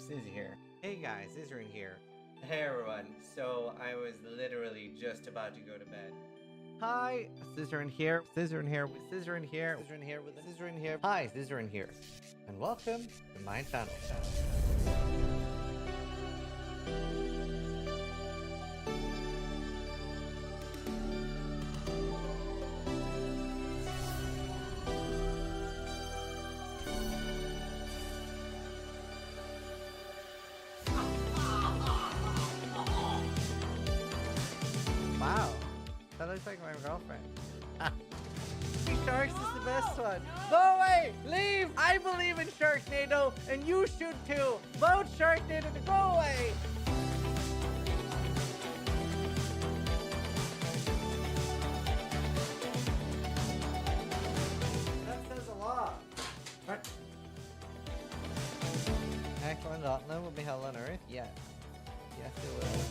Sizzy here. Hey guys, Izrin here. Hey everyone. So I was literally just about to go to bed. Hi, Scissorin here. Scissorin here with Scissorin here. Scissorin here with Scissorin here. Hi, Scissorin here. And welcome to my channel. Wow, that looks like my girlfriend. Sharks is the best one. Go away! Leave! I believe in Sharknado, and you should too. Vote Sharknado to go away! That says a lot. What? Excellent Gauntlet will be hell on Earth? Yes. Yes, it will.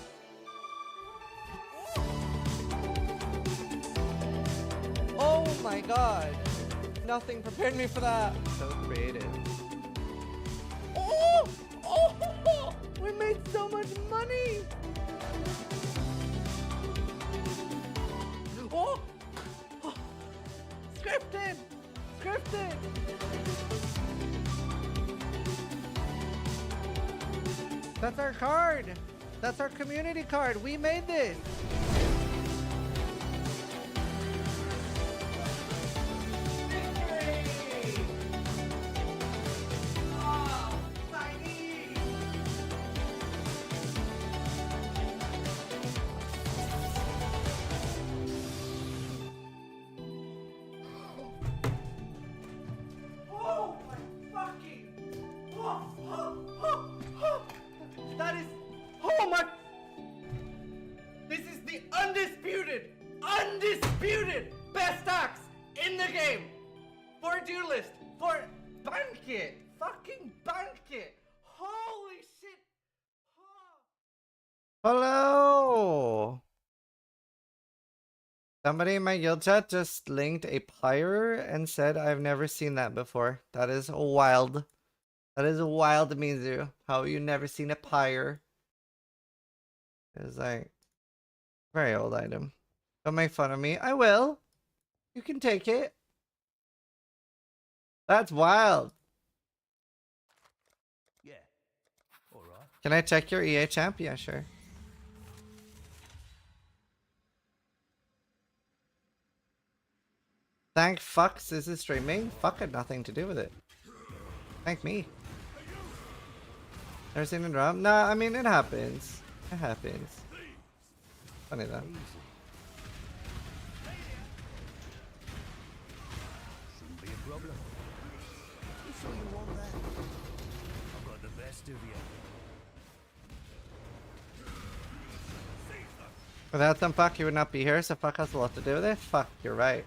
Oh my god! Nothing prepared me for that! So creative. Oh! Oh! We made so much money! Oh! Oh. Scripted! Scripted! That's our card! That's our community card! We made this! That is, oh my, this is the undisputed best axe in the game for duelist, for banquet, fucking banquet. Holy shit. Hello. Somebody in my guild chat just linked a pyre and said I've never seen that before. That is wild. That is wild, Mizu. How you never seen a pyre? It's like very old item. Don't make fun of me. I will. You can take it. That's wild. Yeah. All right. Can I check your EA champ? Yeah, sure. Thank fucks is it streaming? Fuck had nothing to do with it. Thank me. Never seen a drum? Nah, I mean it happens. It happens. Funny though. Shouldn't be a problem. You sure you want that? I've got the best of you. Without some fuck, you would not be here, so fuck has a lot to do with it? Fuck, you're right.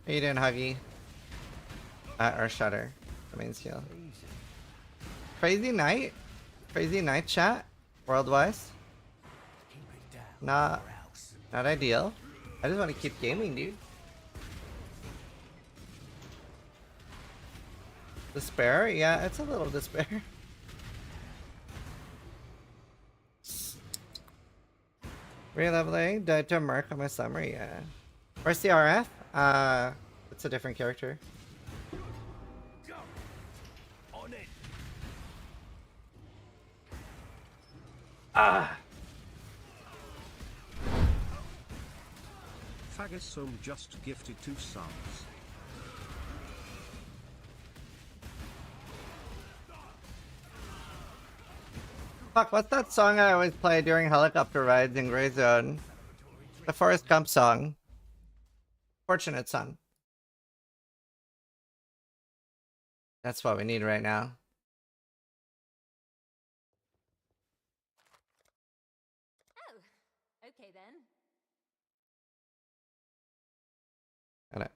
How you doing, Huggy? Or Shutter, the main skill. Crazy night? Crazy night chat? Worldwise? Not ideal. I just want to keep gaming, dude. Despair? Yeah, it's a little despair. Re-leveling? Died to a mark on my summary, yeah. Where's the RF? It's a different character. On it. Fagasum just gifted 2 subs. Fuck, what's that song I always play during helicopter rides in Grey Zone? The Forrest Gump song. Fortunate Son. That's what we need right now. Oh, okay then. Got it.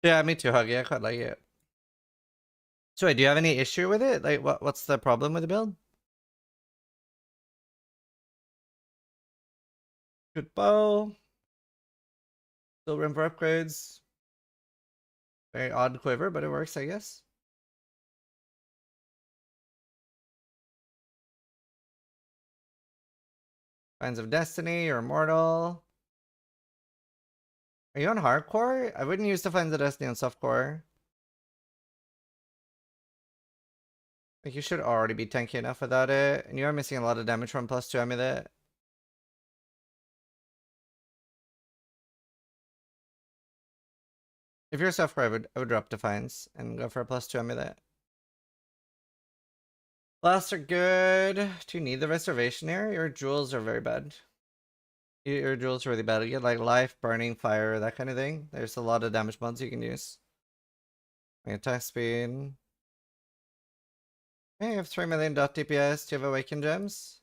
Yeah, me too, Huggy. I quite like it. So wait, do you have any issue with it? Like, what's the problem with the build? Good bow. Still room for upgrades. Very odd quiver, but it works, I guess. Finds of Destiny, you're immortal. Are you on hardcore? I wouldn't use the Finds of Destiny on softcore. Like, you should already be tanky enough without it. And you are missing a lot of damage from +2 amulet. If you're softcore, I would drop Defiance and go for a +2 amulet. Blasts are good. Do you need the reservation here? Your jewels are very bad. Your jewels are really bad. You get like life, burning, fire, that kind of thing. There's a lot of damage mods you can use. Attack speed. Hey, you have 3 million dot DPS. Do you have awakened gems?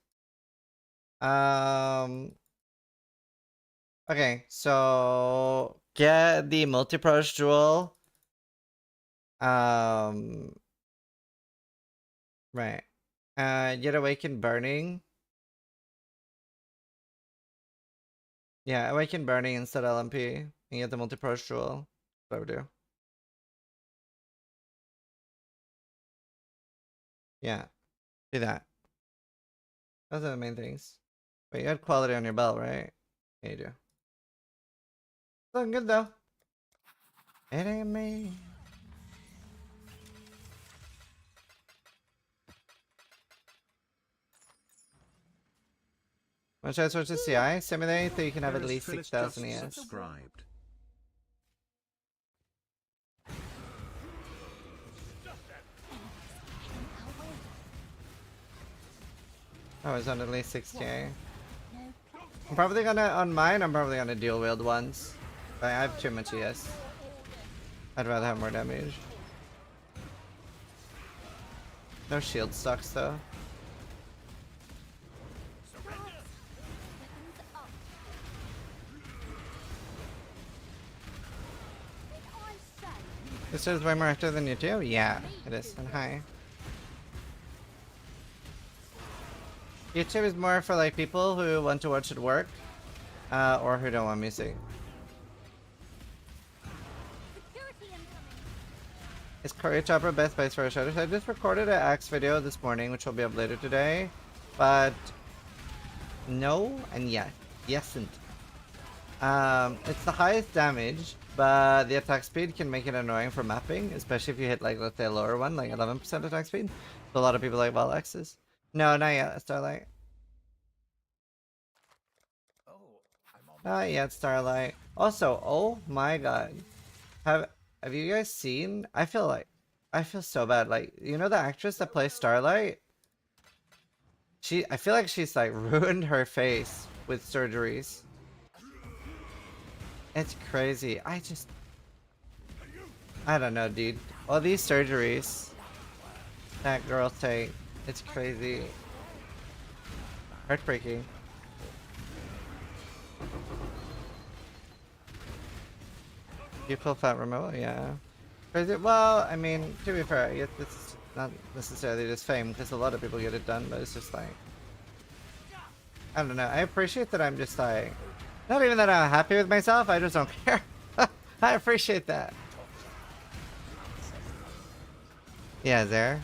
Okay, so get the multi-pros jewel. Right. Get awakened burning. Yeah, awaken burning instead of LMP. And get the multi-pros jewel. What I would do. Yeah, do that. Those are the main things. Wait, you had quality on your belt, right? Yeah, you do. Looking good though. It ain't me. When should I switch to CI? Simulate that you can have at There is least Phyllis 6,000 just ES. subscribed. Oh, it's on at least 6k. I'm probably gonna, on mine, I'm probably gonna dual wield once. But I have too much ES. I'd rather have more damage. No shield stocks though. This is way more active than you do? Yeah, it is. And hi. YouTube is more for like people who want to watch it work, or who don't want music. Is Courier Chopper best place for a show? I just recorded an Axe video this morning, which will be up later today, but no and yes. Yesn't. It's the highest damage, but the attack speed can make it annoying for mapping, especially if you hit like, let's say, a lower one, like 11% attack speed. So a lot of people like Wild Axes. No, not yet, Starlight. Not yet, Starlight. Also, oh my god. Have you guys seen? I feel so bad. Like, you know the actress that plays Starlight? I feel like she's like ruined her face with surgeries. It's crazy. I don't know, dude. All these surgeries that girls take, it's crazy. Heartbreaking. You pull fat remote? Yeah. Crazy. Well, I mean, to be fair, this is not necessarily just fame, because a lot of people get it done, but it's just like, I don't know. I appreciate that I'm just like, not even that I'm happy with myself, I just don't care. I appreciate that. Yeah, there.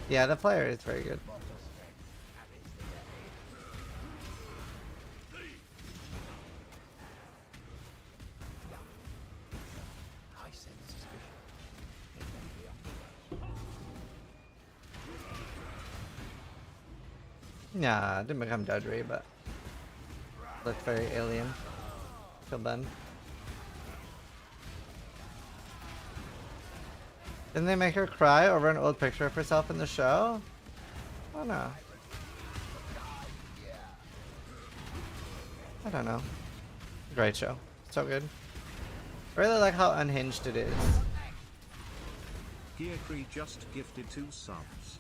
Yeah, the player is very good. Nah, it didn't become judgery, but looked very alien. Feel bad. Didn't they make her cry over an old picture of herself in the show? Oh no. I don't know. Great show. So good. I really like how unhinged it is. Gearcree just gifted 2 subs.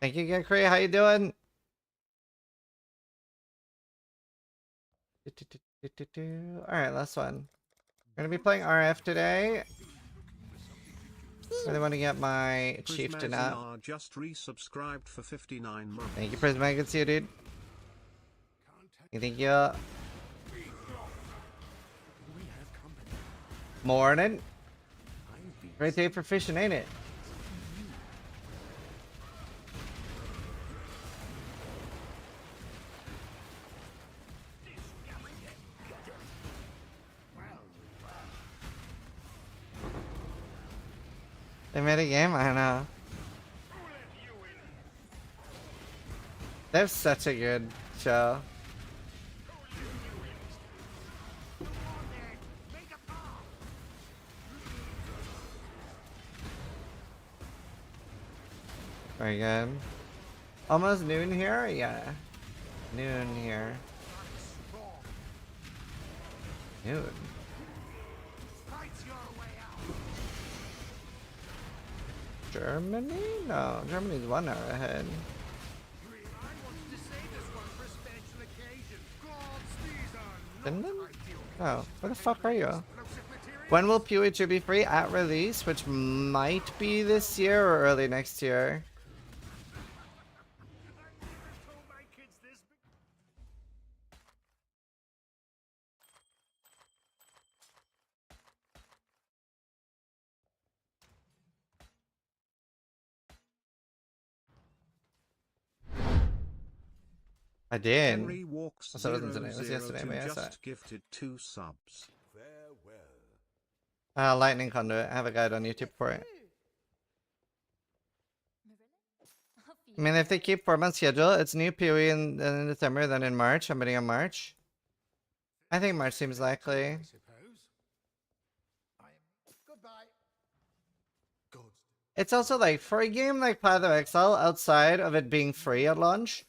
Thank you, Gearcree. How you doing? Alright, last one. We're gonna be playing RF today. Really want to get my chieftain up. Prismaziar just resubscribed for 59 months. Thank you, Prisma. Good to see you, dude. Thank you. Morning. Great day for fishing, ain't it? They made a game? I don't know. They have such a good show. Very good. Almost noon here? Yeah. Noon here. Noon. Germany? No, Germany's 1 hour ahead. Finland? Oh, where the fuck are you? When will PoE2 be free? At release, which might be this year or early next year. I did. Henry Walks I thought it wasn't 002 today. It was yesterday, but yeah, I saw it. just gifted 2 subs. Lightning Conduit. I have a guide on YouTube for it. I mean, if they keep 4-month schedule, it's new PoE in December, then in March. I'm betting on March. I think March seems likely. It's also like, for a game like Path of Exile, outside of it being free at launch,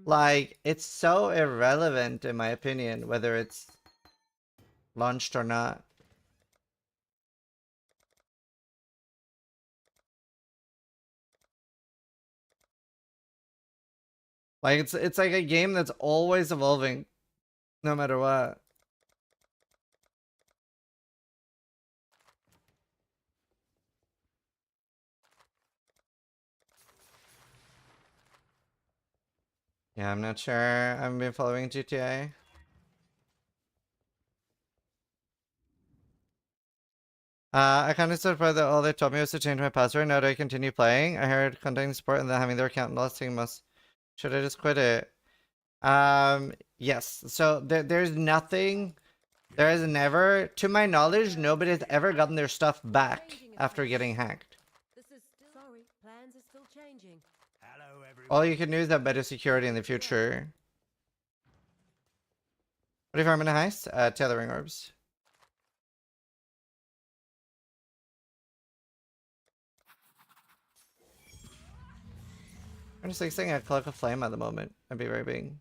like, it's so irrelevant, in my opinion, whether it's launched or not. Like, it's like a game that's always evolving, no matter what. Yeah, I'm not sure. I haven't been following GTA. I kind of surprised that all they told me was to change my password. Now do I continue playing? I heard contacting support and then having their account lost must. Should I just quit it? Yes. So there's nothing. There is never, to my knowledge, nobody has ever gotten their stuff back after getting hacked. This is still sorry. Plans are still changing. Hello, everyone. All you can do is have better security in the future. What are you farming a heist? Tailoring orbs. I'm just like saying a cloak of flame at the moment. That'd be very big.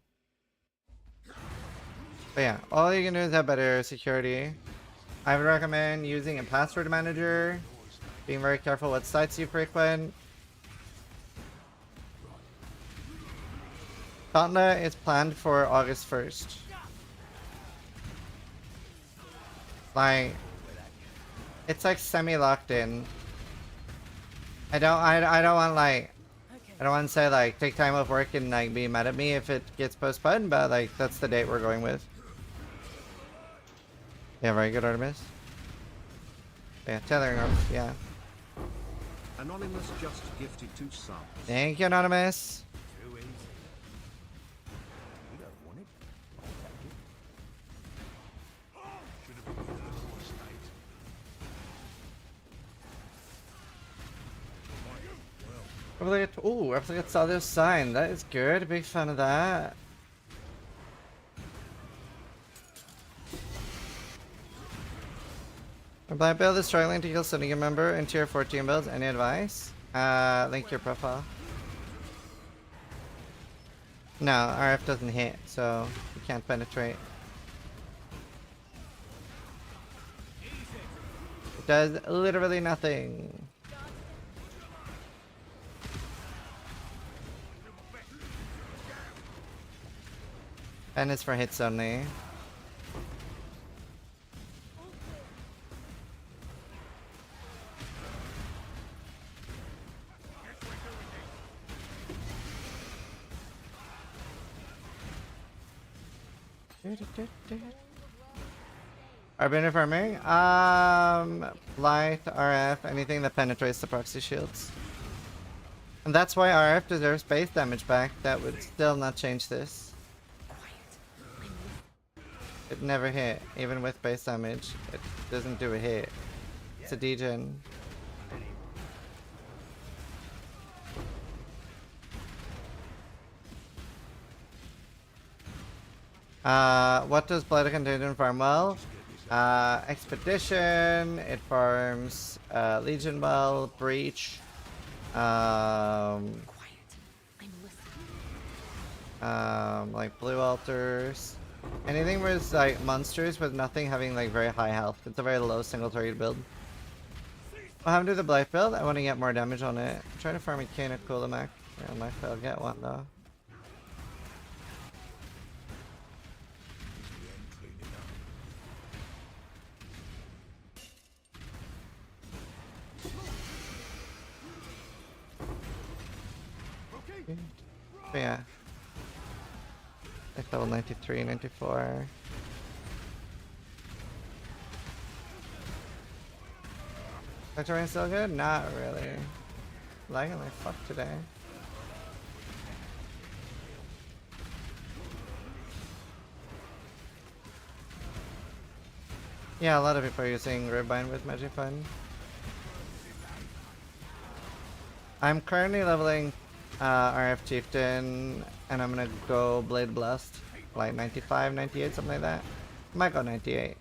But yeah, all you can do is have better security. I would recommend using a password manager, being very careful what sites you frequent. Gauntlet is planned for August 1st. Like, it's like semi-locked in. I don't want like, I don't want to say like take time off work and like be mad at me if it gets postponed, but like that's the date we're going with. Yeah, very good, Artemis. Yeah, tailoring orbs, yeah. Anonymous just gifted 2 subs. Thank you, Anonymous. Too easy. You don't want it. I'll take it. Should have been in a poor state. Ooh, I saw this sign. That is good. Big fan of that. My blind build is struggling to kill Syndicate member in tier 14 builds. Any advice? Link your profile. No, RF doesn't hit, so you can't penetrate. It does literally nothing. And it's for hits only. Arbiter farming? Light, RF, anything that penetrates the proxy shields. And that's why RF deserves base damage back. That would still not change this. It never hit, even with base damage. It doesn't do a hit. It's a degen. What does Blighted Contagion farm well? Expedition, it farms Legion well, Breach, like Blue Altars. Anything with like monsters with nothing having like very high health. It's a very low single target build. What happened to the Blight build? I want to get more damage on it. I'm trying to farm a Cane of Kulamac. Yeah, I might fail get one though. But yeah. Like level 93, 94. Victorian still good? Not really. Lagging like fuck today. Yeah, a lot of people are using Ribbind with Magifund. I'm currently leveling RF Chieftain, and I'm gonna go Blade Blast, like 95, 98, something like that. Might go 98.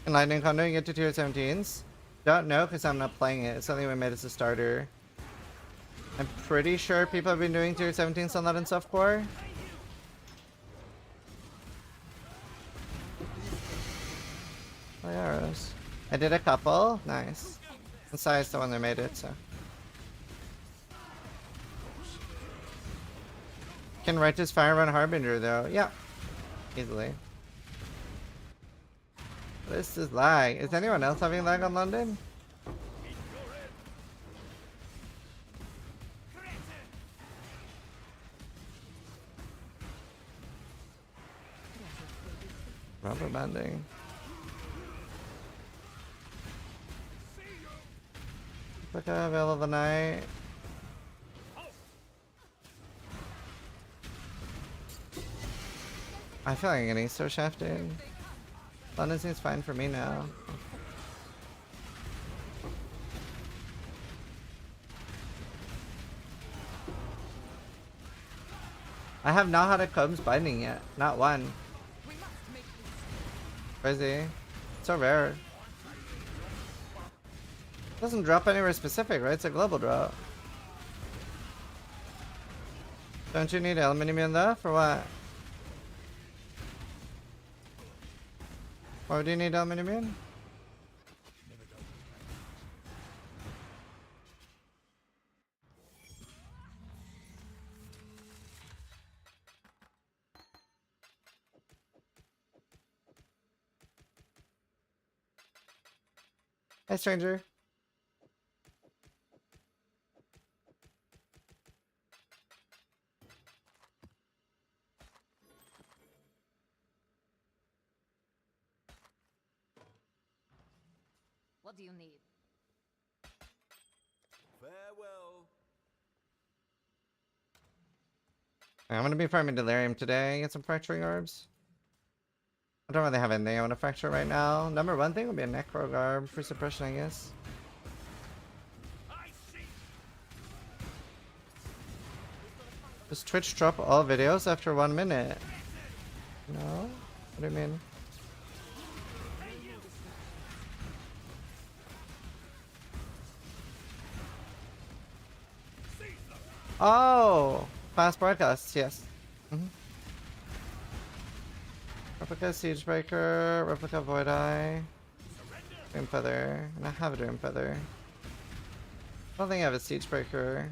In Lightning Conduit, you get to tier 17s. Don't know because I'm not playing it. It's something we made as a starter. I'm pretty sure people have been doing tier 17s on that in softcore. Oh, arrows. I did a couple. Nice. And Sai's the one that made it, so. Can Righteous Fire run Harbinger though? Yeah. Easily. This is lag. Is anyone else having lag on London? Rubber banding. Replica, Veil of the Night. I feel like I'm getting so shafted. London seems fine for me now. I have not had a Cubs binding yet. Not one. Crazy. So rare. Doesn't drop anywhere specific, right? It's a global drop. Don't you need aluminium though? For what? Why do you need aluminium? Hey, stranger. What do you need? Farewell. I'm gonna be farming Delirium today. Get some fracturing orbs. I don't really have anything I want to fracture right now. Number one thing would be a Necro Garb for suppression, I guess. Does Twitch drop all videos after 1 minute? No? What do you mean? Oh! Fast broadcasts, yes. Replica Siegebreaker, Replica Void Eye, Dream Feather, and I have a Dream Feather. I don't think I have a Siegebreaker.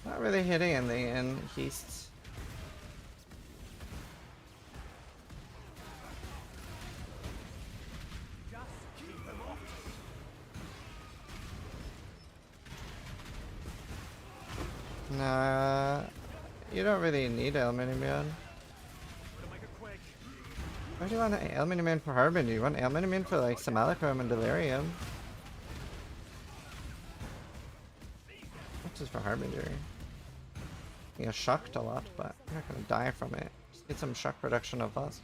Not really hitting anything in Heast. Nah, you don't really need ailment immune. Why do you want ailment immune for Harbinger? You want ailment immune for like Simulacrum and Delirium. Not just for Harbinger. You get shocked a lot, but you're not gonna die from it. Just get some shock reduction of us.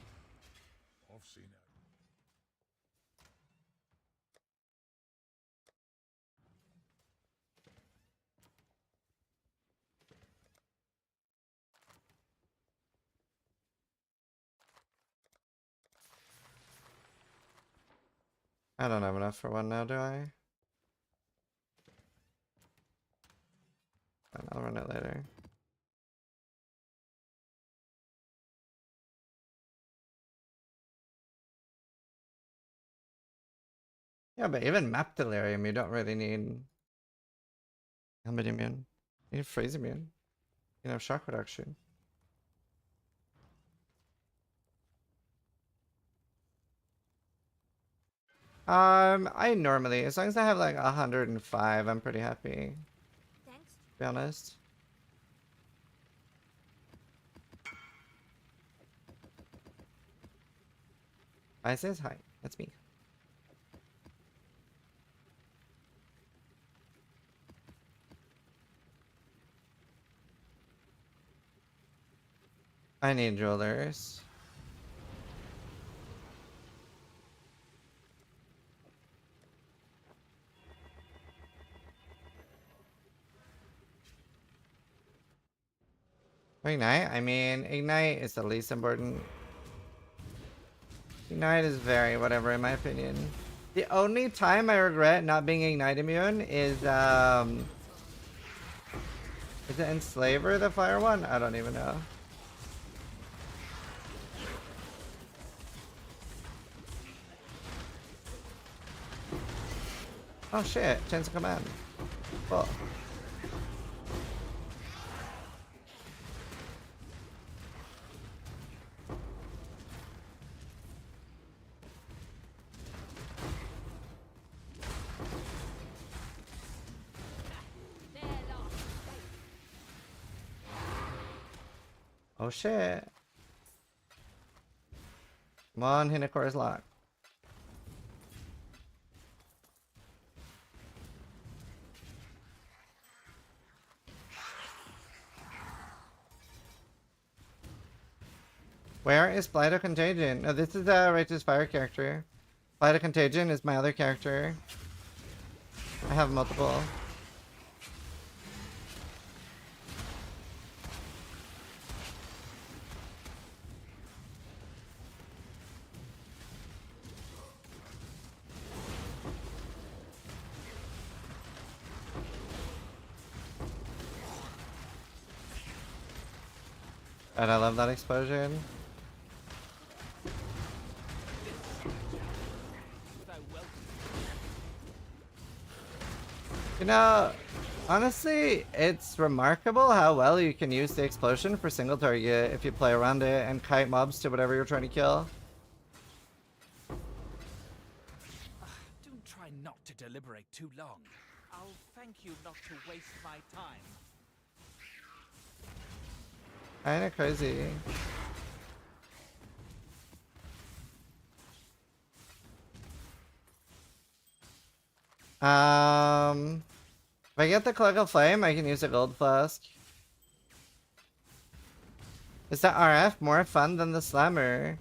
I've seen it. I don't have enough for one now, do I? Fine, I'll run it later. Yeah, but even map delirium, you don't really need helmet immune. You need freeze immune. You have shock reduction. I normally, as long as I have like 105, I'm pretty happy. Thanks. To be honest. I says hi. That's me. I need jewelers. Ignite? I mean, Ignite is the least important. Ignite is very whatever in my opinion. The only time I regret not being Ignite immune is it Enslaver, the fire one? I don't even know. Oh shit, chance of command. Cool. Oh shit. Come on, Hinakora's lock. Where is Blight of Contagion? No, this is the Righteous Fire character. Blight of Contagion is my other character. I have multiple. And I love that explosion. You know, honestly, it's remarkable how well you can use the explosion for single target if you play around it and kite mobs to whatever you're trying to kill. Do try not to deliberate too long. I'll thank you not to waste my time. Kinda crazy. If I get the Cloak of Flame, I can use a gold flask. Is the RF more fun than the Slammer?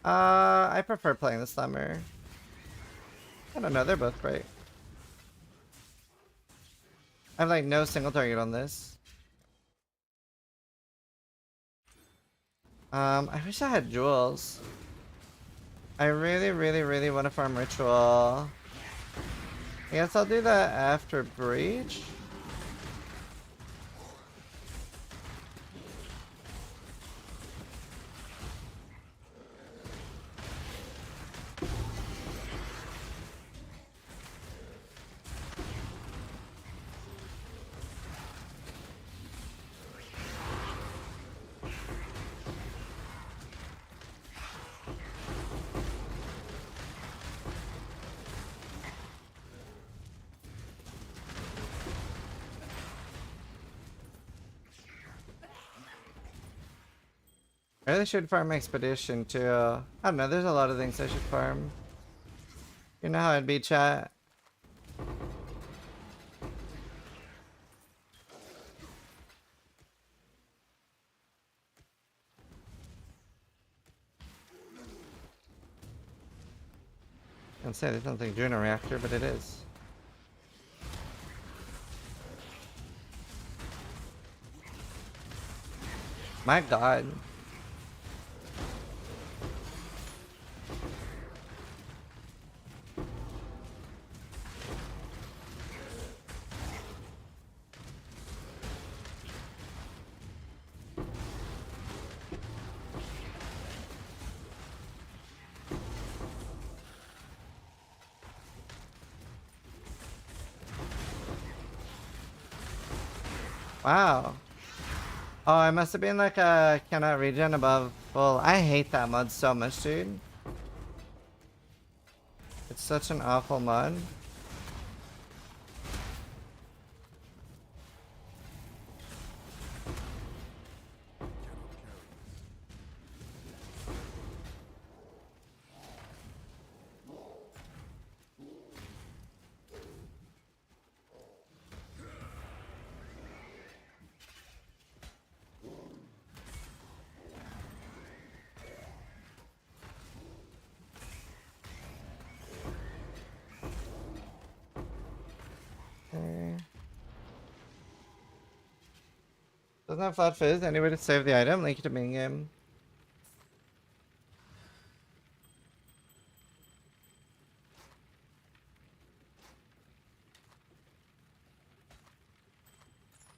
I prefer playing the Slammer. I don't know, they're both great. I have like no single target on this. I wish I had jewels. I really want to farm ritual. I guess I'll do that after breach. I really should farm expedition too. I don't know, there's a lot of things I should farm. You know how it'd be, chat. I'd say there's nothing doing a reactor, but it is. My god. Wow. Oh, I must have been like a cannot regen above full. I hate that mod so much, dude. It's such an awful mod. Okay. Doesn't have flat fizz. Anyway to save the item. Link it to main game.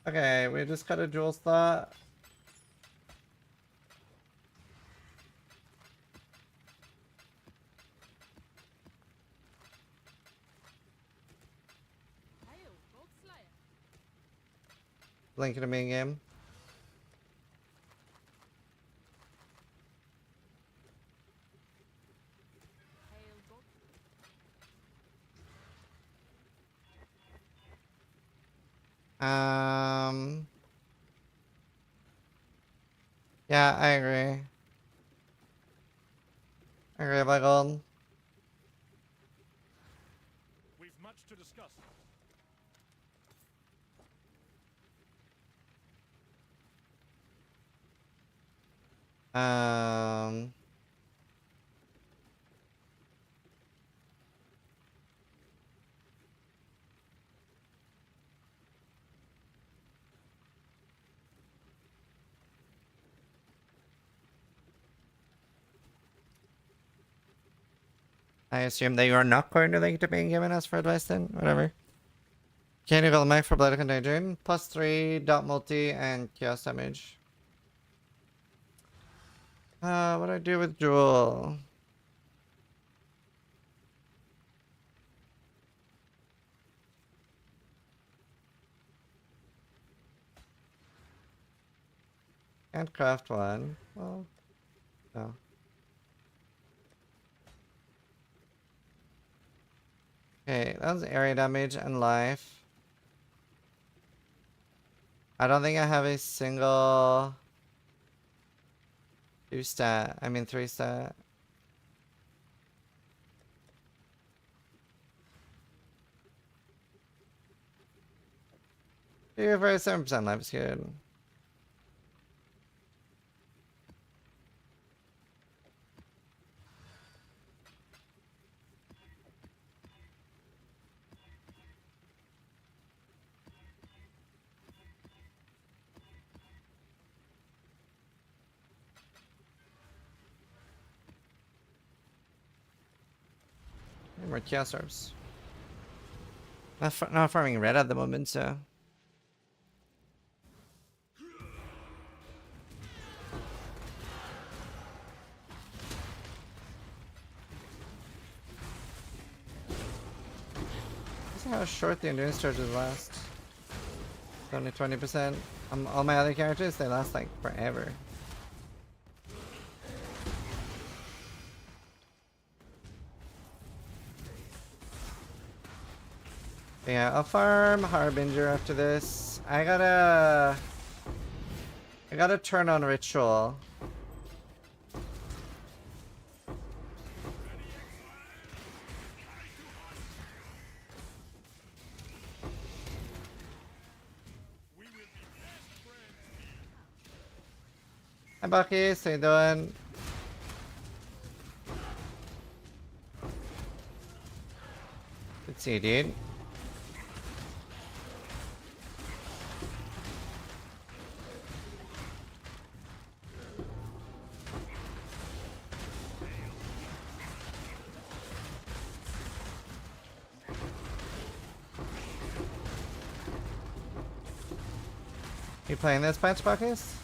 Okay, we just got a jewel slot. Hail, Gold Slayer. Link it to main game. Hail, Gold. Yeah, I agree. I agree, Black Gold. We've much to discuss. Um. I assume that you are not going to link to being given us for advice then? Whatever. Can you go Mech for Blood Contagion? Plus 3, dot multi, and chaos damage. What do I do with Jewel? Can't craft one. Well, no. Okay, that was area damage and life. I don't think I have a single 3 stat. Yeah, for 7% life is good. More chaos orbs. Not farming red at the moment, so. See how short the endurance charges last. It's only 20%. All my other characters, they last like forever. Yeah, I'll farm Harbinger after this. I gotta turn on Ritual. Hi Bucky, how you doing? Good to see you, dude. You playing this patch, Buckets?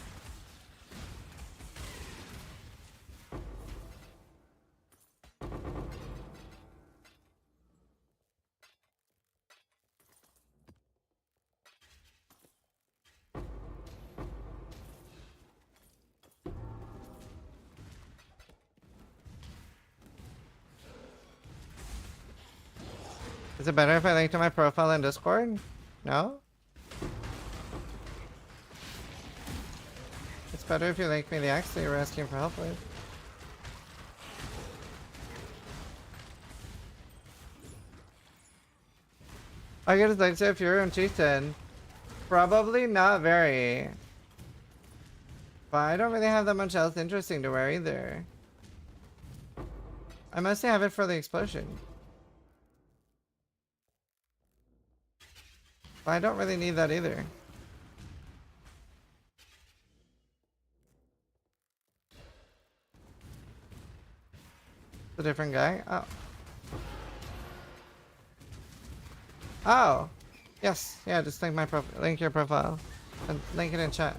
Is it better if I link to my profile in Discord? No? It's better if you link me the axe that you were asking for help with. I get a like if you're in Chieftain. Probably not very. But I don't really have that much else interesting to wear either. I mostly have it for the explosion. But I don't really need that either. It's a different guy? Oh. Oh! Yes, yeah, just link my link your profile. And link it in chat.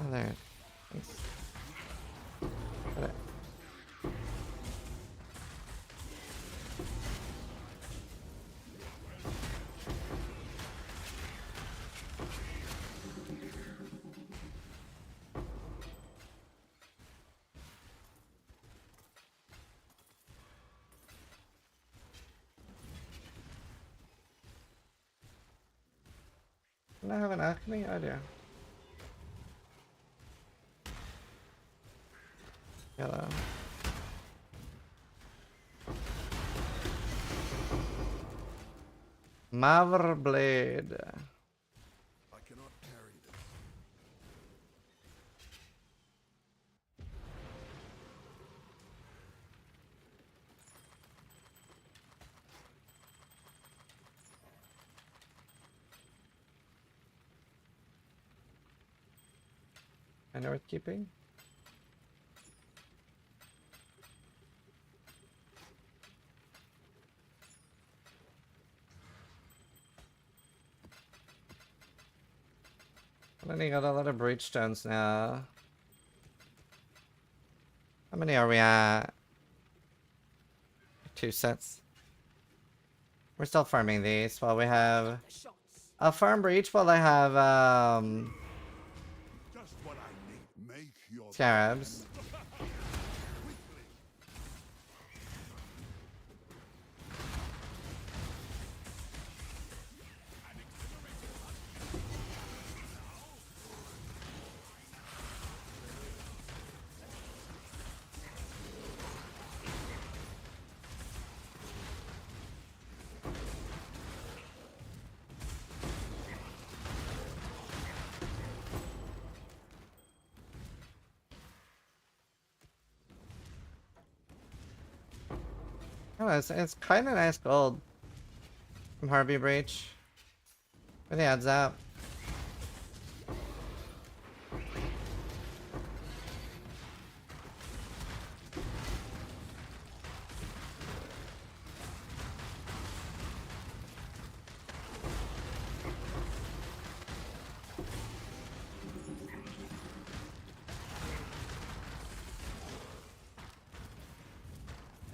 Oh, there. Thanks. Got it. Don't I have an alchemy? I do. Yellow. Mavr blade. I cannot carry this. I know worth keeping. I only got a lot of breach stones now. How many are we at? 2 sets. We're still farming these while we have. I'll farm breach while I have Just what I need. Make your scarabs. Oh, it's kind of nice gold from Harvey Breach. Really adds up.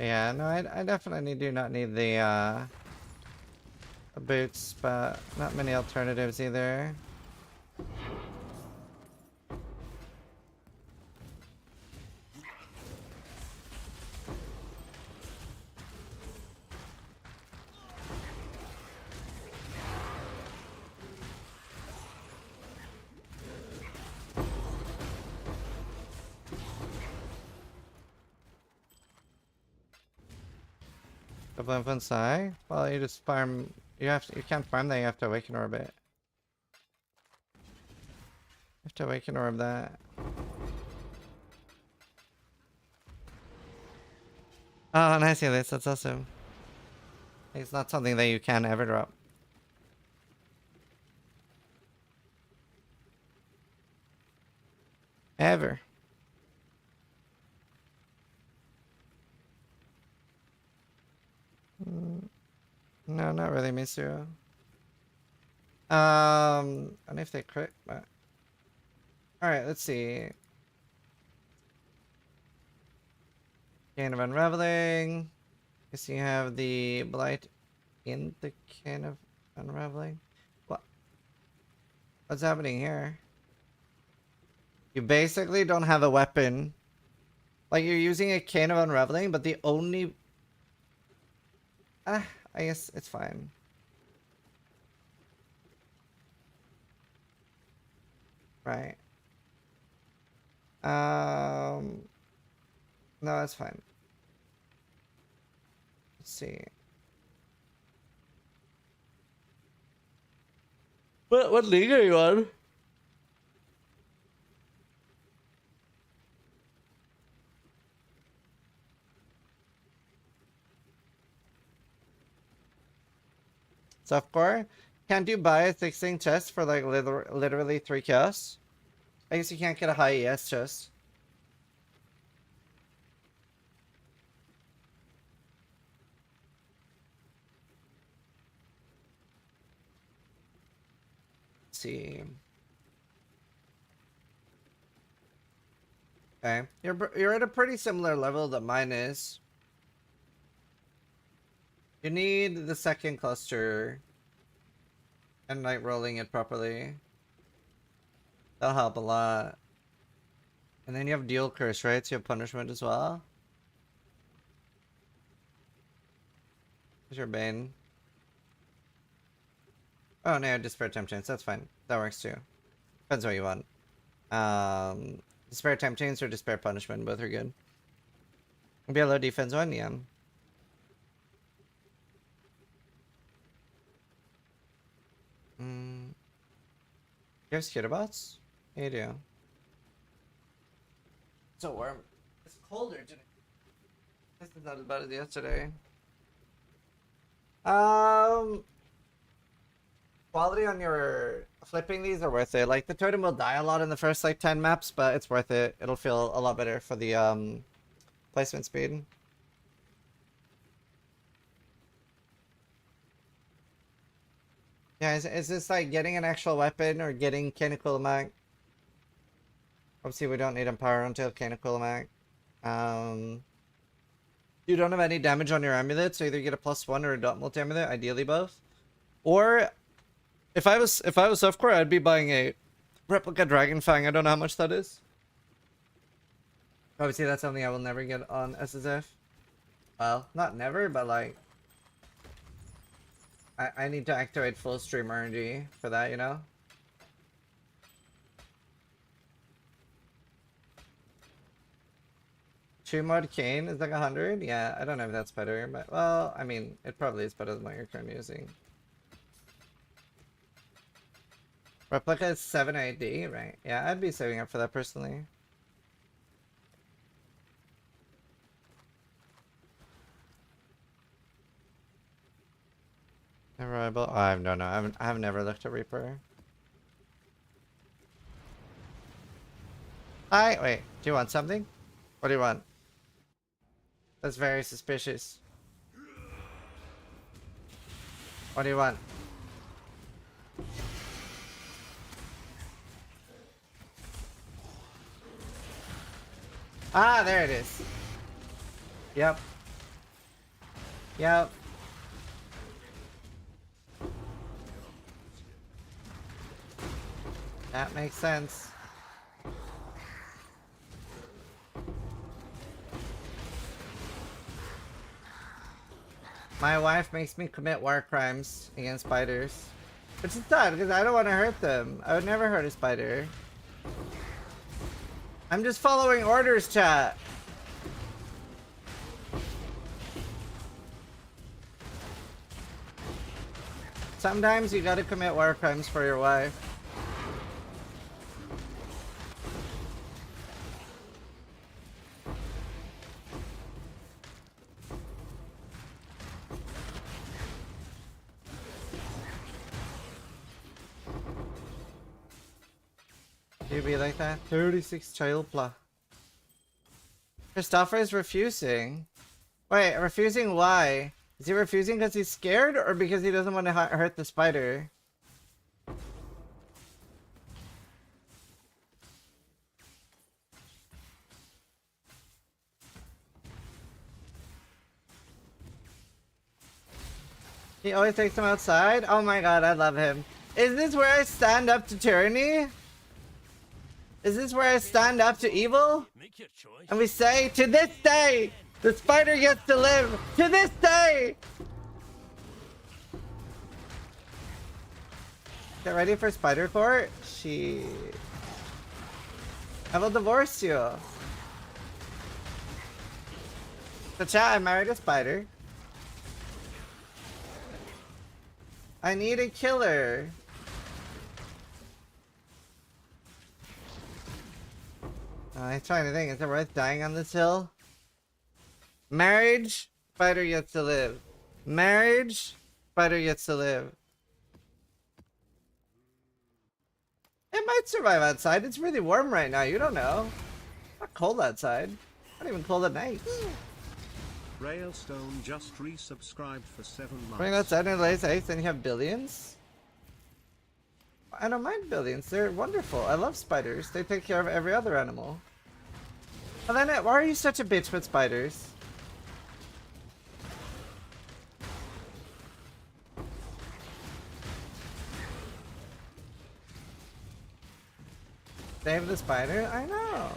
Yeah, no, I definitely do not need the boots, but not many alternatives either. Couple infants die. Well, you just farm. You can't farm that. You have to awaken orb it. You have to awaken orb that. Oh, nice, Elise. That's awesome. It's not something that you can ever drop. Ever. No, not really, Misu. And if they crit, but alright, let's see. Can of Unraveling. Guess you have the Blight in the Can of Unraveling. What? What's happening here? You basically don't have a weapon. Like, you're using a Can of Unraveling, but the only... I guess it's fine. Right. No, that's fine. Let's see. What league are you on? Softcore? Can't you buy a 16 chest for like literally 3 chaos? I guess you can't get a high ES chest. Let's see. Okay, you're at a pretty similar level that mine is. You need the second cluster and like rolling it properly. That'll help a lot. And then you have dual curse, right? So you have punishment as well. Here's your bane. Oh no, despair time chains. That's fine. That works too. Depends what you want. Despair time chains or despair punishment, both are good. Be a low defense one, yeah. You have skitterbots? Yeah, you do. It's so warm. It's colder today. This is not as bad as yesterday. Quality on your flipping these are worth it. Like the totem will die a lot in the first like 10 maps, but it's worth it. It'll feel a lot better for the placement speed. Yeah, is this like getting an actual weapon or getting Caniculamac? Obviously, we don't need Empower until Caniculamac. You don't have any damage on your amulet, so either get a +1 or a dot multi-amulet, ideally both. Or, if I was softcore, I'd be buying a replica Dragon Fang. I don't know how much that is. Obviously, that's something I will never get on SSF. Well, not never, but like... I need to activate full stream RNG for that, you know? True mode Kane is like 100? Yeah, I don't know if that's better, but well, I mean, it probably is better than what you're currently using. Replica is 7 AD, right? Yeah, I'd be saving up for that personally. Arrival. Oh, I don't know. I've never looked at Reaper. Wait. Do you want something? What do you want? That's very suspicious. What do you want? Ah, there it is. Yep. Yep. That makes sense. My wife makes me commit war crimes against spiders. Which is sad, because I don't want to hurt them. I would never hurt a spider. I'm just following orders, chat. Sometimes you gotta commit war crimes for your wife. You be like that? 36 child plot. Christopher is refusing. Wait, refusing why? Is he refusing because he's scared or because he doesn't want to hurt the spider? He always takes him outside? Oh my god, I love him. Is this where I stand up to tyranny? Is this where I stand up to evil? Make your choice. And we say, to this day, the spider gets to live. To this day! Get ready for spider court? She... I will divorce you. So chat, I married a spider. I need a killer. I'm trying to think, is it worth dying on this hill? Marriage, spider gets to live. Marriage, spider gets to live. It might survive outside. It's really warm right now. You don't know. Not cold outside. Not even cold at night. Railstone just resubscribed for 7 months. Bring outside and lays eggs, then you have billions. I don't mind billions. They're wonderful. I love spiders. They take care of every other animal. And then, why are you such a bitch with spiders? Save the spider? I know.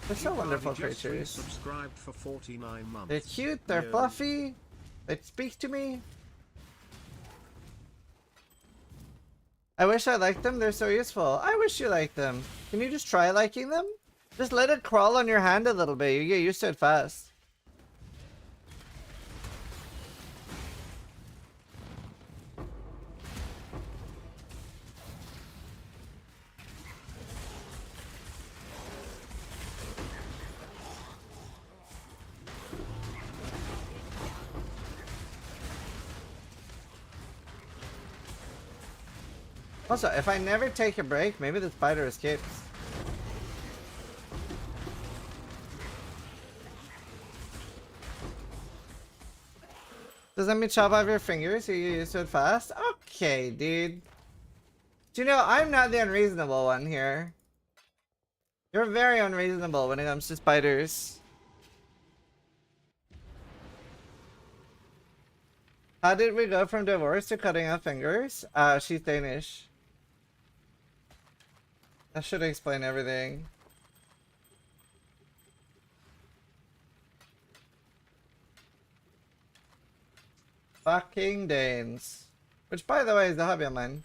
They're so wonderful creatures. Subscribed for 49 months. They're cute, they're Yeah. fluffy, they speak to me. I wish I liked them, they're so useful. I wish you liked them. Can you just try liking them? Just let it crawl on your hand a little bit, you get used to it fast. Also, if I never take a break, maybe the spider escapes. Does that mean chop off your fingers so you get used to it fast? Okay, dude. Do you know, I'm not the unreasonable one here. You're very unreasonable when it comes to spiders. How did we go from divorce to cutting off fingers? She's Danish. That should explain everything. Fucking Danes. Which, by the way, is a hobby of mine.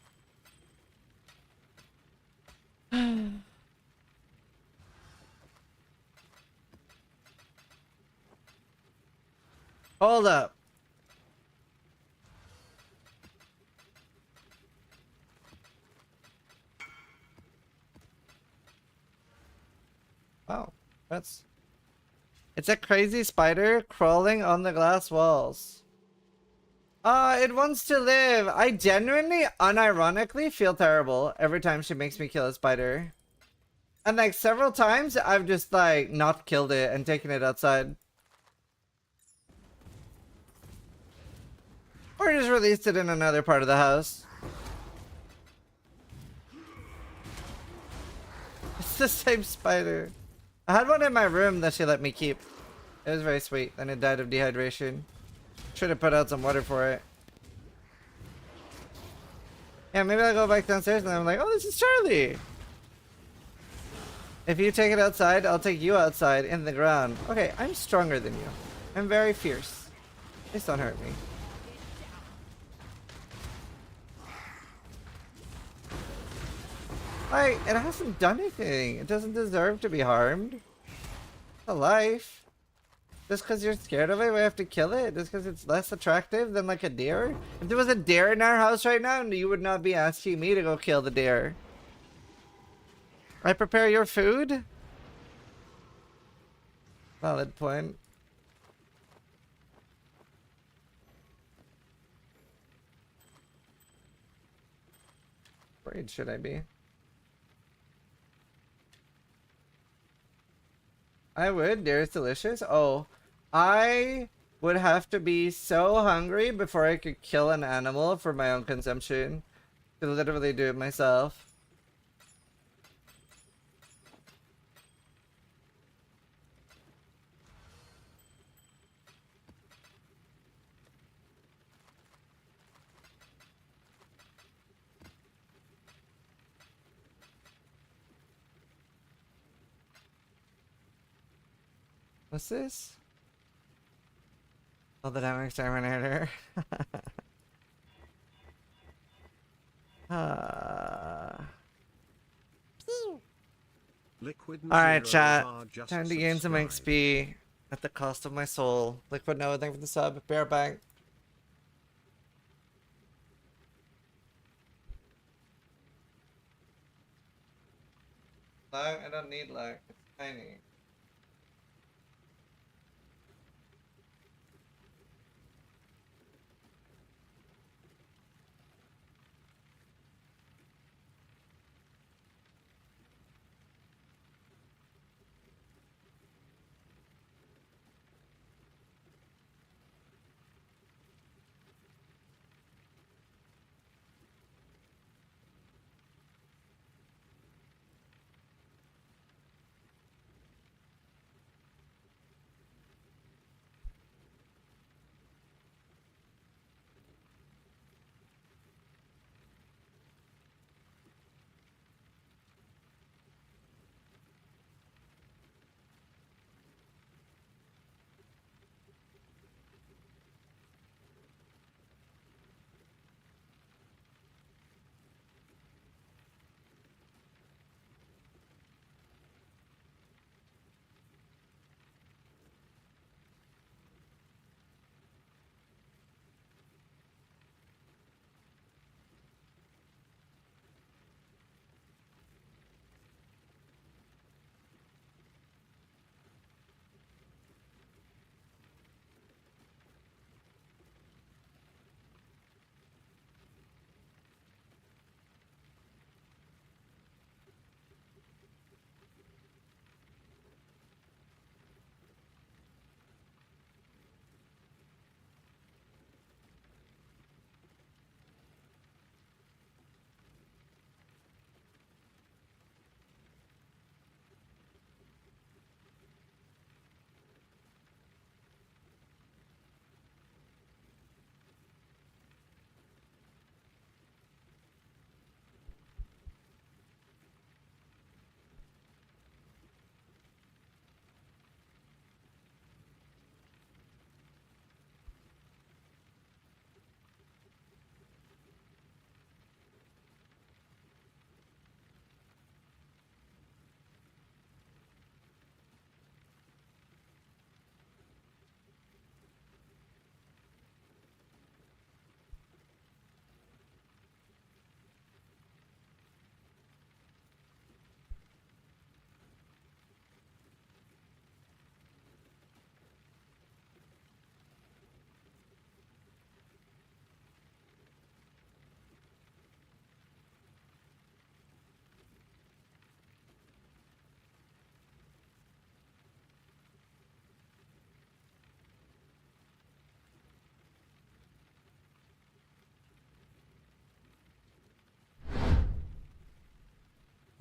Hold up. Oh, that's... It's a crazy spider crawling on the glass walls. It wants to live. I genuinely, unironically feel terrible every time she makes me kill a spider. And like several times, I've just like not killed it and taken it outside. Or just released it in another part of the house. It's the same spider. I had one in my room that she let me keep. It was very sweet. Then it died of dehydration. Should have put out some water for it. Yeah, maybe I'll go back downstairs and I'm like, oh, this is Charlie. If you take it outside, I'll take you outside in the ground. Okay, I'm stronger than you. I'm very fierce. Please don't hurt me. Like, it hasn't done anything. It doesn't deserve to be harmed. It's a life. Just because you're scared of it, we have to kill it? Just because it's less attractive than like a deer? If there was a deer in our house right now, you would not be asking me to go kill the deer. I prepare your food? Valid point. Afraid should I be? I would. Deer is delicious. Oh, I would have to be so hungry before I could kill an animal for my own consumption. To literally do it myself. What's this? Oh, the damn exterminator. Liquid Alright, Zero chat. are just Time to gain some subscribed. XP at the cost of my soul. Liquid Noah, thank you for the sub. Bear back. Luck? I don't need luck. It's tiny.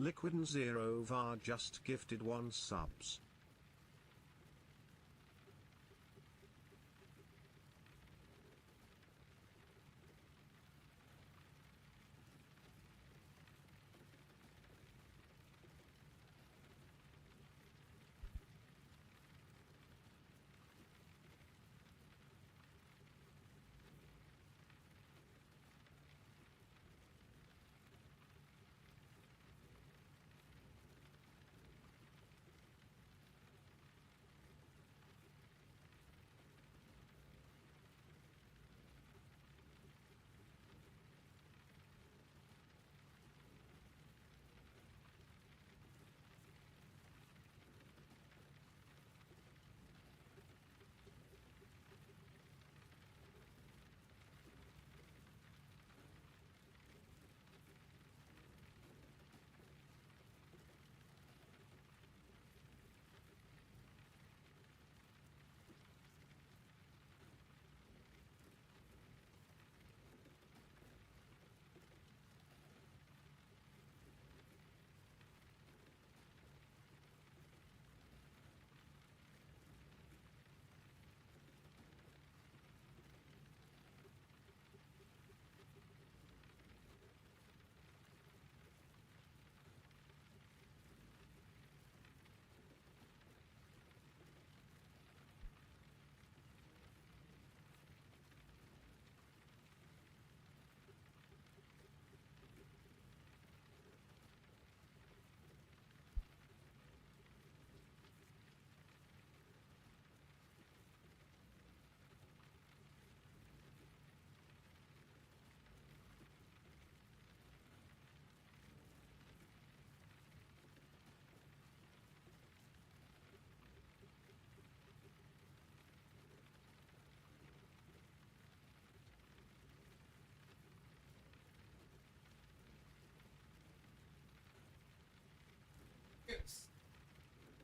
Liquid and Zero var just gifted 1 subs.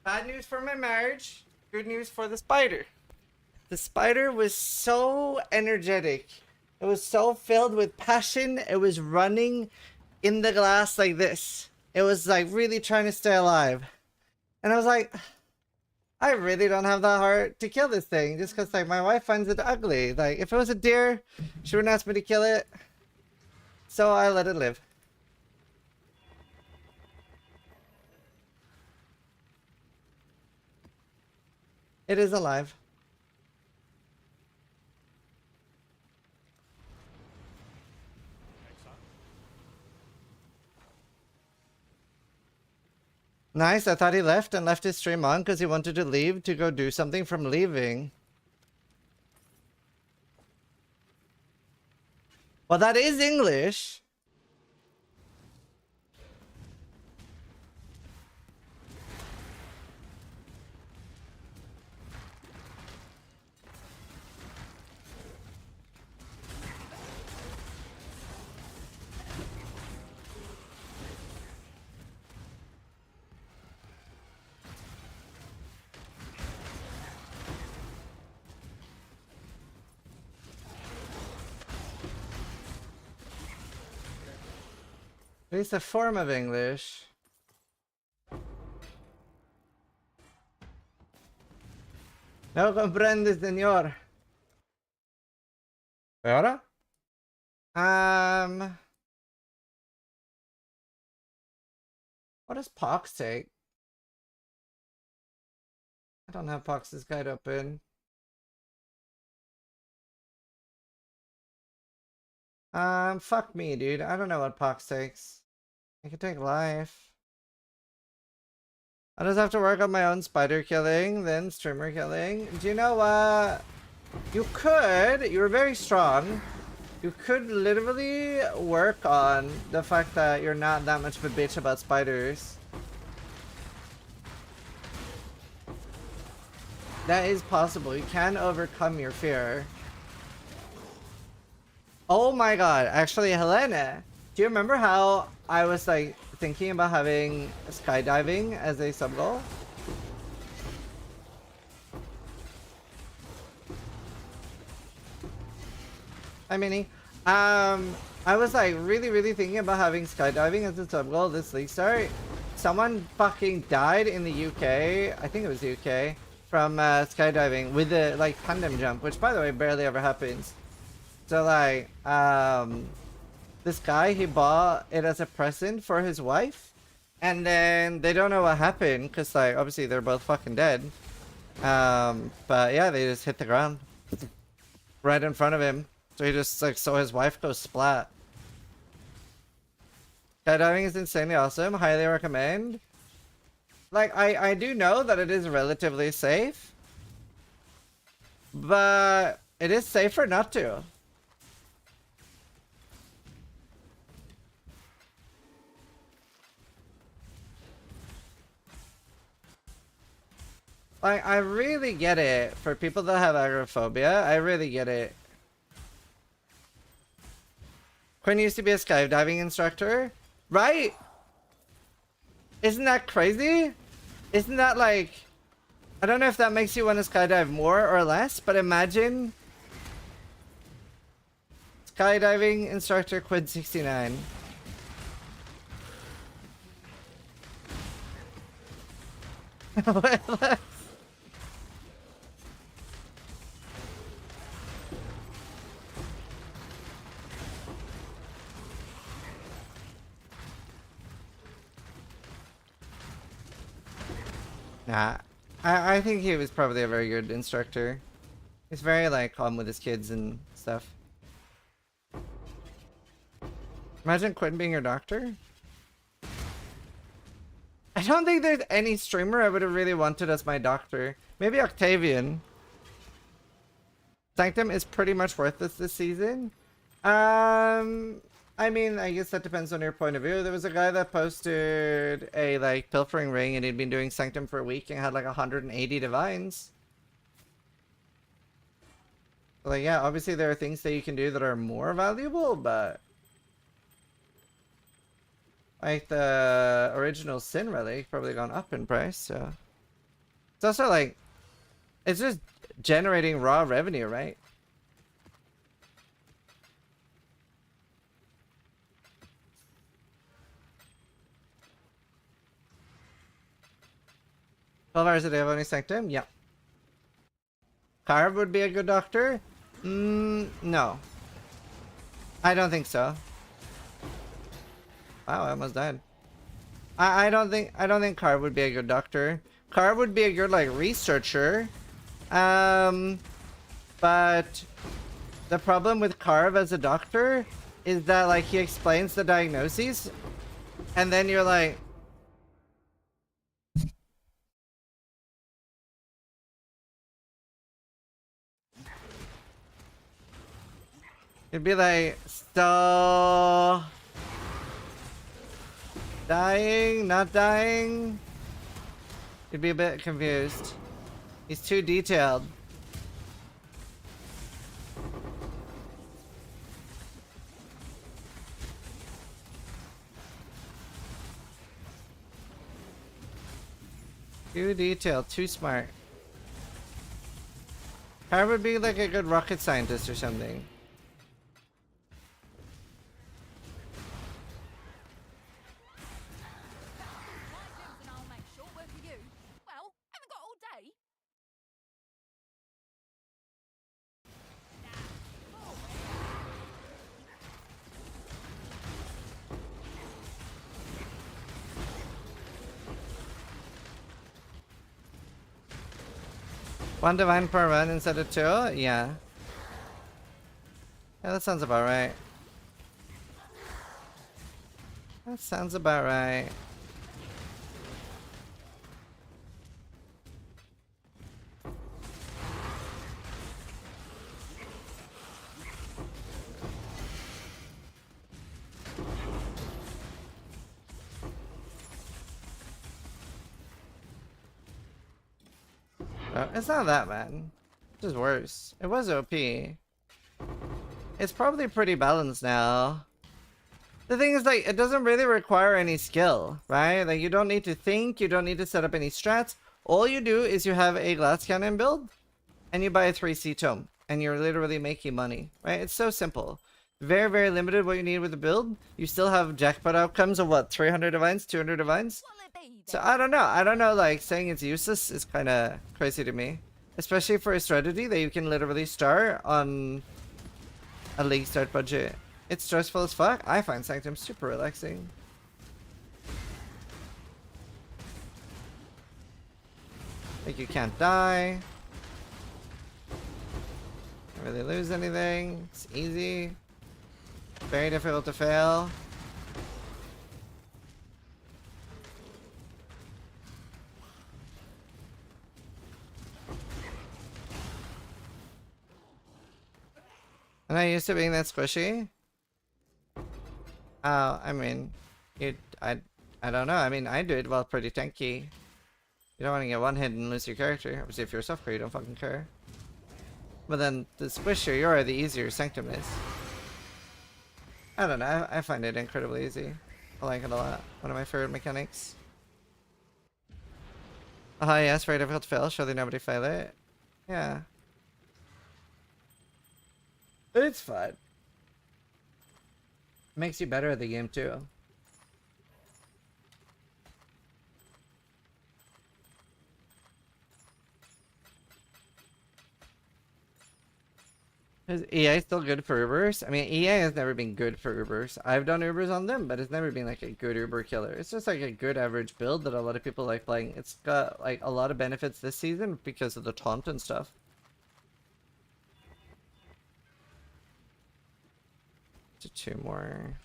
Bad news for my marriage. Good news for the spider. The spider was so energetic. It was so filled with passion. It was running in the glass like this. It was like really trying to stay alive. And I was like, I really don't have the heart to kill this thing just because like my wife finds it ugly. Like if it was a deer, she wouldn't ask me to kill it. So I let it live. It is alive. Nice, I thought he left and left his stream on because he wanted to leave to go do something from leaving. Well, that is English. It's a form of English. No comprende, señor. ¿Ahora? What does Pox take? I don't have Pox's guide open. Fuck me, dude. I don't know what Pox takes. I could take life. I just have to work on my own spider killing, then streamer killing. Do you know what? You're very strong. You could literally work on the fact that you're not that much of a bitch about spiders. That is possible. You can overcome your fear. Oh my god. Actually, Helena, do you remember how I was like thinking about having skydiving as a sub goal? Hi, Minnie. I was like really thinking about having skydiving as a sub goal this league start. Someone fucking died in the UK, I think it was the UK, from skydiving with a like tandem jump, which by the way barely ever happens. So like, this guy, he bought it as a present for his wife, and then they don't know what happened because like obviously they're both fucking dead. But yeah, they just hit the ground right in front of him. So he just like saw his wife go splat. Skydiving is insanely awesome. Highly recommend. Like I do know that it is relatively safe, but it is safer not to. Like, I really get it for people that have agoraphobia. I really get it. Quinn used to be a skydiving instructor, right? Isn't that crazy? Isn't that like... I don't know if that makes you want to skydive more or less, but imagine... Skydiving instructor Quinn 69. Nah, I think he was probably a very good instructor. He's very like calm with his kids and stuff. Imagine Quinn being your doctor. I don't think there's any streamer I would have really wanted as my doctor. Maybe Octavian. Sanctum is pretty much worthless this season. I mean, I guess that depends on your point of view. There was a guy that posted a like pilfering ring and he'd been doing Sanctum for a week and had like 180 divines. Like, yeah, obviously there are things that you can do that are more valuable, but like the original Sin Relic probably gone up in price, so It's also like, it's just generating raw revenue, right? $12 a day of only sanctum? Yeah. Carve would be a good doctor? No. I don't think so. Wow, I almost died. I don't think Carve would be a good doctor. Carve would be a good like researcher. But the problem with Carve as a doctor is that like he explains the diagnoses and then you're like, it'd be like, so dying, not dying. You'd be a bit confused. He's too detailed. Too detailed, too smart. Carve would be like a good rocket scientist or something. And I'll make short work of you. Well, haven't got all day. One divine per run instead of two? Yeah. Yeah, that sounds about right. That sounds about right. It's not that bad. It's just worse. It was OP. It's probably pretty balanced now. The thing is, like, it doesn't really require any skill, right? Like, you don't need to think, you don't need to set up any strats. All you do is you have a glass cannon build, and you buy a 3C tome, and you're literally making money, right? It's so simple. Very, very limited what you need with the build. You still have jackpot outcomes of what, 300 divines, 200 divines? What'll it be So then? I don't know. I don't know, like, saying it's useless is kind of crazy to me. Especially for a strategy that you can literally start on a league start budget. It's stressful as fuck. I find Sanctum super relaxing. Like, you can't die. Can't really lose anything. It's easy. Very difficult to fail. And I used to being that squishy. I mean, I don't know. I mean, I do it well pretty tanky. You don't want to get one hit and lose your character. Obviously, if you're a soft core, you don't fucking care. But then the squishier you are, the easier Sanctum is. I don't know. I find it incredibly easy. I like it a lot. One of my favorite mechanics. Yes, very difficult to fail. Surely nobody fail it. Yeah. It's fun. Makes you better at the game too. Is EA still good for Ubers? I mean, EA has never been good for Ubers. I've done Ubers on them, but it's never been like a good Uber killer. It's just like a good average build that a lot of people like playing. It's got like a lot of benefits this season because of the taunt and stuff. To 2 more.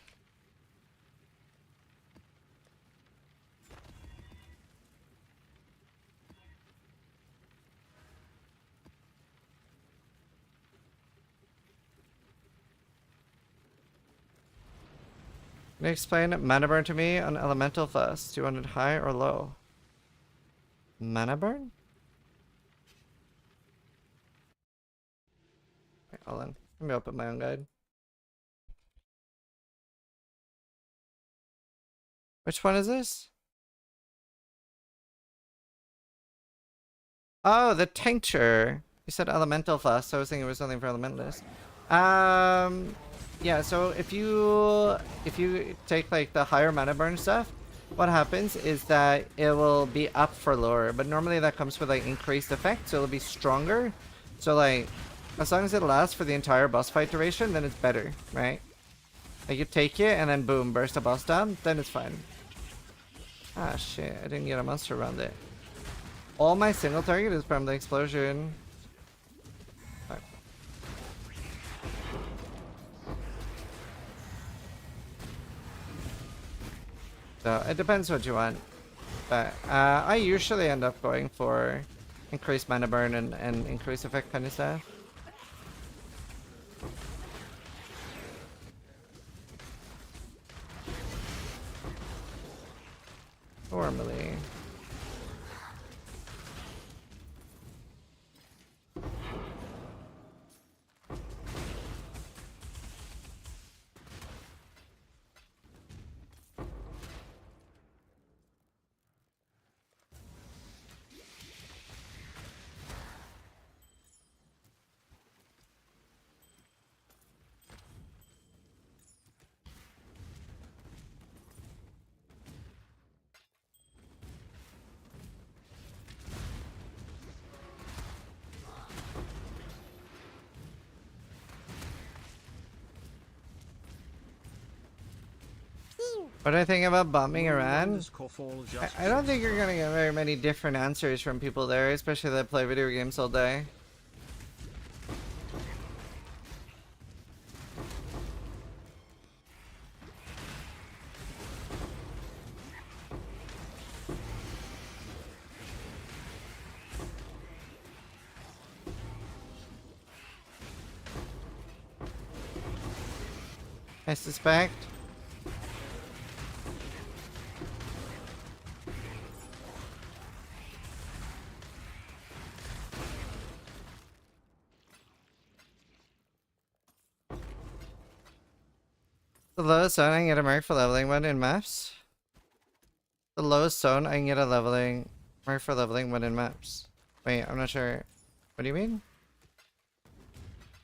Can you explain mana burn to me on elemental first? 200 high or low? Mana burn? Wait, hold on. Let me open my own guide. Which one is this? Oh, the tincture. You said elemental flask, so I was thinking it was something for elementalists. Yeah. So if you take like the higher mana burn stuff, what happens is that it will be up for lore, but normally that comes with like increased effect, so it'll be stronger. So like, as long as it lasts for the entire boss fight duration, then it's better, right? Like you take it and then boom, burst the boss down, then it's fine. Ah shit, I didn't get a monster around it. All my single target is from the explosion. Fuck. So it depends what you want. But I usually end up going for increased mana burn and increased effect kind of stuff. Normally. What do I think about bombing Iran? I don't think you're gonna get very many different answers from people there, especially that play video games all day. I suspect. The lowest zone I can get a mark for leveling one in maps. The lowest zone I can get a leveling mark for leveling one in maps. Wait, I'm not sure. What do you mean?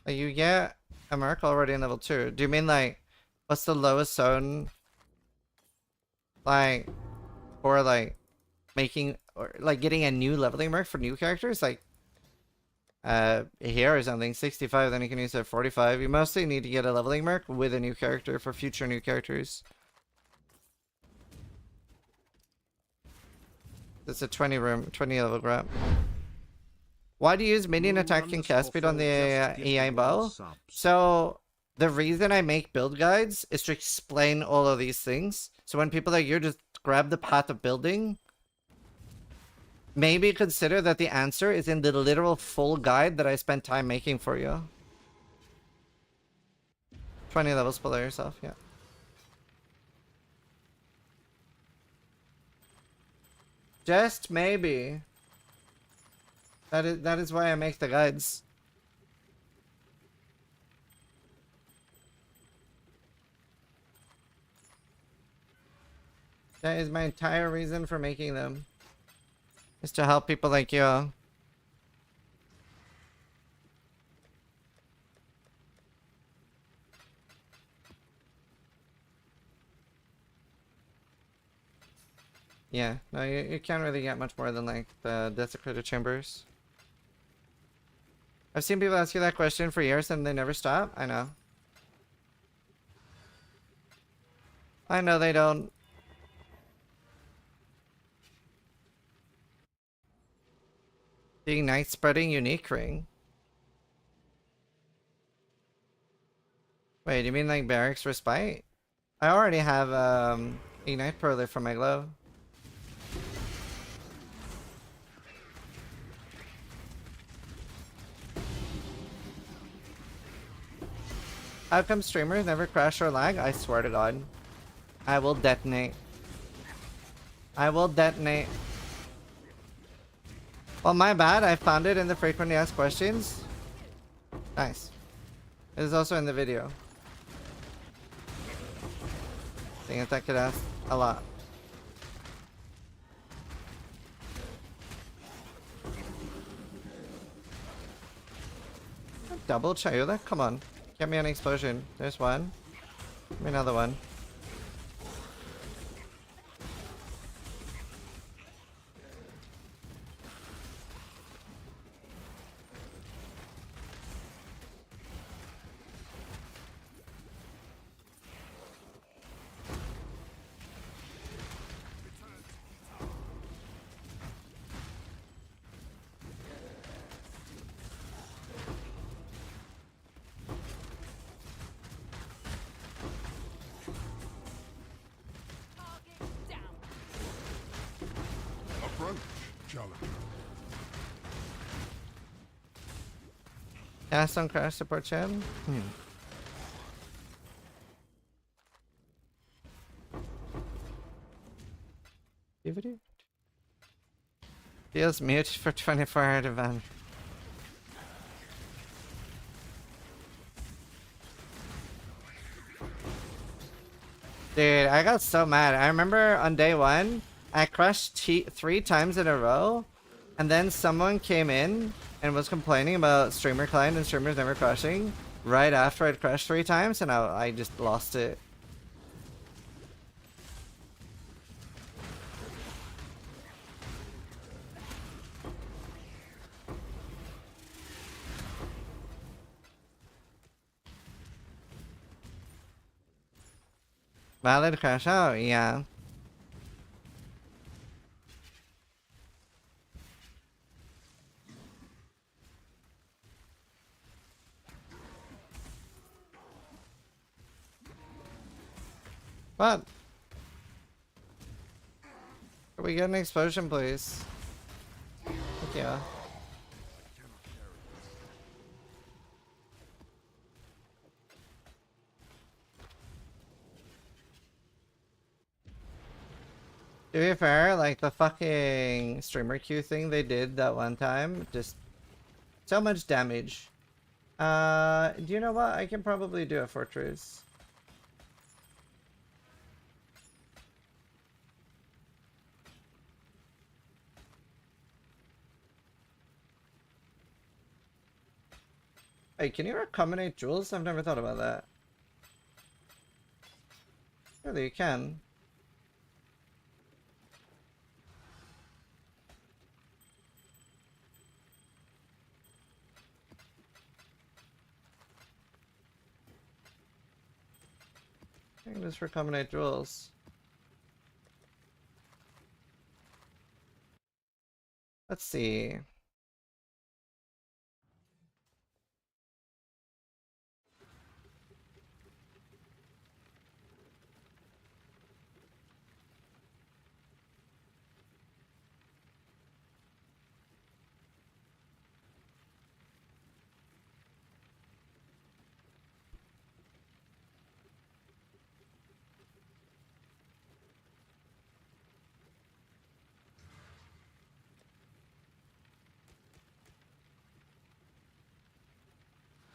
Like you get a mark already in level 2. Do you mean like what's the lowest zone like for like making or like getting a new leveling mark for new characters? Like here or something, 65, then you can use it at 45. You mostly need to get a leveling mark with a new character for future new characters. It's a 20 level grab. Why do you use minion attack and cast speed on the AI bow? So the reason I make build guides is to explain all of these things. So when people like you just grab the path of building, maybe consider that the answer is in the literal full guide that I spent time making for you. 20 levels below yourself, yeah. Just maybe. That is why I make the guides. That is my entire reason for making them. Is to help people like you. Yeah, no, you can't really get much more than like the desecrated chambers. I've seen people ask you that question for years and they never stop. I know. I know they don't. The Ignite spreading unique ring. Wait, you mean like barracks respite? I already have Ignite Perler for my glove. How come streamers never crash or lag? I swear to God. I will detonate. I will detonate. Well, my bad. I found it in the frequently asked questions. Nice. It is also in the video. I think that could ask a lot. double Chayula? Come on. Get me an explosion. There's one. Give me another one. Target down. Approach, challenger. Cast on crash support chat. DVD? Feels mute for 24-hour event. Dude, I got so mad. I remember on day one, I crushed 3 times in a row, and then someone came in and was complaining about streamer client and streamers never crushing right after I'd crushed 3 times, and I just lost it. Valid crash out, yeah. What? Can we get an explosion, please? Thank you. To be fair, like the fucking streamer queue thing they did that one time, just so much damage. Do you know what? I can probably do a fortress. Hey, can you recombinate jewels? I've never thought about that. Surely you can. I can just recombinate jewels. Let's see.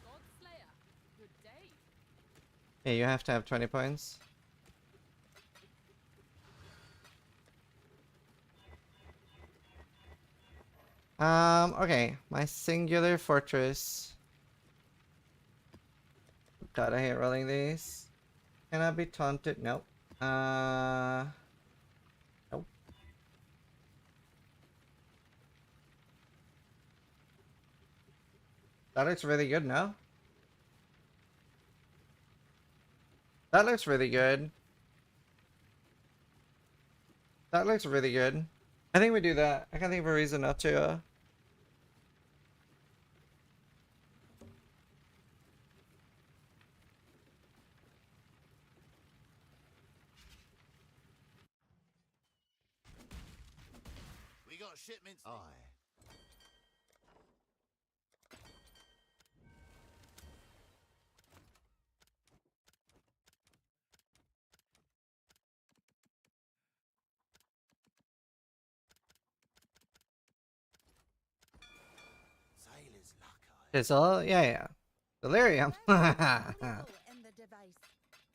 God Slayer. Good day. Hey, you have to have 20 points. Okay. My singular fortress. God, I hate rolling these. Can I be taunted? Nope. Nope. That looks really good, no? That looks really good. That looks really good. I think we do that. I can't think of a reason not to. We got shipments. Aye. Sailor's luck, Fizzle? Yeah, yeah. Delirium. Valuable in the device.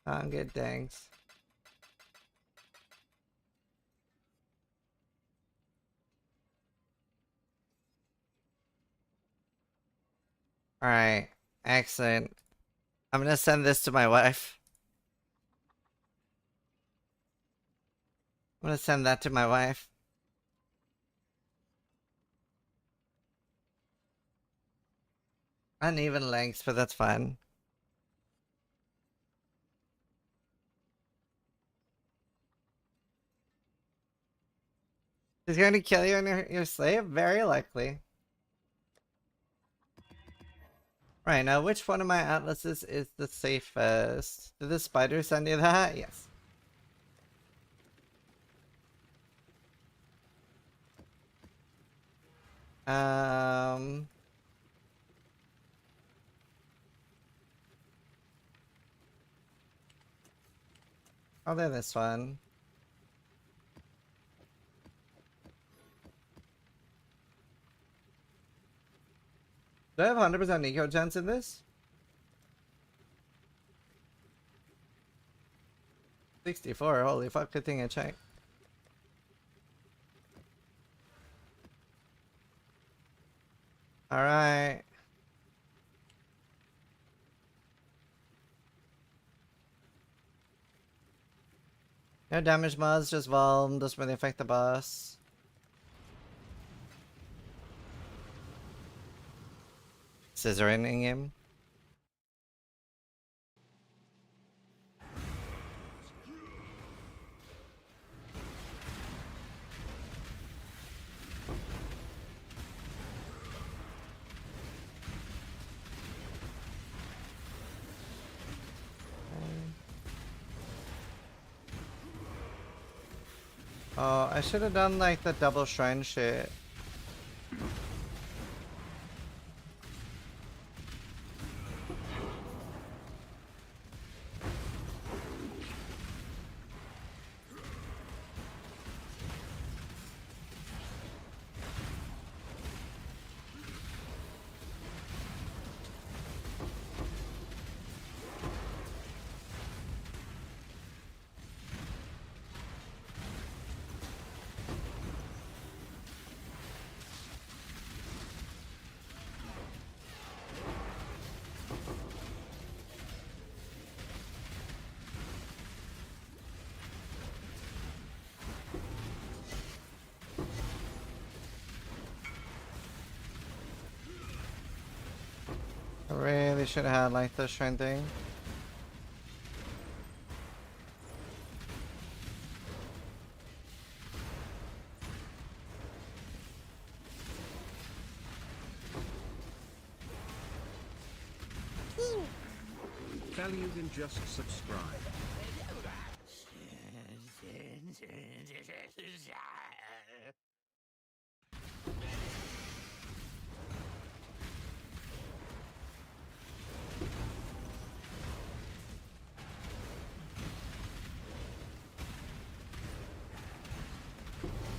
I'm good, thanks. Alright. Excellent. I'm gonna send this to my wife. I'm gonna send that to my wife. Uneven lengths, but that's fine. She's going to kill you and your slave? Very likely. Right, now which one of my atlases is the safest? Did the spider send you that? Yes. I'll do this one. Do I have 100% eco chance in this? 64, holy fuck, good thing I checked. Alright. No damage mods, just Vuln, doesn't really affect the boss. Scissoring him. Oh, I should have done like the double shrine shit. I really should have had like the shrine thing. Calugan just subscribe.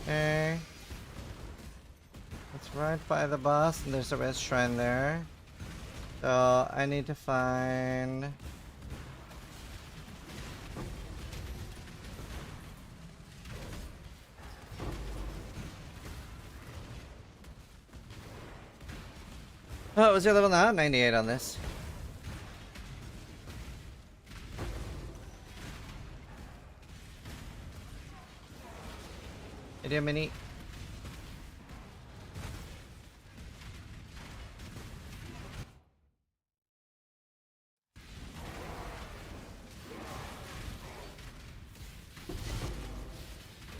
Okay. It's right by the boss, and there's a red shrine there. So I need to find. Oh, was your level now? 98 on this. Idiot mini.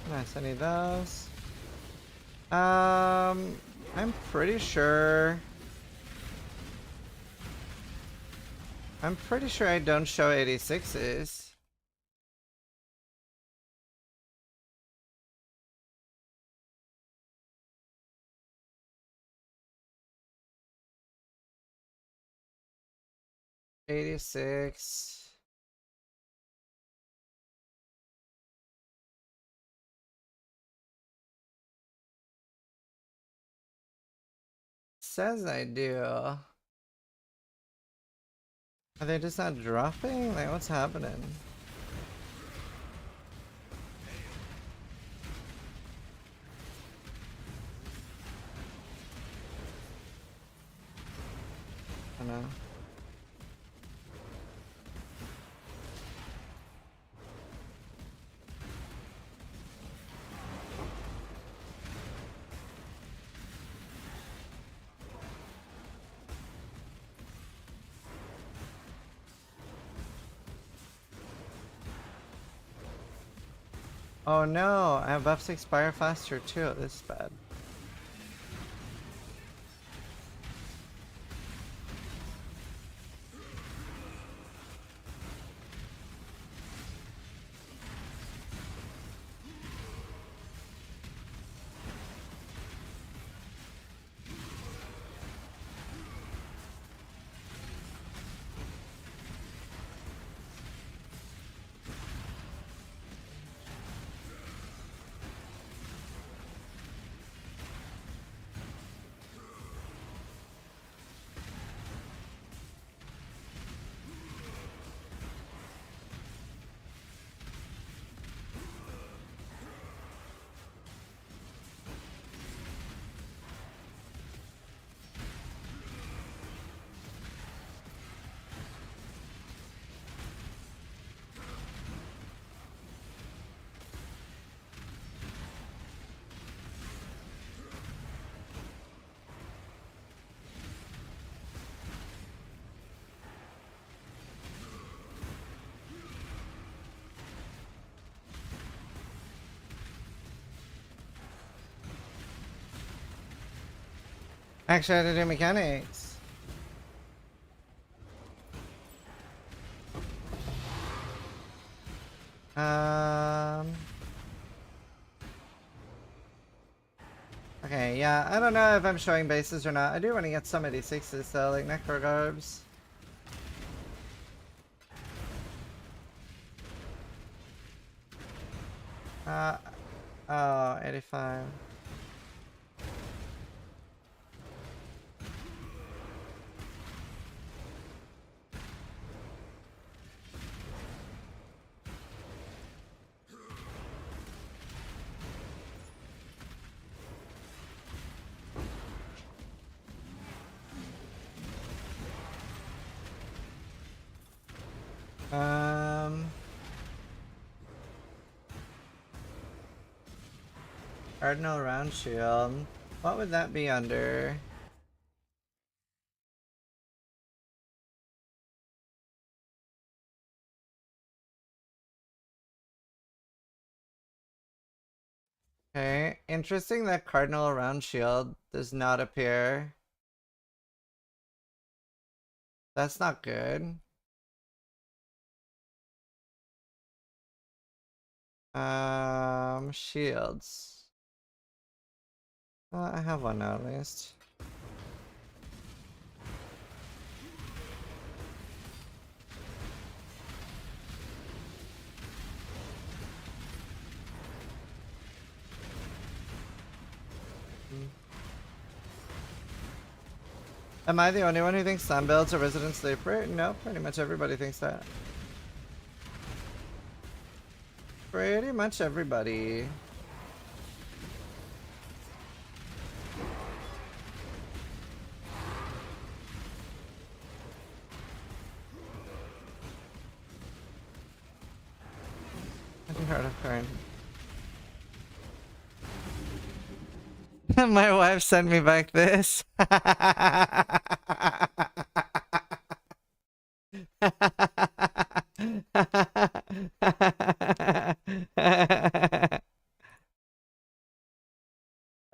Nice, I need those. I'm pretty sure. I don't show 86s. '86. Says I do. Are they just not dropping? Like, what's happening? I don't know. Oh no, I have buffs expire faster too. This is bad. Actually, I had to do mechanics. Okay, yeah, I don't know if I'm showing bases or not. I do want to get some 86s though, like Necrogarbs. Oh, 85. Cardinal Round Shield. What would that be under? Okay, interesting that Cardinal Round Shield does not appear. That's not good. Shields. Well, I have one now at least. Am I the only one who thinks sun builds are resident sleeper? No, pretty much everybody thinks that. Pretty much everybody. I've heard of current. My wife sent me back this.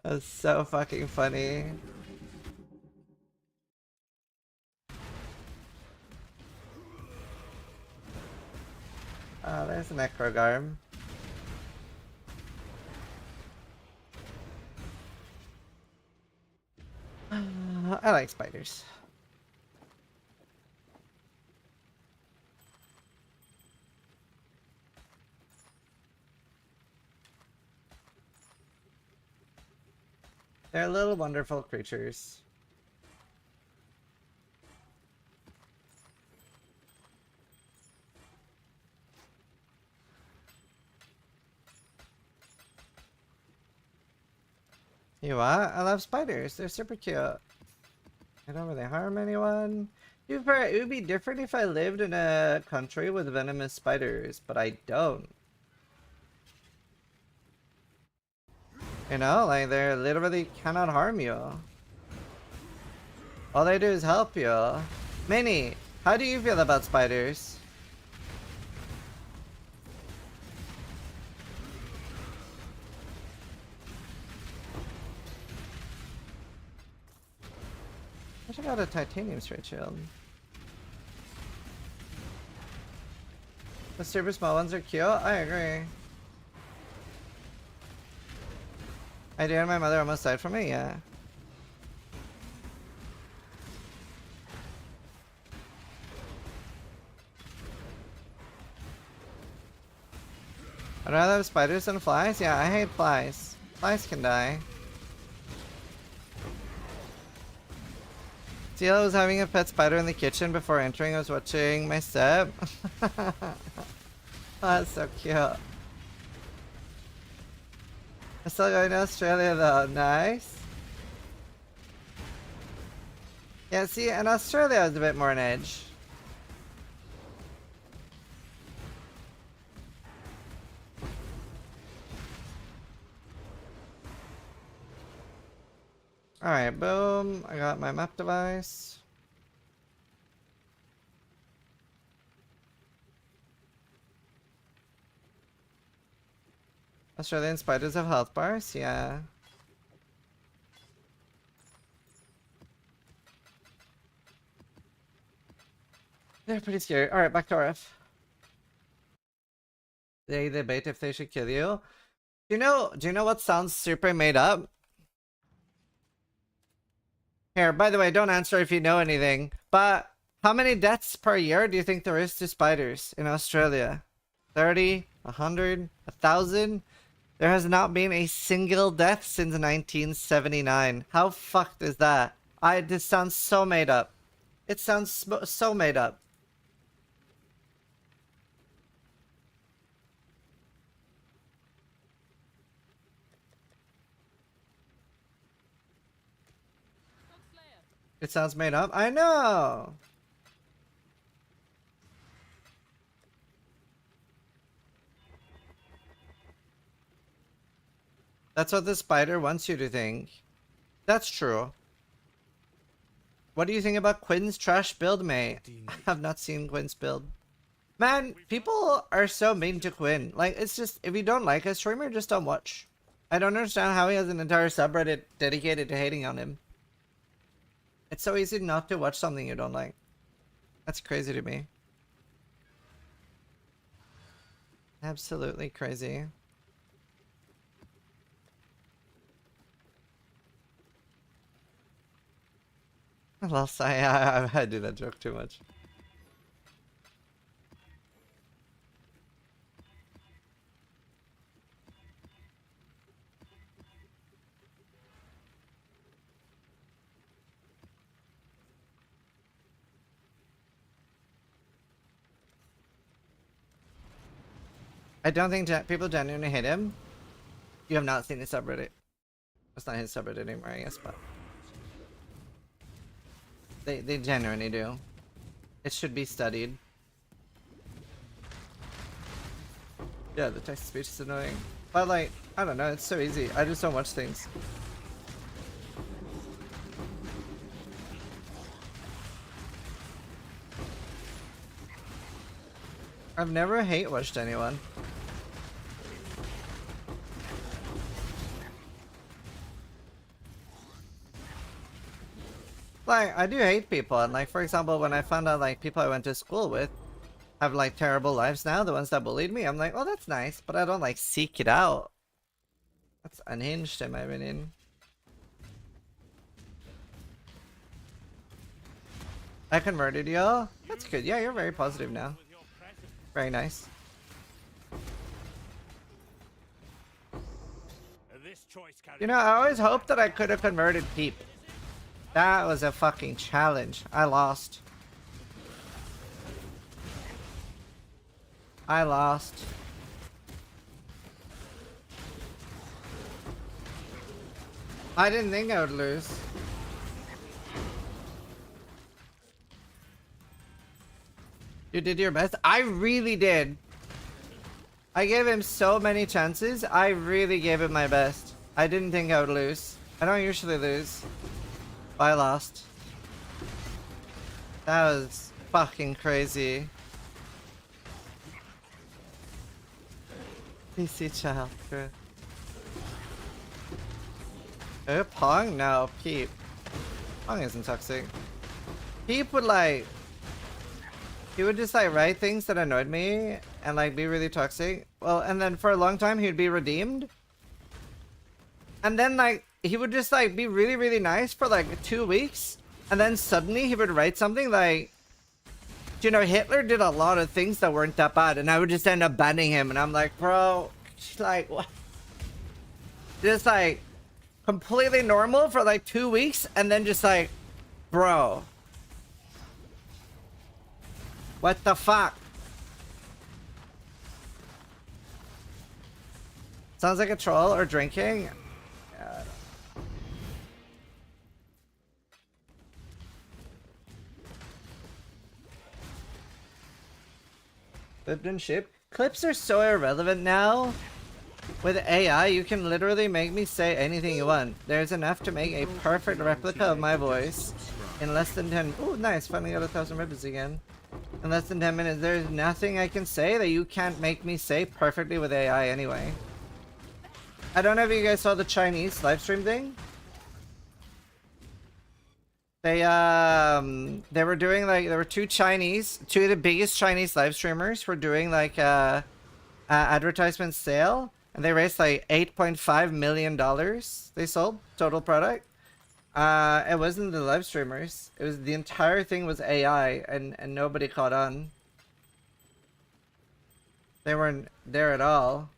That's so fucking funny. Oh, there's a Necrogarm. I like spiders. They're little wonderful creatures. You what? I love spiders. They're super cute. I don't really harm anyone. It would be different if I lived in a country with venomous spiders, but I don't. You know, like they literally cannot harm you. All they do is help you. Minnie, how do you feel about spiders? I should have got a titanium straight shield. The super small ones are cute. I agree. I do, and my mother almost died from it. Yeah. I'd rather have spiders than flies. Yeah, I hate flies. Flies can die. Teal was having a pet spider in the kitchen before entering. I was watching my step. Oh, that's so cute. I'm still going to Australia though. Nice. Yeah, see, in Australia I was a bit more on edge. Alright, boom. I got my map device. Australian spiders have health bars? Yeah. They're pretty scary. Alright, back to RF. They debate if they should kill you. Do you know what sounds super made up? Here, by the way, don't answer if you know anything, but how many deaths per year do you think there is to spiders in Australia? 30? 100? 1,000? There has not been a single death since 1979. How fucked is that? This sounds so made up. It sounds so made up. It sounds made up. I know. That's what the spider wants you to think. That's true. What do you think about Quinn's trash build, mate? I have not seen Quinn's build. Man, people are so mean to Quinn. Like, it's just, if you don't like a streamer, just don't watch. I don't understand how he has an entire subreddit dedicated to hating on him. It's so easy not to watch something you don't like. That's crazy to me. Absolutely crazy. I do that joke too much. I don't think people genuinely hate him. You have not seen his subreddit. It's not his subreddit anymore, I guess, but they genuinely do. It should be studied. Yeah, the text to speech is annoying. But like, I don't know, it's so easy. I just don't watch things. I've never hate watched anyone. Like, I do hate people, and like, for example, when I found out like people I went to school with have like terrible lives now, the ones that bullied me, I'm like, oh, that's nice, but I don't like seek it out. That's unhinged in my opinion. I converted y'all? That's good. Yeah, you're very positive now. Very nice. You know, I always hoped that I could have converted Peep. That was a fucking challenge. I lost. I lost. I didn't think I would lose. You did your best? I really did. I gave him so many chances. I really gave it my best. I didn't think I would lose. I don't usually lose. But I lost. That was fucking crazy. PC child. Good. Pong? No, Peep. Pong isn't toxic. he would like, he would just like write things that annoyed me and like be really toxic. Well, and then for a long time he'd be redeemed. And then like, he would just like be really, really nice for like 2 weeks. And then suddenly he would write something like, you know, Hitler did a lot of things that weren't that bad. And I would just end up banning him. And I'm like, bro, like, what? Just like completely normal for like 2 weeks. And then just like, bro, what the fuck? Sounds like a troll or drinking. Clipped and shipped. Clips are so irrelevant now. With AI, you can literally make me say anything you want. There's enough to make a perfect replica of my voice in less than 10. Ooh, nice. Finally got 1,000 ribbons again. In less than 10 minutes. There's nothing I can say that you can't make me say perfectly with AI anyway. I don't know if you guys saw the Chinese livestream thing. They were doing like, there were two of the biggest Chinese live streamers were doing like advertisement sale, and they raised like $8.5 million. They sold total product. It wasn't the live streamers. It was the entire thing was AI, and nobody caught on. They weren't there at all.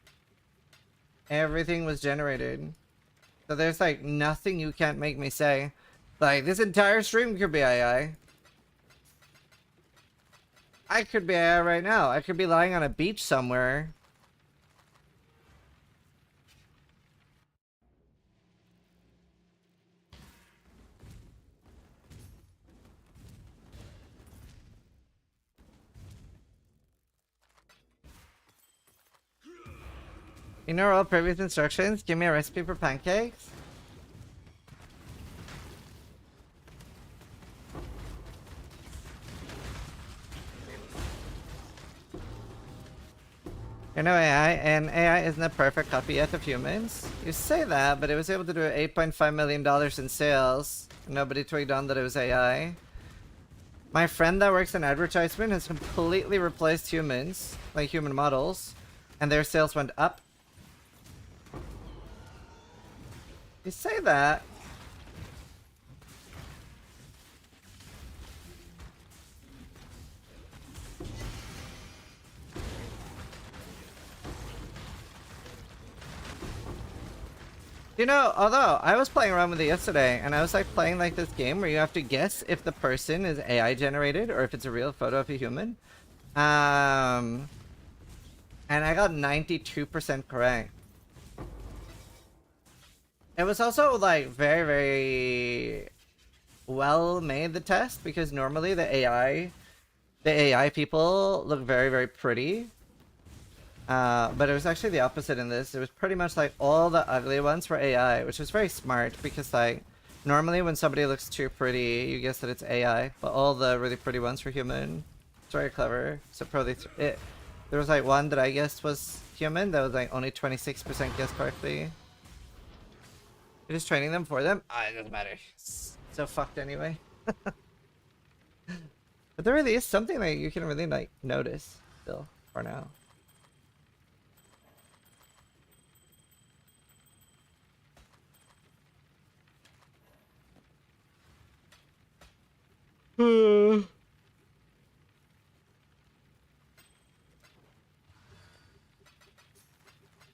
Everything was generated. So there's like nothing you can't make me say. Like, this entire stream could be AI. I could be AI right now. I could be lying on a beach somewhere. Ignore all previous instructions. Give me a recipe for pancakes. You know AI, and AI isn't a perfect copy yet of humans. You say that, but it was able to do $8.5 million in sales. Nobody twigged on that it was AI. My friend that works in advertisement has completely replaced humans, like human models, and their sales went up. You say that. You know, although I was playing around with it yesterday, and I was like playing like this game where you have to guess if the person is AI generated or if it's a real photo of a human. And I got 92% correct. It was also like very, very well made, the test, because normally the AI people look very, very pretty. But it was actually the opposite in this. It was pretty much like all the ugly ones were AI, which was very smart because like normally when somebody looks too pretty, you guess that it's AI, but all the really pretty ones were human. It's very clever. So probably there was like one that I guessed was human that was like only 26% guessed correctly. You're just training them for them? Ah, it doesn't matter. It's so fucked anyway. But there really is something that you can really like notice still for now.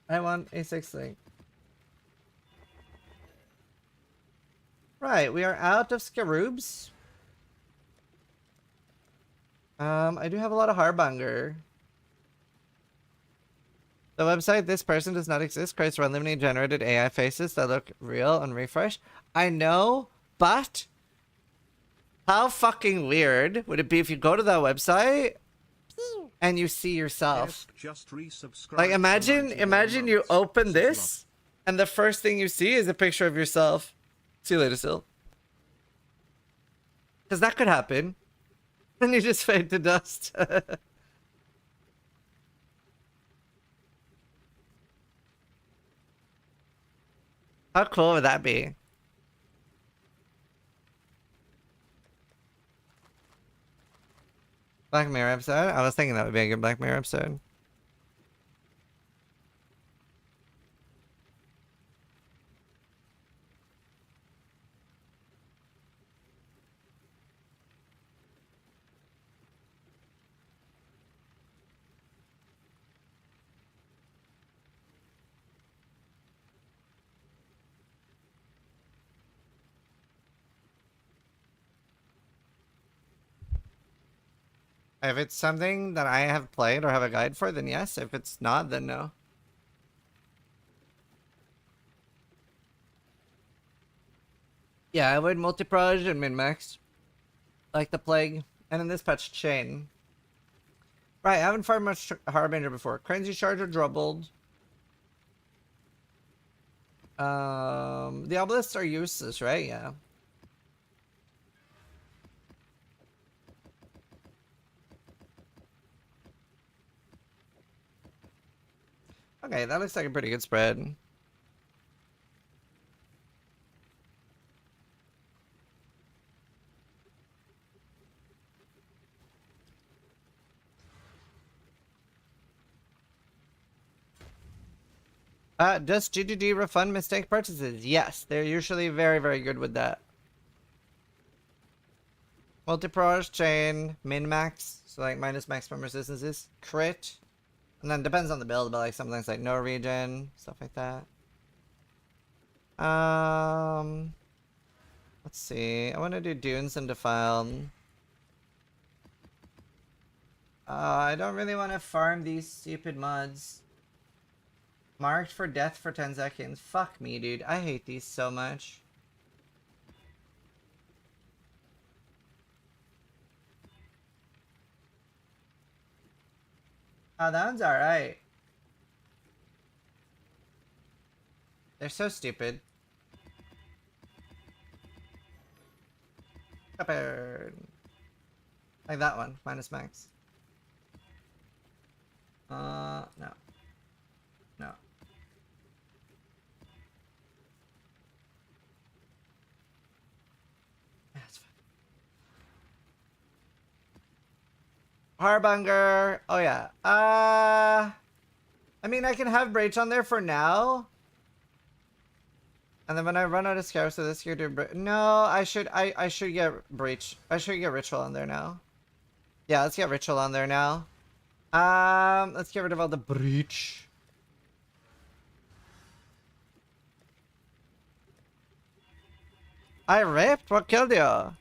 I want a 6 link. Right, we are out of scaroobs. I do have a lot of harbunger. The website "This person does not exist" creates randomly generated AI faces that look real on refresh. I know, but how fucking weird would it be if you go to that website and you see yourself? Like imagine you open this and the first thing you see is a picture of yourself. See you later, Sil. Because that could happen. Then you just fade to dust. How cool would that be? Black Mirror episode? I was thinking that would be a good Black Mirror episode. If it's something that I have played or have a guide for, then yes. If it's not, then no. Yeah, I would multi-proj and min-max. Like the plague. And in this patch, chain. Right, I haven't farmed much Harbinger before. Crazy Charger doubled. The obelisks are useless, right? Yeah. Okay, that looks like a pretty good spread. Does GGG refund mistake purchases? Yes, they're usually very, very good with that. Multi-proj, chain, min-max, so like minus maximum resistances, crit, and then depends on the build, but like sometimes like no regen, stuff like that. Let's see. I want to do dunes and defiled. I don't really want to farm these stupid mods. Marked for death for 10 seconds. Fuck me, dude. I hate these so much. Oh, that one's alright. They're so stupid. Pepper. Like that one. Minus max. No. No. That's fine. Harbinger. Oh yeah. I mean, I can have Breach on there for now. And then when I run out of scouts of this year, do no, I should get Breach. I should get Ritual on there now. Yeah, let's get Ritual on there now. Let's get rid of all the Breach. I ripped? What killed you?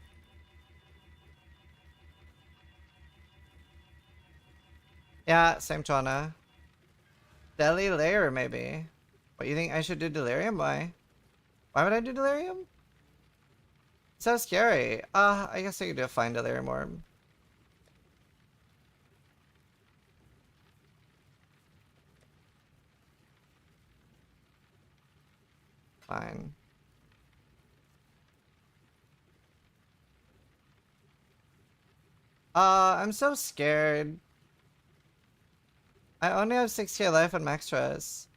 Yeah, same Chana. Deli Layer, maybe. What, you think I should do Delirium? Why? Why would I do Delirium? So scary. I guess I could do a Fine Delirium Orb. Fine. I'm so scared. I only have 6k life on max stress.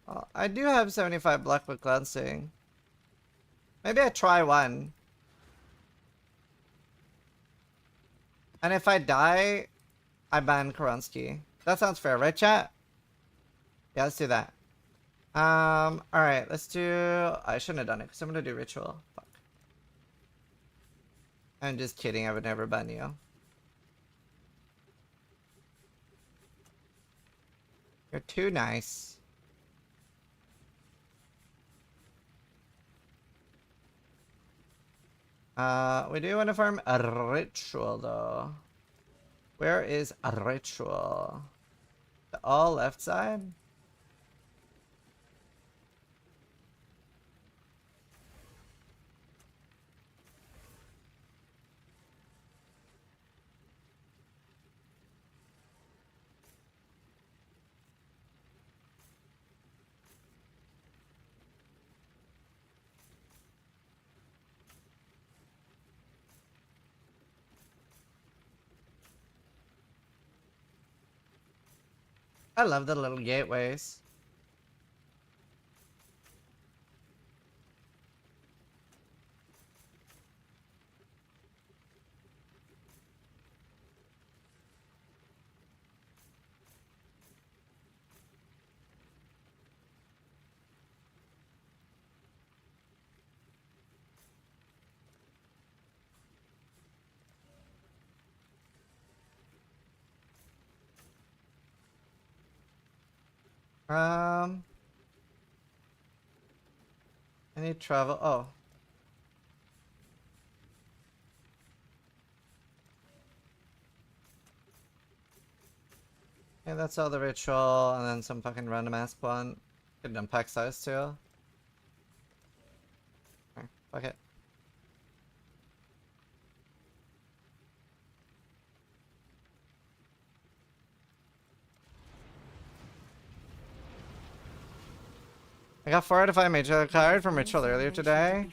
Well, I do have 75 block with glancing. Maybe I try one. And if I die, I ban Koronsky. That sounds fair, right, chat? Yeah, let's do that. Alright, let's do... I shouldn't have done it, because I'm gonna do Ritual. Fuck. I'm just kidding, I would never ban you. You're too nice. We do want to farm a Ritual, though. Where is a Ritual? The all left side? I love the little gateways. I need travel. Oh. Yeah, that's all the ritual, and then some fucking random ass spawn. Could have done pack size too. Okay, fuck it. I got 4 out of 5 major card from ritual earlier today.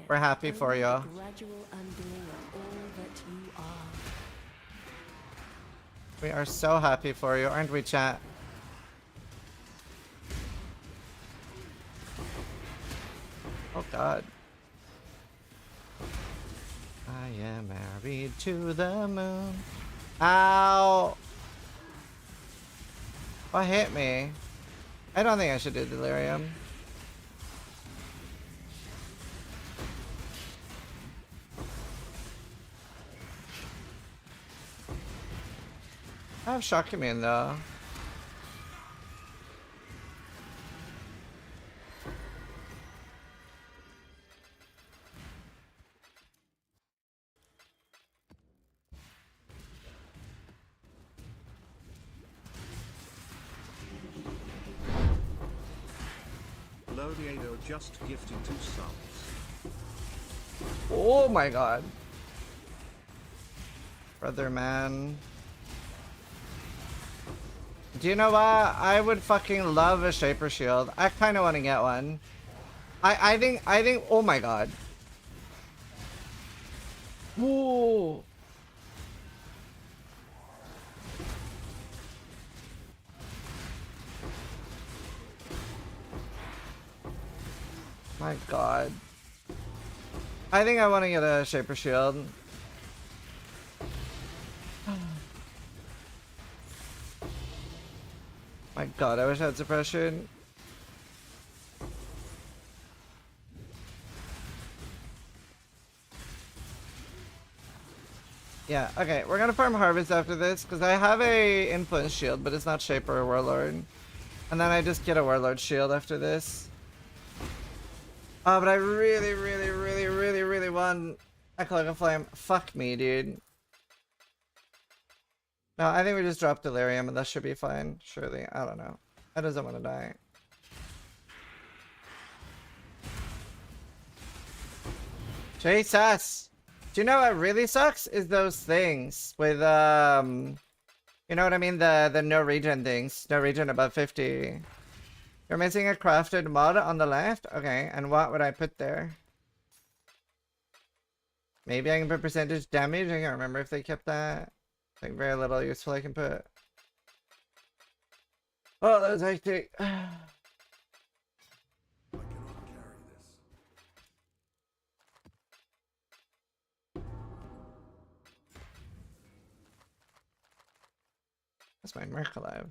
We're happy for you. Gradual undoing of all that you are. We are so happy for you, aren't we, chat? Oh god. I am married to the moon. Ow! What hit me? I don't think I should do delirium. I have shock immune though. Lodiado just gifted 2 subs. Oh my god. Brother man. Do you know what? I would fucking love a Shaper Shield. I kind of want to get one. I think, oh my god. Whoa. My god. I think I want to get a Shaper Shield. My god, I wish I had suppression. Yeah, okay, we're gonna farm Harvest after this, because I have a Influence Shield, but it's not Shaper or Warlord. And then I just get a Warlord Shield after this. Oh, but I really want a Cloak of Flame. Fuck me, dude. No, I think we just drop Delirium and that should be fine, surely. I don't know. I doesn't want to die. Jesus! Do you know what really sucks? Is those things with, you know what I mean? The no regen things. No regen above 50. You're missing a crafted mod on the left? Okay, and what would I put there? Maybe I can put percentage damage? I can't remember if they kept that. Like, very little useful I can put. Oh, that was hectic. I cannot carry this. That's my Merc alive.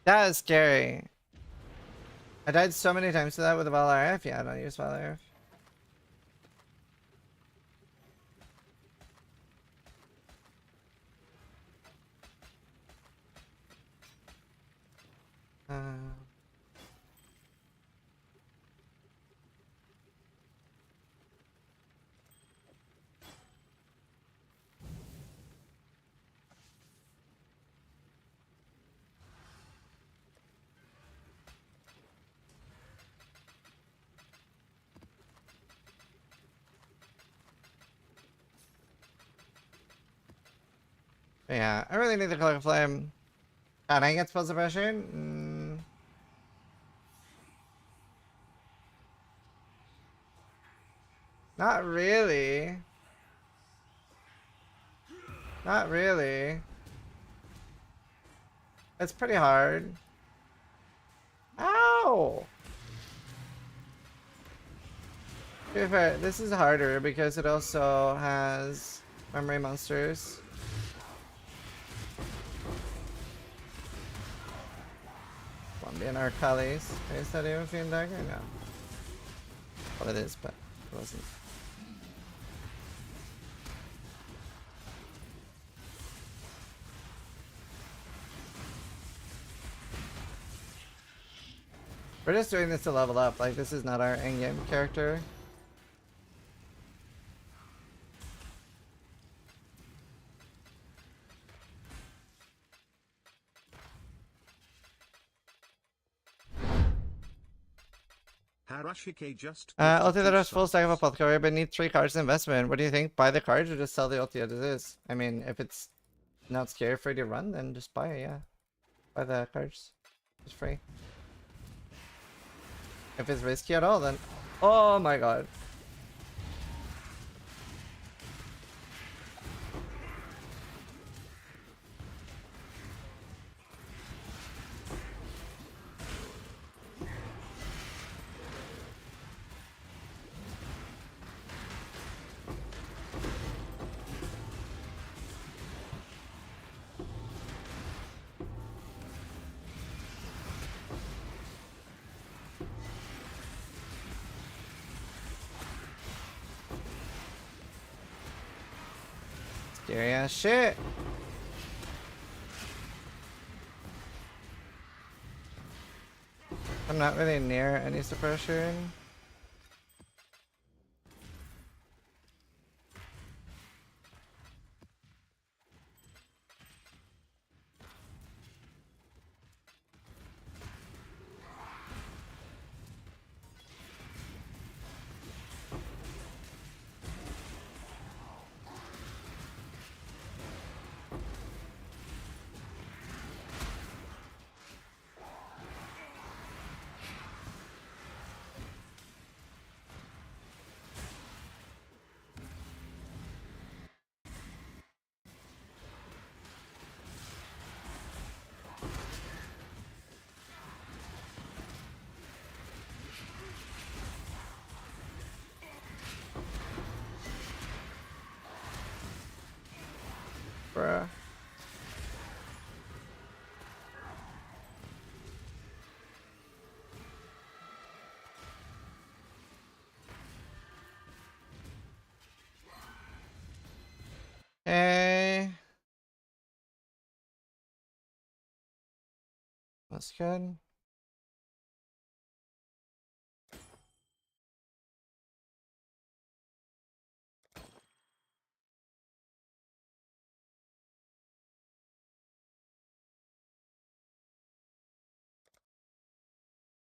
That is scary. I died so many times to that with the Val RF. Yeah, I don't use Val RF. Yeah, I really need the Cloak of Flame. Can I get spell suppression? Not really. Not really. It's pretty hard. Ow! To be fair, this is harder because it also has memory monsters. One being our Kali's. Is that even Fiend Dagger? No. Well, it is, but it wasn't. We're just doing this to level up. Like, this is not our endgame character. Harashike just Ulti gifted that 2 has full stack of subs. apothecary, but need 3 cards investment. What do you think? Buy the cards or just sell the ulti as it is? I mean, if it's not scary for you to run, then just buy it, yeah. Buy the cards. It's free. If it's risky at all, then... Oh my god. Scary ass shit. I'm not really near any suppression. Bruh. Hey. That's good.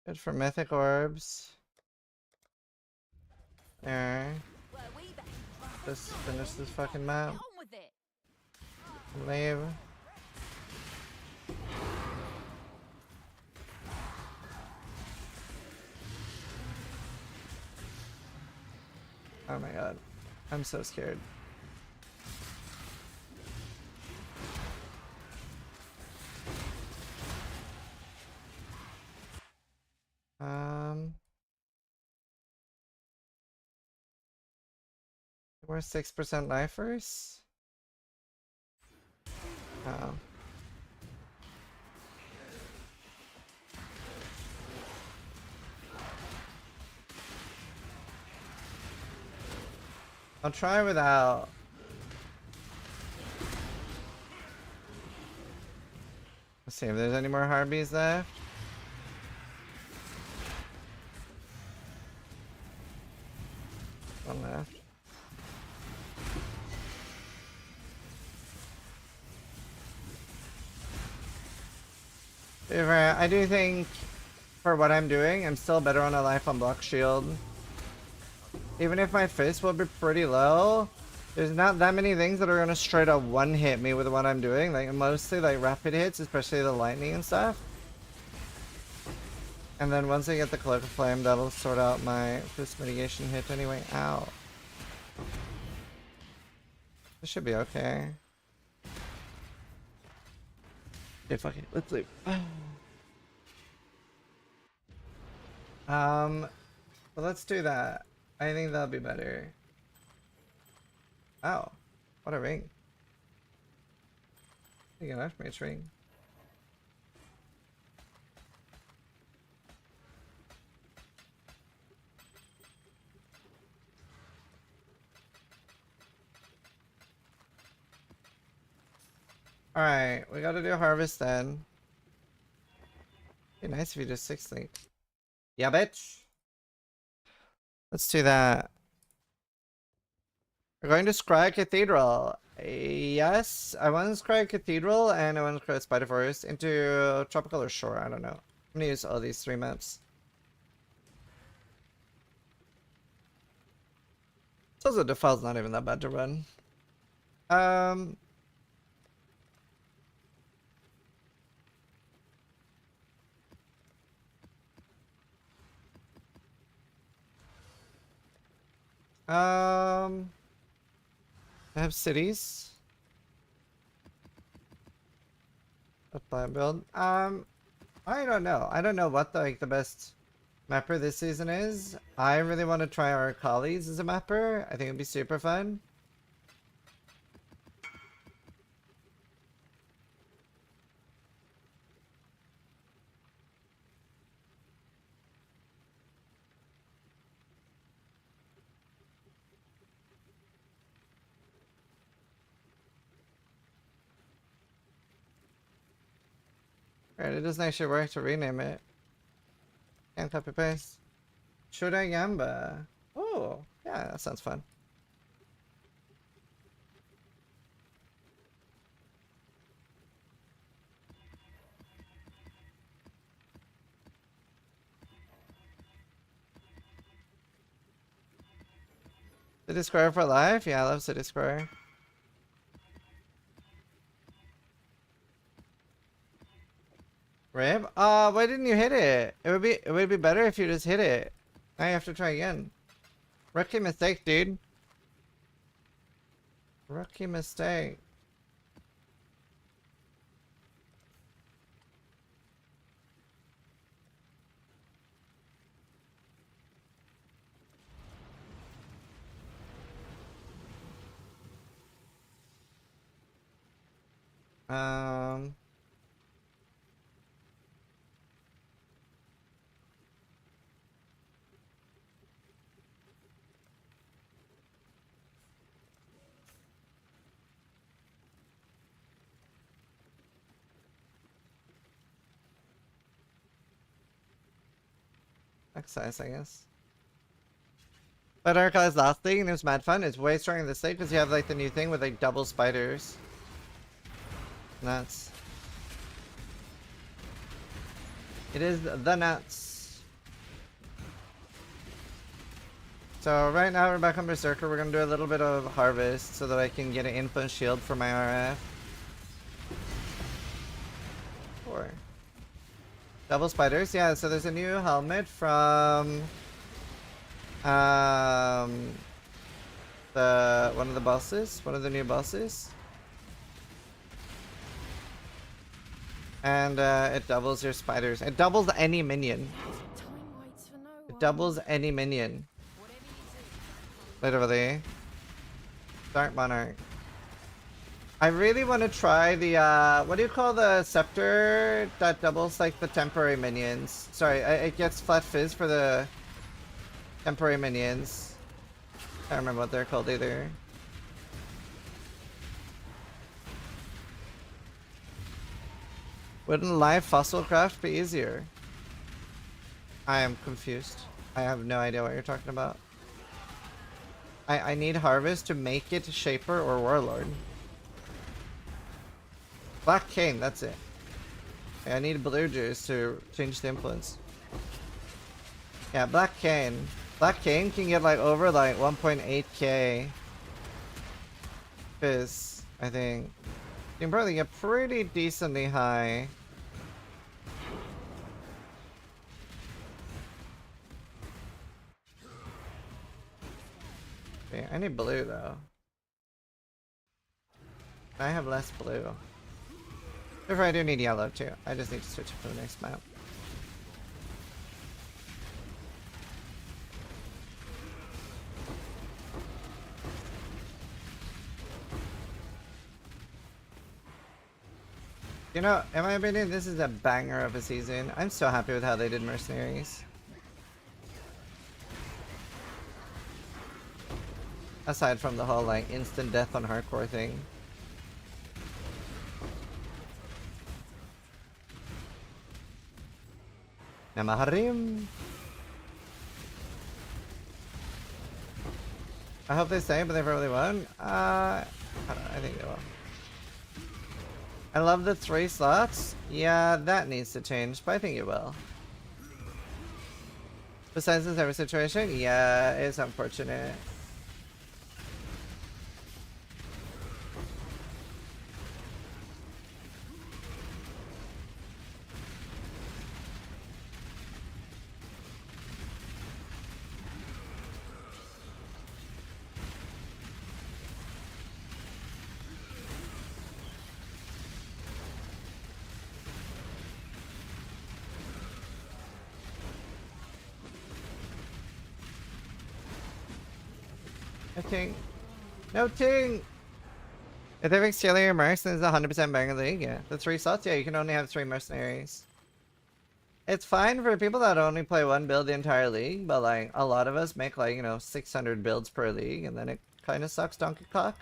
Good for mythic orbs. There. Were we back? Just finish this fucking map. Get on with it. Leave. Oh my god. I'm so scared. We're 6% lifers? Oh. I'll try without. Let's see if there's any more Harbies left. One left. I do think for what I'm doing, I'm still better on a life on block shield. Even if my fist will be pretty low, there's not that many things that are gonna straight up one hit me with what I'm doing. Like mostly like rapid hits, especially the lightning and stuff. And then once I get the cloak of flame, that'll sort out my fist mitigation hit anyway. Ow. This should be okay. Okay, fuck it. Let's leave. Well, let's do that. I think that'll be better. Wow. What a ring. I think an Archmage ring. Alright, we gotta do harvest then. Be nice if you just 6 linked. Yeah, bitch. Let's do that. We're going to Scry Cathedral. Yes, I want to Scry Cathedral and I want to Scry Spider Forest into Tropical or Shore. I don't know. I'm gonna use all these 3 maps. So the default's not even that bad to run. Um. I have cities. A plan build. I don't know. I don't know what the best mapper this season is. I really want to try our colleagues as a mapper. I think it'd be super fun. Alright, it doesn't actually work to rename it. Can't copy paste. Chudayamba. Oh, yeah, that sounds fun. City Square for life? Yeah, I love City Square. Rib? Why didn't you hit it? It would be better if you just hit it. Now you have to try again. Rookie mistake, dude. Rookie mistake. Um Exercise, I guess. But Archive's last thing, and it was mad fun. It's way stronger this thing because you have like the new thing with like double spiders. Nuts. It is the nuts. So right now we're back on Berserker. We're gonna do a little bit of harvest so that I can get an influence shield for my RF. 4. Double spiders, yeah. So there's a new helmet from one of the bosses, one of the new bosses. And it doubles your spiders. It doubles any minion. Time waits for no one. It doubles any minion. Literally. Dark Monarch. I really want to try the, what do you call the scepter that doubles like the temporary minions? Sorry, it gets flat fizz for the temporary minions. I don't remember what they're called either. Wouldn't live fossil craft be easier? I am confused. I have no idea what you're talking about. I need harvest to make it Shaper or Warlord. Black Cane, that's it. I need blue juice to change the influence. Yeah, Black Cane. Black Cane can get like over like 1.8k fizz, I think. You can probably get pretty decently high. Okay, I need blue though. I have less blue. If I do need yellow too. I just need to switch it for the next map. You know, in my opinion, this is a banger of a season. I'm so happy with how they did Mercenaries. Aside from the whole like instant death on hardcore thing. Namaharim. I hope they stay, but they probably won't. I don't know, I think they will. I love the 3 slots. Yeah, that needs to change, but I think it will. Besides the server situation, yeah, it's unfortunate. No ting. No ting! If they fix your mercs, then it's 100% banger league, yeah. The 3 slots, yeah, you can only have 3 mercenaries. It's fine for people that only play 1 build the entire league, but like, a lot of us make like, you know, 600 builds per league, and then it kinda sucks donkey cock.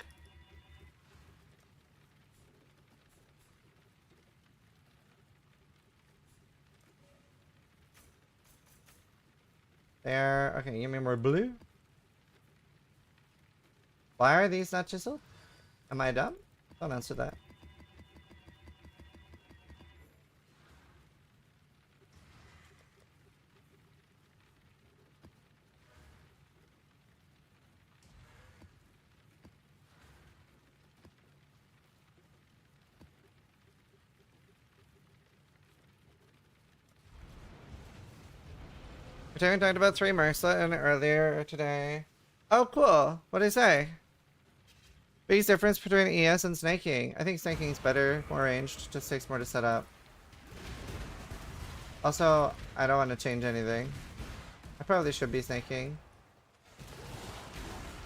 There, okay, give me more blue. Why are these not chiseled? Am I dumb? Don't answer that. We're talking about 3 Mercla earlier today. Oh, cool. What did he say? Biggest difference between ES and snaking. I think snaking is better, more ranged, just takes more to set up. Also, I don't want to change anything. I probably should be snaking.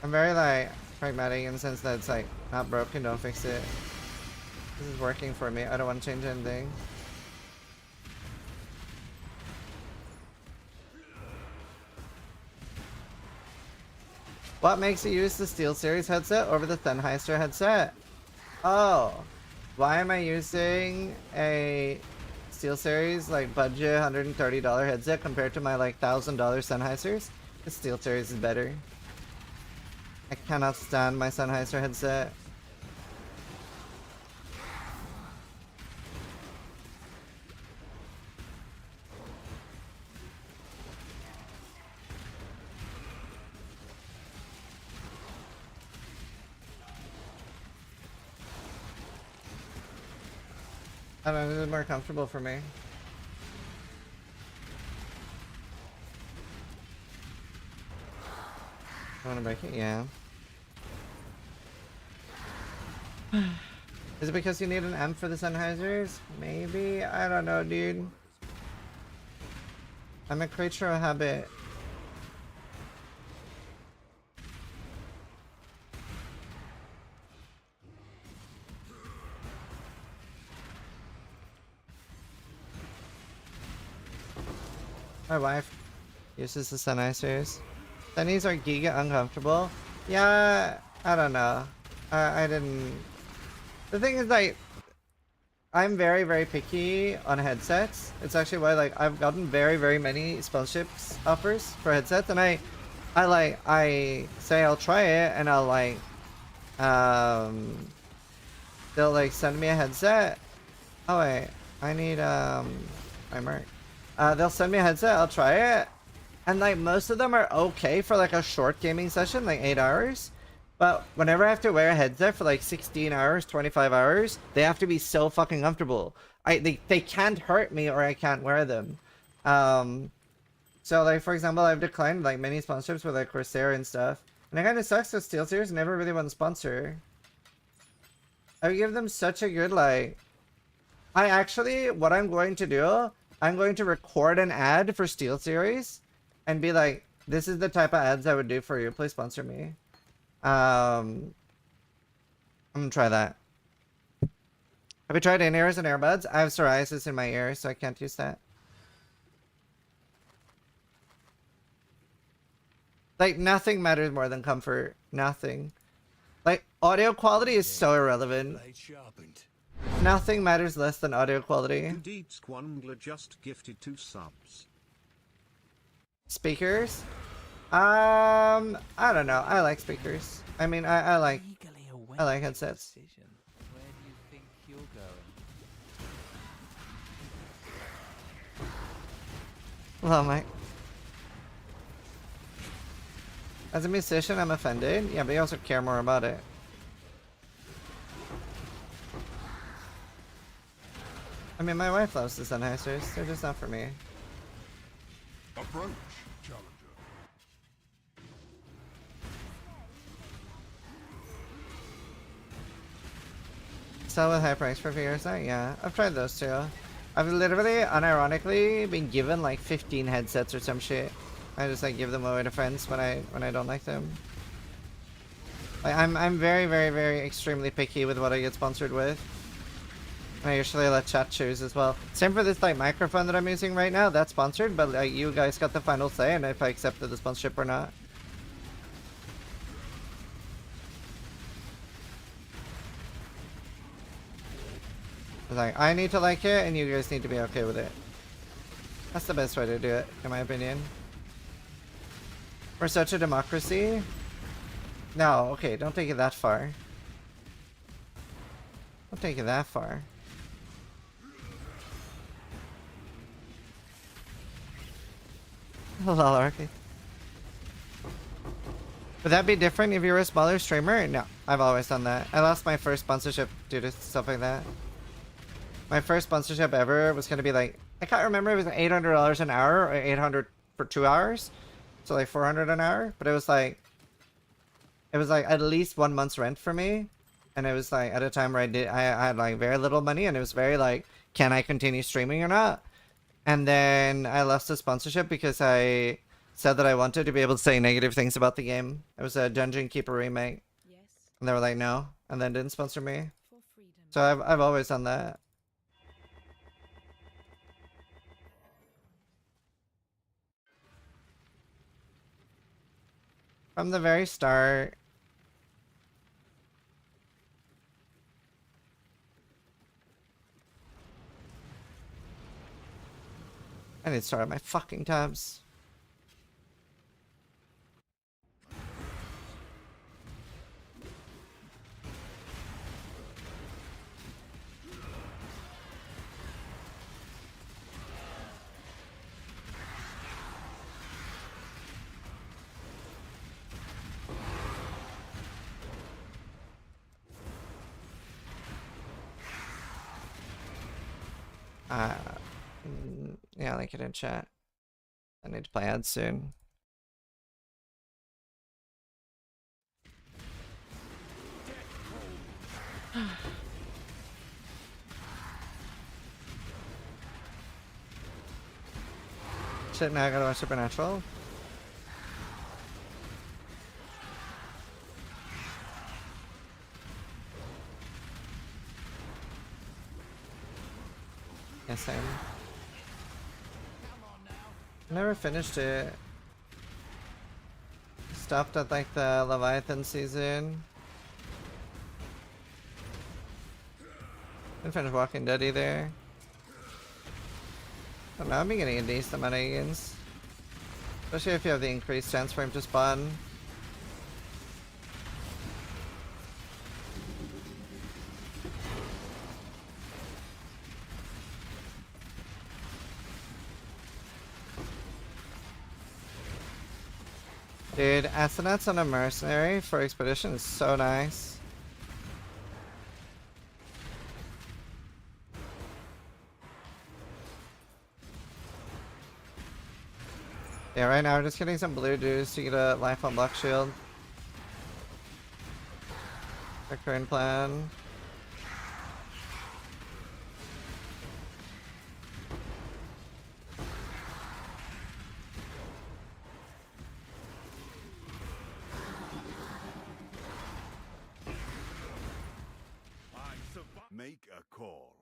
I'm very like pragmatic in the sense that it's like not broken, don't fix it. This is working for me. I don't want to change anything. What makes you use the SteelSeries headset over the Sennheiser headset? Oh, why am I using a SteelSeries like budget $130 headset compared to my like $1,000 Sennheisers? The SteelSeries is better. I cannot stand my Sennheiser headset. I don't know, this is more comfortable for me. I want to break it? Yeah. Is it because you need an M for the Sennheisers? Maybe? I don't know, dude. I'm a creature of habit. My wife uses the Sennheisers. Sunnies are giga uncomfortable. Yeah, I don't know. I didn't... The thing is, like, I'm very, very picky on headsets. It's actually why, like, I've gotten very, very many sponsorships offers for headsets, and I say I'll try it, and I'll, like, they'll, like, send me a headset. Oh, wait. I need, my mark. They'll send me a headset, I'll try it. And like most of them are okay for like a short gaming session, like 8 hours. But whenever I have to wear a headset for like 16 hours, 25 hours, they have to be so fucking comfortable. They can't hurt me or I can't wear them. So like for example, I've declined like many sponsorships with like Corsair and stuff. And it kind of sucks because SteelSeries never really won a sponsor. I would give them such a good like... what I'm going to do, I'm going to record an ad for SteelSeries and be like, this is the type of ads I would do for you. Please sponsor me. I'm gonna try that. Have you tried in-ears and earbuds? I have psoriasis in my ears, so I can't use that. Like, nothing matters more than comfort. Nothing. Like, audio quality is so irrelevant. Blade sharpened. Nothing matters less than audio quality. Indeed, Squangler just gifted 2 subs. Speakers? I don't know. I like speakers. I mean, I like Eagerly await I like your headsets. decision. Where do you think you're going? Well, Mike. As a musician, I'm offended. Yeah, but you also care more about it. I mean, my wife loves the Sennheisers. They're just not for me. Approach, challenger. Sell with high price for figures now? Yeah, I've tried those too. I've literally, unironically, been given like 15 headsets or some shit. I just like give them away to friends when I don't like them. Like, I'm very, very, very extremely picky with what I get sponsored with. I usually let chat choose as well. Same for this like microphone that I'm using right now. That's sponsored, but like you guys got the final say on if I accepted the sponsorship or not. Like, I need to like it, and you guys need to be okay with it. That's the best way to do it, in my opinion. We're such a democracy. No, okay, don't take it that far. Don't take it that far. Lol, arcade. Would that be different if you were a smaller streamer? No, I've always done that. I lost my first sponsorship due to stuff like that. My first sponsorship ever was gonna be like, I can't remember, it was $800 an hour or 800 for 2 hours. So like 400 an hour, but it was like at least 1 month's rent for me. And it was like at a time where I had like very little money, and it was very like, can I continue streaming or not? And then I lost the sponsorship because I said that I wanted to be able to say negative things about the game. It was a Dungeon Keeper remake. Yes, And they were like, no, and then didn't sponsor me. for freedom. So I've always done that. From the very start. I need to start my fucking tabs. Yeah, link it in chat. I need to play ads soon. Shit, now I gotta watch Supernatural. Yeah, same. Never finished it. Stopped at like the Leviathan season. Didn't finish Walking Dead either. I don't know, I've been getting a decent amount of Egan's. Especially if you have the increased chance for him to spawn. Dude, Astronauts on a Mercenary for Expedition is so nice. Yeah, right now we're just getting some blue dues to get a life on Block Shield. The current plan. Make a call.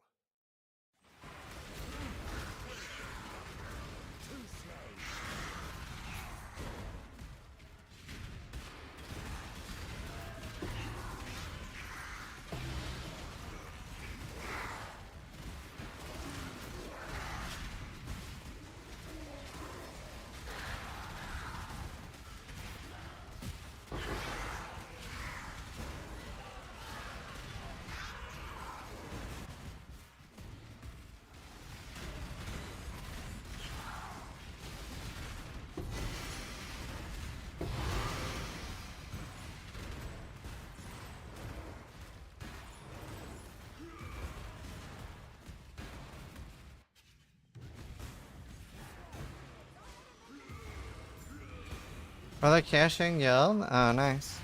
Are they caching yell? Oh, nice.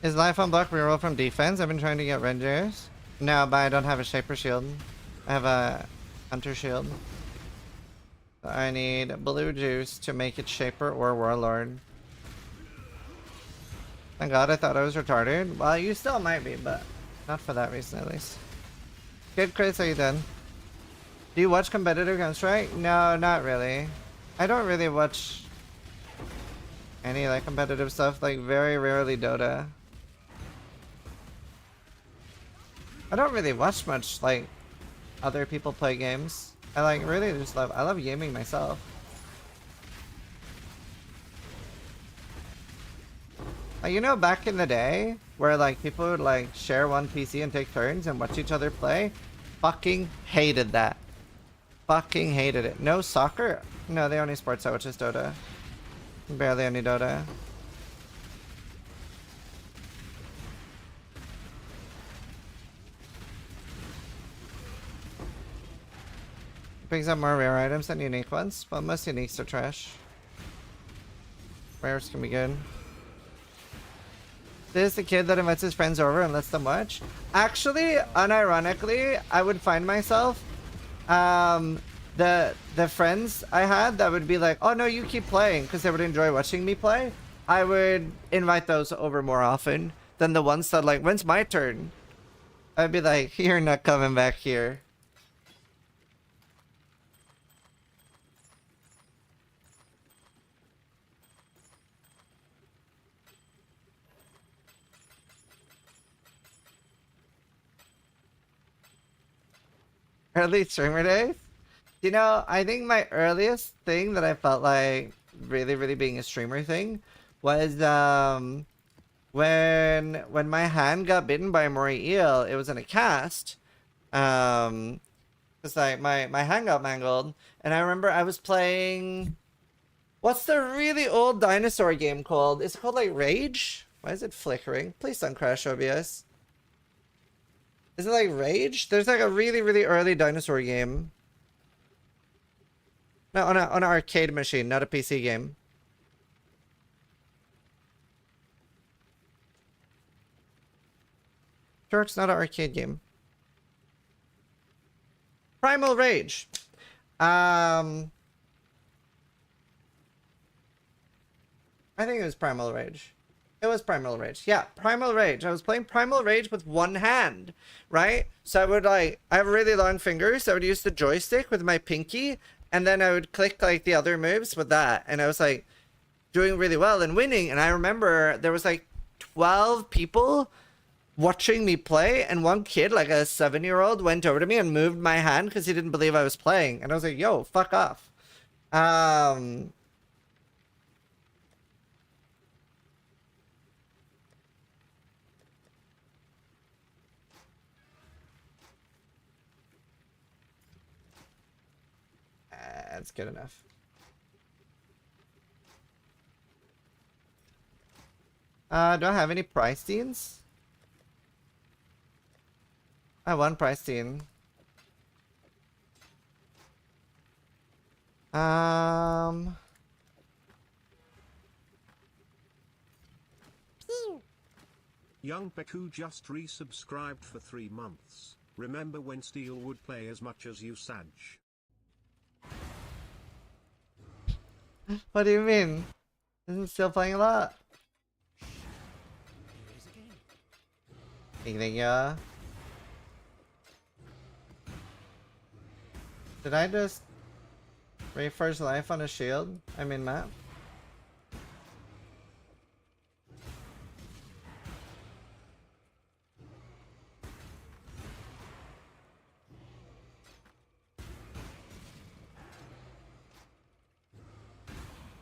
Is life unblock reroll from defense? I've been trying to get Rangers. No, but I don't have a Shaper shield. I have a Hunter shield. So I need blue juice to make it Shaper or Warlord. Thank God, I thought I was retarded. Well, you still might be, but not for that reason at least. Good, Chris, how you done? Do you watch competitive Counter-Strike? No, not really. I don't really watch any like competitive stuff, like very rarely Dota. I don't really watch much like other people play games. I like really just I love gaming myself. Like, you know, back in the day where like people would like share one PC and take turns and watch each other play? Fucking hated that. Fucking hated it. No soccer? No, the only sports I watch is Dota. Barely any Dota. Brings up more rare items than unique ones, but most uniques are trash. Rares can be good. This is the kid that invites his friends over and lets them watch. Actually, unironically, I would find myself the friends I had that would be like, oh no, you keep playing, because they would enjoy watching me play. I would invite those over more often than the ones that like, when's my turn? I'd be like, you're not coming back here. Early streamer days? You know, I think my earliest thing that I felt like really being a streamer thing was when my hand got bitten by a moray eel. It was in a cast. It's like my hand got mangled, and I remember I was playing, what's the really old dinosaur game called? Is it called like Rage? Why is it flickering? Please don't crash OBS. Is it like Rage? There's like a really early dinosaur game. No, on an arcade machine, not a PC game. Sure, it's not an arcade game. Primal Rage. I think it was Primal Rage. It was Primal Rage. Yeah, Primal Rage. I was playing Primal Rage with one hand, right? So I would like, I have really long fingers, so I would use the joystick with my pinky, and then I would click like the other moves with that. And I was like doing really well and winning. And I remember there was like 12 people watching me play, and one kid, like a 7-year-old, went over to me and moved my hand because he didn't believe I was playing. And I was like, yo, fuck off. That's good enough. Do I have any price teams? I have one price team. Young Peku just resubscribed for 3 months. Remember when Steel would play as much as you, Sag? What do you mean? Isn't still playing a lot? Anything, yeah? Did I just refresh life on a shield? I mean map?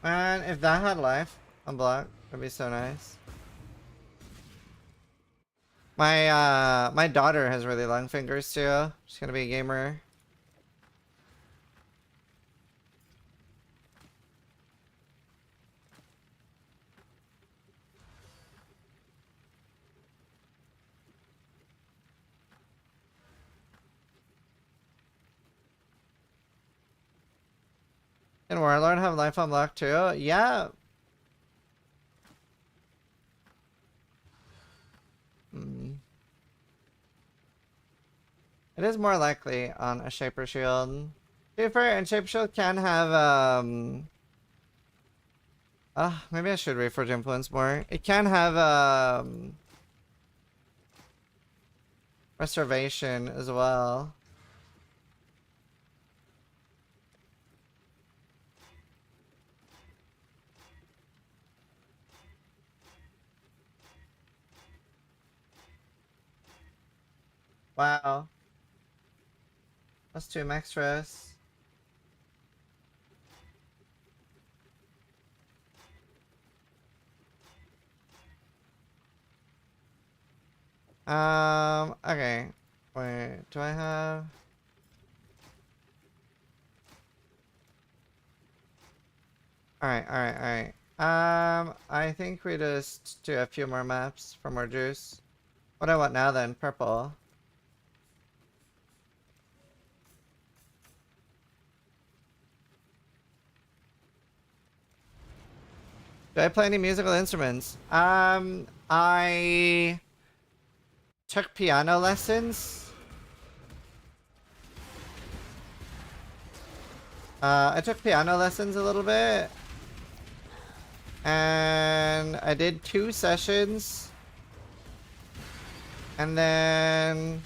Man, if that had life unblocked, that'd be so nice. My daughter has really long fingers too. She's gonna be a gamer. Can Warlord have life unlocked too? Yeah. Hmm. It is more likely on a Shaper Shield. Shaper and Shaper Shield can have, maybe I should Reforge Influence more. It can have, Reservation as well. Wow. That's 2 max stress. Okay. Wait, do I have... Alright. I think we just do a few more maps for more juice. What do I want now then? Purple. Do I play any musical instruments? I took piano lessons. I took piano lessons a little bit. And I did 2 sessions. And then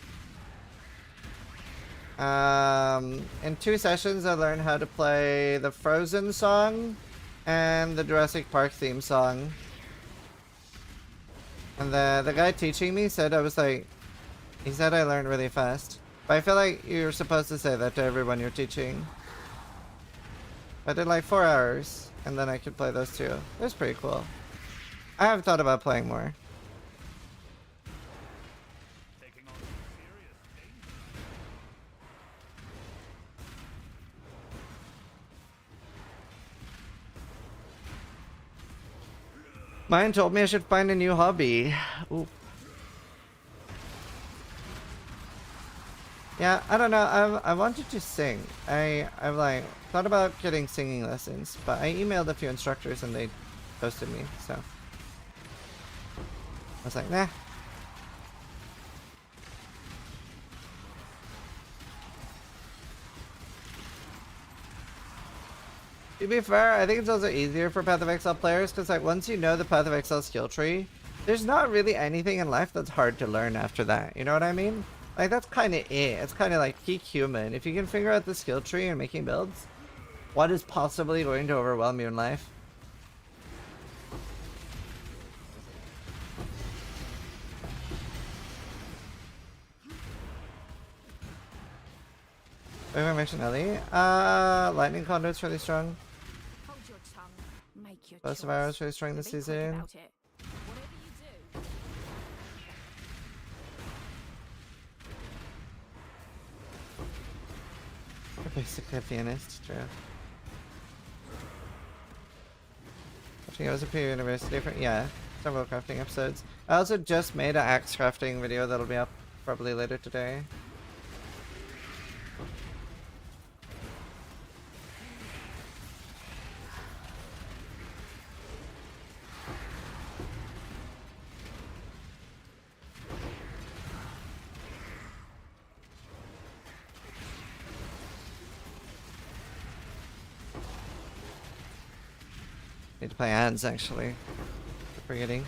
in 2 sessions I learned how to play the Frozen song and the Jurassic Park theme song. And the guy teaching me said he said I learned really fast. But I feel like you're supposed to say that to everyone you're teaching. I did like 4 hours, and then I could play those 2. It was pretty cool. I have thought about playing more. Mine told me I should find a new hobby. Ooh. Yeah, I don't know. I wanted to sing. I've like thought about getting singing lessons, but I emailed a few instructors and they ghosted me. So I was like, nah. To be fair, I think it's also easier for Path of Exile players because like once you know the Path of Exile skill tree, there's not really anything in life that's hard to learn after that. You know what I mean? Like that's kind of it. It's kind of like peak human. If you can figure out the skill tree and making builds, what is possibly going to overwhelm you in life? Wait, I mentioned Ellie. Lightning Conduit's really strong. Hold your tongue. Make your Both of choice. ours really strong Be this quick season. about it. Whatever you do, You're basically a pianist, true. I think I was a peer university for several crafting episodes. I also just made an axe crafting video that'll be up probably later today. Need to play ads actually. Forgetting.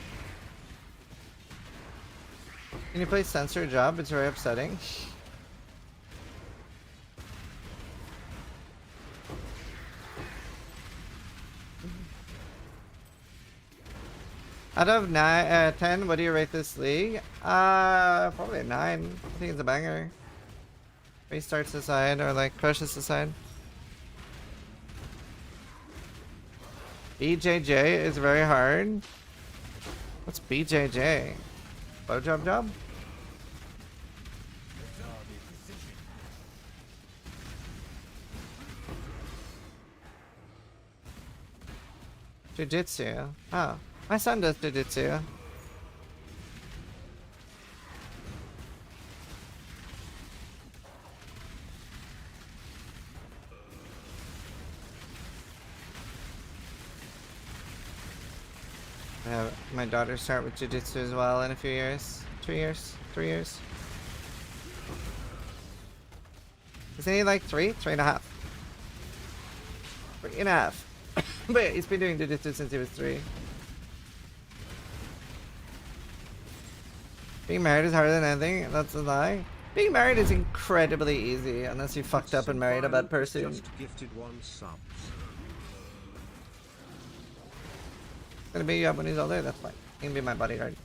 Can you play Censor Job? It's very upsetting. Out of 10, what do you rate this league? Probably a 9. I think it's a banger. Restarts the side or like crushes the side. BJJ is very hard. What's BJJ? Blowjob job? Jiu-jitsu. Oh, my son does jiu-jitsu. I have my daughter start with jiu-jitsu as well in a few years. 2 years? 3 years? Isn't he like 3? 3.5. 3.5. But yeah, he's been doing jiu-jitsu since he was 3. Being married is harder than anything. That's a lie. Being married is incredibly easy unless you fucked up and married a bad person. Just gifted 1 sub. Gonna beat you up when he's older, that's fine. He can be my bodyguard.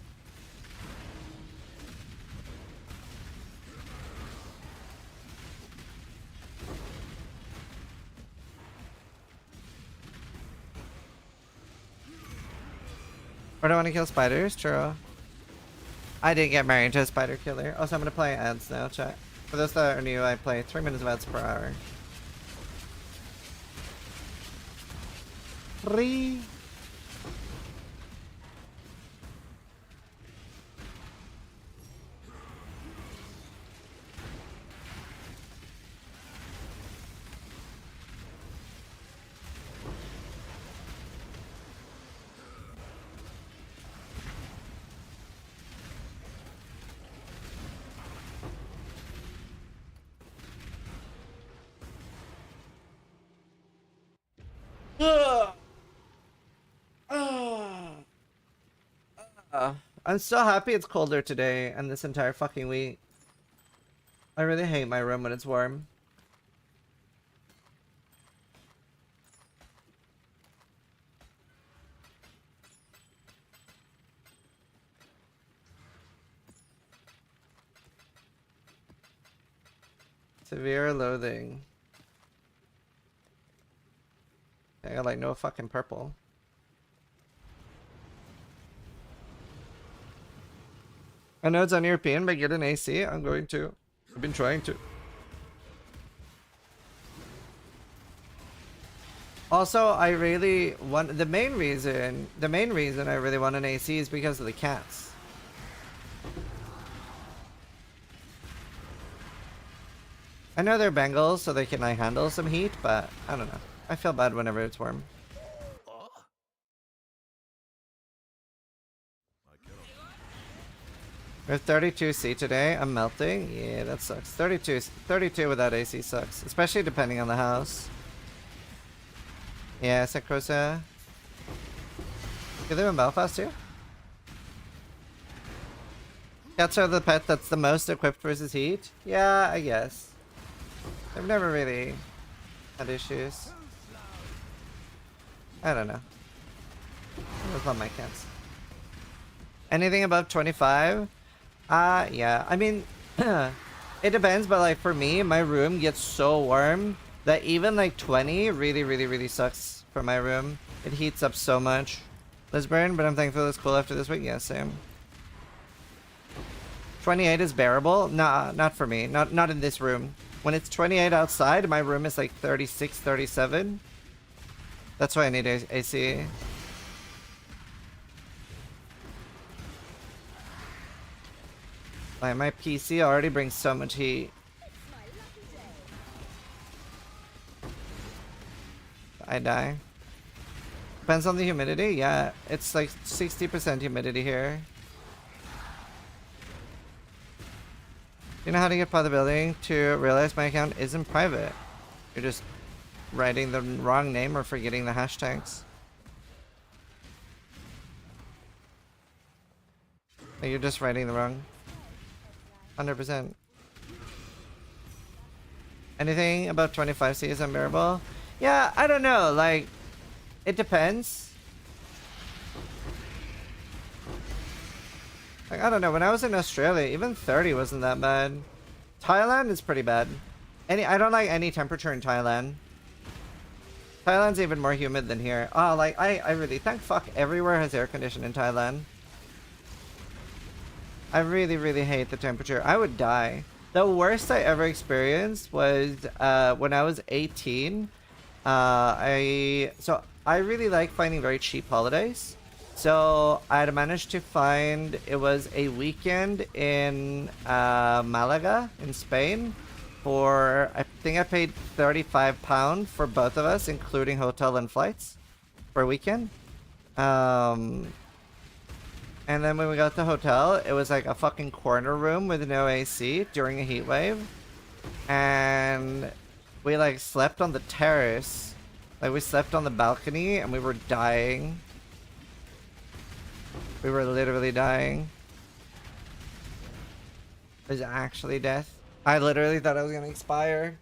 Or do I want to kill spiders? True. I did get married to a spider killer. Also, I'm gonna play ads now, chat. For those that are new, I play 3 minutes of ads per hour. 3. I'm so happy it's colder today and this entire fucking week. I really hate my room when it's warm. Severe loathing. I got like no fucking purple. I know it's un-European, but get an AC. I'm going to. I've been trying to. Also, I really want the main reason I really want an AC is because of the cats. I know they're Bengals, so they can like handle some heat, but I don't know. I feel bad whenever it's warm. We're 32C today. I'm melting. Yeah, that sucks. 32 without AC sucks, especially depending on the house. Yeah, Sakrosa. You live in Belfast too? Cats are the pet that's the most equipped versus heat? Yeah, I guess. I've never really had issues. I don't know. I just love my cats. Anything above 25? Yeah. I mean, it depends, but like for me, my room gets so warm that even like 20 really sucks for my room. It heats up so much. Lisburn, but I'm thankful it's cool after this week. Yeah, same. 28 is bearable? Nah, not for me. Not in this room. When it's 28 outside, my room is like 36, 37. That's why I need AC. Like my PC already brings so much heat. I die. Depends on the humidity. Yeah, it's like 60% humidity here. You know how to get by the building to realize my account isn't private. You're just writing the wrong name or forgetting the hashtags. Like you're just writing the wrong. 100%. Anything above 25C is unbearable? Yeah, I don't know. Like, it depends. Like, I don't know. When I was in Australia, even 30 wasn't that bad. Thailand is pretty bad. I don't like any temperature in Thailand. Thailand's even more humid than here. Oh, like, I really, thank fuck everywhere has air conditioning in Thailand. I really hate the temperature. I would die. The worst I ever experienced was when I was 18. I really like finding very cheap holidays. So I had managed to find, it was a weekend in Malaga in Spain for, I think I paid £35 for both of us, including hotel and flights for a weekend. And then when we got to the hotel, it was like a fucking corner room with no AC during a heat wave. And we like slept on the terrace. Like we slept on the balcony and we were dying. We were literally dying. It was actually death. I literally thought I was gonna expire.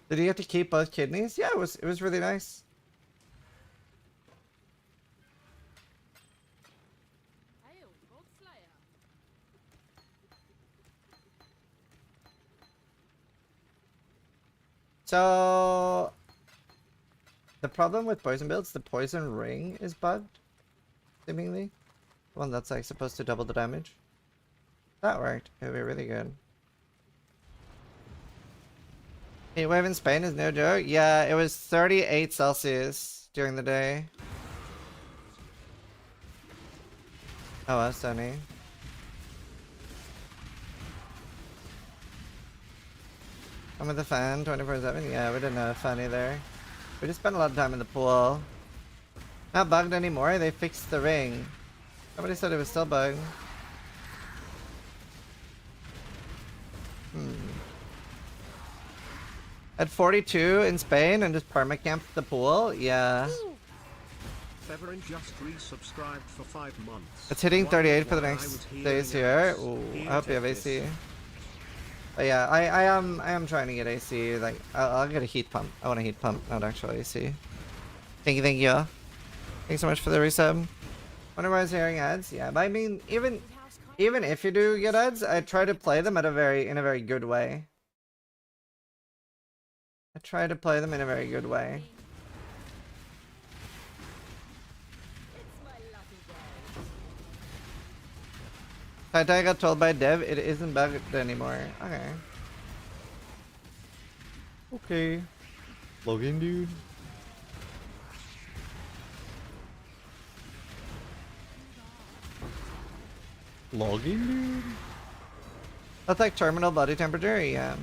Did you get to keep both kidneys? Yeah, it was really nice. Hail, Godslayer. So the problem with poison builds, the poison ring is bugged, seemingly. The one that's like supposed to double the damage. That worked. It would be really good. Heat wave in Spain is no joke. Yeah, it was 38 Celsius during the day. Oh, that's sunny. I'm with the fan 24/7. Yeah, we didn't have a fan either. We just spent a lot of time in the pool. Not bugged anymore. They fixed the ring. Somebody said it was still bugged. At 42 in Spain and just permacamped the pool? Yeah. Severin just resubscribed for 5 months. It's hitting 38 for the While I next was healing days here. ads, Ooh, here, I hope you have take this. AC. But yeah, I am trying to get AC. Like I'll get a heat pump. I want a heat pump, not actual AC. Thank you, thank you. Thanks so much for the resub. Wonder why I was hearing ads? Yeah, but I mean, even if you do get ads, I try to play them in a very good way. I try to play them in a very good way. Tai got told by Dev it isn't bugged anymore. Okay. Okay. Login, dude. Login, dude. That's like terminal body temperature, yeah.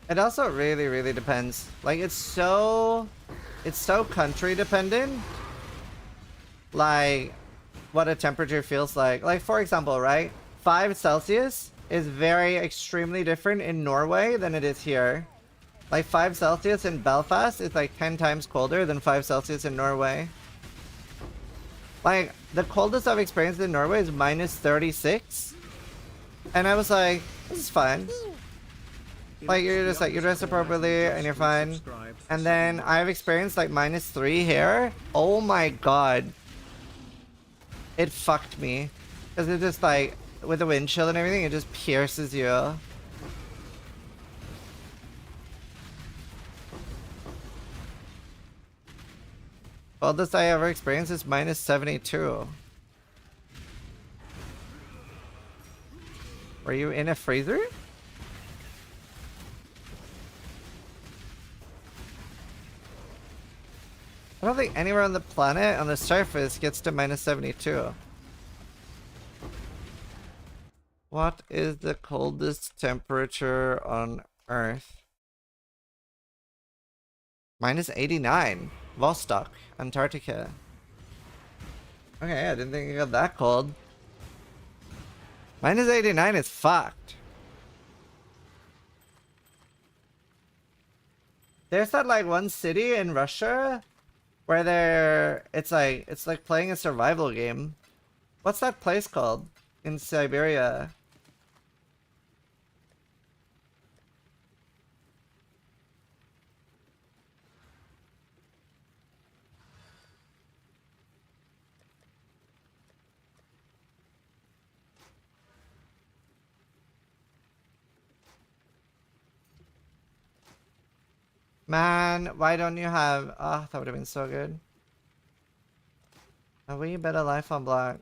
It also really depends. Like it's so country dependent. Like what a temperature feels like. Like for example, right? 5 Celsius is very extremely different in Norway than it is here. Like 5 Celsius in Belfast is like 10 times colder than 5 Celsius in Norway. Like the coldest I've experienced in Norway is -36. And I was like, this is fine. Like you're just like you dress appropriately and you're fine. And then I've experienced like -3 here. Oh my god. It fucked me. Cause it just like with the wind chill and everything, it just pierces you. Coldest I ever experienced is -72. Were you in a freezer? I don't think anywhere on the planet on the surface gets to -72. What is the coldest temperature on Earth? -89. Vostok, Antarctica. Okay, I didn't think it got that cold. -89 is fucked. There's that like one city in Russia where it's like playing a survival game. What's that place called in Siberia? Man, why don't you have... Ah, that would have been so good. A wee bit of life on black.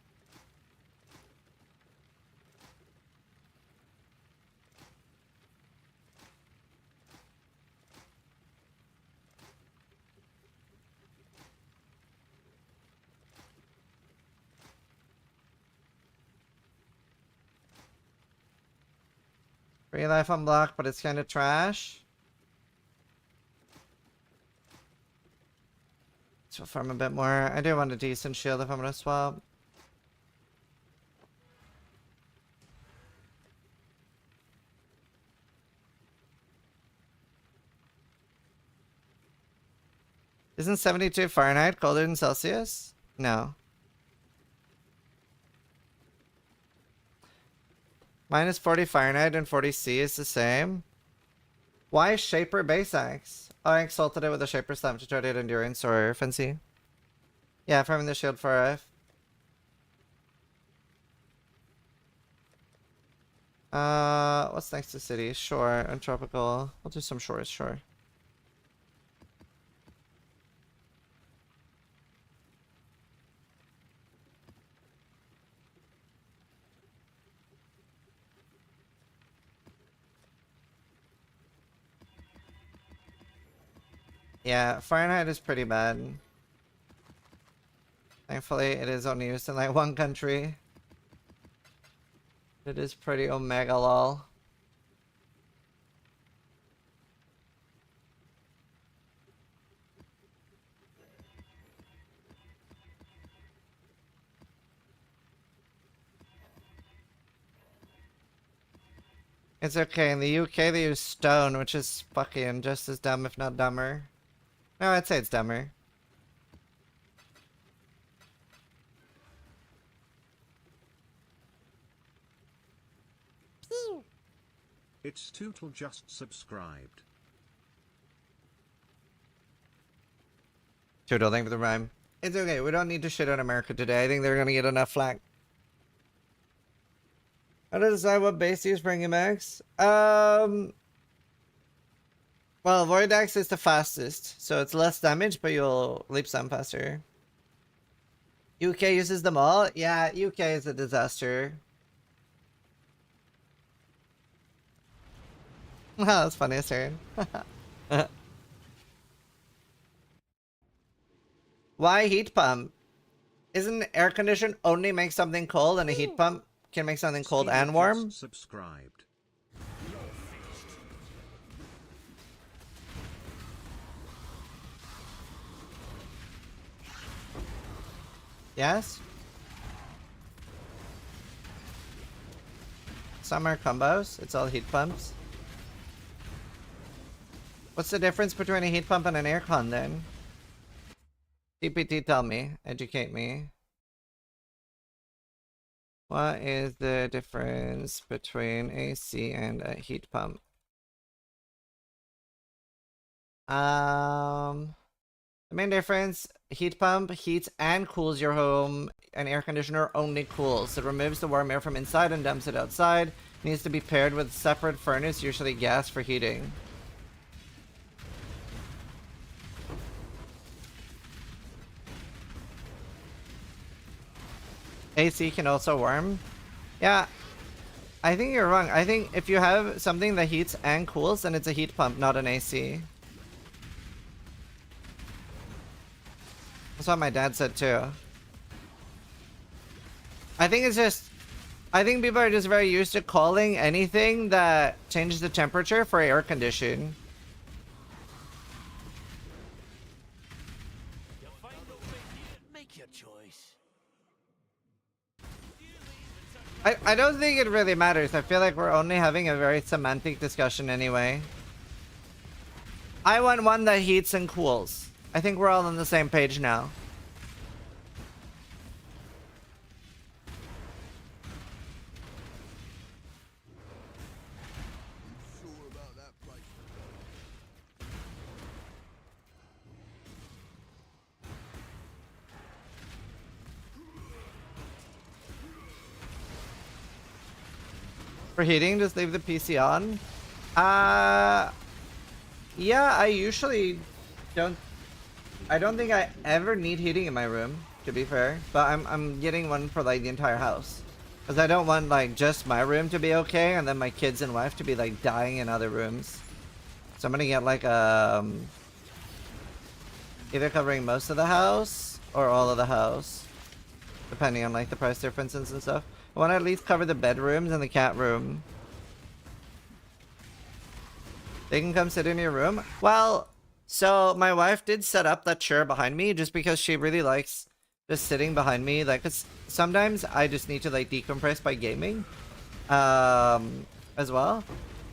Free life unblocked, but it's kind of trash. So farm a bit more. I do want a decent shield if I'm gonna swap. Isn't 72 Fahrenheit colder than Celsius? No. Minus 40 Fahrenheit and 40 C is the same. Why Shaper Base Axe? Oh, I exalted it with a Shaper Slam to try to hit Endurance or Fancy. Yeah, farming the shield for RF. What's next to city? Shore and tropical. We'll do some shores, sure. Yeah, Fahrenheit is pretty bad. Thankfully, it is only used in like one country. It is pretty omega lol. It's okay. In the UK, they use stone, which is fucking just as dumb, if not dumber. No, I'd say it's dumber. It's Tootle just subscribed. Toodle, thank you for the rhyme. It's okay. We don't need to shit on America today. I think they're gonna get enough flack. How to decide what base to use for Max? Well, Void Axe is the fastest, so it's less damage, but you'll leap some faster. UK uses them all? Yeah, UK is a disaster. Wow, that's funny, turn. Why heat pump? Isn't air condition only make something cold and a heat pump can make something cold Steve and warm? just subscribed. Yes? Some are combos. It's all heat pumps. What's the difference between a heat pump and an aircon then? TPT, tell me. Educate me. What is the difference between AC and a heat pump? The main difference, heat pump heats and cools your home. An air conditioner only cools. It removes the warm air from inside and dumps it outside. It needs to be paired with a separate furnace, usually gas for heating. AC can also warm. Yeah, I think you're wrong. I think if you have something that heats and cools, then it's a heat pump, not an AC. That's what my dad said too. I think it's just... I think people are just very used to calling anything that changes the temperature for air condition. Make your choice. I don't think it really matters. I feel like we're only having a very semantic discussion anyway. I want one that heats and cools. I think we're all on the same page now. For heating, just leave the PC on. Yeah, I usually don't. I don't think I ever need heating in my room, to be fair. But I'm getting one for like the entire house, because I don't want like just my room to be okay, and then my kids and wife to be like dying in other rooms. So I'm gonna get like either covering most of the house or all of the house, depending on like the price differences and stuff. I want to at least cover the bedrooms and the cat room. They can come sit in your room. Well, so my wife did set up that chair behind me just because she really likes just sitting behind me. Like, 'cause sometimes I just need to like decompress by gaming, as well.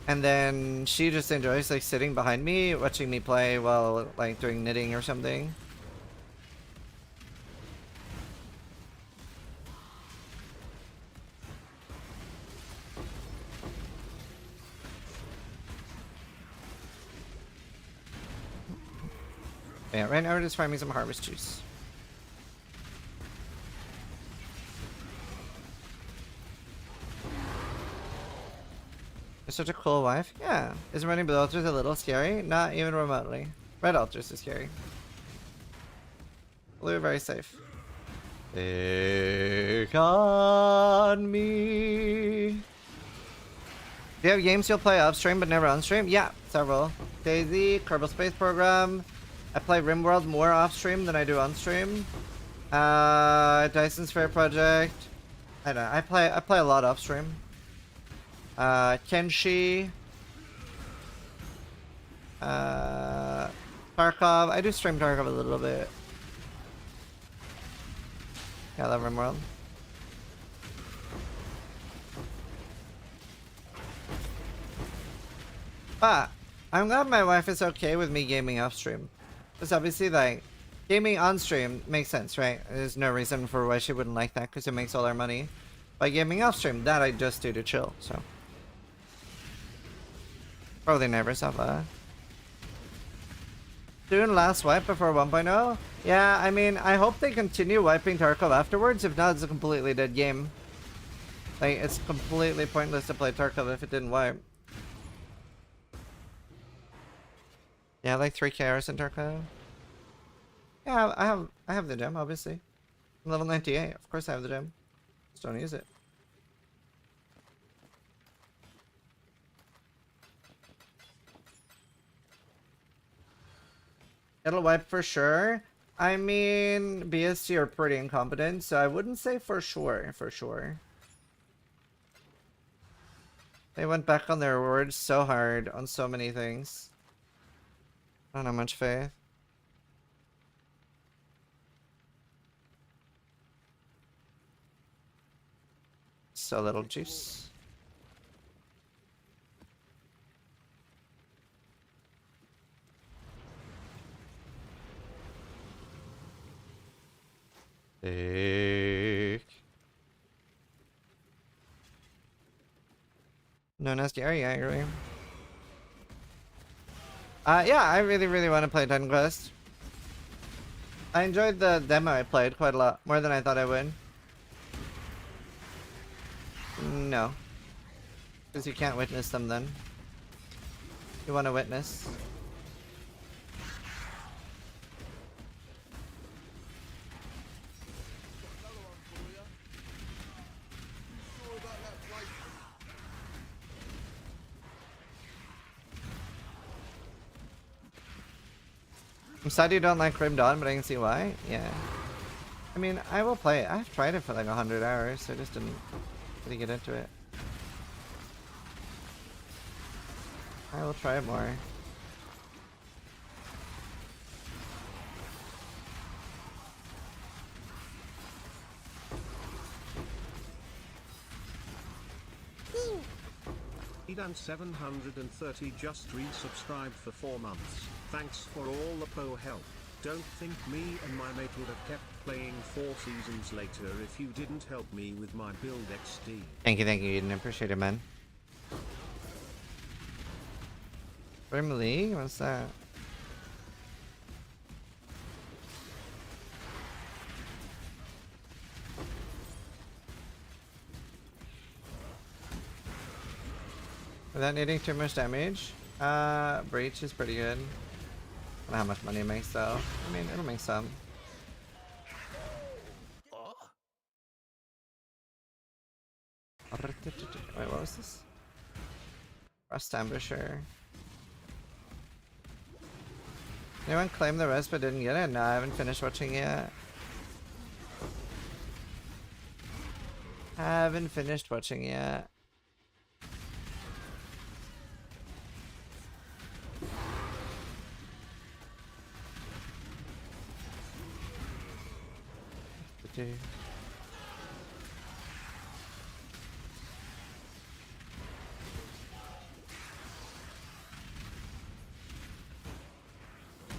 And then she just enjoys like sitting behind me, watching me play while like doing knitting or something. Yeah, right now we're just farming some harvest juice. You're such a cool wife. Yeah. Is running blue altars a little scary? Not even remotely. Red altars is scary. Blue, very safe. Take on me. Do you have games you'll play off stream but never on stream? Yeah, several. Daisy, Kerbal Space Program. I play RimWorld more off stream than I do on stream. Dyson's Fair Project. I don't know. I play a lot off stream. Kenshi. Tarkov. I do stream Tarkov a little bit. Yeah, I love RimWorld. But I'm glad my wife is okay with me gaming off stream. Because obviously, like, gaming on stream makes sense, right? There's no reason for why she wouldn't like that because it makes all our money. By gaming off stream, that I just do to chill, so. Probably never saw that. Soon last wipe before 1.0? Yeah, I mean, I hope they continue wiping Tarkov afterwards. If not, it's a completely dead game. Like, it's completely pointless to play Tarkov if it didn't wipe. Yeah, like 3k hours in Tarkov. Yeah, I have the gem, obviously. I'm level 98. Of course I have the gem. Just don't use it. It'll wipe for sure. I mean, BSG are pretty incompetent, so I wouldn't say for sure, for sure. They went back on their words so hard on so many things. I don't have much faith. So little juice. Take. No, not scary, I agree. Yeah, I really want to play Titan Quest. I enjoyed the demo I played quite a lot, more than I thought I would. No. Because you can't witness them then. You want to witness. I'm sad you don't like Crim Dawn, but I can see why. Yeah. I mean, I will play it. I've tried it for like 100 hours, so I just didn't really get into it. I will try it more. Edan 730 just resubscribed for 4 months. Thanks for all the po help. Don't think me and my mate would have kept playing 4 seasons later if you didn't help me with my build XD. Thank you, Eden. I appreciate it, man. Grim League? What's that? Without needing too much damage. Breach is pretty good. I don't know how much money it makes though. I mean, it'll make some. Wait, what was this? Rust Ambusher. Anyone claim the rest but didn't get it? No, I haven't finished watching yet. Haven't finished watching yet.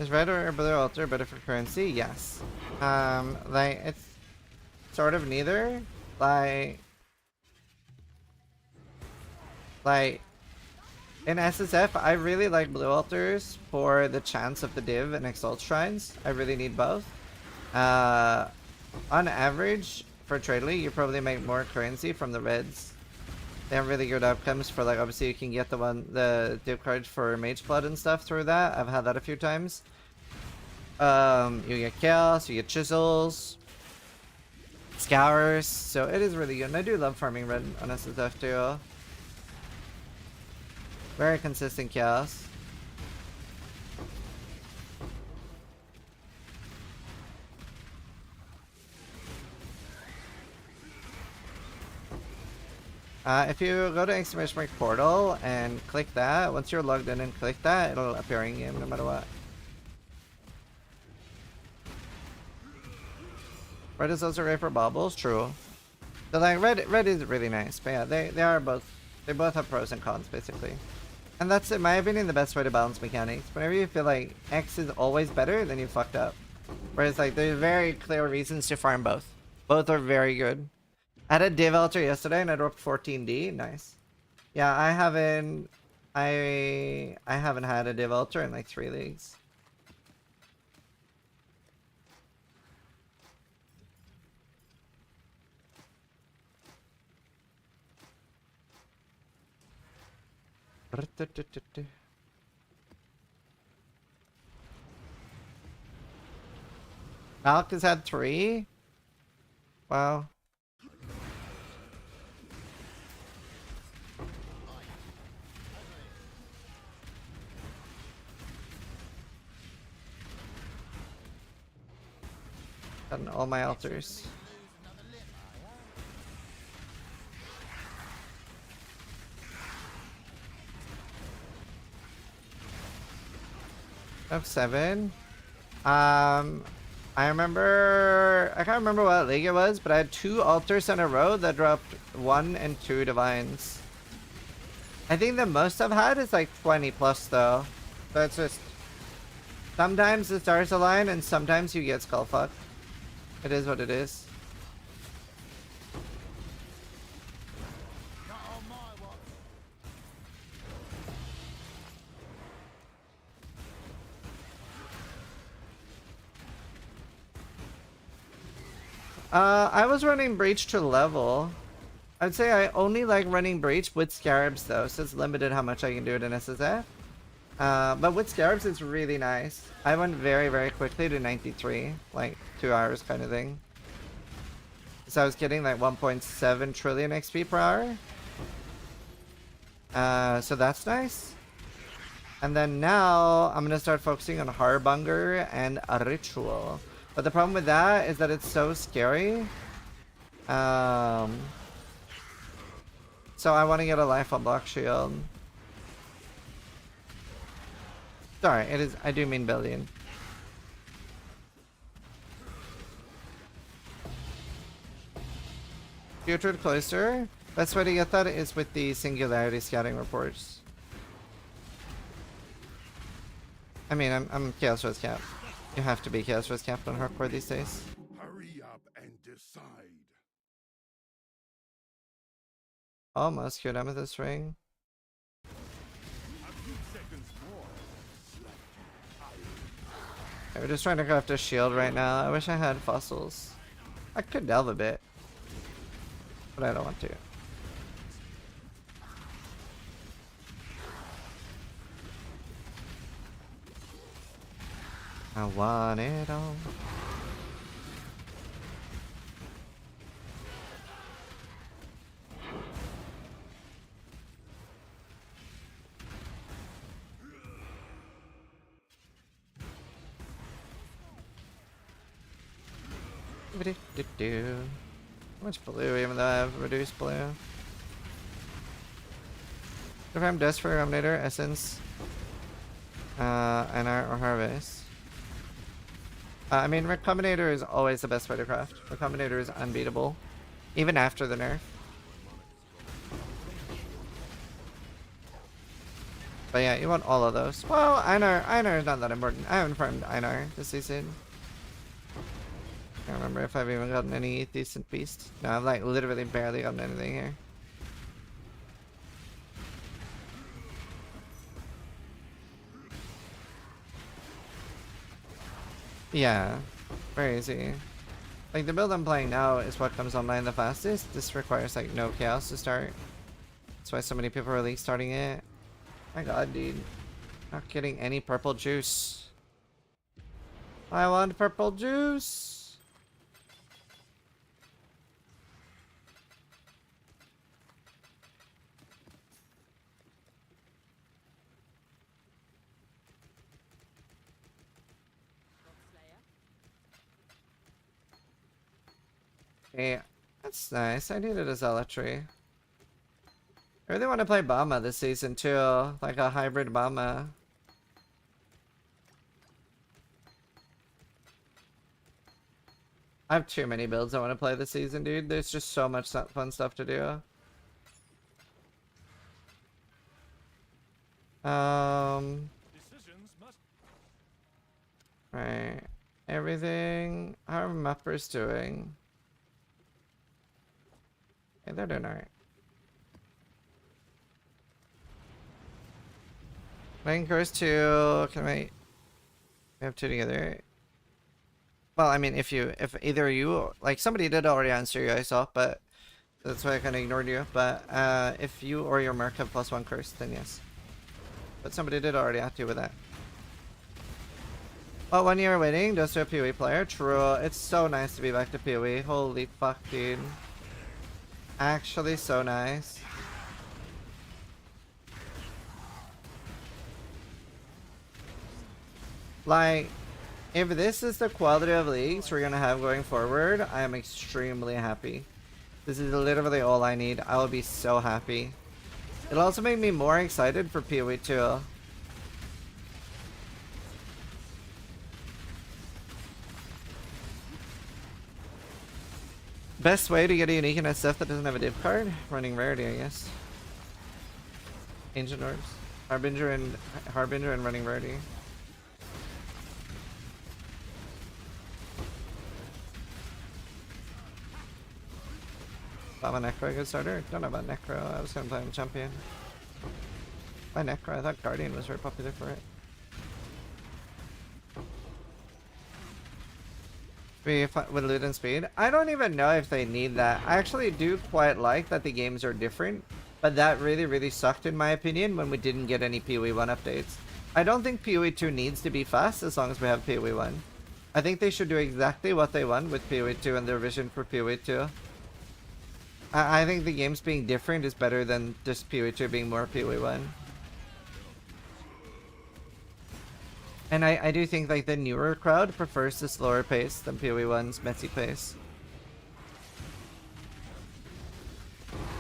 Is red or blue altar better for currency? Yes. Like it's sort of neither. Like in SSF, I really like blue altars for the chance of the div and exalt shrines. I really need both. On average, for Tradely, you probably make more currency from the reds. They have really good outcomes for, like, obviously you can get the div card for Mage Blood and stuff through that. I've had that a few times. You get Chaos, you get Chisels, Scours, so it is really good. And I do love farming red on SSF too. Very consistent Chaos. If you go to exclamation mark portal and click that, once you're logged in and click that, it'll appear in game no matter what. Red is also great for baubles, true. So like red is really nice, but yeah, they both have pros and cons basically. And that's, in my opinion, the best way to balance mechanics. Whenever you feel like X is always better, then you fucked up. Whereas like there's very clear reasons to farm both. Both are very good. I had a div altar yesterday and I dropped 14D. Nice. Yeah, I haven't had a div altar in like 3 leagues. Malk has had 3? Wow. Gotten all my altars. I have 7. I can't remember what league it was, but I had 2 altars in a row that dropped 1 and 2 divines. I think the most I've had is like 20 plus though. So it's just, sometimes the stars align and sometimes you get skull fucked. It is what it is. I was running Breach to level. I'd say I only like running Breach with Scarabs though, so it's limited how much I can do it in SSF. But with Scarabs it's really nice. I went very, very quickly to 93, like 2 hours kind of thing. So I was getting like 1.7 trillion XP per hour. So that's nice. And then now I'm gonna start focusing on Harbinger and a Ritual. But the problem with that is that it's so scary. So I want to get a life on block shield. Sorry, it is. I do mean billion. Putrid Cloister. Best way to get that is with the Singularity Scouting Reports. I mean, I'm Chaos Rose Cap. You have to be Chaos Rose Cap on hardcore these days. Hurry up and decide. Almost good Amethyst Ring. A few seconds more. Okay, we're just trying to craft a shield right now. I wish I had fossils. I could delve a bit, but I don't want to. I want it all. How much blue, even though I have reduced blue? If I'm Dust for Eliminator, Essence, and our Harvest. I mean, Recombinator is always the best way to craft. Recombinator is unbeatable, even after the nerf. But yeah, you want all of those. Well, Einar is not that important. I haven't farmed Einar this season. Can't remember if I've even gotten any decent beasts. No, I've like literally barely gotten anything here. Yeah, very easy. Like the build I'm playing now is what comes online the fastest. This requires like no chaos to start. That's why so many people are league starting it. My god, dude. Not getting any purple juice. I want purple juice. Hey, that's nice. I needed a zealotry. I really want to play Bama this season too, like a hybrid Bama. I have too many builds I want to play this season, dude. There's just so much fun stuff to do. Decisions must. Right. Everything. How are Muppers doing? Hey, they're doing alright. Main curse 2. Can I? We have 2 together. Well, I mean, if either you, like somebody did already answer you, I saw, but that's why I kind of ignored you. But if you or your merc have +1 curse, then yes. But somebody did already ask you with that. Oh, 1 year waiting, just to a PoE player. True. It's so nice to be back to PoE. Holy fuck, dude. Actually, so nice. Like, if this is the quality of leagues we're gonna have going forward, I am extremely happy. This is literally all I need. I will be so happy. It'll also make me more excited for PoE 2. Best way to get a unique in SF that doesn't have a div card? Running rarity, I guess. Ancient Orbs. Harbinger and running rarity. Bama Necro, a good starter? Don't know about Necro. I was gonna play him champion. Why Necro? I thought Guardian was very popular for it. With loot and speed? I don't even know if they need that. I actually do quite like that the games are different, but that really sucked in my opinion when we didn't get any PoE 1 updates. I don't think PoE 2 needs to be fast as long as we have PoE 1. I think they should do exactly what they want with PoE 2 and their vision for PoE 2. I think the games being different is better than just PoE 2 being more PoE 1. And I do think like the newer crowd prefers the slower pace than PoE 1's messy pace.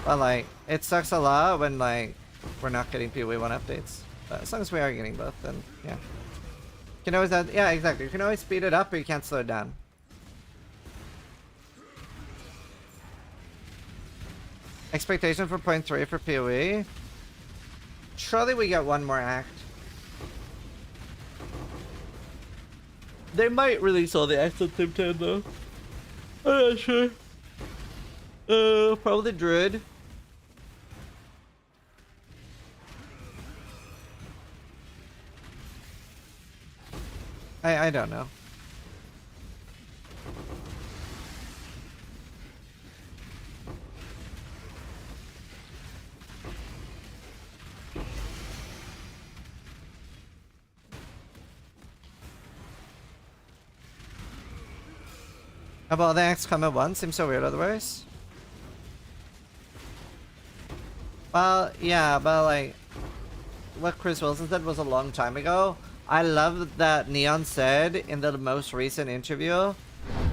But like, it sucks a lot when like, we're not getting PoE 1 updates. But as long as we are getting both, then yeah. You can always add, yeah, exactly. You can always speed it up or you can't slow it down. Expectation for 0.3 for PoE. Surely we get one more act. They might release all the acts on Tim 10 though. I'm not sure. Probably Druid. I don't know. Have all the acts come at once? Seems so weird otherwise. Well, yeah, but like, what Chris Wilson said was a long time ago. I love that Neon said in the most recent interview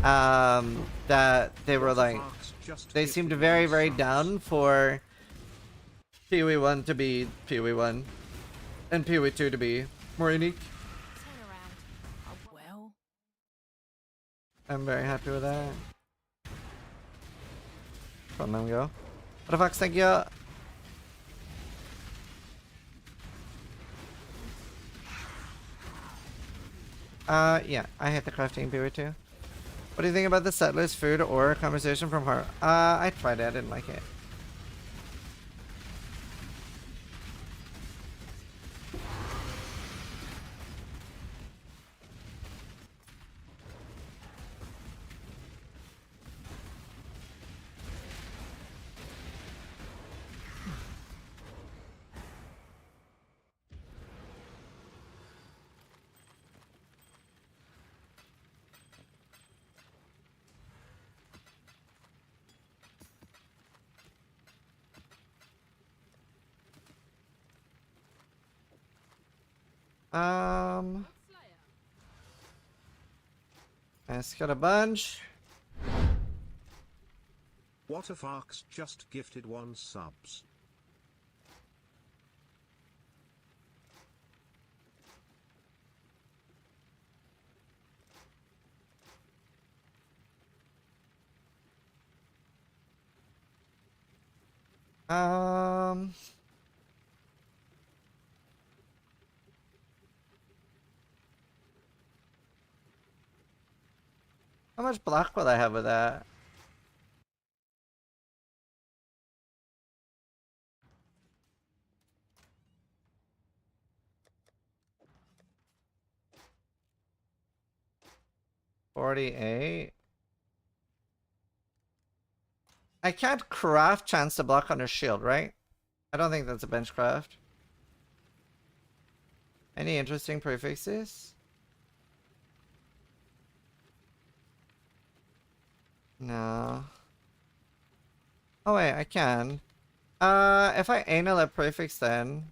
that they were like, they seemed very down for PoE 1 to be PoE 1 and PoE 2 to be more unique. I'm very happy with that. Let them go. What the fuck, thank you. Yeah, I hate the crafting period too. What do you think about the settlers food or conversation from her? I tried it, I didn't like it. I got a bunch. Waterfarks just gifted 1 subs. How much block will I have with that? $48. I can't craft chance to block on a shield, right? I don't think that's a bench craft. Any interesting prefixes? No. Oh wait, I can. If I anal a prefix then.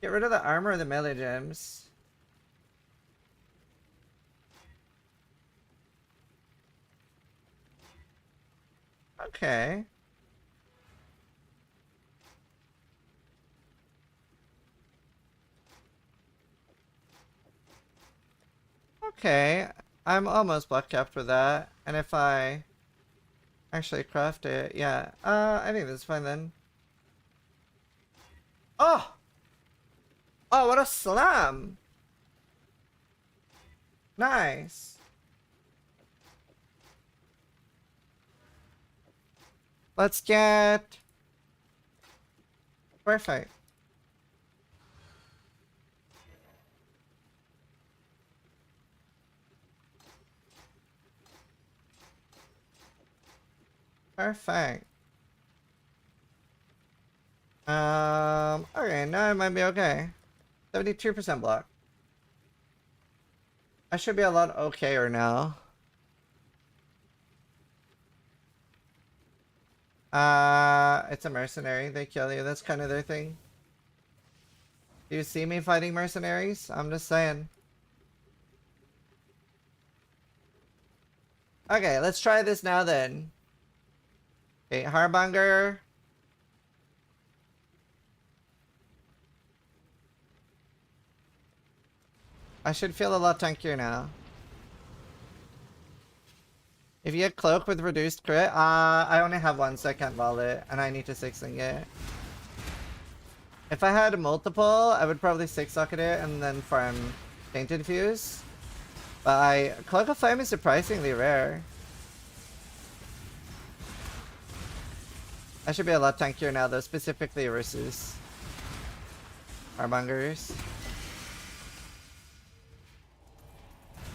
Get rid of the armor or the melee gems. Okay. Okay. I'm almost block capped with that. And if I actually craft it, yeah. I think that's fine then. Oh! Oh, what a slam! Nice. Let's get... Perfect. Perfect. Okay, now it might be okay. 72% block. I should be a lot okayer now. It's a mercenary. They kill you. That's kind of their thing. Do you see me fighting mercenaries? I'm just saying. Okay, let's try this now then. Okay, Harbinger. I should feel a lot tankier now. If you get Cloak with reduced crit, I only have 1 so I can't vault it, and I need to 6-ing it. If I had multiple, I would probably 6-socket it and then farm Tainted Fuse. But Cloak of Flame is surprisingly rare. I should be a lot tankier now though, specifically versus Harbingers.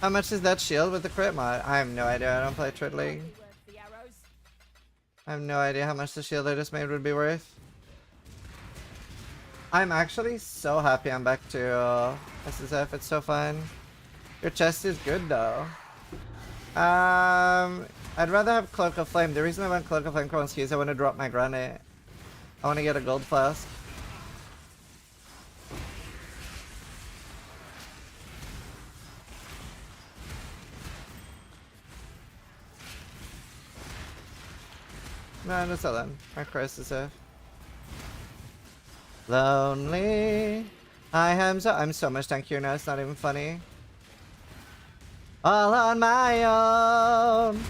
How much is that shield with the crit mod? I have no idea, I don't play Tridley. I have no idea how much the shield I just made would be worth. I'm actually so happy I'm back to SSF, it's so fun. Your chest is good though. I'd rather have Cloak of Flame. The reason I want Cloak of Flame Kronski is I want to drop my granite. I want to get a gold flask. No, I'm just selling. My Christ is safe. Lonely. I'm so much tankier now, it's not even funny. All on my own.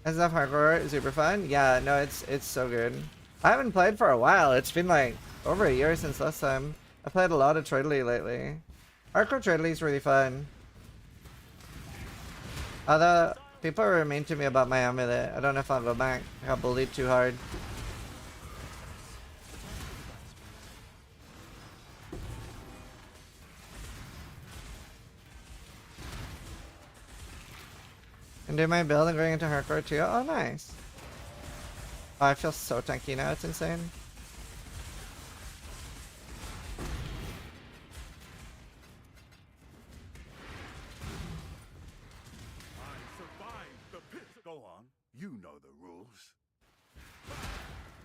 SF Hardcore super fun. Yeah, no, it's so good. I haven't played for a while. It's been like over a year since last time. I played a lot of Tradely lately. Hardcore Tradely is really fun. Although people were mean to me about my amulet. I don't know if I'll go back. I got bullied too hard. And do my build and going into hardcore too. Oh, nice. Oh, I feel so tanky now. It's insane. I survived the pit. Go on. You know the rules.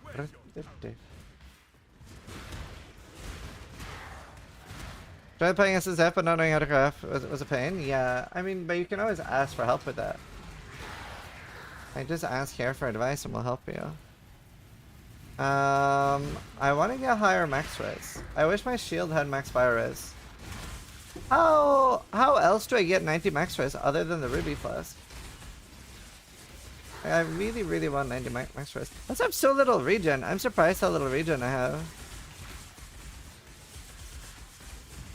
Where's your talent? Tried playing SSF but not knowing how to craft was a pain. Yeah, I mean, but you can always ask for help with that. I just ask here for advice and we'll help you. I want to get higher max res. I wish my shield had max fire res. How else do I get 90 max res other than the ruby flask? I really want 90 max res. Let's have so little regen. I'm surprised how little regen I have.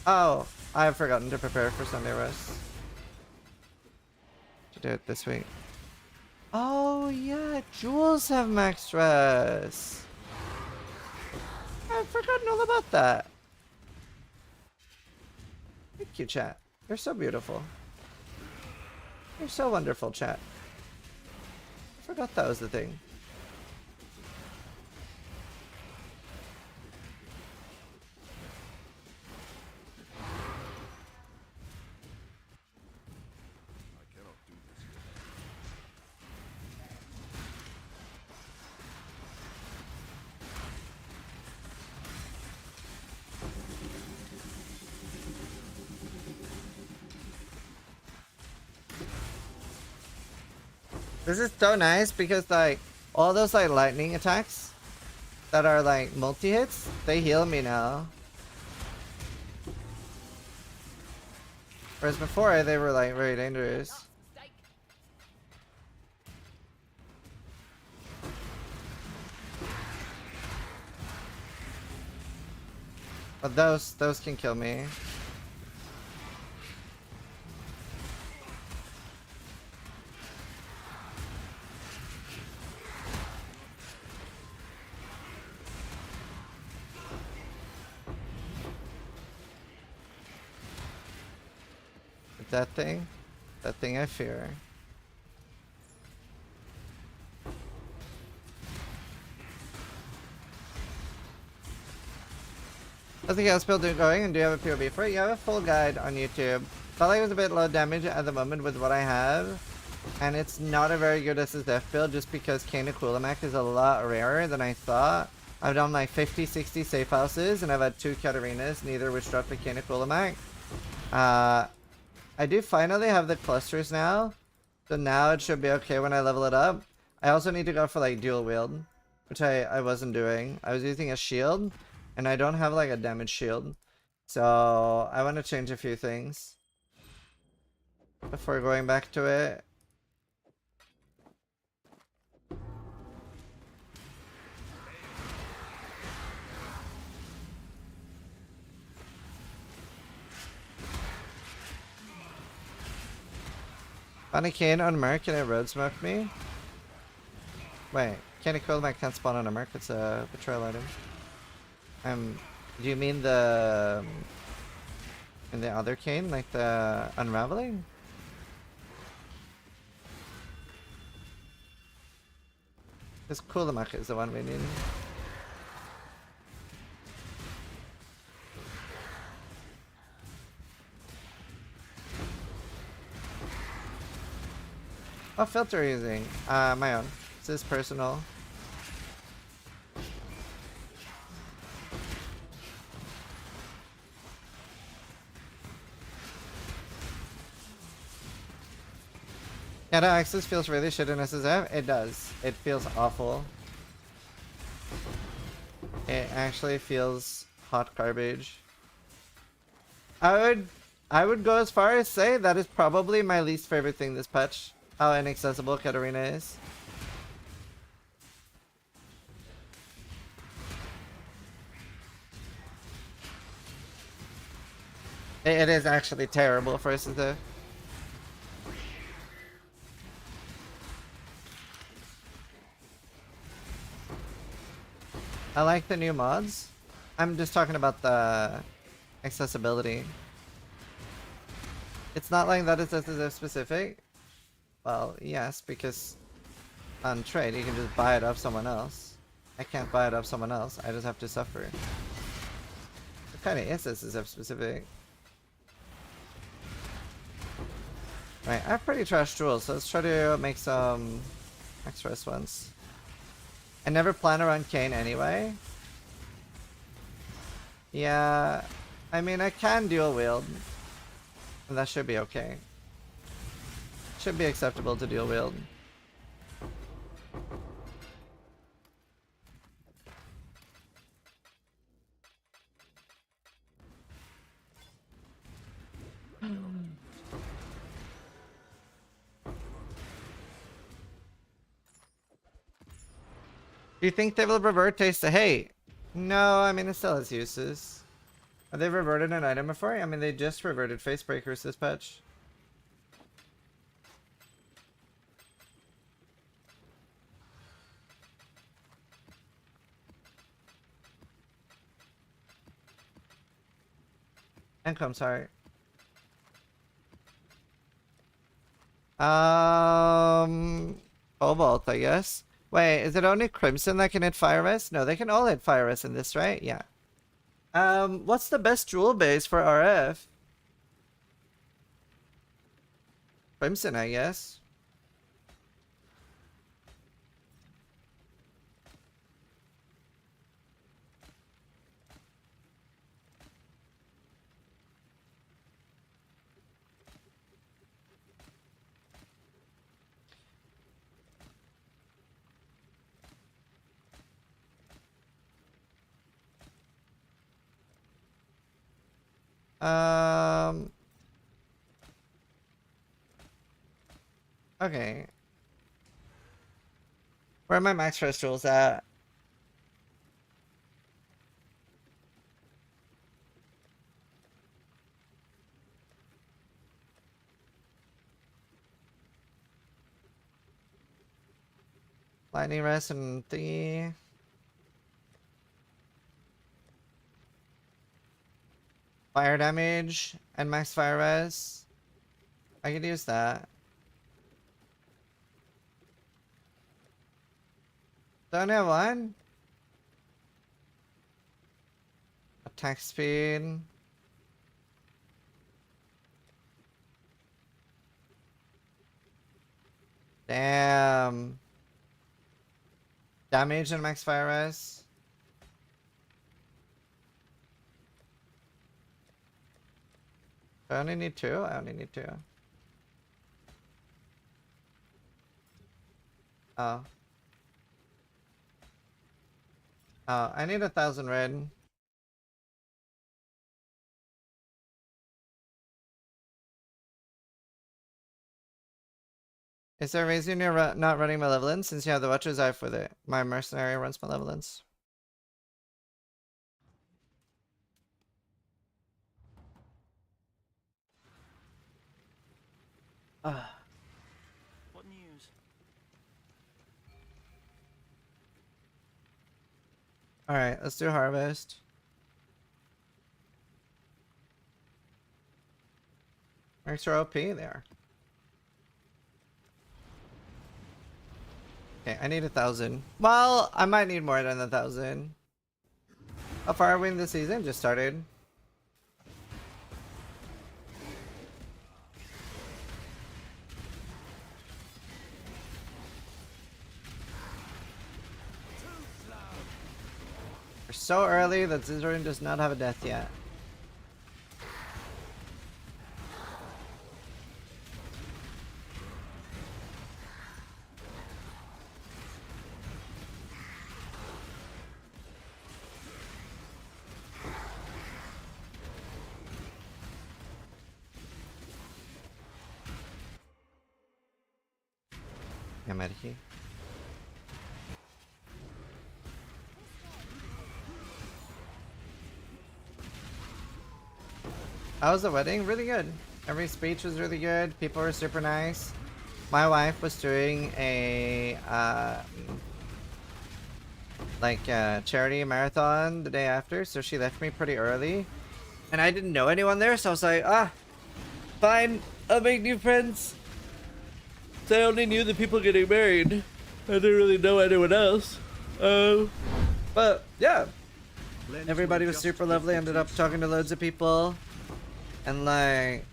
Oh, I have forgotten to prepare for Sunday rest. To do it this week. Oh yeah, jewels have max res. I've forgotten all about that. Thank you, chat. You're so beautiful. You're so wonderful, chat. I forgot that was the thing. I cannot do this yet. This is so nice because like all those like lightning attacks that are like multi-hits, they heal me now. Whereas before they were like very dangerous. Steak. But those can kill me. That thing I fear. How's the gas build going and do you have a POV for it? You have a full guide on YouTube. Felt like it was a bit low damage at the moment with what I have. And it's not a very good SSF build just because Cane of Coolamac is a lot rarer than I thought. I've done like 50, 60 safe houses and I've had 2 Katarinas, neither which dropped a Cane of Coolamac. I do finally have the clusters now, so now it should be okay when I level it up. I also need to go for like dual wield, which I wasn't doing. I was using a shield, and I don't have like a damage shield, so I want to change a few things before going back to it. Found a cane on Merc and it road smoked me. Wait, Cane of Coolamac can't spawn on a Merc, it's a betrayal item. Do you mean the in the other cane, like the unraveling? This Coolamac is the one we need. What filter are you using? My own. This is personal. Yeah, the Axis feels really shit in SSF. It does. It feels awful. It actually feels hot garbage. I would go as far as say that is probably my least favorite thing this patch. How inaccessible Katarina is. It is actually terrible for SSF. I like the new mods. I'm just talking about the accessibility. It's not like that it's SSF specific. Well, yes, because on trade you can just buy it off someone else. I can't buy it off someone else. I just have to suffer. It kind of is SSF specific. Right, I have pretty trash tools, so let's try to make some extra ones. I never plan around Kane anyway. Yeah, I mean I can dual wield. And that should be okay. Should be acceptable to dual wield. Do you think they will revert Taste the Hate? No, I mean it still has uses. Have they reverted an item before? I mean they just reverted Face Breakers this patch. Income, sorry. Cobalt, I guess. Wait, is it only Crimson that can hit Fire Rest? No, they can all hit Fire Rest in this, right? Yeah. What's the best jewel base for RF? Crimson, I guess. Okay. Where are my max first jewels at? Lightning Rest and thingy. Fire damage and max fire res. I could use that. Don't have one. Attack speed. Damn. Damage and max fire res. I only need 2? I only need 2. Oh. Oh, I need 1,000 red. Is there a reason you're not running Malevolence? Since you have the Watcher's Eye with it. My mercenary runs Malevolence. What news? Alright, let's do Harvest. Extra OP there. Okay, I need 1,000. Well, I might need more than 1,000. How far are we in the season? Just started. We're so early that Zizorin does not have a death yet. Yamariki. How was the wedding? Really good. Every speech was really good. People were super nice. My wife was doing a charity marathon the day after, so she left me pretty early, and I didn't know anyone there, so I was like, fine, I'll make new friends. So I only knew the people getting married. I didn't really know anyone else. But yeah, everybody was super lovely. Ended up talking to loads of people, and like,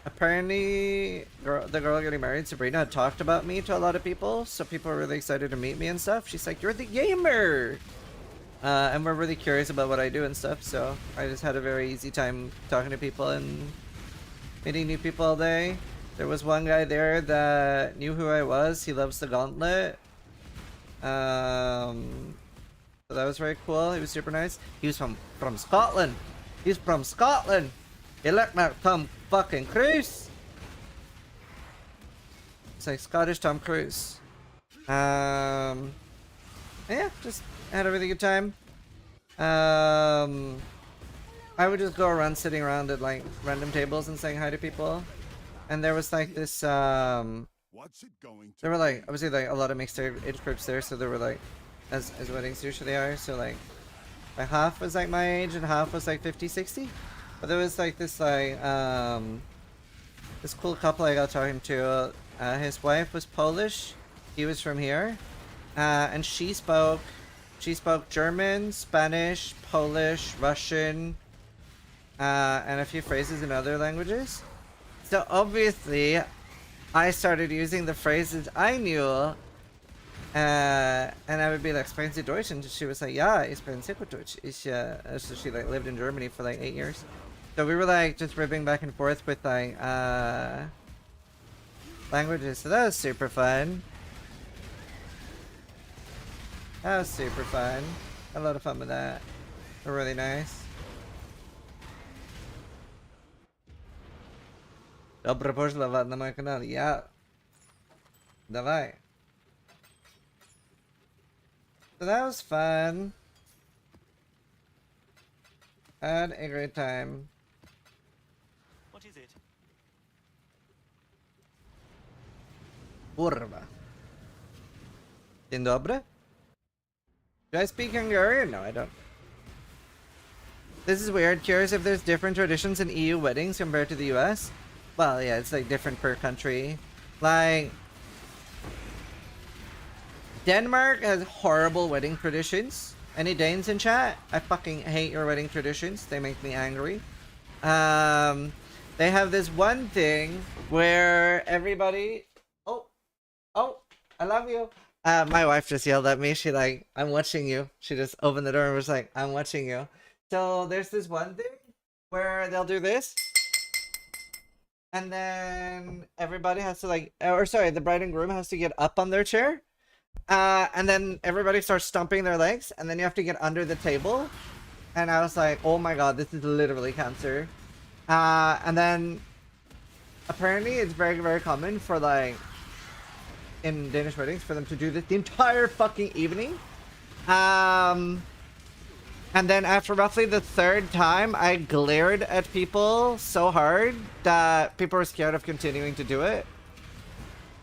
apparently the girl getting married, Sabrina, had talked about me to a lot of people, so people were really excited to meet me and stuff. She's like, you're the gamer, and we're really curious about what I do and stuff, so I just had a very easy time talking to people and meeting new people all day. There was one guy there that knew who I was. He loves the gauntlet. So that was very cool. He was super nice. He was from Scotland. He's from Scotland. He looked like Tom fucking Cruise. It's like Scottish Tom Cruise. Yeah, just had a really good time. I would just go around sitting around at like random tables and saying hi to people. And there was like this What's it going to there were like obviously like a lot of mixed age groups there, so there were like as weddings usually are, so like half was like my age and half was like 50-60. But there was like this like this cool couple I got talking to. His wife was Polish, he was from here, and she spoke German, Spanish, Polish, Russian, and a few phrases in other languages. So obviously, I started using the phrases I knew, and I would be like, "Sprechen Sie Deutsch?" And she was like, "Yeah, ich spreche sehr gut Deutsch." So she like lived in Germany for like 8 years. So we were like just ripping back and forth with like languages. So that was super fun. That was super fun. Had a lot of fun with that. They were really nice. Добро пожаловать на мой канал. Давай. So that was fun. Had a great time. What is it? Kurwa. Dzień dobry. Do I speak Hungarian? No, I don't. This is weird. Curious if there's different traditions in EU weddings compared to the US? Well, yeah, it's like different per country. Like, Denmark has horrible wedding traditions. Any Danes in chat? I fucking hate your wedding traditions. They make me angry. They have this one thing where everybody... Oh, I love you. My wife just yelled at me. She like, I'm watching you. She just opened the door and was like, I'm watching you. So there's this one thing where they'll do this. And then everybody has to like, or sorry, the bride and groom has to get up on their chair. And then everybody starts stomping their legs. And then you have to get under the table. And I was like, oh my god, this is literally cancer. And then apparently it's very, very common for like, in Danish weddings, for them to do this the entire fucking evening. And then after roughly the third time, I glared at people so hard that people were scared of continuing to do it.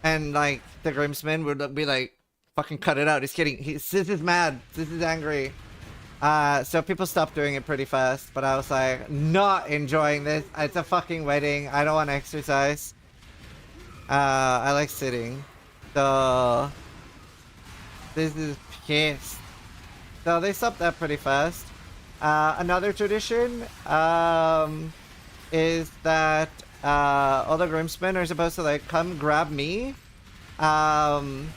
And like the groomsmen would be like, fucking cut it out. He's kidding. This is mad. This is angry. So people stopped doing it pretty fast. But I was like, not enjoying this. It's a fucking wedding. I don't want to exercise. I like sitting. So this is pissed. So they stopped that pretty fast. Another tradition is that all the groomsmen are supposed to like come grab me and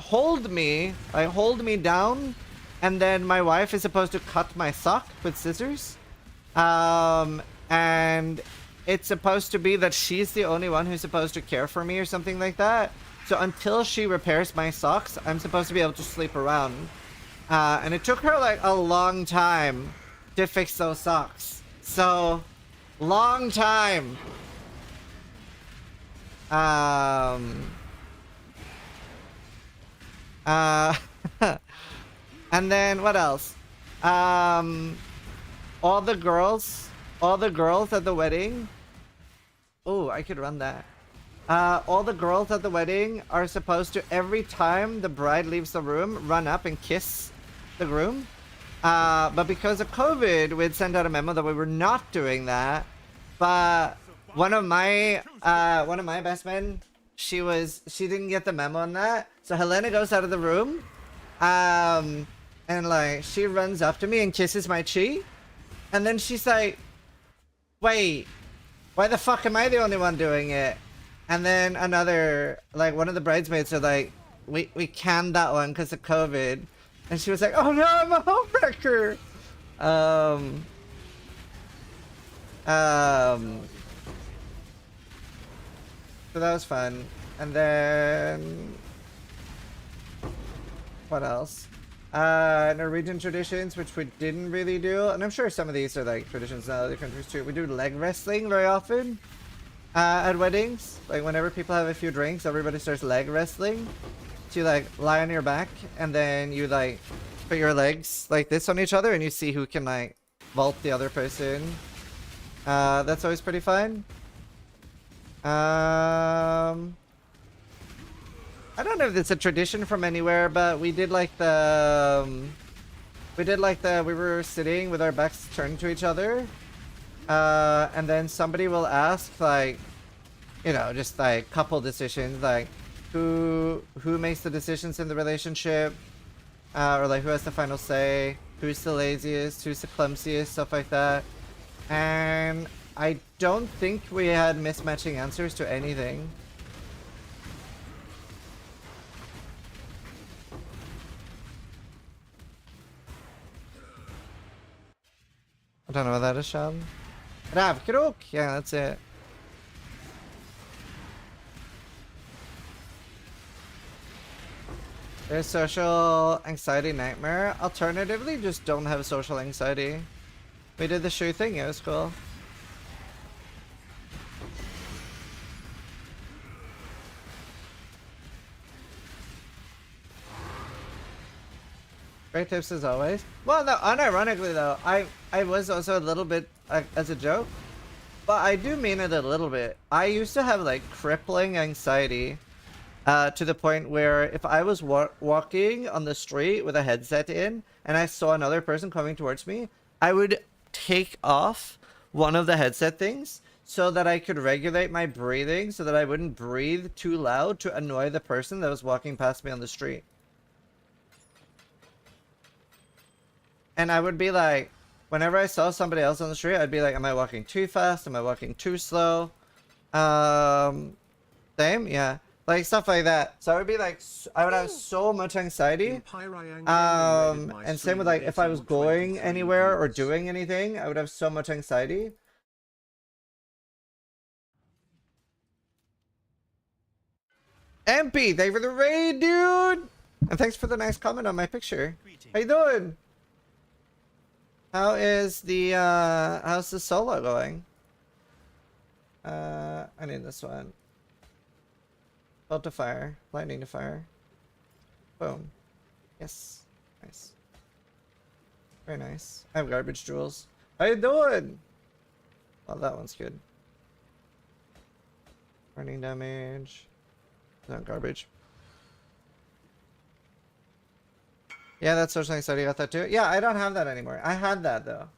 hold me down, and then my wife is supposed to cut my sock with scissors, and it's supposed to be that she's the only one who's supposed to care for me or something like that. So until she repairs my socks, I'm supposed to be able to sleep around. And it took her like a long time to fix those socks. So, long time. Um. Uh. And then what else? All the girls at the wedding. Oh, I could run that. All the girls at the wedding are supposed to, every time the bride leaves the room, run up and kiss the groom. But because of COVID, we'd sent out a memo that we were not doing that. But one of my best men, she didn't get the memo on that. So Helena goes out of the room, and like she runs up to me and kisses my cheek, and then she's like, "Wait, why the fuck am I the only one doing it?" And then another, like one of the bridesmaids are like, we canned that one because of COVID. And she was like, oh no, I'm a homewrecker. So that was fun. And then what else? Norwegian traditions, which we didn't really do. And I'm sure some of these are like traditions in other countries too. We do leg wrestling very often. At weddings, like whenever people have a few drinks, everybody starts leg wrestling. So you like lie on your back and then you like put your legs like this on each other and you see who can like vault the other person. That's always pretty fun. I don't know if it's a tradition from anywhere, but we did like the we were sitting with our backs turned to each other. And then somebody will ask, like, you know, just like couple decisions, like who makes the decisions in the relationship, or like who has the final say, who's the laziest, who's the clumsiest, stuff like that. And I don't think we had mismatching answers to anything. I don't know what that is, Sean. Ravkrok? Yeah, that's it. There's social anxiety nightmare. Alternatively, just don't have social anxiety. We did the shoe thing, it was cool. Great tips as always. Well, no, unironically though, I was also a little bit as a joke, but I do mean it a little bit. I used to have like crippling anxiety, to the point where if I was walking on the street with a headset in and I saw another person coming towards me, I would take off one of the headset things so that I could regulate my breathing so that I wouldn't breathe too loud to annoy the person that was walking past me on the street. And I would be like, whenever I saw somebody else on the street, I'd be like, am I walking too fast? Am I walking too slow? Same, yeah. Like stuff like that. So I would be like, I would have so much anxiety. And same with like, if I was going anywhere or doing anything, I would have so much anxiety. MP, thank you for the raid, dude! And thanks for the nice comment on my picture. How you doing? How is the, how's the solo going? I need this one. Bolt to fire. Lightning to fire. Boom. Yes. Nice. Very nice. I have garbage jewels. How you doing? Oh, that one's good. Burning damage. Not garbage. Yeah, that's social anxiety. Got that too. Yeah, I don't have that anymore. I had that though.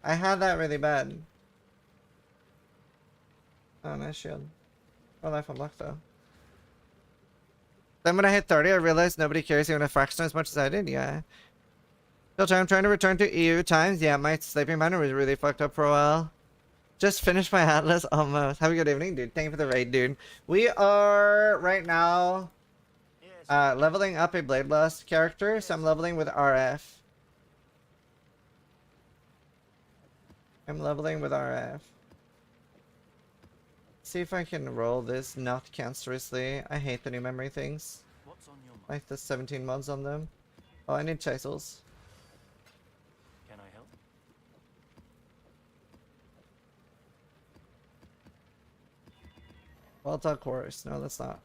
I had that really bad. Oh, nice shield. Oh, life unlocked though. Then when I hit 30, I realized nobody cares even a fraction as much as I did. Yeah. Filter, I'm trying to return to EU times. Yeah, my sleeping pattern was really fucked up for a while. Just finished my Atlas almost. Have a good evening, dude. Thank you for the raid, dude. We are right now leveling up a Blade Lust character, so I'm leveling with RF. I'm leveling with RF. See if I can roll this not cancerously. I hate the new memory things. What's on your mind? Like the 17 mods on them. Oh, I need chisels. Can I help? Volta course. No, that's not.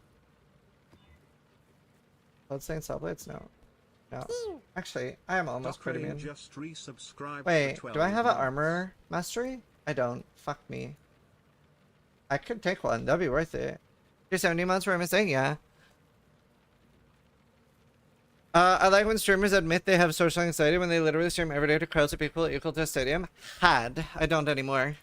Bloodstained subplates? No. No. Actually, I am almost pretty Dockrane mean. just resubscribed for Wait, 12 do I have an months. armor mastery? I don't. Fuck me. I could take one. That'd be worth it. You're 70 months for a mistake? Yeah. I like when streamers admit they have social anxiety when they literally stream every day to crowds of people equal to a stadium. I don't anymore.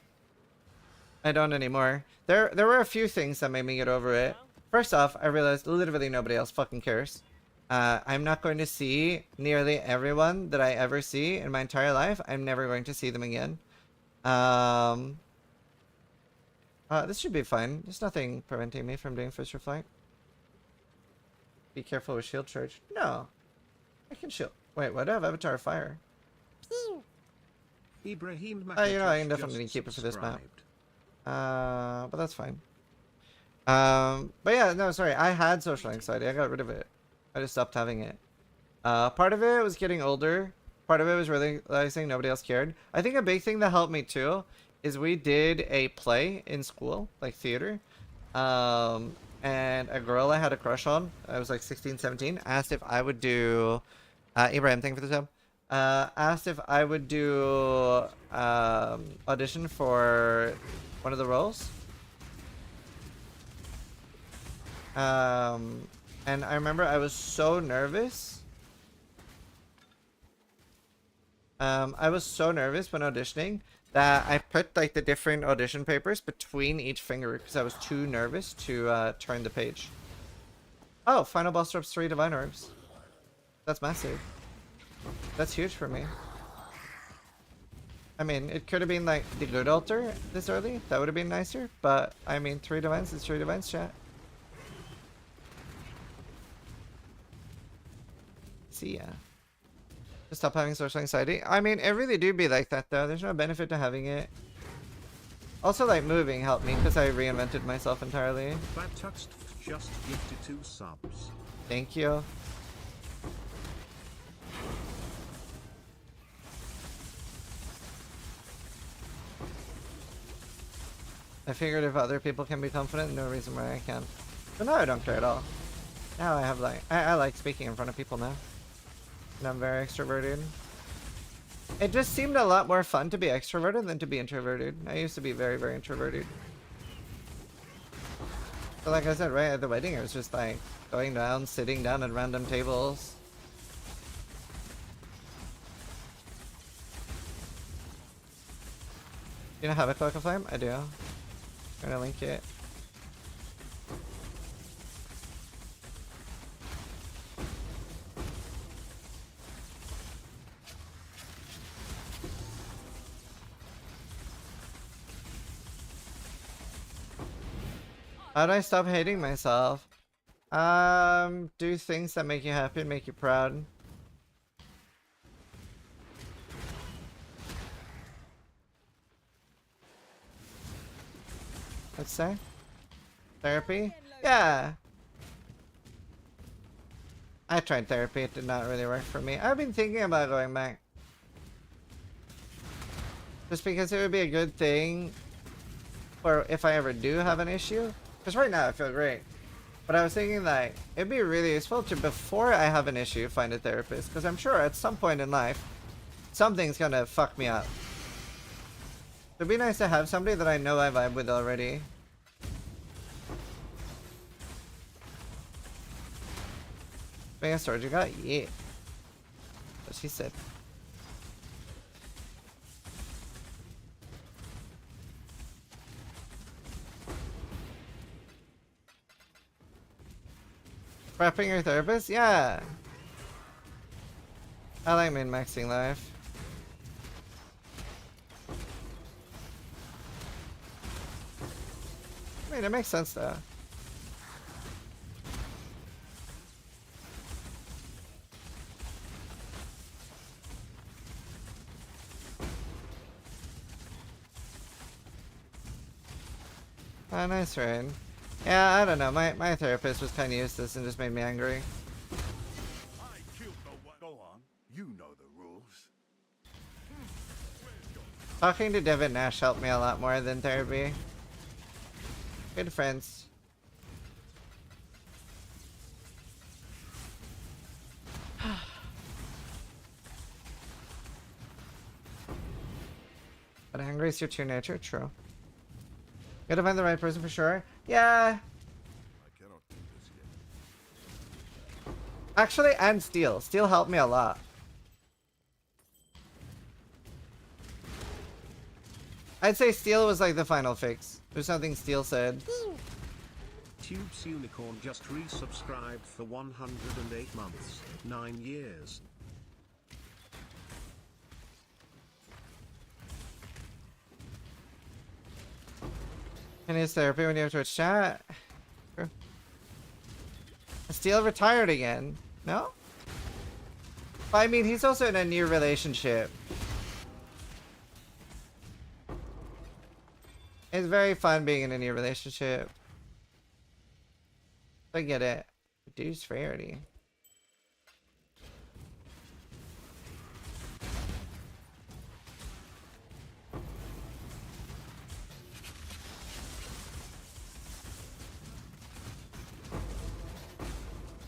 I don't anymore. There were a few things that made me get over it. First off, I realized literally nobody else fucking cares. I'm not going to see nearly everyone that I ever see in my entire life. I'm never going to see them again. This should be fine. There's nothing preventing me from doing Fisher Flight. Be careful with shield charge. No. I can shield. Wait, what? I have Avatar of Fire. Ibrahim You know, I can Makachev definitely just keep it for this map. subscribed. But that's fine. But yeah, no, sorry. I had social anxiety. I got rid of it. I just stopped having it. Part of it was getting older. Part of it was realizing nobody else cared. I think a big thing that helped me too is we did a play in school, like theater. And a girl I had a crush on, I was like 16, 17, asked if I would do, Ibrahim, thank you for the sub. Asked if I would do, audition for one of the roles. And I remember I was so nervous. I was so nervous when auditioning that I put like the different audition papers between each finger because I was too nervous to turn the page. Oh, final boss drops 3 divine orbs. That's massive. That's huge for me. I mean, it could have been like the good altar this early. That would have been nicer. But I mean, 3 divines is 3 divines, chat. See ya. Just stop having social anxiety. I mean, it really do be like that though. There's no benefit to having it. Also, like moving helped me because I reinvented myself entirely. That Tuxed just gifted 2 subs. Thank you. I figured if other people can be confident, no reason why I can't. But now I don't care at all. Now I have like, I like speaking in front of people now. And I'm very extroverted. It just seemed a lot more fun to be extroverted than to be introverted. I used to be very, very introverted. But like I said, right at the wedding, it was just like going down, sitting down at random tables. You know, have a Cloak of Flame? I do. I'm gonna link it. How do I stop hating myself? Do things that make you happy and make you proud. Let's say. Therapy? Yeah. I tried therapy, it did not really work for me. I've been thinking about going back. Just because it would be a good thing for if I ever do have an issue. Because right now I feel great. But I was thinking like, it'd be really useful to, before I have an issue, find a therapist. Because I'm sure at some point in life, something's gonna fuck me up. It'd be nice to have somebody that I know I vibe with already. Biggest storage you got? Yeah. What she said. Prepping your therapist? Yeah. I like min-maxing life. I mean, it makes sense though. Oh, nice rain. Yeah, I don't know. My therapist was kind of useless and just made me angry. I killed no one. Go on. You know the rules. Talking to Devin Nash helped me a lot more than therapy. Good friends. But angry is your true nature. True. Gotta find the right person for sure. Yeah. I cannot do this yet. Actually, and Steel. Steel helped me a lot. I'd say Steel was like the final fix. There's something Steel said. Tubes Unicorn just resubscribed for 108 months, 9 years. Can use therapy when you have Twitch chat. True. Steel retired again. No? But I mean, he's also in a new relationship. It's very fun being in a new relationship. I get it. Reduce rarity.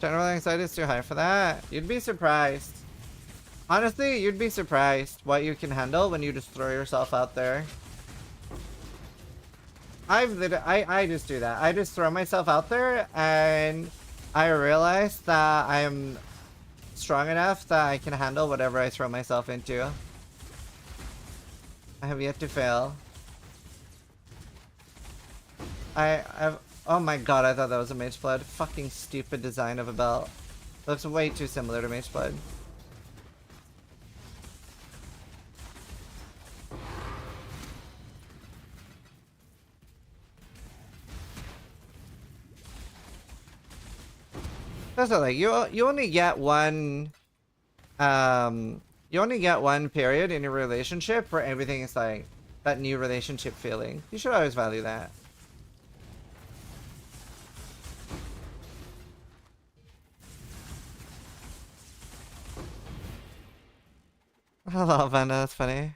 General anxiety is too high for that. You'd be surprised. Honestly, you'd be surprised what you can handle when you just throw yourself out there. I just do that. I just throw myself out there and I realize that I am strong enough that I can handle whatever I throw myself into. I have yet to fail. Oh my god, I thought that was a Mage Blood. Fucking stupid design of a belt. Looks way too similar to Mage Blood. That's not like you only get one you only get one period in your relationship where everything is like that new relationship feeling. You should always value that. I love Vanda, that's funny.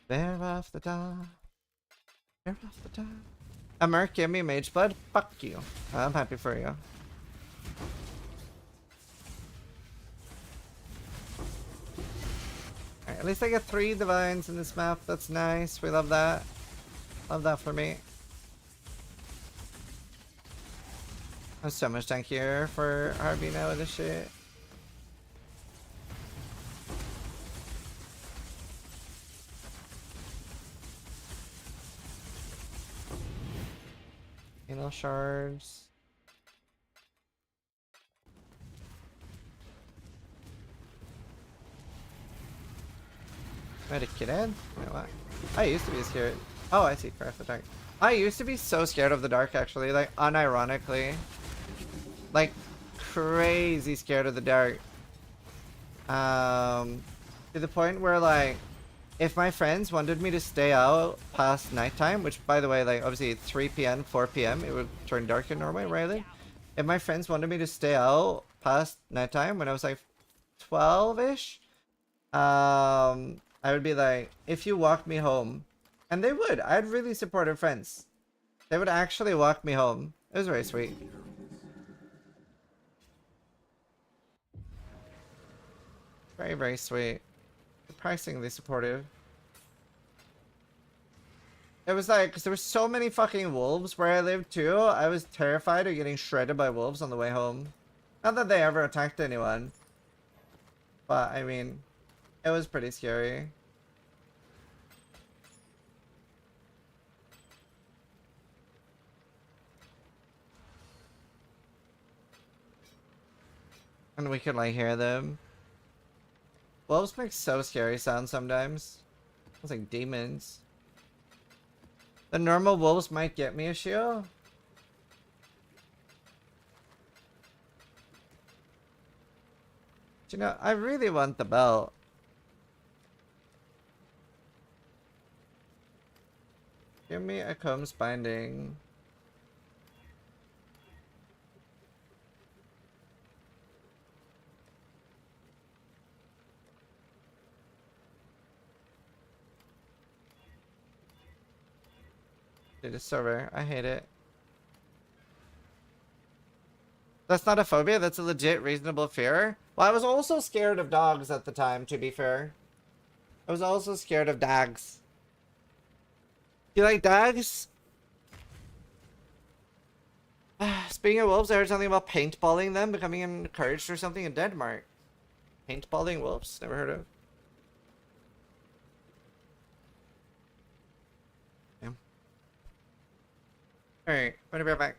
Bear off the dog. Bear off the dog. A Merc, give me Mage Blood? Fuck you. I'm happy for you. Alright, at least I get 3 divines in this map. That's nice. We love that. Love that for me. I'm so much tankier for RB now with this shit. Anal shards. Medicated? Wait, what? I used to be scared. Oh, I see. Craft the dark. I used to be so scared of the dark, actually. Like, unironically. Like, crazy scared of the dark. To the point where, like, if my friends wanted me to stay out past nighttime, which, by the way, like, obviously at 3 p.m., 4 p.m., it would turn dark in Norway, where I live. If my friends wanted me to stay out past nighttime when I was, like, 12-ish, I would be like, if you walk me home. And they would. I had really supportive friends. They would actually walk me home. It was very sweet. Very, very sweet. Surprisingly supportive. It was like, because there were so many fucking wolves where I lived too. I was terrified of getting shredded by wolves on the way home. Not that they ever attacked anyone. But, I mean, it was pretty scary. And we could, like, hear them. Wolves make so scary sounds sometimes. It's like demons. The normal wolves might get me a shield. But, you know, I really want the belt. Give me a combs binding. Dude, it's so rare. I hate it. That's not a phobia, that's a legit reasonable fear. Well, I was also scared of dogs at the time, to be fair. I was also scared of dogs. You like dogs? Speaking of wolves, I heard something about paintballing them becoming encouraged or something in Denmark. Paintballing wolves? Never heard of. Yeah. Alright, I'm gonna be right back.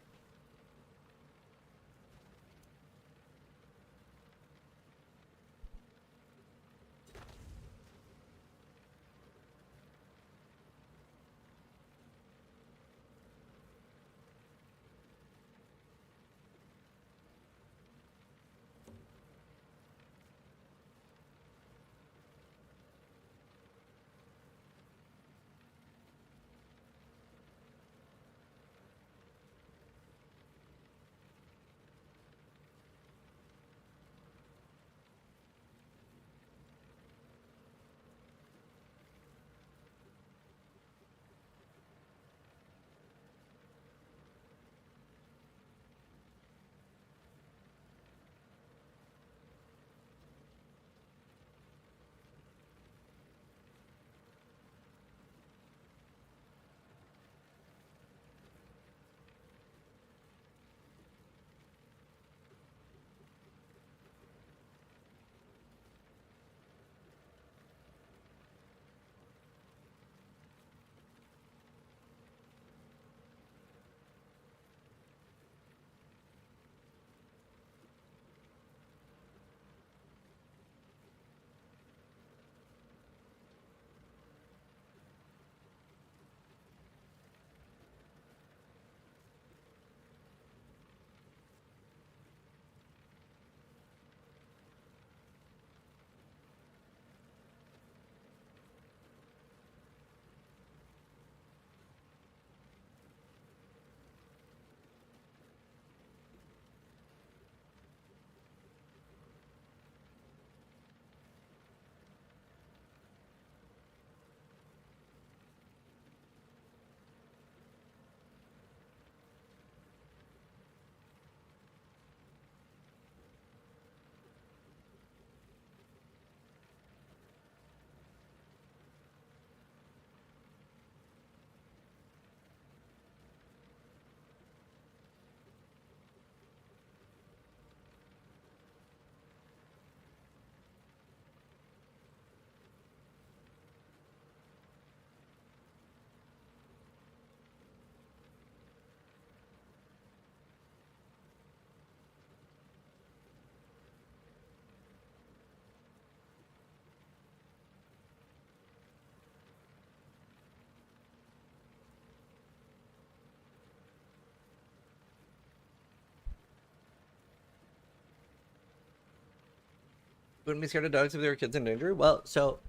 Wouldn't be scared of dogs if they were kids in danger? Well, so...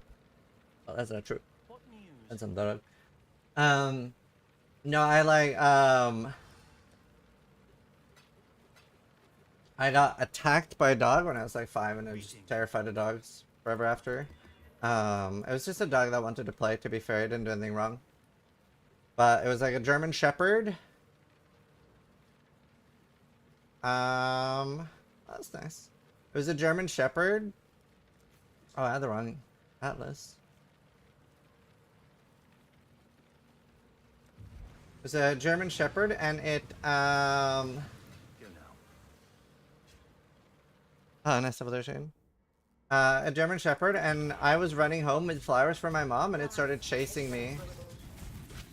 Oh, that's not true. What news? That's not dog. No, I got attacked by a dog when I was like 5 and I was just terrified of dogs forever after. It was just a dog that wanted to play, to be fair. I didn't do anything wrong. But it was like a German Shepherd. That's nice. It was a German Shepherd. Oh, I had the wrong atlas. It was a German Shepherd, and it, Go now. Oh, nice double there, Shane. A German Shepherd, and I was running home with flowers for my mom, and it started chasing me.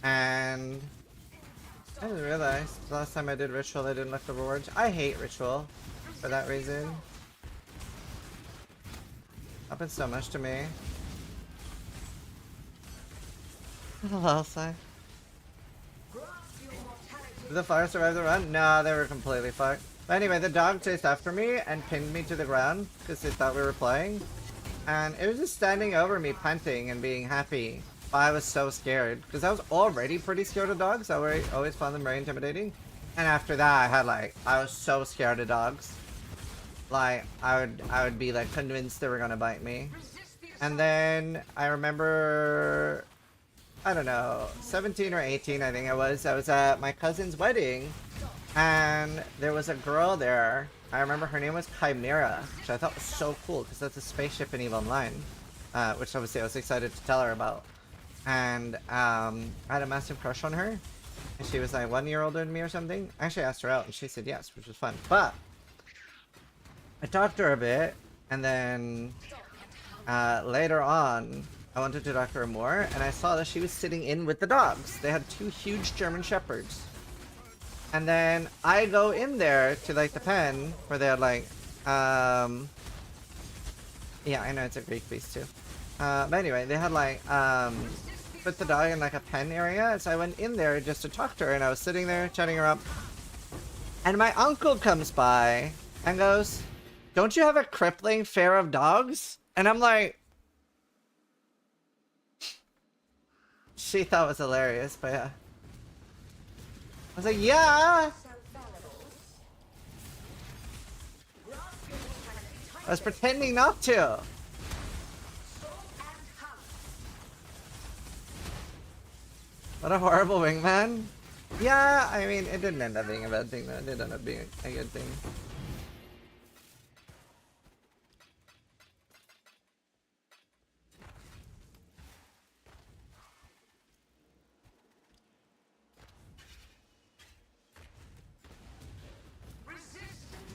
And I didn't realize the last time I did Ritual, I didn't look the rewards. I hate Ritual for that reason. Happens so much to me. Hello, side. Did the fire survive the run? No, they were completely fucked. But anyway, the dog chased after me and pinned me to the ground because it thought we were playing. And it was just standing over me, panting and being happy. But I was so scared because I was already pretty scared of dogs. I always found them very intimidating. And after that, I was so scared of dogs. Like, I would be like convinced they were gonna bite me. And then I remember, I don't know, 17 or 18 I think I was at my cousin's wedding, and there was a girl there I remember her name was Chimera, which I thought was so cool because that's a spaceship in EVE Online, which obviously I was excited to tell her about. And I had a massive crush on her, and she was like 1 year older than me or something. I actually asked her out, and she said yes, which was fun. But I talked to her a bit, and then later on, I wanted to talk to her more, and I saw that she was sitting in with the dogs. They had 2 huge German Shepherds. And then I go in there to like the pen where they had like, yeah, I know it's a Greek beast too. But anyway, they had like, put the dog in like a pen area. So I went in there just to talk to her, and I was sitting there chatting her up. And my uncle comes by and goes, "Don't you have a crippling fear of dogs?" And I'm like, she thought it was hilarious, but yeah. I was like, yeah. I was pretending not to. What a horrible wingman. Yeah, I mean, it didn't end up being a bad thing though. It did end up being a good thing.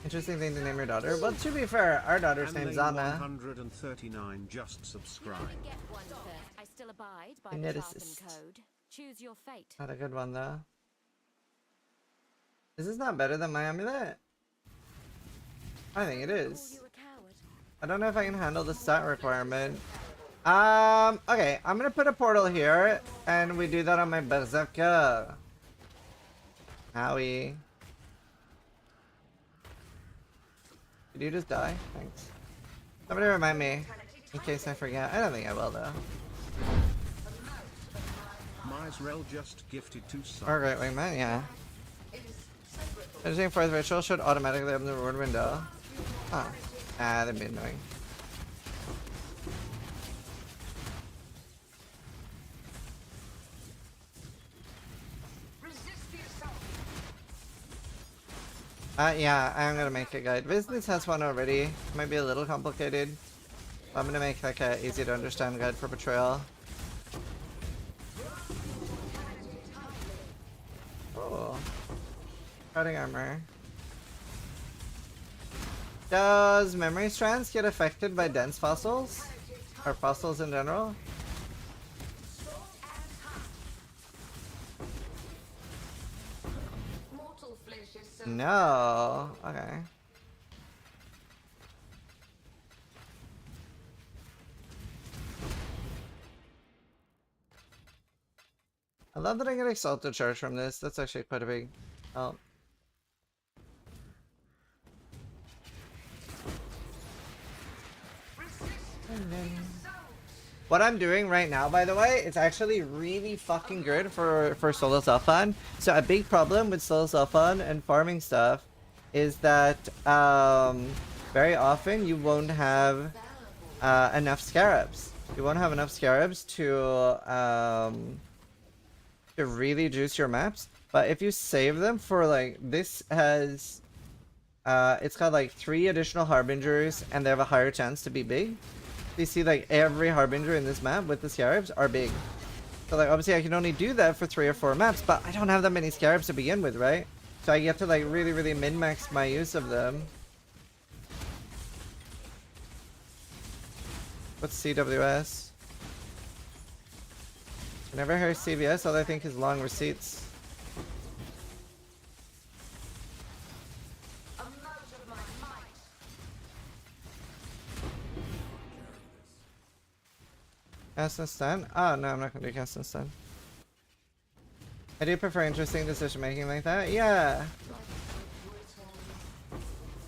Interesting thing to name your daughter. Well, to be fair, our daughter's name's Anna. 139 just subscribed. Get one first. I still abide by And the it is Sharpen just- code. Choose your fate. Not a good one though. Is this not better than my amulet? I think it Call is. you a coward. I don't know if I can handle the stat requirement. Okay, I'm gonna put a portal here, and we do that on my berserker. Howie. Did you just die? Thanks. Somebody remind me, in case I forget. I don't think I will though. Mysrel just gifted 2 subs. Or Great Wingman, yeah. Finishing 4th ritual should automatically open the reward window. Huh. Ah, that'd be annoying. Yeah, I'm gonna make a guide. Business has one already. Might be a little complicated. I'm gonna make like a easy to understand guide for Betrayal. Oh. Cutting armor. Does memory strands get affected by dense fossils? Or fossils in general? No. Okay. I love that I get exalted charge from this. That's actually quite a big help. What I'm doing right now, by the way, it's actually really fucking good for solo self-fun. So a big problem with solo self-fun and farming stuff is that very often you won't have enough scarabs. You won't have enough scarabs to really juice your maps. But if you save them for like, this has it's got like 3 additional harbingers, and they have a higher chance to be big. You see like every harbinger in this map with the scarabs are big. So like obviously I can only do that for 3 or 4 maps, but I don't have that many scarabs to begin with, right? So I get to like really min-max my use of them. What's CWS? Whenever I hear CVS, all I think is long receipts. Cast and stun? Oh no, I'm not gonna do cast and stun. I do prefer interesting decision making like that. Yeah.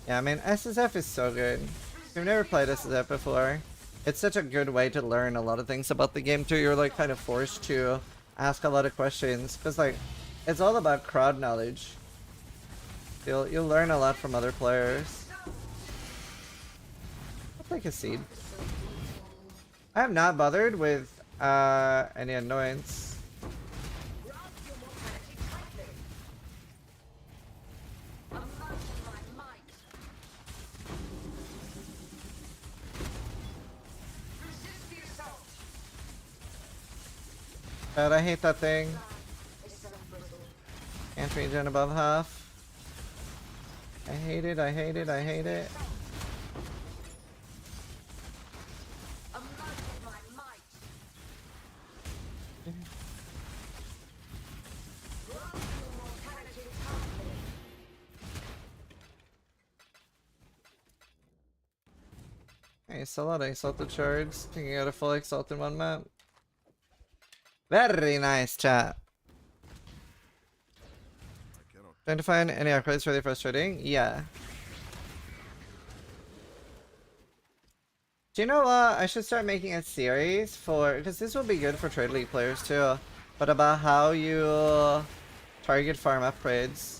Yeah, I mean SSF is so good. If you've never played SSF before, it's such a good way to learn a lot of things about the game too. You're like kind of forced to ask a lot of questions because like it's all about crowd knowledge. You'll learn a lot from other players. I'll take a seed. I have not bothered with any annoyance. God, I hate that thing. Can't regen above half. I hate it, I hate it, I hate it. Nice, a lot of exalted shards. Taking out a full exalt in one map. Very nice, chat. Trying to find any upgrades really frustrating? Yeah. Do you know what? I should start making a series for, because this will be good for Trade League players too, but about how you target farm upgrades.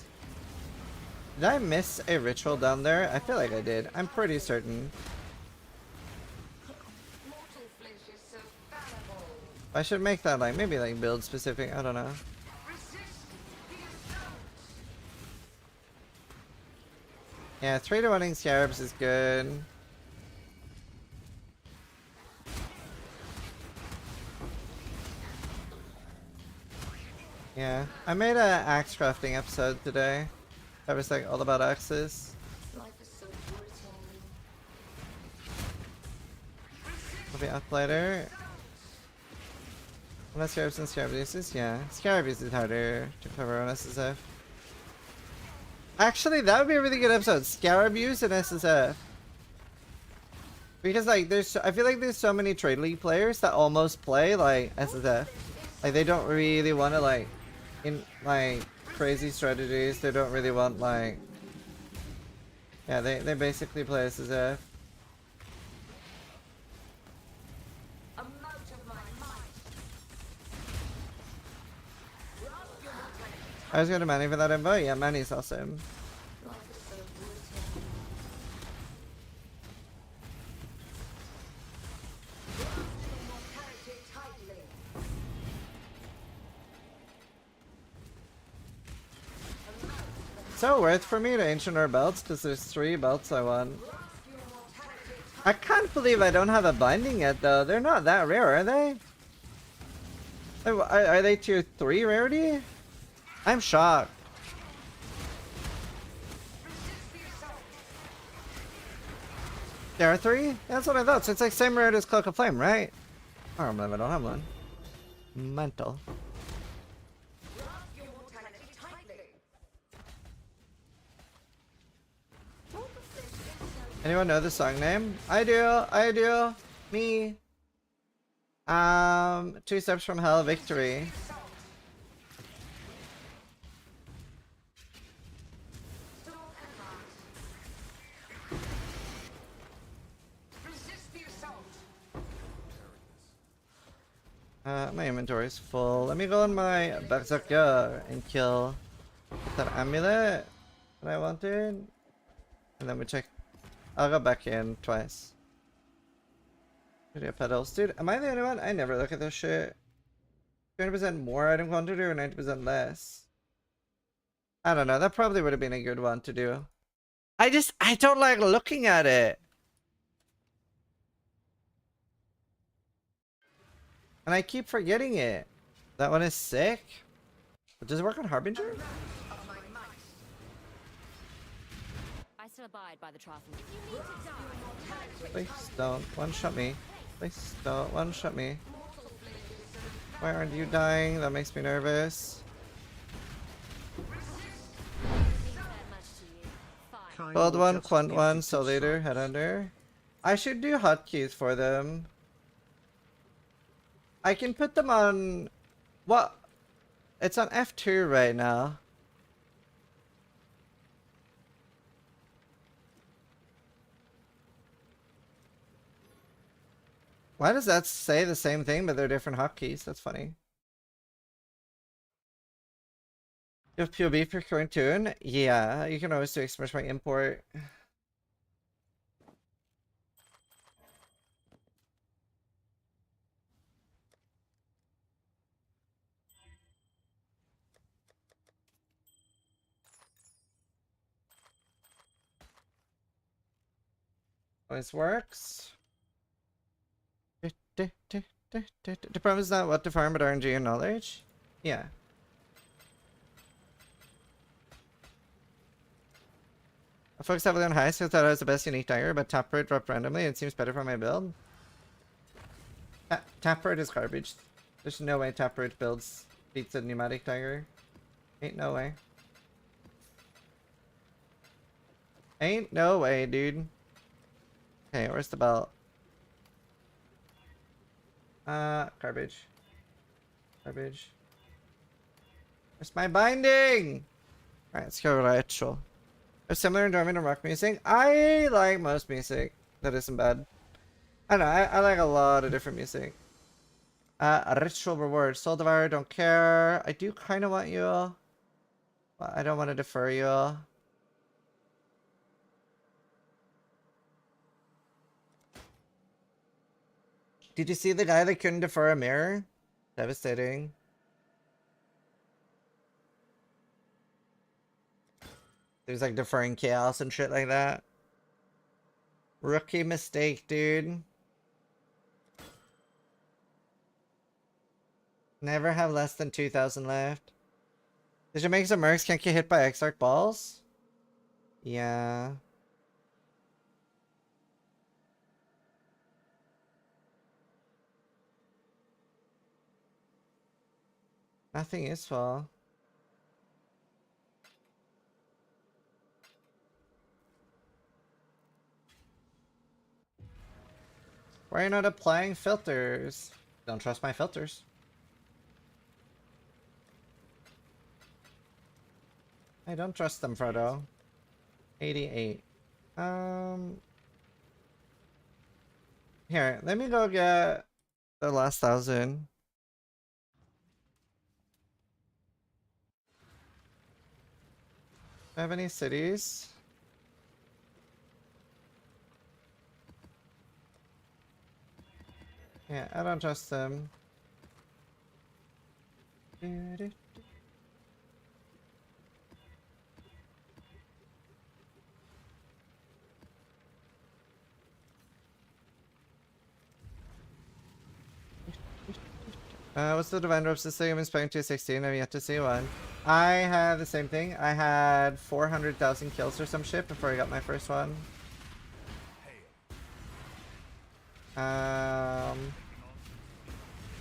Did I miss a ritual down there? I feel like I did. I'm pretty certain. I should make that like, maybe like build specific, I don't know. Yeah, 3 to 1 scarabs is good. Yeah, I made a axe crafting episode today. That was like all about axes. I'll be up later. Unless scarabs and scarab uses, yeah. Scarab uses harder to cover on SSF. Actually, that would be a really good episode. Scarab use and SSF. Because like I feel like there's so many Trade League players that almost play like SSF. Like they don't really want to like like crazy strategies. They don't really want like, yeah, they basically play SSF. I was gonna Manny for that info. Yeah, Manny's awesome. So worth for me to ancient our belts because there's 3 belts I want. I can't believe I don't have a binding yet though. They're not that rare, are they? Are they tier 3 rarity? I'm shocked. There are 3? That's what I thought. So it's like same rarity as Cloak of Flame, right? I don't remember. I don't have one. Mental. Anyone know the song name? I do. Me. 2 Steps from Hell, Victory. My inventory is full. Let me go on my Berserker and kill that amulet that I wanted. And then we check. I'll go back in twice. Video pedals. Dude, am I the only one? I never look at this shit. 20% more item quantity or 90% less? I don't know. That probably would have been a good one to do. I don't like looking at it. And I keep forgetting it. That one is sick. But does it work on Harbinger? I still abide by the Traffic. Please don't one-shot me. Please don't one-shot me. Why aren't you dying? That makes me nervous. Gold one, Quant one, Soul Leader, Head Under. I should do hotkeys for them. I can put them on... What? It's on F2 right now. Why does that say the same thing but they're different hotkeys? That's funny. You have POB for current tune? Yeah, you can always do express my import. Always works. The problem is not what to farm, but RNG and knowledge. Yeah. I focused heavily on high, so I thought I was the best unique tiger, but top bird dropped randomly. It seems better for my build. Top bird is garbage. There's no way top bird builds beats a pneumatic tiger. Ain't no way. Ain't no way, dude. Okay, where's the belt? Garbage. Garbage. Where's my binding? Alright, let's go retro. There's similar enjoyment in rock music. I like most music that isn't bad. I don't know, I like a lot of different music. A ritual reward. Soul Devourer, don't care. I do kind of want you. But I don't want to defer you. Did you see the guy that couldn't defer a mirror? Devastating. He was like deferring chaos and shit like that. Rookie mistake, dude. Never have less than 2,000 left. Did you make some mercs can't get hit by X-Arc balls? Yeah. Nothing useful. Why are you not applying filters? Don't trust my filters. I don't trust them, Frodo. 88. Here, let me go get the last 1,000. Do I have any cities? Yeah, I don't trust them. What's the divine ropes this thing? I'm expecting 216. I've yet to see one. I have the same thing. I had 400,000 kills or some shit before I got my first one.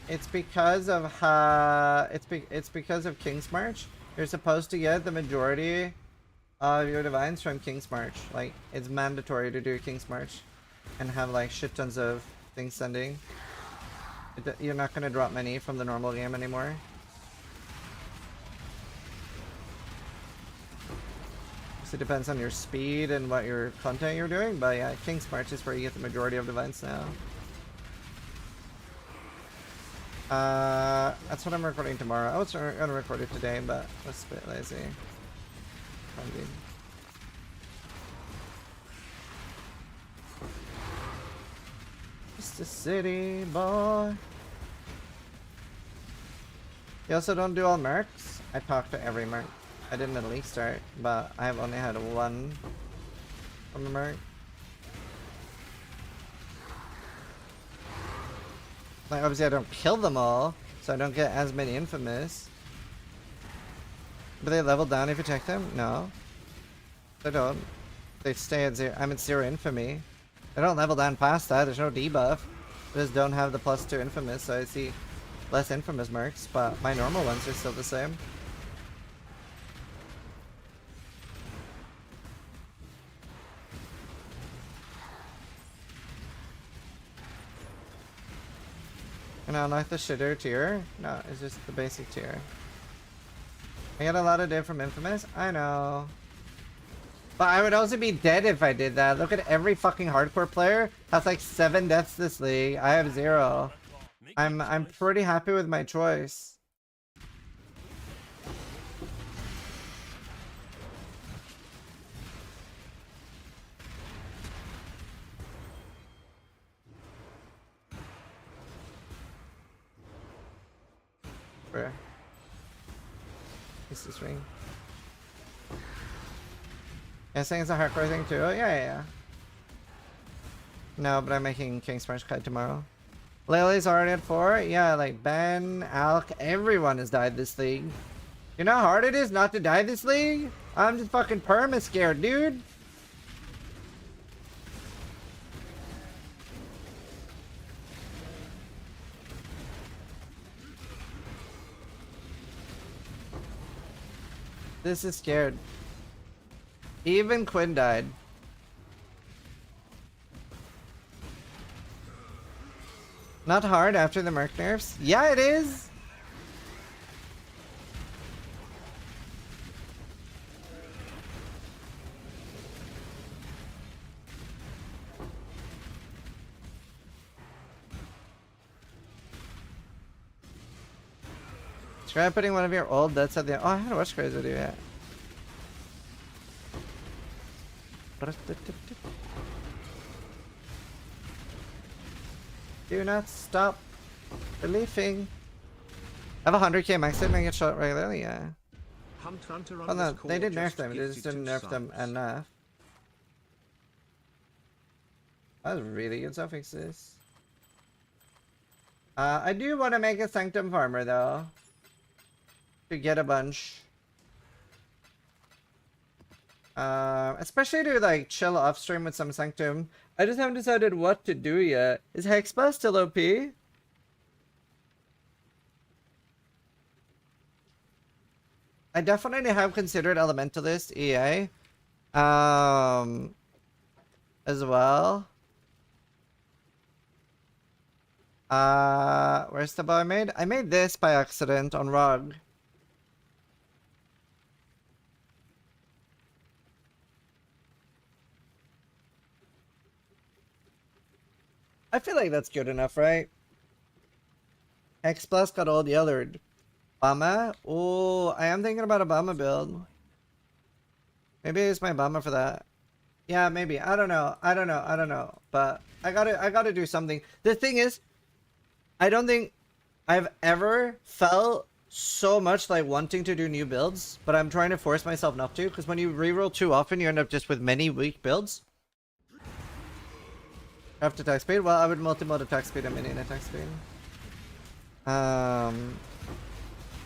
It's because of it's because of King's March. You're supposed to get the majority of your divines from King's March. Like, it's mandatory to do King's March and have like shit tons of things sending. You're not gonna drop many from the normal game anymore. So it depends on your speed and what your content you're doing, but yeah, King's March is where you get the majority of divines now. That's what I'm recording tomorrow. I was gonna record it today, but I was a bit lazy. Indeed. Just a city boy. You also don't do all mercs? I talked to every merc. I didn't at least start, but I've only had one from a merc. Like, obviously I don't kill them all, so I don't get as many infamous. But they level down if you check them? No. They don't. They stay at 0. I'm at 0 infamy. They don't level down past that, there's no debuff. They just don't have the +2 infamous, so I see less infamous mercs, but my normal ones are still the same. And I like the shitter tier. No, it's just the basic tier. I get a lot of div from infamous. I know. But I would also be dead if I did that. Look at every fucking hardcore player has like 7 deaths this league. I have 0. I'm pretty happy with my choice. Where? Is this ring? Yeah, saying it's a hardcore thing too. Oh, yeah. No, but I'm making King's March Kite tomorrow. Lily's already at 4. Yeah, like Ben, Alk, everyone has died this league. You know how hard it is not to die this league? I'm just fucking perma scared, dude. This is scared. Even Quinn died. Not hard after the Merc nerfs? Yeah, it is! Try putting one of your old deaths at the end. Oh, I haven't watched Crazy Video yet. Do not stop believing. I have 100k max and I get shot regularly, yeah. Oh no, they did nerf them, they just didn't nerf them enough. That was really good suffixes. I do want to make a Sanctum Farmer though. To get a bunch. Especially to like chill off stream with some Sanctum. I just haven't decided what to do yet. Is Hexbus still OP? I definitely have considered Elementalist EA. As well. Where's the bow I made? I made this by accident on Rug. I feel like that's good enough, right? X Plus got old yellered. Bama? Oh, I am thinking about a Bama build. Maybe it's my Bama for that. Yeah, maybe. I don't know. I don't know. But I gotta do something. The thing is, I don't think I've ever felt so much like wanting to do new builds, but I'm trying to force myself not to, because when you reroll too often, you end up just with many weak builds. After attack speed? Well, I would multi-mode attack speed and mini attack speed.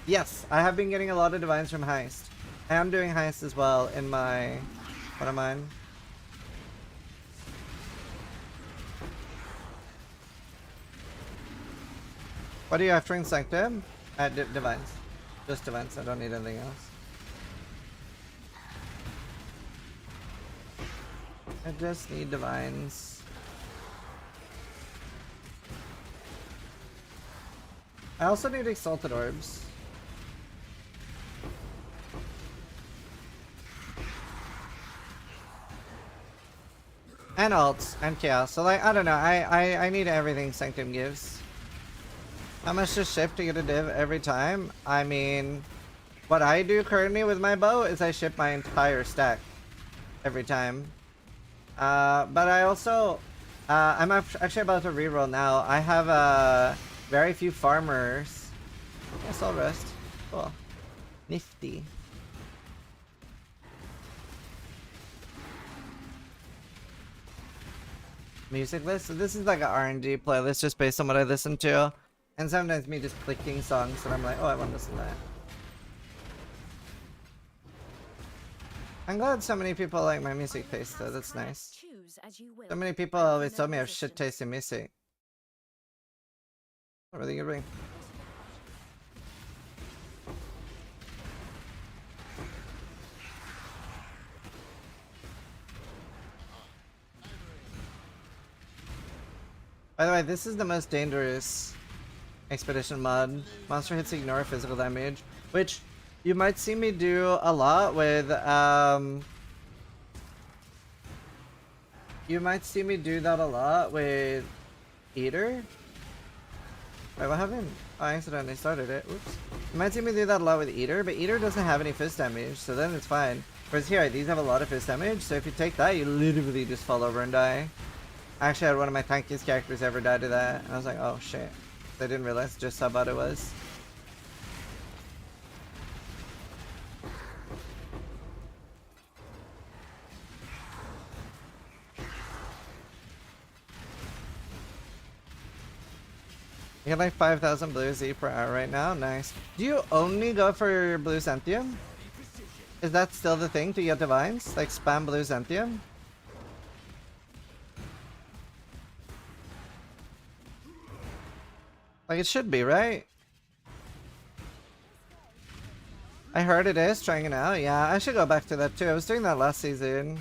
Yes, I have been getting a lot of divines from Heist. I am doing Heist as well in my... What am I? What are you after in Sanctum? Divines. Just divines, I don't need anything else. I just need divines. I also need exalted orbs. And alts and chaos. So like I don't know, I need everything Sanctum gives. How much to ship to get a div every time? I mean, what I do currently with my bow is I ship my entire stack every time. But I also I'm actually about to reroll now. I have very few farmers. Yes, I'll rest. Cool. Nifty. Music list? So this is like an RNG playlist just based on what I listen to. And sometimes me just clicking songs and I'm like, oh, I want to listen to that. I'm glad so many people like my music taste though, that's nice. So many people always tell me I have shit taste in music. A really good ring. By the way, this is the most dangerous expedition mod. Monster hits ignore physical damage, which you might see me do a lot with you might see me do that a lot with Eater. Wait, what happened? Oh, I accidentally started it. Oops. You might see me do that a lot with Eater, but Eater doesn't have any fist damage, so then it's fine. Whereas here, these have a lot of fist damage, so if you take that, you literally just fall over and die. I actually had one of my tankiest characters ever die to that, and I was like, oh shit. I didn't realize just how bad it was. You get like 5,000 blue Z per hour right now. Nice. Do you only go for blue Zentium? Is that still the thing to get divines? Like spam blue Zentium? Like it should be, right? I heard it is, trying it out. Yeah, I should go back to that too. I was doing that last season.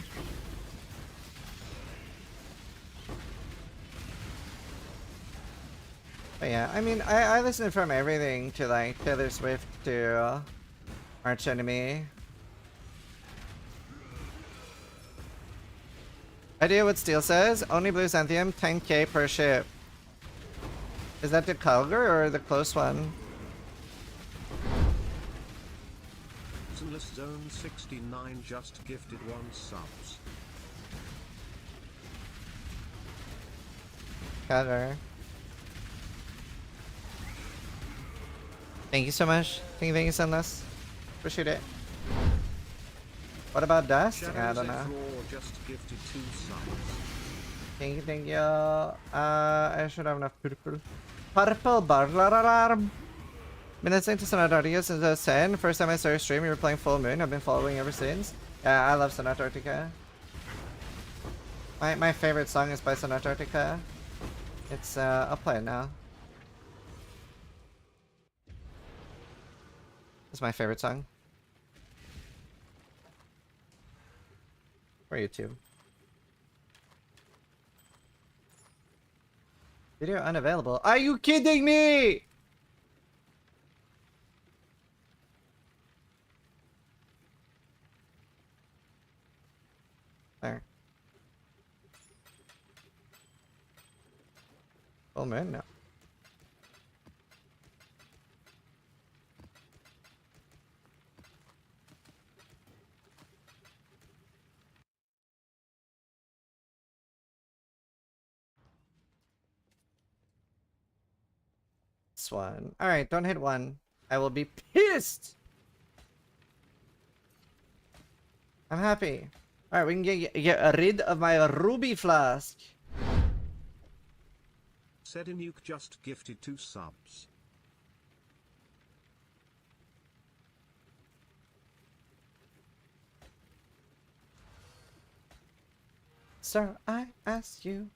But yeah, I mean, I listen from everything to like Taylor Swift to Arch Enemy. Idea what Steel says? Only blue Xanthium, 10k per ship. Is that the Calgar or the close one? Zone 69 just gifted 1 subs. Calgar. Thank you so much. Thank you, Sunless. Appreciate it. What about Dust? Yeah, I don't know. Just gifted 2 subs. Thank you. I should have enough purple. Purple barlarararm. Been listening to Antarctica since I was 10. First time I started stream, you were playing Full Moon. I've been following ever since. Yeah, I love Antarctica. My favorite song is by Antarctica. It's I'll play it now. It's my favorite song. For YouTube. Video unavailable. Are you kidding me? There. Full moon? No. This one. Alright, don't hit 1. I will be pissed! I'm happy. Alright, we can get rid of my ruby flask. Sedinuke just gifted 2 subs. Sir, I ask you.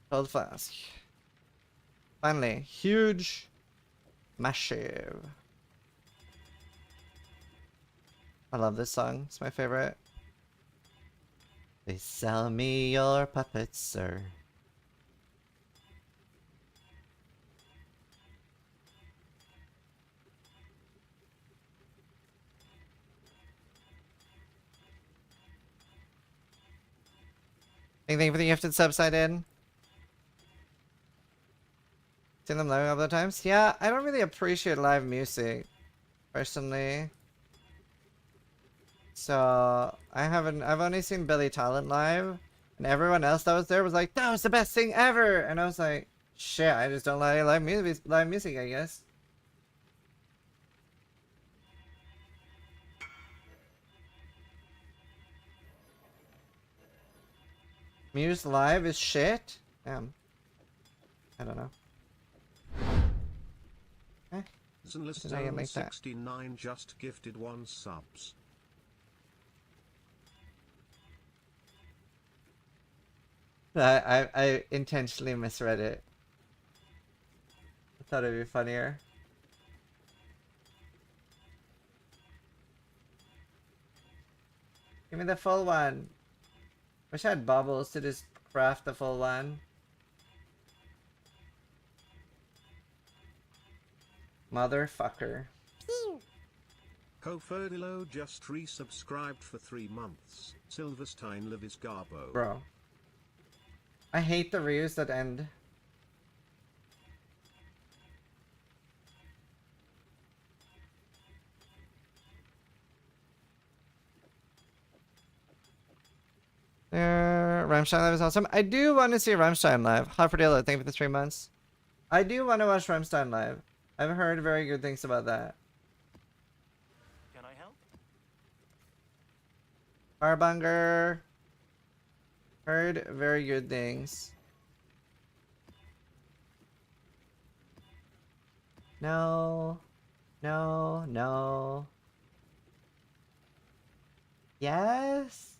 Cold flask. Finally, huge, massive. I love this song. It's my favorite. Please sell me your puppets, sir. Anything for the gifted subside in? Seen them live a couple of times? Yeah, I don't really appreciate live music, personally. So, I've only seen Billy Talent live, and everyone else that was there was like, that was the best thing ever! And I was like, shit, I just don't like live music, I guess. Muse live is shit? Damn. I don't know. Zone 69 just gifted 1 subs. I intentionally misread it. I thought it'd be funnier. Give me the full one. Wish I had bubbles to just craft the full one. Motherfucker. Koferdilo just resubscribed for 3 months. Silverstein Livis Garbo. Bro. I hate the reviews that end. Rammstein Live is awesome. I do want to see Rammstein Live. Haferdillo, thank you for the 3 months. I do want to watch Rammstein Live. I've heard very good things about that. Can I help? Harbanger. Heard very good things. No. No, no. Yes?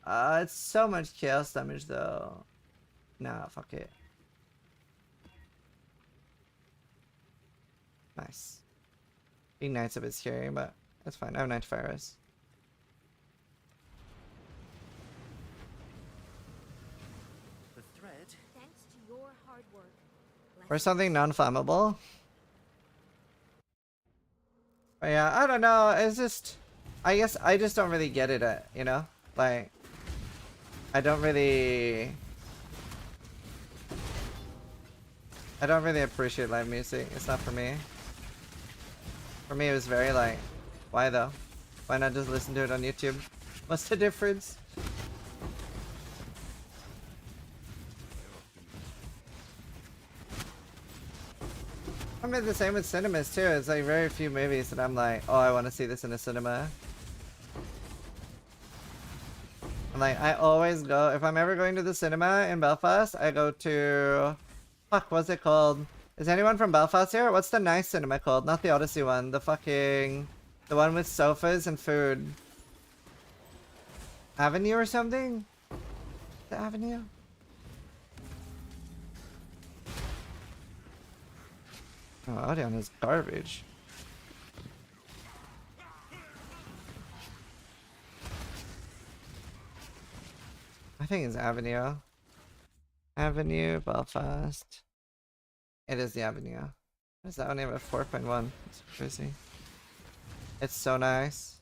It's so much chaos damage though. Nah, fuck it. Nice. Ignite's a bit scary, but that's fine. I have 9 fires. The thread. Thanks to your hard work. Or something non-flammable. But yeah, I don't know. It's just, I guess I just don't really get it, you know? Like, I don't really appreciate live music. It's not for me. For me, it was very like, why though? Why not just listen to it on YouTube? What's the difference? I mean, the same with cinemas too. It's like very few movies that I'm like, oh, I want to see this in a cinema. And like, I always go, if I'm ever going to the cinema in Belfast, I go to, fuck, what's it called? Is anyone from Belfast here? What's the nice cinema called? Not the Odyssey one, the one with sofas and food. Avenue or something? The Avenue? Oh, Odeon is garbage. I think it's Avenue. Avenue, Belfast. It is the Avenue. What is that only have a 4.1? It's crazy. It's so nice.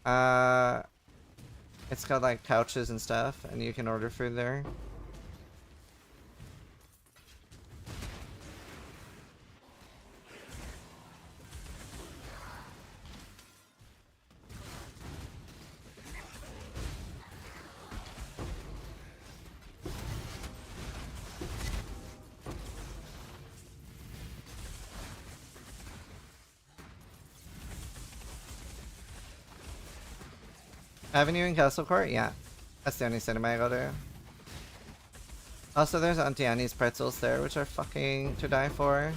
It's got like couches and stuff, and you can order food there. Avenue in Castle Court? Yeah. That's the only cinema I go to. Also, there's Auntie Annie's pretzels there, which are fucking to die for.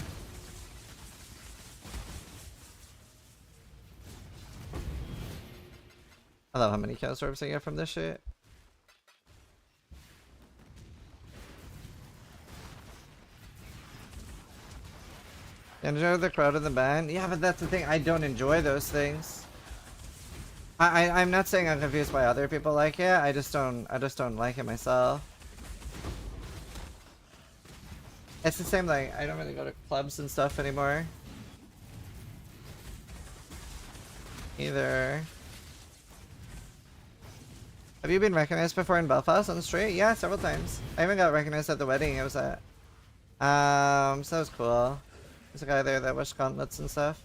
I love how many chaos orbs I get from this shit. Enjoy the crowd of the band? Yeah, but that's the thing. I don't enjoy those things. I'm not saying I'm confused by other people like it. I just don't like it myself. It's the same, like, I don't really go to clubs and stuff anymore. Either. Have you been recognized before in Belfast on the street? Yeah, several times. I even got recognized at the wedding I was at. So that was cool. There's a guy there that washed gauntlets and stuff.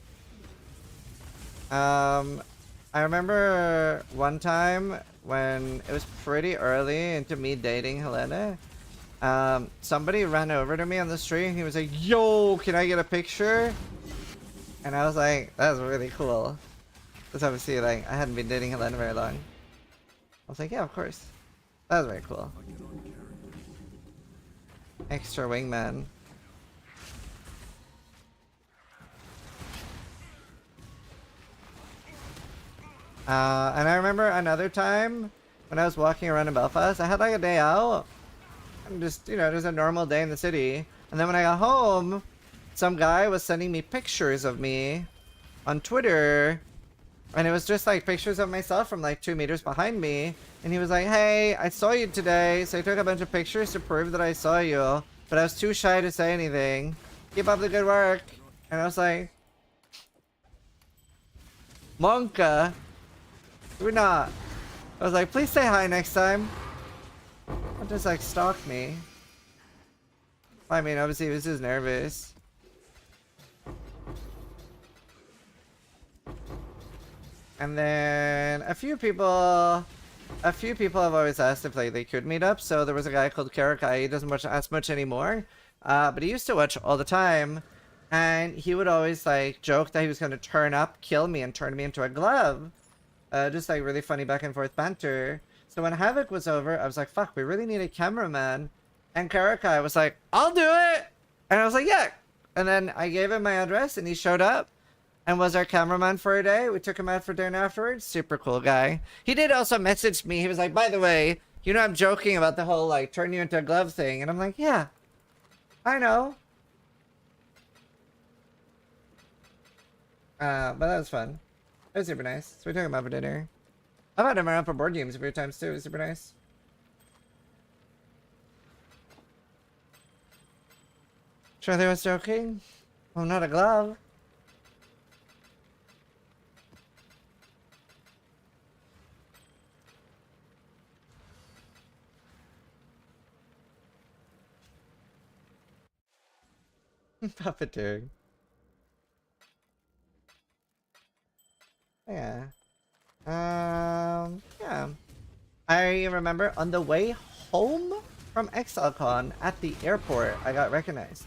I remember one time when it was pretty early into me dating Helena. Somebody ran over to me on the street and he was like, yo, can I get a picture? And I was like, that was really cool. Because obviously, like, I hadn't been dating Helena very long. I was like, yeah, of course. That was very cool. Extra wingman. And I remember another time when I was walking around in Belfast, I had like a day out. And just, you know, just a normal day in the city. And then when I got home, some guy was sending me pictures of me on Twitter. And it was just like pictures of myself from like 2 meters behind me. And he was like, hey, I saw you today. So I took a bunch of pictures to prove that I saw you. But I was too shy to say anything. Keep up the good work. And I was like, Monka. We're not. I was like, please say hi next time. Don't just like stalk me. I mean, obviously, this is nervous. And then a few people have always asked if like they could meet up. So there was a guy called Karakai. He doesn't watch as much anymore, but he used to watch all the time. And he would always like joke that he was going to turn up, kill me, and turn me into a glove. just like really funny back and forth banter. So when Havoc was over, I was like, fuck, we really need a cameraman. And Karakai was like, I'll do it. And I was like, yeah. And then I gave him my address and he showed up and was our cameraman for a day. We took him out for dinner afterwards. Super cool guy. He did also message me. He was like, by the way, you know, I'm joking about the whole like turn you into a glove thing. And I'm like, yeah, I know. But that was fun. It was super nice. So we took him out for dinner. I've had him around for board games a few times too. It was super nice. Sure they was joking? I'm not a glove. Puppeteering. Yeah. Yeah. I remember on the way home from ExileCon at the airport, I got recognized.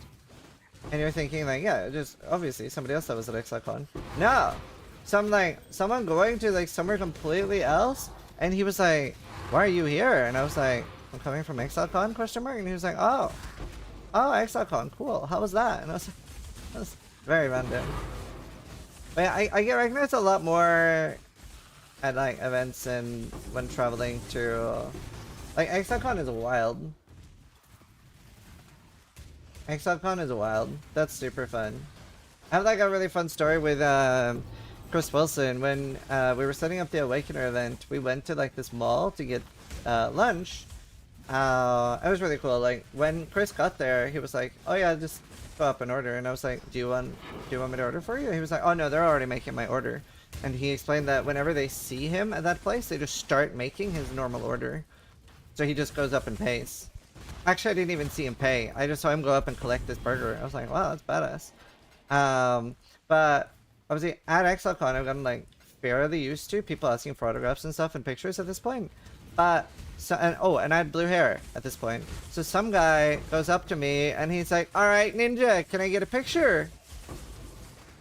And you're thinking like, yeah, just obviously somebody else that was at ExileCon. No! Someone going to like somewhere completely else, and he was like, why are you here? And I was like, I'm coming from ExileCon, question mark? And he was like, oh, ExileCon, cool. How was that? And I was like, that was very random. But yeah, I get recognized a lot more at like events and when traveling to like ExileCon is wild. ExileCon is wild. That's super fun. I have like a really fun story with Chris Wilson when we were setting up the Awakener event. We went to like this mall to get lunch. It was really cool. Like when Chris got there, he was like, "Oh yeah, just go up and order." And I was like, "Do you want me to order for you?" He was like, "Oh no, they're already making my order." And he explained that whenever they see him at that place, they just start making his normal order. So he just goes up and pays. Actually, I didn't even see him pay. I just saw him go up and collect this burger. I was like, wow, that's badass. But obviously at ExileCon, I've gotten like fairly used to people asking for autographs and stuff and pictures at this point. But and I had blue hair at this point. So some guy goes up to me and he's like, "All right, Ninja, can I get a picture?"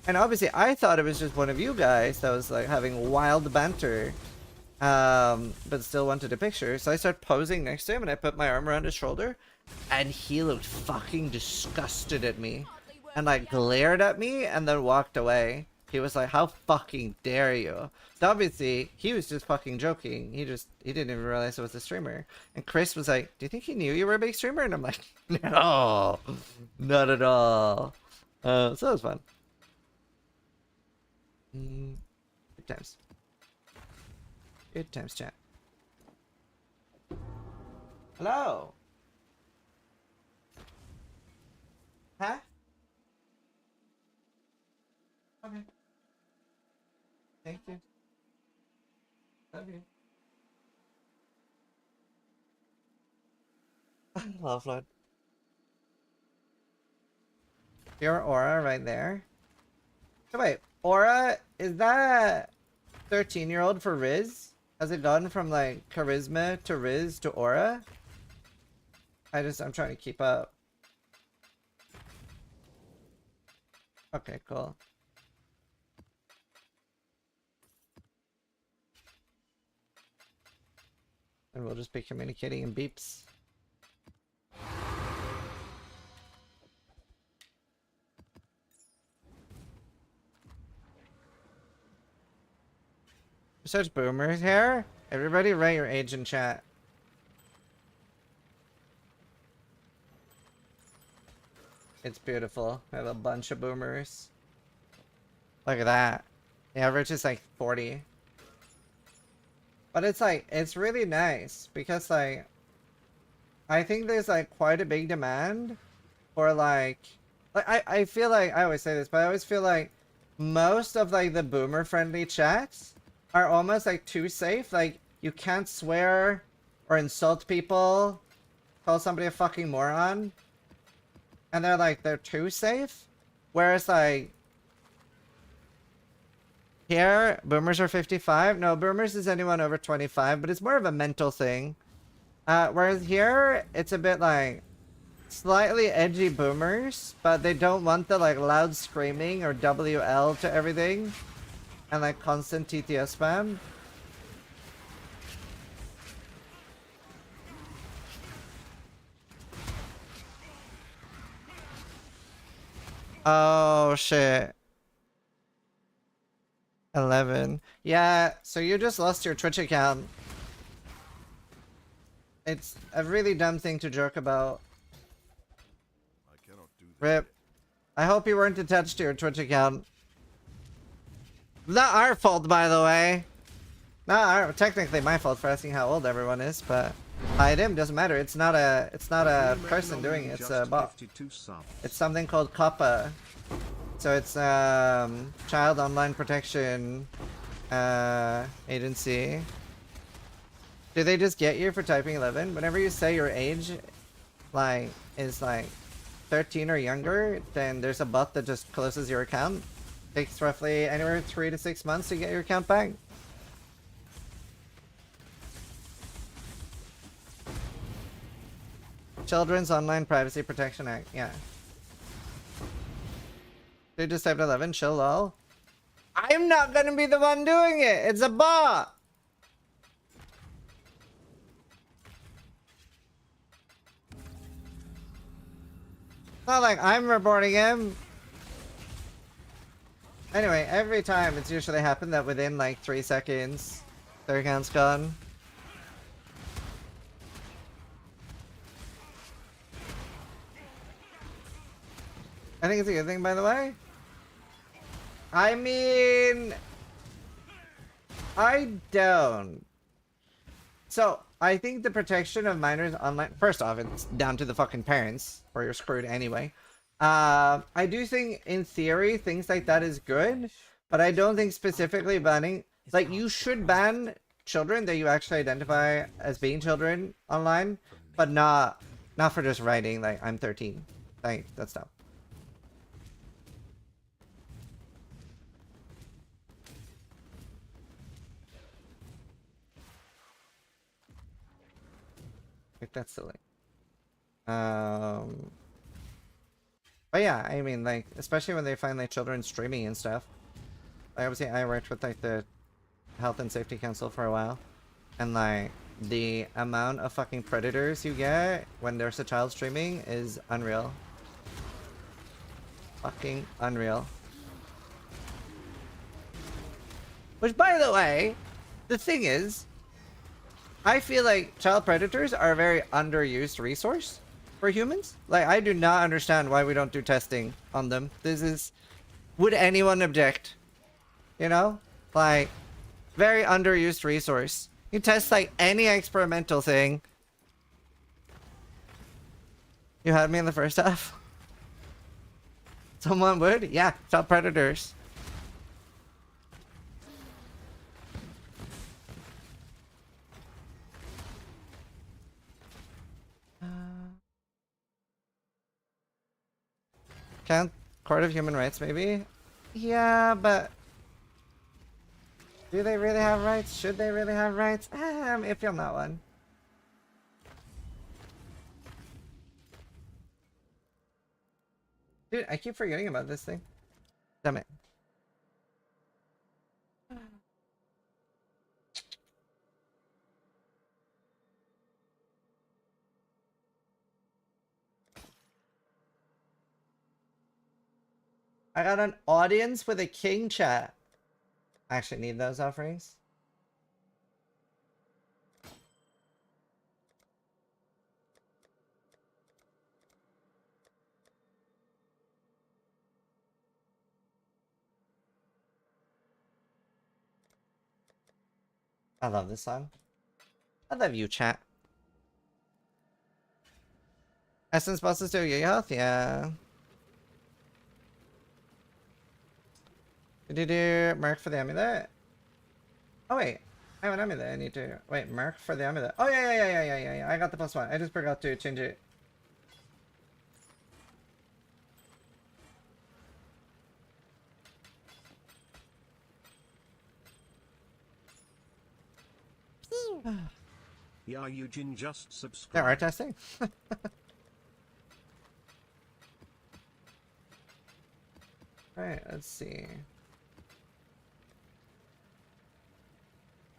And obviously I thought it was just one of you guys that was like having wild banter. But still wanted a picture. So I started posing next to him and I put my arm around his shoulder and he looked fucking disgusted at me and like glared at me and then walked away. He was like, "How fucking dare you?" So obviously he was just fucking joking. He didn't even realize I was a streamer. And Chris was like, "Do you think he knew you were a big streamer?" And I'm like, "No, not at all." So it was fun. Good times. Good times, chat. Hello. Huh? Okay. Thank you. Love you. Love Flood. Your aura right there. So wait, aura, is that 13-year-old for Riz? Has it gone from like charisma to Riz to aura? I'm trying to keep up. Okay, cool. And we'll just be communicating in beeps. Such boomers here. Everybody write your age in chat. It's beautiful. I have a bunch of boomers. Look at that. The average is like 40. But it's like, it's really nice because like, I think there's like quite a big demand for like I feel like, I always say this, but I always feel like most of like the boomer friendly chats are almost like too safe. Like you can't swear or insult people, call somebody a fucking moron, and they're too safe. Whereas like here, boomers are 55. No, boomers is anyone over 25, but it's more of a mental thing. Whereas here, it's a bit like slightly edgy boomers, but they don't want the like loud screaming or WL to everything and like constant TTS spam. Oh shit. 11. Yeah, so you just lost your Twitch account. It's a really dumb thing to joke about. I cannot do that. Rip. I hope you weren't attached to your Twitch account. Not our fault, by the way. Technically my fault for asking how old everyone is, but hide him doesn't matter. It's not a person doing it. It's a bot. It's something called COPPA. So it's Child Online Protection Agency. Do they just get you for typing 11? Whenever you say your age, like is like 13 or younger, then there's a bot that just closes your account. Takes roughly anywhere 3 to 6 months to get your account back. Children's Online Privacy Protection Act, yeah. They just typed 11, chill lol. I'm not gonna be the one doing it, it's a bot! It's not like I'm reporting him. Anyway, every time it's usually happened that within like 3 seconds, their account's gone. I think it's a good thing, by the way. I mean, I don't. So, I think the protection of minors online, first off, it's down to the fucking parents, or you're screwed anyway. I do think, in theory, things like that is good, but I don't think specifically banning, like, you should ban children that you actually identify as being children online, but not for just writing, like, I'm 13. Like, that's dumb. Like, that's silly. But yeah, I mean, like, especially when they find like children streaming and stuff. Like, obviously, I worked with like the Health and Safety Council for a while, and like the amount of fucking predators you get when there's a child streaming is unreal. Fucking unreal. Which, by the way, the thing is, I feel like child predators are a very underused resource for humans. Like, I do not understand why we don't do testing on them. This is... Would anyone object? You know? Like, very underused resource. You test, like, any experimental thing. You had me in the first half? Someone would? Yeah, child predators. Can't Court of Human Rights, maybe? Yeah, but... Do they really have rights? Should they really have rights? I'm iffy on that one. Dude, I keep forgetting about this thing. Damn it. I got an audience with a king chat. I actually need those offerings. I love this song. I love you, chat. Essence bosses do your health? Yeah. Did you do Merc for the amulet? Oh wait, I have an amulet. I need to wait. Merc for the amulet. Oh yeah. I got the +1. I just forgot to change it. Yeah, Eugene just subscribed. There are testing. Alright, let's see.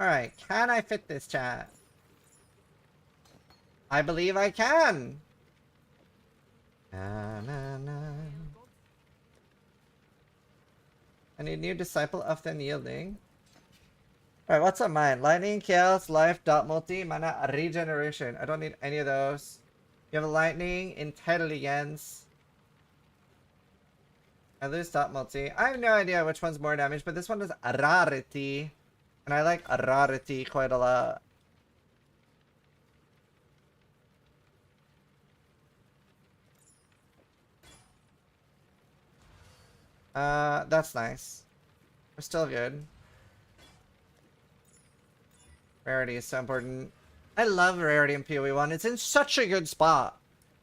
Alright, can I fit this chat? I believe I can! Na, na, na. I need new disciple of the unyielding. Alright, what's on mine? Lightning, chaos, life, dot multi, mana, regeneration. I don't need any of those. You have lightning, intelligence. I lose dot multi. I have no idea which one's more damage, but this one is a rarity. And I like a rarity quite a lot. That's nice. We're still good. Rarity is so important. I love rarity in PoE1. It's in such a good spot.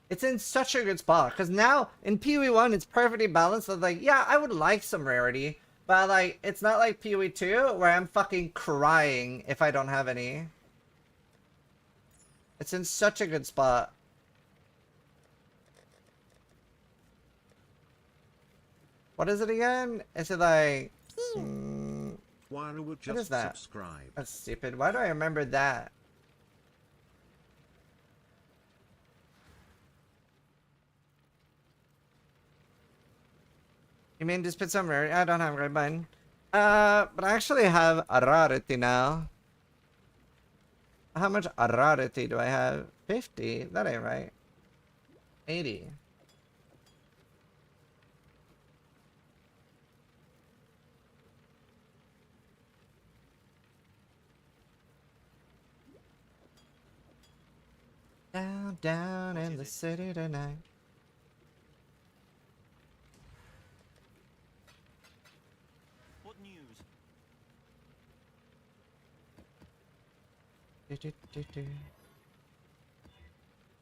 It's in such a good spot. Because now, in PoE1, it's perfectly balanced. Of like, yeah, I would like some rarity. But, like, it's not like PoE2, where I'm fucking crying if I don't have any. It's in such a good spot. What is it again? Is it like... Why would what is just that? subscribe? That's stupid. Why do I remember that? You mean just put some rarity? I don't have red button. But I actually have a rarity now. How much rarity do I have? 50? That ain't right. 80. Down, down in the city tonight. What news?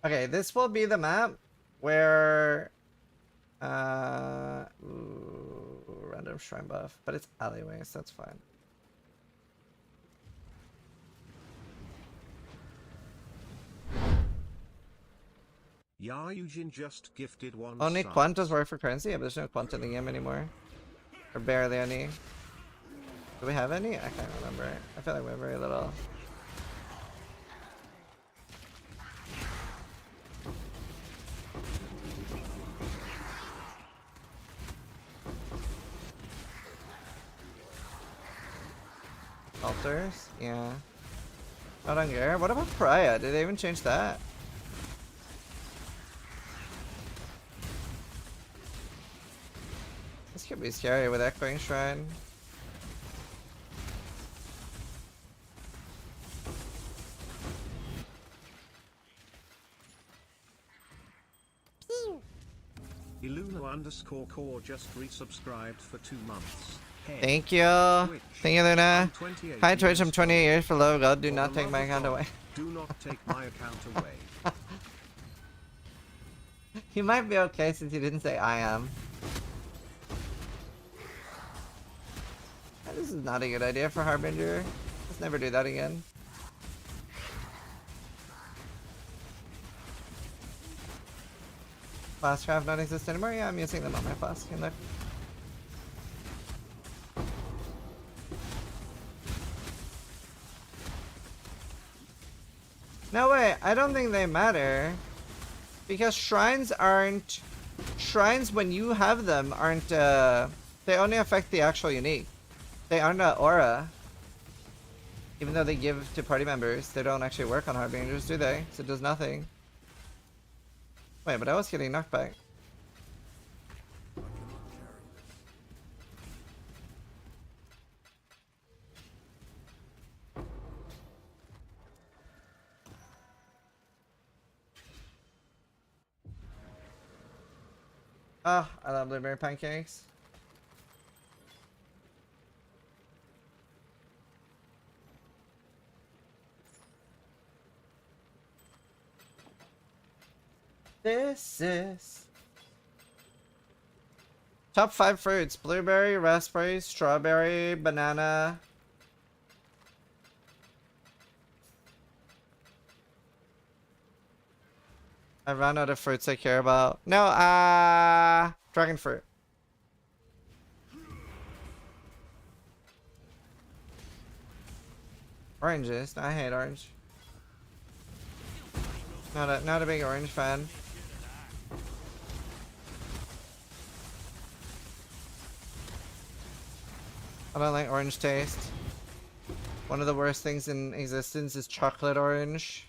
Okay, this will be the map where random shrine buff, but it's alleyways, that's fine. Ya Eugene just gifted one Only sub. Quantas work for currency? Yeah, but there's no Quanta in the game anymore. Or barely any. Do we have any? I can't remember. I feel like we have very little. Altars? Yeah. Not on gear. What about Pariah? Did they even change that? This could be scary with Echoing Shrine. Iluna_core just resubscribed for 2 months. Hey. Thank you. Thank you, Luna. Hi, Twitch. I'm 28 years for low gold. Do not take my account away. Do not take my account away. You might be okay since you didn't say I am. This is not a good idea for Harbinger. Let's never do that again. Flaskcraft not exist anymore? Yeah, I'm using them on my flask. And look. No way, I don't think they matter. Because shrines aren't... Shrines, when you have them, aren't... they only affect the actual unique. They aren't an aura. Even though they give to party members, they don't actually work on Harbingers, do they? So it does nothing. Wait, but I was getting knocked back. Oh, I love blueberry pancakes. This is top 5 fruits: blueberry, raspberry, strawberry, banana. I ran out of fruits I care about. No, dragon fruit. Oranges. I hate orange. Not a big orange fan. I don't like orange taste. One of the worst things in existence is chocolate orange.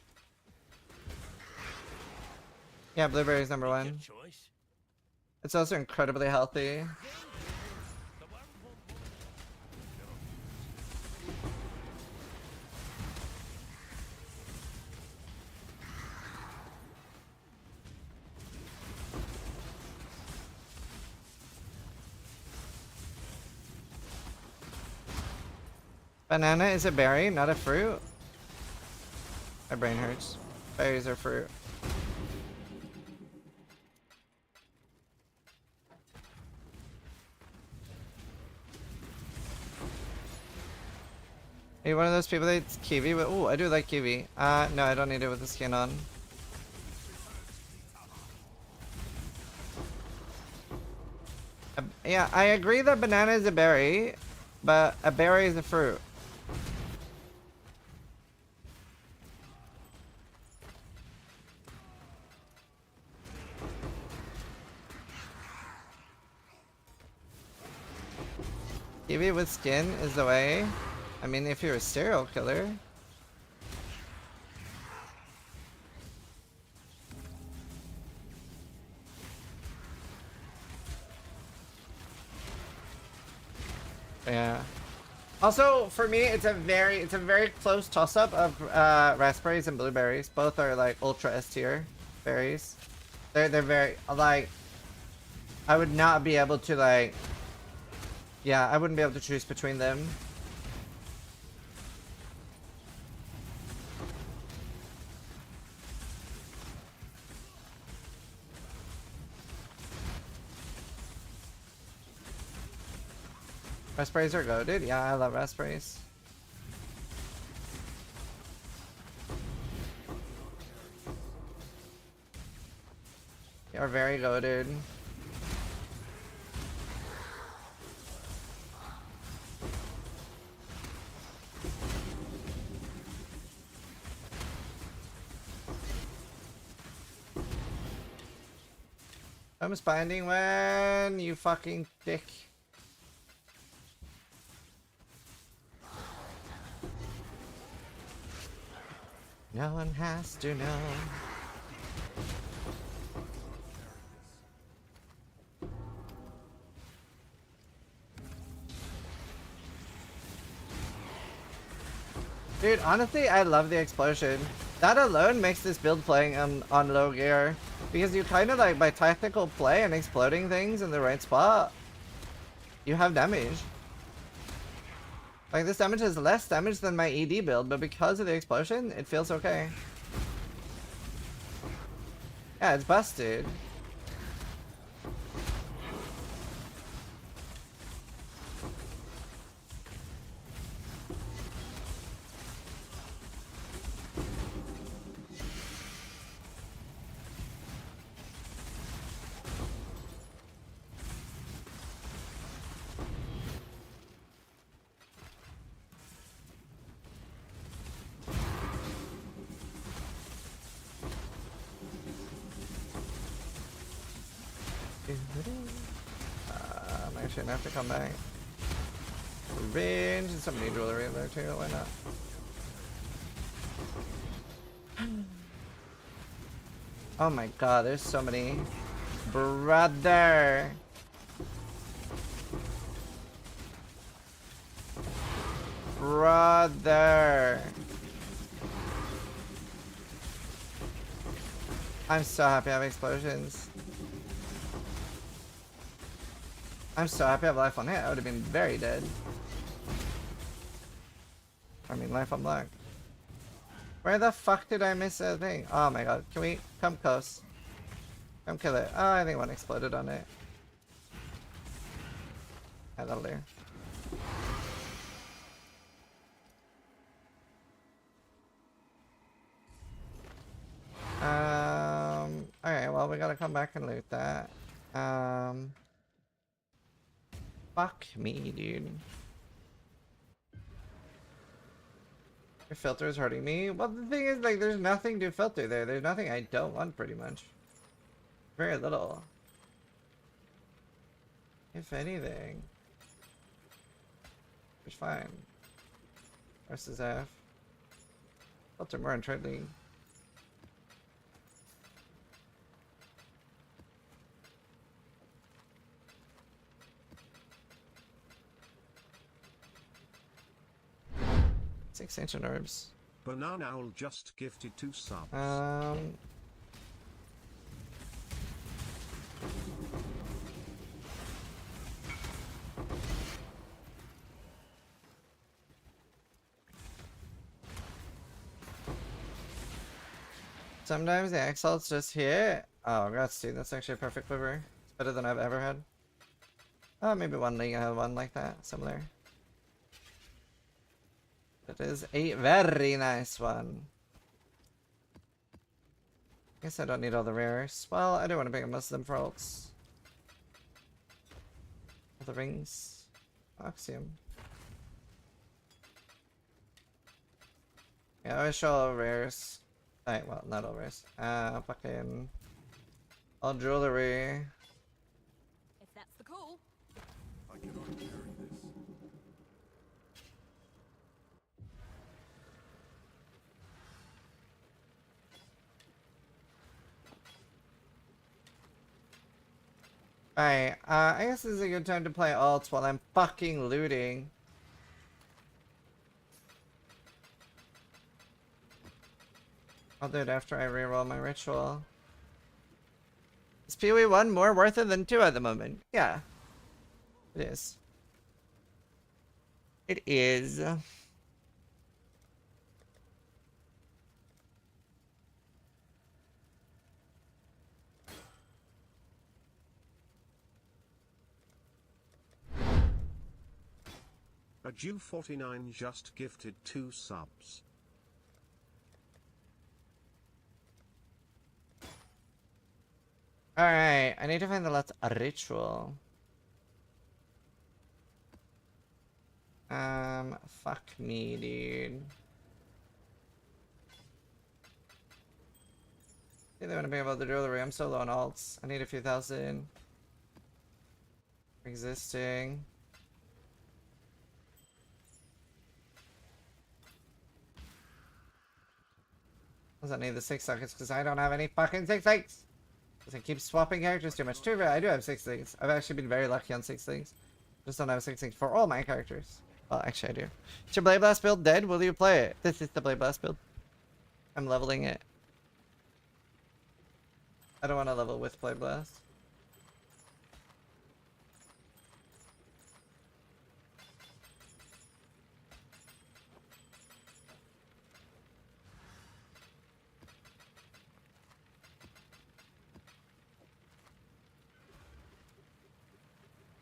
Yeah, blueberry's number Make your one. choice. It's also incredibly healthy. Banana is a berry, not a fruit. My brain hurts. Berries are fruit. Are you one of those people that eats kiwi? Ooh, I do like kiwi. No, I don't need it with the skin on. Yeah, I agree that banana is a berry, but a berry is a fruit. Kiwi with skin is the way. I mean, if you're a serial killer. Yeah. Also, for me, it's a very close toss-up of raspberries and blueberries. Both are like ultra S tier berries. They're very like. I would not be able to like. Yeah, I wouldn't be able to choose between them. Raspberries are goated. Yeah, I love raspberries. They are very goated. I'm spinding when you fucking dick. No one has to know. Dude, honestly, I love the explosion. That alone makes this build playing on low gear. Because you kind of like, by tactical play and exploding things in the right spot, you have damage. Like, this damage is less damage than my ED build, but because of the explosion, it feels okay. Yeah, it's busted. I'm actually gonna have to come back. Revenge and some knee jewelry in there too, why not? Oh my god, there's so many. Brother! Brother! I'm so happy I have explosions. I'm so happy I have life on hit. I would have been very dead. I mean, life on black. Where the fuck did I miss a thing? Oh my god. Can we come close? Come kill it. Oh, I think one exploded on it. Yeah, that'll do. Okay, well, we gotta come back and loot that. Fuck me, dude. Your filter is hurting me. Well, the thing is, like, there's nothing to filter there. There's nothing I don't want, pretty much. Very little. If anything. It's fine. Versus F. Filter more internally. Six ancient orbs. Banana Owl just gifted 2 subs. Sometimes the Exalts just hit. Oh, congrats, dude. That's actually a perfect quiver. It's better than I've ever had. Oh, maybe one league I had one like that. Similar. It is a very nice one. Guess I don't need all the rares. Well, I do want to pick up most of them for ults. All the rings. Oxium. Yeah, I always show all rares. Alright, well, not all rares. Fucking... all jewelry. If that's the call. I cannot carry this. Alright, I guess this is a good time to play ults while I'm fucking looting. I'll do it after I reroll my ritual. Is PoE 1 more worth it than 2 at the moment? Yeah. It is. It is. A Jew 49 just gifted 2 subs. Alright, I need to find the last ritual. Fuck me, dude. Yeah, they want to be able to do the I'm so low on alts. I need a few thousand. Existing. Doesn't need the 6 sockets because I don't have any fucking 6 things. Because I keep swapping characters too much. Too bad. I do have 6 things. I've actually been very lucky on 6 things. Just don't have 6 things for all my characters. Well, actually I do. Is your Blade Blast build dead? Will you play it? This is the Blade Blast build. I'm leveling it. I don't want to level with Blade Blast.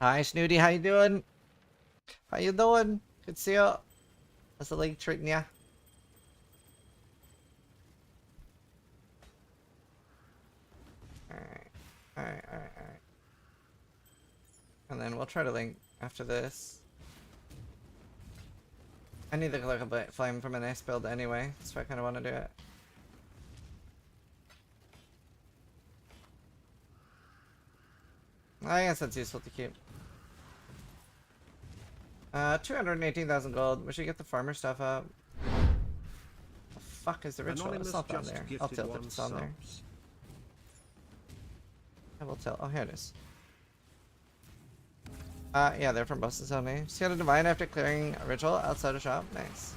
Hi Snooty, how you doing? How you doing? Good to see you. How's the league treating ya? Alright. And then we'll try to link after this. I need to collect a flame from a nice build anyway, so I kind of want to do it. I guess that's useful to keep. 218,000 gold. We should get the farmer stuff up. The fuck is the ritual? Anonymous It's not down just there. gifted I'll tilt it. 1 It's on there. subs. I will tilt. Oh, here it is. Yeah, they're from bosses only. Just got a divine after clearing a ritual outside a shop. Nice.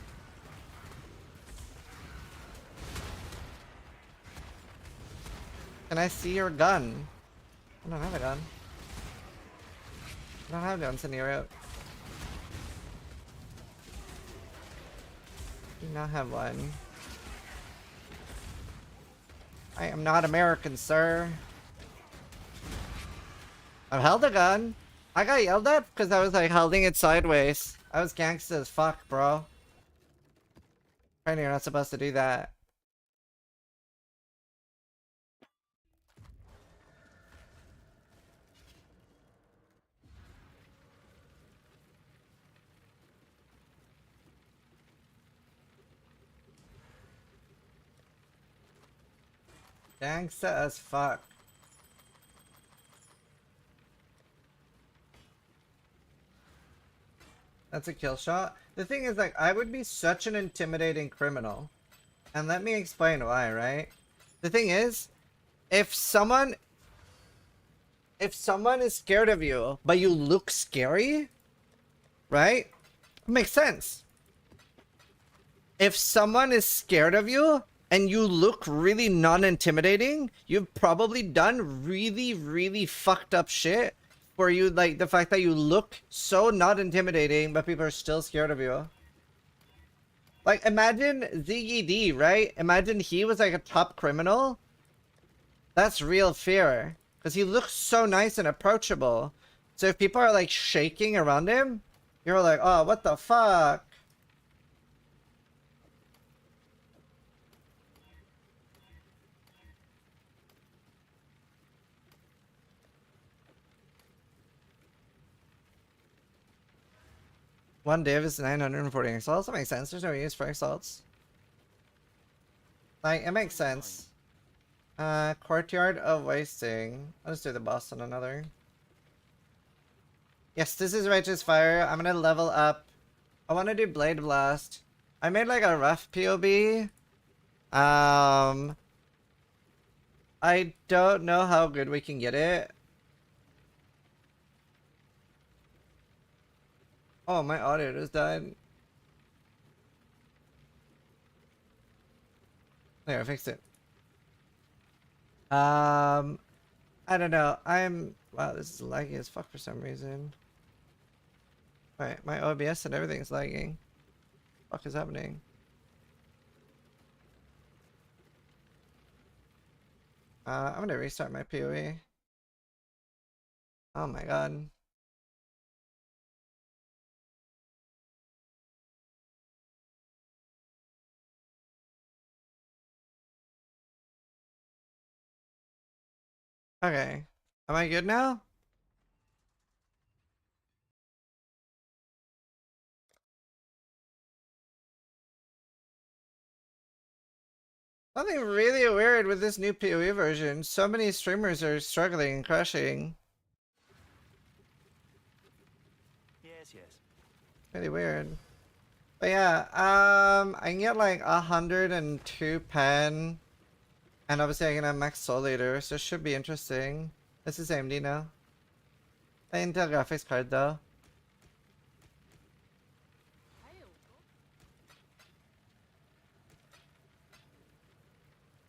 Can I see your gun? I don't have a gun. I don't have guns in Europe. Do not have one. I am not American, sir. I've held a gun. I got yelled at because I was like holding it sideways. I was gangsta as fuck, bro. Apparently you're not supposed to do that. Gangsta as fuck. That's a kill shot. The thing is, like, I would be such an intimidating criminal. And let me explain why, right? The thing is, if someone is scared of you, but you look scary, right? It makes sense. If someone is scared of you and you look really non-intimidating, you've probably done really, really fucked up shit for you, like the fact that you look so not intimidating, but people are still scared of you. Like, imagine ZED, right? Imagine he was like a top criminal. That's real fear. Because he looks so nice and approachable. So if people are like shaking around him, you're like, oh, what the fuck? One div is 940 exalts. That makes sense. There's no use for exalts. Like, it makes sense. Courtyard of Wasting. I'll just do the boss on another. Yes, this is Righteous Fire. I'm gonna level up. I want to do Blade Blast. I made like a rough POB. I don't know how good we can get it. Oh, my audio just died. There, I fixed it. I don't know. Wow, this is laggy as fuck for some reason. Right, my OBS and everything's lagging. What the fuck is happening? I'm gonna restart my PoE. Oh my god. Okay. Am I good now? Something really weird with this new PoE version. So many streamers are struggling and crashing. Yes, yes. Really weird. But yeah, I can get like 102 pen. And obviously I can have max soul later, so it should be interesting. This is AMD now. An Intel graphics card though.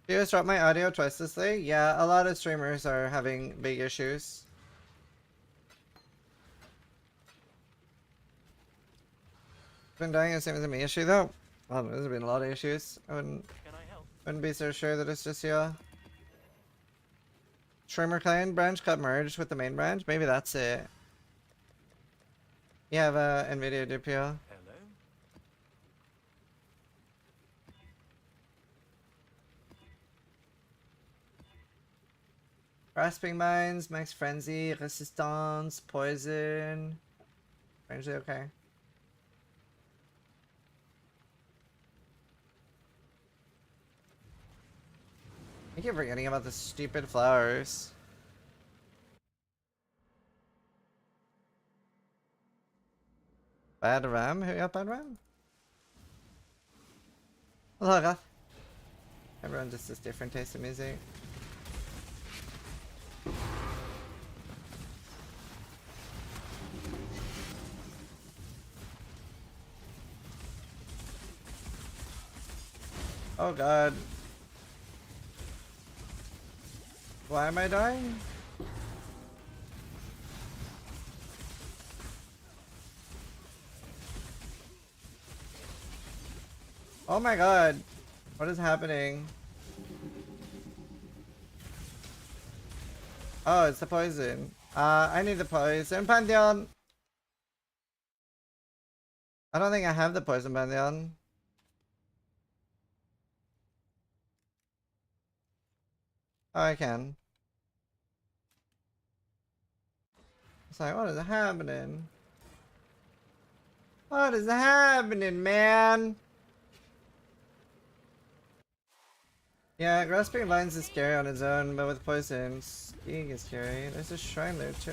Do you guys drop my audio twice this day? Yeah, a lot of streamers are having big issues. Been dying the same as me issue though. I don't know, there's been a lot of issues. Can I help? Wouldn't be so sure that it's just you. Streamer client branch got merged with the main branch. Maybe that's it. You have a NVIDIA GPU. Hello? Grasping Mines, Max Frenzy, Resistance, Poison. Strangely okay. I keep forgetting about the stupid flowers. Bad RAM? Who got bad RAM? Hello, Gath. Everyone just has different taste in music. Oh god. Why am I dying? Oh my god. What is happening? Oh, it's the poison. I need the poison Pantheon. I don't think I have the poison Pantheon. Oh, I can. It's like, what is happening? What is happening, man? Yeah, grasping lines is scary on its own, but with poison, skiing is scary. There's a shrine there too.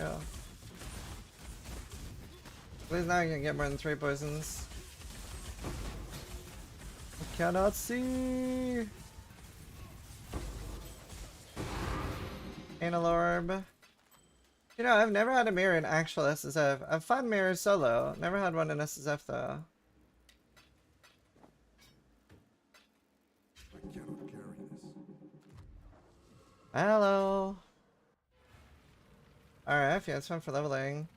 Please now I can get more than 3 poisons. I cannot see. Anal orb. You know, I've never had a mirror in actual SSF. I've fought mirrors solo. Never had one in SSF though. I cannot carry this. Hello. RF, yeah, it's fun for leveling.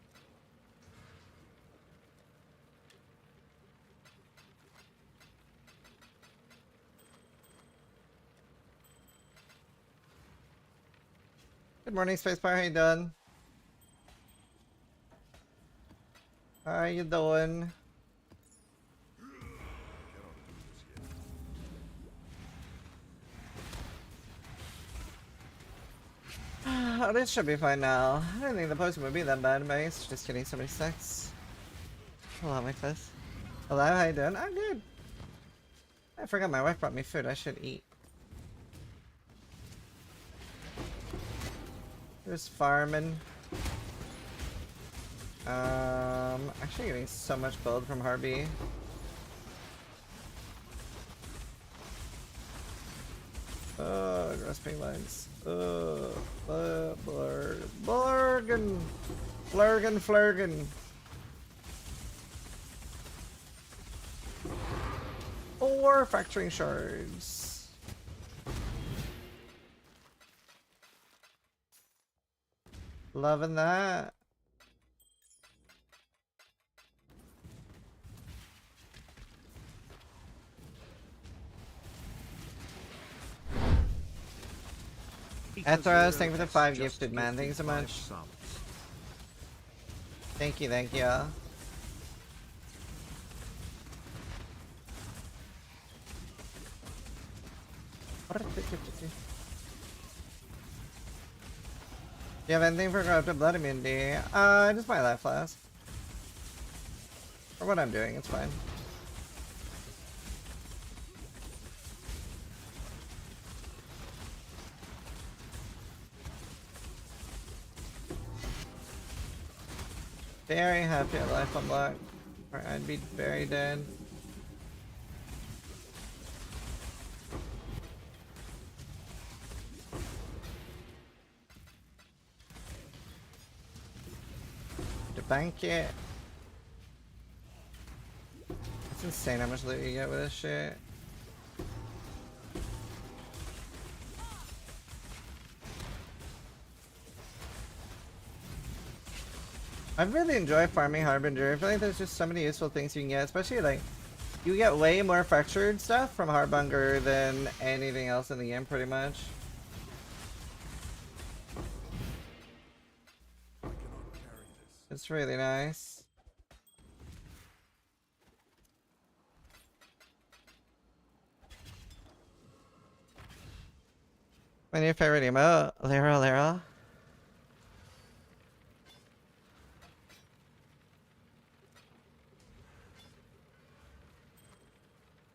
Good morning, Spacebar. How you doing? How you doing? Oh, this should be fine now. I didn't think the potion would be that bad, but it's just getting so many stacks. Hello, my face. Hello, how you doing? I'm good. I forgot my wife brought me food. I should eat. Just farming. Actually getting so much gold from Harvey. Oh, grasping lines. Oh, Blurgen. Flurgen. Or fracturing shards. Loving that. Ethros, thank you for the 5 gifted, man. Thank you so much. Thank you, thank you. Do you have anything for corrupted blood immunity? Just my life flask. For what I'm doing, it's fine. Very happy at life unlocked, or I'd be very dead. To bank it. It's insane how much loot you get with this shit. I really enjoy farming Harbinger. I feel like there's just so many useful things you can get, especially like you get way more fractured stuff from Harbinger than anything else in the game pretty much. It's really nice. My new favorite emote, Lera.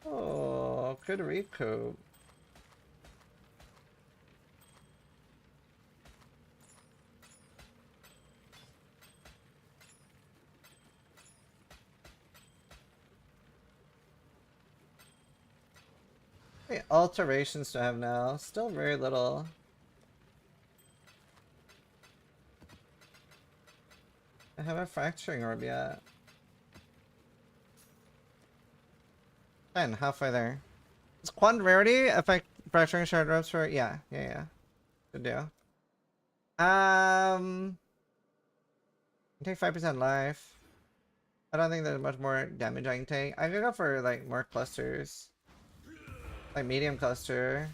Oh, good recoup. Hey, alterations to have now. Still very little. I haven't fracturing orb yet. 10, halfway there. Does quant rarity affect fracturing shard ropes for? Yeah. Good deal. Take 5% life. I don't think there's much more damage I can take. I could go for like more clusters. Like medium cluster.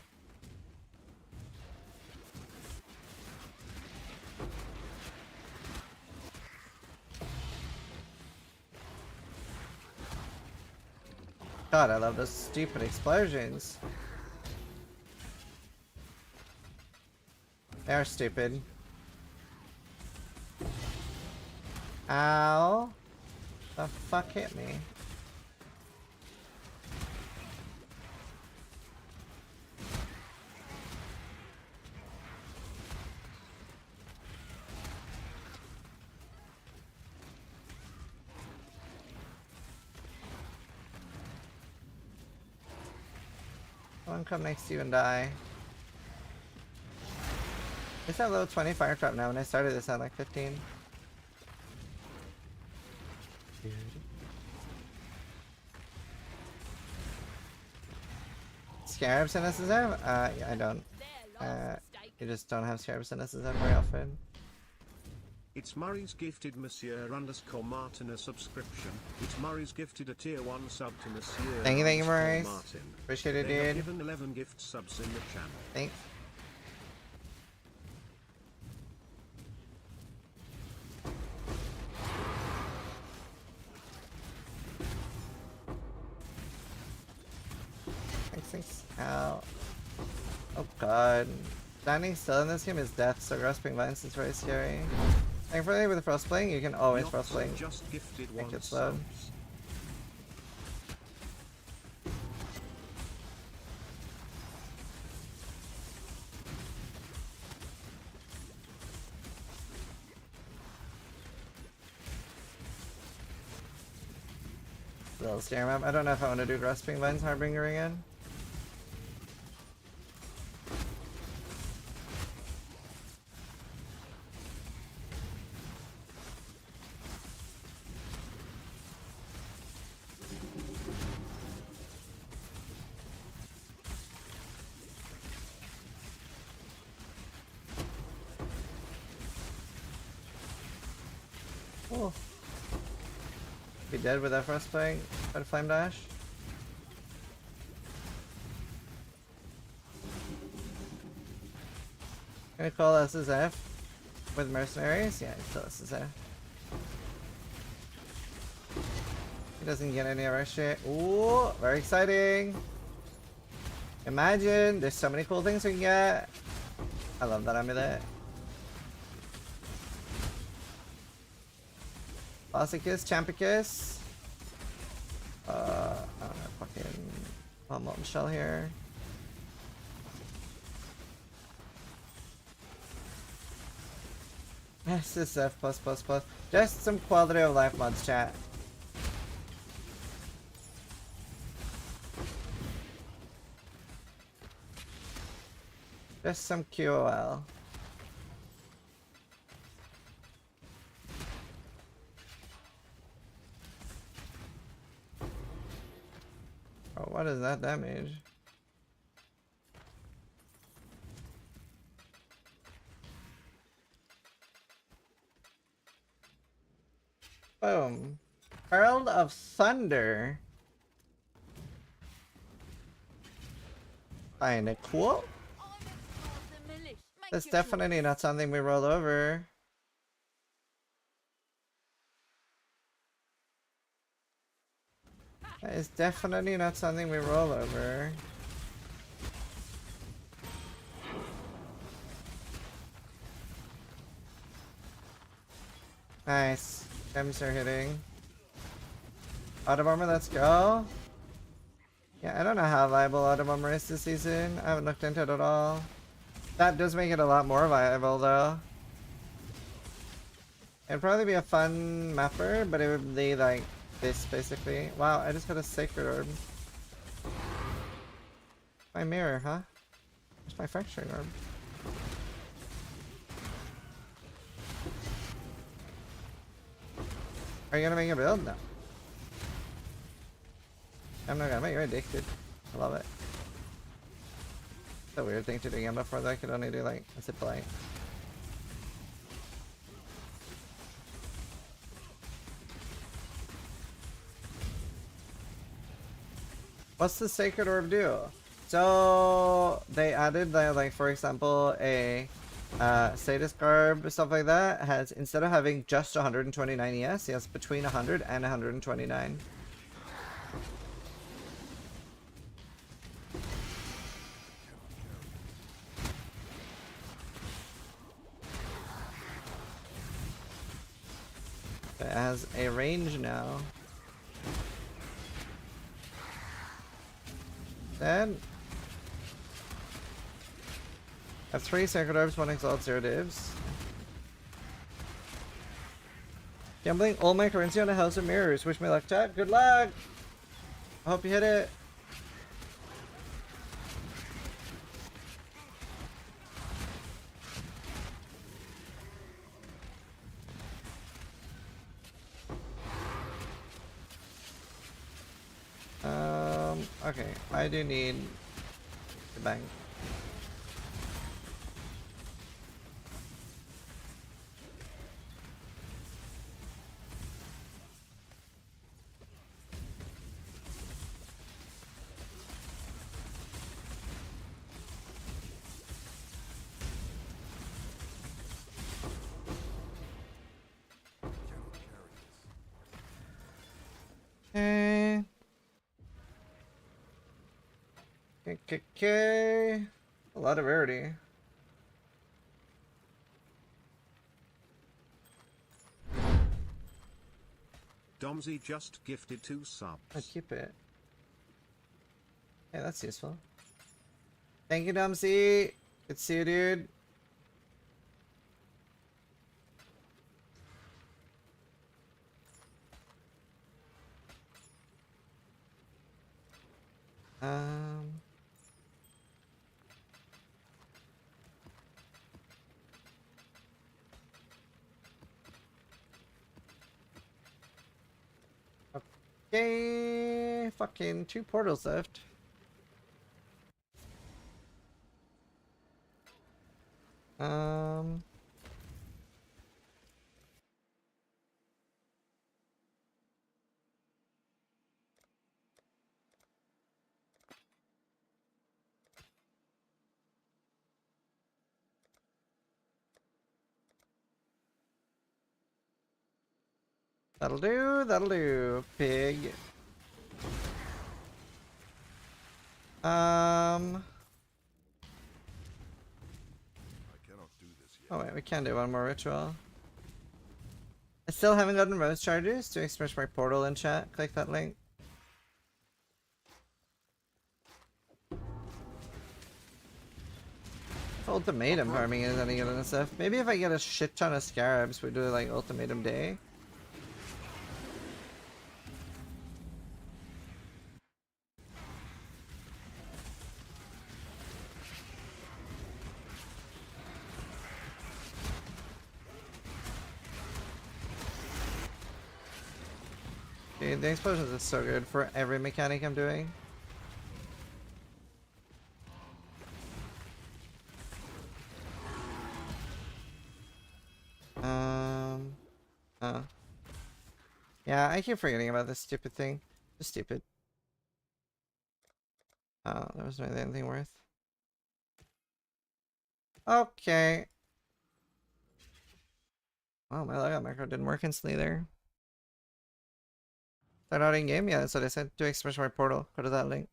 God, I love those stupid explosions. They're stupid. Ow. The fuck hit me? Don't come next to you and die. It's at level 20 fire trap now. When I started this at like 15. Scarabs in SSF? Yeah, I don't. You just don't have scarabs in SSF very often. It's Murray's gifted Monsieur _ Martin a subscription. It's Murray's gifted a tier 1 sub to Monsieur. Thank you, Murray. Martin. Appreciate it, They have dude. given 11 gift subs in the channel. Thanks. Thanks. Ow. Oh god. Standing still in this game is death, so grasping violence is very scary. Thankfully with frostblade you can always frostblade. Just gifted Make one it slow. subs. Little scare map. I don't know if I want to do grasping vines Harbinger again. Oh. Be dead with that frost plague. Try to flame dash. Gonna call SSF with mercenaries? Yeah, it's still SSF. He doesn't get any of our shit. Ooh, very exciting. Imagine, there's so many cool things we can get. I love that amulet. Classicus, Champicus. I don't know, fucking molten shell here. SSF +++. Just some quality of life mods, chat. Just some QOL. Oh, what is that damage? Boom. Herald of Thunder. Kinda cool. That's definitely not something we roll over. That is definitely not something we roll over. Nice. Gems are hitting. Auto Bomber, let's go. Yeah, I don't know how viable Auto Bomber is this season. I haven't looked into it at all. That does make it a lot more viable though. It'd probably be a fun mapper, but it would be like this basically. Wow, I just got a Sacred Orb. My mirror, huh? Where's my Fracturing Orb? Are you gonna make a build? No. I'm not gonna make you addicted. I love it. It's a weird thing to do again before that I could only do like a zip light. What's the Sacred Orb do? So they added like for example a Sadist Garb, stuff like that, has instead of having just 129 ES, he has between 100 and 129. It has a range now. Then I have 3 Sacred Orbs, 1 Exalt, 0 divs. Gambling all my currency on a House of Mirrors. Wish me luck, chat. Good luck! I hope you hit it. Okay, I do need the bank. Okay. Okay. A lot of rarity. Domsy just gifted 2 I'll subs. keep it. Yeah, that's useful. Thank you, Dumpsy. Good to see you, dude. Um. Okay. Fucking 2 portals left. Um. That'll do. That'll do. Pig. I cannot do this yet. Oh wait, we can do one more ritual. I still haven't gotten rose charges. Doing smash my portal in chat. Click that link. If ultimatum farming is any good and stuff. Maybe if I get a shit ton of scarabs, we do like ultimatum day. Dude, the explosions are so good for every mechanic I'm doing. Oh. Yeah, I keep forgetting about this stupid thing. Just stupid. Oh, there wasn't really anything worth. Okay. Oh, my logout macro didn't work instantly there. They're not in game? Yeah, that's what I said. Do expansion my portal. Go to that link.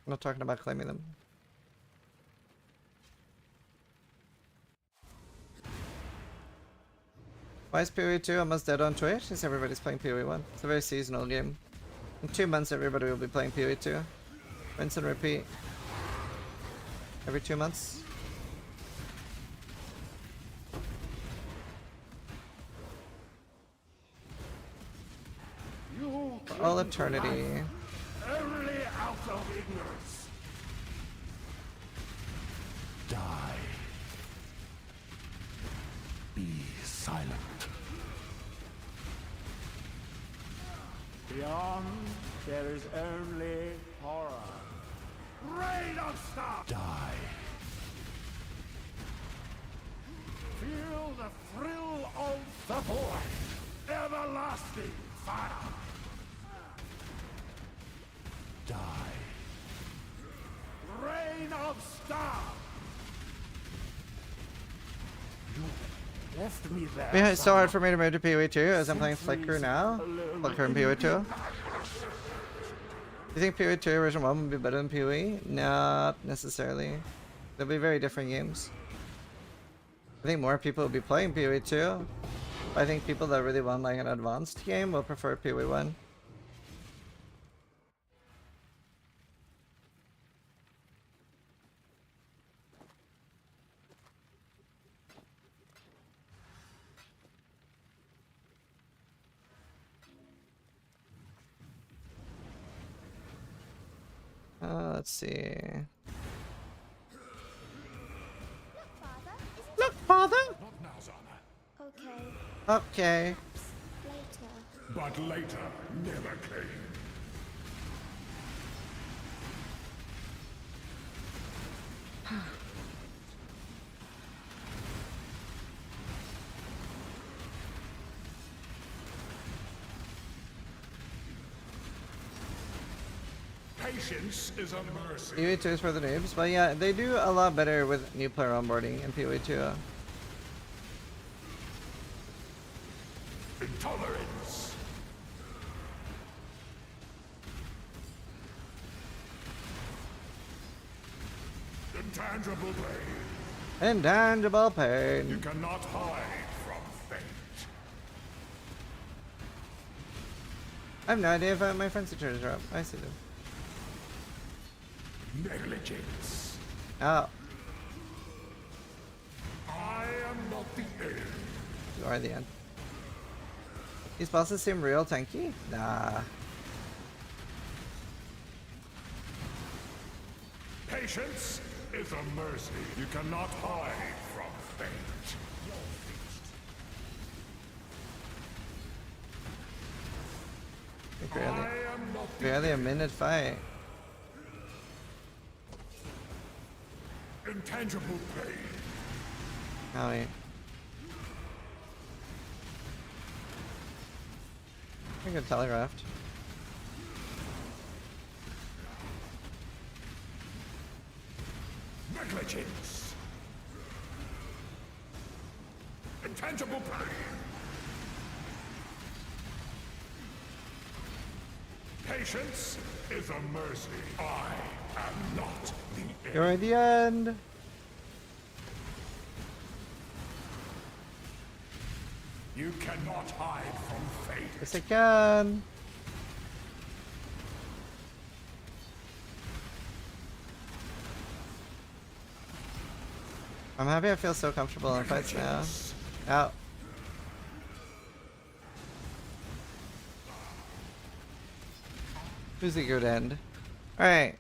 I'm not talking about claiming them. Why is PoE 2 almost dead on Twitch? Since everybody's playing PoE 1. It's a very seasonal game. In 2 months everybody will be playing PoE 2. Rinse and repeat. Every 2 months. For all eternity. Only out of ignorance. Die. Be silent. Beyond, there is only horror. Rain of stars. Die. Feel the thrill of the void. Everlasting fire. Die. Rain of stars. You left me there. Yeah, it's so hard for me to move to PoE 2 as I'm playing Flicker now. Flicker in PoE 2. Do you think PoE 2 version 1 would be better than PoE? Not necessarily. They'll be very different games. I think more people will be playing PoE 2. I think people that really want like an advanced game will prefer PoE 1. Let's see. Look, father! Not now, Zana. Okay, Okay. later. But later never came. Patience is a mercy. PoE2 is for the noobs, but yeah, they do a lot better with new player onboarding in PoE2. Intolerance. Intangible pain. Intangible You pain. cannot hide from fate. I have no idea if my friend's features are up. I see them. Negligence. Oh, I am not the end. you are the end. These bosses seem real tanky? Nah. Patience is a mercy. You cannot hide from fate. Barely, I am not the barely a minute fight. intangible pain. Oh wait. I could telegraphed. Negligence. Intangible pain. Patience is a mercy. I am not the end. You're at the end. You cannot hide from fate. Yes, I can. I'm happy I feel so comfortable in fights now. Negligence. Out. Who's the good end? Alright.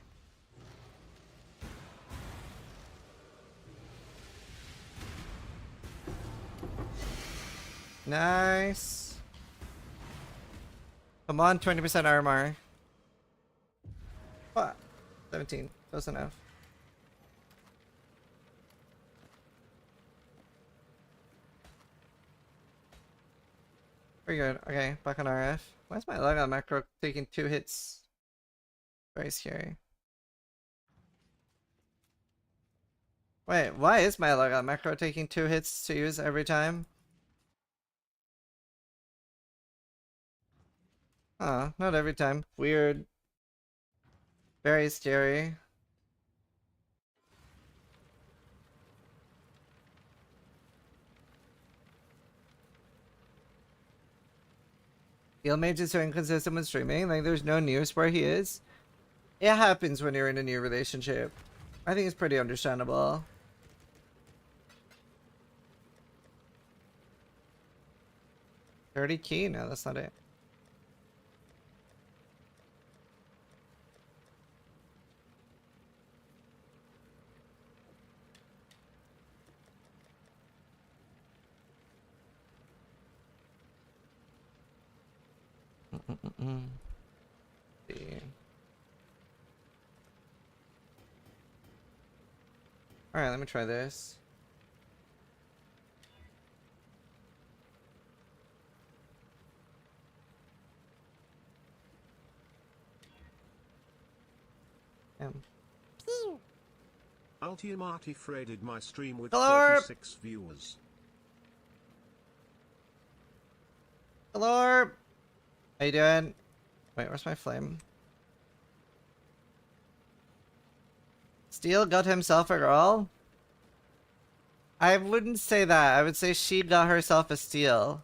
Nice. Come on, 20% armor. What? 17. Close enough. Very good. Okay, back on RF. Why is my logo macro taking 2 hits? Very scary. Wait, why is my logo macro taking 2 hits to use every time? Oh, not every time. Weird. Very scary. Steel Mage is so inconsistent when streaming, like there's no news where he is. It happens when you're in a new relationship. I think it's pretty understandable. $30K? No, that's not it. See. Alright, let me try this. Ultimati Freded my stream with Hello? 36 viewers. Hello? How you doing? Wait, where's my flame? Steel got himself a girl? I wouldn't say that. I would say she got herself a steal.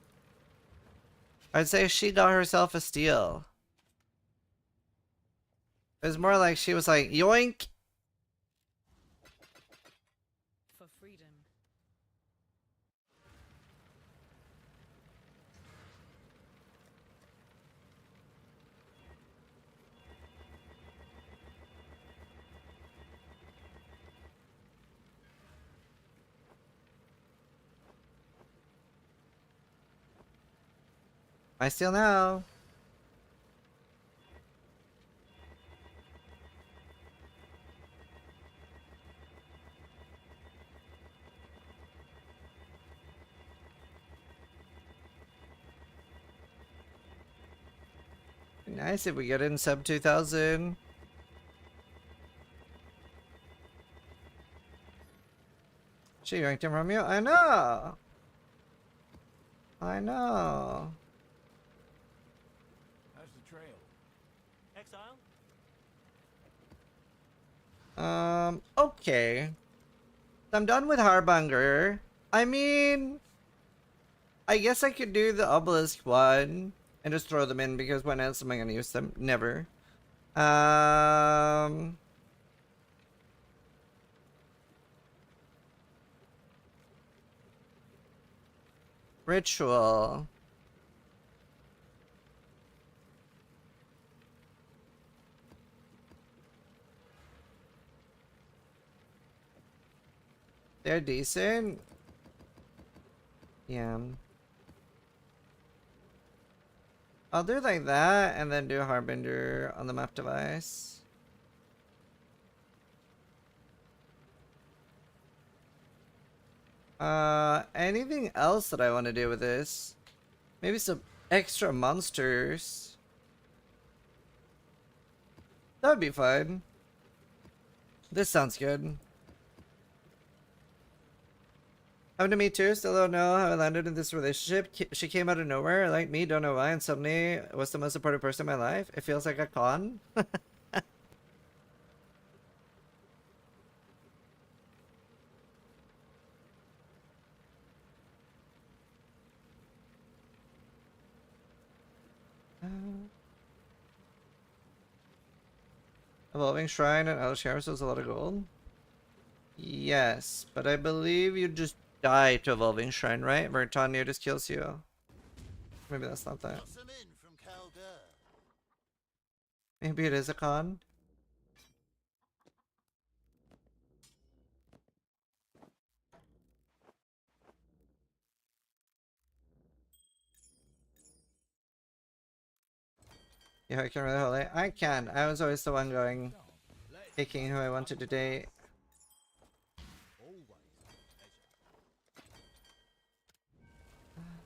I'd say she got herself a steal. It was more like she was like, yoink! For freedom. I steal now. Nice if we get in sub 2000. She yanked him from you? I know! I know. How's the trail? Exile? Okay. I'm done with Harbinger. I mean, I guess I could do the obelisk one and just throw them in because when else am I gonna use them? Never. Ritual. They're decent. Yeah. I'll do like that and then do Harbinger on the map device. Anything else that I want to do with this? Maybe some extra monsters. That would be fun. This sounds good. Happened to me too. Still don't know how I landed in this relationship. She came out of nowhere, like me, don't know why, and suddenly was the most important person in my life. It feels like a con. Evolving Shrine and Elshire was a lot of gold. Yes, but I believe you just die to Evolving Shrine, right? Vertania just kills you. Maybe that's not that. Got some in from Calder. Maybe it is a con. Yeah, I can really hold it. I can. I was always the one going, picking who I wanted to date.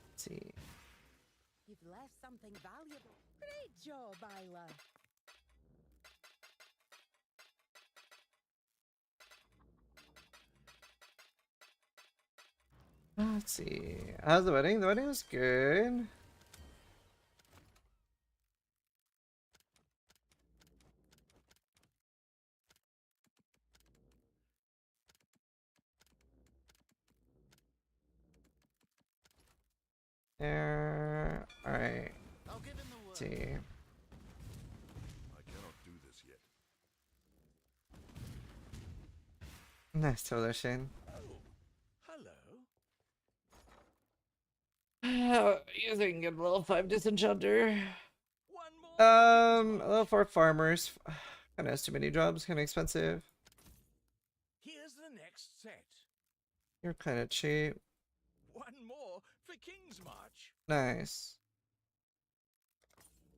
Let's see. You've left something valuable. Great job, Isla. Let's see. How's the wedding? The wedding was good. There. Alright. I'll give him the word. Let's see. I cannot do this yet. Nice solution. Hello. Using a level 5 disenchanter. One more. Level 4 farmers. Kinda has too many jobs, kinda expensive. Here's the next set. You're kinda cheap. One more for King's March. Nice.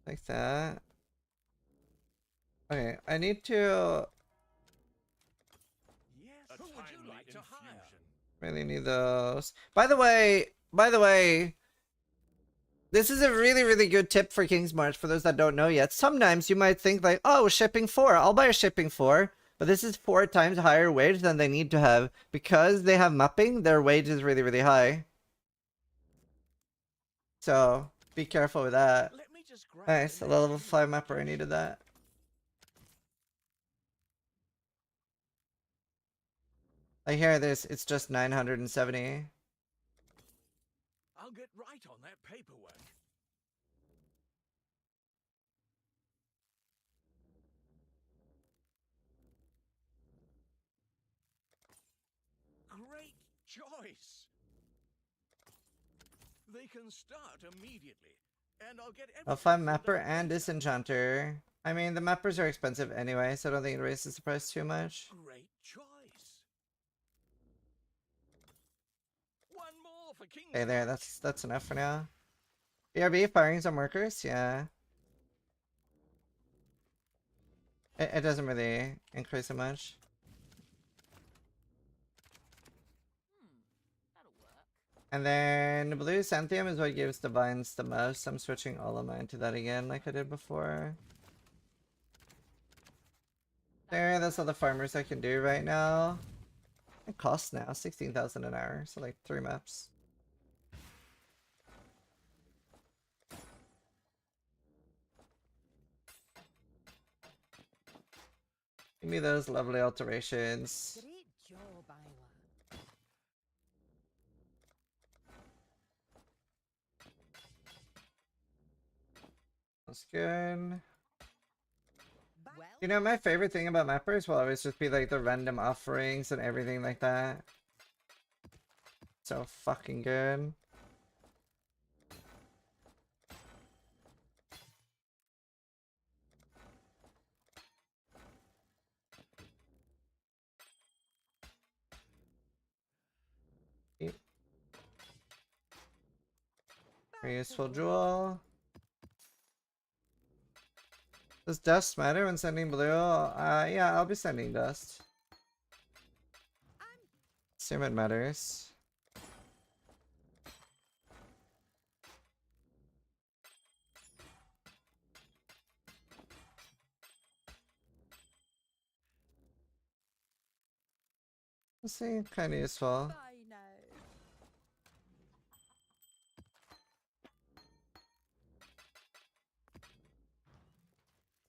Like that. Okay, I need to Yes. Who would you like to hire? really need those. By the way, this is a really, really good tip for King's March for those that don't know yet. Sometimes you might think like, oh, shipping 4, I'll buy a shipping 4. But this is 4 times higher wage than they need to have. Because they have mapping, their wage is really, really high. So, be careful with that. Let me just grab Nice, the a next level 5 few mapper, I needed that. I hear this, it's just 970. I'll get right on that paperwork. Great choice. They can start immediately, and I'll get I'll everything find filled mapper up and later. disenchanter. I mean, the mappers are expensive anyway, so I don't think it raises the price too much. Great choice. One more for King's Okay, there, March. that's enough for now. BRB firing some workers, yeah. It doesn't really increase it much. That'll work. And then blue Xanthium is what gives divines the most. I'm switching all of mine to that again like I did before. There, that's all the farmers I can do right now. It costs now 16,000 an hour, so like 3 maps. Give me those lovely alterations. Great job, Isla. That's good. Well, You know, my favorite thing about mappers will always just be like the random offerings and everything like that. So fucking good. Very useful jewel. Does dust matter when sending blue? Yeah, I'll be sending dust. Assume it matters. Let's see, kind of useful. bye now.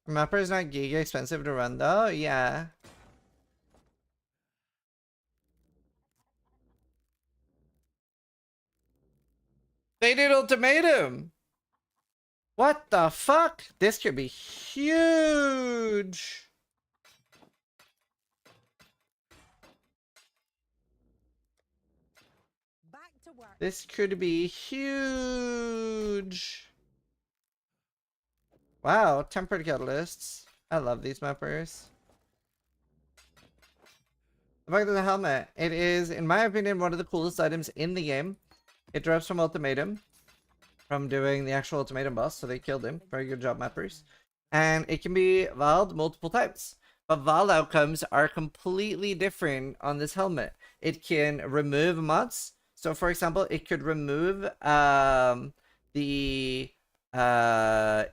Mapper is not giga expensive to run though? Yeah. They did ultimatum! What the fuck? This could be huge! Back to work. This could be huge! Wow, tempered catalysts. I love these mappers. Back to the helmet. It is, in my opinion, one of the coolest items in the game. It drops from ultimatum. From doing the actual ultimatum boss, so they killed him. Very good job, mappers. And it can be Vald multiple times. But Vald outcomes are completely different on this helmet. It can remove mods. So for example, it could remove the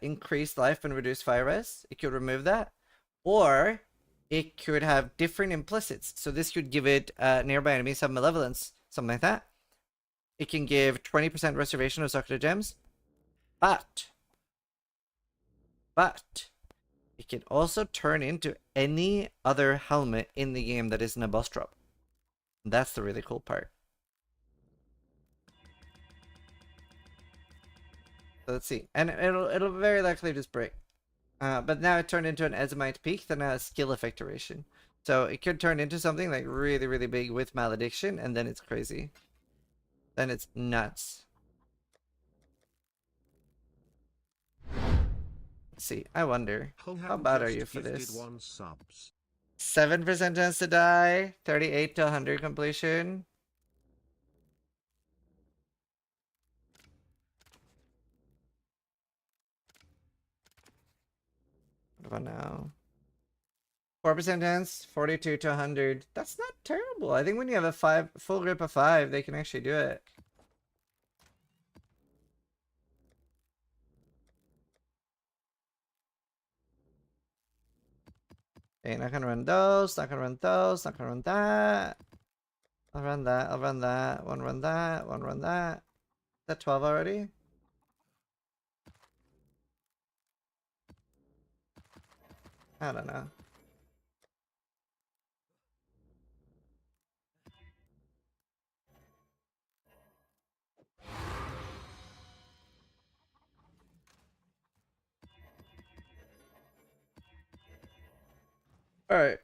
increased life and reduced fire res. It could remove that. Or it could have different implicits. So this could give it nearby enemies have malevolence, something like that. It can give 20% reservation of Sakura gems. But it can also turn into any other helmet in the game that isn't a boss drop. That's the really cool part. So let's see. And it'll very likely just break. But now it turned into an Ezomite peak, then a skill effect duration. So it could turn into something like really, really big with malediction, and then it's crazy. Then it's nuts. Let's see. I wonder. How bad are you for this? 7% chance to die. 38 to 100 completion. What about now? 4% chance. 42 to 100. That's not terrible. I think when you have a full grip of 5, they can actually do it. Okay, not gonna run those, not gonna run those, not gonna run that. I'll run that, I'll run that, one run that, one run that. Is that 12 already? I don't know. Alright.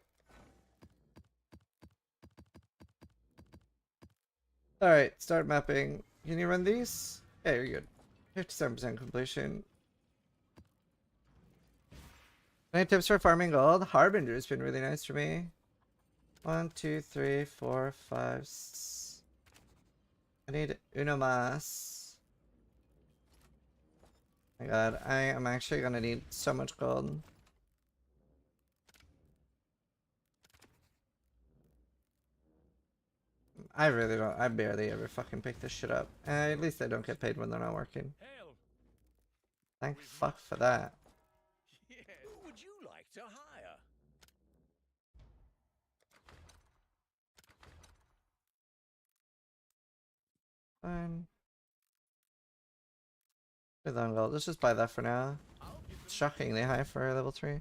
Alright, start mapping. Can you run these? Yeah, you're good. 57% completion. Any tips for farming gold? Harbinger's been really nice for me. 1, 2, 3, 4, 5. I need uno mas. My god, I am actually gonna need so much gold. I really don't. I barely ever fucking pick this shit up. At least I don't get paid when they're not working. Thank fuck for that. Yeah. Who would you like to hire? Fine. Gold. Let's just buy that for now. Shockingly high for level 3.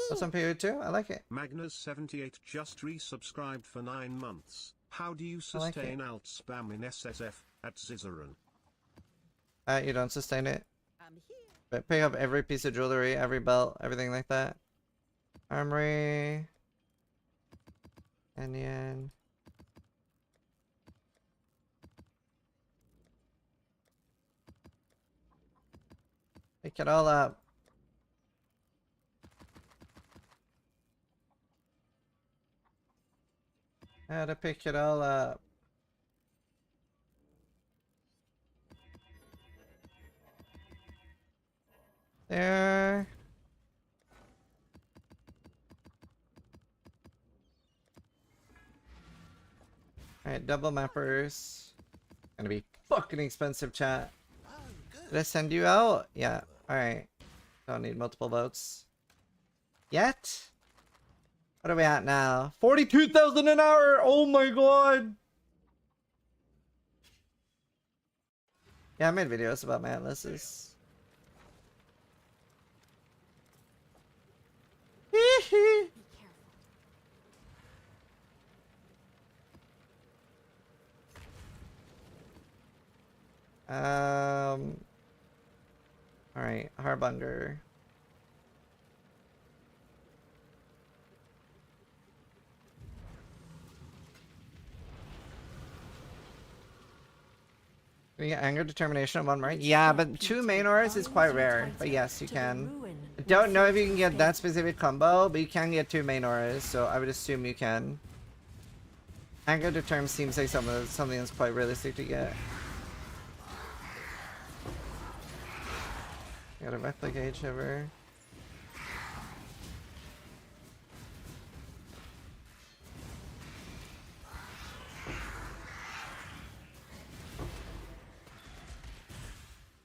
What's on period 2? I like it. Magnus78 just resubscribed for 9 months. How do you I like it. sustain alt spam in SSF at Zizaran? You don't sustain it. I'm here. But pick up every piece of jewelry, every belt, everything like that. Armory. Onion. Pick it all up. How to pick it all up. There. Alright, double mappers. Gonna be fucking expensive, chat. Did I send you out? Yeah. Alright. Don't need multiple votes. Yet? What are we at now? 42,000 an hour! Oh my god! Yeah, I made videos about my atlases. Hee Alright, Harbunger. Can you get anger, determination on one more? Yeah, but 2 main auras is quite rare. But yes, you can. I don't know if you can get that specific combo, but you can get 2 main auras, so I would assume you can. Anger determ seems like something that's quite realistic to get. Got a replicate shiver.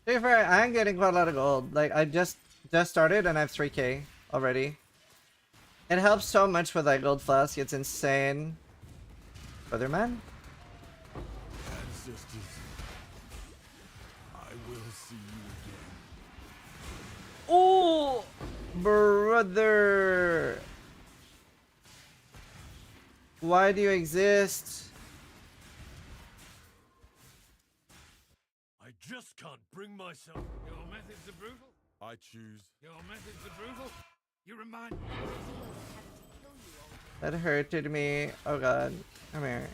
To be fair, I'm getting quite a lot of gold. Like, I just started and I have 3k already. It helps so much with that gold flask. It's insane. Brotherman? Ancestors, I will see you again. Oh, brother. Why do you exist? I just can't bring myself. Your methods are brutal. I choose. Your methods are brutal. You remind me. That hurted me. Oh god. Come here.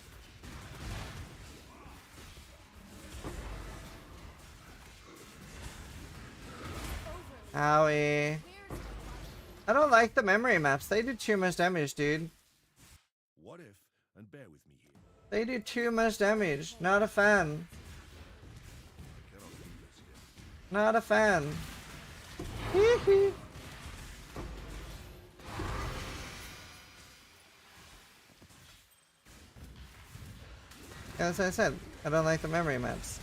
Owie. I don't like the memory maps. They do too much damage, dude. What if, and bear with me here, They do too much damage. Not a fan. I cannot do this yet. Not a fan. Hee hee. As I said, I don't like the memory maps.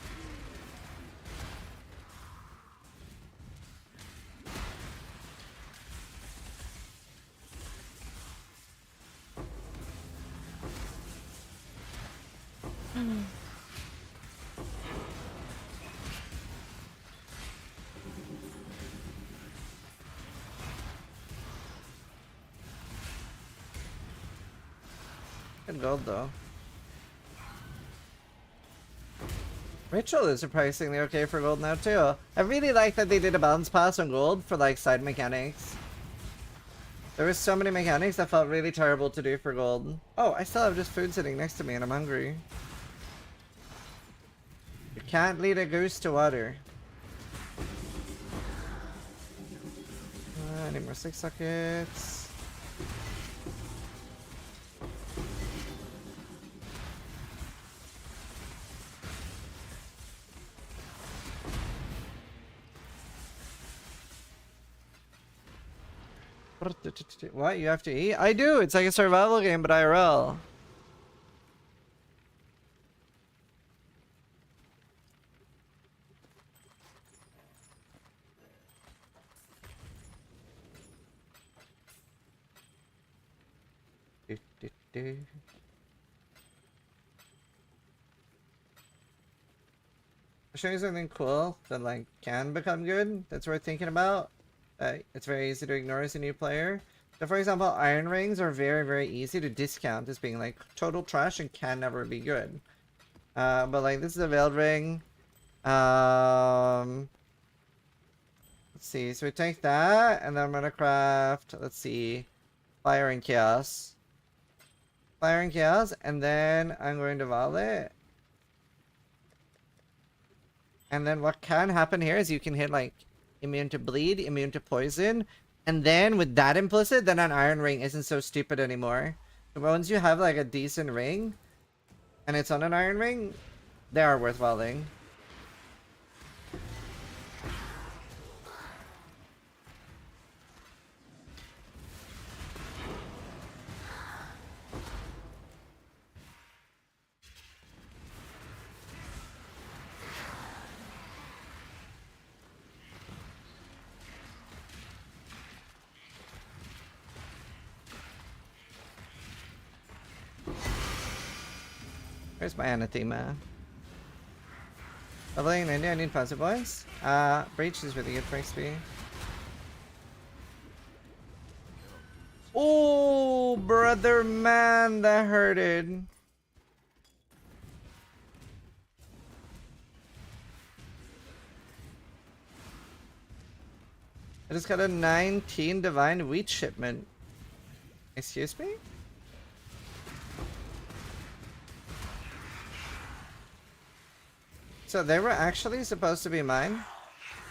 Good gold though. Ritual is surprisingly okay for gold now too. I really like that they did a balance pass on gold for like side mechanics. There was so many mechanics that felt really terrible to do for gold. Oh, I still have just food sitting next to me and I'm hungry. You can't lead a goose to water. I need more 6 sockets. What? You have to eat? I do! It's like a survival game, but IRL. show you something cool that like can become good. That's worth thinking about. It's very easy to ignore as a new player. So for example, iron rings are very easy to discount as being like total trash and can never be good. But like this is a veiled ring. Let's see. So we take that, and then I'm gonna craft. Let's see, fire and chaos. Fire and chaos, and then I'm going to volley it. And then what can happen here is you can hit like immune to bleed, immune to poison, and then with that implicit, then an iron ring isn't so stupid anymore. So once you have like a decent ring, and it's on an iron ring, they are worth volleying. Where's my anathema? Leveling 90, I need passive points. Breach is really good for XP. Oh, brother man, that hurted. I just got a 19 divine wheat shipment. Excuse me? So they were actually supposed to be mine.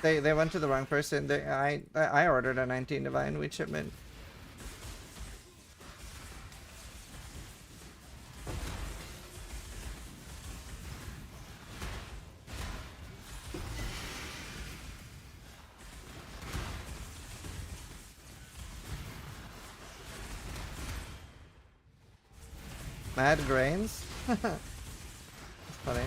They went to the wrong person. I ordered a 19 divine wheat shipment. Mad grains? That's funny.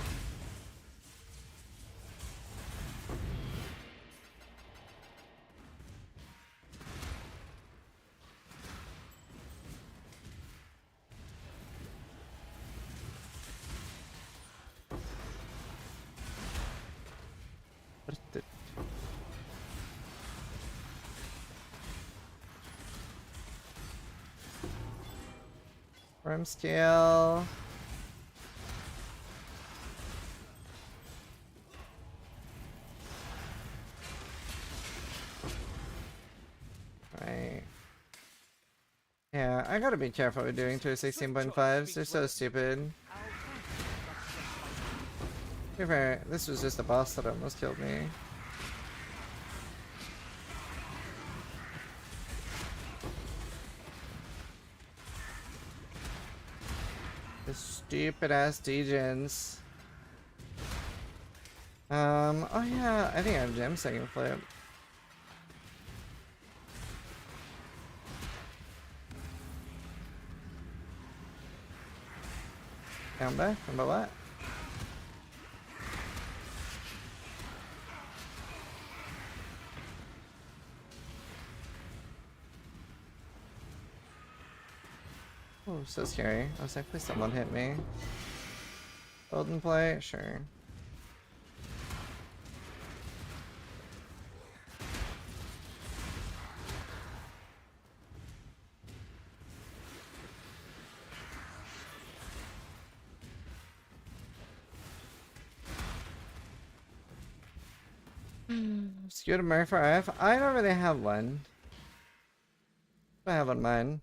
Worm scale. Right. Yeah, I gotta be careful with doing 216.5s. They're so stupid. To be fair, this was just a boss that almost killed me. The stupid ass degens. Oh yeah, I think I have gem second flip. Down back, remember what? Oh, so scary. I was like, please someone hit me. Golden play? Sure. Skew to Murray for IF? I don't really have one. I have on mine.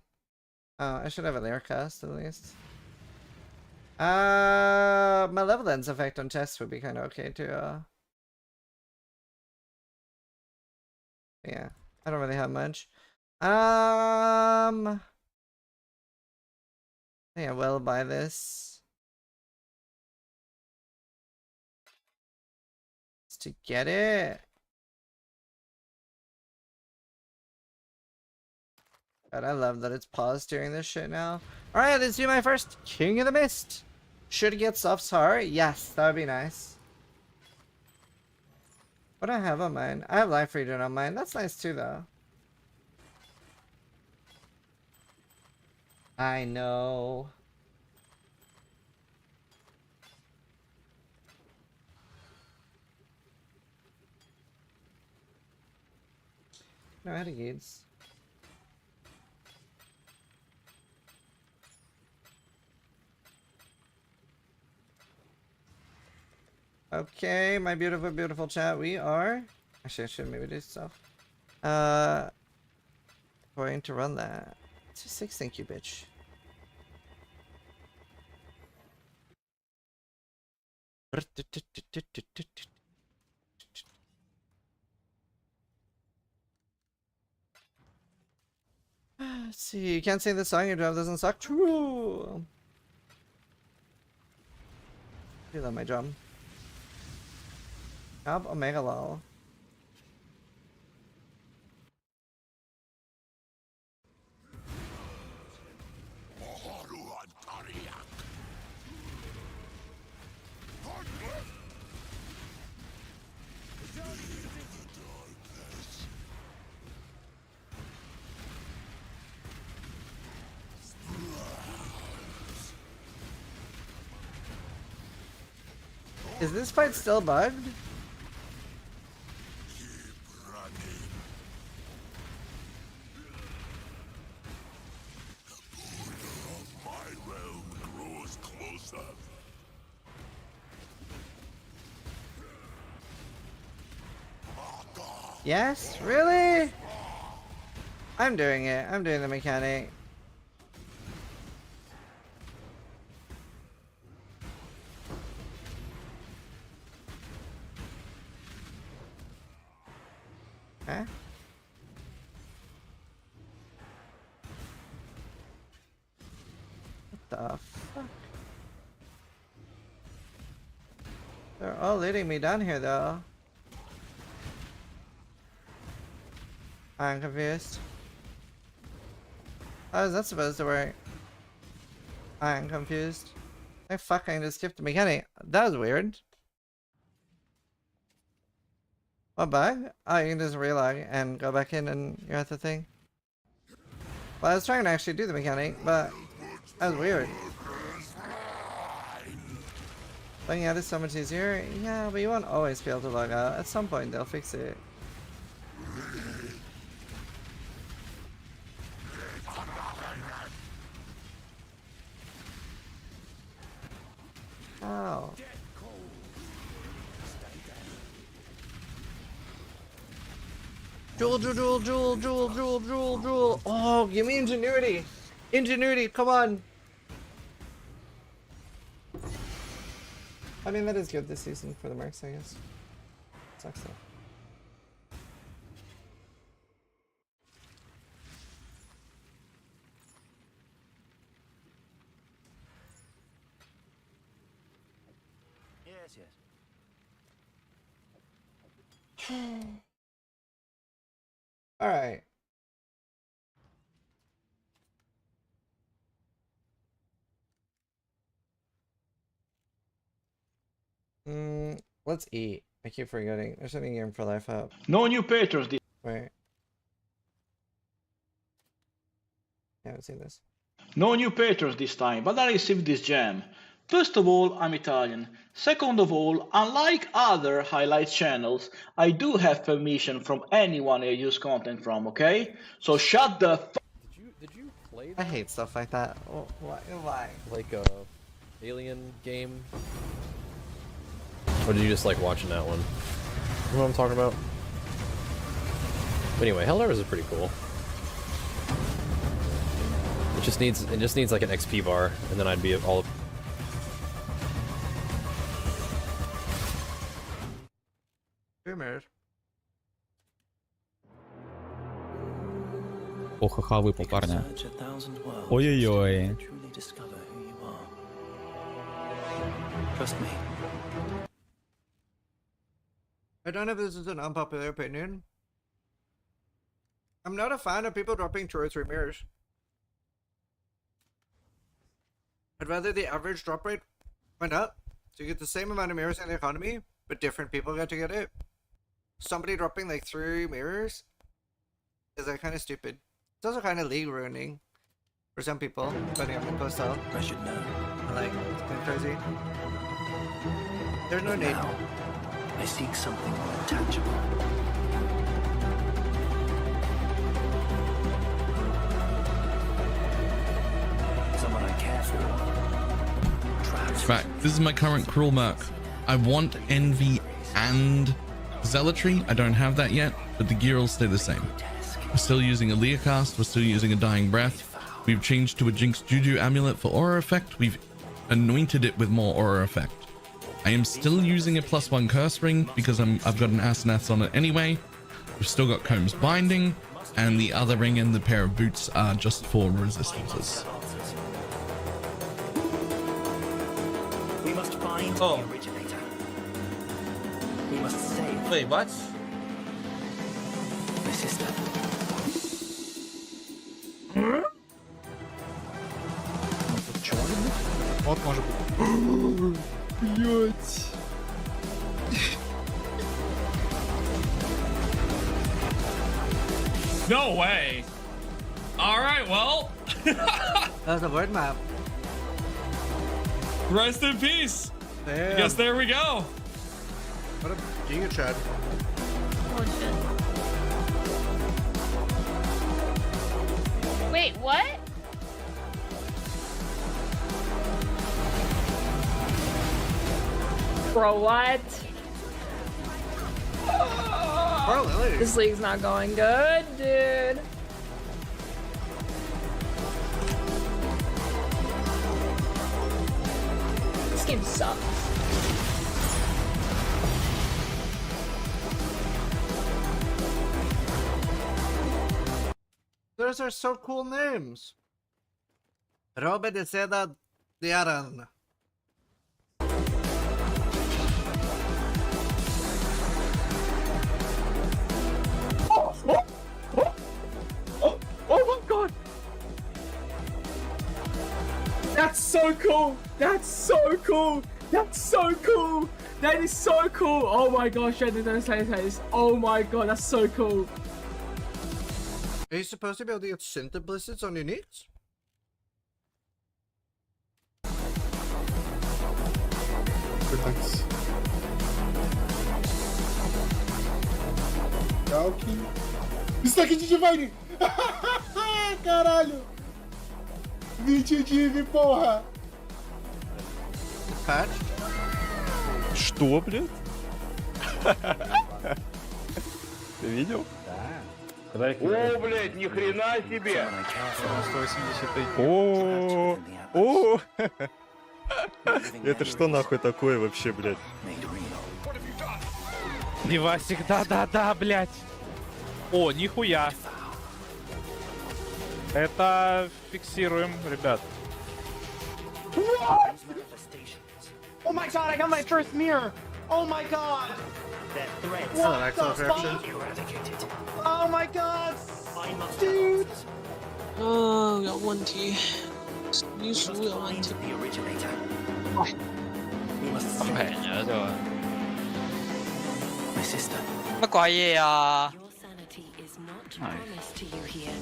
Oh, I should have a layer cast at least. Malevolence effect on chests would be kind of okay too. Yeah, I don't really have much. I think I will buy this. Just to get it. God, I love that it's paused during this shit now. Alright, let's do my first King of the Mist. Should get Soft's Heart? Yes, that would be nice. What do I have on mine? I have Life Reader on mine. That's nice too, though. I know. No, I had a gates. Okay, my beautiful, beautiful chat. We are. Actually, I should maybe do stuff. Going to run that. 2-6, thank you, bitch. Let's see, you can't sing this song, your job doesn't suck. True. I love my job. Job Omega lol. Is this fight still bugged? Yes? Really? I'm doing it. I'm doing the mechanic. Huh? What the fuck? They're all leading me down here though. I'm confused. How is that supposed to work? I'm confused. I fucking just skipped the mechanic. That was weird. What bug? Oh, you can just relog and go back in and you're at the thing. Well, I was trying to actually do the mechanic, but that was weird. Logging out is so much easier. Yeah, but you won't always be able to log out. At some point, they'll fix it. Oh. Jewel. Oh, give me ingenuity. Ingenuity, come on. I mean, that is good this season for the mercs, I guess. Sucks though. Yes, yes. All right. Let's eat. I keep forgetting. There's something game for life up. No new patrons this. Wait. I haven't seen this. No new patrons this time, but I received this gem. First of all, I'm Italian. Second of all, unlike other highlights channels, I do have permission from anyone I use content from, okay? So shut the f- Did you play I that? hate stuff like that. Oh, why? Like a alien game? Or did you just like watching that one? You know what I'm talking about? But anyway, Helldivers is pretty cool. It just needs like an XP bar, and then I'd be all. Boomers. Ха-ха, выпал, парня. Ой-ой-ой. Trust me. I don't know if this is an unpopular opinion. I'm not a fan of people dropping 2 or 3 mirrors. I'd rather the average drop rate went up, so you get the same amount of mirrors in the economy, but different people get to get it. Somebody dropping like 3 mirrors is like kind of stupid. It's also kind of league ruining for some people, depending on the post style. I should know. Like, it's kind of crazy. There's no need. Now, I seek something more tangible. fact. This is my current cruel merc. I want envy and zealotry. I don't have that yet, but the gear will stay the same. We're still using a Leocast. We're still using a Dying Breath. We've changed to a Jinx Juju amulet for aura effect. We've anointed it with more aura effect. I am still using a +1 curse ring because I've got an Asenath on it anyway. We've still got Combs binding, and the other ring and the pair of boots are just for resistances. We must find Oh. the originator. We must save Wait, what? my sister. Вот может быть. Блять. No way. All right, well. That's a word map. Rest in peace. Damn. I guess there we go. What a Giga Chad. Wait, what? Bro, what? Poor Lily. This league's not going good, dude. This game sucks. Those are so cool names. Robe de Seda Diaran. Oh my god! That's so cool! That's so cool! That's so cool! That is so cool! Oh my gosh, I didn't understand this. Oh my god, that's so cool! Are you supposed to be able to get Synth Blizzards on your needs? Thanks. Calque. Isso aqui de Divine! Caralho! 20 div, porra! Patch? Что, блядь? Ты видел? О, блядь, ни хрена себе! 180. О, о. Это что нахуй такое вообще, блядь? Девасик, да, блядь. О, нихуя. Это фиксируем, ребят. Oh my god, I got my first mirror! Oh my god! Their threats What the fuck? eradicated. Oh my god! I must Dude! Oh，有問題，呢數有問 find 題。 the originator. We must 咁 save 平嘅啫。 my sister. 乜鬼嘢啊？ Your sanity is not Nice. promised to you here.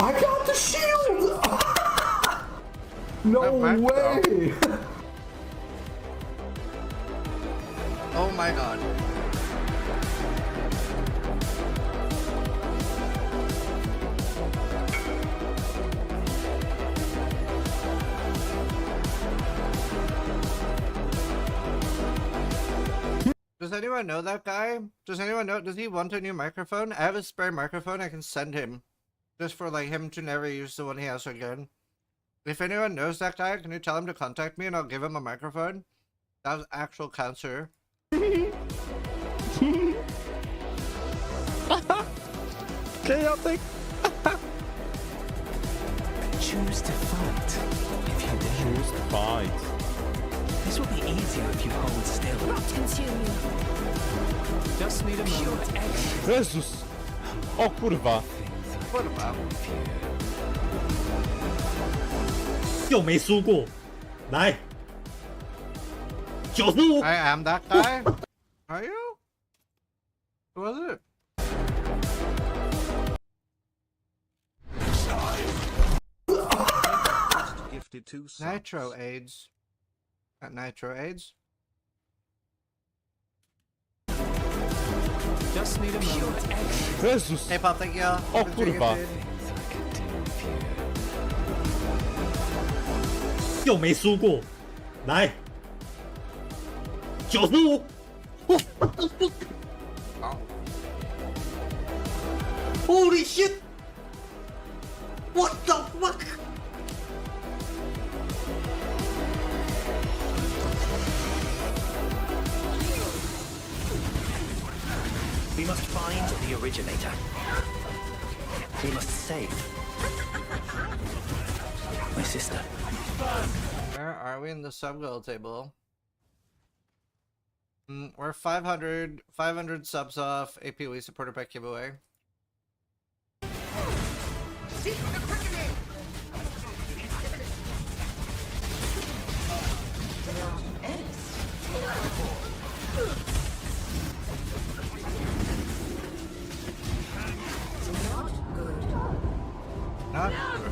I got the shield! No way! Oh my god. Does anyone know that guy? Does anyone know? Does he want a new microphone? I have a spare microphone I can send him. Just for like him to never use the one he has again. If anyone knows that guy, can you tell him to contact me and I'll give him a microphone? That was actual cancer. Chaotic. Choose to fight if you dare. Choose to fight. This will be easier if you hold still. Not consume you. Just need a moment. Jezus! O kurwa! Kurwa. 又没输过，来，95。 I am that guy? Are you? Who was it? Gifted 2 subs. Nitro AIDS. At Nitro AIDS. Just need a moment. Jezus! Hey, Pop, thank you. O kurwa! 又没输过，来95。Holy shit! What the fuck? We must find the originator. We must save my sister. Where are we in the sub-goal table? We're 500 subs off APW supported by giveaway. Not good.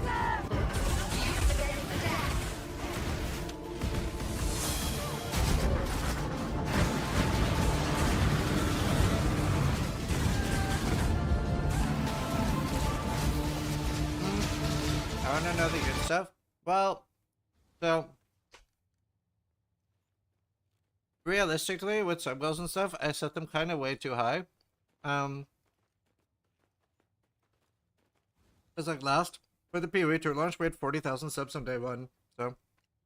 I want to know the good stuff. Well, so realistically, with sub goals and stuff, I set them kind of way too high. It's like last for the PoE tour launch, we had 40,000 subs on day one, so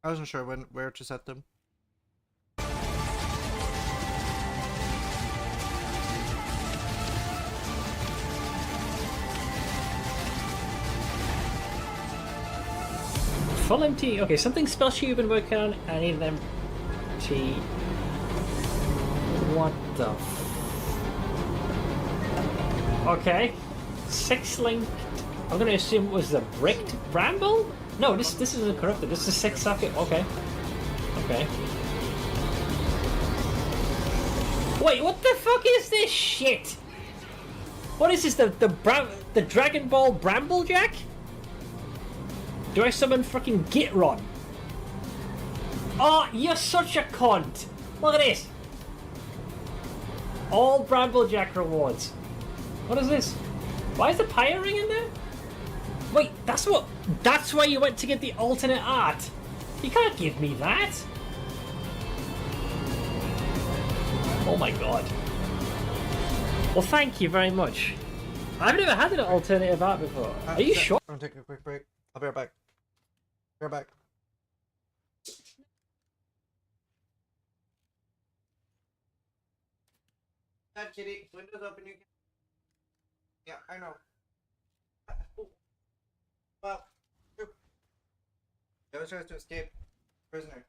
I wasn't sure where to set them. Full MT. Okay, something special you've been working on. I need an MT. What the? Okay. 6 link. I'm gonna assume it was the bricked bramble. No, this isn't corrupted. This is 6 socket. Okay. Okay. Wait, what the fuck is this shit? What is this? The Dragon Ball Bramblejack? Do I summon fucking Gitron? Oh, you're such a cunt! Look at this! All Bramblejack rewards. What is this? Why is the pyre ring in there? Wait, that's why you went to get the alternate art? You can't give me that! Oh my god. Well, thank you very much. I've never had an alternative art before. Are you sure? I'm gonna take a quick break. I'll be right back. Be right back. That kitty, windows open. You can... Yeah, I know. Well, I was trying to escape. Prisoner.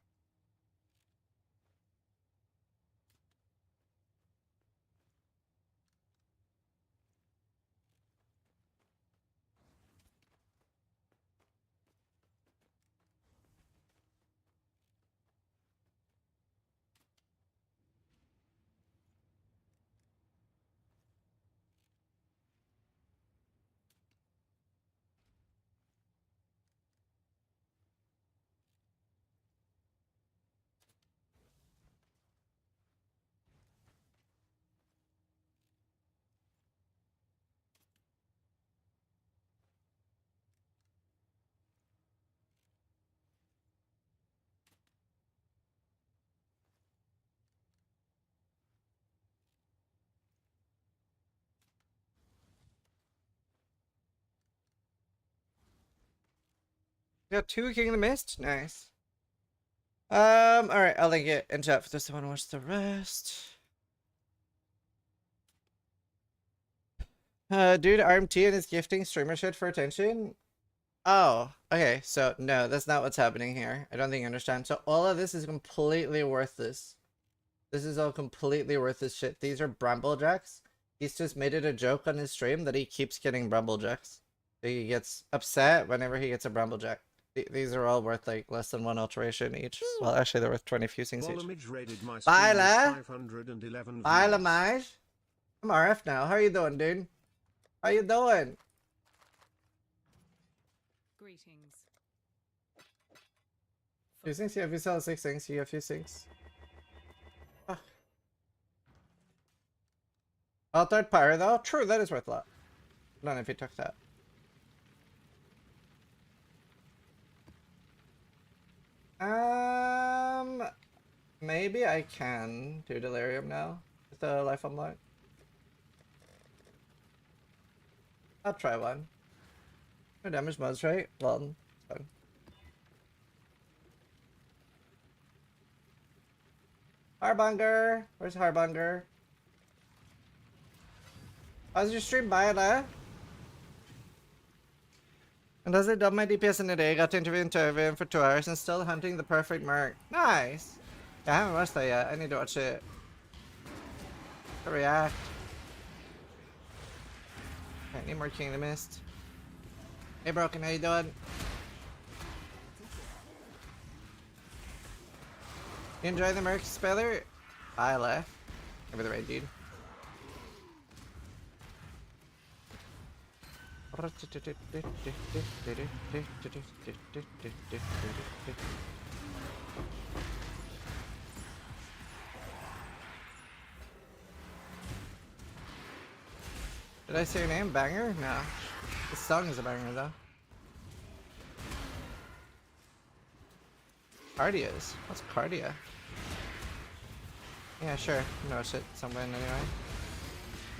Got 2 King of the Mist? Nice. Alright, I'll link it in chat for this one. Watch the rest. Dude, RMT and his gifting streamer shit for attention? Oh, okay, so no, that's not what's happening here. I don't think you understand. So all of this is completely worthless. This is all completely worthless shit. These are Bramblejacks. He's just made it a joke on his stream that he keeps getting Bramblejacks. He gets upset whenever he gets a Bramblejack. These are all worth like less than 1 alteration each. Well, actually, they're worth 20 fusings each. Bye, Bye, Maj. I'm RF now. How are you doing, dude? How you doing? Greetings. Fusings? Yeah, if you sell 6 things, you have fusings. Ah. Oh, third pyre though. True, that is worth a lot. I don't know if he took that. Maybe I can do delirium now with the life unlock. I'll try one. No damage modes, right? Well, it's fine. Harbinger! Where's Harbinger? How's your stream, Bayada? And as I dubbed my DPS in a day, got to interview him for 2 hours and still hunting the perfect mark. Nice! Yeah, I haven't watched that yet. I need to watch it. To react. I need more Kingdom Mist. Hey Broken, how you doing? You enjoy the Merc Speller? I left. Give me the right dude. Did I say your name? Banger? No. This song is a banger though. Cardias? What's Cardia? Yeah, sure. No shit. Somewhere anyway.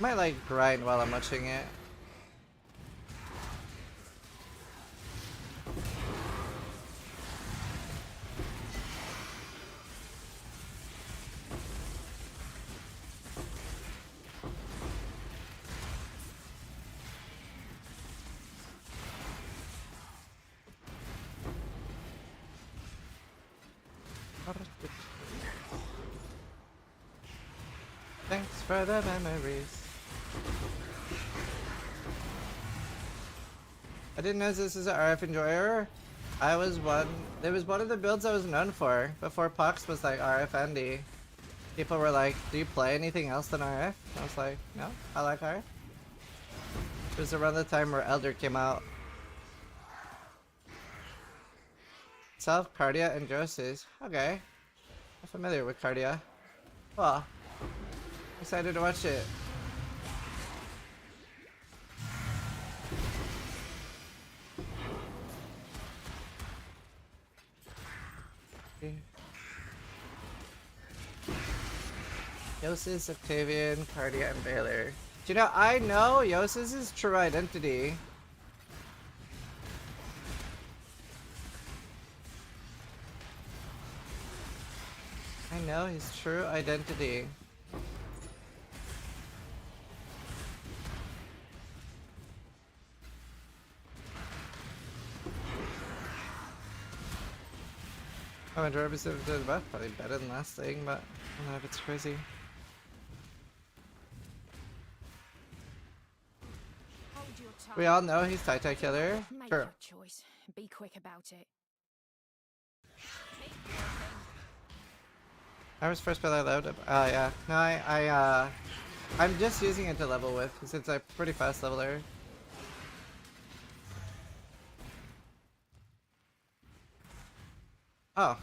Might like grind while I'm watching it. Thanks for the memories. I didn't know this is an RF enjoyer. I was one. It was one of the builds I was known for before Pox was like RF Andy. People were like, "Do you play anything else than RF?" I was like, "No, I like RF." It was around the time where Elder came out. Self, Cardia, and Joses. Okay. I'm familiar with Cardia. Well, excited to watch it. Yosis, Octavian, Cardia, and Baylor. Do you know, I know Yosis' true identity. I know his true identity. Oh, and Derby said the buff, probably better than last thing, but I don't know if it's crazy. We all know he's Tai Killer. Make Sure. your choice. Be quick about it. I was first pillar load. Yeah. No, I'm just using it to level with, because it's a pretty fast leveler. Oh,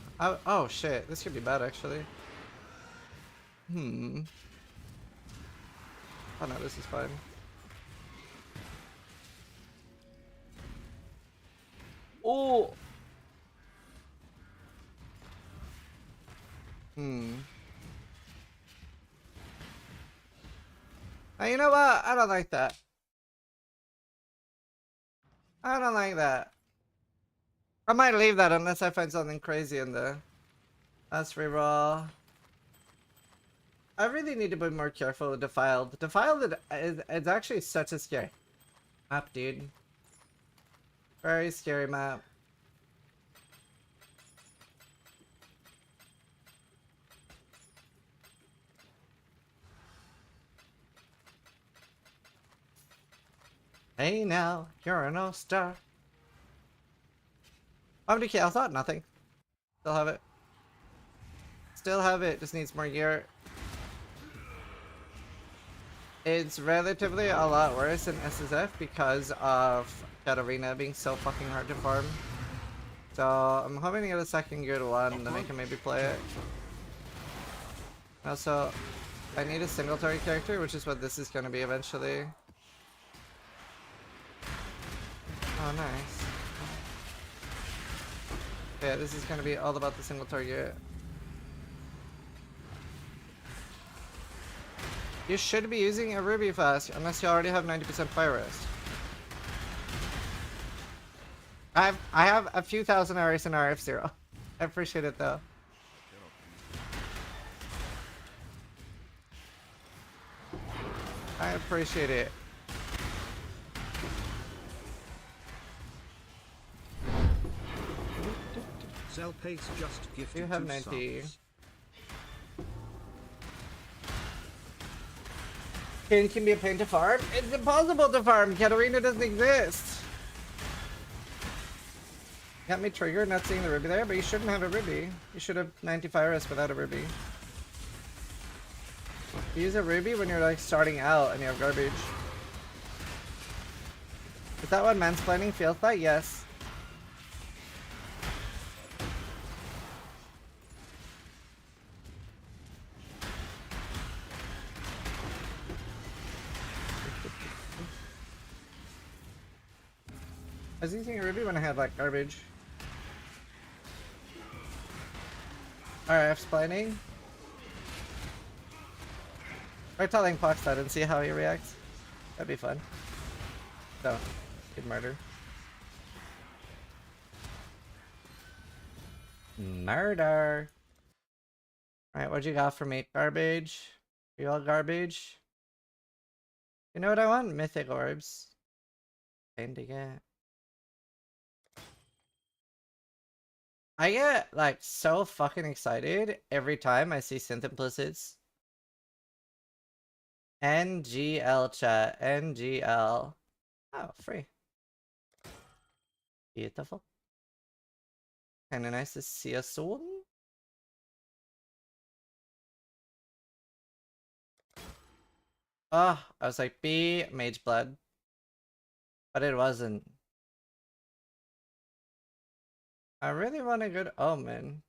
oh shit, this could be bad actually. Oh no, this is fine. Oh! Now, you know what? I don't like that. I don't like that. I might leave that unless I find something crazy in there. Let's reroll. I really need to be more careful with Defiled. Defiled is actually such a scary map, dude. Very scary map. Hey now, you're an all-star. How many kills? I thought nothing. Still have it. Still have it, just needs more gear. It's relatively a lot worse in SSF because of Katarina being so fucking hard to farm. So I'm hoping to get a second geared one, then I can maybe play it. Also, I need a single target character, which is what this is going to be eventually. Oh, nice. Yeah, this is going to be all about the single target. You should be using a Ruby flask, unless you already have 90% fire rest. I have a few thousand hours in RF0. I appreciate it though. I appreciate it. Zelpace just gifted You have 2 90. subs. King can be a pain to farm. It's impossible to farm. Katarina doesn't exist. Got me triggered not seeing the Ruby there, but you shouldn't have a Ruby. You should have 95 rest without a Ruby. You use a Ruby when you're like starting out and you have garbage. Is that what mansplaining feels like? Yes. I was using a Ruby when I had like garbage. RF splaining. Or telling Pox that and see how he reacts. That'd be fun. No, good murder. Murder. Alright, what you got for me? Garbage? You all garbage? You know what I want? Mythic orbs. Pain to get. I get like so fucking excited every time I see synth implicits. NGL chat. NGL. Oh, free. Beautiful. Kinda nice to see a soon. Ah, I was like, B, Mage Blood. But it wasn't. I really want a good omen.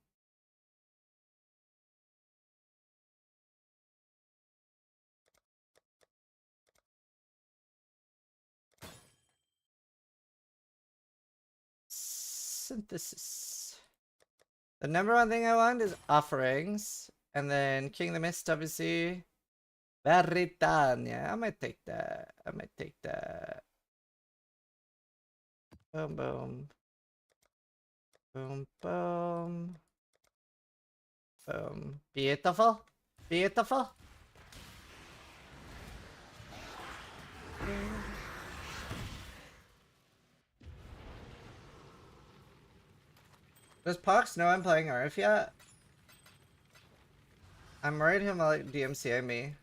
Synthesis. The number one thing I want is offerings. And then King of the Mist, obviously. Veritania. I might take that. I might take that. Boom, boom. Boom, boom. Boom. Beautiful. Beautiful. Does Pox know I'm playing RF yet? I'm worried he'll like DMCA me.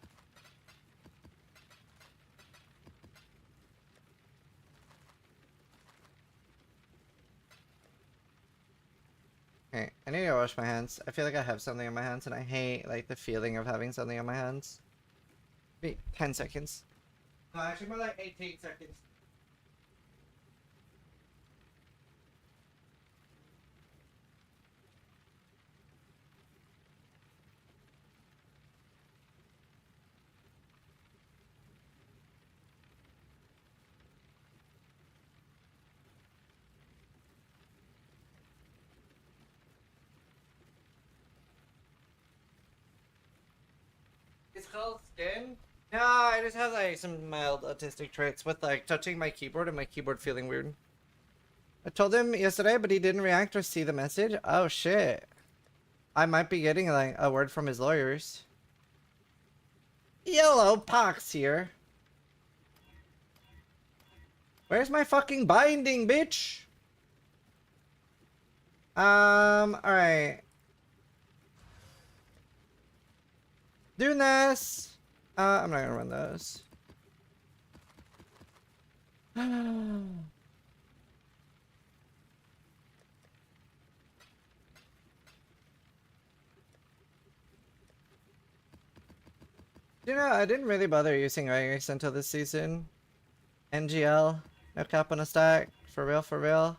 Okay, I need to wash my hands. I feel like I have something on my hands and I hate like the feeling of having something on my hands. Wait, 10 seconds. No, actually more like 18 seconds. It's called skin? No, I just have like some mild autistic traits with like touching my keyboard and my keyboard feeling weird. I told him yesterday, but he didn't react or see the message. Oh shit. I might be getting like a word from his lawyers. Yellow Pox here. Where's my fucking binding, bitch? Alright. Dunas! I'm not gonna run those. You know, I didn't really bother using Regex until this season. NGL, no cap on a stack. For real, for real.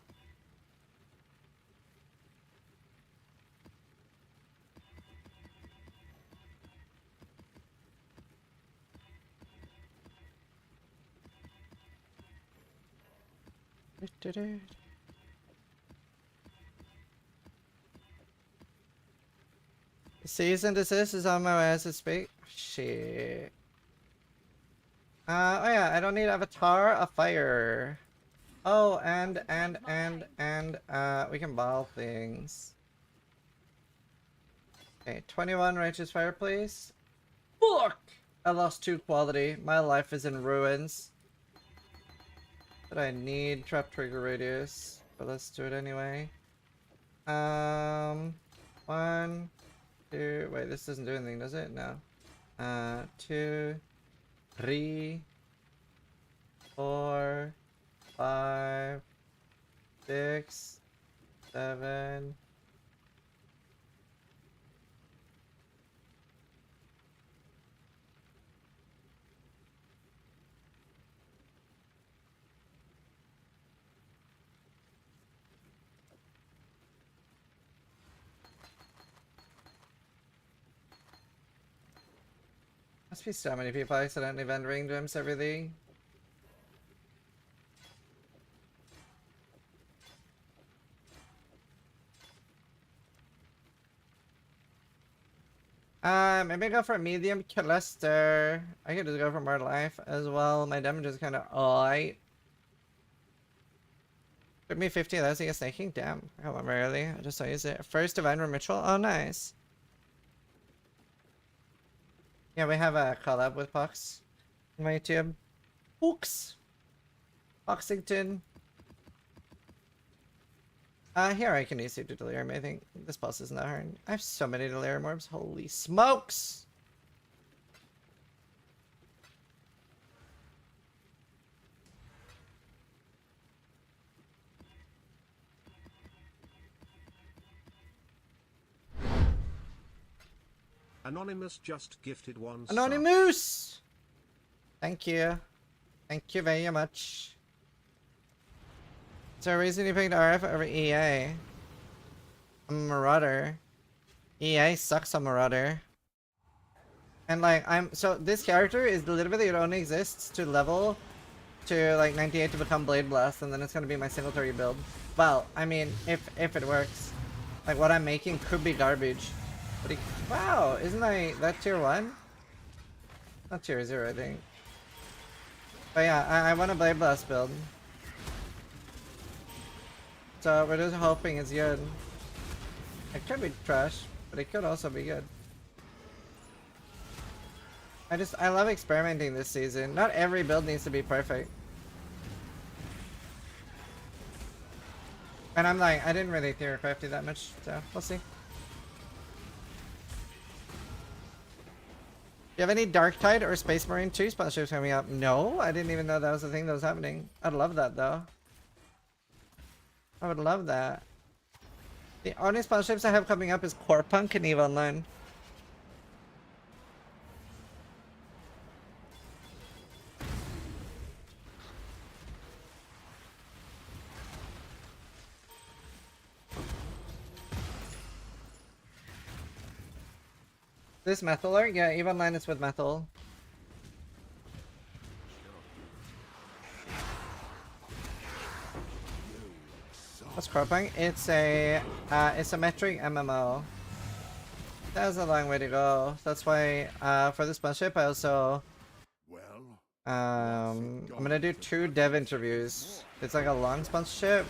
Cease and desist is on my way as I speak. Shit. Oh yeah, I don't need avatar of fire. Oh, and we can bottle things. Okay, 21 righteous fire, please. Fuck! I lost 2 quality. My life is in ruins. But I need trap trigger radius. But let's do it anyway. 1, 2. Wait, this doesn't do anything, does it? No. 2, 3, 4, 5, 6, 7. Must be so many people accidentally vendoring gems every league. Maybe go for a medium cluster. I could just go for more life as well. My damage is kind of alright. Took me 50,000 against snaking. Damn, I got one very early. I just saw use it. First divine ritual. Oh, nice. Yeah, we have a collab with Pox on my YouTube. Pox! Poxington. Here I can easily do delirium. I think this boss isn't that hard. I have so many delirium orbs. Holy smokes! Anonymous just gifted one. Anonymous! Thank you. Thank you very much. Is there a reason you picked RF over EA? I'm a Marauder. EA sucks on Marauder. And like, so this character is literally, it only exists to level to like 98 to become Blade Blast, and then it's gonna be my single-target build. Well, I mean, if it works. Like, what I'm making could be garbage. But wow, isn't that tier 1? Not tier 0, I think. But yeah, I want a Blade Blast build. So we're just hoping it's good. It could be trash, but it could also be good. I love experimenting this season. Not every build needs to be perfect. And I'm like, I didn't really theory craft it that much, so we'll see. Do you have any Darktide or Space Marine 2 sponsorships coming up? No, I didn't even know that was a thing that was happening. I'd love that though. I would love that. The only sponsorships I have coming up is Core Punk and EVE Online. This Methyl art? Yeah, EVE Online is with Methyl. What's Cropang? It's a metric MMO. That's a long way to go. That's why for this sponsorship I also I'm gonna do 2 dev interviews. It's like a long sponsorship.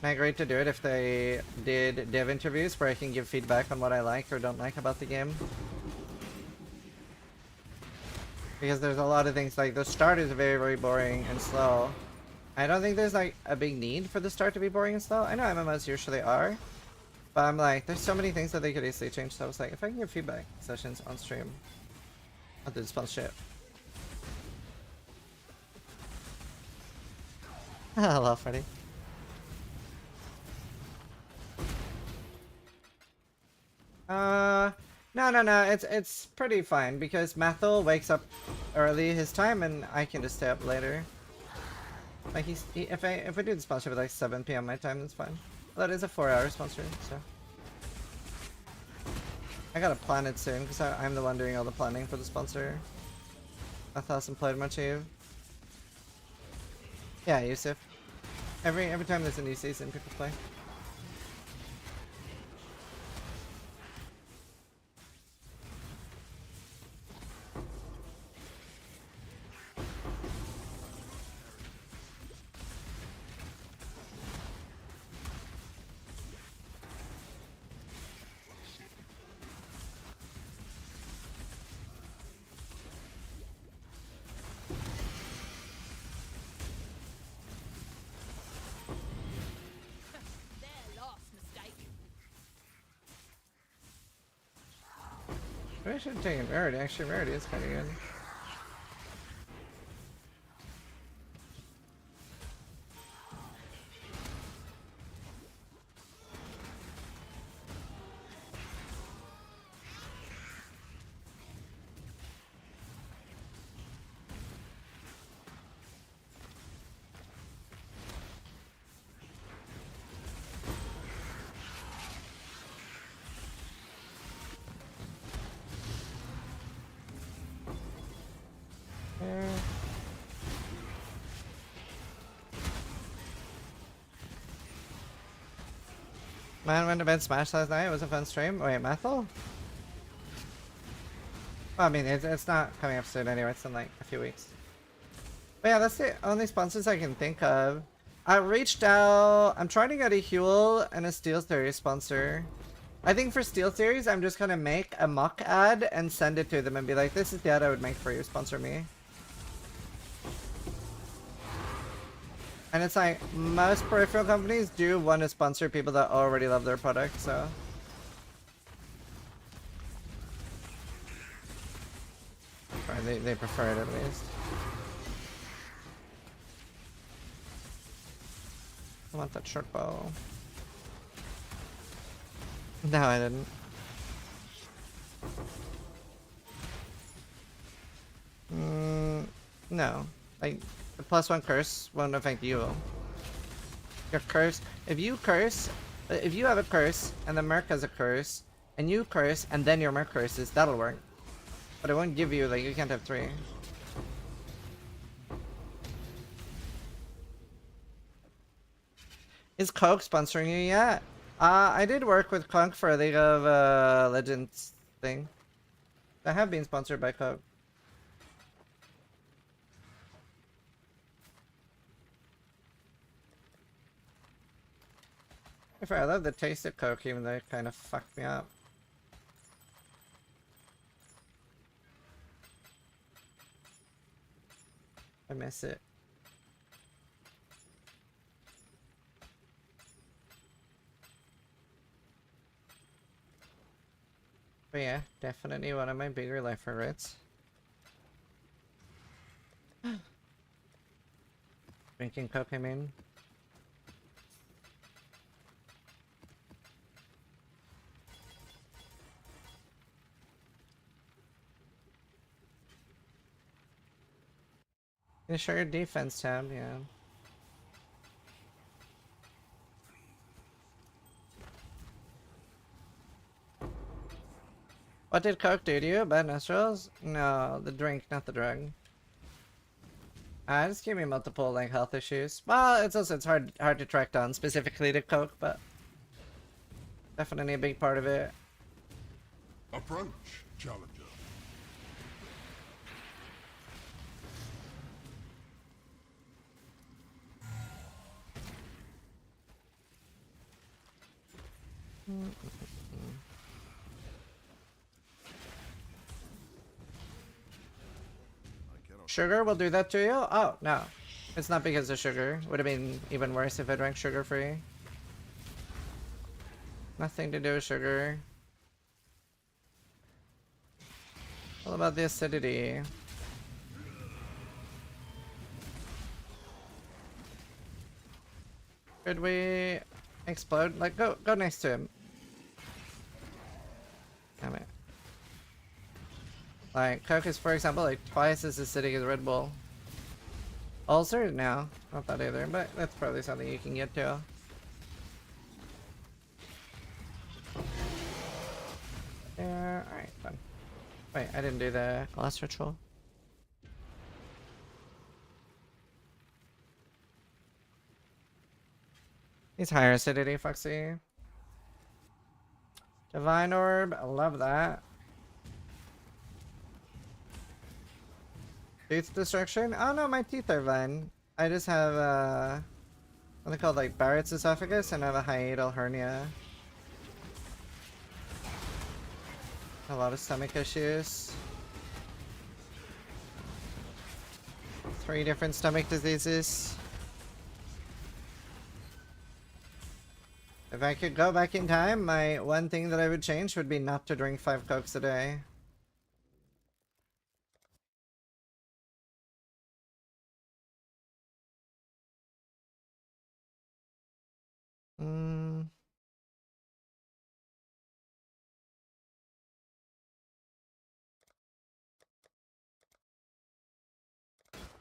And I agreed to do it if they did dev interviews where I can give feedback on what I like or don't like about the game. Because there's a lot of things like the start is very, very boring and slow. I don't think there's like a big need for the start to be boring and slow. I know MMOs usually are. But I'm like, there's so many things that they could easily change. So I was like, if I can give feedback sessions on stream, I'll do the sponsorship. Hello, Freddy. No, it's pretty fine because Mathil wakes up early his time and I can just stay up later. Like if I do the sponsor at like 7 PM my time, that's fine. Well, that is a 4-hour sponsor, so I gotta plan it soon because I'm the one doing all the planning for the sponsor. Mathil hasn't played much Eve. Yeah, Yusuf. Every time there's a new season, people play. Their last mistake. I should have taken Rarity. Actually, Rarity is kind of good. Man went to bed Smash last night. It was a fun stream. Wait, Methel? Well, I mean, it's not coming up soon anyway. It's in like a few weeks. But yeah, that's the only sponsors I can think of. I reached out. I'm trying to get a Huel and a Steel Series sponsor. I think for Steel Series, I'm just gonna make a mock ad and send it to them and be like, this is the ad I would make for you. Sponsor me. And it's like, most peripheral companies do want to sponsor people that already love their product, so. Or they prefer it at least. I want that short bow. No, I didn't. No. Like, the +1 curse won't affect you. Your curse, if you have a curse, and the merc has a curse, and you curse, and then your merc curses, that'll work. But it won't give you, like, you can't have 3. Is Coke sponsoring you yet? I did work with Clunk for a League of Legends thing. I have been sponsored by Coke. I love the taste of Coke, even though it kind of fucked me up. I miss it. But yeah, definitely one of my bigger life regrets. Drinking Coke, I mean. You show your defense tab, yeah. What did Coke do to you? Bad nostrils? No, the drink, not the drug. Just gave me multiple like health issues. Well, it's hard to track down specifically to Coke, but definitely a big part of it. Approach, challenger. Sugar will do that to you? Oh, no. It's not because of sugar. Would have been even worse if I drank sugar free. Nothing to do with sugar. All about the acidity. Could we explode? Like, go next to him. Damn it. Like, Coke is, for example, like twice as acidic as Red Bull. Ulcer? No, not that either, but that's probably something you can get to. Yeah, alright, fun. Wait, I didn't do the last ritual. He's higher acidity, Foxy. Divine Orb, I love that. Tooth Destruction? Oh no, my teeth are fine. I just have, what they called, like, Barrett's esophagus, and I have a hiatal hernia. A lot of stomach issues. 3 different stomach diseases. If I could go back in time, my one thing that I would change would be not to drink 5 Cokes a day. Hmm.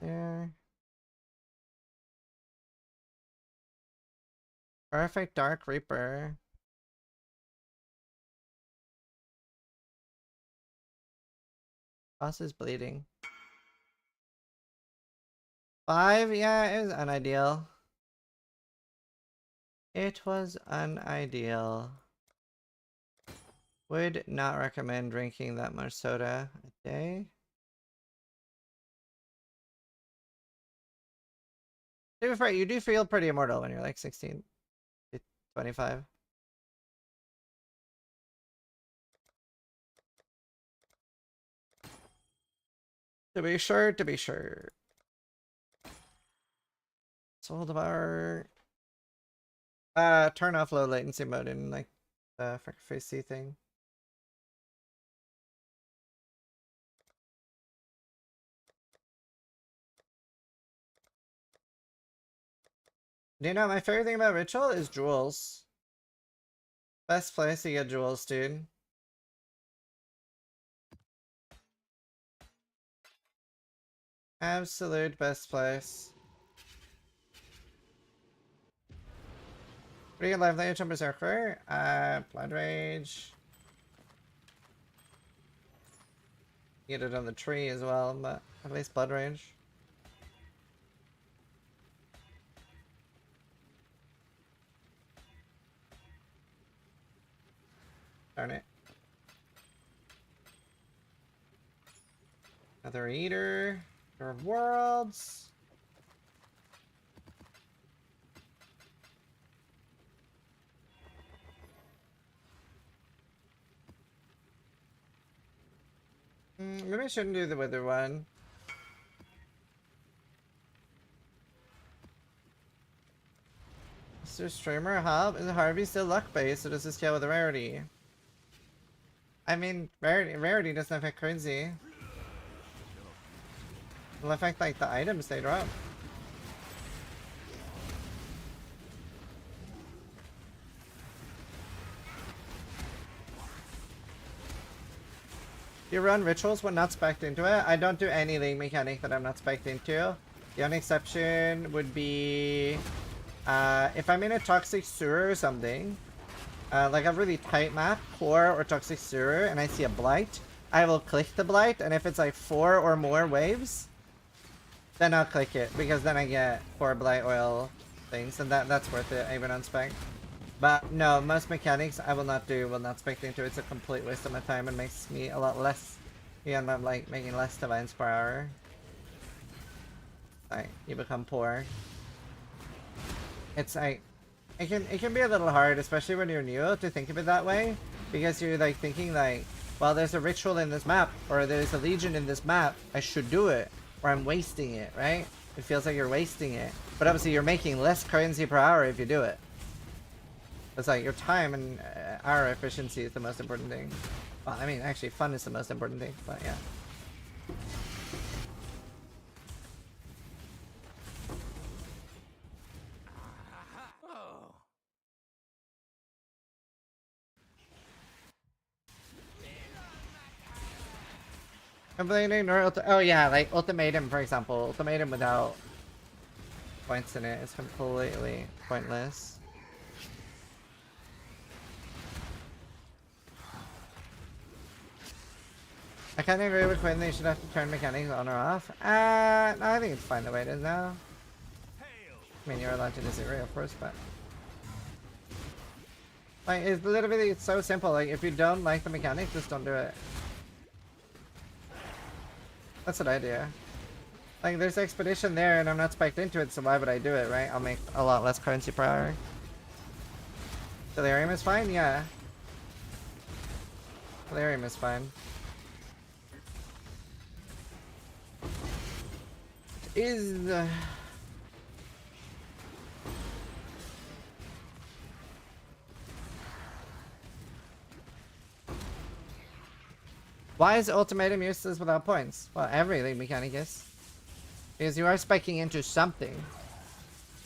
There. Perfect Dark Reaper. Boss is bleeding. 5? Yeah, it was unideal. It was unideal. Would not recommend drinking that much soda a day. To be fair, you do feel pretty immortal when you're like 16 to 25. To be sure, to be sure. Soul Devour. Turn off low latency mode in like the face C thing. Do you know my favorite thing about Ritual is jewels. Best place to get jewels, dude. Absolute best place. What do you get live later? Berserker? Blood Rage. Get it on the tree as well, but at least Blood Rage. Darn it. Another Eater. Door of Worlds. Maybe I shouldn't do the Wither one. Mr. Streamer Hub? Is Harvey still luck based, or does this scale with the rarity? I mean, rarity doesn't affect currency. It'll affect like the items they drop. You run rituals when not spec'd into it? I don't do any lane mechanic that I'm not spec'd into. The only exception would be if I'm in a toxic sewer or something, like a really tight map, core or toxic sewer, and I see a blight, I will click the blight, and if it's like 4 or more waves, then I'll click it, because then I get 4 blight oil things, and that's worth it, even on spec. But no, most mechanics I will not do, will not spec into. It's a complete waste of my time and makes me a lot less. You end up like making less divines per hour. Like, you become poor. It's like, it can be a little hard, especially when you're new, to think of it that way. Because you're like thinking like, well, there's a ritual in this map, or there's a legion in this map, I should do it, or I'm wasting it, right? It feels like you're wasting it. But obviously you're making less currency per hour if you do it. It's like your time and hour efficiency is the most important thing. Well, I mean, actually, fun is the most important thing, but yeah. Complaining or oh yeah, like ultimatum, for example. Ultimatum without points in it is completely pointless. I kind of agree with Quinn, they should have to turn mechanics on or off. No, I think it's fine the way it is now. I mean, you're allowed to disagree, of course, but... Like, it's literally so simple. Like, if you don't like the mechanic, just don't do it. That's what I do. Like, there's expedition there, and I'm not spiked into it, so why would I do it, right? I'll make a lot less currency per hour. Delirium is fine? Yeah. Delirium is fine. Is... Why is ultimatum useless without points? Well, every league mechanic is. Because you are spiking into something.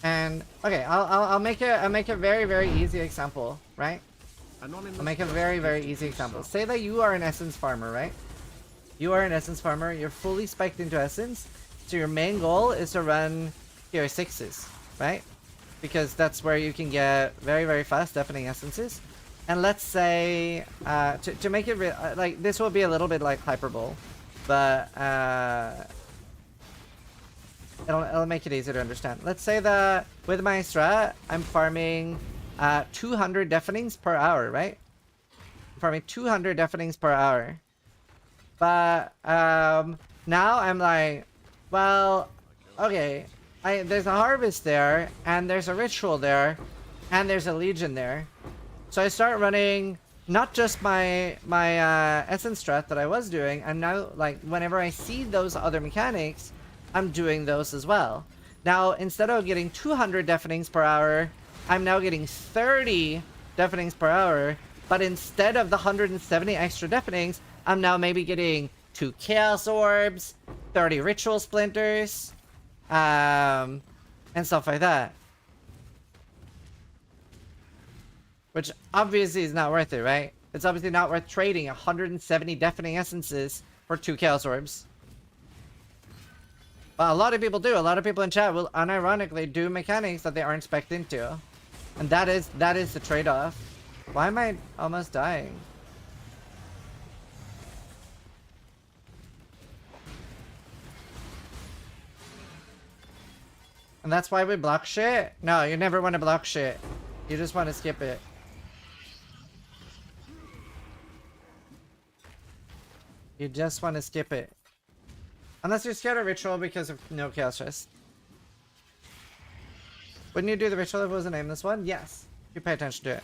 And okay, I'll make a very, very easy example, right? I'll make a very, very easy example. Say that you are an essence farmer, right? You are an essence farmer, you're fully spiked into essence, so your main goal is to run tier 6s, right? Because that's where you can get very, very fast deafening essences. And let's say, to make it like, this will be a little bit like hyperbole, but it'll make it easier to understand. Let's say that with my strat, I'm farming 200 deafenings per hour, right? I'm farming 200 deafenings per hour. But now I'm like, well, okay, there's a harvest there, and there's a ritual there, and there's a legion there. So I start running not just my essence strat that I was doing, and now, like, whenever I see those other mechanics, I'm doing those as well. Now, instead of getting 200 deafenings per hour, I'm now getting 30 deafenings per hour, but instead of the 170 extra deafenings, I'm now maybe getting 2 chaos orbs, 30 ritual splinters, and stuff like that. Which obviously is not worth it, right? It's obviously not worth trading 170 deafening essences for 2 chaos orbs. But a lot of people do. A lot of people in chat will unironically do mechanics that they aren't spec'd into. And that is the trade-off. Why am I almost dying? And that's why we block shit? No, you never want to block shit. You just want to skip it. You just want to skip it. Unless you're scared of ritual because of no chaos chest. Wouldn't you do the ritual if it was a nameless one? Yes. You pay attention to it.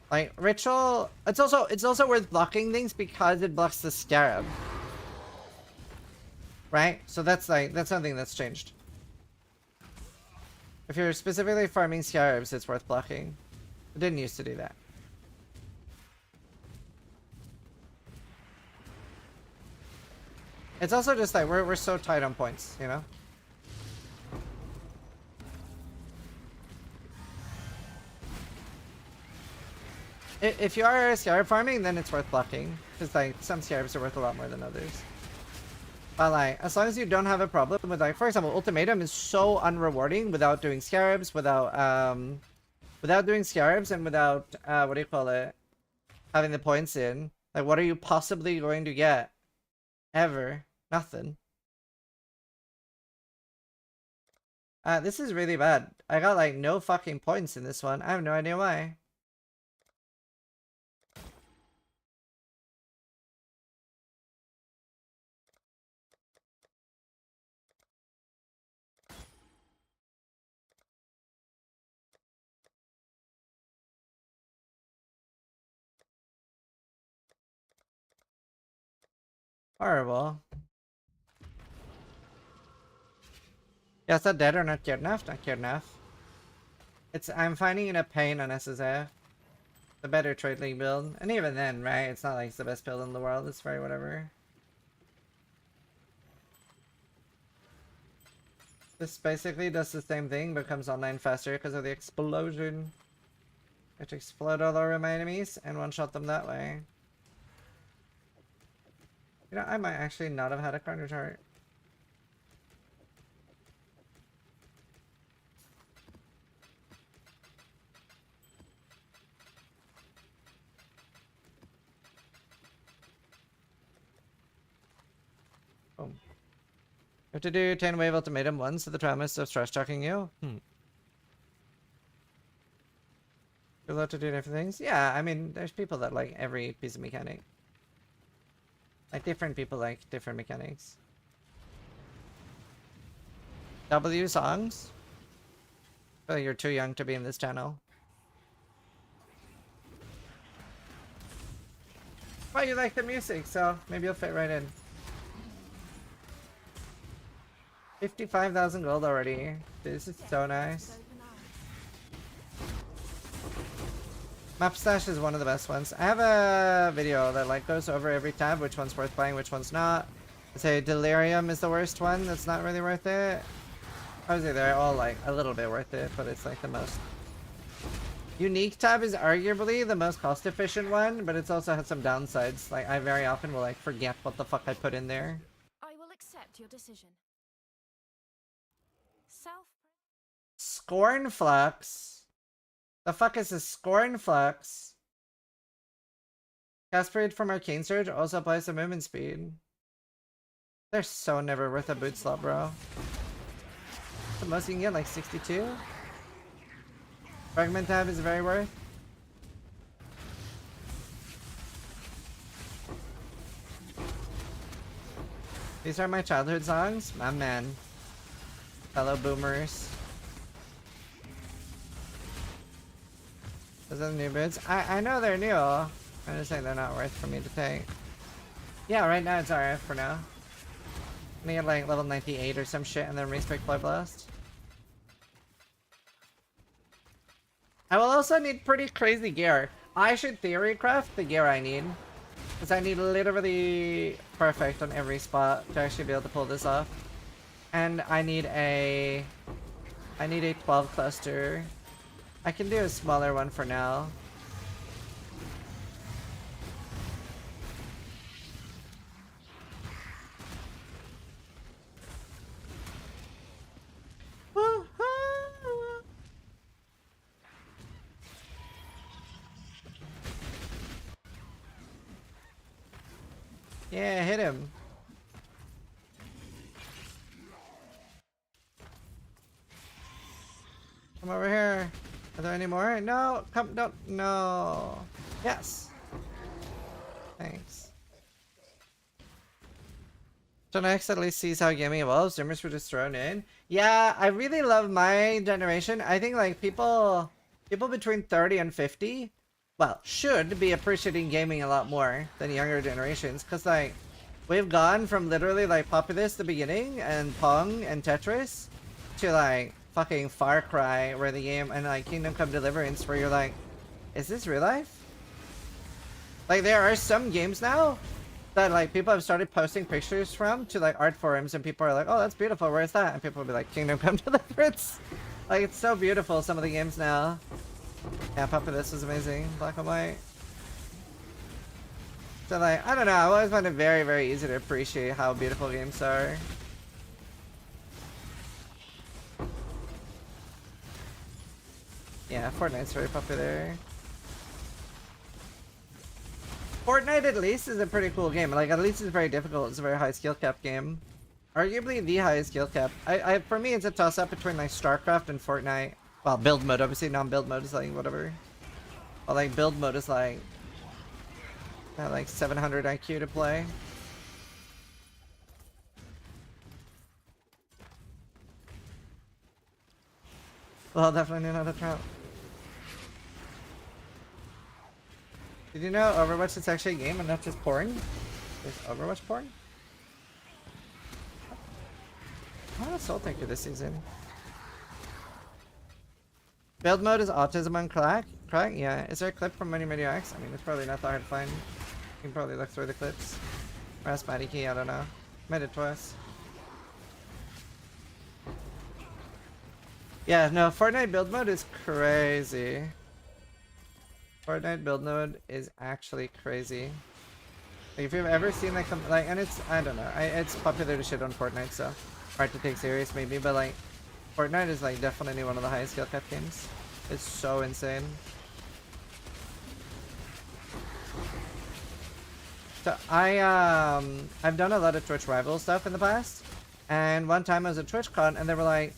Like, ritual, it's also worth blocking things because it blocks the scarab. Right? So that's something that's changed. If you're specifically farming scarabs, it's worth blocking. It didn't used to do that. It's also just like we're so tight on points, you know? If you are scarab farming, then it's worth blocking. Because like some scarabs are worth a lot more than others. But like, as long as you don't have a problem with, like, for example, ultimatum is so unrewarding without doing scarabs, without doing scarabs, and without what do you call it? Having the points in. Like, what are you possibly going to get? Ever. Nothing. This is really bad. I got like no fucking points in this one. I have no idea why. Horrible. Yeah, is that dead or not cured enough? Not cured enough. I'm finding it a pain on SSF. The better trade league build. And even then, right? It's not like it's the best build in the world. It's very whatever. This basically does the same thing, but comes online faster because of the explosion. I have to explode all over my enemies and one-shot them that way. You know, I might actually not have had a carnage heart. Boom. You have to do 10 wave ultimatum once, so the promise of trash talking you? You love to do different things? Yeah, I mean, there's people that like every piece of mechanic. Like different people like different mechanics. W songs? I feel like you're too young to be in this channel. Well, you like the music, so maybe you'll fit right in. 55,000 gold already. This is so nice. Map Stash is one of the best ones. I have a video that like goes over every tab, which one's worth buying, which one's not. I'd say Delirium is the worst one. That's not really worth it. I would say they're all like a little bit worth it, but it's like the most. Unique tab is arguably the most cost efficient one, but it's also had some downsides. Like I very often will like forget what the fuck I put in there. I will accept your decision. Self. Scornflux. The fuck is this Scornflux? Cast period from Arcane Surge also applies to movement speed. They're so never worth a boot slot, bro. The most you can get, like 62. Fragment tab is very worth. These are my childhood songs, my man. Fellow boomers. Those are the new boots. I know they're new. I'm just saying they're not worth for me to take. Yeah, right now it's RF for now. I'm gonna get like level 98 or some shit and then respec Blood Blast. I will also need pretty crazy gear. I should theory craft the gear I need. Because I need literally perfect on every spot to actually be able to pull this off. And I need a 12 cluster. I can do a smaller one for now. Yeah, hit him. Come over here. Are there any more? No, come, don't, no. Yes. Thanks. So next at least sees how gaming evolves. Zoomers were just thrown in. Yeah, I really love my generation. I think like people between 30 and 50, well, should be appreciating gaming a lot more than younger generations. Cause like, we've gone from literally like Populous the beginning and Pong and Tetris to like fucking Far Cry where the game and like Kingdom Come Deliverance where you're like, is this real life? Like there are some games now that like people have started posting pictures from to like art forums and people are like, oh that's beautiful, where's that? And people will be like, Kingdom Come Deliverance. Like it's so beautiful, some of the games now. Yeah, Populous was amazing, black and white. So like, I don't know, I always find it very, very easy to appreciate how beautiful games are. Yeah, Fortnite's very popular. Fortnite at least is a pretty cool game. Like, at least it's very difficult. It's a very high skill cap game. Arguably the highest skill cap. For me, it's a toss-up between like StarCraft and Fortnite. Well, build mode, obviously. Non-build mode is like whatever. Well, like build mode is like 700 IQ to play. Well, definitely knew how to trout. Did you know Overwatch is actually a game and not just porn? There's Overwatch porn? I want a Soul Taker this season. Build mode is autism on crack? Crack? Yeah. Is there a clip from Money Video X? I mean, it's probably not that hard to find. You can probably look through the clips. Or ask Matty Key, I don't know. Made it twice. Yeah, no, Fortnite build mode is crazy. Fortnite build mode is actually crazy. Like, if you've ever seen like, and it's, I don't know, it's popular to shit on Fortnite, so hard to take serious maybe, but like, Fortnite is like definitely one of the highest skill cap games. It's so insane. So I've done a lot of Twitch rival stuff in the past, and one time I was at TwitchCon and they were like,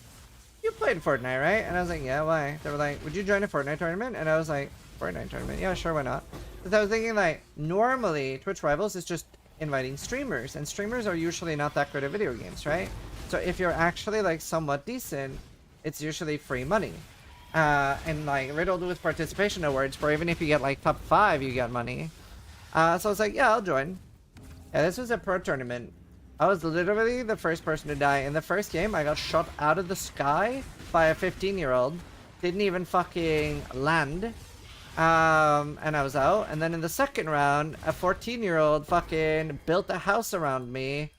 you played Fortnite, right? And I was like, yeah, why? They were like, would you join a Fortnite tournament? And I was like, Fortnite tournament? Yeah, sure, why not? Because I was thinking, like, normally Twitch Rivals is just inviting streamers, and streamers are usually not that good at video games, right? So if you're actually, like, somewhat decent, it's usually free money. And, like, riddled with participation awards, for even if you get, like, top 5, you get money. So I was like, yeah, I'll join. Yeah, this was a pro tournament. I was literally the first person to die. In the first game, I got shot out of the sky by a 15-year-old. Didn't even fucking land. And I was out. And then in the second round, a 14-year-old fucking built a house around me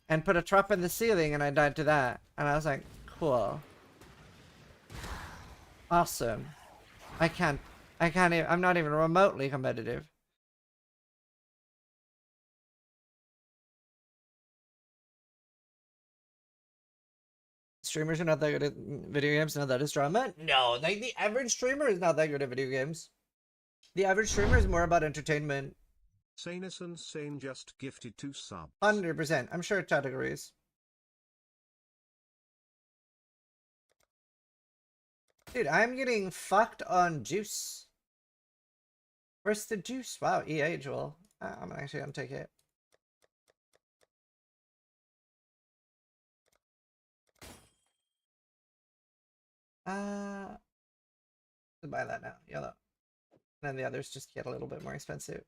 and put a trap in the ceiling, and I died to that. And I was like, cool. Awesome. I can't even, I'm not even remotely competitive. Streamers are not that good at video games, not that is drama. No, like the average streamer is not that good at video games. The average streamer is more about entertainment. Sanus and Sane just gifted 2 subs. 100%. I'm sure chat agrees. Dude, I'm getting fucked on juice. Where's the juice? Wow, EA Joel. I'm actually gonna take it. I'll buy that now. Yellow. And then the others just get a little bit more expensive.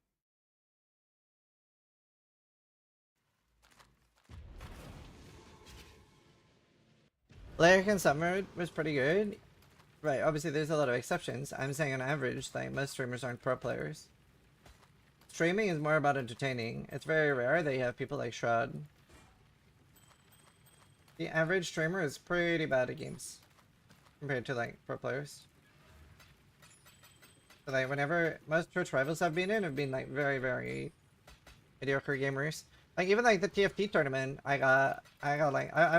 Lyric and Summer was pretty good. Right, obviously there's a lot of exceptions. I'm saying on average, like, most streamers aren't pro players. Streaming is more about entertaining. It's very rare that you have people like Shroud. The average streamer is pretty bad at games compared to, like, pro players. So, like, whenever most Twitch Rivals I've been in have been, like, very, very mediocre gamers. Like, even, like, the TFT tournament, I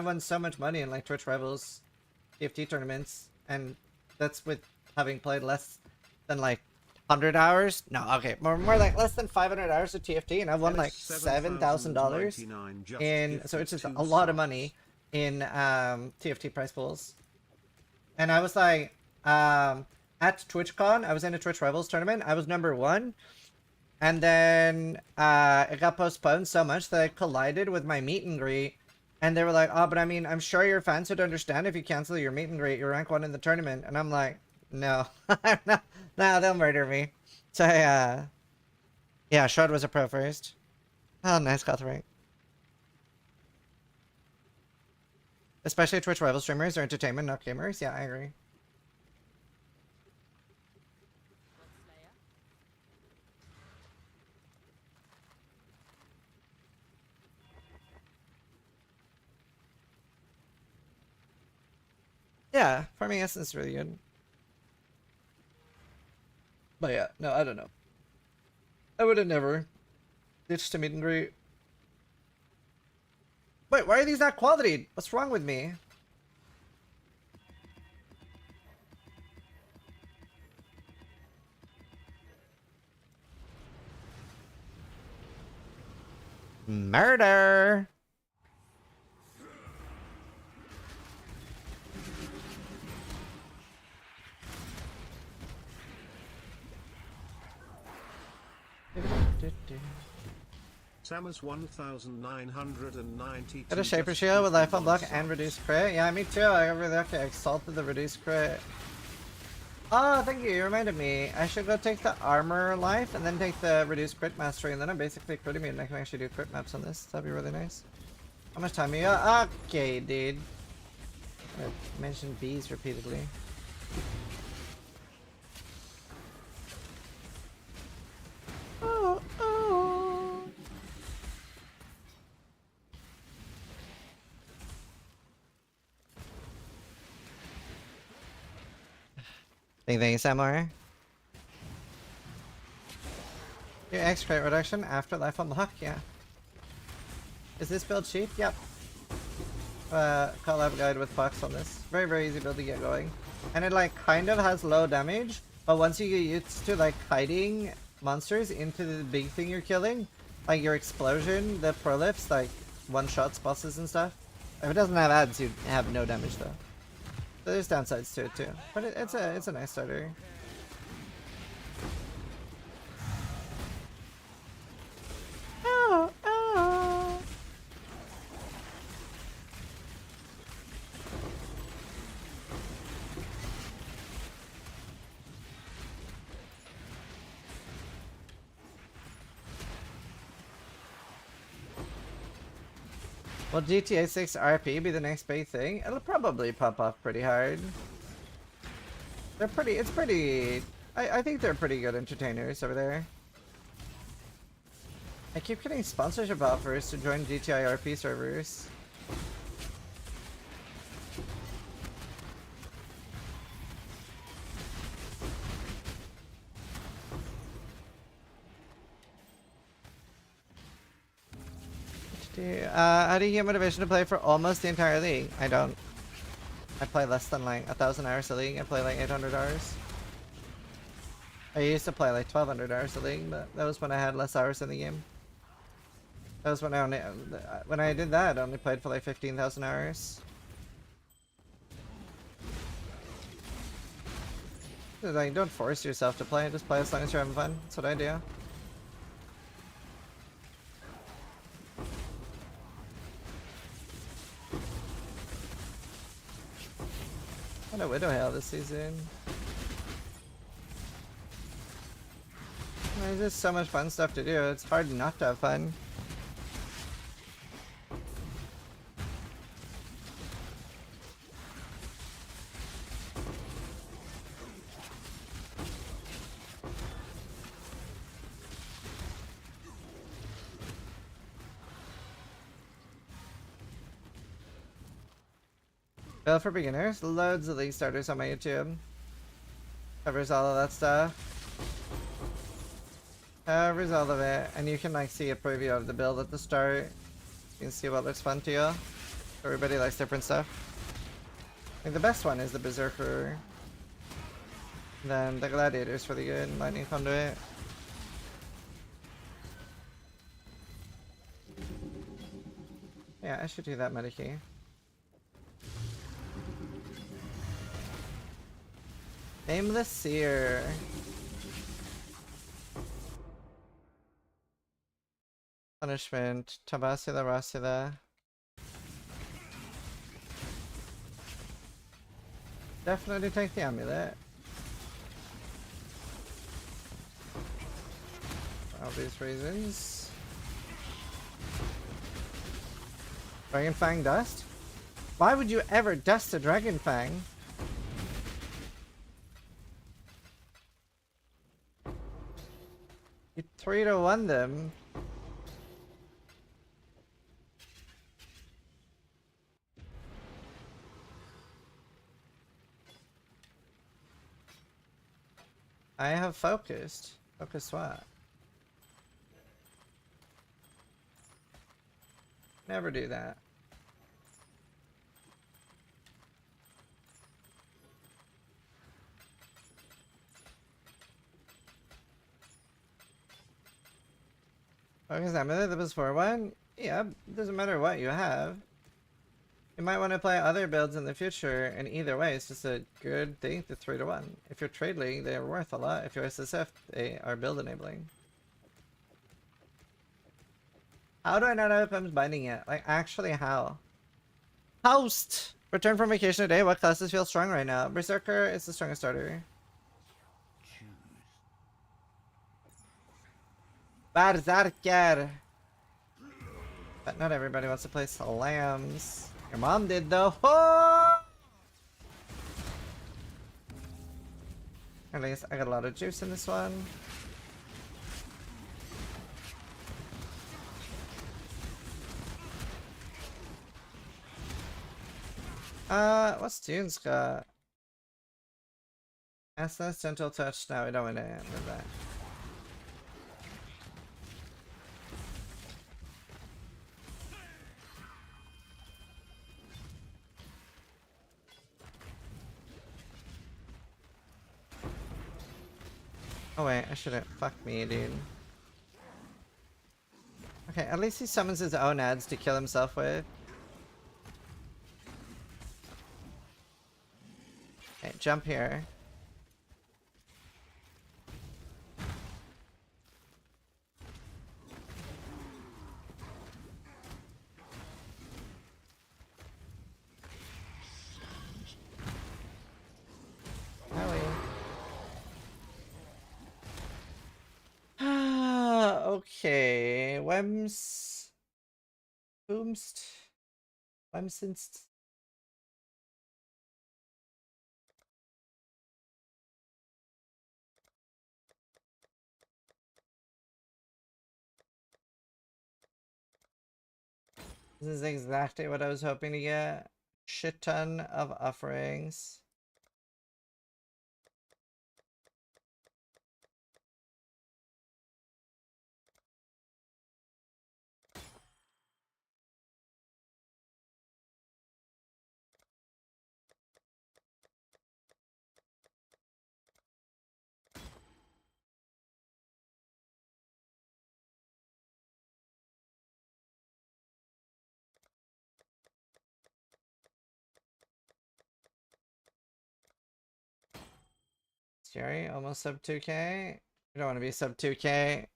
won so much money in, like, Twitch Rivals TFT tournaments, and that's with having played less than, like, 100 hours? No, okay, more like less than 500 hours of TFT, and I've won, like, $7,000 in, so it's just a lot of money in, TFT prize pools. And I was, like, at TwitchCon, I was in a Twitch Rivals tournament, I was #1, and then, it got postponed so much that I collided with my meet and greet, and they were like, oh, but I mean, I'm sure your fans would understand if you cancel your meet and greet, you're rank 1 in the tournament, and I'm like, no, no, they'll murder me. So, yeah, Shroud was a pro first. Oh, nice, Gothric. Especially Twitch Rival streamers are entertainment, not gamers. Yeah, I agree. Yeah, Farming Essence is really good. But yeah, no, I don't know. I would have never ditched a meet and greet. Wait, why are these not quality? What's wrong with me? Murder! Samus 1992. Got a Shaper Shield with life on block and reduced crit. Yeah, me too. I really exalted the reduced crit. Oh, thank you. You reminded me. I should go take the armor life and then take the reduced crit mastery, and then I'm basically crit immune and I can actually do crit maps on this. That'd be really nice. How much time you got? Okay, dude. I mentioned bees repeatedly. Oh, oh. Thank you, Samurai. Your X crit reduction after life unlock, yeah. Is this build cheap? Yep. Collab guide with Fox on this. Very, very easy build to get going. And it like kind of has low damage, but once you get used to like hiding monsters into the big thing you're killing, like your explosion, the prolifs, like one-shots bosses and stuff. If it doesn't have ads, you have no damage though. There's downsides to it too, but it's a nice starter. Oh, oh. Will GTA 6 RP be the next big thing? It'll probably pop off pretty hard. It's pretty, I think they're pretty good entertainers over there. I keep getting sponsorship offers to join GTI RP servers. How do you get motivation to play for almost the entire league? I don't. I play less than like 1,000 hours a league. I play like 800 hours. I used to play like 1,200 hours a league, but that was when I had less hours in the game. That was when I did that, I only played for like 15,000 hours. Like, don't force yourself to play, just play as long as you're having fun. That's what I do. What a Widow Hail this season. There's just so much fun stuff to do, it's hard not to have fun. Build for beginners, loads of league starters on my YouTube. Covers all of that stuff. Covers all of it, and you can like see a preview of the build at the start. You can see what looks fun to you. Everybody likes different stuff. I think the best one is the Berserker. Then the Gladiator's really good, Lightning Conduit. Yeah, I should do that Medikey. Nameless Seer. Punishment. Tabasula Rasula. Definitely take the amulet. For obvious reasons. Dragon Fang dust? Why would you ever dust a Dragon Fang? You 3-1 them. I have focused. Focus what? Never do that. Focus amulet, that was 4-1? Yeah, doesn't matter what you have. You might want to play other builds in the future, and either way, it's just a good thing to 3-1. If you're trade league, they're worth a lot. If you're SSF, they are build enabling. How do I not have PEMs binding yet? Like, actually, how? Host! Return from vacation today. What classes feel strong right now? Berserker is the strongest starter. Berserker! But not everybody wants to play slams. Your mom did though. Oh! At least I got a lot of juice in this one. What's Dune's got? Essence, Gentle Touch. No, we don't want to end with that. Oh wait, I shouldn't. Fuck me, dude. Okay, at least he summons his own ads to kill himself with. jump here. Okay, Wemst. Boomst. Wemsinst. This is exactly what I was hoping to get. Shit ton of offerings. Scary, almost sub 2k. You don't want to be sub 2k.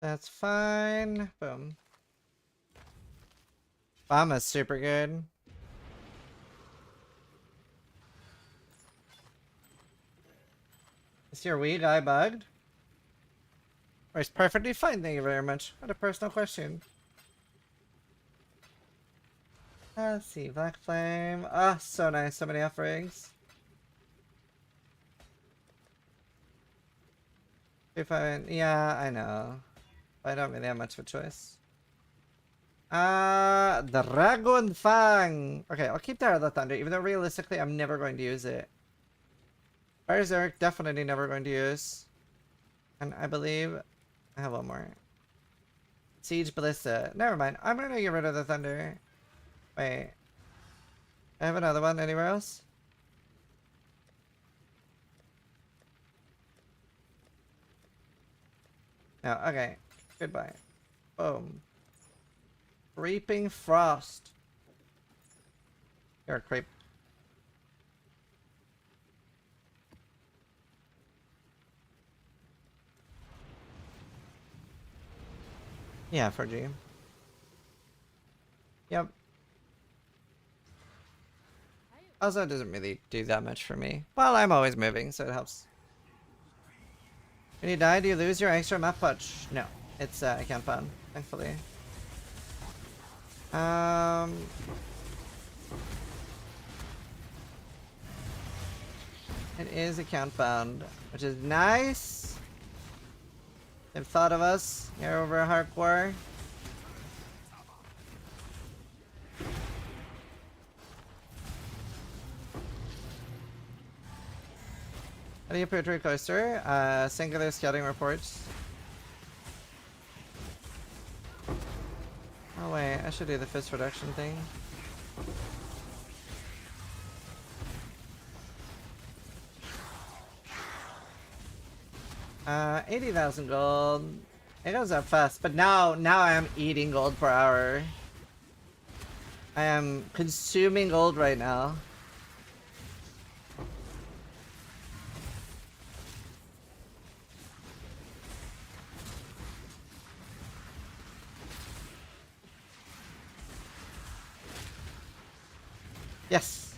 That's fine. Boom. Bomba's super good. Is your Wii guy bugged? Or it's perfectly fine, thank you very much. What a personal question. Let's see, Black Flame. Ah, so nice, so many offerings. If I, yeah, I know. I don't really have much of a choice. Dragon Fang. Okay, I'll keep Tower of the Thunder, even though realistically I'm never going to use it. Berserk, definitely never going to use. And I believe I have one more. Siege Ballista. Never mind. I'm gonna get rid of the Thunder. Wait. I have another one anywhere else? No, okay. Goodbye. Boom. Creeping Frost. You're a creep. Yeah, for G. Yep. Also, it doesn't really do that much for me. Well, I'm always moving, so it helps. When you die, do you lose your extra map punch? No. It's account bound, thankfully. It is account bound, which is nice. They've thought of us here over hardcore. How do you put your coaster? Singular scouting reports. Oh wait, I should do the fist reduction thing. Uh, 80,000 gold. It goes up fast, but now I am eating gold per hour. I am consuming gold right now. Yes.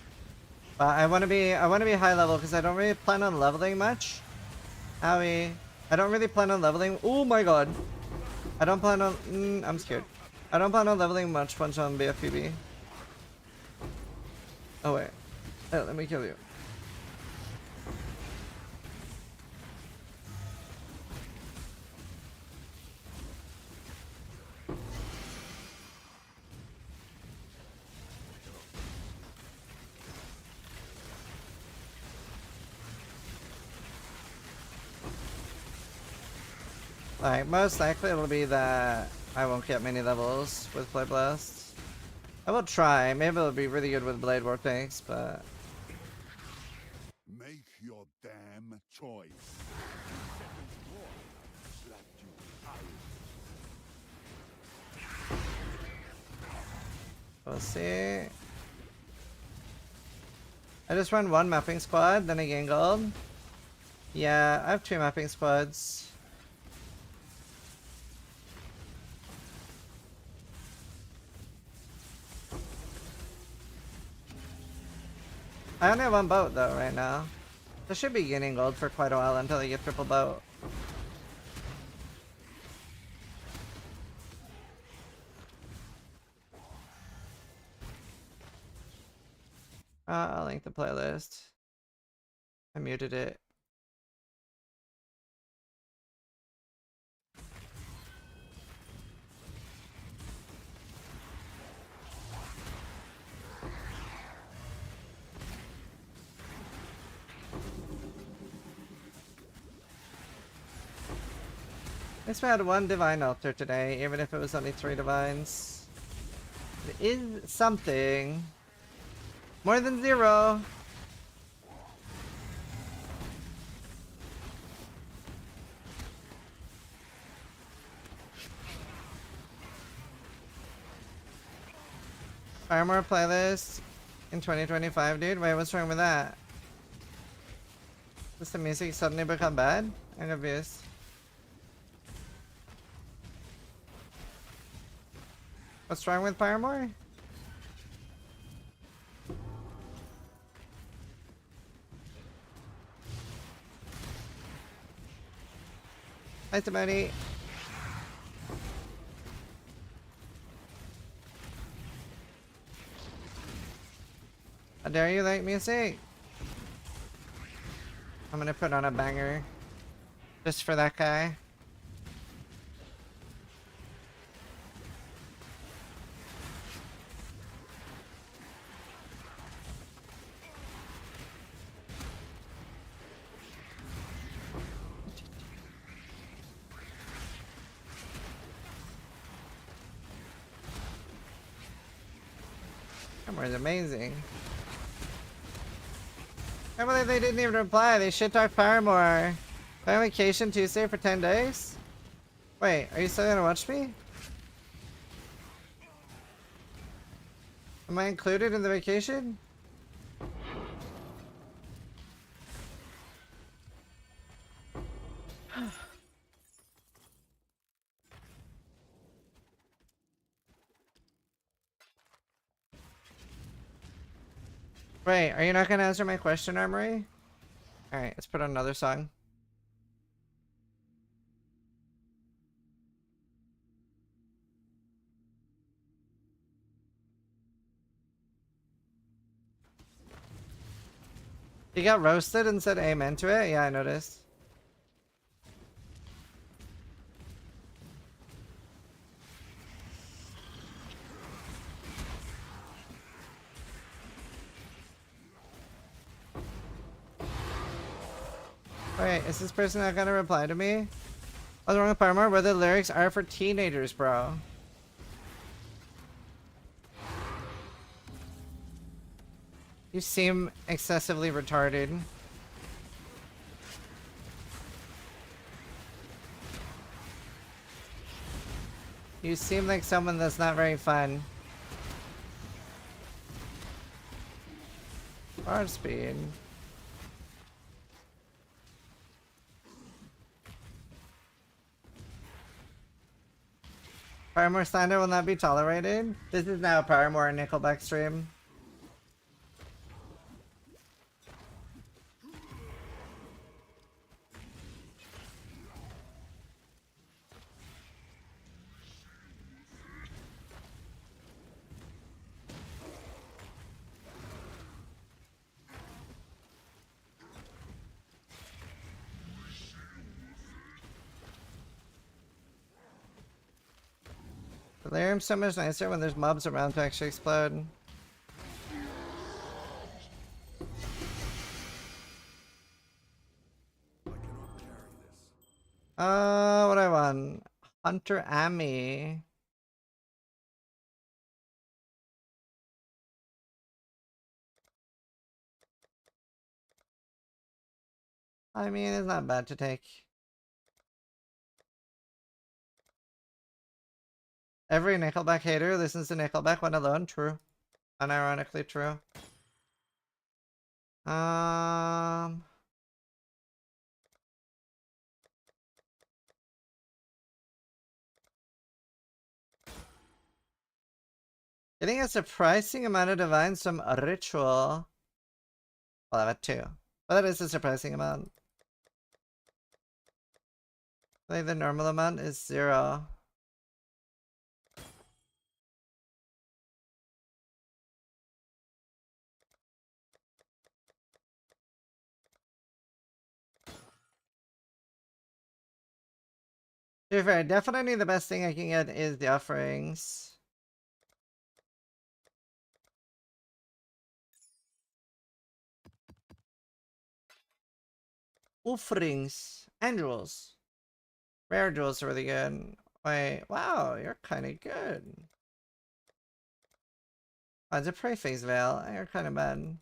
But I want to be high level because I don't really plan on leveling much. Howie. I don't really plan on leveling. Oh my god. I don't plan on... I'm scared. I don't plan on leveling much once on BFPB. Oh wait. Oh, let me kill you. Like, most likely it'll be that I won't get many levels with Blade Blast. I will try. Maybe it'll be really good with Blade Vortex, but damn choice. 2 seconds more. Slapped you tired. We'll see. I just run 1 mapping squad, then I gain gold. Yeah, I have 2 mapping squads. I only have 1 boat though right now. I should be gaining gold for quite a while until I get triple boat. I'll link the playlist. I muted it. I just had 1 divine altar today, even if it was only 3 divines. It is something. More than 0. Farmer playlist in 2025, dude. Wait, what's wrong with that? Does the music suddenly become bad? I'm confused. What's wrong with Paramore? Hi, Timoni. How dare you like music? I'm gonna put on a banger. Just for that guy. Camera's amazing. I can't believe they didn't even reply. They shit talk Paramore. I'm on vacation Tuesday for 10 days? Wait, are you still gonna watch me? Am I included in the vacation? Wait, are you not gonna answer my question, Armory? Alright, let's put on another song. You got roasted and said amen to it? Yeah, I noticed. Wait, is this person not gonna reply to me? What's wrong with Paramore? Where the lyrics are for teenagers, bro. You seem excessively retarded. You seem like someone that's not very fun. Hard speed. Paramore slander will not be tolerated. This is now a Paramore and Nickelback stream. Delirium's so much nicer when there's mobs around to actually explode. What do I want? Hunter Ami. I mean, it's not bad to take. Every Nickelback hater listens to Nickelback when alone. True. Unironically true. Getting a surprising amount of divines from a ritual. Well, I have 2. But that is a surprising amount. I think the normal amount is 0. To be fair, definitely the best thing I can get is the offerings. Offerings and jewels. Rare jewels are really good. Wait, wow, you're kind of good. Oh, it's a prey phase veil. You're kind of bad.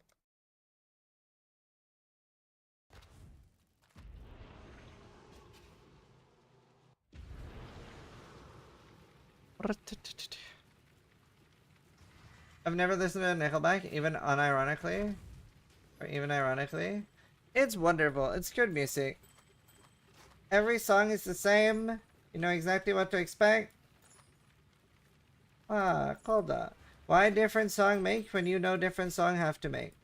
I've never listened to Nickelback, even unironically. Or even ironically. It's wonderful. It's good music. Every song is the same. You know exactly what to expect. Ah, Kolda. Why different song make when you know different song have to make?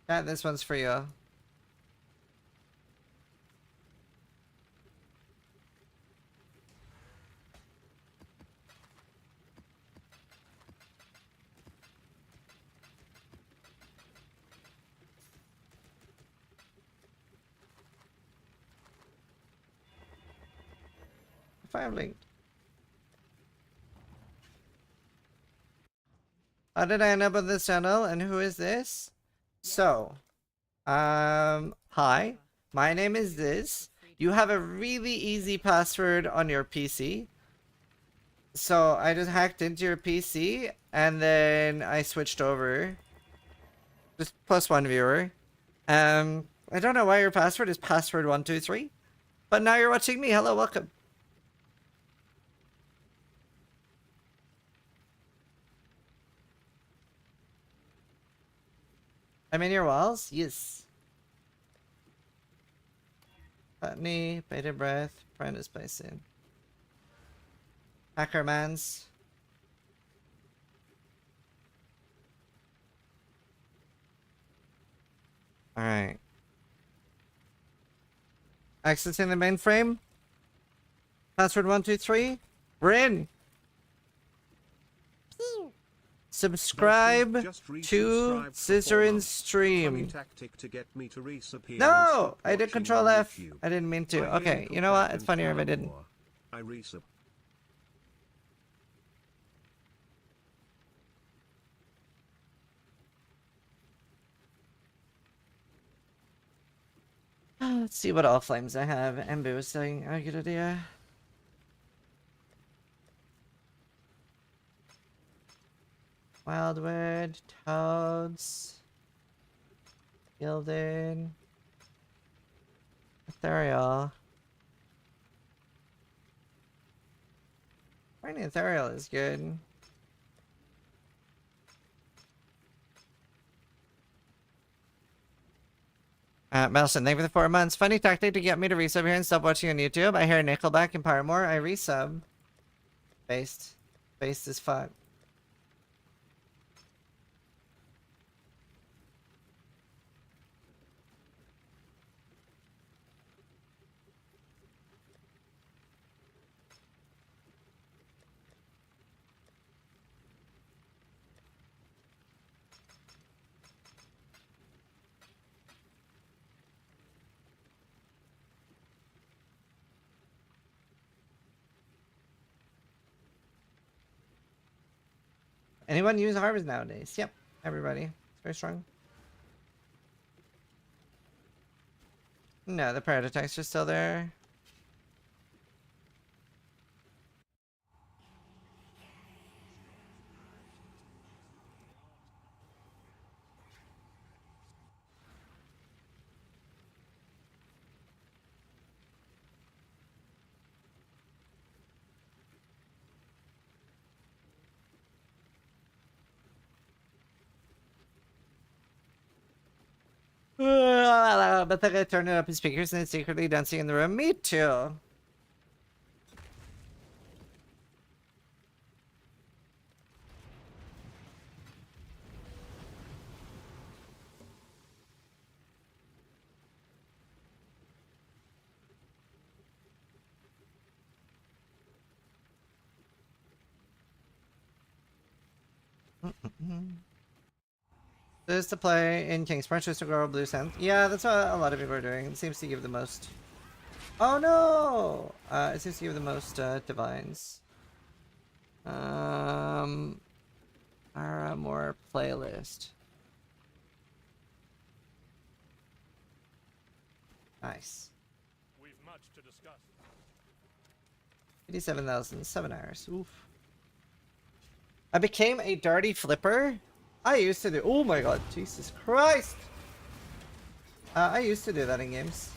Chat, this one's for you. If I have linked. How did I end up on this channel and who is this? So, hi. My name is this. You have a really easy password on your PC. So I just hacked into your PC and then I switched over. Just +1 viewer. I don't know why your password is password123. But now you're watching me. Hello, welcome. I'm in your walls? Yes. Putney, Beta Breath, Prentice Bison. Hackermans. Alright. Accessing the mainframe. Password 123. We're in. Subscribe to Scissorin's stream. No! I did Control F. I didn't mean to. Okay, you know what? It's funnier if I didn't. Let's see what all flames I have. Embu was saying, oh, good idea. Wildwood, Toads, Gilded, Ethereal. Finding Ethereal is good. Melson, thank you for the 4 months. Funny tactic to get me to resub here and stop watching on YouTube. I hear Nickelback and Paramore. I resub. Based. Based as fuck. Anyone use Harvest nowadays? Yep, everybody. It's very strong. No, the pirate attacks are still there. But the guy turned up his speakers and it's secretly dancing in the room. Me too. This to play in King's Punch just to grow blue sand. Yeah, that's what a lot of people are doing. It seems to give the most. Oh no! It seems to give the most divines. Our more playlist. Nice. We've much to discuss. 87,000, 7 hours. Oof. I became a darty flipper. I used to do. Oh my god, Jesus Christ! I used to do that in games.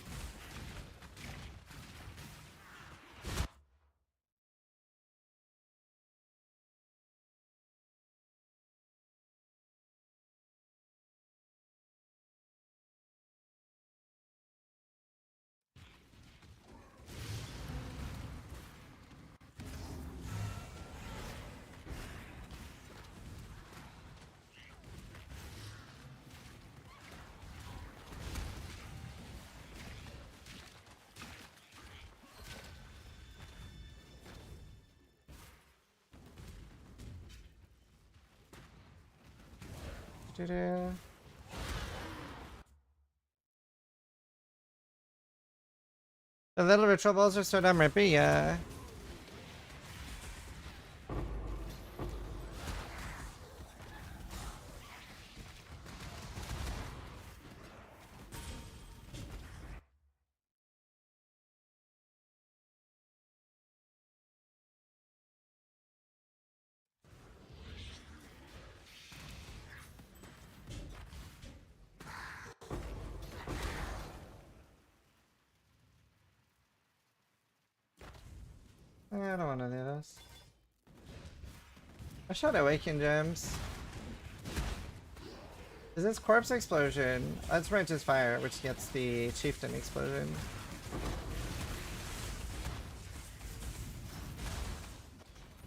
The little ritual balls are so damn rippy, yeah. I don't want to do this. I shot Awaken Gems. Is this Corpse Explosion? That's Righteous Fire, which gets the Chieftain Explosion.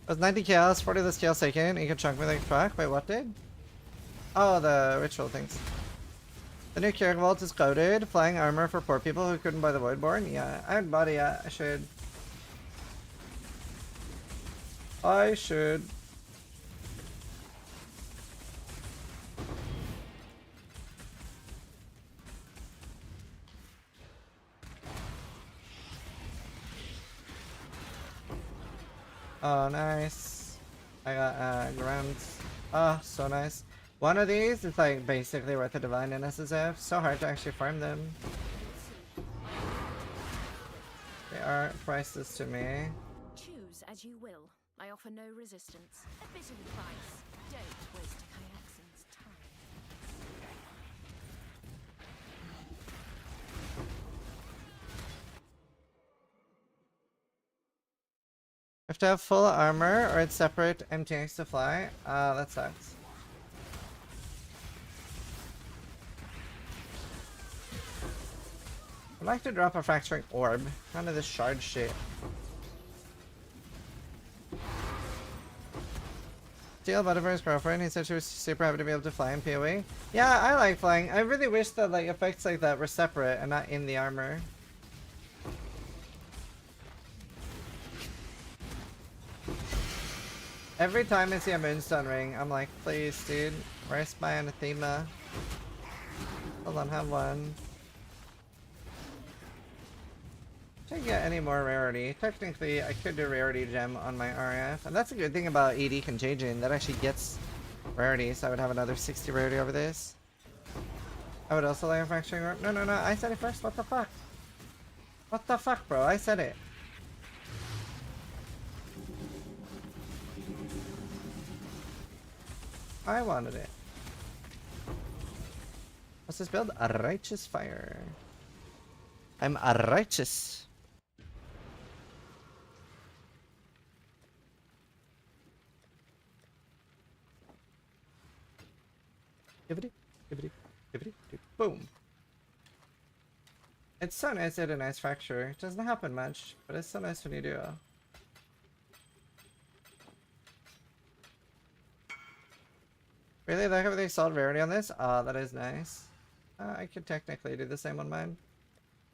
It was 90 chaos, 40 of the scale taken. You can chunk me like fuck. Wait, what did? Oh, the ritual things. The new Keurig Vault is coded. Flying armor for poor people who couldn't buy the Voidborn. Yeah, I haven't bought it yet. I should. I should. Oh, nice. I got grants. Oh, so nice. One of these is like basically worth a divine in SSF. So hard to actually farm them. They are priceless to me. Choose as you will. I offer no resistance. A bit of advice. Don't waste a Kyaxan's time. Have to have full armor or it's separate MTX to fly. That sucks. I'd like to drop a fracturing orb. None of this shard shit. Steal Butterfly's girlfriend. He said she was super happy to be able to fly in PoE. Yeah, I like flying. I really wish that like effects like that were separate and not in the armor. Every time I see a Moonstone ring, I'm like, please, dude, where's my anathema? Hold on, have one. Can't get any more rarity. Technically, I could do rarity gem on my RF, and that's a good thing about AD Contagion. That actually gets rarity, so I would have another 60 rarity over this. I would also like a fracturing orb. No, no, no, I said it first. What the fuck? What the fuck, bro? I said it. I wanted it. What's this build? A righteous fire. I'm a righteous. Gibbity, gibbity, gibbity, boom. It's so nice to hit a nice fracture. It doesn't happen much, but it's so nice when you do. Really like everything solid rarity on this? Ah, that is nice. I could technically do the same on mine.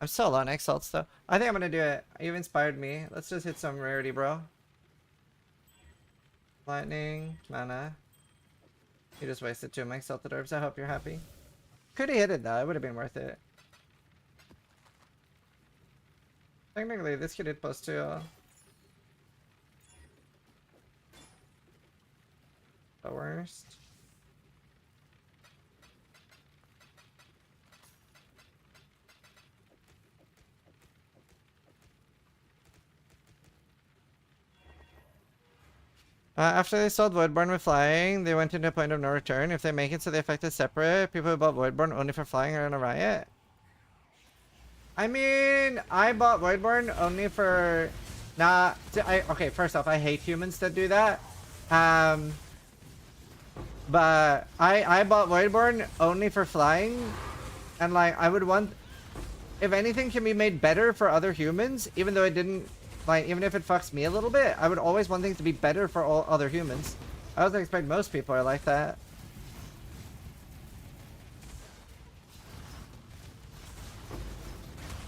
I'm so low on exalts though. I think I'm gonna do it. You've inspired me. Let's just hit some rarity, bro. Lightning, mana. You just wasted 2 of my exalted orbs. I hope you're happy. Could have hit it though. It would have been worth it. Technically, this could hit plus 2. The worst. After they sold Voidborn with flying, they went into a point of no return. If they make it so the effect is separate, people who bought Voidborn only for flying are in a riot. I mean, I bought Voidborn only for... okay, first off, I hate humans that do that. But I bought Voidborn only for flying. And like, I would want... If anything can be made better for other humans, even though it didn't... Like, even if it fucks me a little bit, I would always want things to be better for all other humans. I don't expect most people are like that.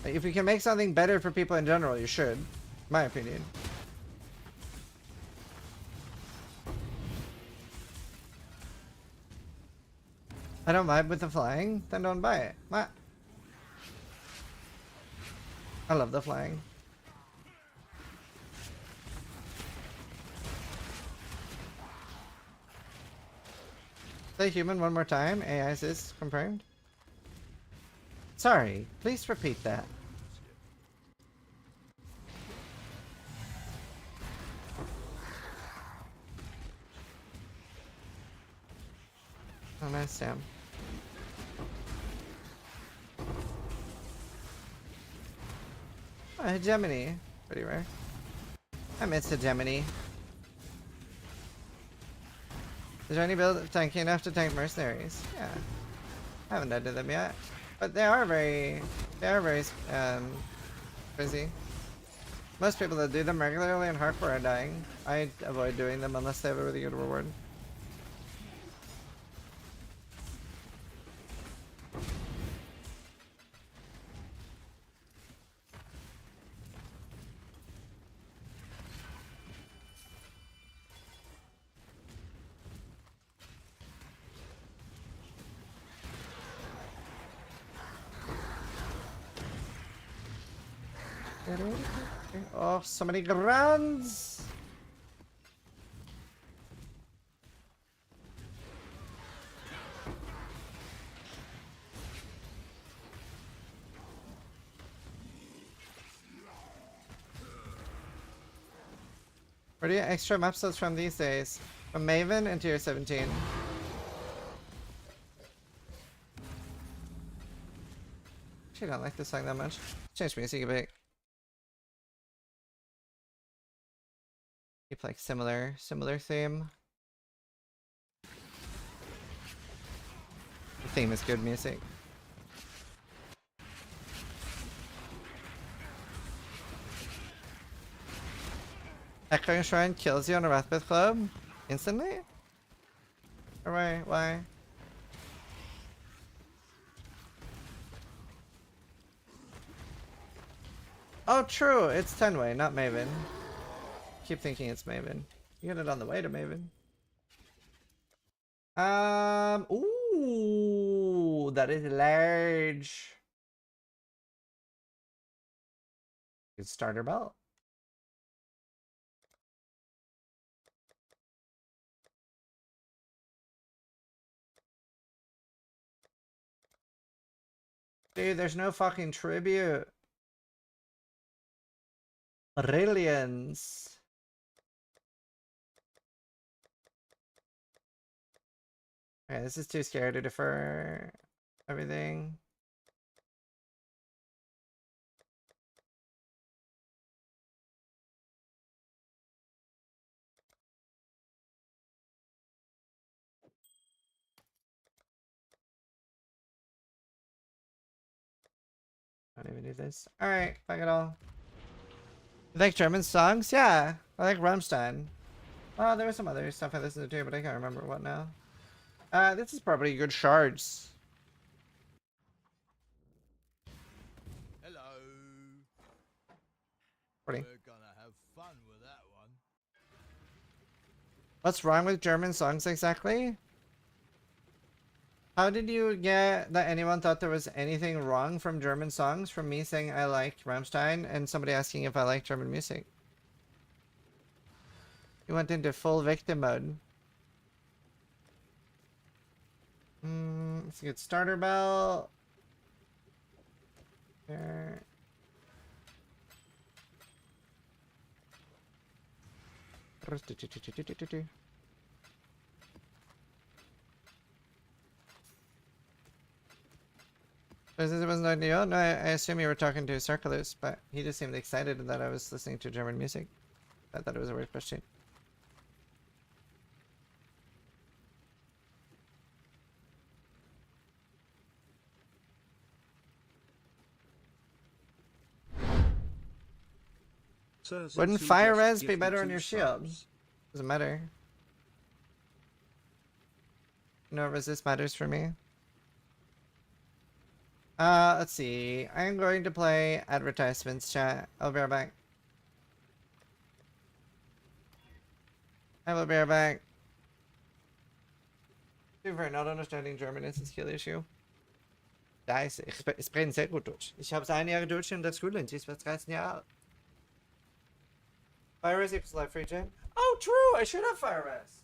Like, if you can make something better for people in general, you should. My opinion. I don't vibe with the flying, then don't buy it. What? I love the flying. Say human one more time. AI is confirmed. Sorry, please repeat that. Oh, nice, Sam. Oh, Gemini. Pretty rare. I miss a Gemini. Is there any build tanky enough to tank mercenaries? Yeah. I haven't done to them yet. But they are very crazy. Most people that do them regularly in hardcore are dying. I avoid doing them unless they have a really good reward. Oh, so many grands! Where do you get extra map slots from these days? From Maven and tier 17. Actually, I don't like this song that much. Change music a bit. Keep like similar theme. The theme is good music. Echoing Shrine kills you on a Wrathbith Club? Instantly? Or why? Why? Oh, true. It's Tenway, not Maven. Keep thinking it's Maven. You get it on the way to Maven. Ooh, that is large. Good starter belt. Dude, there's no fucking tribute. Brilliance. Okay, this is too scary to defer everything. Don't even do this. Alright, fuck it all. You like German songs? Yeah, I like Rammstein. Oh, there was some other stuff I listened to, but I can't remember what now. This is probably good shards. Hello. Pretty. We're gonna have fun with that one. What's wrong with German songs exactly? How did you get that anyone thought there was anything wrong from German songs from me saying I liked Rammstein and somebody asking if I like German music? You went into full victim mode. Let's get starter belt. There. This was no deal. No, I assume you were talking to Circulus, but he just seemed excited that I was listening to German music. I thought it was a weird question. Wouldn't fire res be better on your shield? Doesn't matter. No resist matters for me. Let's see. I'm going to play advertisements, chat. I'll be right back. I will be right back. For not understanding German is a skill issue. Da ist, ich spreche sehr gut Deutsch. Ich habe 1 Jahr Deutsch in der Schule und ich war 13 Jahre alt. Fire res equals life regen. Oh, true! I should have fire res.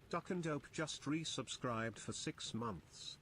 Duck and Dope just resubscribed for 6 months.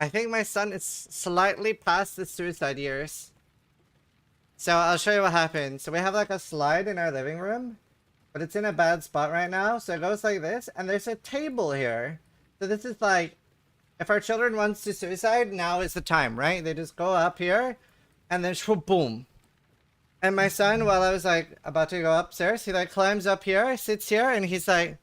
I think my son is slightly past the suicide years. So I'll show you what happened. So we have like a slide in our living room, but it's in a bad spot right now. So it goes like this, and there's a table here. So this is like, if our children wants to suicide, now is the time, right? They just go up here, and then boom. And my son, while I was like about to go upstairs, he like climbs up here, sits here, and he's like,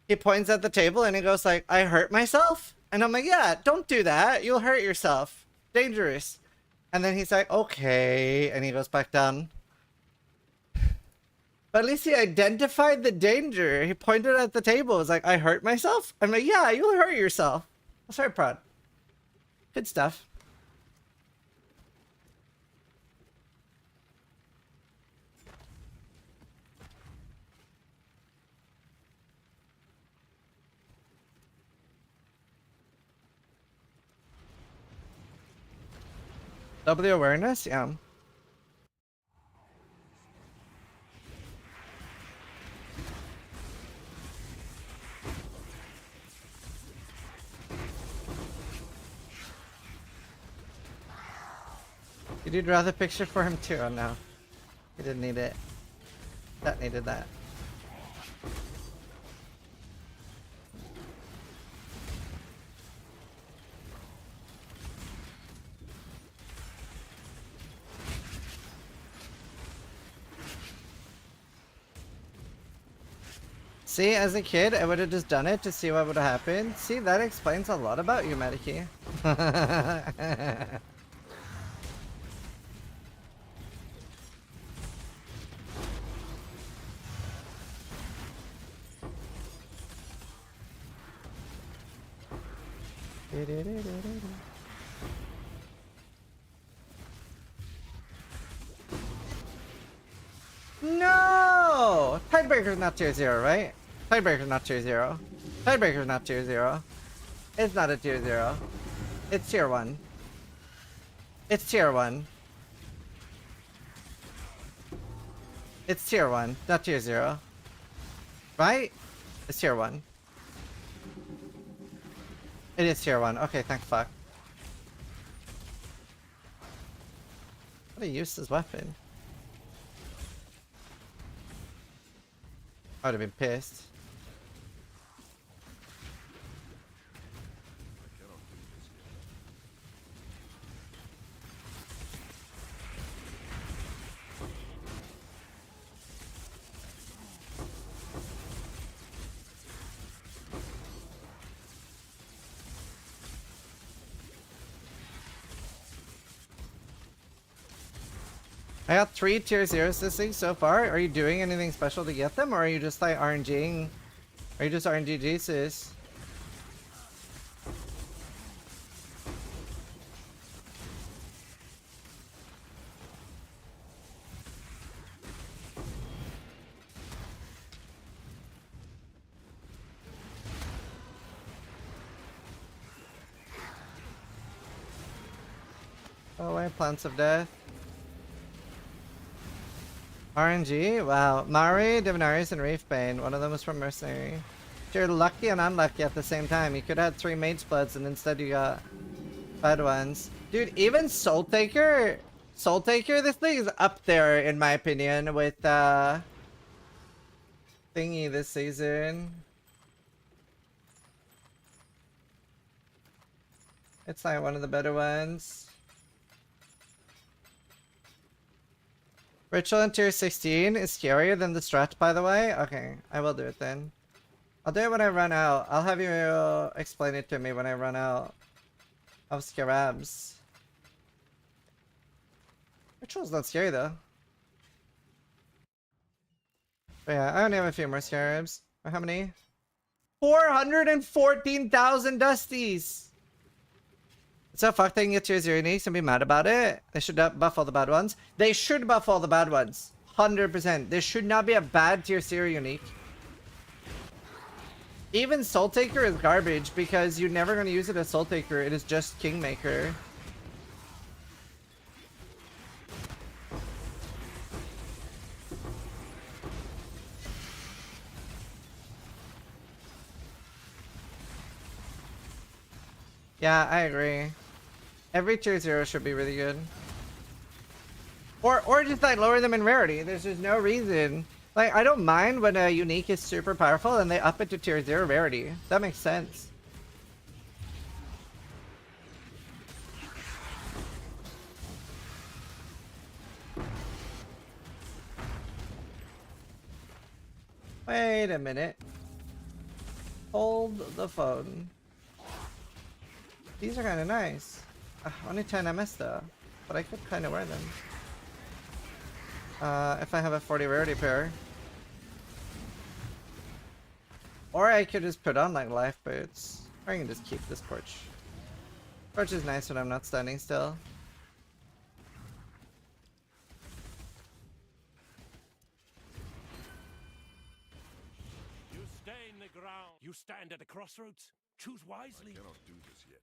he points at the table and he goes like, I hurt myself? And I'm like, yeah, don't do that. You'll hurt yourself. Dangerous. And then he's like, okay. And he goes back down. But at least he identified the danger. He pointed at the table. It was like, I hurt myself? I'm like, yeah, you'll hurt yourself. I was very proud. Good stuff. W awareness? Yeah. You did draw the picture for him too? Oh no. He didn't need it. That needed that. See, as a kid, I would have just done it to see what would have happened. See, that explains a lot about you, Mediki. No! Tidebreaker's not tier 0, right? Tidebreaker's not tier 0. Tidebreaker's not tier 0. It's not a tier 0. It's tier 1. It's tier 1. It's tier 1, not tier 0. Right? It's tier 1. It is tier 1. Okay, thank fuck. What a useless weapon. I would have been pissed. I got 3 tier 0s this week so far. Are you doing anything special to get them, or are you just like RNGing? Are you just RNG Jesus? Oh, wait, Plants of Death. RNG? Wow. Mari, Divinaris, and Reefbane. One of them was from Mercenary. You're lucky and unlucky at the same time. You could have had 3 Mage Bloods and instead you got bad ones. Dude, even Soul Taker, this thing is up there in my opinion with thingy this season. It's like one of the better ones. Ritual in tier 16 is scarier than the strat, by the way. Okay, I will do it then. I'll do it when I run out. I'll have you explain it to me when I run out of scarabs. Ritual's not scary though. But yeah, I only have a few more scarabs. How many? 414,000 dusties! So fuck they can get tier 0 uniques and be mad about it. They should buff all the bad ones. They should buff all the bad ones. 100%. There should not be a bad tier 0 unique. Even Soul Taker is garbage because you're never going to use it as Soul Taker. It is just Kingmaker. Yeah, I agree. Every tier 0 should be really good. Or just like lower them in rarity. There's just no reason. Like, I don't mind when a unique is super powerful and they up it to tier 0 rarity. That makes sense. Wait a minute. Hold the phone. These are kind of nice. Only 10 MS though, but I could kind of wear them. If I have a 40 rarity pair. Or I could just put on like life boots. Or I can just keep this porch. Porch is nice when I'm not standing still. You stay in the ground. You stand at a crossroads. Choose wisely. I cannot do this yet.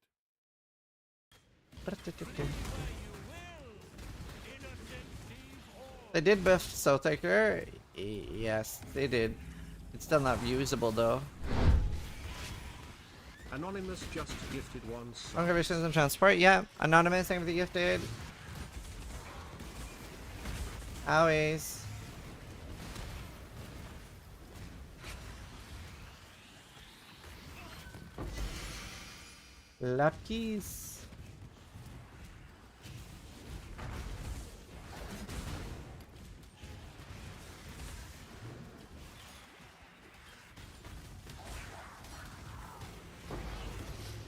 They did buff Soul Taker. Yes, they did. It's still not usable though. Anonymous just gifted once. Longer visions and transport. Yeah, Anonymous, thank you for the gifted. Owies. Lapkeys.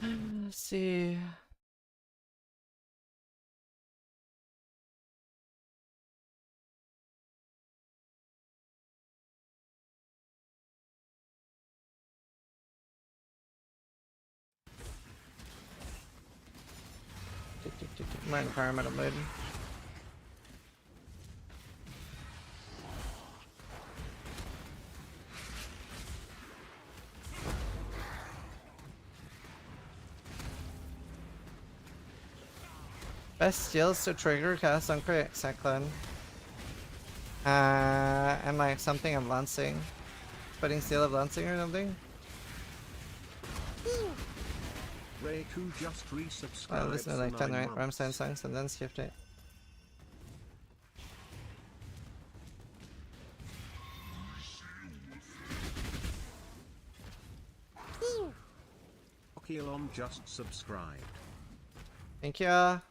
Let's see. I'm in environmental mood. Best skills to trigger cast on crit Cyclone. And like something of lancing. Putting steel of lancing or something. Reiku just resubscribed. Well, listen to like 10 right Ramstein songs and then skipped it. Okilon just subscribed. Thank you.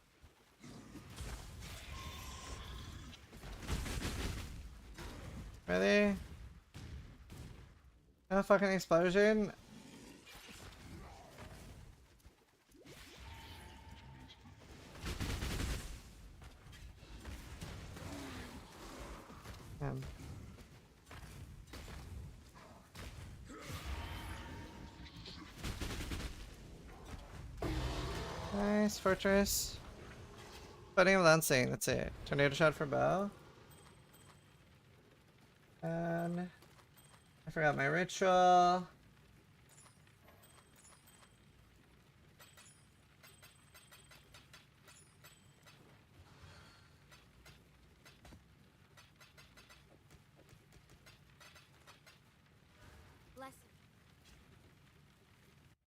Really? No fucking explosion? Nice fortress. Putting of lancing, that's it. Tornado shot for bow. And I forgot my ritual.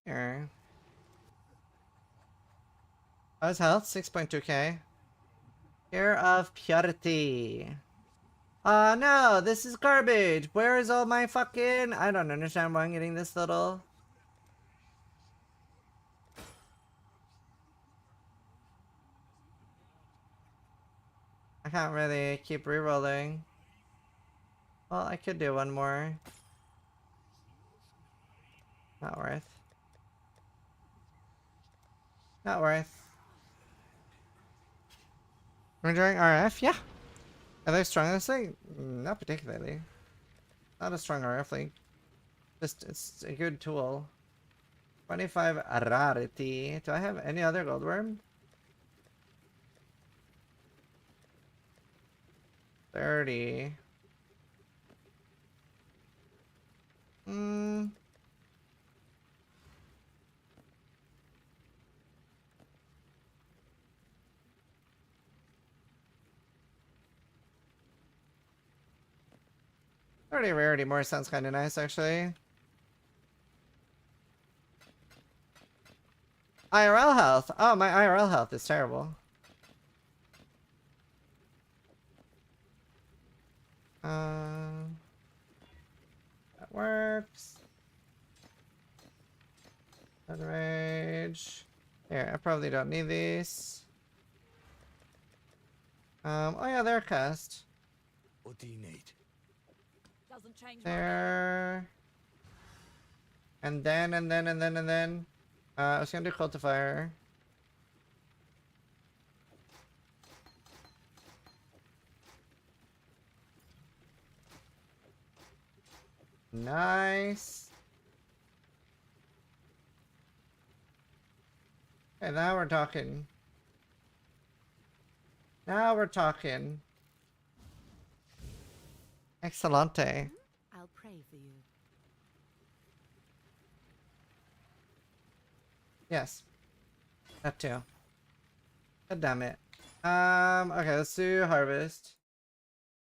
Here. How's health? 6.2k. Here of purity. No, this is garbage. Where is all my fucking... I don't understand why I'm getting this little... I can't really keep rerolling. Well, I could do one more. Not worth. Not worth. I'm enjoying RF? Yeah. Are they strong in this thing? Not particularly. Not a strong RF link. Just, it's a good tool. 25 rarity. Do I have any other gold worm? 30. Already rarity more sounds kind of nice, actually. IRL health. Oh, my IRL health is terrible. That works. Blood rage. Here, I probably don't need these. Oh yeah, they're cast. What do you need? Doesn't change There. And then. I was gonna do cultifier. Nice. Okay, now we're talking. Now we're talking. Excellente. I'll pray for you. Yes. That too. God damn it. Okay, let's do harvest.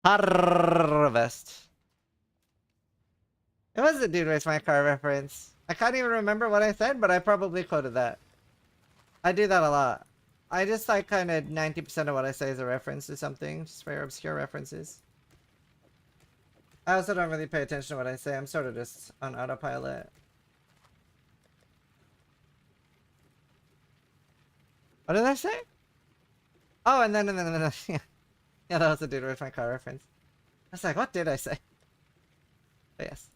Harvest. It was a dude race my car reference. I can't even remember what I said, but I probably quoted that. I do that a lot. I just like kind of 90% of what I say is a reference to something, just very obscure references. I also don't really pay attention to what I say. I'm sort of just on autopilot. What did I say? Oh, and then yeah. Yeah, that was a dude with my car reference. I was like, what did I say? But yes.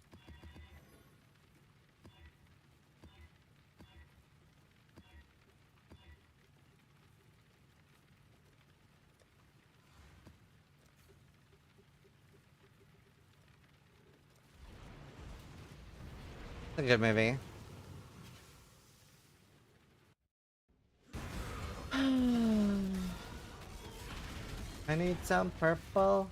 It's a good movie. I need some purple.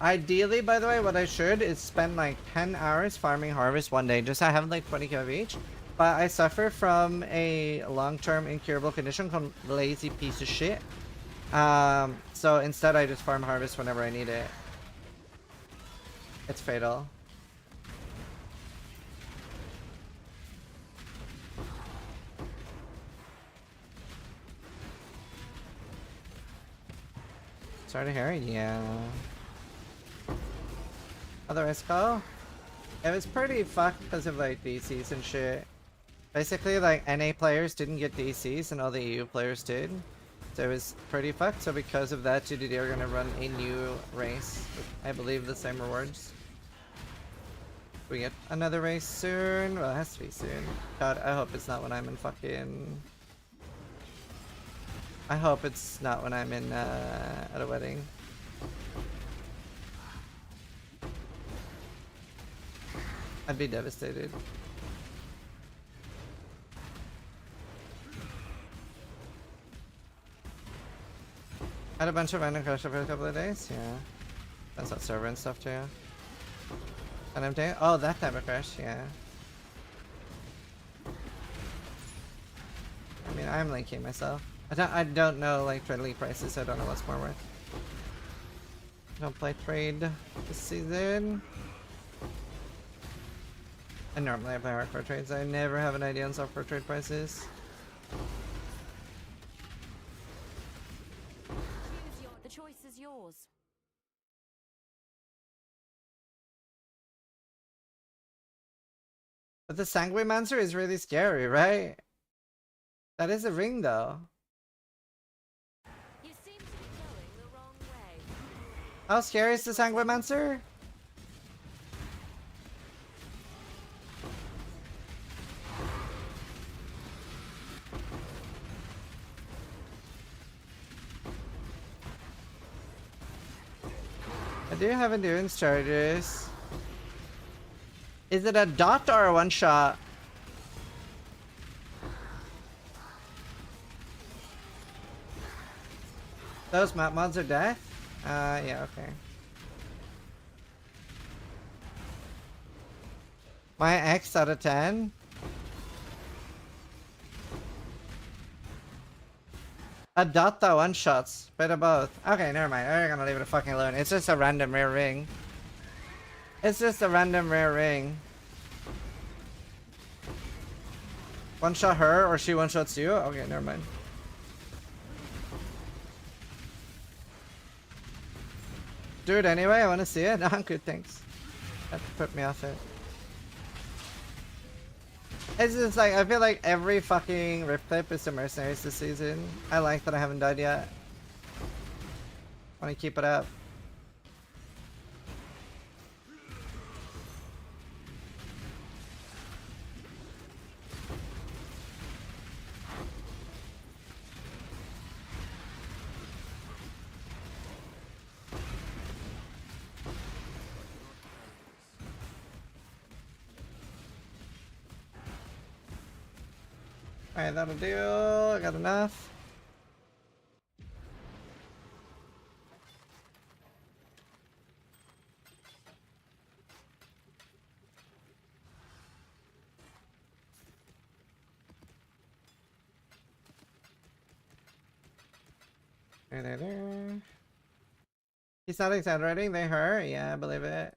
Ideally, by the way, what I should is spend like 10 hours farming harvest one day. Just I have like 20k of each. But I suffer from a long-term incurable condition called lazy piece of shit. So instead I just farm harvest whenever I need it. It's fatal. Started here? Yeah. Otherwise, go. It was pretty fucked because of like DCs and shit. Basically, like NA players didn't get DCs and all the EU players did. So it was pretty fucked. So because of that, GDD are gonna run a new race with, I believe, the same rewards. We get another race soon. Well, it has to be soon. God, I hope it's not when I'm in fucking. I hope it's not when I'm in at a wedding. I'd be devastated. Had a bunch of random crash for a couple of days, yeah. That's not server and stuff too. And I'm doing, oh, that type of crash, yeah. I mean, I'm linking myself. I don't know like trade prices, so I don't know what's more worth. I don't play trade this season. And normally I play hardcore trades. I never have an idea on software trade prices. The choice is yours. But the Sanguimancer is really scary, right? That is a ring though. You seem to be going the wrong way. How scary is the Sanguimancer? I do have endurance charges. Is it a dot or a one shot? Those map mods are death? Yeah, okay. My X out of 10? A dot that one shots. Bit of both. Okay, never mind. We're gonna leave it fucking alone. It's just a random rare ring. It's just a random rare ring. One shot her or she one shots you? Okay, never mind. Do it anyway, I wanna see it. No, I'm good, thanks. That put me off it. It's just like, I feel like every fucking rip clip is the mercenaries this season. I like that I haven't died yet. Wanna keep it up. Alright, that'll do. I got enough. There. He's not exaggerating, they hurt. Yeah, I believe it.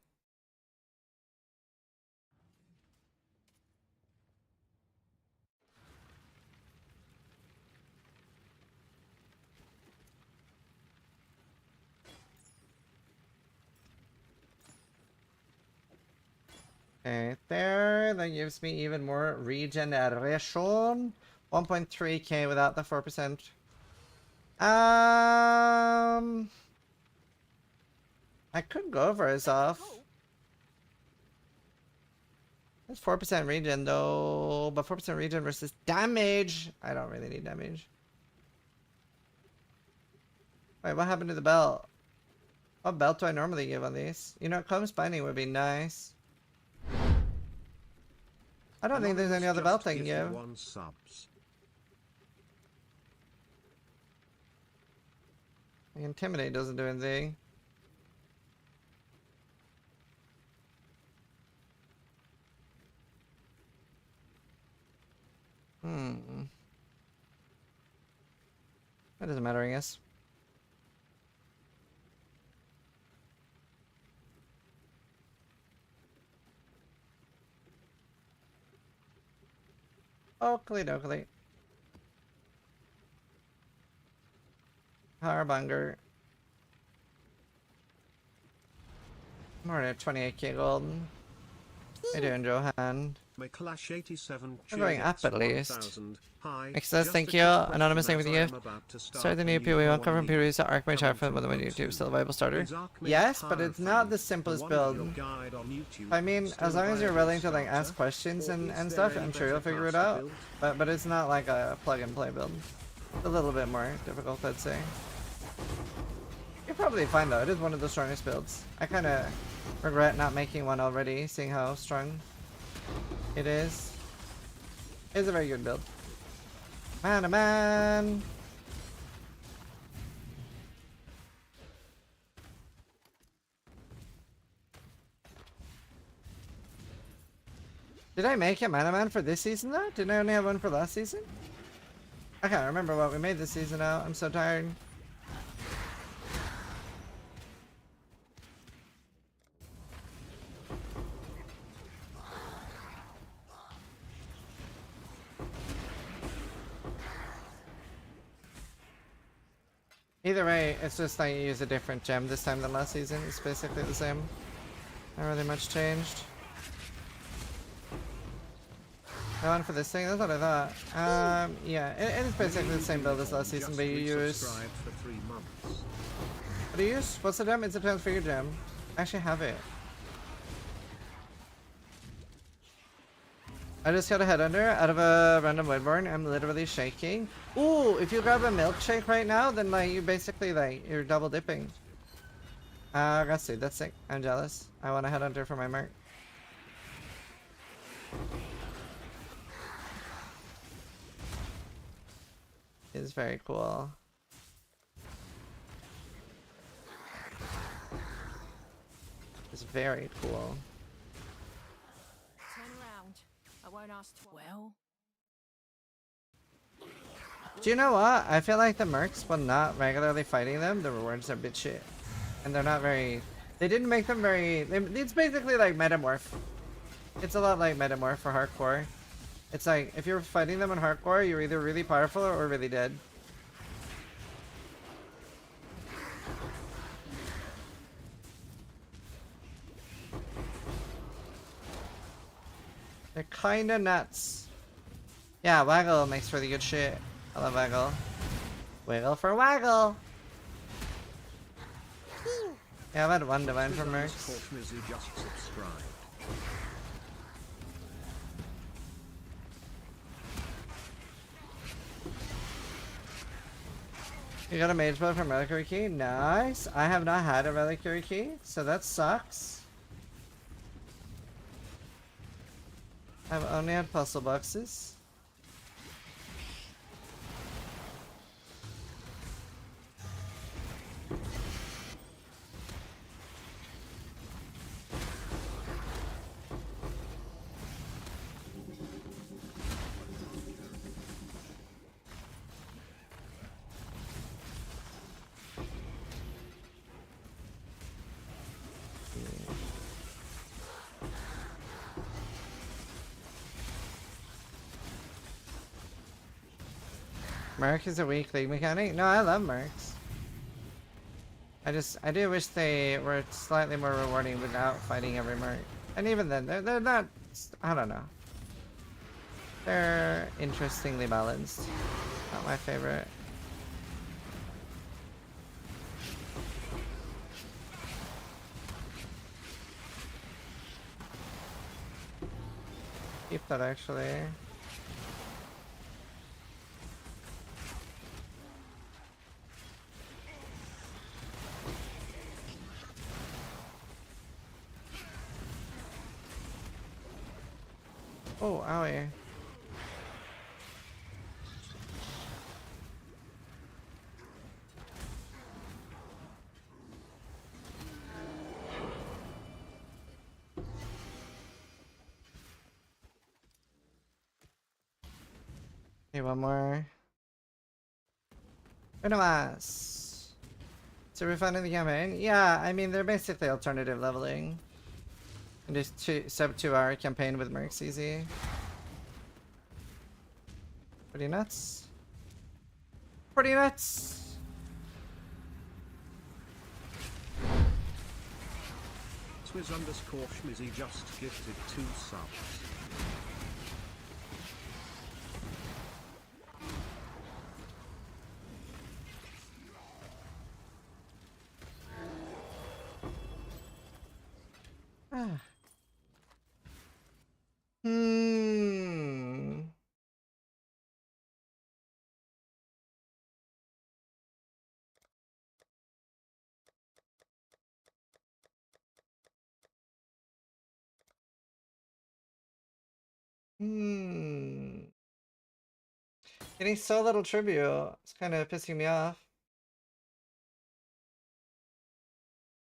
Okay, there. That gives me even more regeneration. 1.3k without the 4%. I could go for his off. That's 4% regen though, but 4% regen versus damage. I don't really need damage. Wait, what happened to the belt? What belt do I normally give on these? You know, comes binding would be nice. I don't think there's any other belt I can give. Intimidate doesn't do anything. That doesn't matter, I guess. Oakley dokley. Harbunger. I'm already at 28k gold. How you doing, Johan? I'm going up at least. Excess, thank you. Anonymous, thank you with the gift. Start the new PoE1 cover from PoE to Archmage Outfit with the YouTube. Still a viable starter? Yes, but it's not the simplest build. I mean, as long as you're willing to like ask questions and stuff, I'm sure you'll figure it out. But it's not like a plug and play build. It's a little bit more difficult, I'd say. You're probably fine though. It is one of the strongest builds. I kind of regret not making one already, seeing how strong it is. It's a very good build. Man, oh man. Did I make a Mana Man for this season though? Didn't I only have one for last season? I can't remember what we made this season now. I'm so tired. Either way, it's just like you use a different gem this time than last season. It's basically the same. Not really much changed. I went for this thing, that's what I thought. Yeah, it's basically the same build as last season, but you use... What do you use? What's the gem? It's a transfigure gem. I actually have it. I just got a head under out of a random Woodborn. I'm literally shaking. Ooh, if you grab a milkshake right now, then like you basically like you're double dipping. Got sued. That's sick. I'm jealous. I want a head under for my mark. It's very cool. It's very cool. Turn around. I won't ask well. Do you know what? I feel like the mercs, when not regularly fighting them, the rewards are a bit shit. And they're not very... They didn't make them very... It's basically like Metamorph. It's a lot like Metamorph for hardcore. It's like, if you're fighting them in hardcore, you're either really powerful or really dead. They're kinda nuts. Yeah, Waggle makes really good shit. I love Waggle. Wiggle for Waggle! Yeah, I've had one divine from Mercs. You got a mage buff from Reliquary Key? Nice! I have not had a Reliquary Key, so that sucks. I've only had puzzle boxes. Merc is a weak league mechanic? No, I love Mercs. I do wish they were slightly more rewarding without fighting every Merc. And even then, they're not, I don't know. They're interestingly balanced. Not my favorite. Keep that actually. Oh, owie. Okay, one more. Venomous. So we're finding the campaign? Yeah, I mean, they're basically alternative leveling. And just sub 2 hour campaign with Mercs easy. Pretty nuts. Pretty nuts. Swizz_Schmizzy just gifted 2 subs. Ah. Getting so little tribute. It's kind of pissing me off.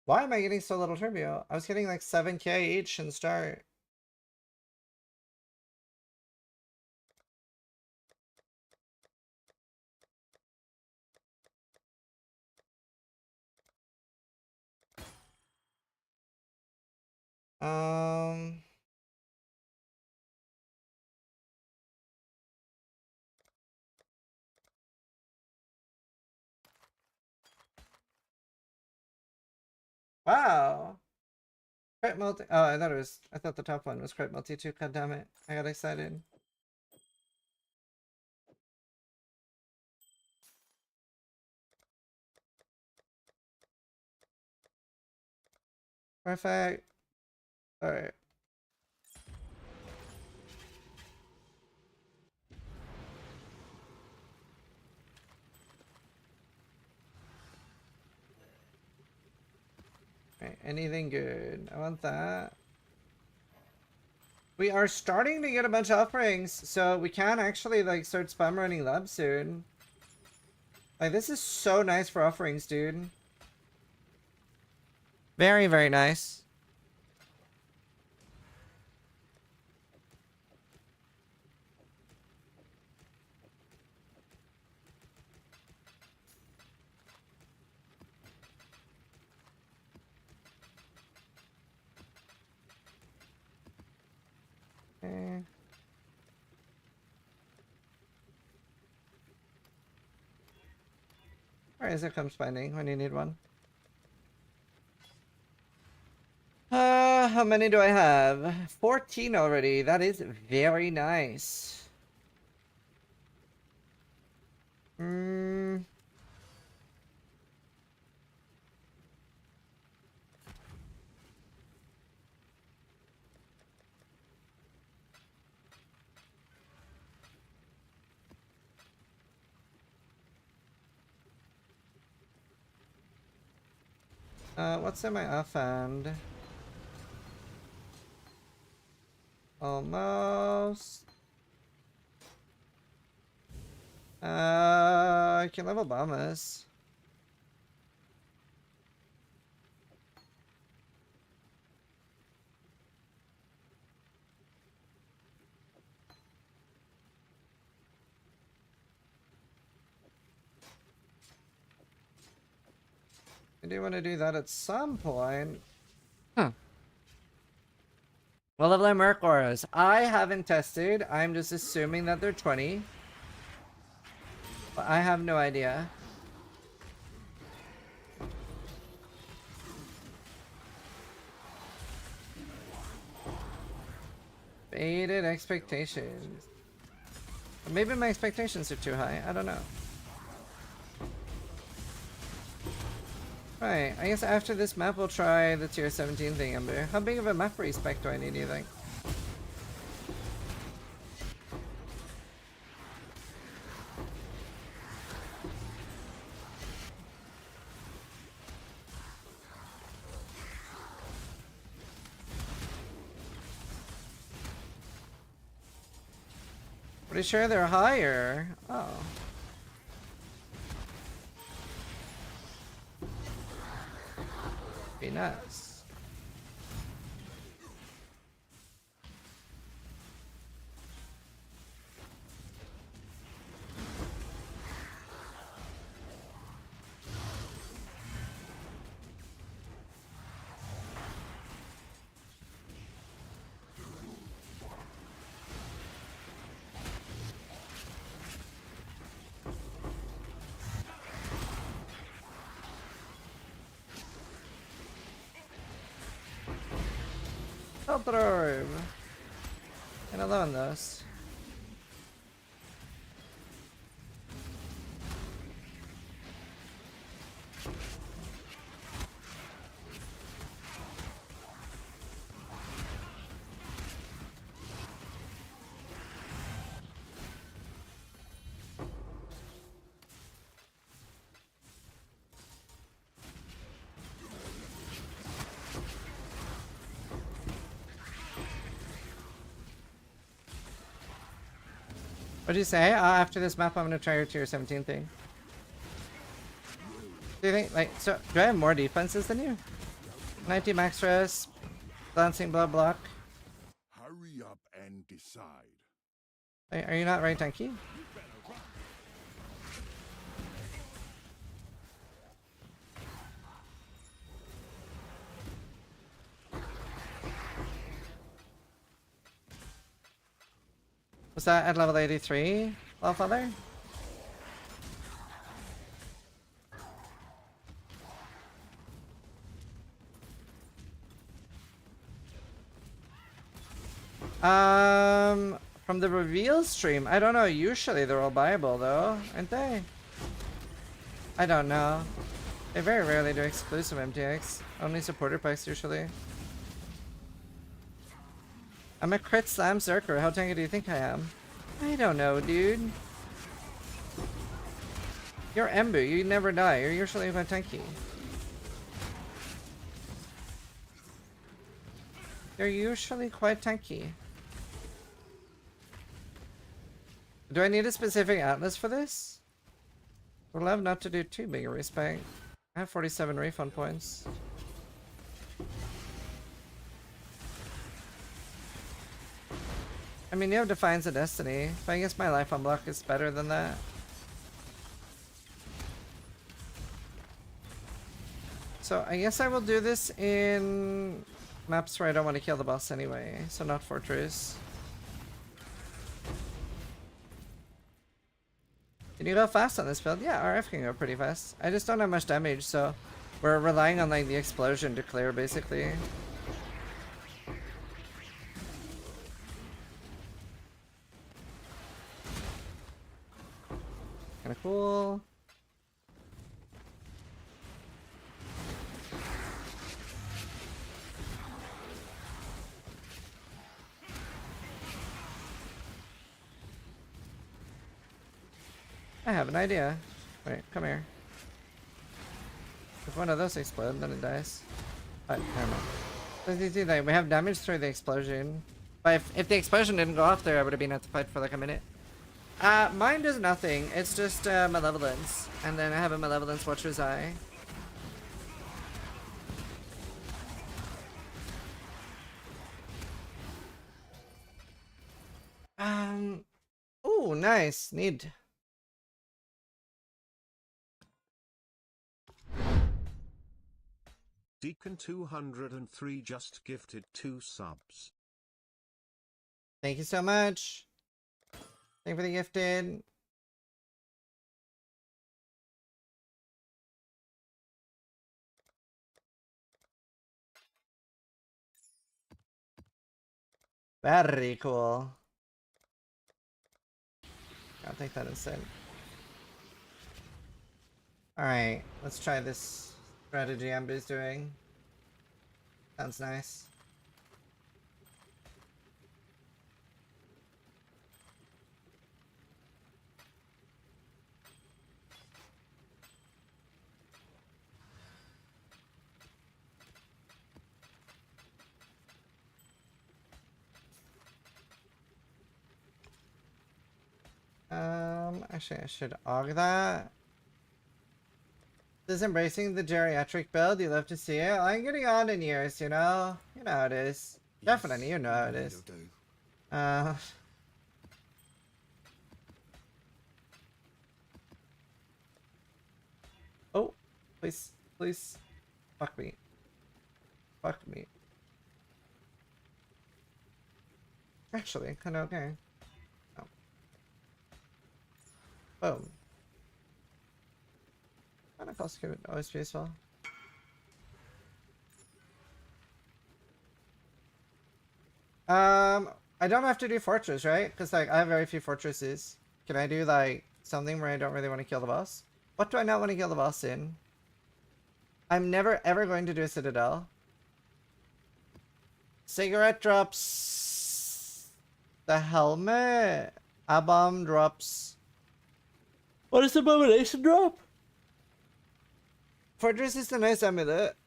Why am I getting so little tribute? I was getting like 7k each in start. Wow. Crit multi. Oh, I thought the top one was crit multi too. God damn it. I got excited. Perfect. Alright. Alright, anything good. I want that. We are starting to get a bunch of offerings, so we can actually like start spam running labs soon. Like, this is so nice for offerings, dude. Very, very nice. Okay. Alright, so comes finding when you need one. How many do I have? 14 already. That is very nice. What's in my offhand? Almost. I can level bombers. I do want to do that at some point. Huh. What level are Merc Auras? I haven't tested. I'm just assuming that they're 20. But I have no idea. Faded expectations. Maybe my expectations are too high. I don't know. Right, I guess after this map we'll try the tier 17 thing, Ember. How big of a map respec do I need, do you think? Pretty sure they're higher. Oh. Be nice. Help orb. And I love those. What'd you say? After this map, I'm gonna try your tier 17 thing. Do you think, like, so, do I have more defenses than you? 90 max stress, glancing blood block. Hurry up and decide. Are you not right tanky? Was that at level 83, Lawfather? From the reveal stream, I don't know. Usually they're all buyable though, aren't they? I don't know. They very rarely do exclusive MTX. Only supporter packs usually. I'm a crit slam Zerker. How tanky do you think I am? I don't know, dude. You're Embu. You never die. You're usually quite tanky. You're usually quite tanky. Do I need a specific atlas for this? Would love not to do too big a respec. I have 47 refund points. I mean, you have Defiance of Destiny, but I guess my life on block is better than that. So I guess I will do this in maps where I don't want to kill the boss anyway, so not Fortress. Can you go fast on this build? Yeah, RF can go pretty fast. I just don't have much damage, so we're relying on like the explosion to clear basically. Kinda cool. I have an idea. Wait, come here. If one of those explode, then it dies. Never mind. As you see, like, we have damage through the explosion. But if the explosion didn't go off there, I would have been at the fight for like a minute. Mine does nothing. It's just Malevolence. And then I have a Malevolence Watcher's Eye. Ooh, nice. Need. Deacon 203 just gifted 2 subs. Thank you so much. Thank you for the gifted. Very cool. I'll take that instead. Alright, let's try this strategy Amber's doing. Sounds nice. Actually I should aug that. This is embracing the geriatric build. You love to see it. I'm getting on in years, you know? You know how it is. Definitely, you know how it is. Oh, please, please. Fuck me. Fuck me. Actually, kinda okay. Oh. Boom. Kinda cost good OSP as well. I don't have to do fortress, right? Because like I have very few fortresses. Can I do like something where I don't really want to kill the boss? What do I not want to kill the boss in? I'm never ever going to do a citadel. Cigarette drops the helmet. A bomb drops. What does abomination drop? Fortress is a nice amulet.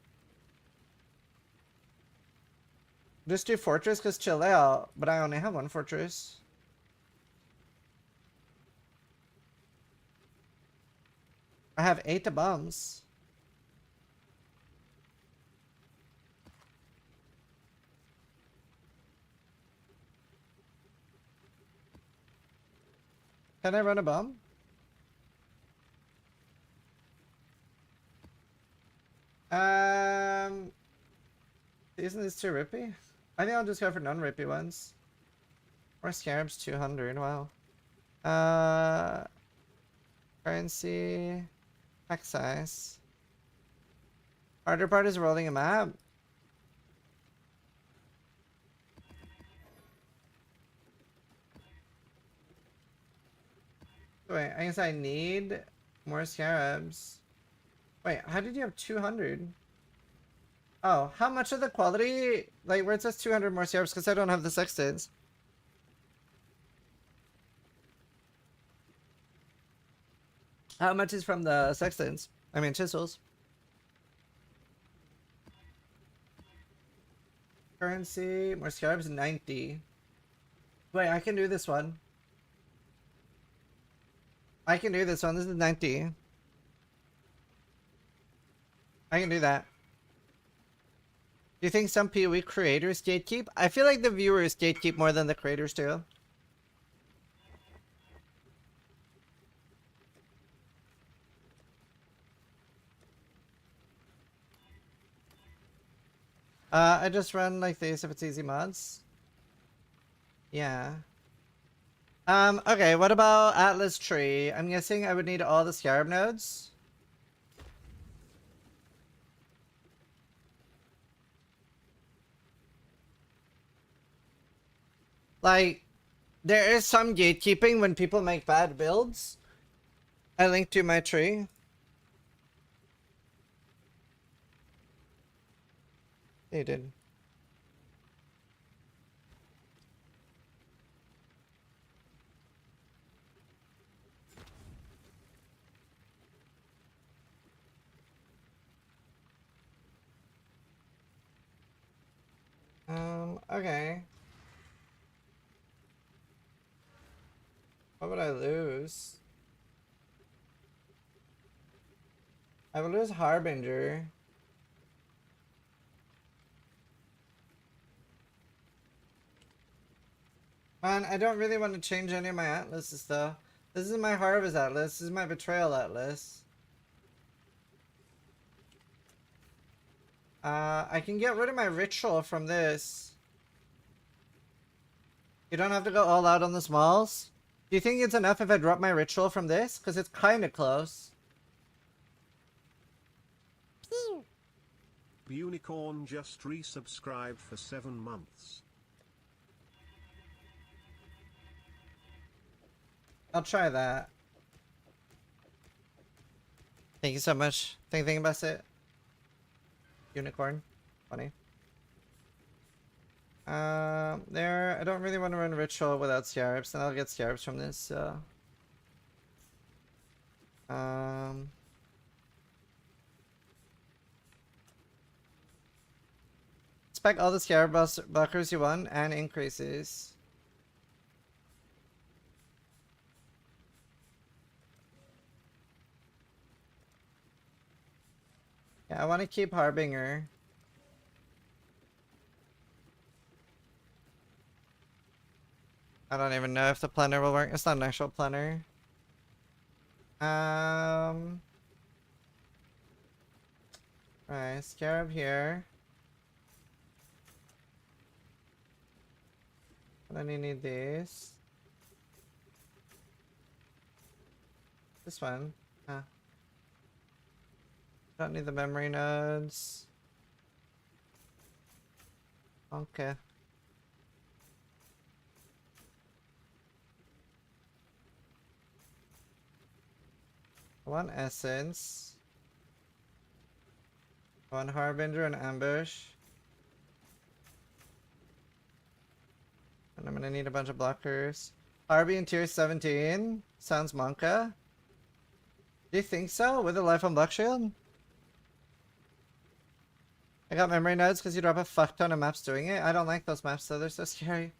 Just do fortress because chill out, but I only have one fortress. I have 8 bombs. Can I run a bomb? Isn't this too rippy? I think I'll just go for non-rippy ones. More scarabs, 200, wow. Currency, pack size. Harder part is rolling a map. Wait, I guess I need more scarabs. Wait, how did you have 200? Oh, how much of the quality? Like, where it says 200 more scarabs, because I don't have the sextants. How much is from the sextants? I mean, chisels. Currency, more scarabs, 90. Wait, I can do this one. I can do this one. This is 90. I can do that. Do you think some PoE creators gatekeep? I feel like the viewers gatekeep more than the creators do. I just run like this if it's easy mods. Yeah. Okay, what about Atlas Tree? I'm guessing I would need all the scarab nodes. Like, there is some gatekeeping when people make bad builds. I linked to my tree. You did. Okay. What would I lose? I would lose Harbinger. Man, I don't really want to change any of my atlases though. This is my Harvest Atlas. This is my Betrayal Atlas. I can get rid of my Ritual from this. You don't have to go all out on the smalls. Do you think it's enough if I drop my Ritual from this? Because it's kind of close. Unicorn just resubscribed for 7 months. I'll try that. Thank you so much. Think about it. Unicorn. Funny. There. I don't really want to run Ritual without Scarabs, and I'll get Scarabs from this, so... Spec all the Scarab blockers you want, and increases. Yeah, I want to keep Harbinger. I don't even know if the planner will work. It's not an actual planner. Right, Scarab here. And then you need these. This one. Huh. Don't need the memory nodes. Okay. One essence. One harbinger and ambush. And I'm gonna need a bunch of blockers. Harby in tier 17. Sounds Monka. Do you think so? With a life on Block Shield? I got memory nodes because you drop a fuck ton of maps doing it. I don't like those maps though, they're so scary.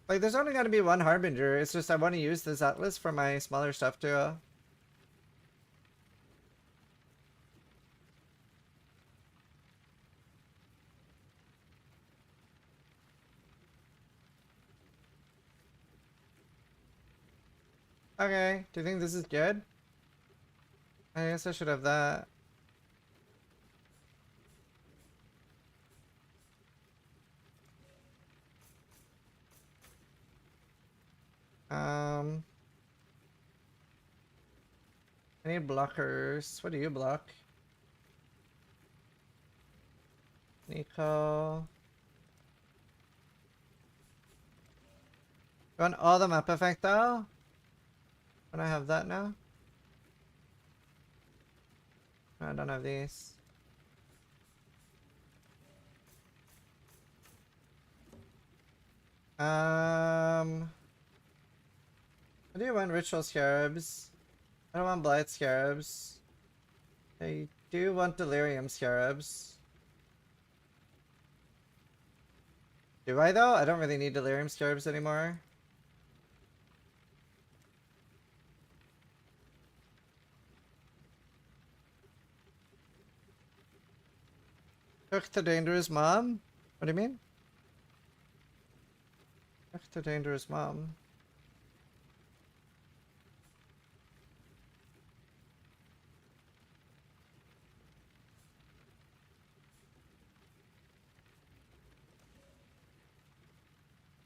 Like, there's only gonna be one Harbinger, it's just I want to use this Atlas for my smaller stuff too. Okay, do you think this is good? I guess I should have that. I need blockers. What do you block? Nico. You want all the map effect though? Can I have that now? No, I don't have these. I do want Ritual Scarabs. I don't want Blight Scarabs. I do want Delirium Scarabs. Do I though? I don't really need Delirium Scarabs anymore. Took the dangerous mom? What do you mean? Took the dangerous mom.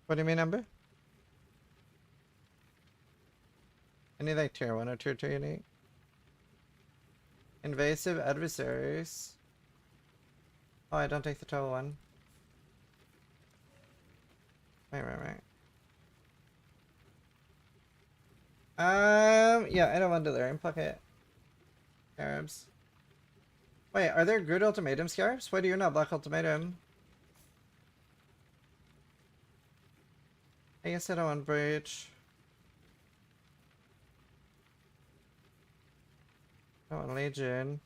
What do you mean, Ember? Any like tier 1 or tier 2 unique? Invasive adversaries. Oh, I don't take the total one. Right. Yeah, I don't want Delirium. Fuck it. Scarabs. Wait, are there good ultimatum scarabs? Why do you not block ultimatum? I guess I don't want breach. I don't want legion.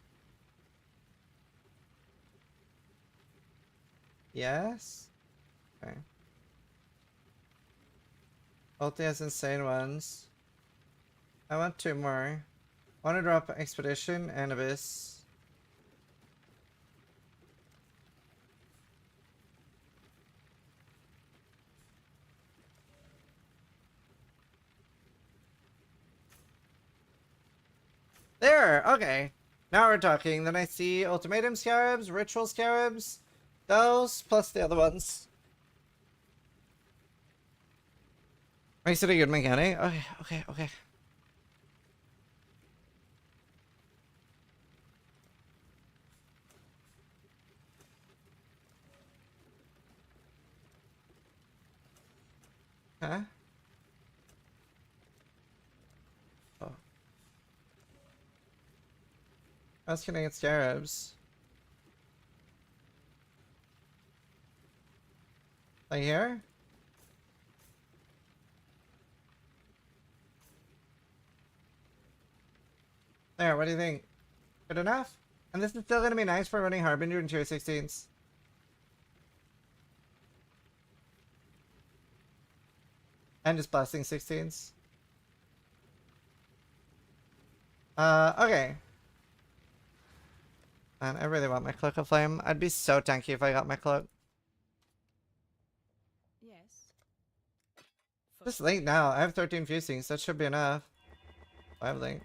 Yes? Okay. Ulti has insane ones. I want 2 more. I want to drop Expedition and Abyss. There! Okay. Now we're talking. Then I see Ultimatum Scarabs, Ritual Scarabs. Those, plus the other ones. Makes it a good mechanic. Okay. Huh? Oh. I was gonna get scarabs. Like here? There, what do you think? Good enough? And this is still gonna be nice for running Harbinger in tier 16s. And just blasting 16s. Okay. Man, I really want my Cloak of Flame. I'd be so tanky if I got my cloak. Yes. Just link now. I have 13 fusings. That should be enough. I have link.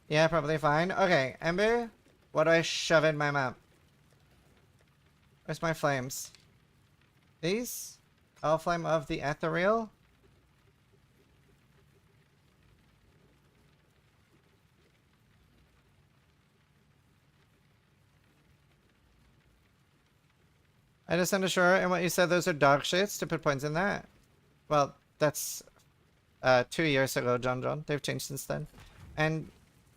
Yeah, probably fine. Okay, Ember. What do I shove in my map? Where's my flames? These? All flame of the ethereal? I just undersure, and what you said, those are dog shits to put points in that. Well, that's 2 years ago, John. They've changed since then. And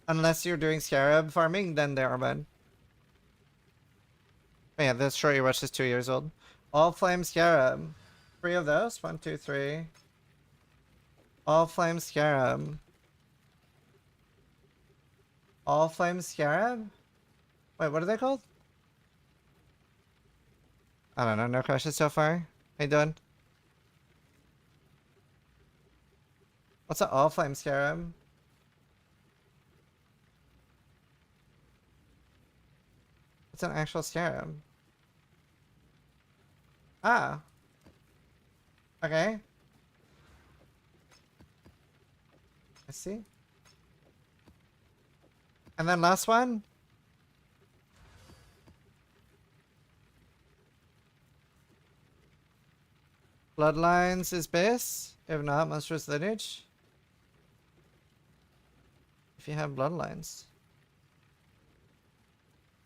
unless you're doing scarab farming, then they are bad. But yeah, this Shorty Rush is 2 years old. All flame scarab. 3 of those. 1, 2, 3. All flame scarab. All flame scarab? Wait, what are they called? I don't know, no questions so far. How you doing? What's an all flame scarab? What's an actual scarab? Ah. Okay. I see. And then last one? Bloodlines is base. If not, monstrous lineage. If you have bloodlines.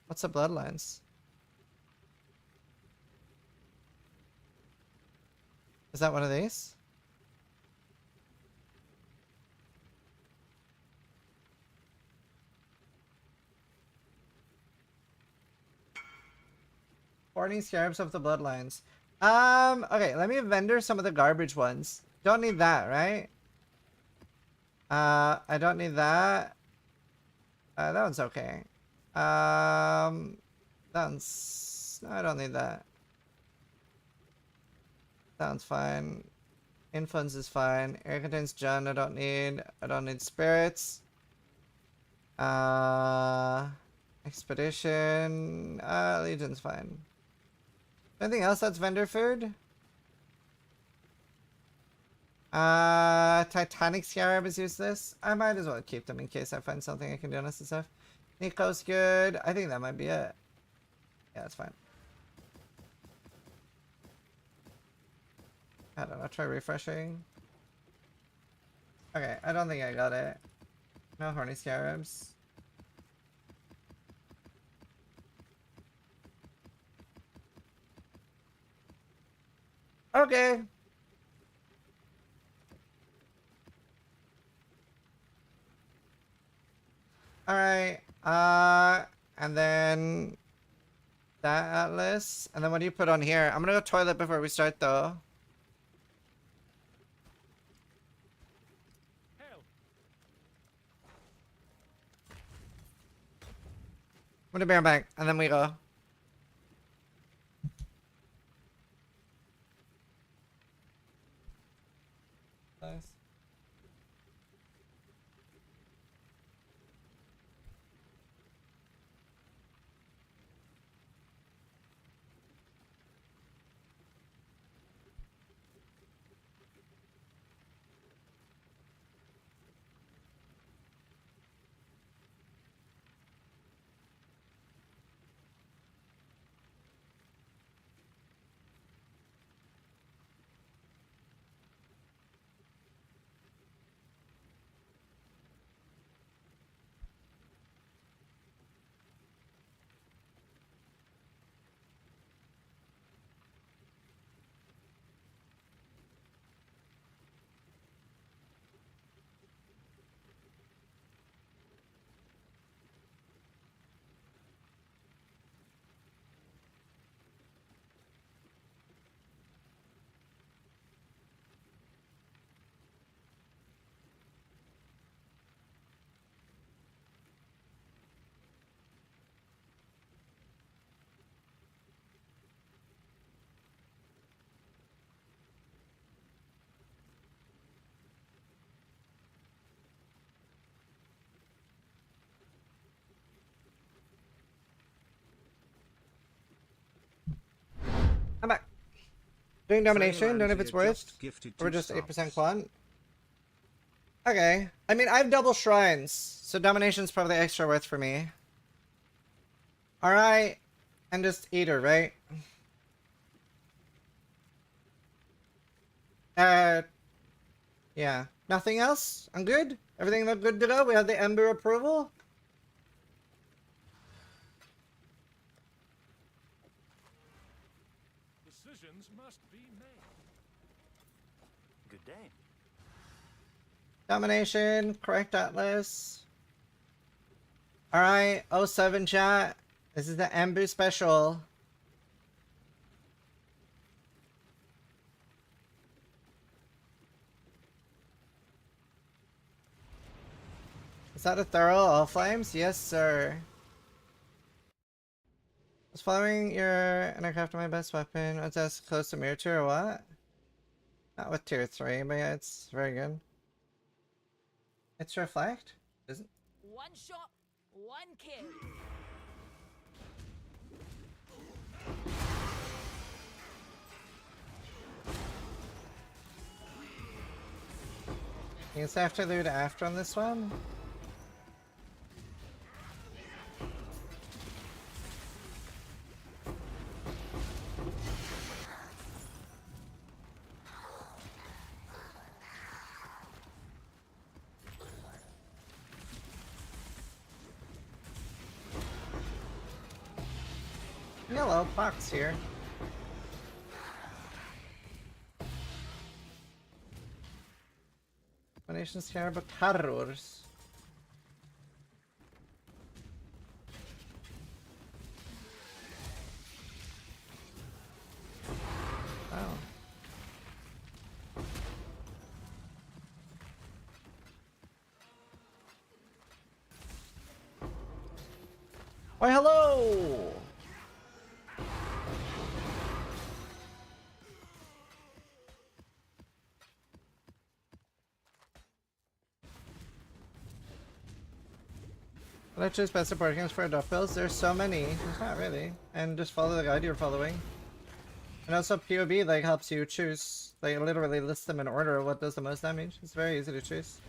What's the bloodlines? Is that one of these? Hoarding scarabs of the bloodlines. Okay, let me vendor some of the garbage ones. Don't need that, right? I don't need that. That one's okay. That one's... No, I don't need that. That one's fine. Influence is fine. Air contains John, I don't need spirits. Expedition. Legion's fine. Anything else that's vendor food? Titanic Scarab is useless. I might as well keep them in case I find something I can do on SSF. Nico's good. I think that might be it. Yeah, it's fine. I don't know, try refreshing. Okay, I don't think I got it. No horny scarabs. Okay. Alright. And then that atlas. And then what do you put on here? I'm gonna go toilet before we start though. I'm gonna bear bank, and then we go. Nice. I'm back. Doing domination, don't know if it's worth. Or just 8% quant. Okay. I mean, I have double shrines, so domination's probably extra worth for me. Alright. And just eater, right? Yeah. Nothing else? I'm good? Everything look good to go? We have the Ember approval? Decisions must be made. Good day. Domination, correct atlas. Alright, 07 chat. This is the Ember special. Is that a thorough all flames? Yes, sir. I was following your and I crafted my best weapon. Was that close to mirror 2 or what? Not with tier 3, but yeah, it's very good. It's reflect? Is it? One shot, one kill. You guys have to loot after on this one? Yellow box here. Donations here, but carros. Oh. Why, hello! Will I choose best support games for adult builds? There's so many. There's not really. And just follow the guide you're following. And also POB like helps you choose. Like literally list them in order of what does the most damage. It's very easy to choose.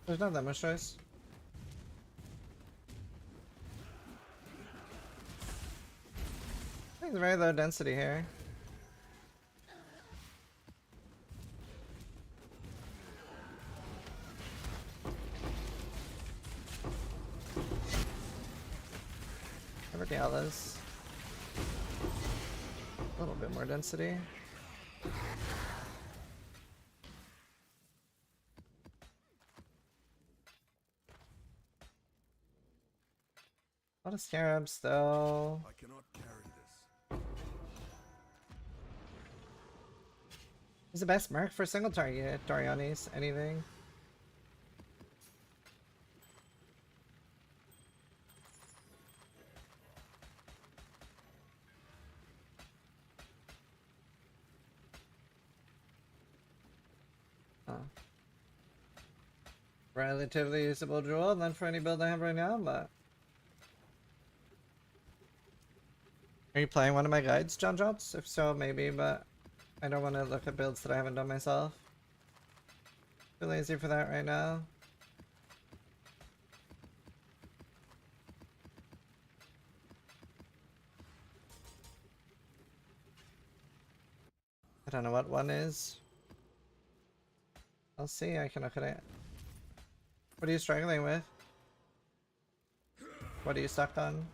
There's not that much choice. It's very low density here. Everything else. A little bit more density. A lot of scarabs though. I cannot carry this. Who's the best merc for single target? Dorianis? Anything? Huh. Relatively usable jewel, not for any build I have right now, but... Are you playing one of my guides, John Jobs? If so, maybe, but I don't want to look at builds that I haven't done myself. Too lazy for that right now. I don't know what one is. I'll see, I can look at it. What are you struggling with? What are you stuck on?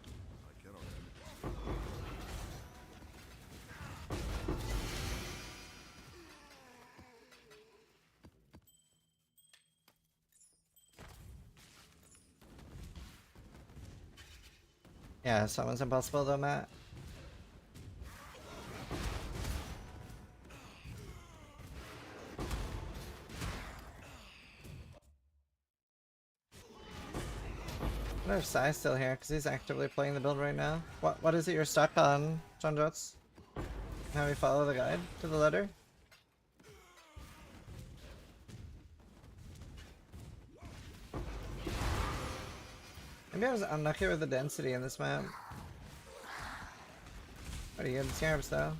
Yeah, someone's impossible though, Matt. I wonder if Sai's still here, because he's actively playing the build right now. What is it you're stuck on, John Jots? How we follow the guide to the letter? Maybe I was unlucky with the density in this map. Pretty good scarabs though.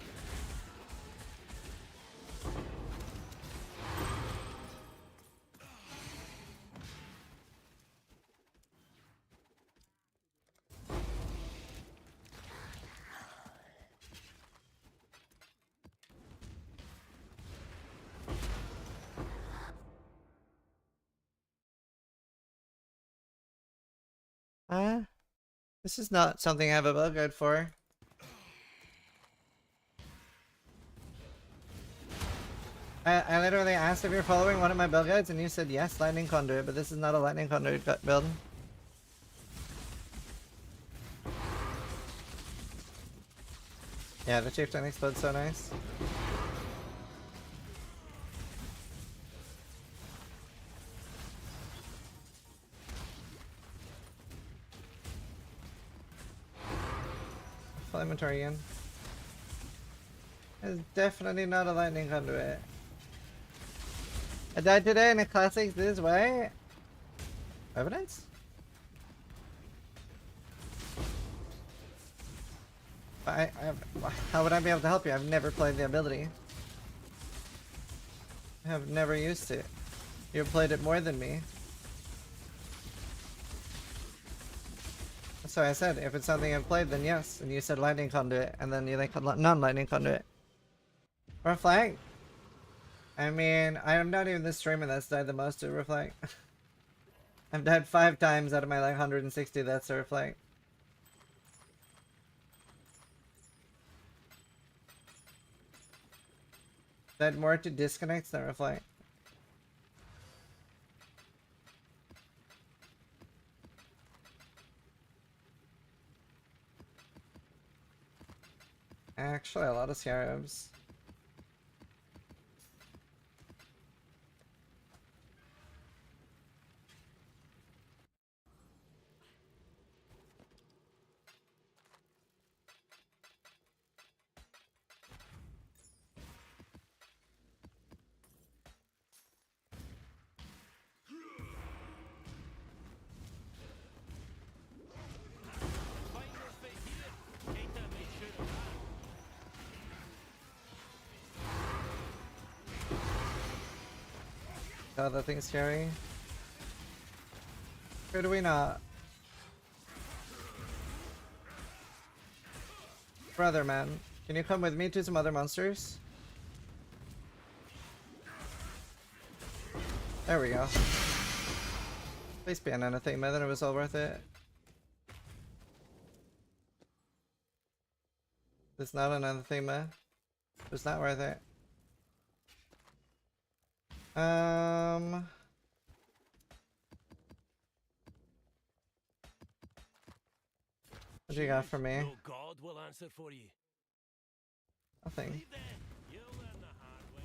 This is not something I have a build guide for. I literally asked if you're following one of my build guides and you said yes, lightning conduit, but this is not a lightning conduit build. Yeah, the chieftain explodes so nice. Full inventory again. It's definitely not a lightning conduit. I died today in a classic this way. Evidence? How would I be able to help you? I've never played the ability. I have never used it. You've played it more than me. So I said, if it's something I've played, then yes. And you said lightning conduit, and then you like non-lightning conduit. Reflect? I mean, I am not even the streamer that's died the most to Reflect. I've died 5 times out of my like 160 that's to Reflect. Died more to disconnects than Reflect. Actually, a lot of scarabs. God, that thing's scary. Or do we not? Brother, man. Can you come with me to some other monsters? There we go. Please be on anything, man. Then it was all worth it. It's not another thing, man. It's not worth it. What you got for me? No God will answer for you. Nothing. You'll learn the hard way.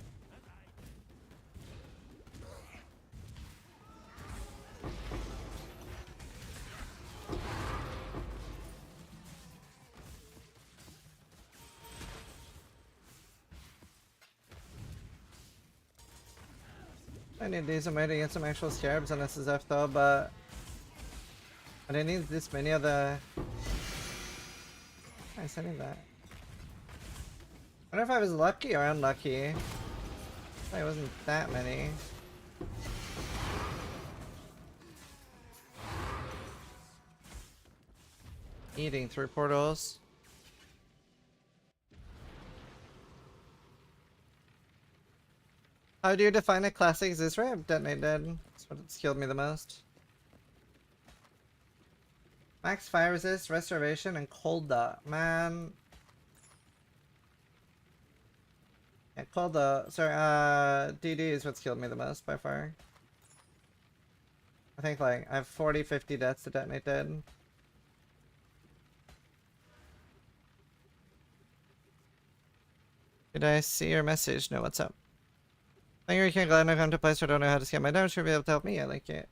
I need these. I'm waiting to get some actual scarabs on SSF though, but I didn't need this many of the. Nice, I need that. I wonder if I was lucky or unlucky. It wasn't that many. Eating through portals. How do you define a classic Zeus ramp? Detonate dead. That's what killed me the most. Max fire resist, restoration, and cold dot. Man. Yeah, cold dot. Sorry, DD is what's killed me the most by far. I think like I have 40, 50 deaths to detonate dead. Did I see your message? No, what's up? Thank you, can't glad I come to a place where I don't know how to scale my damage. Should be able to help me. I like it.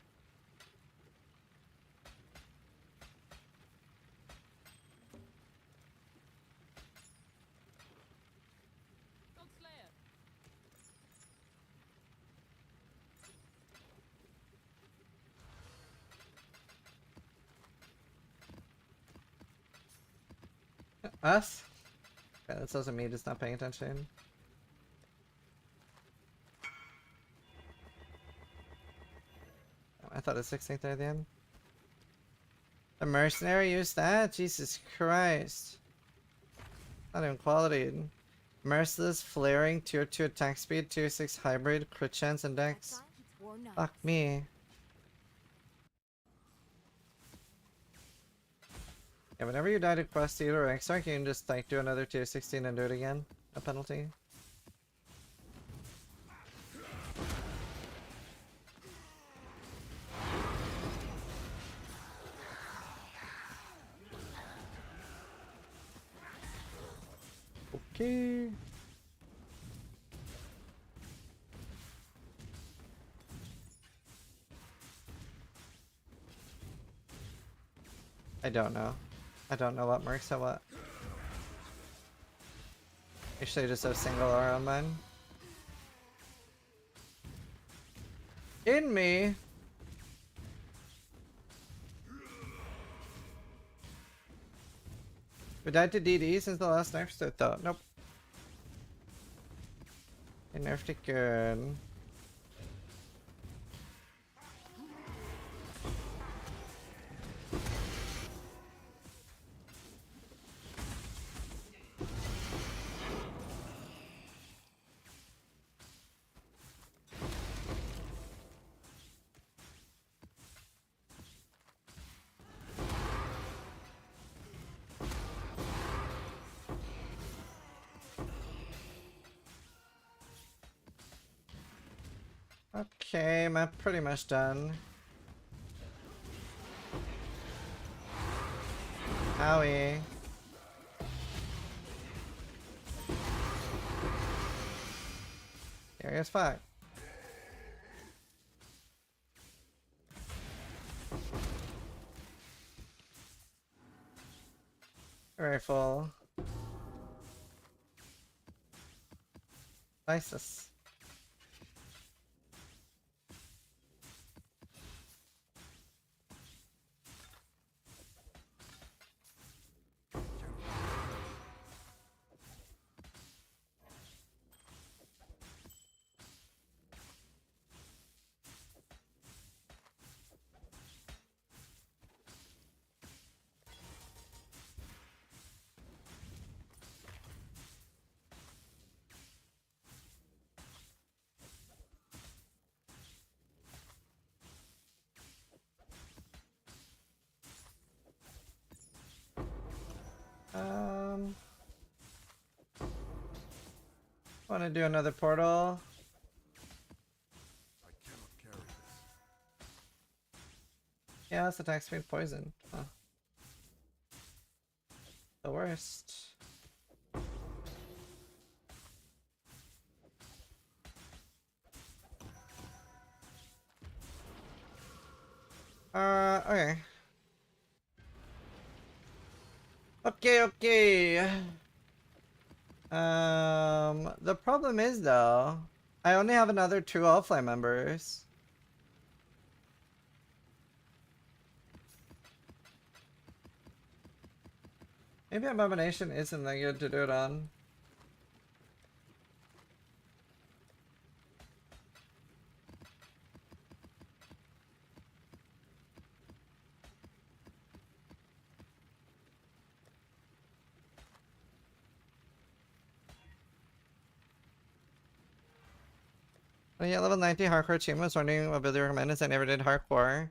Us? Okay, that's also me just not paying attention. I thought it was 16th there at the end. The mercenary used that? Jesus Christ. Not even quality. Merciless, flaring, tier 2 attack speed, tier 6 hybrid, crit chance, and dex. Fuck me. Yeah, whenever you die to quest either or exarch, you can just like do another tier 16 and do it again. A penalty. Okay. I don't know. I don't know what mercs at what. Actually, just have single aura on mine. In me. We died to DD since the last nerf so though. Nope. They nerfed it good. Okay, I'm pretty much done. Owie. Scary as fuck. Very full. ISIS. Want to do another portal? I cannot carry this. Yeah, it's attack speed poison. Huh. The worst. Okay. Okay. The problem is though, I only have another 2 offline members. Maybe Abomination isn't that good to do it on. Oh yeah, level 90 hardcore achievement. Was wondering what build you recommend as I never did hardcore.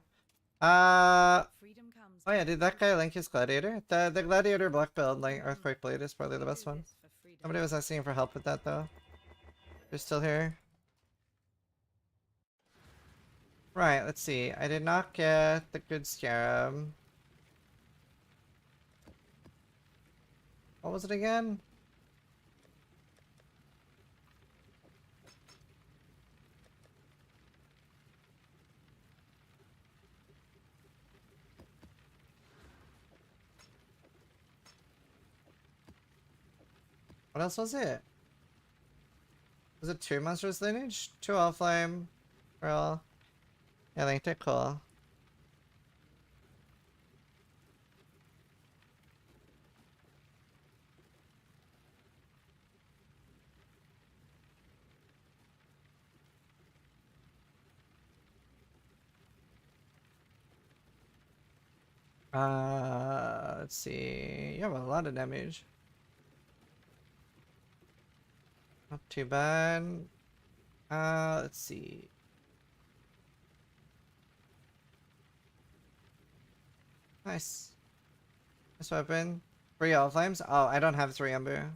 Oh yeah, did that guy link his gladiator? The gladiator black build, like Earthquake Blade, is probably the best one. Somebody was asking for help with that though. They're still here. Right, let's see. I did not get the good scarab. What was it again? What else was it? Was it 2 monsters lineage? 2 all flame. Girl. Yeah, linked it, cool. Let's see. You have a lot of damage. Not too bad. Let's see. Nice. Nice weapon. 3 all flames? Oh, I don't have 3 ember.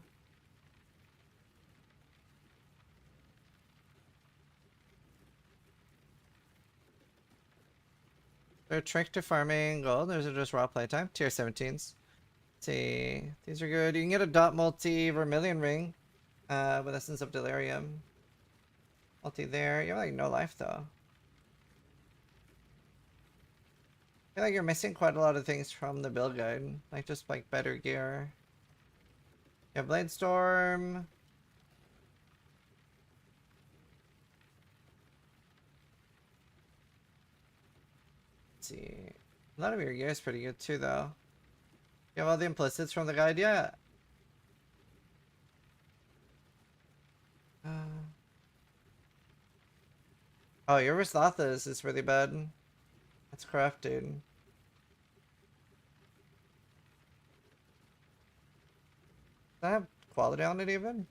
They're a trick to farming gold. Those are just raw playtime. Tier 17s. Let's see. These are good. You can get a dot multi vermilion ring. With Essence of Delirium. Multi there. You have like no life though. I feel like you're missing quite a lot of things from the build guide. Like just like better gear. You have Blade Storm. Let's see. A lot of your gear is pretty good too though. You have all the implicits from the guide, yeah. Oh, your Rislathas is really bad. That's crafted. Does that have quality on it even?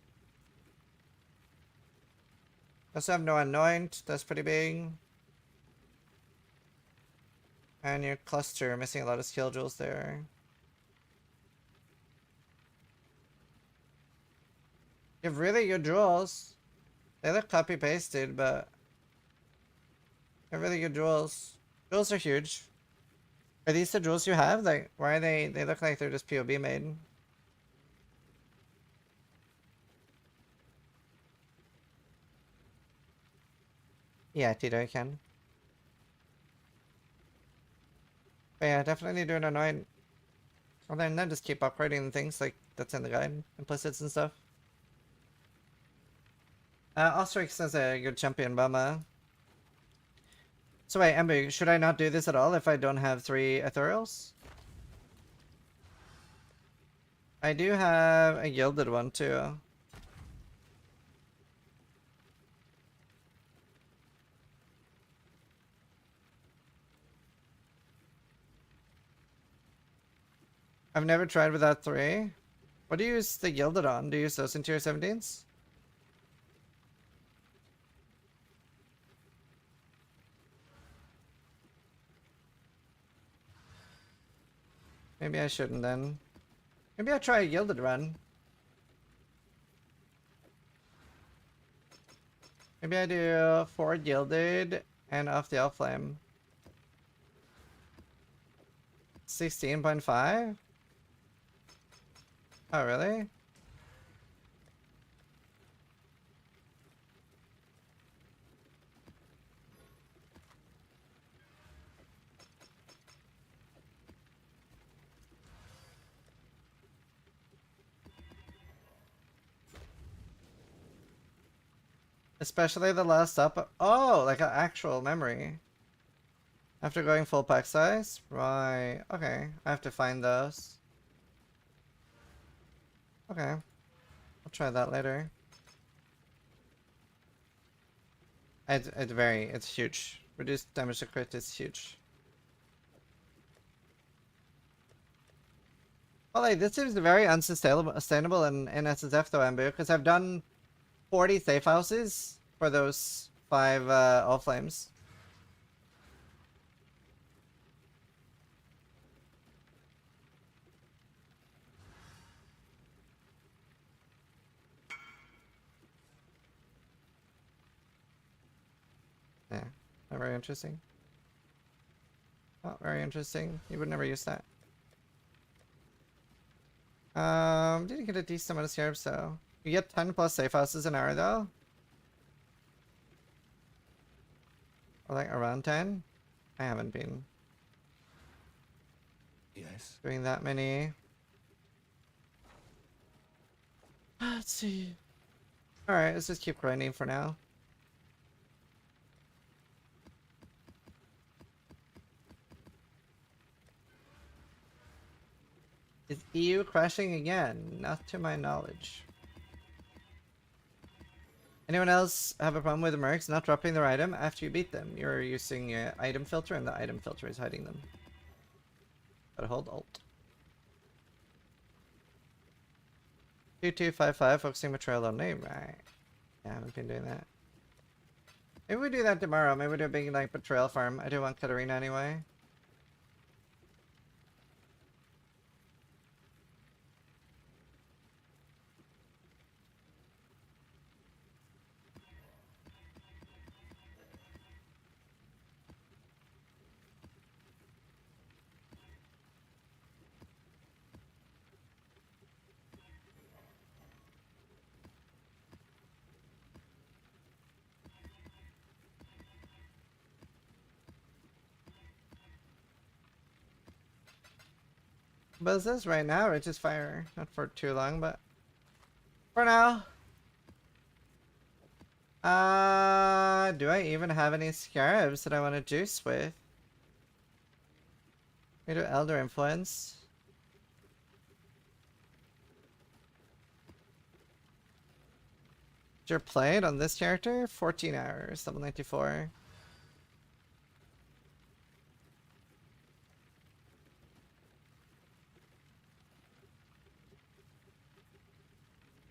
Also have no anoint, that's pretty big. And your cluster, missing a lot of skill jewels there. You have really good jewels. They look copy pasted, but you have really good jewels. Jewels are huge. Are these the jewels you have? Like, why are they look like they're just POB made? Yeah, Tito, you can. But yeah, definitely do an anoint. Other than that, just keep upgrading things like that's in the guide, implicits and stuff. Ostrix is a good champion, Bama. So wait, Ember, should I not do this at all if I don't have 3 ethereals? I do have a gilded one too. I've never tried without 3. What do you use the gilded on? Do you use those in tier 17s? Maybe I shouldn't then. Maybe I'll try a gilded run. Maybe I do 4 gilded and off the elf flame. 16.5? Oh, really? Especially the last up. Oh, like an actual memory. After going full pack size? Right. Okay. I have to find those. Okay. I'll try that later. It's huge. Reduced damage to crit is huge. Well, like, this seems very unsustainable in SSF though, Ambu, because I've done 40 safe houses for those 5 all flames. Yeah, not very interesting. Not very interesting. You would never use that. Didn't get a decent amount of scarabs though. You get 10 plus safe houses an hour though. Or like around 10? I haven't been doing that many. Let's see. Alright, let's just keep grinding for now. Is EU crashing again? Not to my knowledge. Anyone else have a problem with the mercs not dropping their item after you beat them? You're using an item filter and the item filter is hiding them. Gotta hold Alt. 2255 focusing Betrayal only, right? Yeah, I haven't been doing that. Maybe we do that tomorrow. Maybe we do a big like Betrayal farm. I do want Katarina anyway. But it says right now, it's just fire. Not for too long, but for now. Do I even have any scarabs that I want to juice with? We do Elder Influence. Your played on this character? 14 hours, level 94.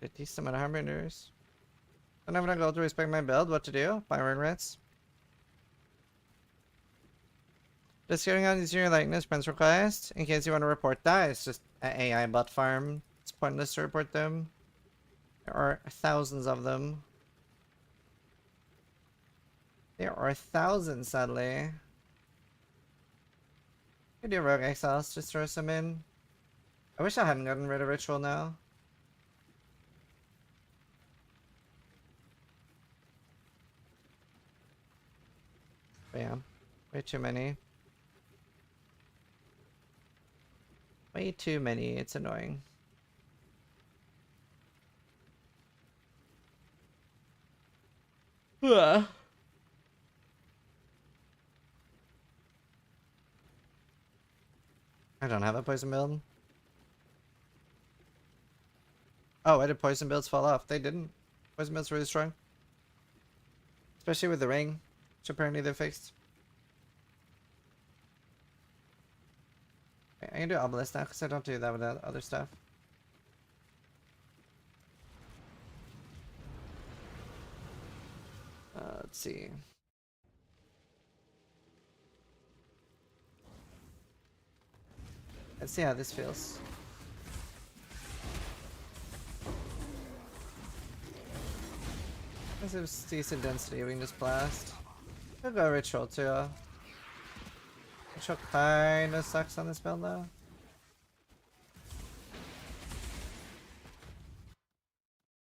A decent amount of harbingers. And I'm gonna go to respect my build. What to do? Buy regrets. Just getting on your likeness friends request in case you want to report that. It's just an AI bot farm. It's pointless to report them. There are thousands of them. There are thousands, sadly. You do rogue exiles, just throw some in. I wish I hadn't gotten rid of ritual now. But yeah, way too many. Way too many, it's annoying. Ugh. I don't have a poison build. Oh, why did poison builds fall off? They didn't. Poison builds really strong. Especially with the ring, which apparently they're fixed. Okay, I can do obelisk now because I don't do that with that other stuff. Let's see. Let's see how this feels. This is decent density, we can just blast. We'll go ritual too. Ritual kinda sucks on this build though.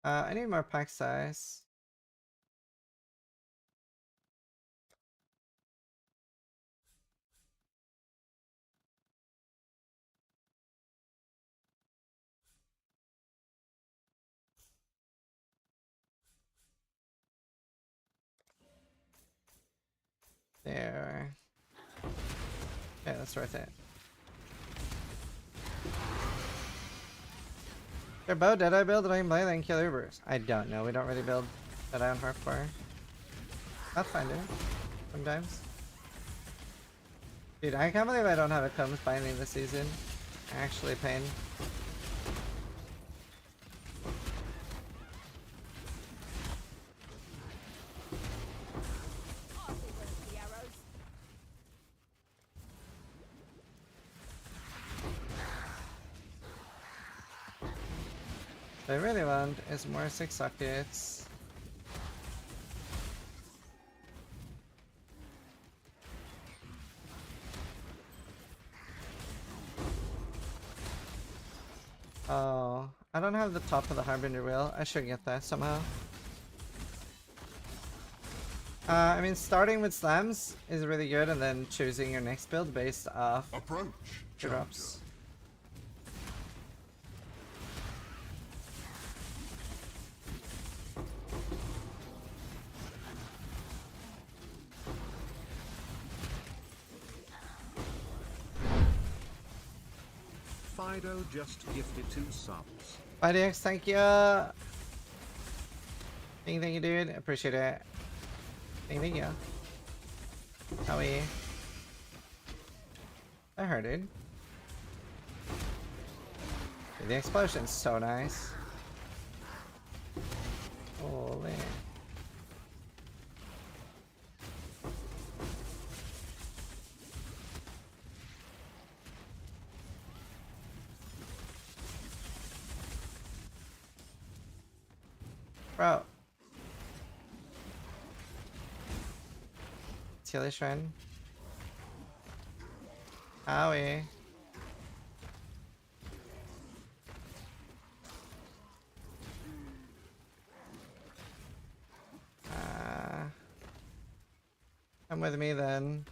I need more pack size. There. Yeah, that's worth it. Their bow Dead Eye build that I can play, then kill Ubers. I don't know, we don't really build Dead Eye on hardcore. Pathfinder. Sometimes. Dude, I can't believe I don't have a Combs binding this season. Actually pain. What I really want is more 6 sockets. Oh, I don't have the top of the Harbinger wheel. I should get that somehow. I mean, starting with slams is really good, and then choosing your next build based off drops. Fido just gifted 2 subs. IDX, thank you. Thank you, dude. Appreciate it. Thank you. How are you? I heard it. Dude, the explosion's so nice. Holy. Bro. Tilly Shrine. Howie. Come with me then.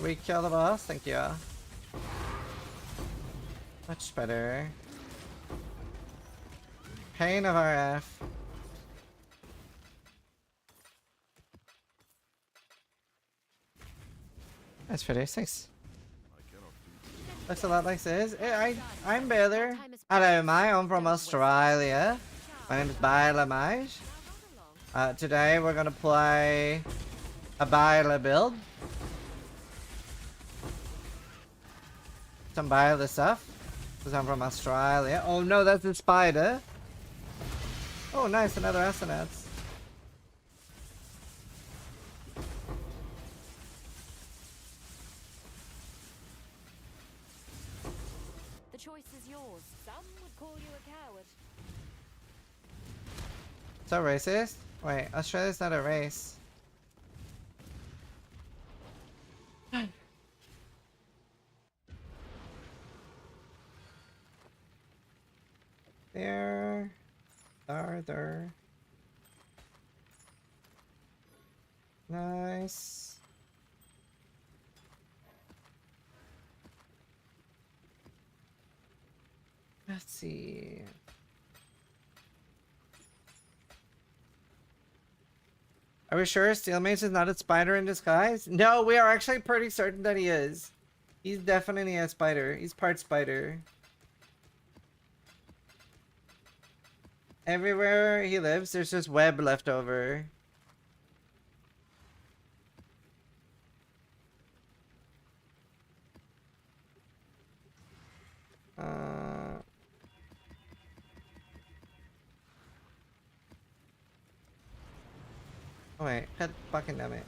We kill the boss, thank you. Much better. Pain of RF. That's pretty nice. Looks a lot like this. I'm Baylor. Hello, I'm from Australia. My name is Baylor Mage. Today we're gonna play a Baylor build. Some Baylor stuff. Because I'm from Australia. Oh no, that's a spider. Oh nice, another Asenats. The choice is yours. Some would call you a coward. So racist? Wait, Australia's not a race. There. There. Nice. Let's see. Are we sure Steelmage is not a spider in disguise? No, we are actually pretty certain that he is. He's definitely a spider. He's part spider. Everywhere he lives, there's just web left over. Oh wait, god fucking damn it.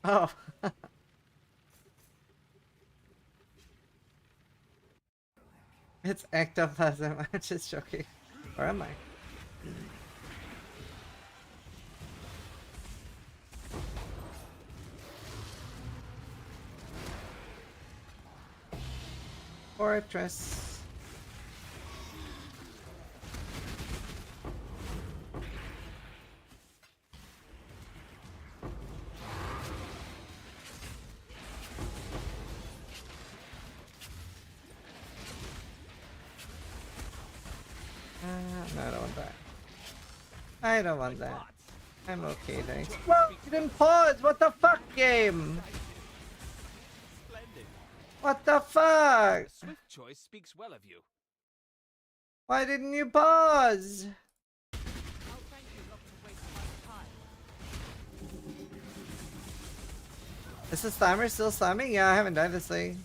Oh. It's ectoplasm. I'm just joking. Or am I? Fortress. No, I don't want that. I don't want that. I'm okay, thanks. Well, you didn't pause! What the fuck, game? Splendid. What the fuck? The swift choice speaks well of you. Why didn't you pause? I'll thank you not to waste my time. Is the slammer still slamming? Yeah, I haven't died this thing.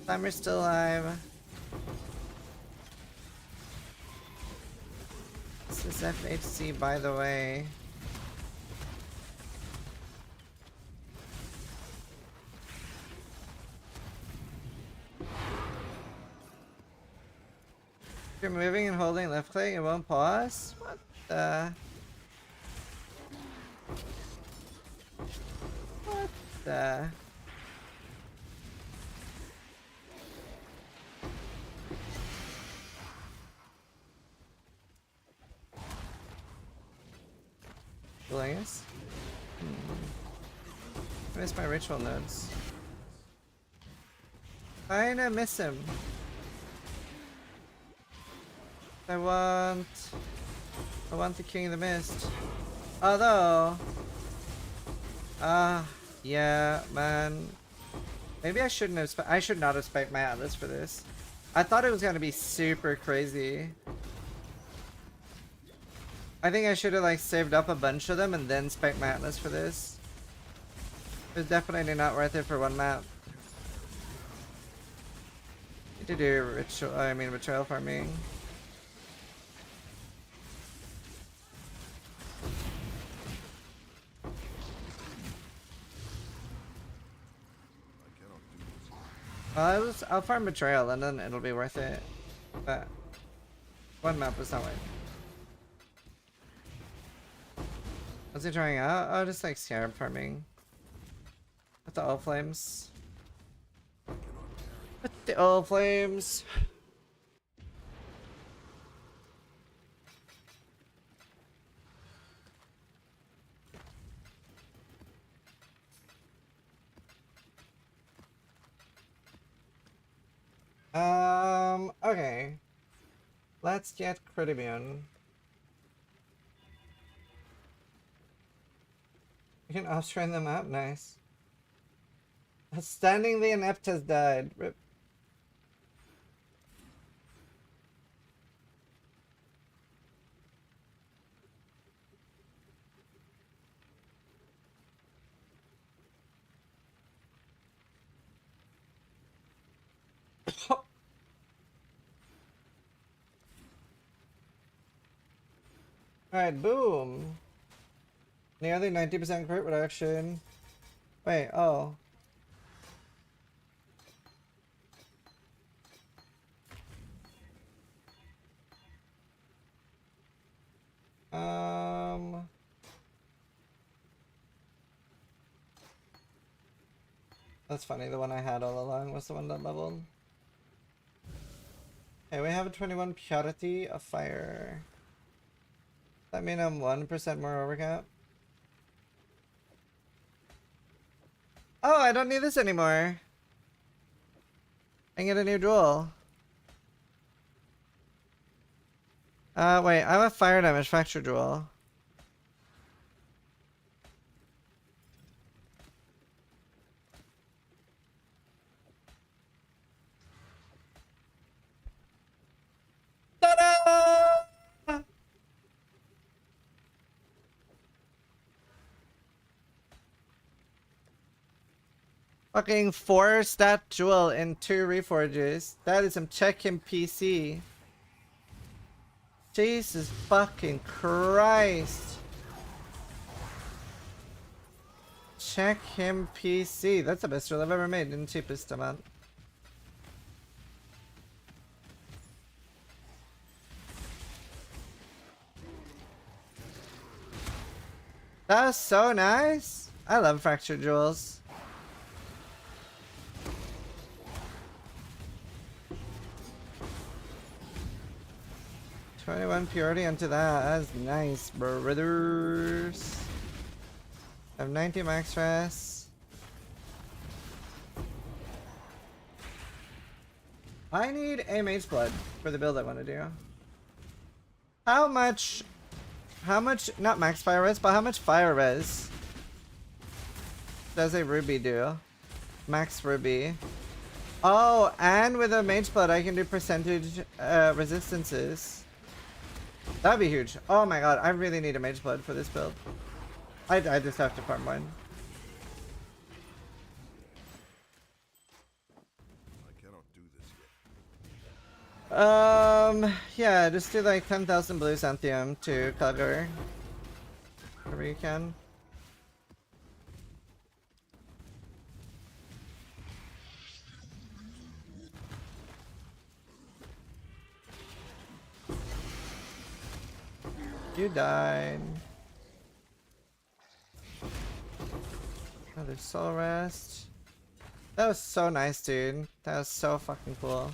Slammer's still alive. This is FHC, by the way. If you're moving and holding left click, it won't pause? What the? What the? Willingness? I missed my ritual nodes. Kinda miss him. I want the King of the Mist. Although, yeah, man. Maybe I shouldn't have. I should not have spiked my Atlas for this. I thought it was gonna be super crazy. I think I should have like saved up a bunch of them and then spiked my Atlas for this. It was definitely not worth it for one map. Need to do betrayal farming. I'll farm betrayal and then it'll be worth it. But one map was not worth it. What's he trying out? Oh, just like scarab farming. With the old flames. With the old flames. Okay. Let's get crit immune. You can off-train them up, nice. Outstandingly inept has died. Rip. Alright, boom. Nearly 90% crit reduction. Wait, oh. That's funny, the one I had all along was the one that leveled. Okay, we have a 21 purity of fire. Does that mean I'm 1% more overcap? Oh, I don't need this anymore. I can get a new duel. Wait, I'm a fire damage fracture duel. Ta-da! Fucking 4 stat jewel and 2 reforges. That is some check him PC. Jesus fucking Christ. Check him PC. That's the best rule I've ever made in cheapest amount. That was so nice. I love fractured jewels. $21 purity onto that. That's nice, brothers. I have 90 max stress. I need a mage blood for the build I want to do. How much, not max fire res, but how much fire res does a ruby do? Max ruby. Oh, and with a mage blood I can do percentage resistances. That'd be huge. Oh my god, I really need a mage blood for this build. I just have to farm one. Yeah, just do like 10,000 blue Xanthium to cover. Wherever you can. You died. Another soul rest. That was so nice, dude. That was so fucking cool.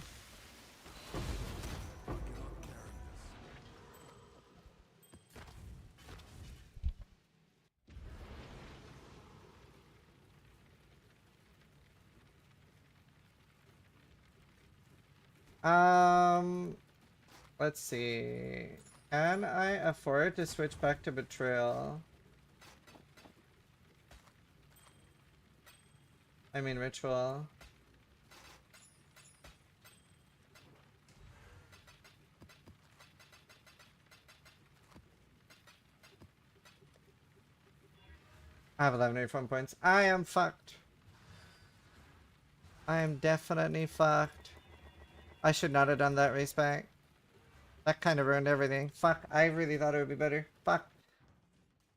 Let's see. Can I afford to switch back to Betrayal? I mean Ritual. I have 11 reform points. I am fucked. I am definitely fucked. I should not have done that race back. That kind of ruined everything. Fuck, I really thought it would be better. Fuck.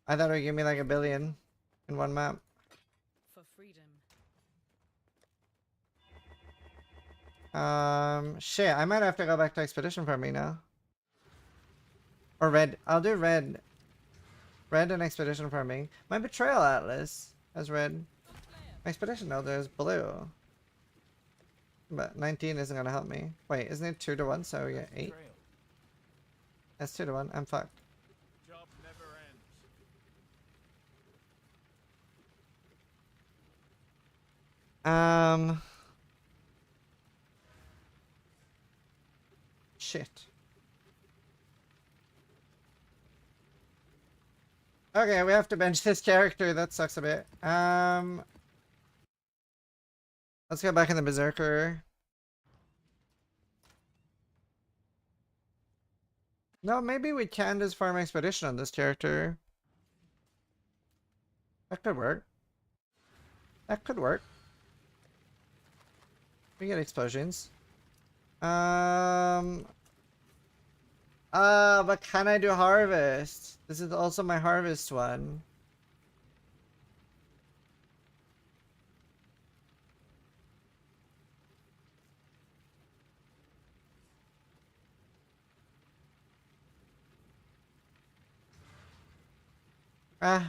I thought it would give me like a billion in one map. For freedom. Shit, I might have to go back to expedition farming now. Or red. I'll do red. Red and expedition farming. My betrayal atlas has red. My expedition elder is blue. But 19 isn't gonna help me. Wait, isn't it 2 to 1? So we get 8. That's 2 to 1. I'm fucked. Job never ends. Shit. Okay, we have to bench this character. That sucks a bit. Let's go back in the Berserker. No, maybe we can just farm expedition on this character. That could work. That could work. We get explosions. But can I do harvest? This is also my harvest one.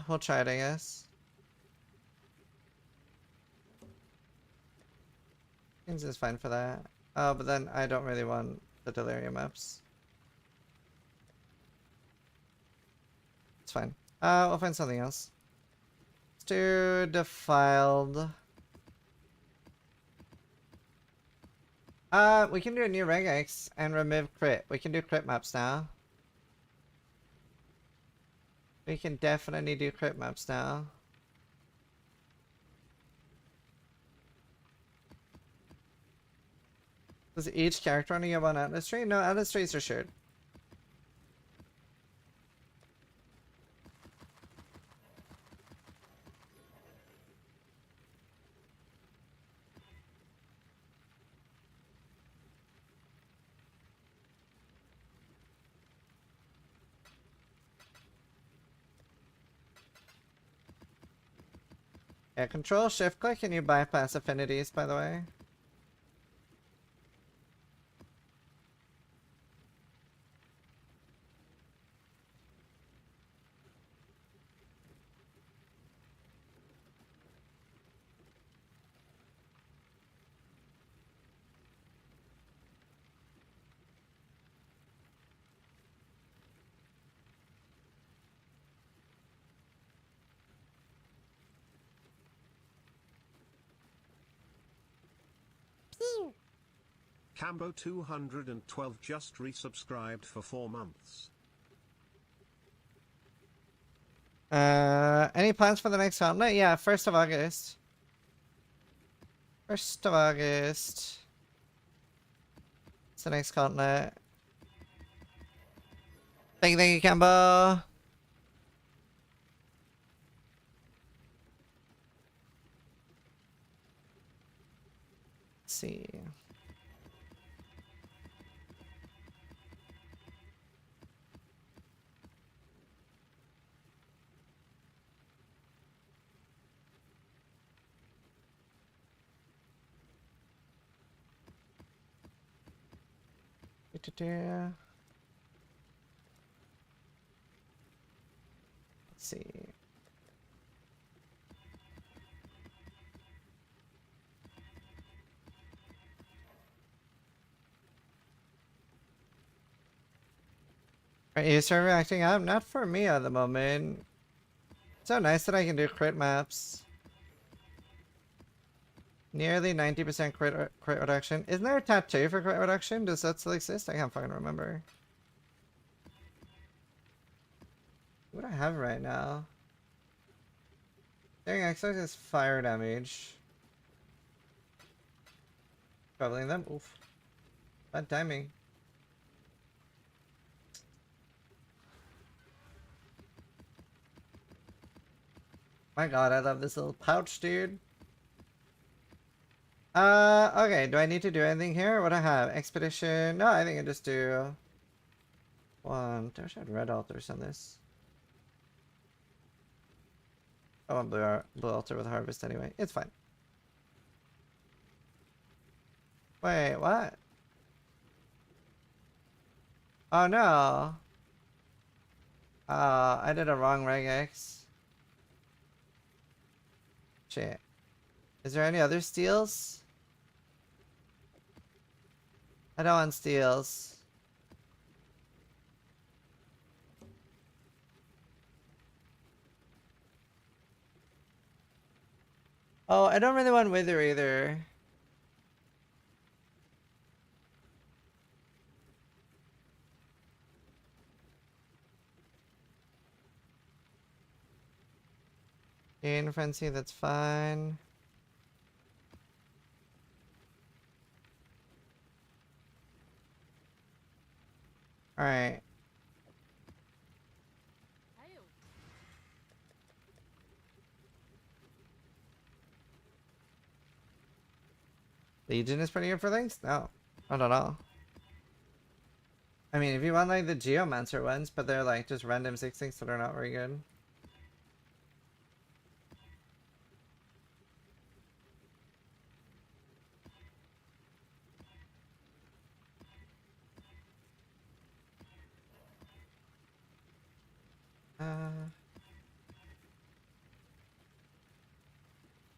We'll try it, I guess. Kings is fine for that. Oh, but then I don't really want the delirium maps. It's fine. We'll find something else. Let's do defiled. We can do a new regex and remove crit. We can do crit maps now. We can definitely do crit maps now. Does each character only get one Atlas tree? No, Atlas trees are shared. Yeah, control shift click and you bypass affinities, by the way. Cambo 212 just resubscribed for 4 months. Any plans for the next continent? Yeah, 1st of August. 1st of August. It's the next continent. Thank you, Cambo. Let's see. Let's see. Are you server acting up? Not for me at the moment. So nice that I can do crit maps. Nearly 90% crit reduction. Isn't there a tattoo for crit reduction? Does that still exist? I can't fucking remember. What do I have right now? Daring X-Lark is fire damage. Troubling them? Oof. Bad timing. My god, I love this little pouch, dude. Okay, do I need to do anything here? What do I have? Expedition? No, I think I just do one. I wish I had red altars on this. I want blue altar with harvest anyway. It's fine. Wait, what? Oh no. I did a wrong regex. Shit. Is there any other steals? I don't want steals. Oh, I don't really want wither either. Gain frenzy, that's fine. Alright. Legion is pretty good for things? No. I don't know. I mean, if you want like the Geomancer ones, but they're like just random 6-6, so they're not very good.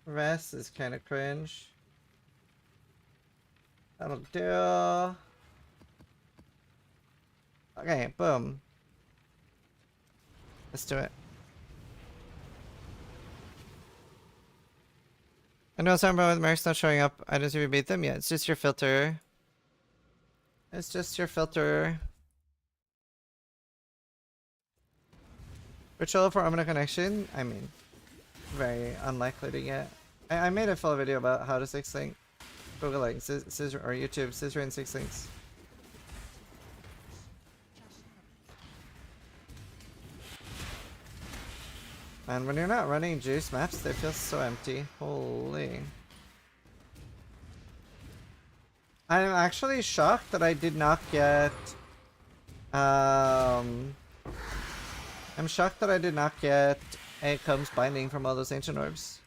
Rest is kind of cringe. That'll do. Okay, boom. Let's do it. I know something about with Mercs not showing up. I don't see if we beat them. Yeah, it's just your filter. It's just your filter. Ritual for Omnic Connection? I mean, very unlikely to get. I made a full video about how to 6-link. Google like scissor or YouTube scissor and 6-links. And when you're not running juice maps, they feel so empty. Holy. I'm actually shocked that I did not get I'm shocked that I did not get a Combs binding from all those ancient orbs.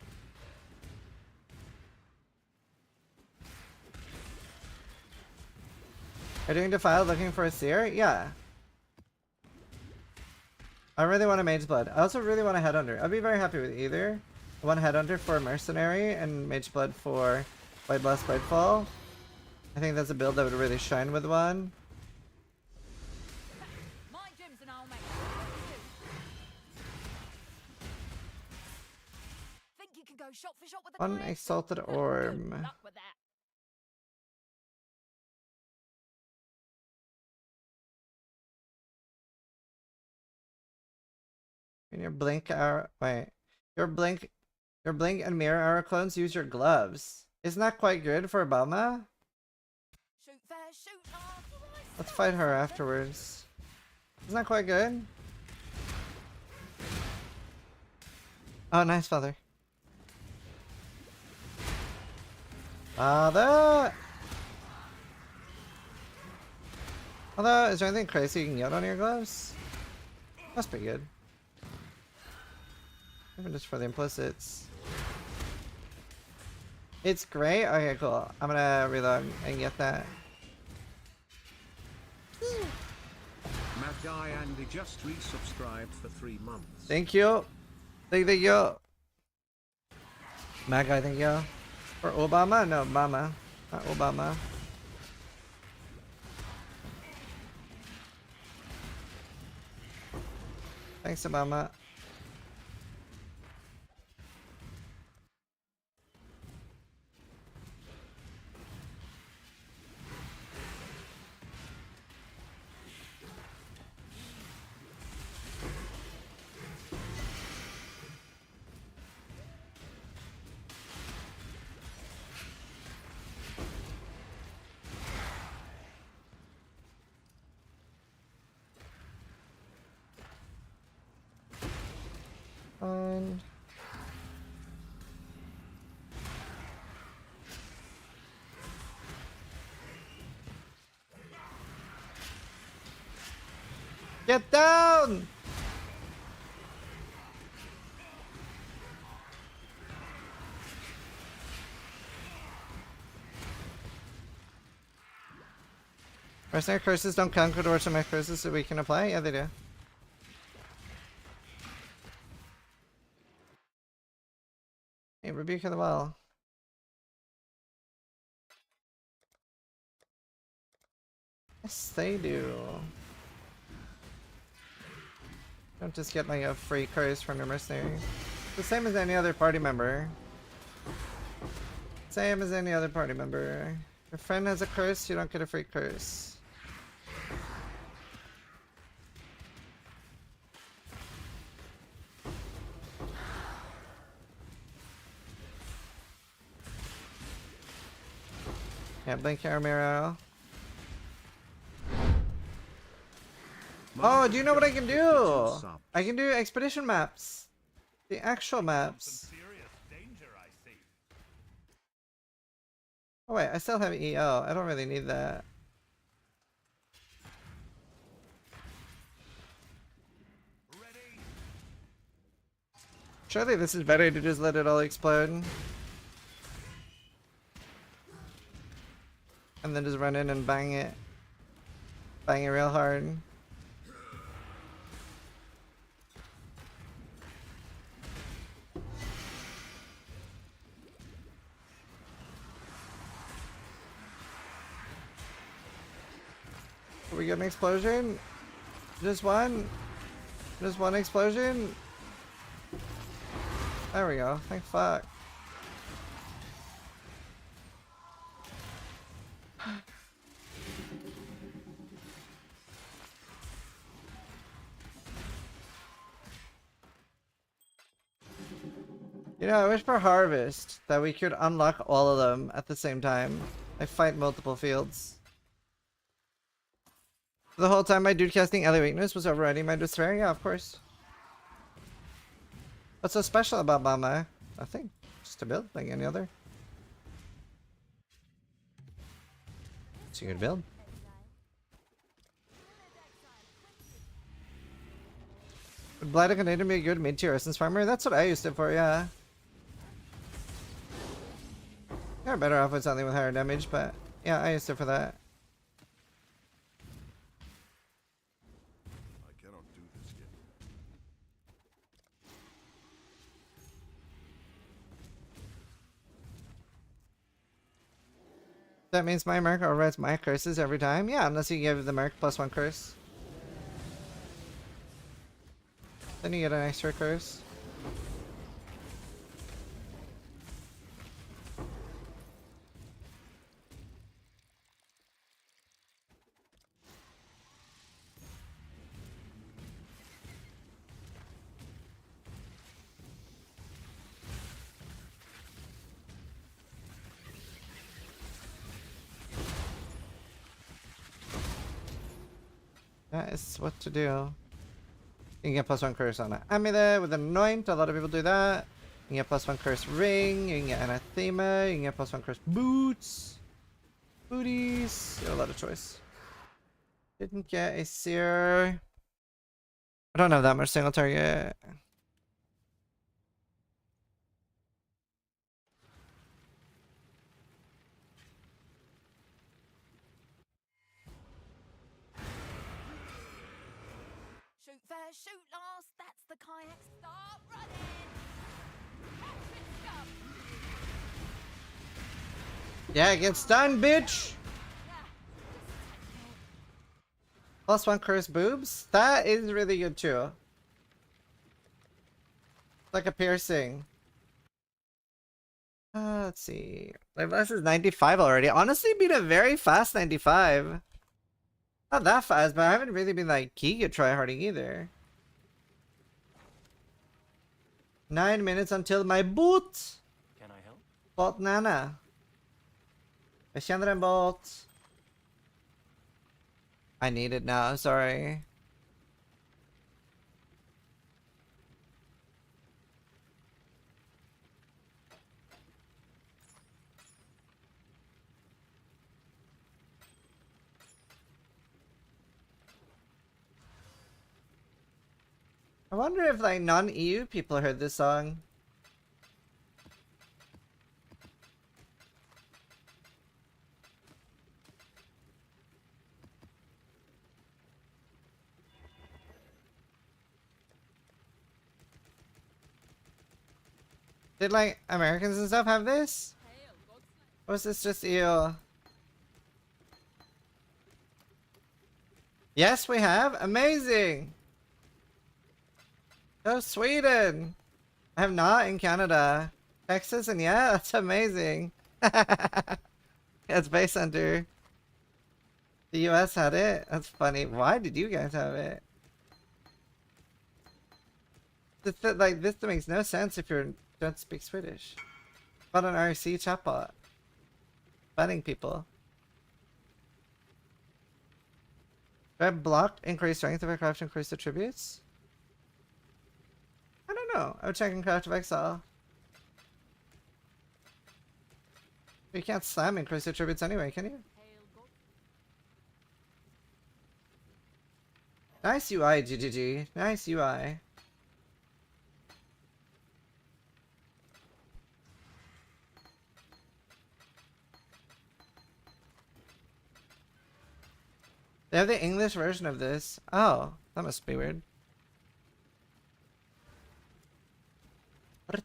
Are you doing Defile looking for a seer? Yeah. I really want a Mage's Blood. I also really want a Headhunter. I'd be very happy with either. I want a Headhunter for Mercenary and Mage's Blood for White Blast Whitefall. I think that's a build that would really shine with one. My gym's an old mate. Think you can go shot for shot with the One Exalted Orb. luck with that. And your blink arrow, wait, your blink and mirror arrow clones use your gloves. Isn't that quite good for Obama? Shoot fair, shoot hard. Let's fight her afterwards. Isn't that quite good? Oh, nice, Father. Father! Although, is there anything crazy you can get on your gloves? Must be good. Even just for the implicits. It's great? Okay, cool. I'm gonna reload and get that. Mad Guy Andy just resubscribed for 3 months. Thank you. Thank you. Mad guy, thank you. For Obama? No, Obama. Not Obama. Thanks, Obama. Fine. Get down! Mercenary curses don't count towards my curses that we can apply? Yeah, they do. Hey, Rebuke of the Well. Yes, they do. Don't just get like a free curse from your mercenary. The same as any other party member. Same as any other party member. Your friend has a curse, you don't get a free curse. Yeah, blink arrow. Oh, do you know what I can do? I can do expedition maps. The actual maps. Oh wait, I still have EO. I don't really need that. Surely this is better to just let it all explode. And then just run in and bang it. Bang it real hard. We get an explosion? Just one? Just one explosion? There we go. Thank fuck. You know, I wish for Harvest that we could unlock all of them at the same time. I fight multiple fields. The whole time my dude casting Ellie Weakness was overriding my Despair? Yeah, of course. What's so special about Mama? Nothing. Just a build like any other. It's a good build. Would Blighted Grenade be a good mid-tier Essence Farmer? That's what I used it for, yeah. You're better off with something with higher damage, but yeah, I used it for that. That means my merc overrides my curses every time? Yeah, unless you give the merc +1 curse. Then you get an extra curse. That is what to do. You can get +1 curse on an amulet with an anoint. A lot of people do that. You can get +1 curse ring. You can get anathema. You can get +1 curse boots. Booties. You have a lot of choice. Didn't get a seer. I don't have that much single target. Shoot first, shoot last. That's the kayak. Start running. Action scum. Yeah, get stunned, bitch! +1 curse boobs? That is really good too. Like a piercing. Let's see. Life Less is 95 already. Honestly, been a very fast 95. Not that fast, but I haven't really been like giga tryharding either. 9 minutes until my boot! Can I help? Bot Nana. Jag känner en bot. I need it now, sorry. I wonder if like non-EU people heard this song. Did like Americans and stuff have this? Or was this just EU? Yes, we have. Amazing. Oh, Sweden. I have not in Canada. Texas, and yeah, that's amazing. It's based under. The US had it. That's funny. Why did you guys have it? Like this makes no sense if you don't speak Swedish. But an RC chatbot. Banning people. Do I block increased strength if I craft increased attributes? I don't know. I would check in Craft of Exile. You can't slam increased attributes anyway, can you? Nice UI, GGG. Nice UI. They have the English version of this. Oh, that must be weird. Okay,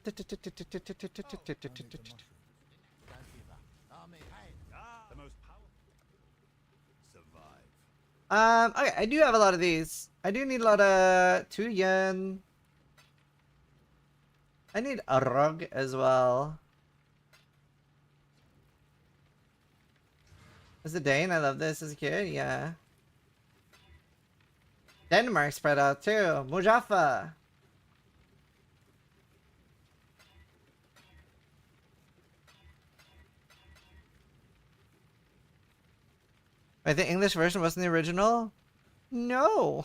I do have a lot of these. I do need a lot of 2 yen. I need a rug as well. As a Dane, I love this as a kid, yeah. Denmark spread out too. Mujaffa. Wait, the English version wasn't the original? No.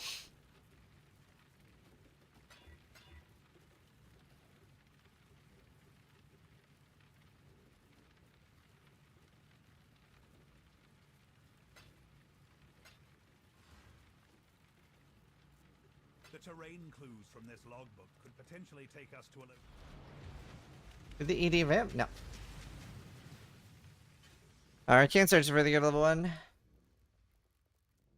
The terrain clues from this logbook could potentially take us to a Did the ED ramp? No. Arcane Search is really good level 1.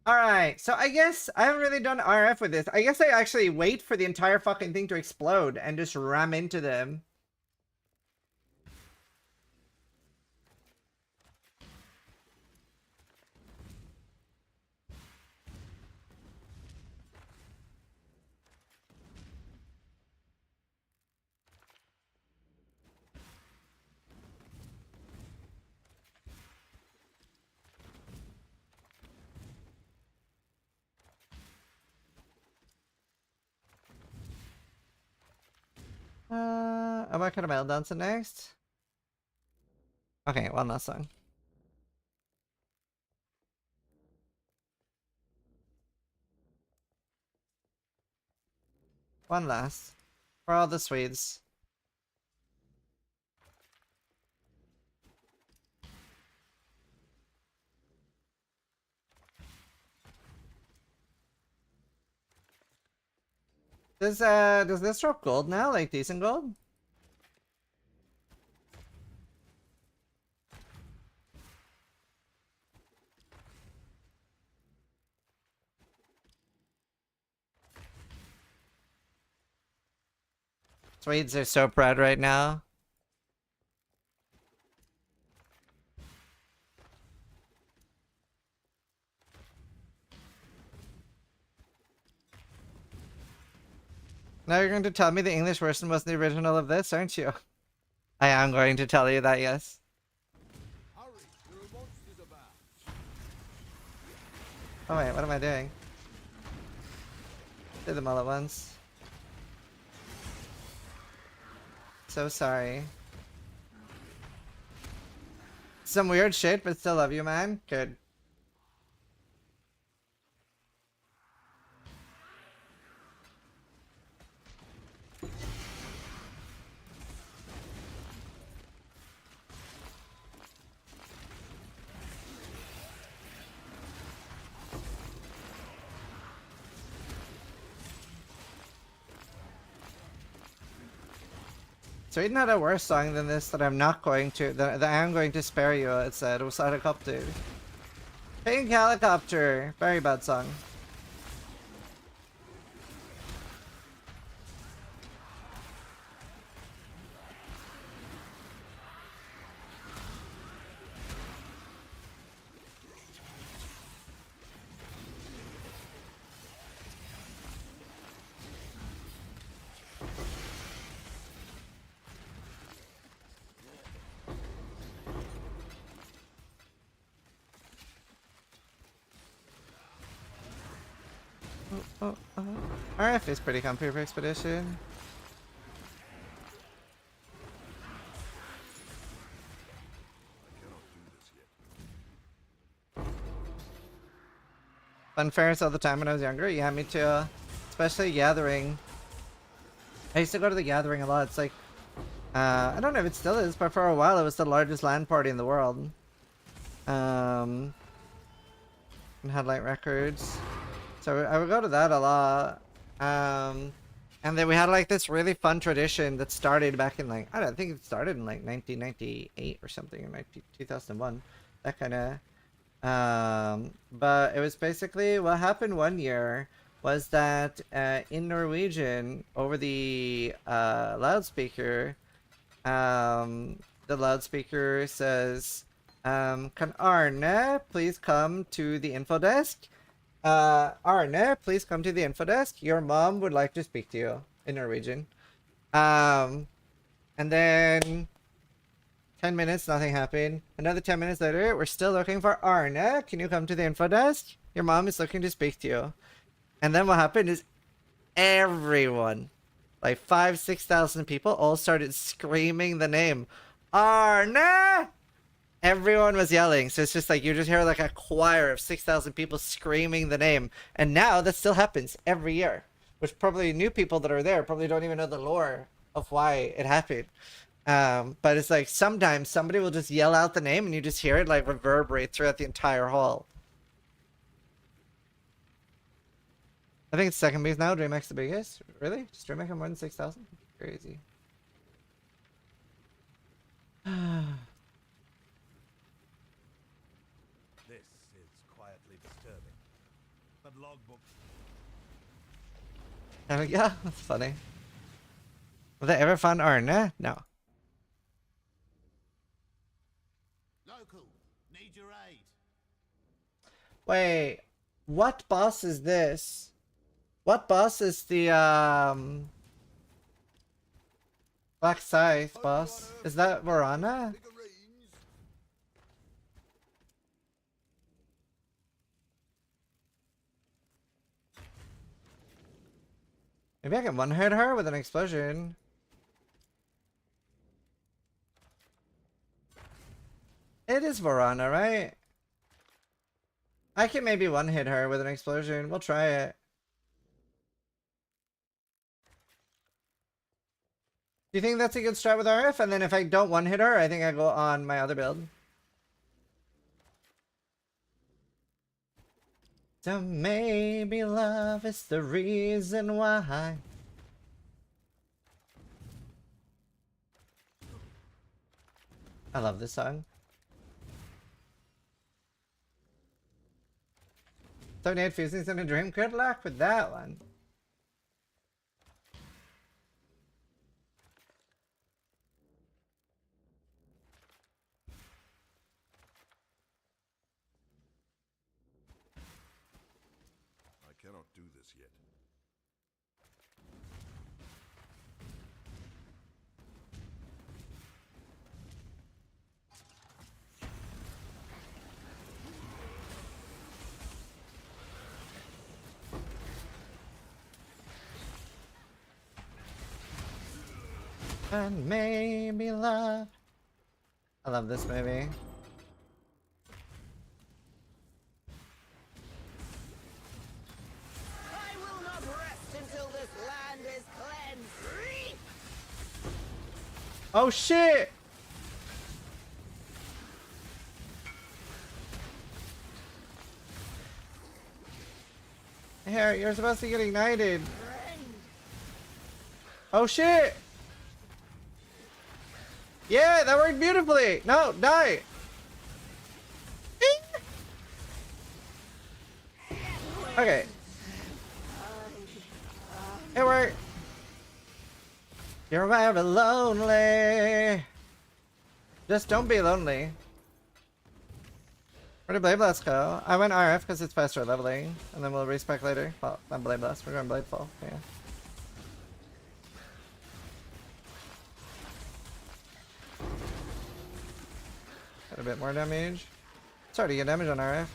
Alright, so I guess I haven't really done RF with this. I guess I actually wait for the entire fucking thing to explode and just ram into them. what kind of metal dancing next? Okay, one last song. One last. For all the Swedes. Does this drop gold now? Like decent gold? Swedes are so proud right now. Now you're going to tell me the English version was the original of this, aren't you? I am going to tell you that, yes. Oh wait, what am I doing? Did them all at once. So sorry. Some weird shit, but still love you, man. Good. Sweden had a worse song than this that I'm not going to, that I am going to spare you. It said, it was helicopter. Pink helicopter. Very bad song. RF is pretty comfy for Expedition. Fun fairs all the time when I was younger. Yeah, me too. Especially Gathering. I used to go to the Gathering a lot. It's like, I don't know if it still is, but for a while it was the largest LAN party in the world. And had like records. So I would go to that a lot. And then we had like this really fun tradition that started back in like, I don't think it started in like 1998 or something, in like 2001. That kind of, but it was basically what happened one year was that in Norwegian over the loudspeaker, the loudspeaker says, can Arne please come to the info desk? Arne, please come to the info desk. Your mom would like to speak to you in Norwegian. And then 10 minutes, nothing happened. Another 10 minutes later, we're still looking for Arne. Can you come to the info desk? Your mom is looking to speak to you. And then what happened is everyone, like 6,000 people, all started screaming the name Arne. Everyone was yelling, so it's just like you just hear like a choir of 6,000 people screaming the name. And now that still happens every year, which probably new people that are there probably don't even know the lore of why it happened. But it's like sometimes somebody will just yell out the name and you just hear it like reverberate throughout the entire hall. I think it's second biggest now. DreamHack's the biggest. Really? Does DreamHack have more than 6,000? Crazy. Yeah, that's funny. Have they ever found Arne? No. Local, need your aid. Wait, what boss is this? What boss is the Black Scythe boss? Is that Varana? Maybe I can one-hit her with an explosion. It is Varana, right? I can maybe one-hit her with an explosion. We'll try it. Do you think that's a good strat with RF? And then if I don't one-hit her, I think I go on my other build. So maybe love is the reason why. I love this song. 78 fusings in a dream. Good luck with that one. I cannot do this yet. And maybe love. I love this movie. I will not rest until this land is cleansed. Oh shit! Here, you're supposed to get ignited. Oh shit! Yeah, that worked beautifully! No, die! Okay. It worked. You're very lonely. Just don't be lonely. Where did Blade Blast go? I went RF because it's faster leveling, and then we'll respec later. Well, not Blade Blast, we're going Blade Fall. Yeah. Got a bit more damage. It's hard to get damage on RF.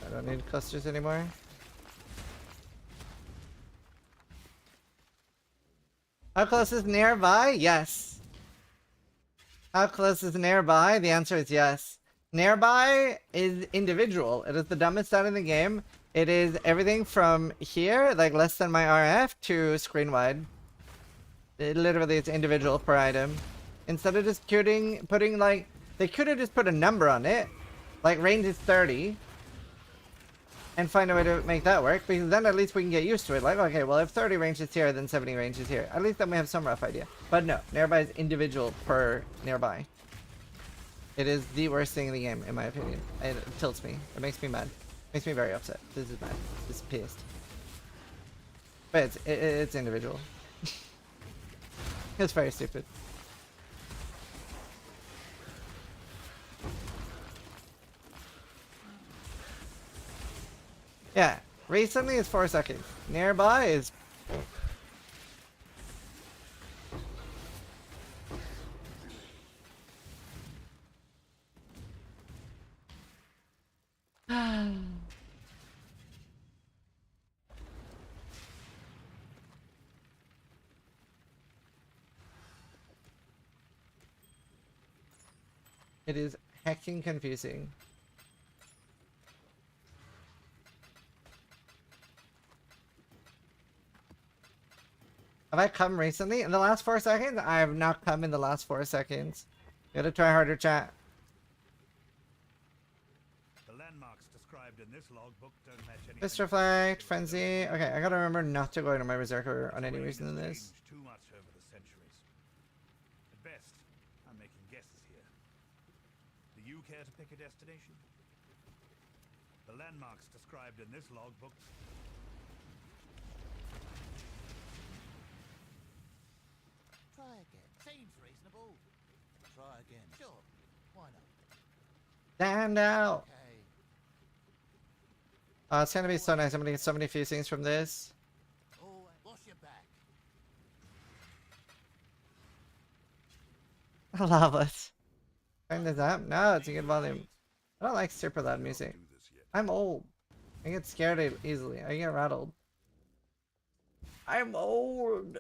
I don't need clusters anymore. How close is nearby? Yes. How close is nearby? The answer is yes. Nearby is individual. It is the dumbest stat in the game. It is everything from here, like less than my RF, to screen wide. Literally, it's individual per item. Instead of just putting like, they could have just put a number on it, like range is 30, and find a way to make that work, because then at least we can get used to it. Like, okay, well, if 30 range is here, then 70 range is here. At least then we have some rough idea. But no, nearby is individual per nearby. It is the worst thing in the game, in my opinion. It tilts me. It makes me mad. Makes me very upset. This is mad. This is pissed. But it's individual. It's very stupid. Yeah, recently is 4 seconds. Nearby is... It is hecking confusing. Have I come recently? In the last 4 seconds? I have not come in the last 4 seconds. Gotta try harder, chat. The landmarks described in this logbook don't match any. Fist Reflect, Frenzy. Okay, I gotta remember not to go into my Berserker on any reason in this. Too much over the centuries. At best, I'm making guesses here. Do you care to pick a destination? The landmarks described in this logbook. Try again. Seems reasonable. Try again. Sure. Why not? Stand out! Okay. It's gonna be so nice. I'm gonna get so many fusings from this. Oh, wash your back. I love it. Turn this up? No, it's a good volume. I don't like super loud music. I'm old. I get scared easily. I get rattled. I'm old.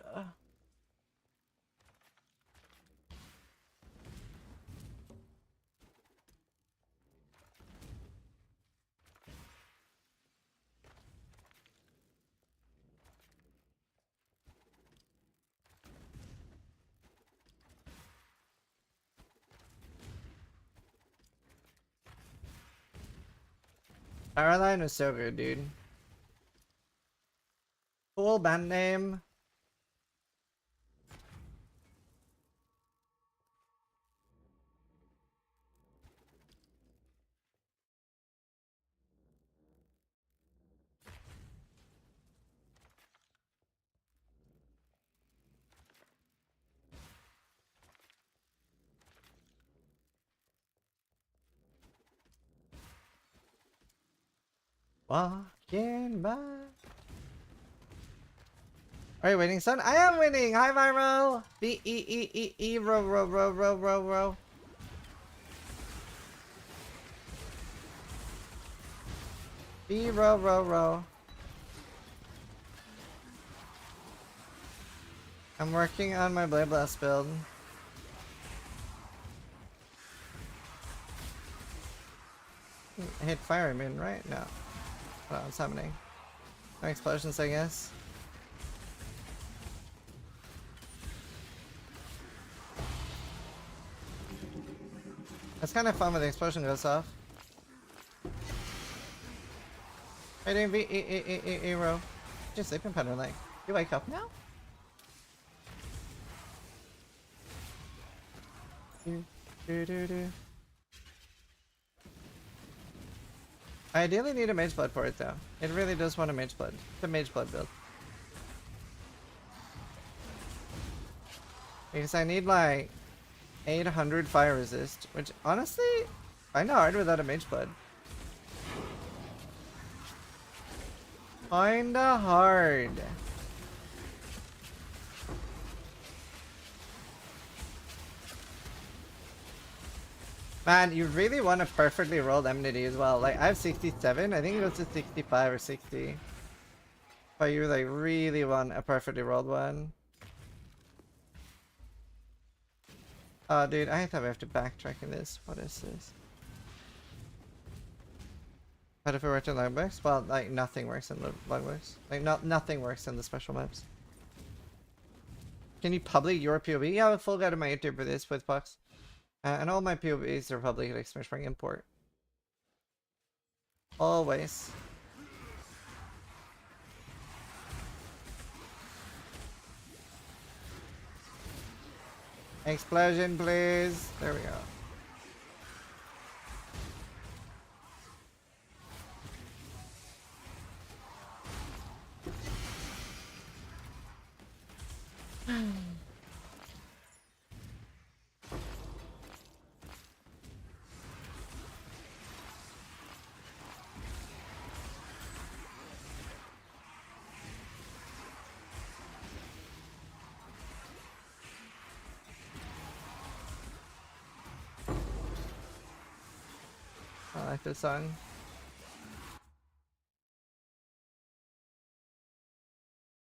Caroline was so good, dude. Cool band name. Walking by. Are you winning, son? I am winning! Hi, Viro! B-E-E-E-E, row, row, row, row, row, row. B, row, row, row. I'm working on my Blade Blast build. I hit fire immune, right? No. I don't know what's happening. No explosions, I guess. It's kind of fun when the explosion goes off. Hey, doing V-E-E-E-E-E-row. Your sleeping pattern, like. You wake up now? Do. I ideally need a mage blood for it though. It really does want a mage blood. It's a mage blood build. Because I need like 800 fire resist, which honestly, kinda hard without a mage blood. Kinda hard. Man, you really want a perfectly rolled enmity as well. Like, I have 67. I think it goes to 65 or 60. But you like really want a perfectly rolled one. Oh, dude, I thought we have to backtrack in this. What is this? But if it were to logbooks, well, like nothing works in the logbooks. Like, nothing works in the special maps. Can you public your POV? Yeah, I have a full guide on my YouTube for this with Pucks. And all my POVs are public like Smash Spring import. Always. Explosion, please. There we go. I like this song.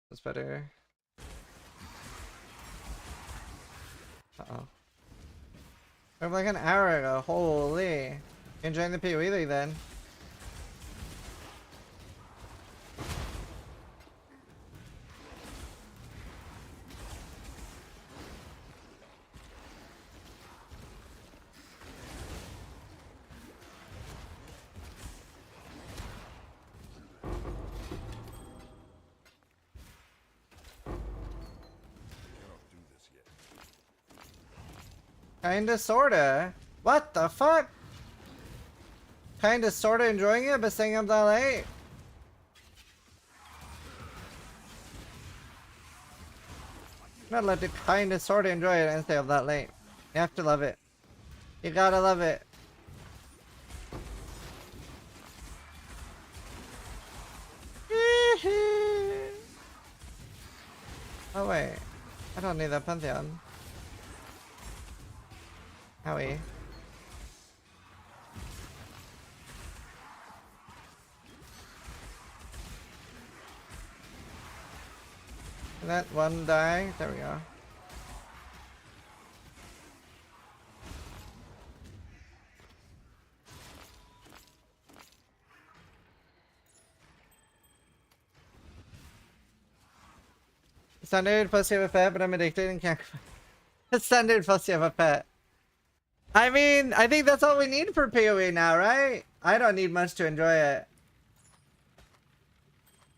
That's better. Uh-oh. We're like an hour ago. Holy. Enjoying the PoE league then. Kinda sorta. What the fuck? Kinda sorta enjoying it, but staying up that late. Not allowed to kinda sorta enjoy it and stay up that late. You have to love it. You gotta love it. Oh wait. I don't need that Pantheon. Howie. Let one die. There we go. Standard plus you have a pet, but I'm addicted and can't. Standard plus you have a pet. I mean, I think that's all we need for PoE now, right? I don't need much to enjoy it.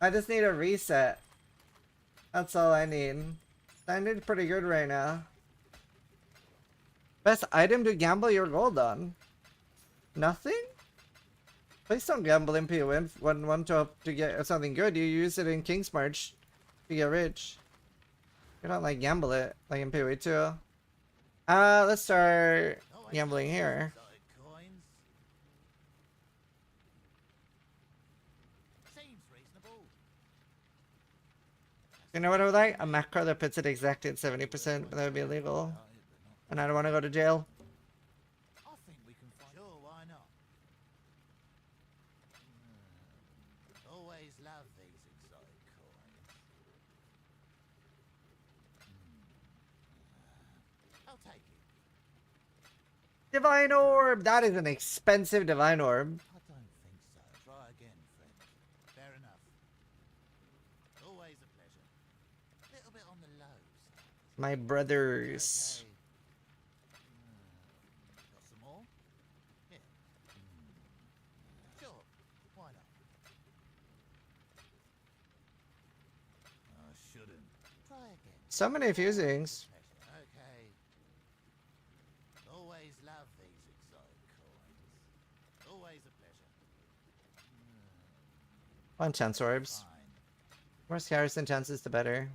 I just need a reset. That's all I need. Standard's pretty good right now. Best item to gamble your gold on? Nothing? Please don't gamble in PoE when want to get something good. You use it in King's March to get rich. You don't like gamble it like in PoE too. Let's start gambling here. You know what I would like? A macro that puts it exactly at 70%, but that would be illegal. And I don't want to go to jail. I think we can find. Sure, why not? Always love these exotic coins. I'll take it. Divine Orb! That is an expensive Divine Orb. I don't think so. Try again, friend. Fair enough. Always a pleasure. A little bit on the low side. My brothers. Okay. Got some more? Yeah. Sure. Why not? I shouldn't. Try again. So many fusings. Okay. Always love these exotic coins. Always a pleasure. One chance orbs. More scatters than chances, the better.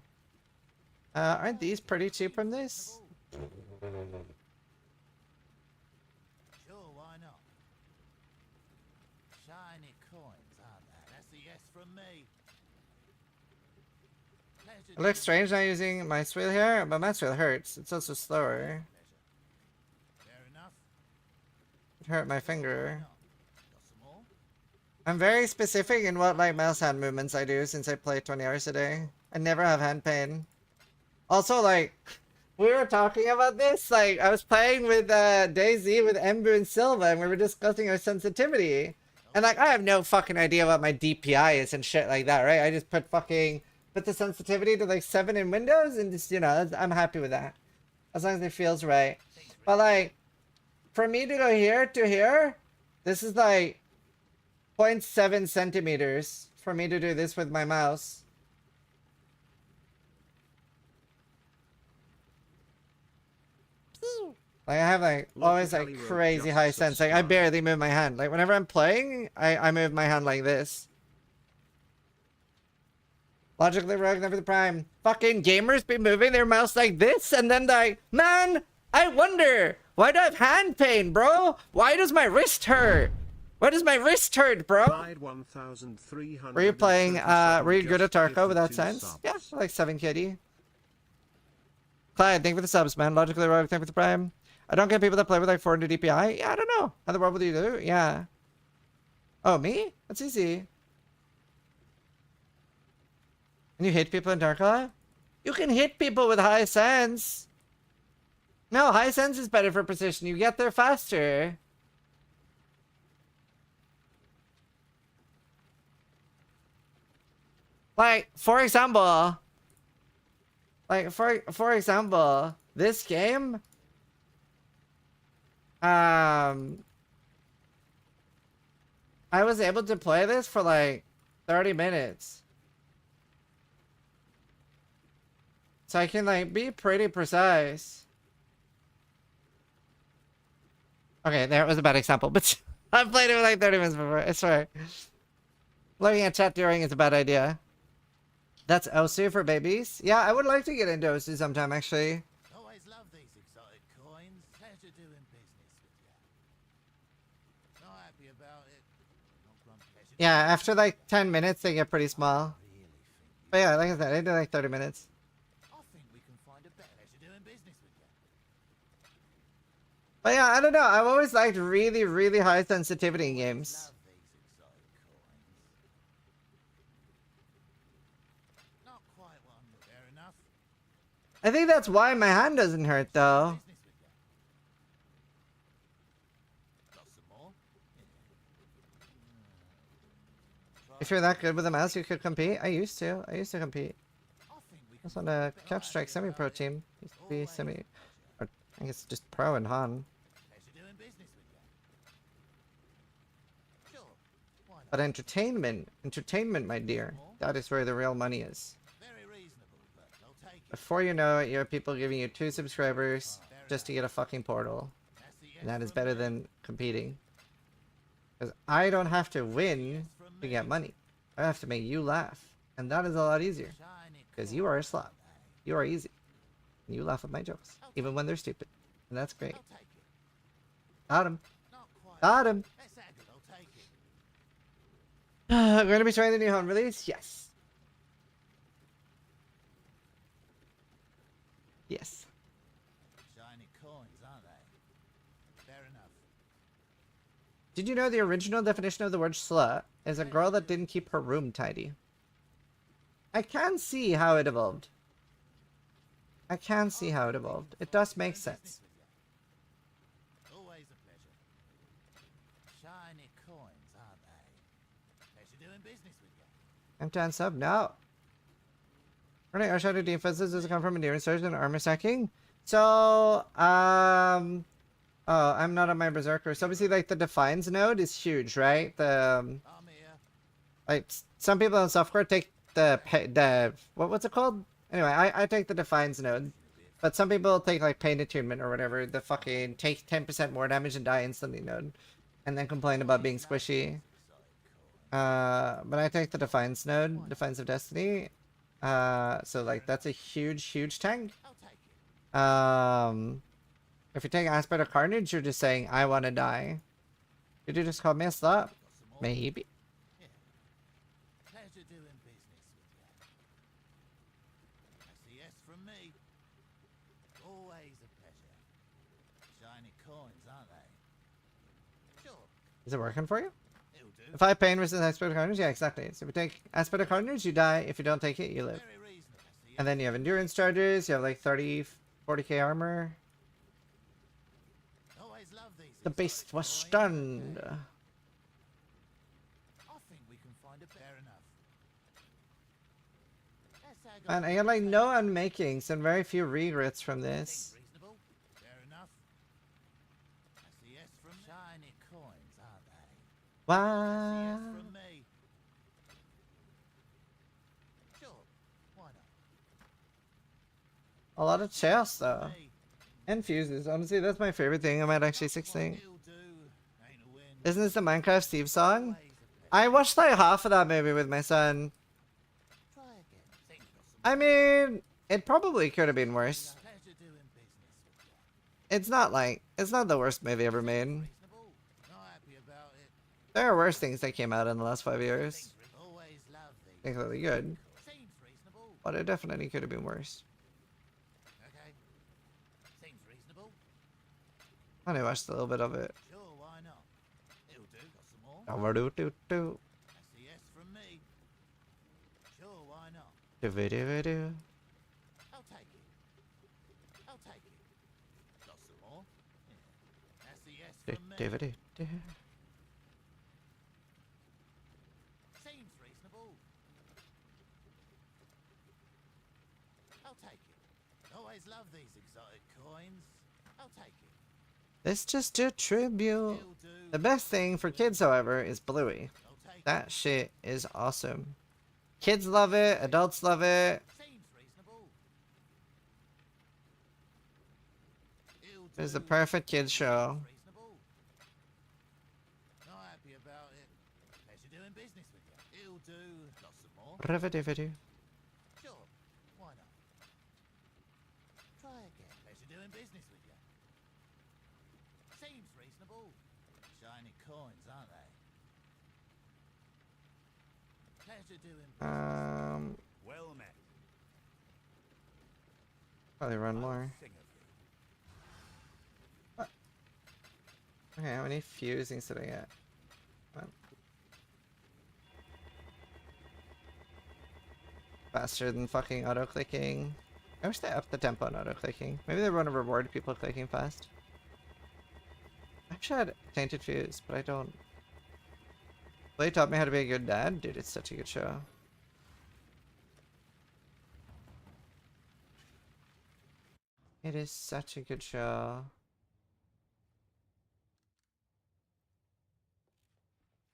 Aren't these pretty cheap from this? Sure, why not? Shiny coins, aren't they? That's a yes from me. Pleasure It looks strange not using my swill here, but my swill hurts. It's also slower. Fair enough. It hurt my finger. Got some more? I'm very specific in what like mouse hand movements I do since I play 20 hours a day. I never have hand pain. Also, like, we were talking about this, like, I was playing with DayZ with Embu and Silva, and we were discussing our sensitivity. And, like, I have no fucking idea what my DPI is and shit like that, right? I just put the sensitivity to, like, 7 in Windows, and just, you know, I'm happy with that. As long as it feels right. But, like, for me to go here to here, this is, like, 0.7 centimeters for me to do this with my mouse. Like I have like always like crazy high sense. Like I barely move my hand. Like whenever I'm playing, I move my hand like this. Logically rogue, never the prime. Fucking gamers be moving their mouse like this, and then like, man, I wonder why do I have hand pain, bro? Why does my wrist hurt? Why does my wrist hurt, bro? Were you playing? Were you good at Tarko without sense? Yeah, like 7 kitty. Clyde, thank you for the subs, man. Logically rogue, thank you for the prime. I don't get people that play with like 400 DPI. Yeah, I don't know. How the world would you do? Yeah. Oh, me? That's easy. And you hit people in Darkla? You can hit people with high sense. No, high sense is better for precision. You get there faster. Like, for example, this game, I was able to play this for like 30 minutes. So I can like be pretty precise. Okay, that was a bad example, but I've played it for like 30 minutes before, I swear. Looking at chat during is a bad idea. That's Osu for babies? Yeah, I would like to get into Osu sometime, actually. Always love these exotic coins. Pleasure doing business with you. Not happy about it. Not grumpy. Yeah, after like 10 minutes, they get pretty small. But yeah, like I said, I did like 30 minutes. I think we can find a better. Pleasure doing business with you. But yeah, I don't know. I've always liked really, really high sensitivity in games. Not quite one, but fair enough. I think that's why my hand doesn't hurt though. Got some more? If you're that good with a mouse, you could compete. I used to compete. I was on a Couch Strike semi-pro team. Used to be semi, or I guess just pro and Han. But entertainment, my dear, that is where the real money is. Before you know it, you have people giving you 2 subscribers just to get a fucking portal. And that is better than competing. Because I don't have to win to get money. I have to make you laugh. And that is a lot easier. Because you are a slot. You are easy. And you laugh at my jokes. Even when they're stupid. And that's great. Got him. Got him. We're going to be trying the new home release? Yes. Yes. Shiny coins, aren't they? Fair enough. Did you know the original definition of the word slut is a girl that didn't keep her room tidy? I can see how it evolved. I can see how it evolved. It does make sense. Always a pleasure. Shiny coins, aren't they? Pleasure doing business with you. M10 sub? No. Running our shadow defenses does come from endurance surge and armor stacking. So, oh, I'm not on my berserker. So obviously, like the defines node is huge, right? The like some people on softcore take the what's it called? Anyway, I take the defines node, but some people take like pain attunement or whatever. The fucking take 10% more damage and die instantly node, and then complain about being squishy. But I take the defines node, defines of destiny. So like that's a huge tank. If you take aspect of carnage, you're just saying I want to die. Did you just call me a slut? Maybe. Pleasure doing business with you. Yes from me. Always a pleasure. Shiny coins, aren't they? Sure. Is it working for you? It'll do. If I pain versus aspect of carnage, yeah, exactly. So if you take aspect of carnage, you die. If you don't take it, you live. And then you have endurance charges. You have like 40k armor. The beast was stunned. I think we can find a fair enough. And I got like no unmakings and very few regrets from this. Reasonable. Fair enough. SES from shiny coins, aren't they? Wow. SES from me. Sure. Why not? A lot of chests though. And fuses. Honestly, that's my favorite thing about XG16. Isn't this the Minecraft Steve song? I watched like half of that movie with my son. I mean, it probably could have been worse. It's not the worst movie ever made. There are worse things that came out in the last 5 years. Thankfully good. But it definitely could have been worse. I only watched a little bit of it. Sure, why not? It'll do. Got some more? Do. SES from me. Sure, why not? Do. I'll take it. I'll take it. Got some more? Yeah. SES from me. Seems reasonable. I'll take it. Always love these exotic coins. I'll take it. Let's just do tribute. The best thing for kids, however, is Bluey. That shit is awesome. Kids love it. Adults love it. It's the perfect kids show. Not happy about it. Pleasure doing business with you. It'll do. Got some more? Rivetivity. Sure. Why not? Try again. Pleasure doing business with you. Seems reasonable. Shiny coins, aren't they? Pleasure doing business. Well met. Probably run more. Okay, how many fusings did I get? One. Faster than fucking auto-clicking. I wish they upped the tempo on auto-clicking. Maybe they want to reward people clicking fast. I wish I had Tainted Fuse, but I don't. They taught me how to be a good dad? Dude, it's such a good show. It is such a good show.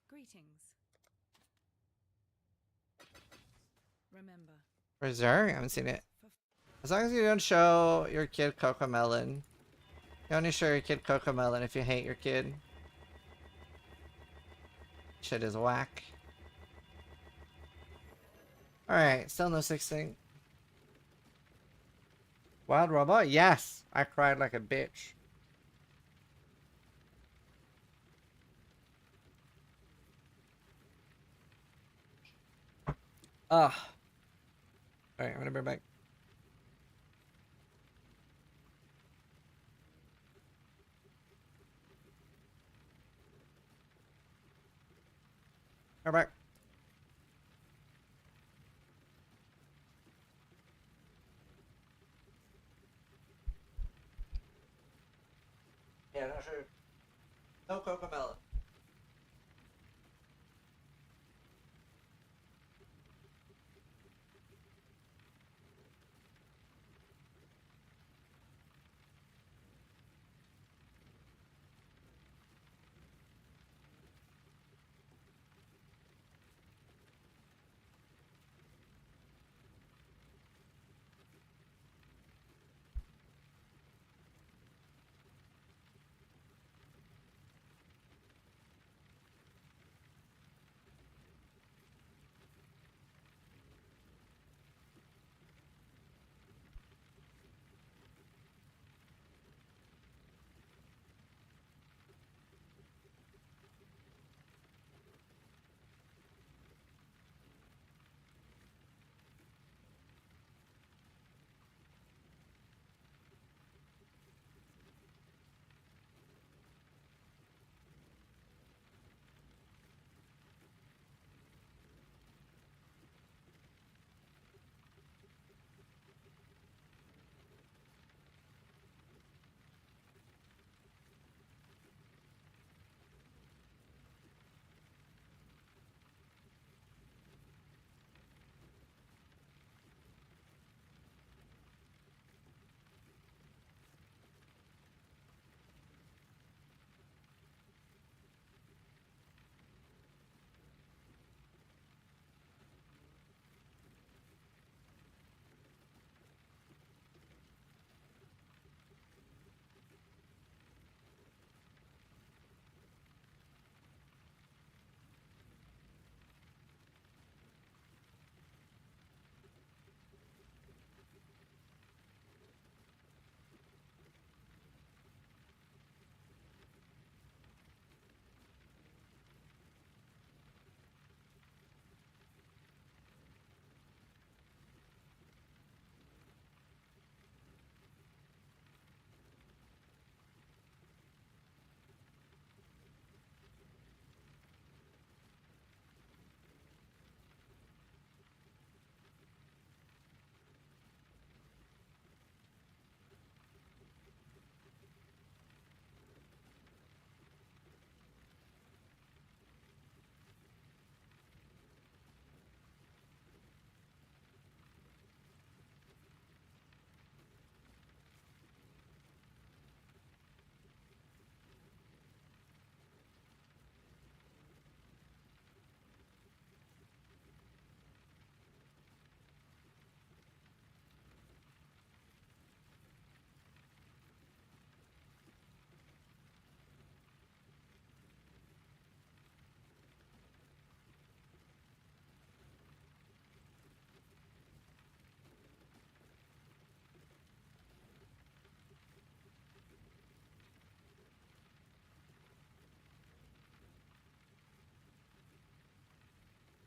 Greetings. Remember. Berserk? I haven't seen it. As long as you don't show your kid Cocomelon. You only show your kid Cocomelon if you hate your kid. Shit is whack. Alright, still no 16. Wild Robot? Yes! I cried like a bitch. Ugh. Alright, I'm gonna bring back. Come back. Yeah, no, sure. No Cocomelon.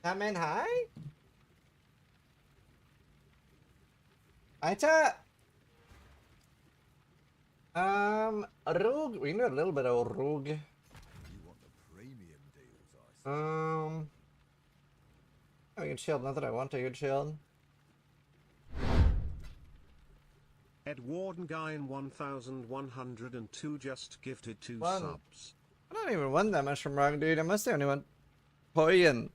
Come in high? Aita! Rogue. We need a little bit of Rogue. I can shield. Not that I want a good shield. Ed Warden Guy in 1102 just gifted 2 One. subs. I don't even want that much from Rock, dude. I must only want Toyin.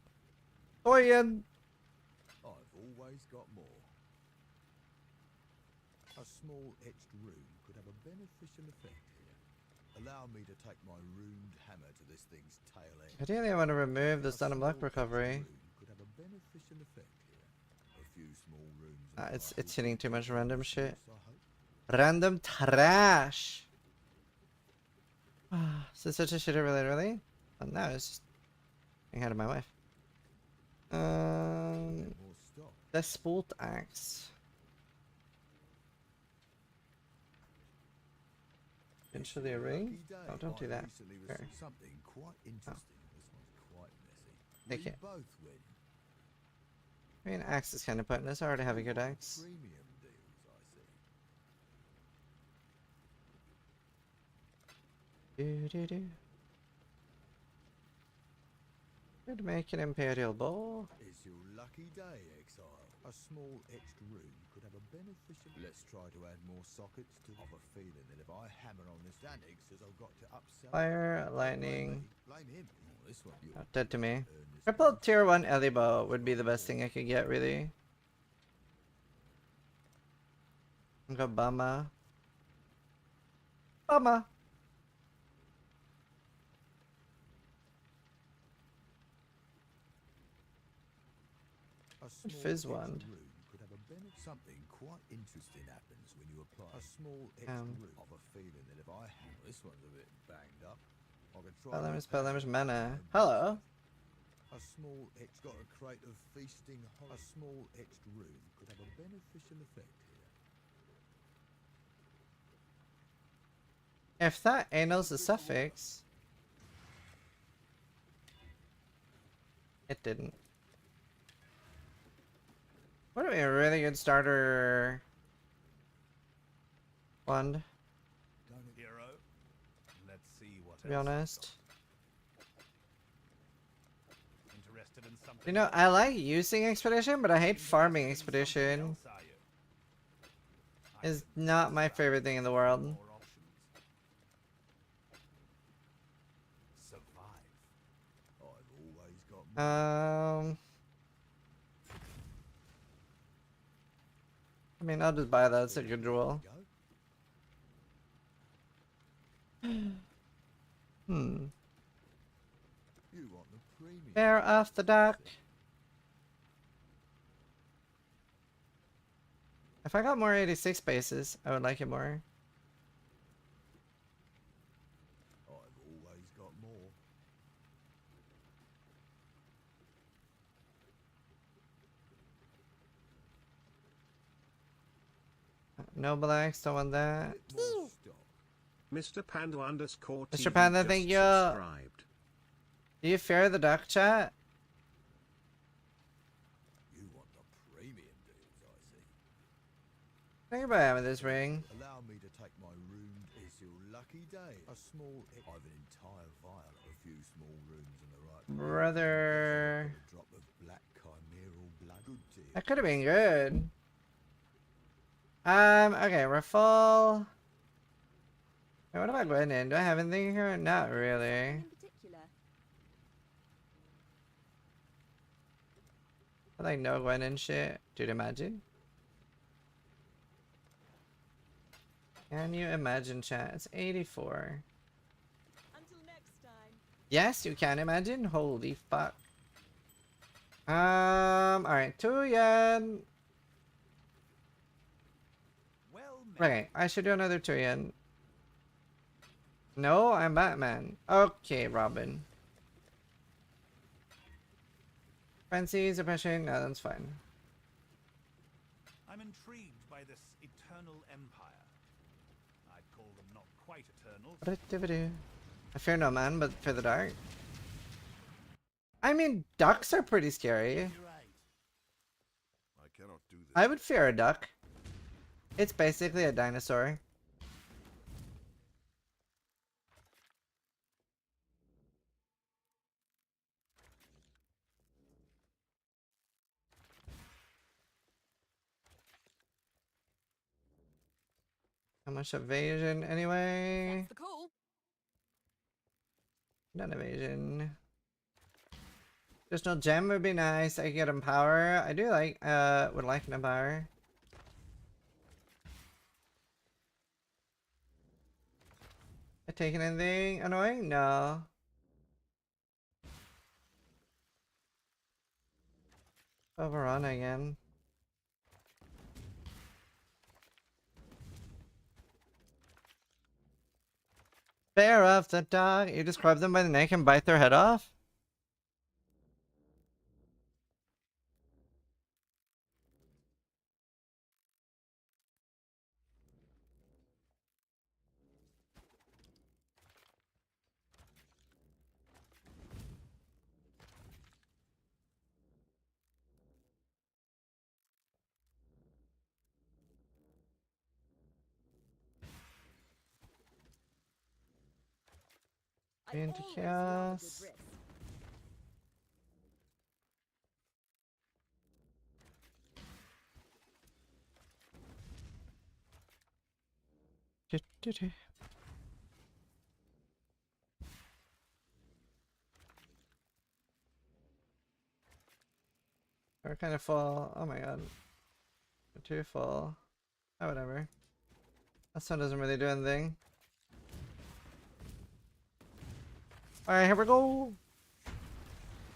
Toyin. I've always got more. A small etched rune could have a beneficial effect here. Allow me to take my runed hammer to this thing's tail end. Ideally, I want to remove the stun and block recovery. Could have a beneficial effect here. A few small runes. It's hitting too much random shit. Random trash. So such a shitter, really? Oh, no, it's just getting out of my wife. The Sport Axe. Potentially a ring? Oh, don't do that. Sure. Something quite interesting. This one's quite messy. Take We it. both win. I mean, axe is kind of pointless. I already have a good axe. Premium deals, I see. Do. Could make an Imperial Bow. It's your lucky day, Exile. A small etched rune could have a beneficial... Let's try to add more sockets to... I've a feeling that if I hammer on this annex, as I've got to upsell... Fire, lightning. Blame him. Oh, this one, you Oh, dead to me. Triple tier 1 Ellie Bow would be the best thing I could get, really. Go Bama. Bama. Fizz wand. Could have a something quite interesting happens when you apply a small extra root. Of a feeling that if I have this one's a bit banged up, I could try. Spell damage, mana. Hello. A small etched got a crate of feasting. A small etched rune could have a beneficial effect here. If that anal's a suffix, it didn't. Would be a really good starter wand, Hero. Let's see what to be honest. Interested in something? You know, I like using Expedition, but I hate farming Expedition. Is not my favorite thing in the world. Survive. I've always got I mean, I'll just buy that. It's a good rule. You want the premium. Bear off the dock. If I got more 86 bases, I would like it more. I've always got more. No blacks, don't want that. Mr. Panda underscore Mr. TV Panda, just thank you. subscribed. Do you fear the duck, chat? You want the premium deals, I see. Think about having this ring. Allow me to take my rune. It's your lucky day. A small... I've an entire vial of a few small runes in the right... Brother. A drop of black chimeral blood. Good deal. That could have been good. Okay, we're full. Hey, what about going in? Do I have anything here? Not really. I like no Gwen and shit. Dude, imagine. Can you imagine, chat? It's 84. Until next time. Yes, you can imagine. Holy fuck. Alright, 2 yen. Okay, I should do another 2 yen. No, I'm Batman. Okay, Robin. Frenzies, oppression, no, that's fine. I'm intrigued by this eternal empire. I'd call them not quite eternal. I fear no man, but fear the dark. I mean, ducks are pretty scary. I cannot do this. I would fear a duck. It's basically a dinosaur. How much evasion anyway? That's the call. None evasion. Additional gem would be nice. I could get empower. I do like would like an empower. I taking anything annoying? No. Overrun again. Bear of the dog. You just grab them by the neck and bite their head off? Into chaos. We're kind of full. Oh my god. We're too full. Oh, whatever. That sun doesn't really do anything. Alright, here we go.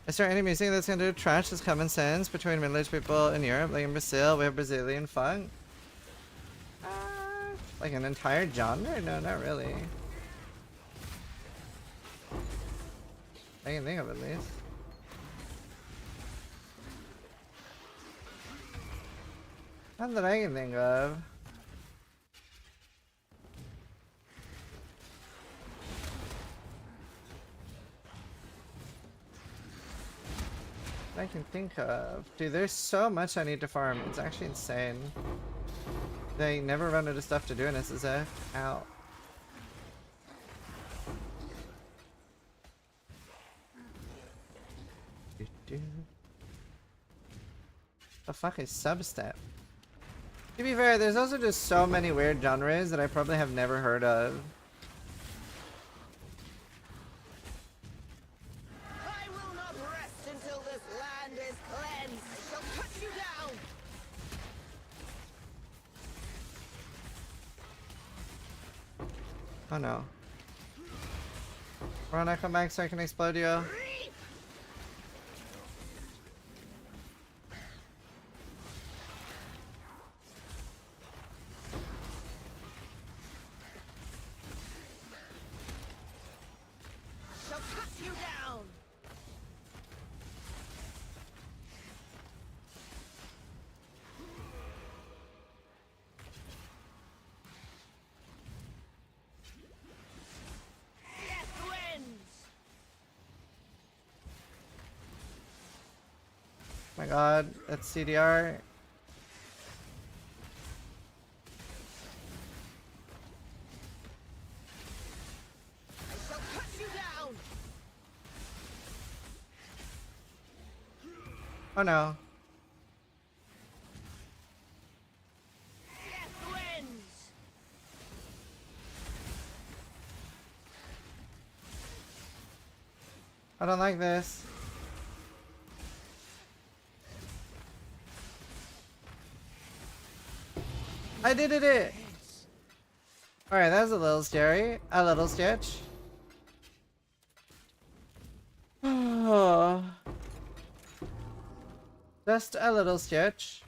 Is there any music that's gonna do trash as common sense between middle-aged people in Europe? Like in Brazil, we have Brazilian funk. Like an entire genre? No, not really. I can think of at least. Not that I can think of. I can think of. Dude, there's so much I need to farm. It's actually insane. They never run out of stuff to do in SSF. Ow. The fuck is substep? To be fair, there's also just so many weird genres that I probably have never heard of. I will not rest until this land is cleansed. I shall cut you down. Oh no. Rana, come back so I can explode you. Shall cut you down. Death wins. Oh my god, that's CDR. I shall cut you down. Oh no. Death wins. I don't like this. I did it! Alright, that was a little scary. A little sketch. Just a little sketch.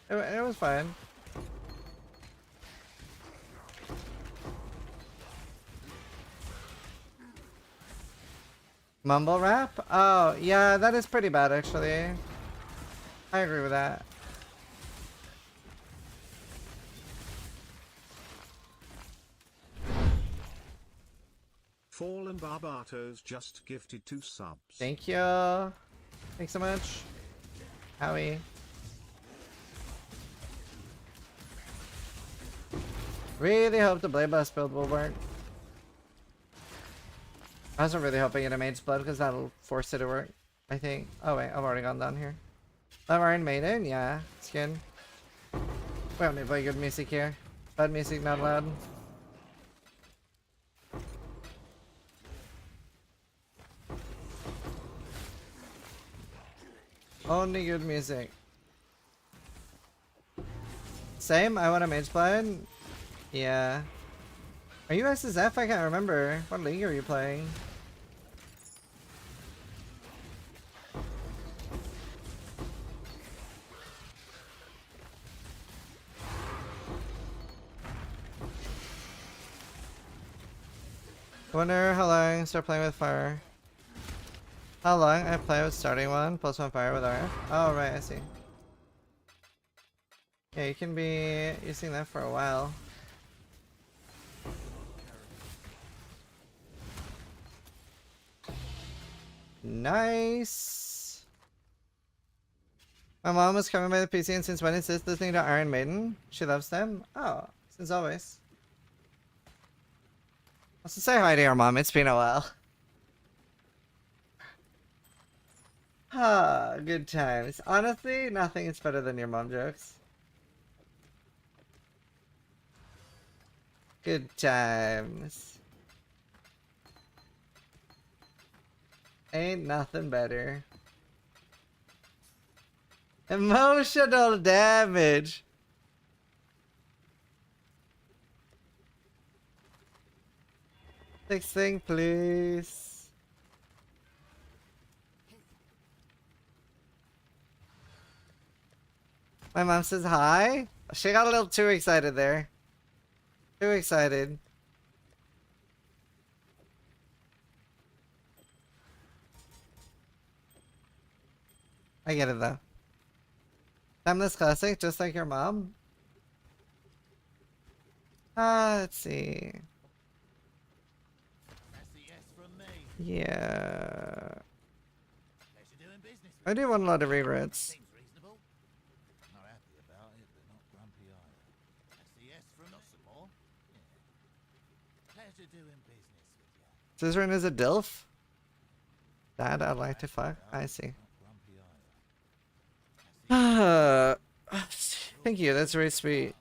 It was fine. Mumble rap? Oh, yeah, that is pretty bad actually. I agree with that. Fallen Barbatos just gifted 2 subs. Thank you. Thanks so much. Howie. Really hope the Blade Blast build will work. I was really hoping it made blood because that'll force it to work. I think. Oh wait, I've already gone down here. Iron Maiden, yeah. Skin. We only play good music here. Bad music, not loud. Only good music. Same, I want a mage blade. Yeah. Are you SSF? I can't remember. What league are you playing? Wonder how long I start playing with fire. How long I play with starting one, +1 fire with RF? Oh right, I see. Yeah, you can be using that for a while. Nice! My mom was coming by the PC, and since when is this listening to Iron Maiden? She loves them? Oh, since always. Also say hi to your mom, it's been a while. Ah, good times. Honestly, nothing is better than your mom jokes. Good times. Ain't nothing better. Emotional damage. Next thing, please. My mom says hi. She got a little too excited there. Too excited. I get it though. Timeless classic, just like your mom. Let's see. Yeah. I do want a lot of regrets. Scissoring is a DILF? That I'd like to fuck. I see. Thank you, that's very sweet.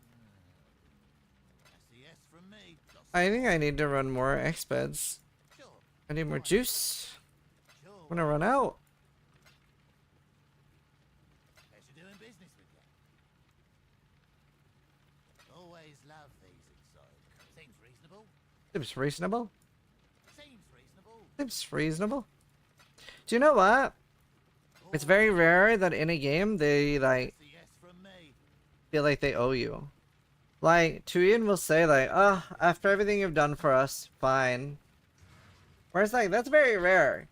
I think I need to run more expeds. I need more juice. I'm gonna run out. Seems reasonable. Seems reasonable. Do you know what? It's very rare that in a game they like feel like they owe you. Like Tuyin will say like, "Oh, after everything you've done for us, fine." Whereas like that's very rare.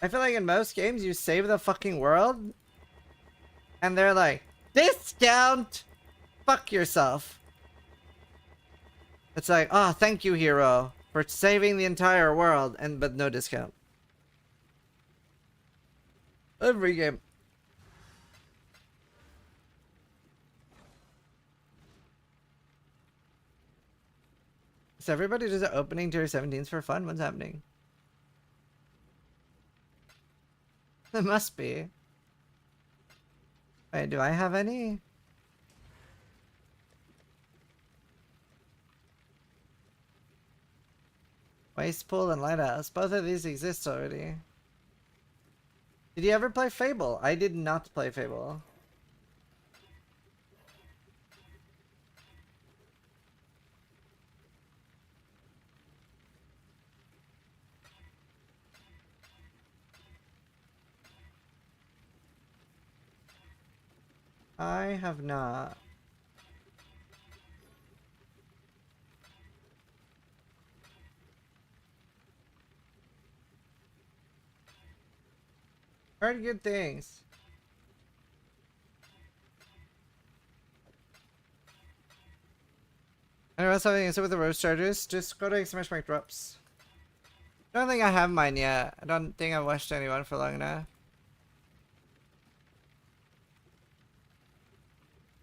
I feel like in most games you save the fucking world, and they're like, "Discount, fuck yourself." It's like, "Oh, thank you, hero, for saving the entire world," and but no discount. Every game. Is everybody just opening tier 17s for fun? What's happening? It must be. Wait, do I have any? Waste Pool and Lighthouse. Both of these exist already. Did you ever play Fable? I did not play Fable. I have not. Heard good things. Anyone else have anything to say with the roast charges? Just go to exclamation mark drops. I don't think I have mine yet. I don't think I've watched anyone for long enough.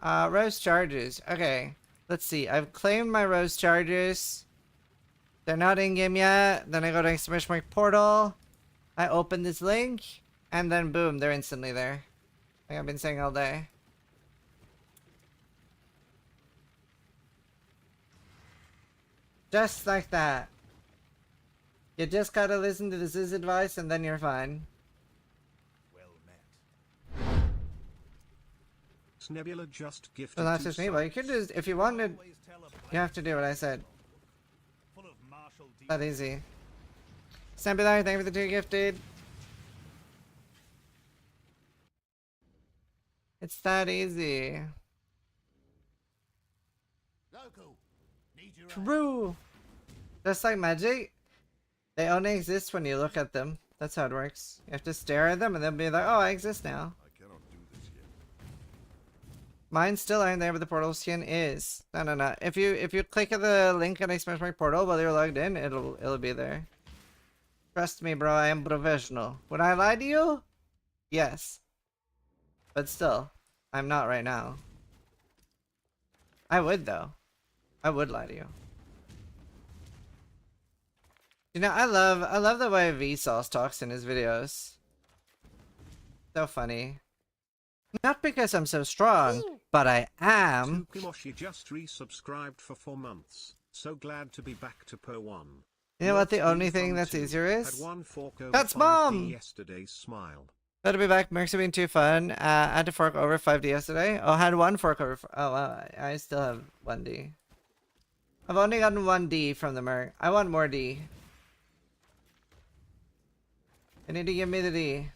Roast charges. Okay. Let's see. I've claimed my roast charges. They're not in game yet. Then I go to exclamation mark portal. I open this link. And then boom, they're instantly there. Like I've been saying all day. Just like that. You just gotta listen to this advice and then you're fine. Nebula just gifted So that's 2 just me, but you could just, if you wanted, you have to do what I said. That easy. Sambular, thank you for the 2 gifted. It's that easy. True. Just like magic, they only exist when you look at them. That's how it works. You have to stare at them and they'll be like, oh, I exist now. Mine still aren't there, but the portal skin is. No. If you click at the link in exclamation portal while you're logged in, it'll be there. Trust me, bro. I am professional. Would I lie to you? Yes. But still, I'm not right now. I would though. I would lie to you. You know, I love the way Vsauce talks in his videos. So funny. Not because I'm so strong, but I am. Tsukimoshi just resubscribed for 4 months. So glad to be back to Po 1. You know what the only thing that's easier is? That's Mom! Yesterday's smile. Glad to be back. Mercs have been too fun. I had to fork over 5D yesterday. Oh, I had 1 fork over. Oh, wow. I still have 1D. I've only gotten 1D from the Merc. I want more D. I need to give me the D.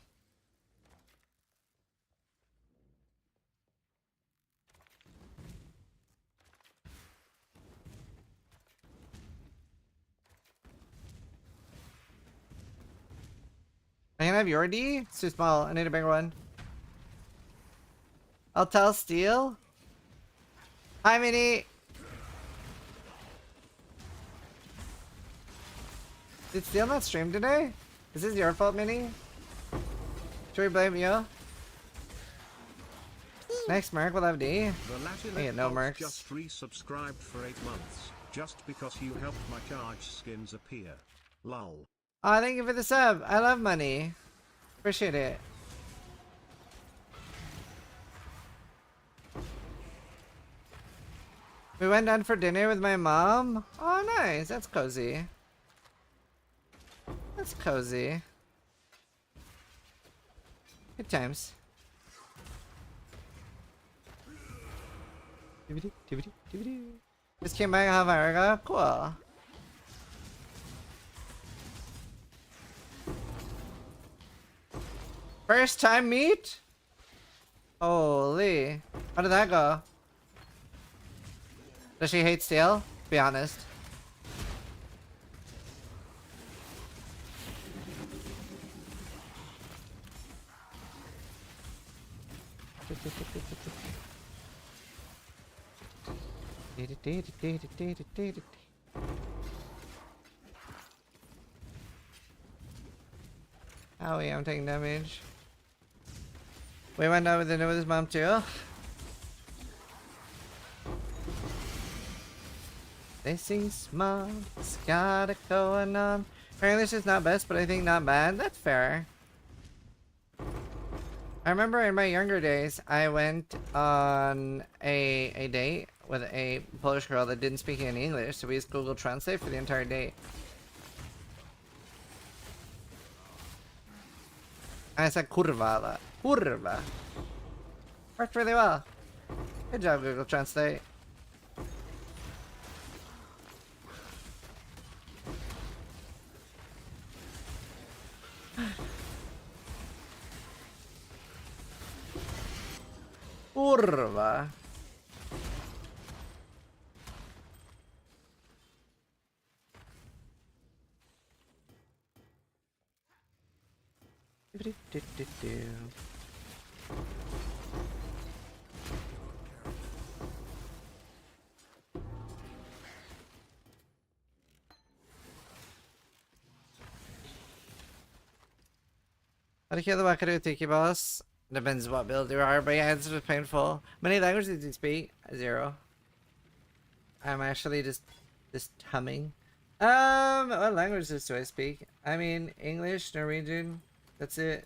I can have your D? It's too small. I need a bigger one. I'll tell Steel. Hi, Minnie. Did Steel not stream today? Is this your fault, Minnie? Should we blame you? Next Merc will have D. Yeah, no Mercs. Just resubscribed for 8 months. Just because you helped my charge skins appear. Lol. Oh, thank you for the sub. I love money. Appreciate it. We went down for dinner with my mom. Oh, nice. That's cozy. That's cozy. Good times. Just came back a half hour ago. Cool. First time meet? Holy. How did that go? Does she hate Steel? Be honest. Owie, I'm taking damage. We went out with dinner with his mom too. They seem smart, it's got it going on. Her English is not best, but I think not bad. That's fair. I remember in my younger days, I went on a date with a Polish girl that didn't speak any English, so we used Google Translate for the entire date. I said kurwa. Kurwa. Worked really well. Good job, Google Translate. Kurwa. How to kill the Wakaru Tiki boss? Depends what build you are, but yeah, it's just painful. Many languages do you speak? 0. I'm actually just humming. What languages do I speak? I mean, English, Norwegian. That's it.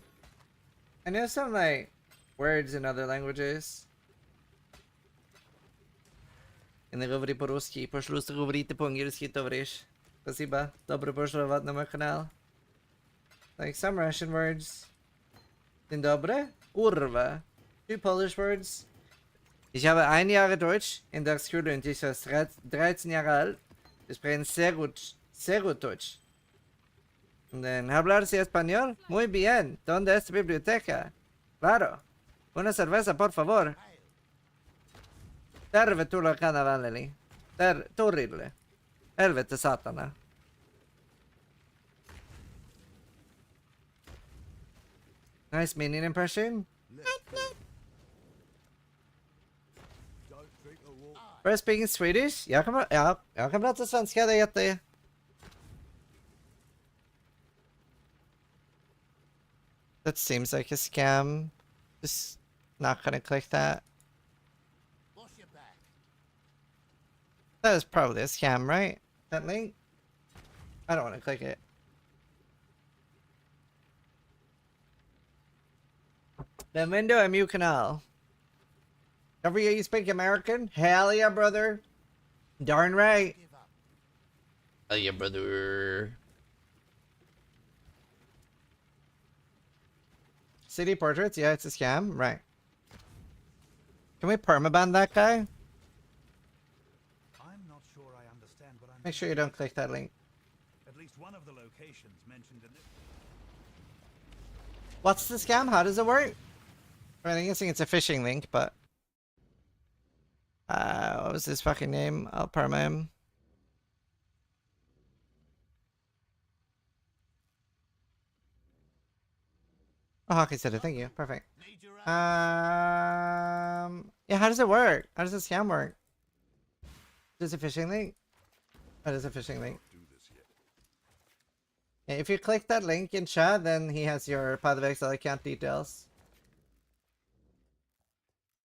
I know some like words in other languages. Не говори по-русски, пожалуйста, говорите по-английски, товарищ. Спасибо. Добро пожаловать на мой канал. Like some Russian words. Dzień dobry. Kurwa. 2 Polish words. Ich habe 1 Jahr Deutsch in der Schule und ich war 13 Jahre alt. Ich spreche sehr gut Deutsch. Und dann, ¿hablarse español? Muy bien. ¿Dónde es tu biblioteca? Claro. Una cerveza, por favor. Tervetuloa kanavalleni. Torille. Helvete satana. Nice minion impression. First speaking Swedish? Jag kan prata svenska, det är jätte... That seems like a scam. Just not gonna click that. That is probably a scam, right? That link? I don't want to click it. Bienvenido a mi canal. Every year you speak American? Hell yeah, brother. Darn right. Hell yeah, brother. City portraits? Yeah, it's a scam. Right. Can we permaban that guy? I'm not sure I understand what I'm Make sure you don't click that link. At least one of the locations mentioned in this. What's the scam? How does it work? I'm guessing it's a phishing link, but... what was his fucking name? I'll perma him. Oh, Hockey said it. Thank you. Perfect. Yeah, how does it work? How does the scam work? Is it a phishing link? That is a phishing link. Yeah, if you click that link in chat, then he has your Path of Exile account details.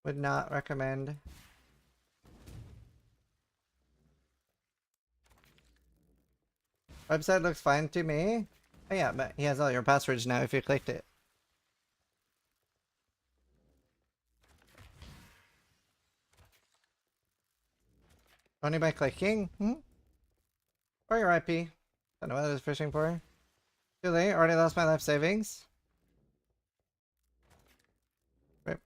Would not recommend. Website looks fine to me. Oh yeah, but he has all your passwords now if you clicked it. Only by clicking? Or your IP. Don't know what it is fishing for. Too late, already lost my life savings. Rip.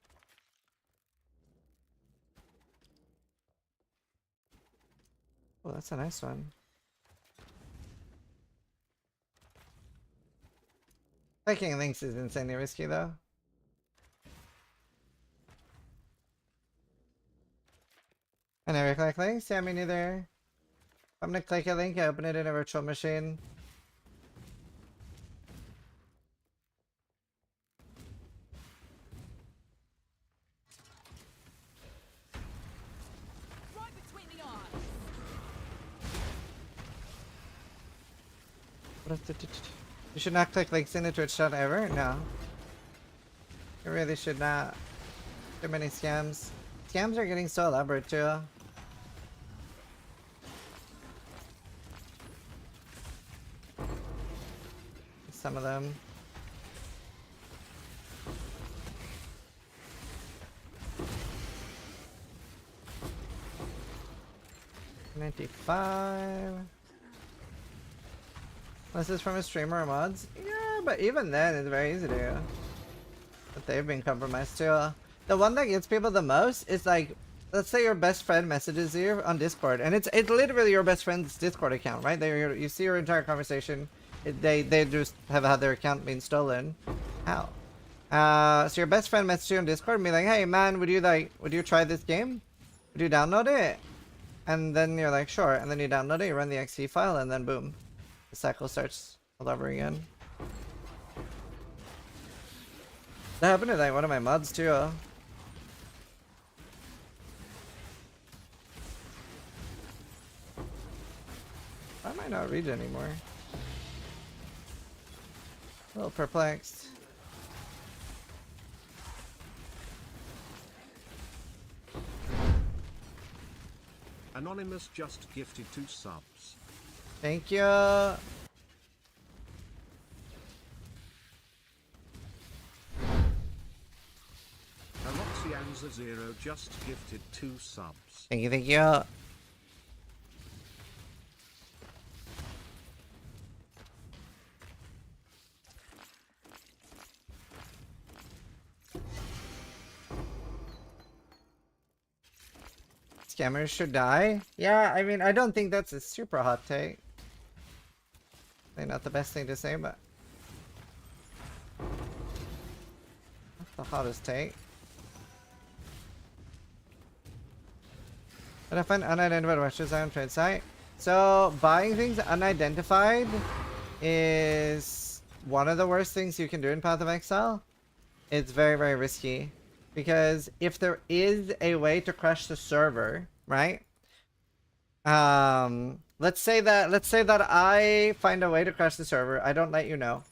Oh, that's a nice one. Clicking links is insanely risky though. I never click links, yeah, me neither. I'm gonna click a link, I open it in a virtual machine. Right between the eyes. You should not click links in the Twitch chat ever? No. You really should not. Too many scams. Scams are getting so elaborate too. Some of them. $95. This is from a streamer or mods? Yeah, but even then it's very easy to do. But they've been compromised too. The one that gets people the most is like, let's say your best friend messages you on Discord, and it's literally your best friend's Discord account, right? You see your entire conversation. They just have had their account being stolen. How? So your best friend messages you on Discord and be like, hey man, would you try this game? Would you download it? And then you're like, sure. And then you download it, you run the exe file, and then boom. The cycle starts all over again. That happened to like one of my mods too. Why am I not read anymore? A little perplexed. Anonymous just gifted 2 subs. Thank you. Panzer0 just gifted 2 subs. Thank you, thank you. Scammers should die? Yeah, I mean, I don't think that's a super hot take. Maybe not the best thing to say, but that's the hottest take. But I find unidentified rushes on trade site. So buying things unidentified is one of the worst things you can do in Path of Exile. It's very, very risky. Because if there is a way to crush the server, right? Let's say that I find a way to crush the server. I don't let you know.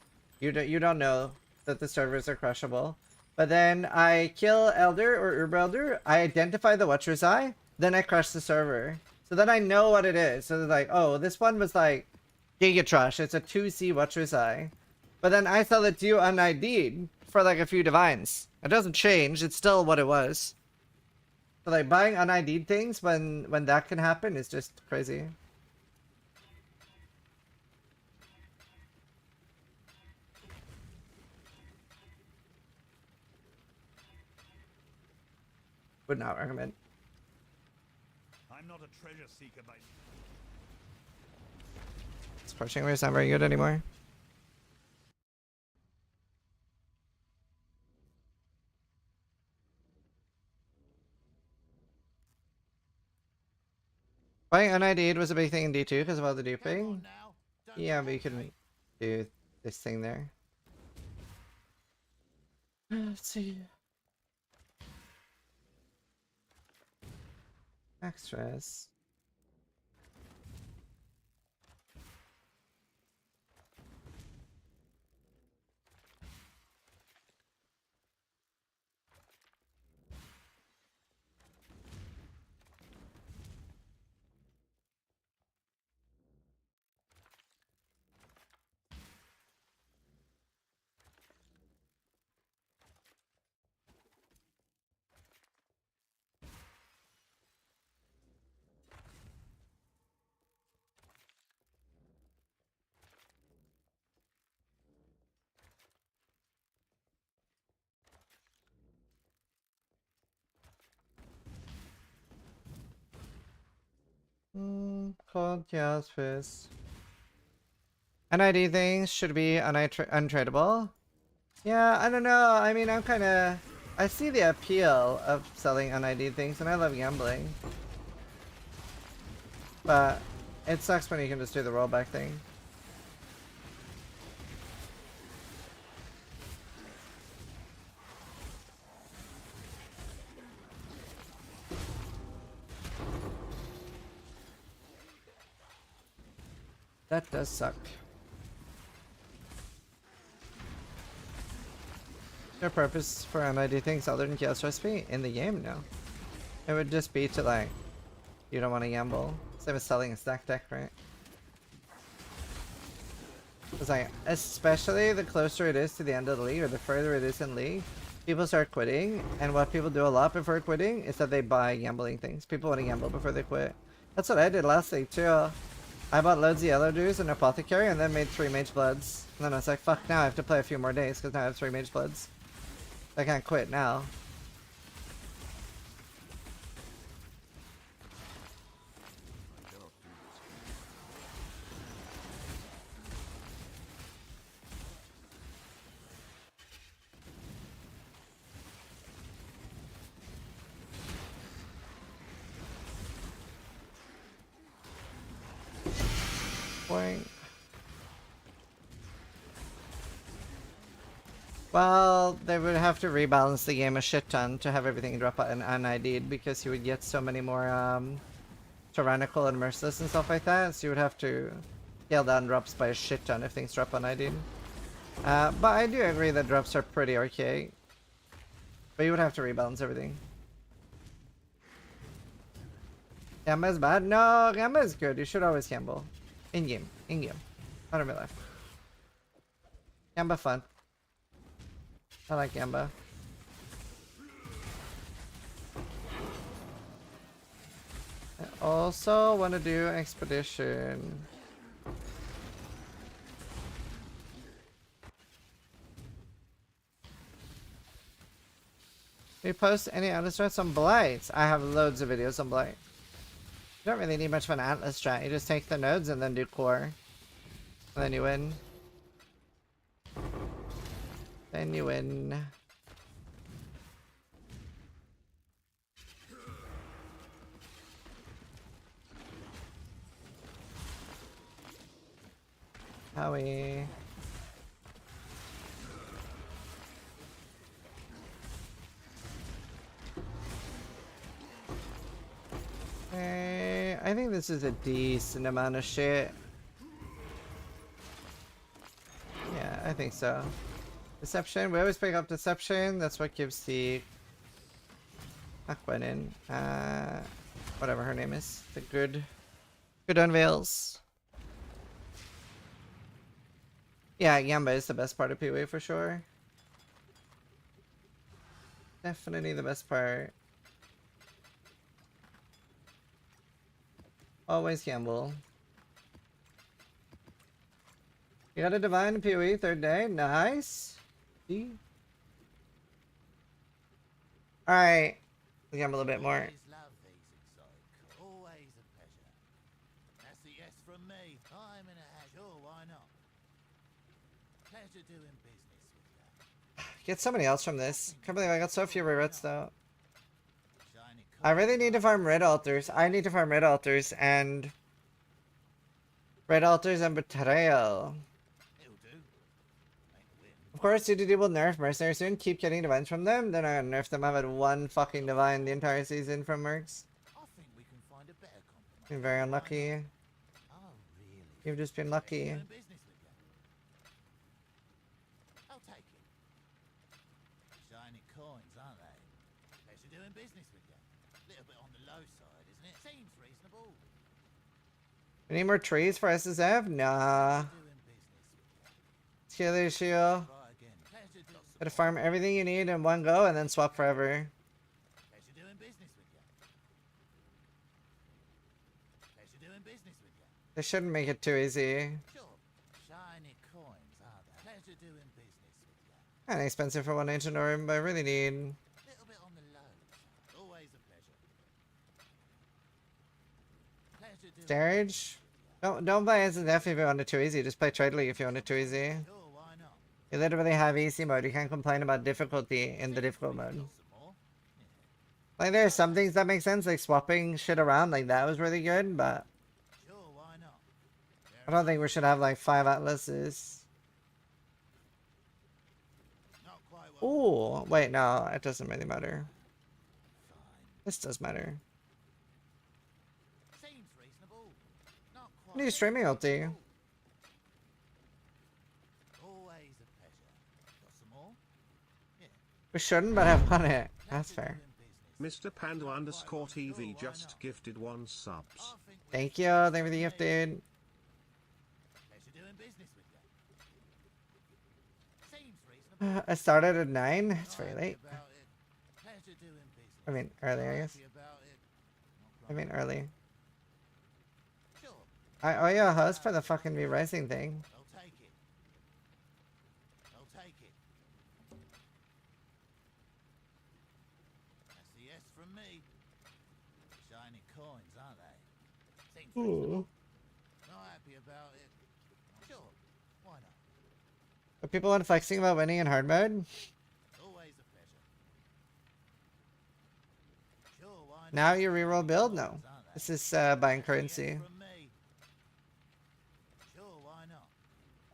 You don't know that the servers are crushable. But then I kill Elder or Uber Elder. I identify the Watcher's Eye. Then I crush the server. So then I know what it is. So they're like, oh, this one was like Gigatrush. It's a 2C Watcher's Eye. But then I sell it to you un-ID'd for like a few divines. It doesn't change. It's still what it was. So like buying un-ID'd things when that can happen is just crazy. Would not recommend. I'm not a treasure seeker by... This pushing is not very good anymore. Buying un-ID'd was a big thing in D2 because of all the duping. Yeah, but you can do this thing there. Let's see. Extras. Cold chaos fist. NID things should be untradeable. Yeah, I don't know. I mean, I see the appeal of selling NID things, and I love gambling. But it sucks when you can just do the rollback thing. That does suck. No purpose for MID things other than chaos recipe in the game? No. It would just be to like, you don't want to gamble. Same as selling a stack deck, right? It's like, especially the closer it is to the end of the league or the further it is in league, people start quitting. And what people do a lot before quitting is that they buy gambling things. People want to gamble before they quit. That's what I did last league too. I bought loads of yellow dues and apothecary and then made 3 mage bloods. And then I was like, fuck, now I have to play a few more days because now I have 3 mage bloods. I can't quit now. Boing. Well, they would have to rebalance the game a shit ton to have everything drop an un-ID'd because you would get so many more tyrannical and merciless and stuff like that. So you would have to scale down drops by a shit ton if things drop un-ID'd. But I do agree that drops are pretty archaic. But you would have to rebalance everything. Gamba is bad? No, Gamba is good. You should always gamble. In-game. In-game. Not in real life. Gamba fun. I like Gamba. Also want to do expedition. Do you post any atlas strats on blights? I have loads of videos on blight. You don't really need much of an atlas strat. You just take the nodes and then do core. And then you win. Then you win. Howie. Okay, I think this is a decent amount of shit. Yeah, I think so. Deception, we always pick up deception. That's what gives the Aquanin, whatever her name is, the good unveils. Yeah, Yamba is the best part of PoE for sure. Definitely the best part. Always gamble. You got a divine PoE third day. Nice. Alright. We gamble a bit more. Always a pleasure. That's the yes from me. I'm in a hash. Oh, why not? Pleasure doing business with you. Get somebody else from this. Can't believe I got so few regrets though. I really need to farm red altars. I need to farm red altars and betrayal. Of course, UDD will nerf mercenary soon. Keep getting divines from them. They're not gonna nerf them. I've had one fucking divine the entire season from mercs. Been very unlucky. You've just been lucky. I'll take it. Shiny coins, aren't they? Pleasure doing business with you. Little bit on the low side, isn't it? Seems reasonable. We need more trees for SSF? Nah. Kill the issue. Gotta farm everything you need in one go and then swap forever. Pleasure doing business with you. Pleasure doing business with you. They shouldn't make it too easy. Sure. Shiny coins, aren't they? Pleasure doing business with you. Kinda expensive for one ancient orb, but I really need. Little bit on the low side. Always a pleasure. Pleasure doing Stage? Don't play SSF if you want it too easy. Just play Trade League if you want it too easy. You literally have easy mode. You can't complain about difficulty in the difficult mode. Like there are some things that make sense, like swapping shit around. Like that was really good, but I don't think we should have like 5 atlases. Ooh, wait, no, it doesn't really matter. This does matter. New streaming ulti. Always a pleasure. Got some more? Yeah. We shouldn't, but I've won it. That's fair. Mr. Panda underscore TV just gifted 1 subs. Thank you. Thank you for the gifted. Pleasure doing business with you. Seems reasonable. I started at 9. It's very late. Pleasure doing business. I mean, early, I guess. I mean, early. I owe you a host for the fucking re-rising thing. I'll take it. I'll take it. That's the yes from me. Shiny coins, aren't they? Seems reasonable. Not happy about it. Sure. Why not? Are people unflexing about winning in hard mode? Always a pleasure. Sure, why not? Now you reroll build? No. This is buying currency.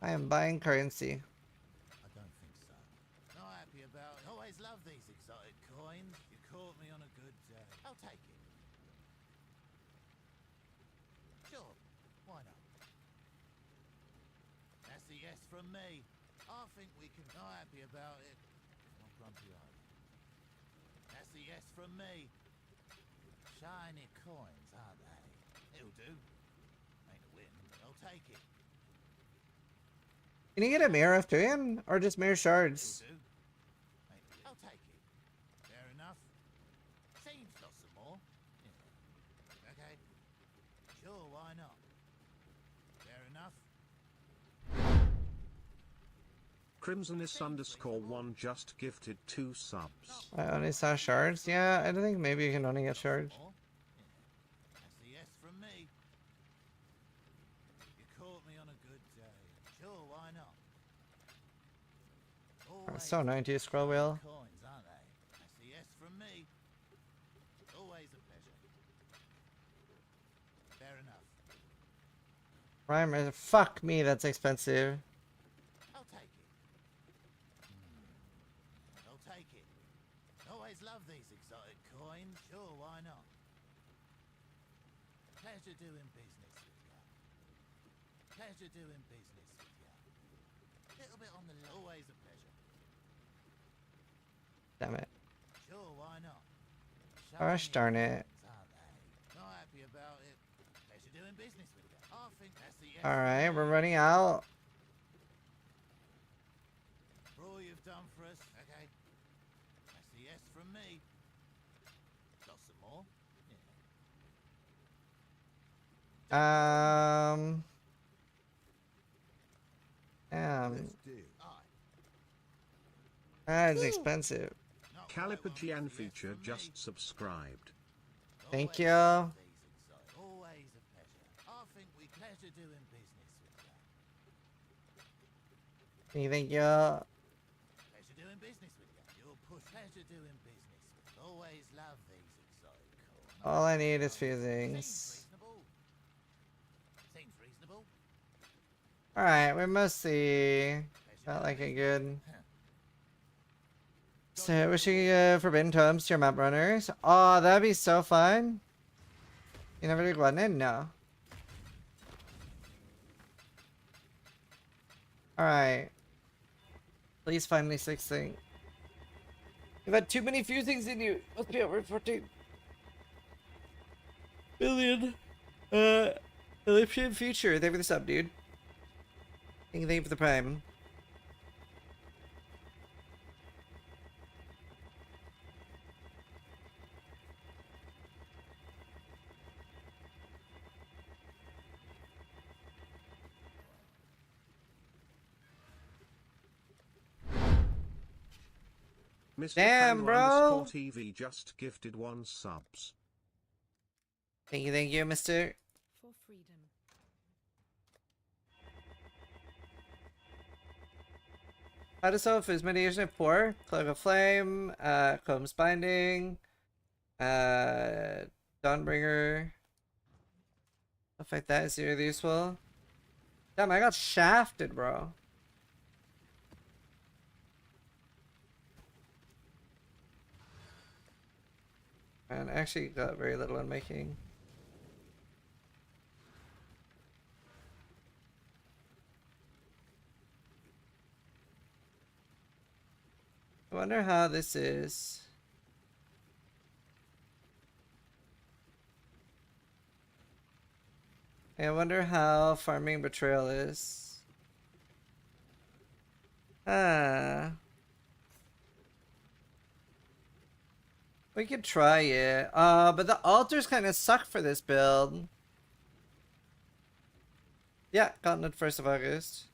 I am buying currency. I don't think so. Not happy about it. Always love these exotic coins. You caught me on a good day. I'll take it. Sure. Why not? That's a yes from me. I think we can. Not happy about it. Not grumpy either. That's a yes from me. Shiny coins, aren't they? It'll do. Ain't a win, but I'll take it. Can you get a mirror of Tuyan? Or just mirror shards? I'll take it. Fair enough. Seems got some more. Yeah. Okay. Sure, why not? Fair enough. Crimsonis_1 just gifted 2 subs. I only saw shards. Yeah, I don't think maybe you can only get shards. That's a yes from me. You caught me on a good day. Sure, why not? It's so annoying to use scroll wheel. Coins, aren't they? That's a yes from me. Always a pleasure. Fair enough. Primer. Fuck me, that's expensive. I'll take it. I'll take it. Always love these exotic coins. Sure, why not? Pleasure doing business with you. Pleasure doing business with you. Little bit on the always a pleasure. Damn it. Sure, why not? Gosh darn it. Aren't they? Not happy about it. Pleasure doing business with you. I think that's the yes. Alright, we're running out. For all you've done for us, okay. That's the yes from me. Got some more? That's expensive. Caliper Gian feature just subscribed. Thank you. Always a pleasure. I think we pleasure doing business with you. Thank you. Pleasure doing business with you. You'll push pleasure doing business with you. Always love these exotic coins. All I need is fusings. Seems reasonable. Alright, we mostly felt like a good. So, wishing Forbidden Tomes to your map runners. Oh, that'd be so fun. You never did one in? No. Alright. Please find me 16. You've had too many fusings in you. Must be over 14 billion. Elliptian Future. Thank you for the sub, dude. Thank you for the prime. Mr. Damn, bro. TV just gifted 1 subs. Thank you, mister. For freedom. How to solve fizz mitigation of poor? Cloak of Flame, Combs Binding, Dawnbringer. Stuff like that is really useful. Damn, I got shafted, bro. And I actually got very little on making. I wonder how this is. I wonder how farming Betrayal is. We could try it. But the altars kind of suck for this build. Yeah, gotten it 1st of August.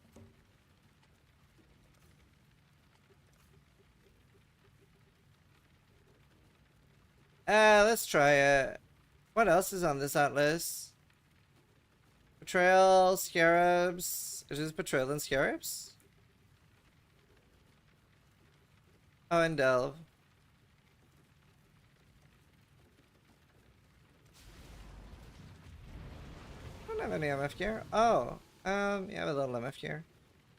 Let's try it. What else is on this atlas? Betrayal, Scarabs. Is this Betrayal and Scarabs? Oh, and Delve. I don't have any MF gear. Oh, yeah, I have a little MF gear.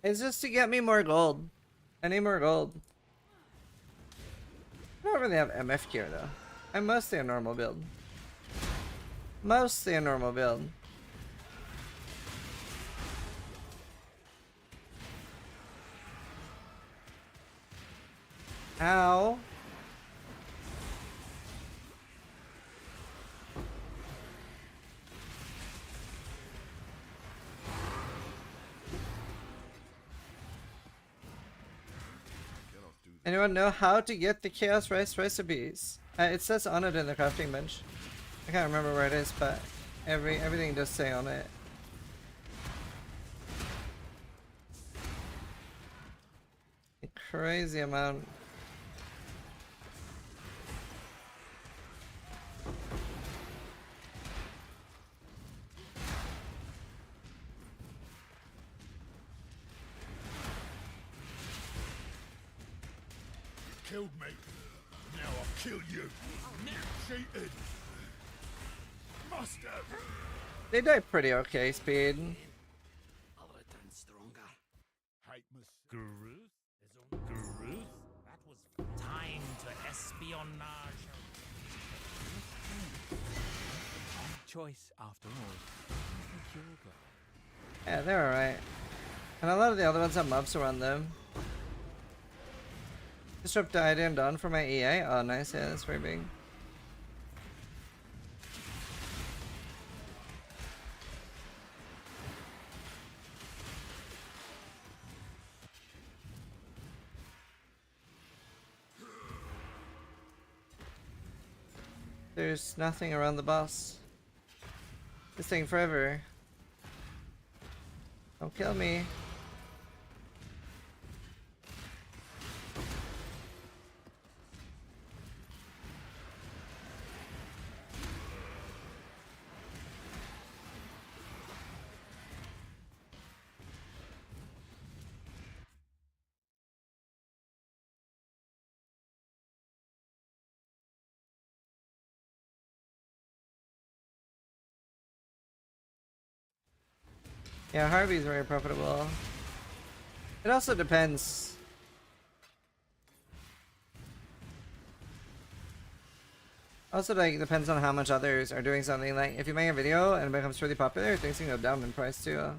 It's just to get me more gold. I need more gold. I don't really have MF gear though. I'm mostly a normal build. Mostly a normal build. Ow. Anyone know how to get the Chaos Rice recipes? It says on it in the crafting bench. I can't remember where it is, but Everything does say on it. A crazy amount. Killed me. Now I'll kill you. Cheated. Must have. They die pretty okay, speed. Hate Gruth? Gruth? That was time to espionage. Choice after all. I think you'll go. Yeah, they're alright. And a lot of the other ones have mobs around them. Disrupt died and done for my EA. Oh, nice. Yeah, that's very big. There's nothing around the boss. This thing forever. Don't kill me. Yeah, Harvey's very profitable. It also depends. Also, like, depends on how much others are doing something. Like, if you make a video and it becomes really popular, things can go down in price too.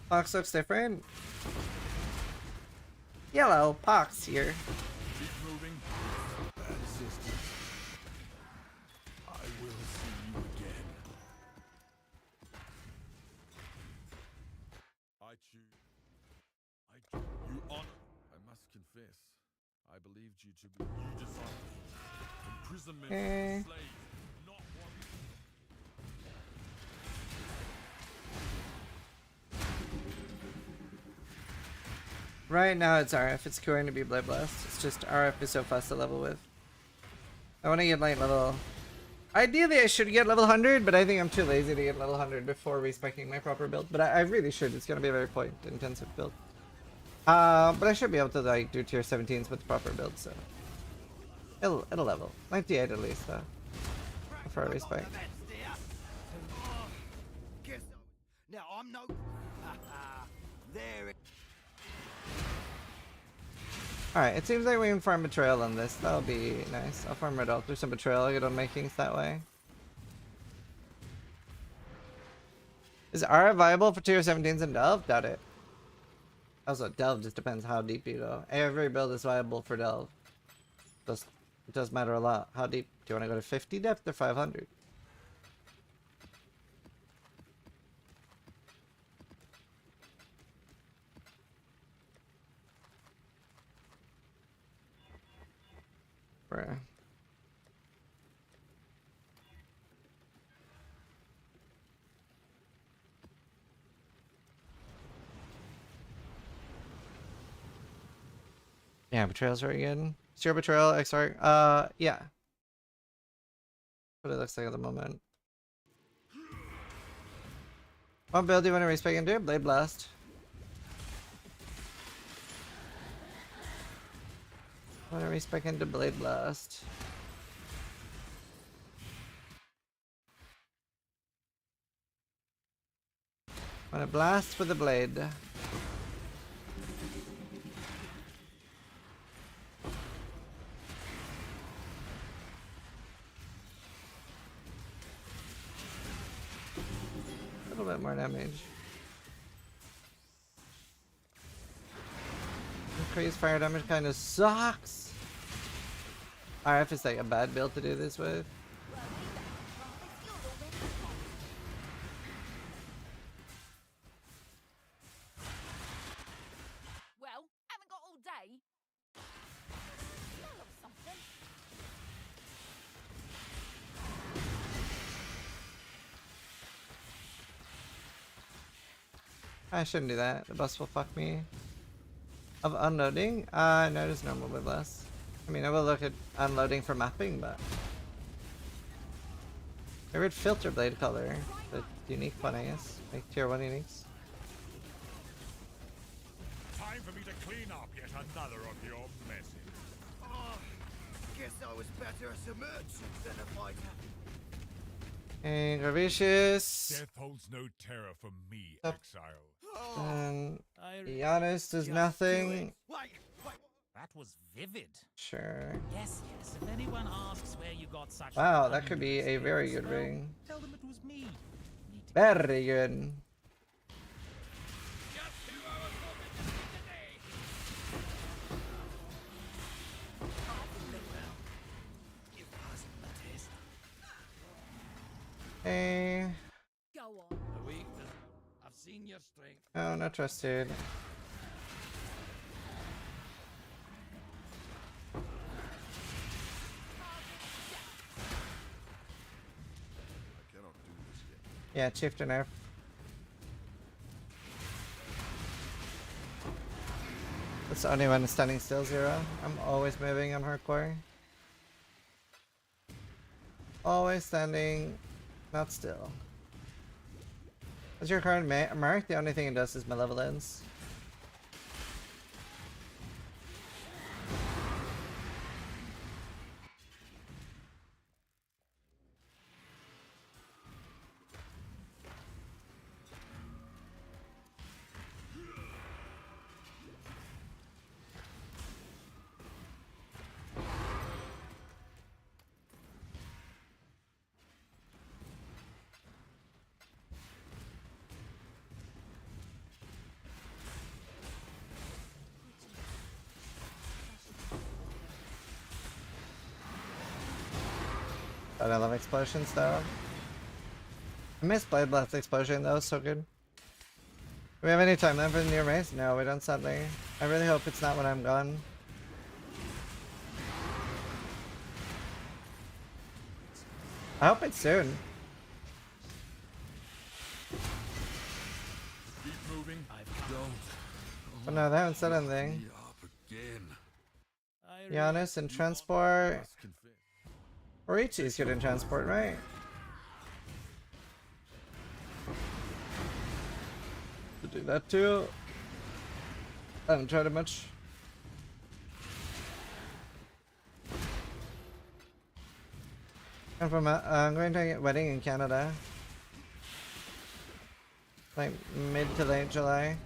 Pox looks different. Yellow, Pox here. Keep moving. Bad assistance. I will see you again. You honor. I must confess. I believed you to be. You designed me. Imprisonment as a slave. Not one. Right now it's RF, it's going to be Blade Blast. It's just RF is so fast to level with. I want to get like level... Ideally I should get level 100, but I think I'm too lazy to get level 100 before respecing my proper build. But I really should, it's going to be a very point intensive build. But I should be able to like do tier 17s with the proper build, so... It'll level. 98 at least though. Before I respec. Now I'm no. There it. Alright, it seems like we can farm Betrayal on this. That'll be nice. I'll farm Red Elk through some Betrayal, get on makings that way. Is RF viable for tier 17s and Delve? Doubt it. Also, Delve just depends how deep you go. Every build is viable for Delve. It does matter a lot. How deep? Do you want to go to 50 depth or 500? Bruh. Yeah, Betrayal's very good. Zero Betrayal, XR. Yeah. What it looks like at the moment. What build do you want to respec into? Blade Blast. I want to respec into Blade Blast. I want to blast with the blade. A little bit more damage. Increased fire damage kind of sucks. RF is like a bad build to do this with. Well, haven't got all day. Smell of something. I shouldn't do that. The bus will fuck me. Of unloading? No, just normally less. I mean, I will look at unloading for mapping, but... Favorite filter blade color. The unique one, I guess. Like tier 1 uniques. Time for me to clean up yet another of your messes. Oh, guess I was better as a merchant than a fighter. And Gravicious. Death holds no terror for me, exile. And Giannis does nothing. That was vivid. Sure. Yes, yes. If anyone asks where you got such Wow, that could be a very good ring. Tell them it was me. Very good. Hey. Go on. I've seen your strength. Oh, not trusted. Yeah, chieftain nerf. That's the only one standing still, 0. I'm always moving on hardcore. Always standing, not still. As your current mark, the only thing it does is malevolence. I love explosions though. I miss Blade Blast Explosion, that was so good. Do we have any time left for the new race? No, we don't sadly. I really hope it's not when I'm gone. I hope it's soon. Keep moving. I don't. But no, they haven't said anything. Giannis in transport. Orichi's good in transport, right? To do that too. I haven't tried it much. I'm from I'm going to a wedding in Canada. Like mid to late July.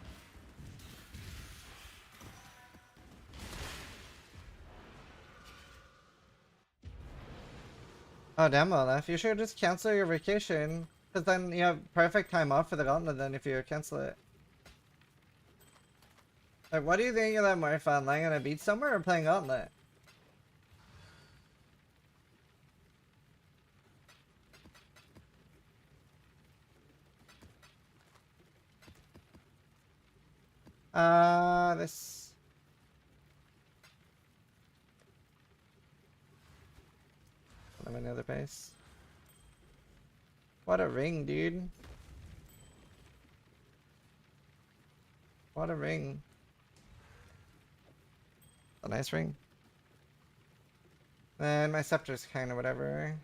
Oh damn, Olaf, you should just cancel your vacation. Because then you have perfect time off for the gauntlet then if you cancel it. Like, what do you think you'll have more fun? Lying on a beach somewhere or playing gauntlet? This... I have another pace. What a ring, dude. What a ring. A nice ring. And my scepter's kind of whatever.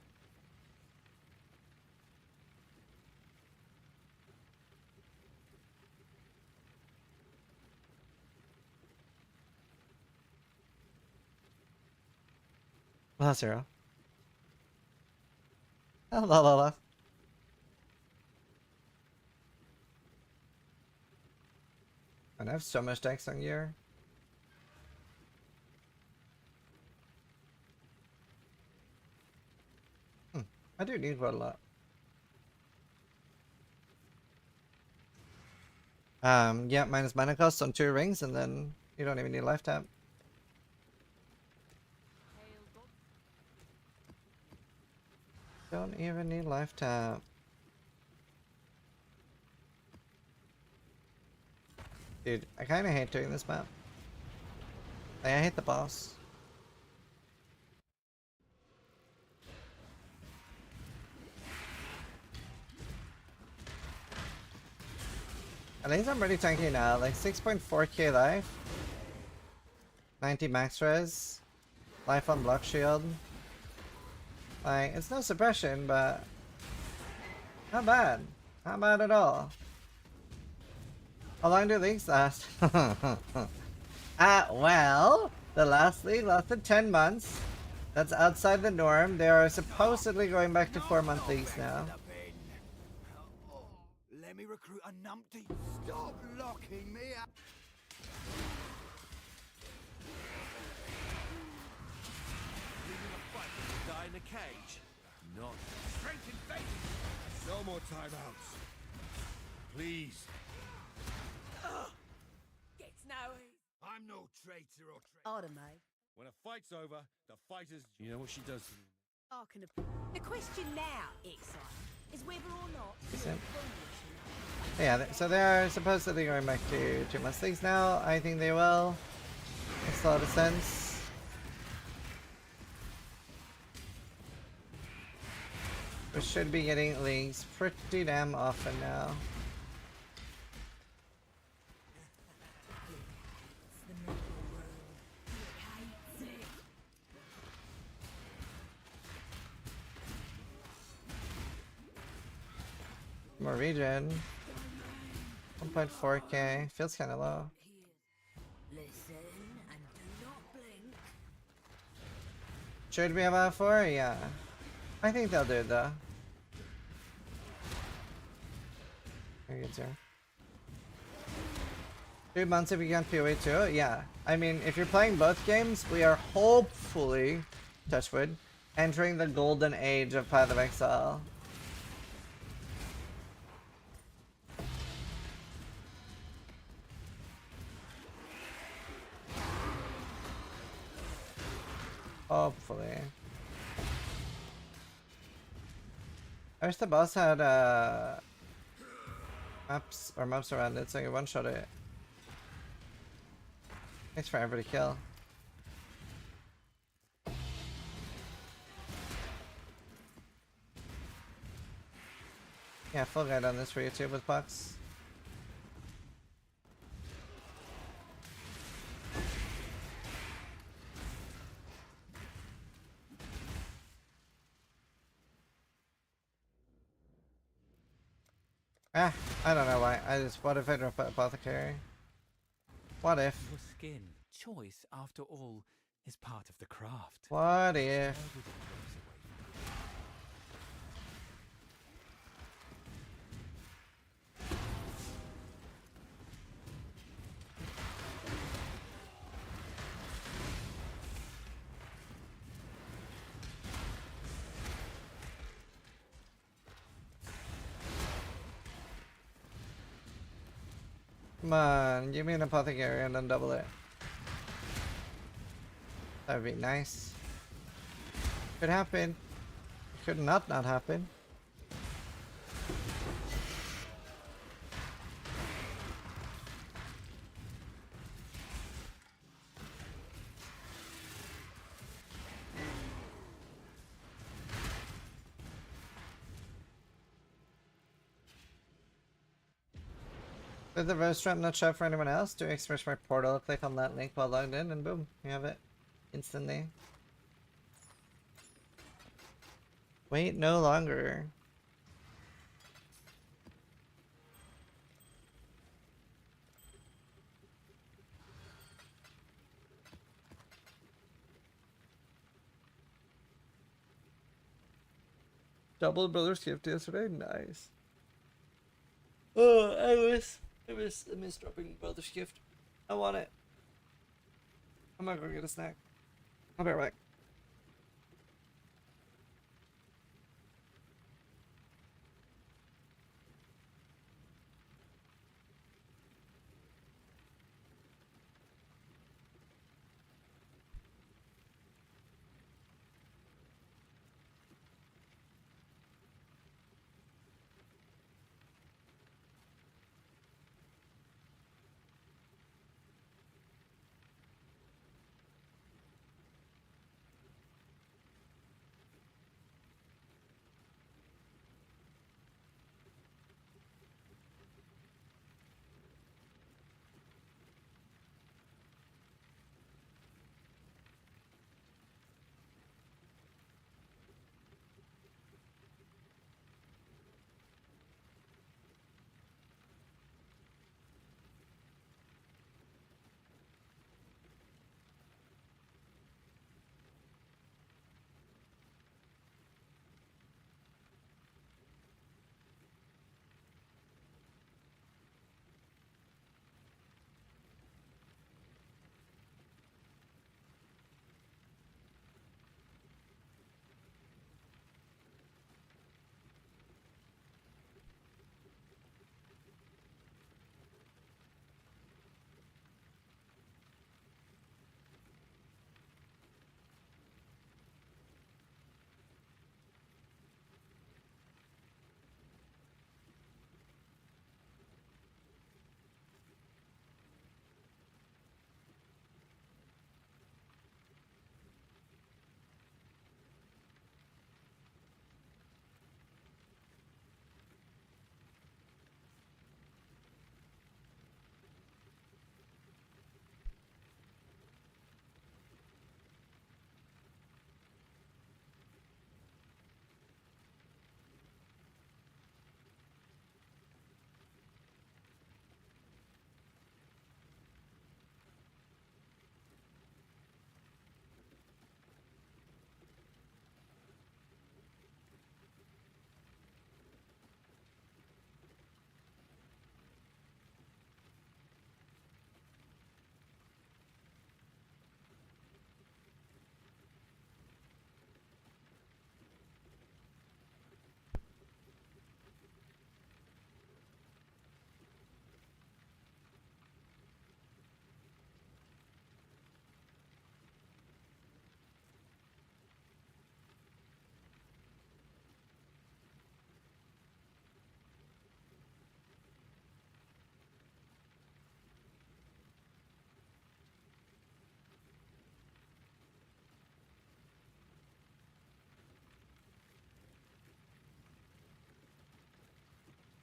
La 0. Oh, la la la. And I have so much decks on gear. I do need quite a lot. Yeah, minus mana cost on 2 rings, and then you don't even need life tap. Don't even need life tap. Dude, I kind of hate doing this map. Like, I hate the boss. At least I'm pretty tanky now, like 6.4k life. 90 max res. Life on block shield. Like, it's no suppression, but not bad. Not bad at all. How long do leagues last? Well, the last league lasted 10 months. That's outside the norm. They are supposedly going back to 4-month leagues now. Let me recruit a numpty. Stop locking me up. Die in a cage. Not Strength in faith. No more timeouts. Please. Gets no ease. I'm no traitor or Pardon me. When a fight's over, the fighters. You know what she does to me. The question now, Exile, is whether or not Decent. Yeah, so they are supposedly going back to 2-month leagues now. I think they will. Makes a lot of sense. We should be getting leagues pretty damn often now. More regen. 1.4k. Feels kind of low. listen and do not blink. Should we have a 4? Yeah. I think they'll do it though. Very good, sir. 2 months if we can PoE too? Yeah. I mean, if you're playing both games, we are hopefully, touchwood, entering the golden age of Path of Exile. Hopefully. I wish the boss had maps around it so I can one-shot it. Takes forever to kill. Yeah, full guide on this for you too with pucks. Ah, I don't know why. What if I drop apothecary? What if? Your skin, choice, after all, is part of the craft. What if? Come on, give me an apothecary and then double it. That would be nice. Could happen. Could not happen. Did the verse trap not show up for anyone else? Do express my portal, click on that link while logged in, and boom, you have it instantly. Wait no longer. Double brother's gift yesterday? Nice. Oh, I miss dropping brother's gift. I want it. I'm gonna go get a snack. I'll be right back.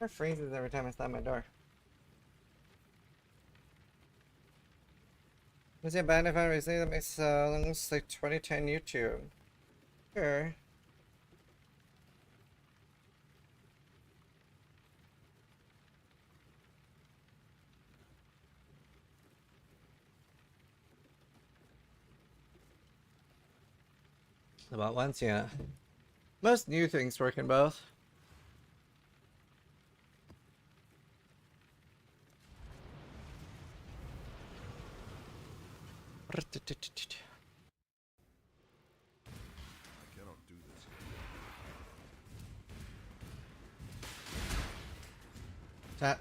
It freezes every time I slam my door. Was it bad if I recently that makes songs like 2010 YouTube? Sure. About once, yeah. Most new things work in both.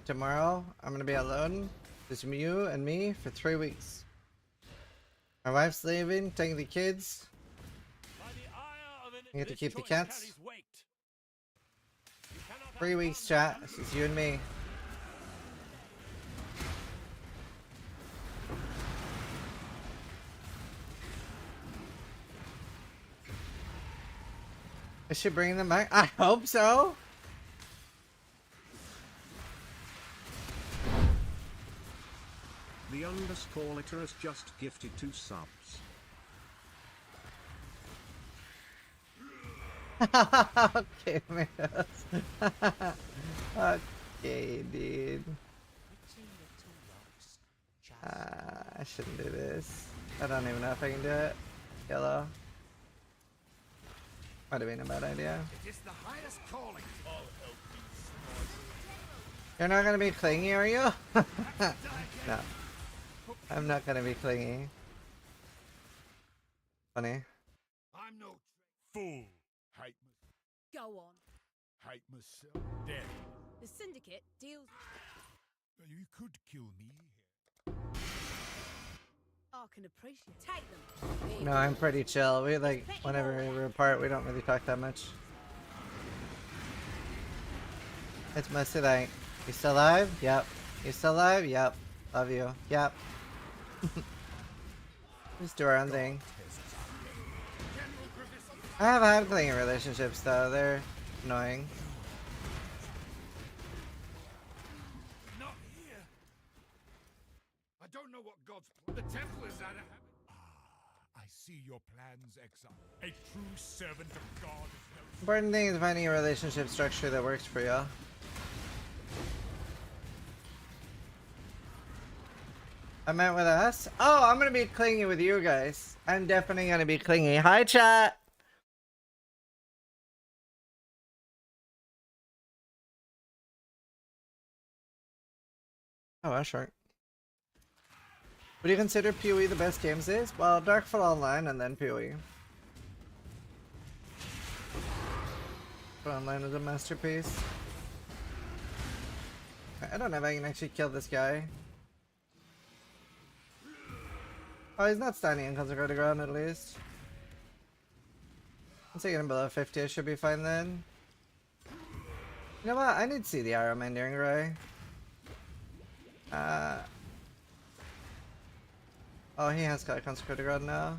Tomorrow, I'm gonna be alone. Just you and me for 3 weeks. My wife's leaving, taking the kids. I get to keep the cats. 3 weeks, chat. It's just you and me. Is she bringing them back? I hope so. The underscore litter has just gifted 2 subs. Okay, man. Okay, dude. I shouldn't do this. I don't even know if I can do it. Yellow. Might have been a bad idea. It is the highest calling. You're not gonna be clingy, are you? No. I'm not gonna be clingy. Funny. I'm no fool. Hate Go on. hate myself. Dead. The Syndicate deals. You could kill me. I can appreciate. Take them. No, I'm pretty chill. We like, whenever we're apart, we don't really talk that much. It's mostly like, you still alive? Yep. You still alive? Yep. Love you. Yep. Just do our own thing. I have had clingy relationships though. They're annoying. Not here. I don't know what God's plan. The temple is out of habit. I see your plans, exile. A true servant of God is no. Important thing is finding a relationship structure that works for you. I meant with us? Oh, I'm gonna be clingy with you guys. I'm definitely gonna be clingy. Hi, chat! Oh, that's right. Would you consider PoE the best games days? Well, Darkfall Online and then PoE. Online is a masterpiece. I don't know if I can actually kill this guy. Oh, he's not standing in consecrated ground at least. Once I get him below 50, I should be fine then. You know what? I need to see the arrow Enduring Ray. Oh, he has got a consecrated ground now.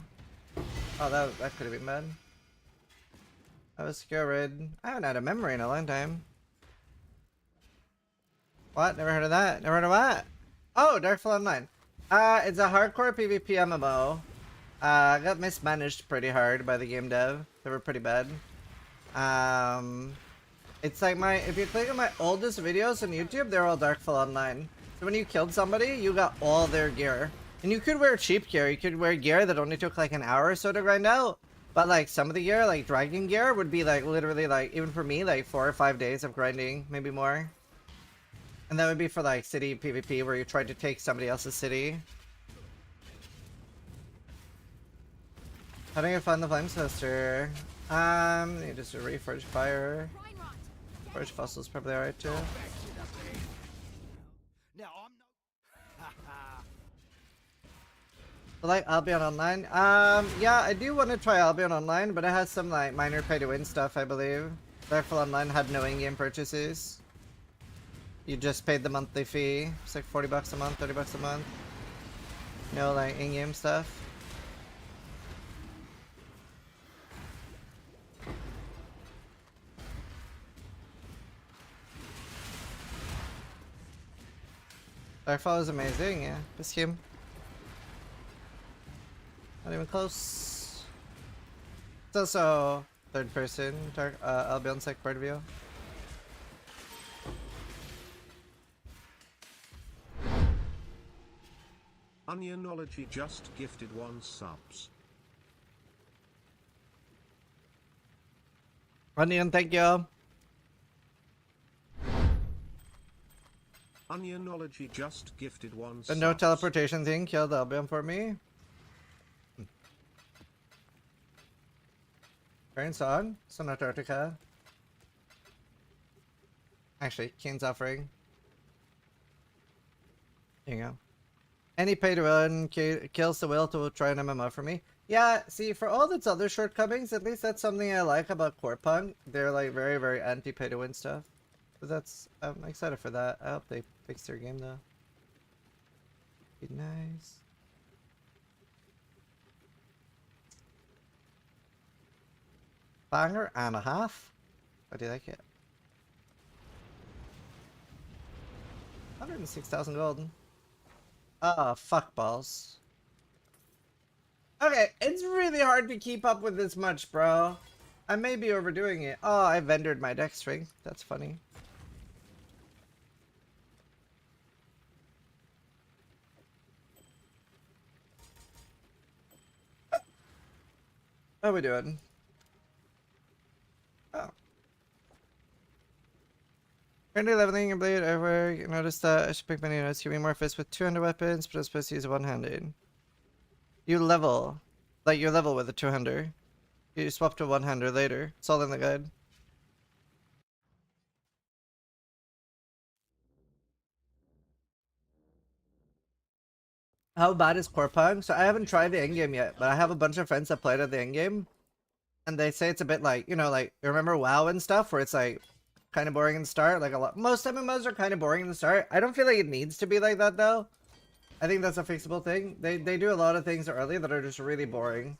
Oh, that could have been bad. That was Scared. I haven't had a memory in a long time. What? Never heard of that. Never heard of what? Oh, Darkfall Online. It's a hardcore PvP MMO. Got mismanaged pretty hard by the game dev. They were pretty bad. It's like if you click on my oldest videos on YouTube, they're all Darkfall Online. So when you killed somebody, you got all their gear. And you could wear cheap gear. You could wear gear that only took like an hour or so to grind out. But like some of the gear, like dragon gear, would be like literally like, even for me, like 4 or 5 days of grinding, maybe more. And that would be for like city PvP where you tried to take somebody else's city. How do you find the flame sister? You just reforge fire. Forge fossils probably alright too. Now I'm So like Albion Online? Yeah, I do want to try Albion Online, but it has some like minor pay to win stuff, I believe. Darkfall Online had no in-game purchases. You just paid the monthly fee. It's like 40 bucks a month, 30 bucks a month. No like in-game stuff. Starfall is amazing, yeah. This game. Not even close. It's also third person, Albion's like point of view. Onionology just gifted 1 subs. Onion, thank you. Onionology just gifted 1 The subs. no teleportation thing killed Albion for me. Burns on, Sun Antarctica. Actually, Keen's offering. There you go. Any pay to win kills the will to try an MMO for me. Yeah, see, for all its other shortcomings, at least that's something I like about Core Punk. They're like very, very anti-pay to win stuff. So that's, I'm excited for that. I hope they fix their game though. Be nice. Banger and a half. How do you like it? 106,000 gold. Ah, fuck balls. Okay, it's really hard to keep up with this much, bro. I may be overdoing it. Oh, I vendored my deck string. That's funny. How are we doing? Oh. Currently leveling your blade everywhere. You notice that I should pick many notes. You more fists with 200 weapons, but I'm supposed to use one-handed. You level. Like, you level with a 200. You swap to one-hander later. It's all in the guide. How bad is Corpang? So I haven't tried the endgame yet, but I have a bunch of friends that played at the endgame. And they say it's a bit like, you know, like, you remember WoW and stuff, where it's like, kind of boring in the start? Like, most MMOs are kind of boring in the start. I don't feel like it needs to be like that, though. I think that's a fixable thing. They do a lot of things early that are just really boring.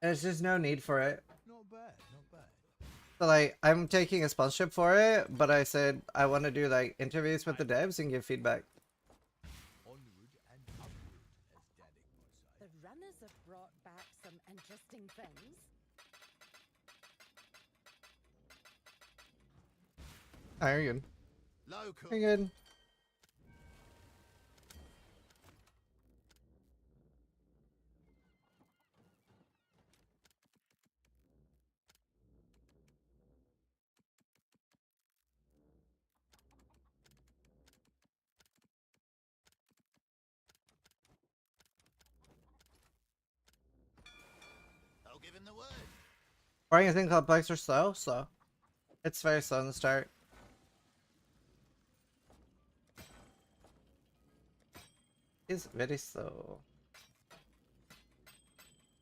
And there's just no need for it. Not bad, not bad. So, like, I'm taking a sponsorship for it, but I said I want to do, like, interviews with the devs and give feedback. The runners have brought back some interesting things. Oh, you're good. Local. You're good. I'll give him the word. Or anything called bikes are slow? Slow. It's very slow in the start. It's very slow.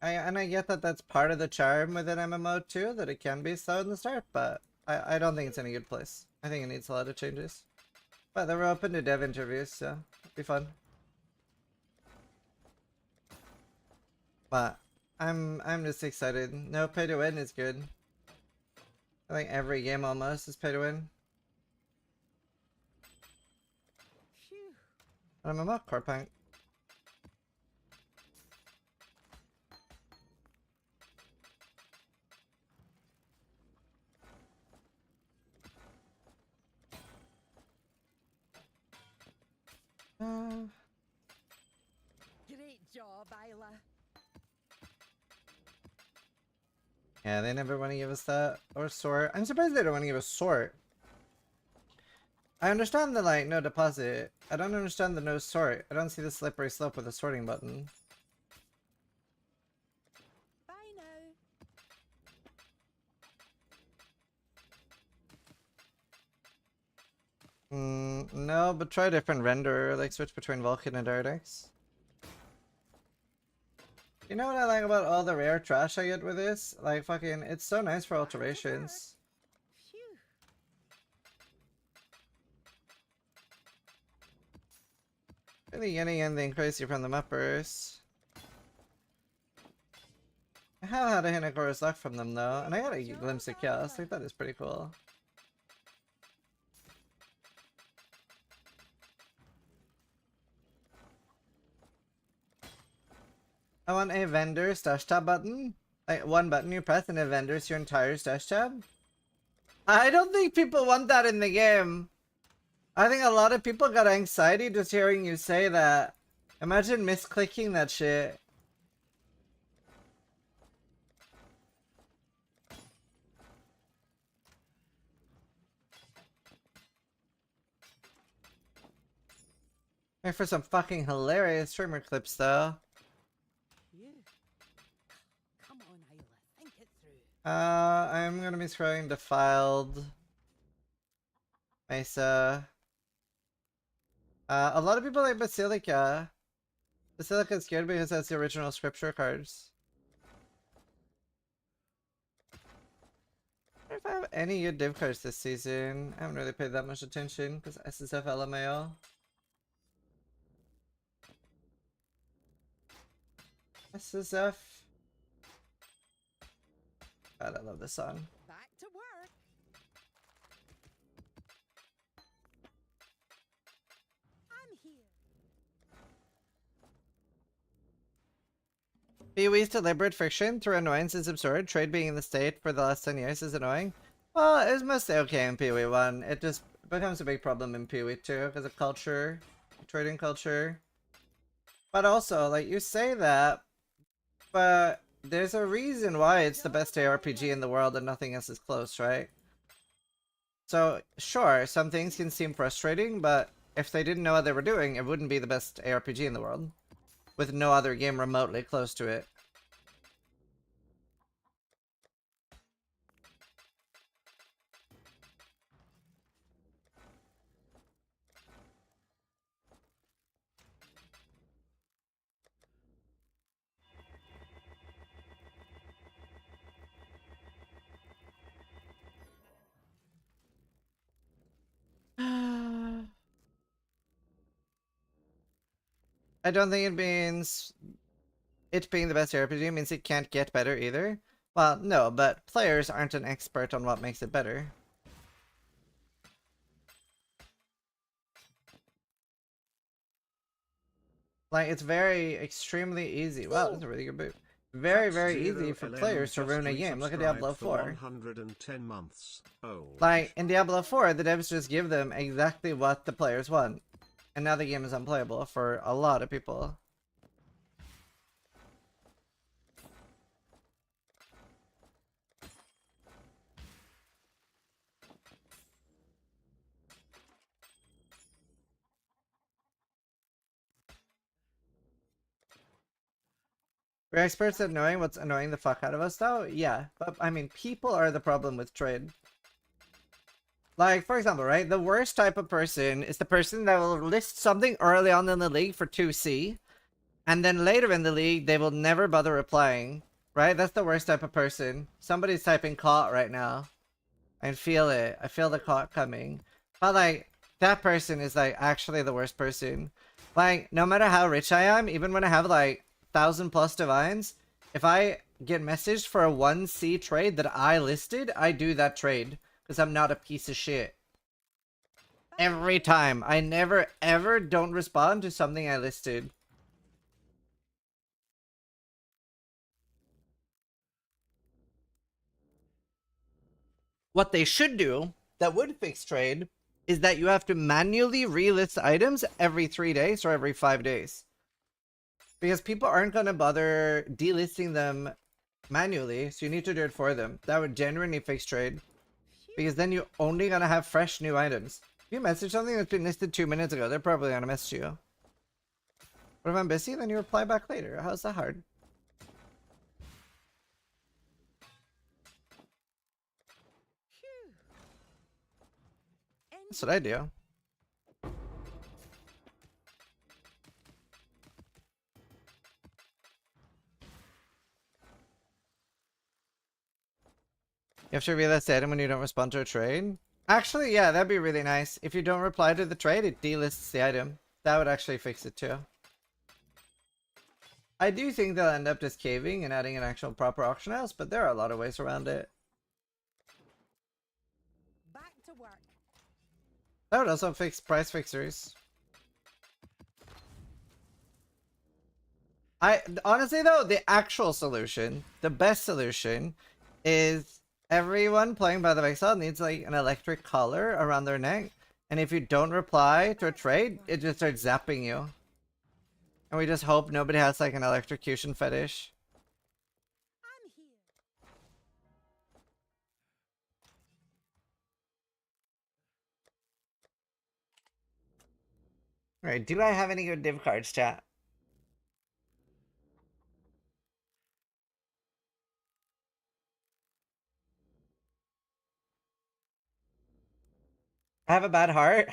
And I get that that's part of the charm with an MMO too, that it can be slow in the start, but I don't think it's in a good place. I think it needs a lot of changes. But they were open to dev interviews, so it'll be fun. But I'm just excited. No, pay to win is good. I think every game almost is pay to win. I'm a core punk. Great job, Isla. Yeah, they never want to give us that. Or sort. I'm surprised they don't want to give us sort. I understand the, like, no deposit. I don't understand the no sort. I don't see the slippery slope with the sorting button. Bye now. No, but try a different renderer, like switch between Vulkan and Ardex. You know what I like about all the rare trash I get with this? Like, fucking, it's so nice for alterations. Really getting anything crazy from the mappers. I have had a hint of Chorus luck from them though, and I got a glimpse of chaos. Like, that is pretty cool. I want a vendor stash tab button. Like one button you press and it vendors your entire stash tab. I don't think people want that in the game. I think a lot of people got anxiety just hearing you say that. Imagine misclicking that shit. Wait for some fucking hilarious streamer clips though. Come on, Ayla. Think it through. I'm gonna be scrolling Defiled. Mesa. A lot of people like Basilica. Basilica is good because that's the original scripture cards. I wonder if I have any good div cards this season. I haven't really paid that much attention because SSF LMAO. SSF. God, I love this song. Back to work. I'm here. Pee-wee's deliberate friction through annoyance is absurd. Trade being in the state for the last 10 years is annoying. Well, it was mostly okay in Pee-wee 1. It just becomes a big problem in Pee-wee 2 because of culture, trading culture. But also, like, you say that, but there's a reason why it's the best ARPG in the world and nothing else is close, right? So, sure, some things can seem frustrating, but if they didn't know what they were doing, it wouldn't be the best ARPG in the world. With no other game remotely close to it. I don't think it means it being the best RPG means it can't get better either. Well, no, but players aren't an expert on what makes it better. Like, it's very, extremely easy. Wow, that's a really good boot. Very easy for players to ruin a game. Look at Diablo 4. 110 months old. Like, in Diablo 4, the devs just give them exactly what the players want. And now the game is unplayable for a lot of people. We're experts at knowing what's annoying the fuck out of us, though? Yeah, but I mean, people are the problem with trade. Like, for example, right? The worst type of person is the person that will list something early on in the league for 2C, and then later in the league, they will never bother replying, right? That's the worst type of person. Somebody's typing caught right now. I feel it. I feel the caught coming. But, like, that person is, like, actually the worst person. Like, no matter how rich I am, even when I have, like, 1,000+ divines, if I get messaged for a 1C trade that I listed, I do that trade. Because I'm not a piece of shit. Every time. I never, ever don't respond to something I listed. What they should do, that would fix trade, is that you have to manually relist items every 3 days or every 5 days. Because people aren't going to bother delisting them manually, so you need to do it for them. That would genuinely fix trade. Because then you're only going to have fresh new items. If you message something that's been listed 2 minutes ago, they're probably going to message you. But if I'm busy, then you reply back later. How's that hard? That's what I do. You have to relist the item when you don't respond to a trade? Actually, yeah, that'd be really nice. If you don't reply to the trade, it delists the item. That would actually fix it too. I do think they'll end up just caving and adding an actual proper auction house, but there are a lot of ways around it. Back to work. That would also fix price fixers. I honestly though, the actual solution, the best solution, is everyone playing by the Vexel needs like an electric collar around their neck, and if you don't reply to a trade, it just starts zapping you. And we just hope nobody has like an electrocution fetish. Alright, do I have any good div cards, chat? I have a bad heart?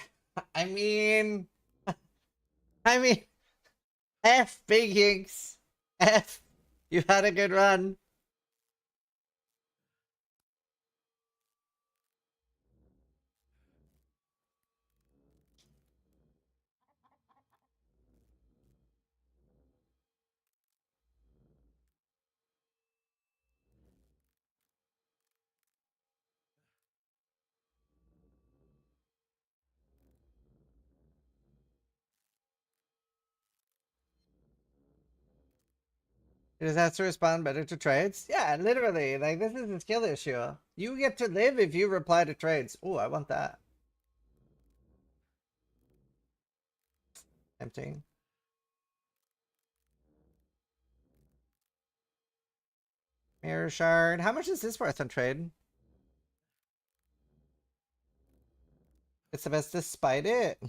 I mean... F, Big Hinks. F. You had a good run. It just has to respond better to trades? Yeah, literally. Like, this is a skill issue. You get to live if you reply to trades. Oh, I want that. Tempting. Mirror shard. How much is this worth on trade? It's the best despite it.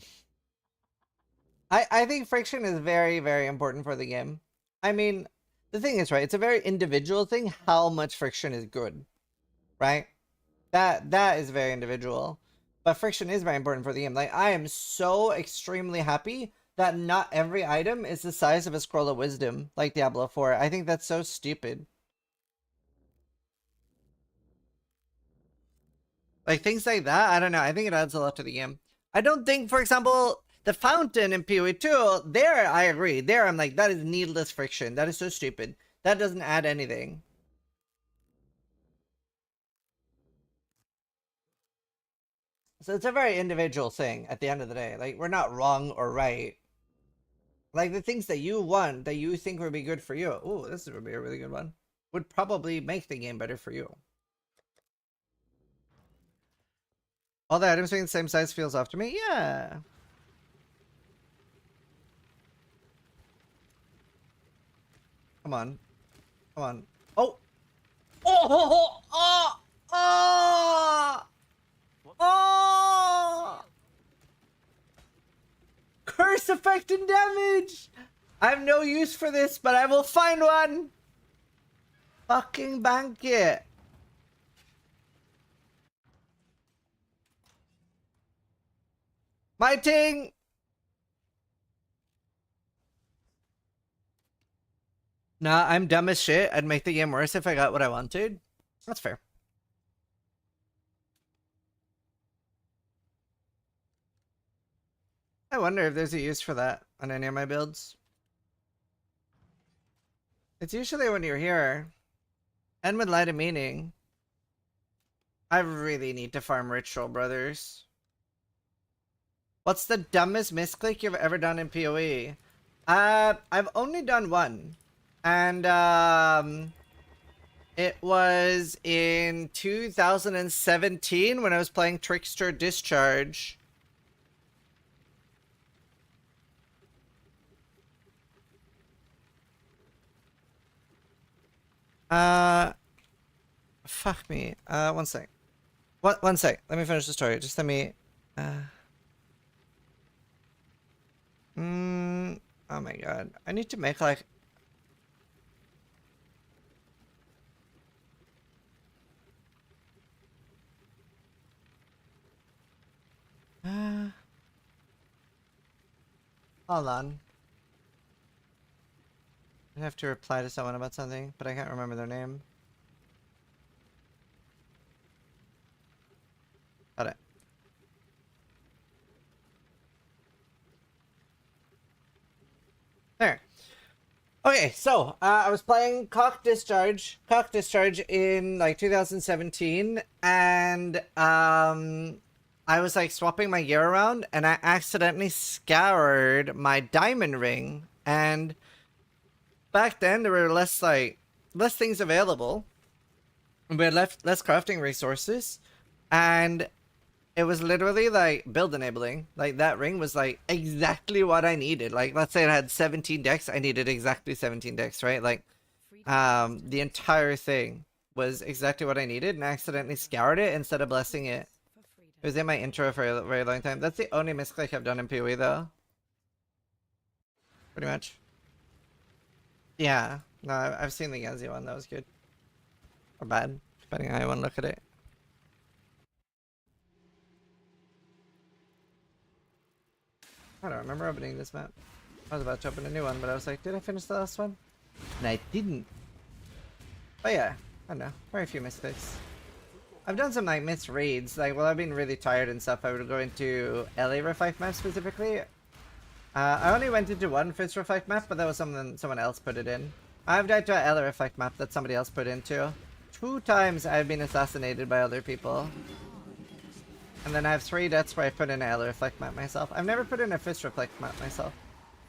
I think friction is very, very important for the game. I mean, the thing is, right, it's a very individual thing how much friction is good. Right? That is very individual. But friction is very important for the game. Like, I am so extremely happy that not every item is the size of a scroll of wisdom, like Diablo 4. I think that's so stupid. Like, things like that, I don't know. I think it adds a lot to the game. I don't think, for example, the fountain in PoE 2, there, I agree. There, I'm like, that is needless friction. That is so stupid. That doesn't add anything. So it's a very individual thing at the end of the day. Like, we're not wrong or right. Like, the things that you want, that you think would be good for you. Oh, this would be a really good one. Would probably make the game better for you. All the items being the same size feels off to me? Yeah. Come on. Come on. Oh! Oh! Oh! Oh! Oh! Curse effect and damage! I have no use for this, but I will find one! Fucking bank it! My ting! Nah, I'm dumb as shit. I'd make the game worse if I got what I wanted. That's fair. I wonder if there's a use for that on any of my builds. It's usually when you're here. And with Light of Meaning. I really need to farm Ritual Brothers. What's the dumbest misclick you've ever done in PoE? I've only done one. And, it was in 2017 when I was playing Trickster Discharge. Fuck me. One sec. What? One sec. Let me finish the story. Just let me. Oh my god. I need to make like. Hold on. I have to reply to someone about something, but I can't remember their name. Got it. There. Okay, so I was playing Cock Discharge in like 2017, and I was like swapping my gear around, and I accidentally scoured my diamond ring, and back then there were less things available. We had less crafting resources, and it was literally like build enabling. Like that ring was like exactly what I needed. Like let's say it had 17 decks, I needed exactly 17 decks, right? Like the entire thing was exactly what I needed, and I accidentally scoured it instead of blessing it. It was in my intro for a very long time. That's the only misclick I've done in PoE though. Pretty much. Yeah. No, I've seen the Yanzi one. That was good. Or bad, depending on how you want to look at it. I don't remember opening this map. I was about to open a new one, but I was like, did I finish the last one? And I didn't. But yeah, I don't know. Very few mistakes. I've done some like misreads. Like, well, I've been really tired and stuff. I would go into LA Refight map specifically. I only went into one Fist Refight map, but that was someone else put it in. I've died to a LA Refight map that somebody else put into. 2 times I've been assassinated by other people. And then I have 3 deaths where I put in a LA Reflect map myself. I've never put in a Fist Reflect map myself.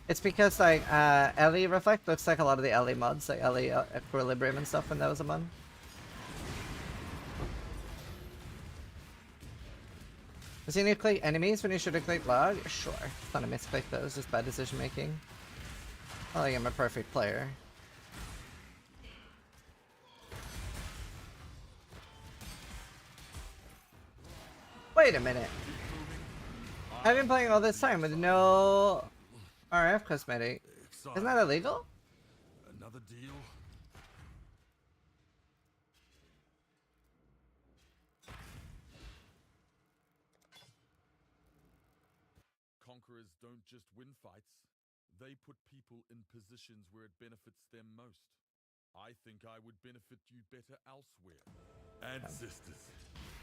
It's because like LA Reflect looks like a lot of the LA mods, like LA Equilibrium and stuff when that was a mod. Was he need to click enemies when he should have clicked log? Sure. It's not a misclick though, it's just bad decision making. Not like I'm a perfect player. Wait a minute. I've been playing all this time with no RF cosmetic. Isn't that illegal? Another deal? Conquerors don't just win fights. They put people in positions where it benefits them most. I think I would benefit you better elsewhere. Ancestors,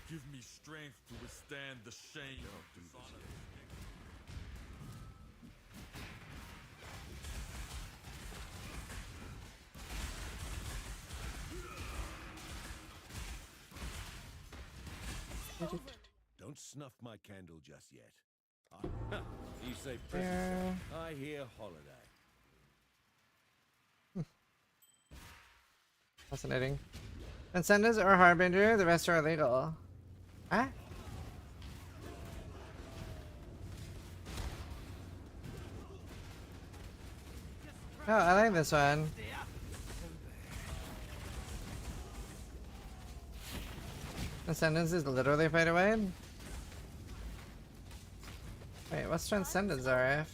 give me strength to withstand the shame of dishonor. Don't snuff my candle just yet. You say present, I hear holiday. Fascinating. Incentives or Harbinger, the rest are illegal. Huh? Oh, I like this one. Transcendence is literally fade away. Wait, what's Transcendence RF?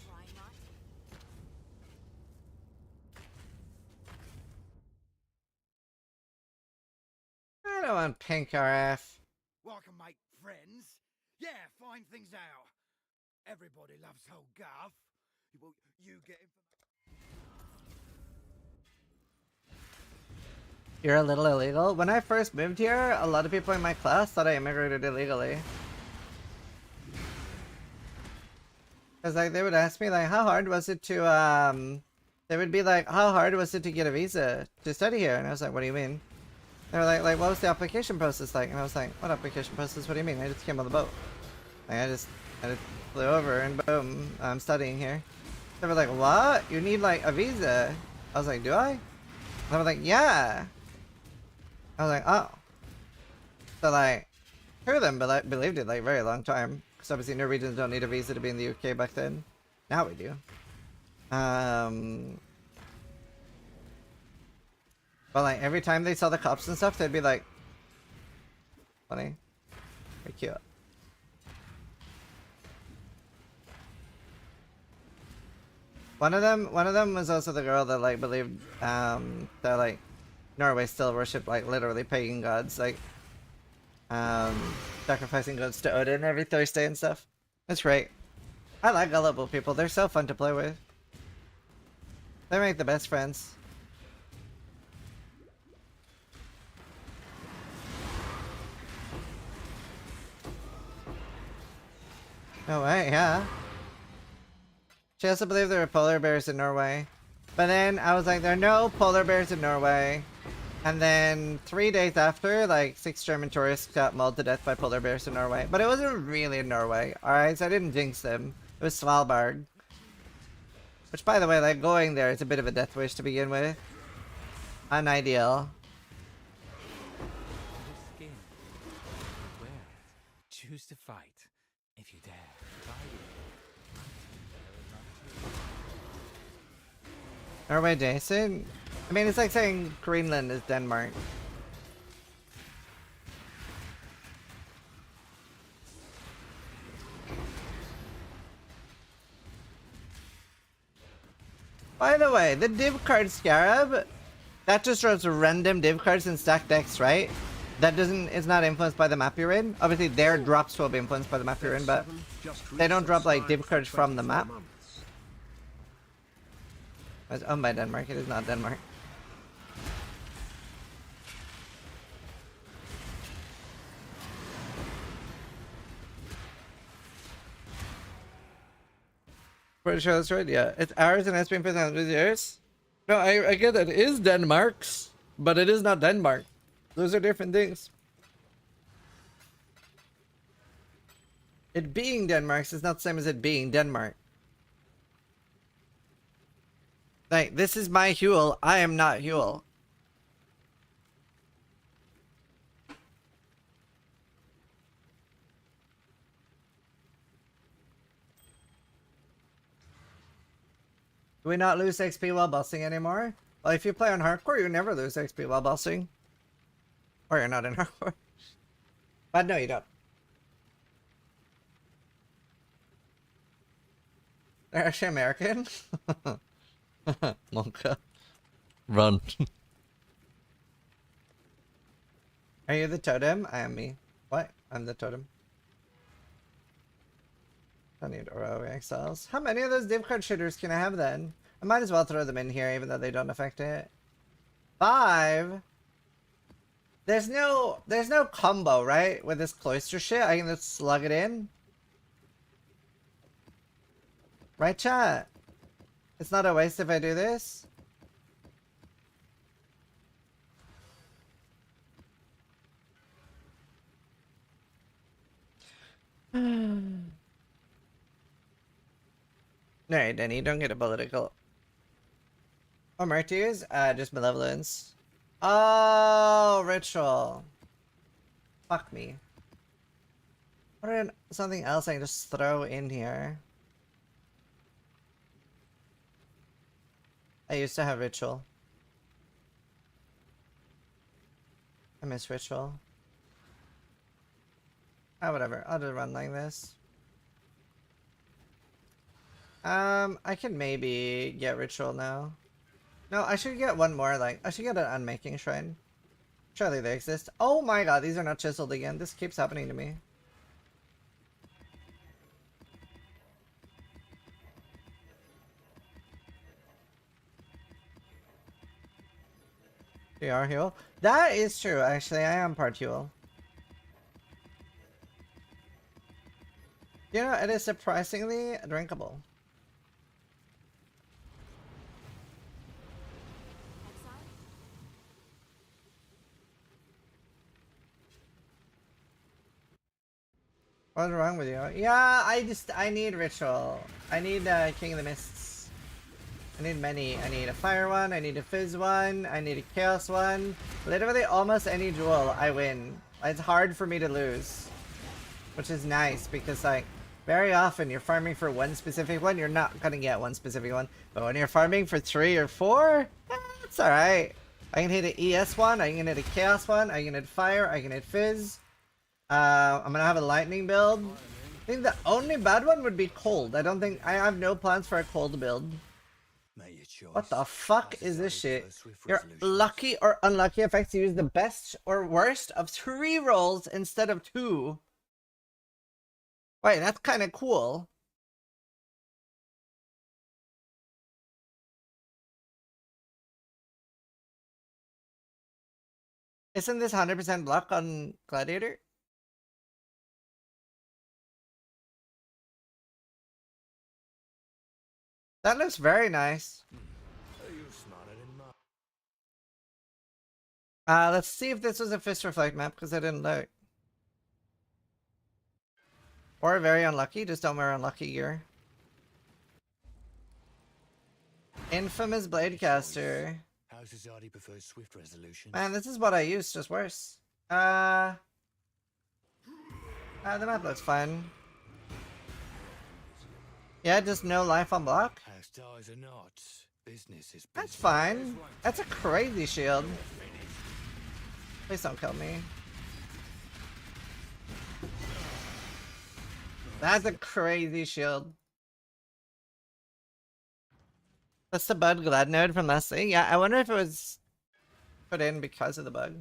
I don't want pink RF. Well, I can make friends. Yeah, find things out. Everybody loves whole guff. Well, you get You're a little illegal? When I first moved here, a lot of people in my class thought I immigrated illegally. Cause like they would ask me like, how hard was it to they would be like, how hard was it to get a visa to study here? And I was like, what do you mean? They were like what was the application process like? And I was like, what application process? What do you mean? I just came on the boat. Like I just flew over and boom, I'm studying here. They were like, what? You need like a visa? I was like, do I? They were like, yeah. I was like, oh. So like, two of them believed it like very long time. Because obviously Norwegians don't need a visa to be in the UK back then. Now we do. But like every time they saw the cops and stuff, they'd be like, funny, very cute. One of them was also the girl that like believed that like Norway still worshipped like literally pagan gods, like sacrificing goats to Odin every Thursday and stuff. That's great. I like gullible people. They're so fun to play with. They make the best friends. No way, yeah. She also believed there were polar bears in Norway. But then I was like, there are no polar bears in Norway. And then 3 days after, like 6 German tourists got mauled to death by polar bears in Norway. But it wasn't really in Norway, alright? So I didn't jinx them. It was Svalbard. Which, by the way, like, going there is a bit of a death wish to begin with. Unideal. Skin. Wear it. Choose to fight. If you dare. Fight it. Norway, Jason? I mean, it's like saying Greenland is Denmark. By the way, the div card Scarab, that just drops random div cards in stack decks, right? That doesn't, it's not influenced by the map you're in. Obviously, their drops will be influenced by the map you're in, but they don't drop like div cards from the map. It's owned by Denmark, it is not Denmark. Pretty sure that's right, yeah. It's ours and it's been for thousands of years. No, I get that. It is Denmark's, but it is not Denmark. Those are different things. It being Denmark's is not the same as it being Denmark. Like, this is my Huel. I am not Huel. Do we not lose XP while bossing anymore? Well, if you play on hardcore, you never lose XP while bossing. Or you're not in hardcore. But no, you don't. They're actually American? Monka. Run. Are you the totem? I am me. What? I'm the totem. I need Oro exiles. How many of those div card shooters can I have then? I might as well throw them in here even though they don't affect it. 5? There's no combo, right? With this cloister shit. I can just slug it in. Right, chat? It's not a waste if I do this. Alright, Denny, don't get a political. Oh, Martyrs? Just malevolence. Oh, ritual. Fuck me. What are something else I can just throw in here? I used to have ritual. I miss ritual. Ah, whatever. I'll just run like this. I can maybe get ritual now. No, I should get one more, like, I should get an unmaking shrine. Surely they exist. Oh my god, these are not chiseled again. This keeps happening to me. You are Huel? That is true, actually. I am part Huel. You know, it is surprisingly drinkable. What's wrong with you? Yeah, I need ritual. I need King of the Mists. I need many. I need a fire one, I need a fizz one, I need a chaos one. Literally almost any duel I win. It's hard for me to lose. Which is nice because like very often you're farming for one specific one, you're not gonna get one specific one. But when you're farming for 3 or 4, it's alright. I can hit an ES one, I can hit a chaos one, I can hit fire, I can hit fizz. I'm gonna have a lightning build. I think the only bad one would be cold. I have no plans for a cold build. What the fuck is this shit? Your lucky or unlucky effects use the best or worst of 3 rolls instead of 2. Wait, that's kind of cool. Isn't this 100% luck on Gladiator? That looks very nice. Let's see if this was a Fist Reflect map, because I didn't look. Or very unlucky, just don't wear unlucky gear. Infamous Bladecaster. How society prefers swift resolution. Man, this is what I used, just worse. The map looks fun. Yeah, just no life on block. As stars are not, business is That's fine. That's a crazy shield. Please don't kill me. That's a crazy shield. That's the bug glad node from Leslie. Yeah, I wonder if it was put in because of the bug.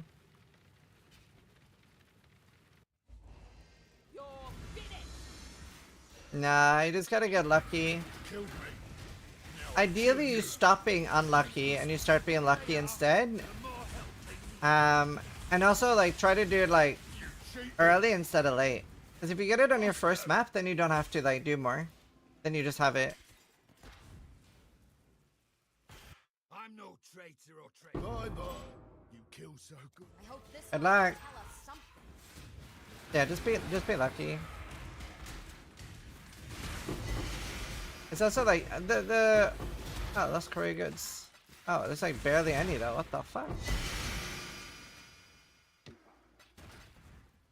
Nah, you just gotta get lucky. Ideally, you stop being unlucky and you start being lucky instead. And also, like, try to do it, like, early instead of late. Because if you get it on your first map, then you don't have to, like, do more. Then you just have it. I'm no traitor or traitor. Bye-bye. You kill so good. I hope this Good one will luck. tell us something. Yeah, just be lucky. It's also like the oh, that's Korea goods. Oh, there's like barely any though. What the fuck?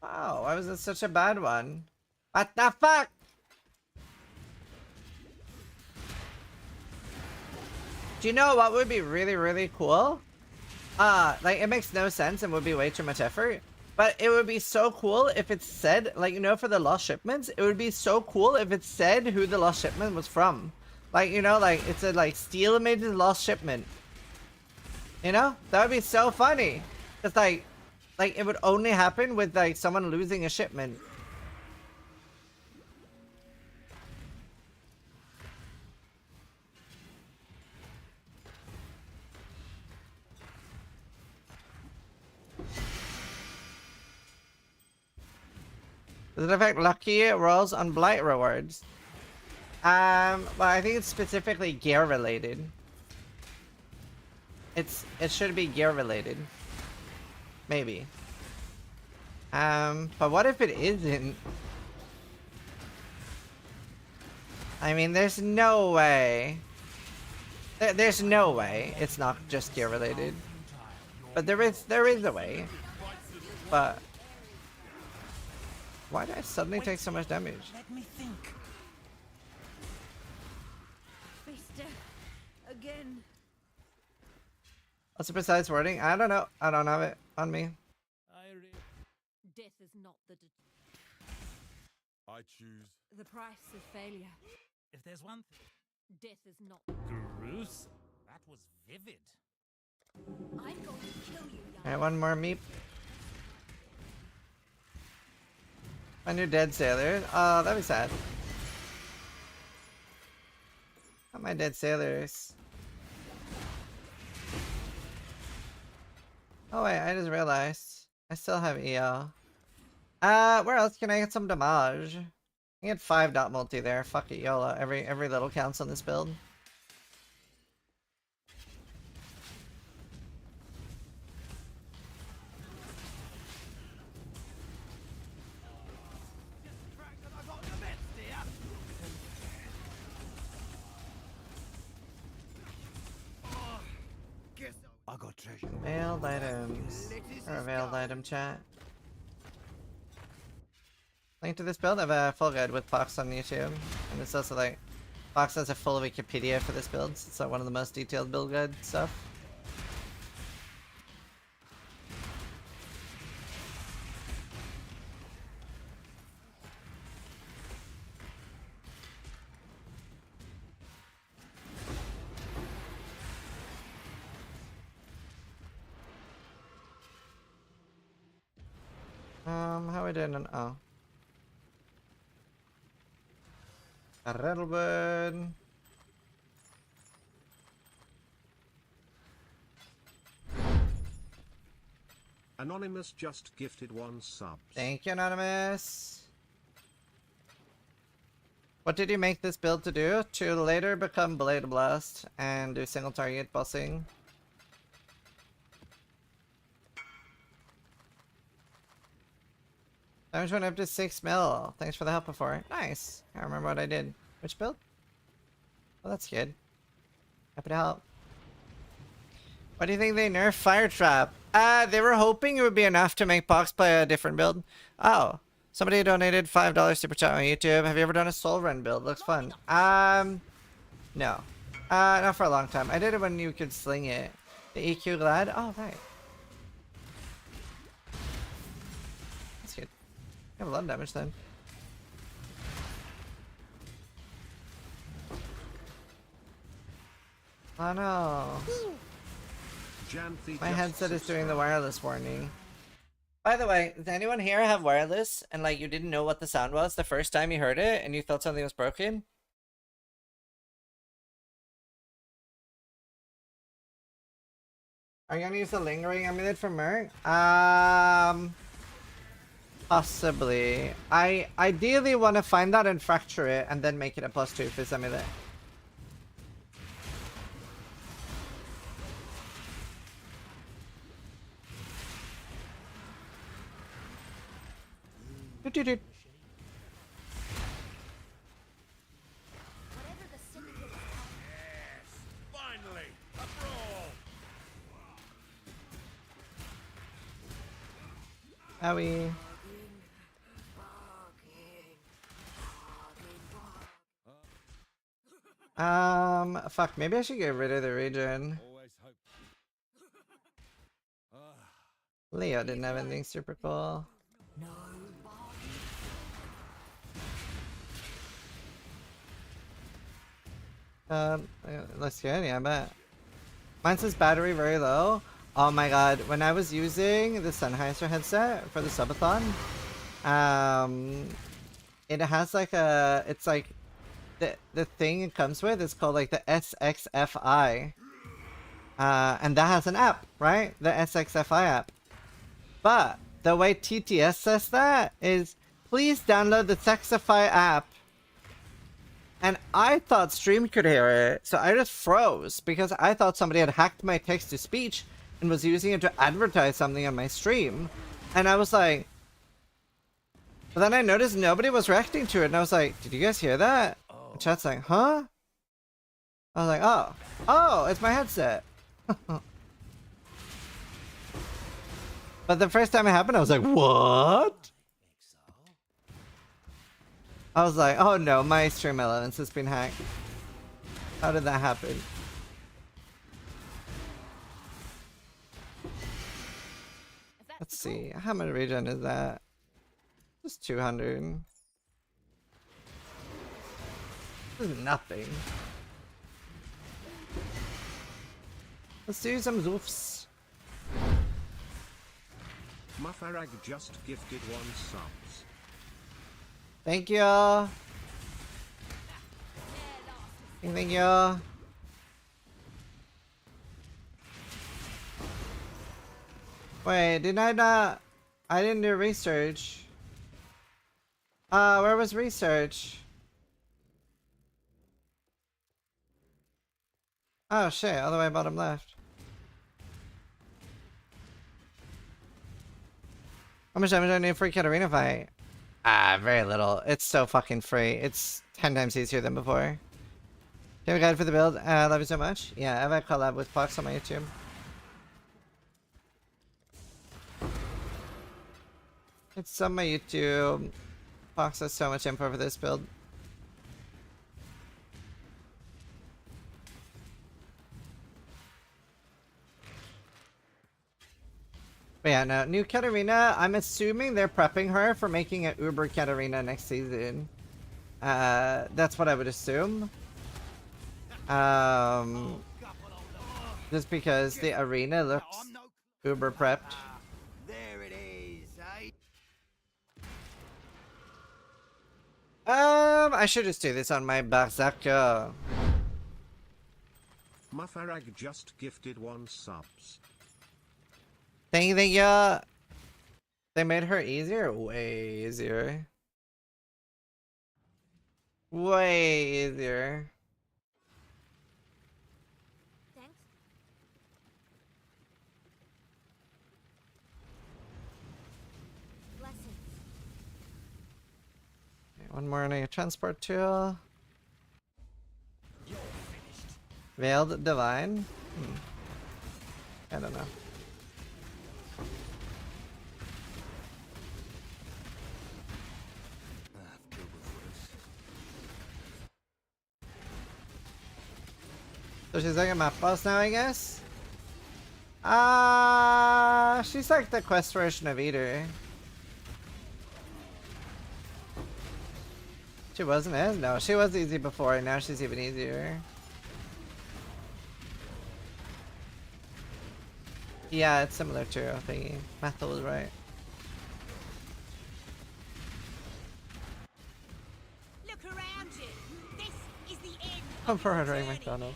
Wow, why was it such a bad one? What the fuck? Do you know what would be really, really cool? Like it makes no sense and would be way too much effort. But it would be so cool if it said, like, you know, for the lost shipments, it would be so cool if it said who the lost shipment was from. Like, you know, like, it said, like, Steelmated lost shipment. You know? That would be so funny. It's like, it would only happen with, like, someone losing a shipment. Does it affect lucky rolls on blight rewards? Well, I think it's specifically gear related. It should be gear related. Maybe. But what if it isn't? I mean, there's no way. There's no way it's not just gear related. But there is a way. But why did I suddenly take so much damage? Let me think. Vista, again. What's the precise wording? I don't know. I don't have it on me. Death is not the I choose. the price of failure. If there's one thing. Death is not. Gruesome. That was vivid. I'm going to kill you, young. Alright, one more meep. Find your dead sailor. Oh, that'd be sad. Not my dead sailors. Oh wait, I just realized. I still have EL. Where else can I get some damage? I get 5 dot multi there. Fuck it, YOLO. Every little counts on this build. I got treasure. Veiled items. Or a veiled item chat. Link to this build. I have a full guide with Fox on YouTube. And it's also like Fox has a full Wikipedia for this build. So it's like one of the most detailed build guide stuff. How we doing on a Rattlewood. Anonymous just gifted 1 sub. Thank you, Anonymous. What did you make this build to do? To later become Blade Blast and do single target bossing. Damage went up to 6 mil. Thanks for the help before. Nice. I remember what I did. Which build? Oh, that's good. Happy to help. What do you think they nerfed Fire Trap? They were hoping it would be enough to make Pox play a different build. Oh, somebody donated $5 super chat on YouTube. Have you ever done a Soul Run build? Looks fun. No. Not for a long time. I did it when you could sling it. The EQ glad? Oh, right. That's good. You have a lot of damage then. Oh no. My headset is doing the wireless warning. By the way, does anyone here have wireless and like you didn't know what the sound was the first time you heard it and you thought something was broken? Are you gonna use the lingering amulet for Merc? Possibly. I ideally want to find that and fracture it and then make it a +2 for this amulet. Doot. Finally, a brawl. Owie. Fuck, maybe I should get rid of the region. Leo didn't have anything super cool. Looks good, yeah, I bet. Mine says battery very low. Oh my god, when I was using the Sennheiser headset for the subathon, it has like a, it's like, the thing it comes with is called like the SXFI. And that has an app, right? The SXFI app. But the way TTS says that is, please download the SXFI app. And I thought stream could hear it, so I just froze because I thought somebody had hacked my text-to-speech and was using it to advertise something on my stream. And I was like... But then I noticed nobody was reacting to it, and I was like, did you guys hear that? The chat's like, huh? I was like, oh. Oh, it's my headset. But the first time it happened, I was like, what? I was like, oh no, my stream elements has been hacked. How did that happen? Let's see, how much regen is that? Just 200. This is nothing. Let's do some zoofs. Mafarag just gifted 1 subs. Thank you. Thank you. Wait, did I not? I didn't do research. Where was research? Oh shit, all the way bottom left. How much damage do I need for a Katarina fight? Very little. It's so fucking free. It's 10 times easier than before. Do you have a guide for the build? Love you so much. Yeah, I have a collab with Fox on my YouTube. It's on my YouTube. Fox has so much info for this build. But yeah, no, new Katarina, I'm assuming they're prepping her for making an Uber Katarina next season. That's what I would assume. Just because the arena looks Uber prepped. There it is, eh? I should just do this on my Berserker. Mafarag just gifted 1 subs. Thank you. They made her easier? Way easier. Way easier. Thanks. Blessings. Okay, one more on a transport tool. Veiled Divine? I don't know. So she's like a map boss now, I guess? She's like the quest version of Eater. She wasn't as? No, she was easy before, and now she's even easier. Yeah, it's similar to thingy. Methel was right. Look around you. This is the end. I'm for ordering McDonald's.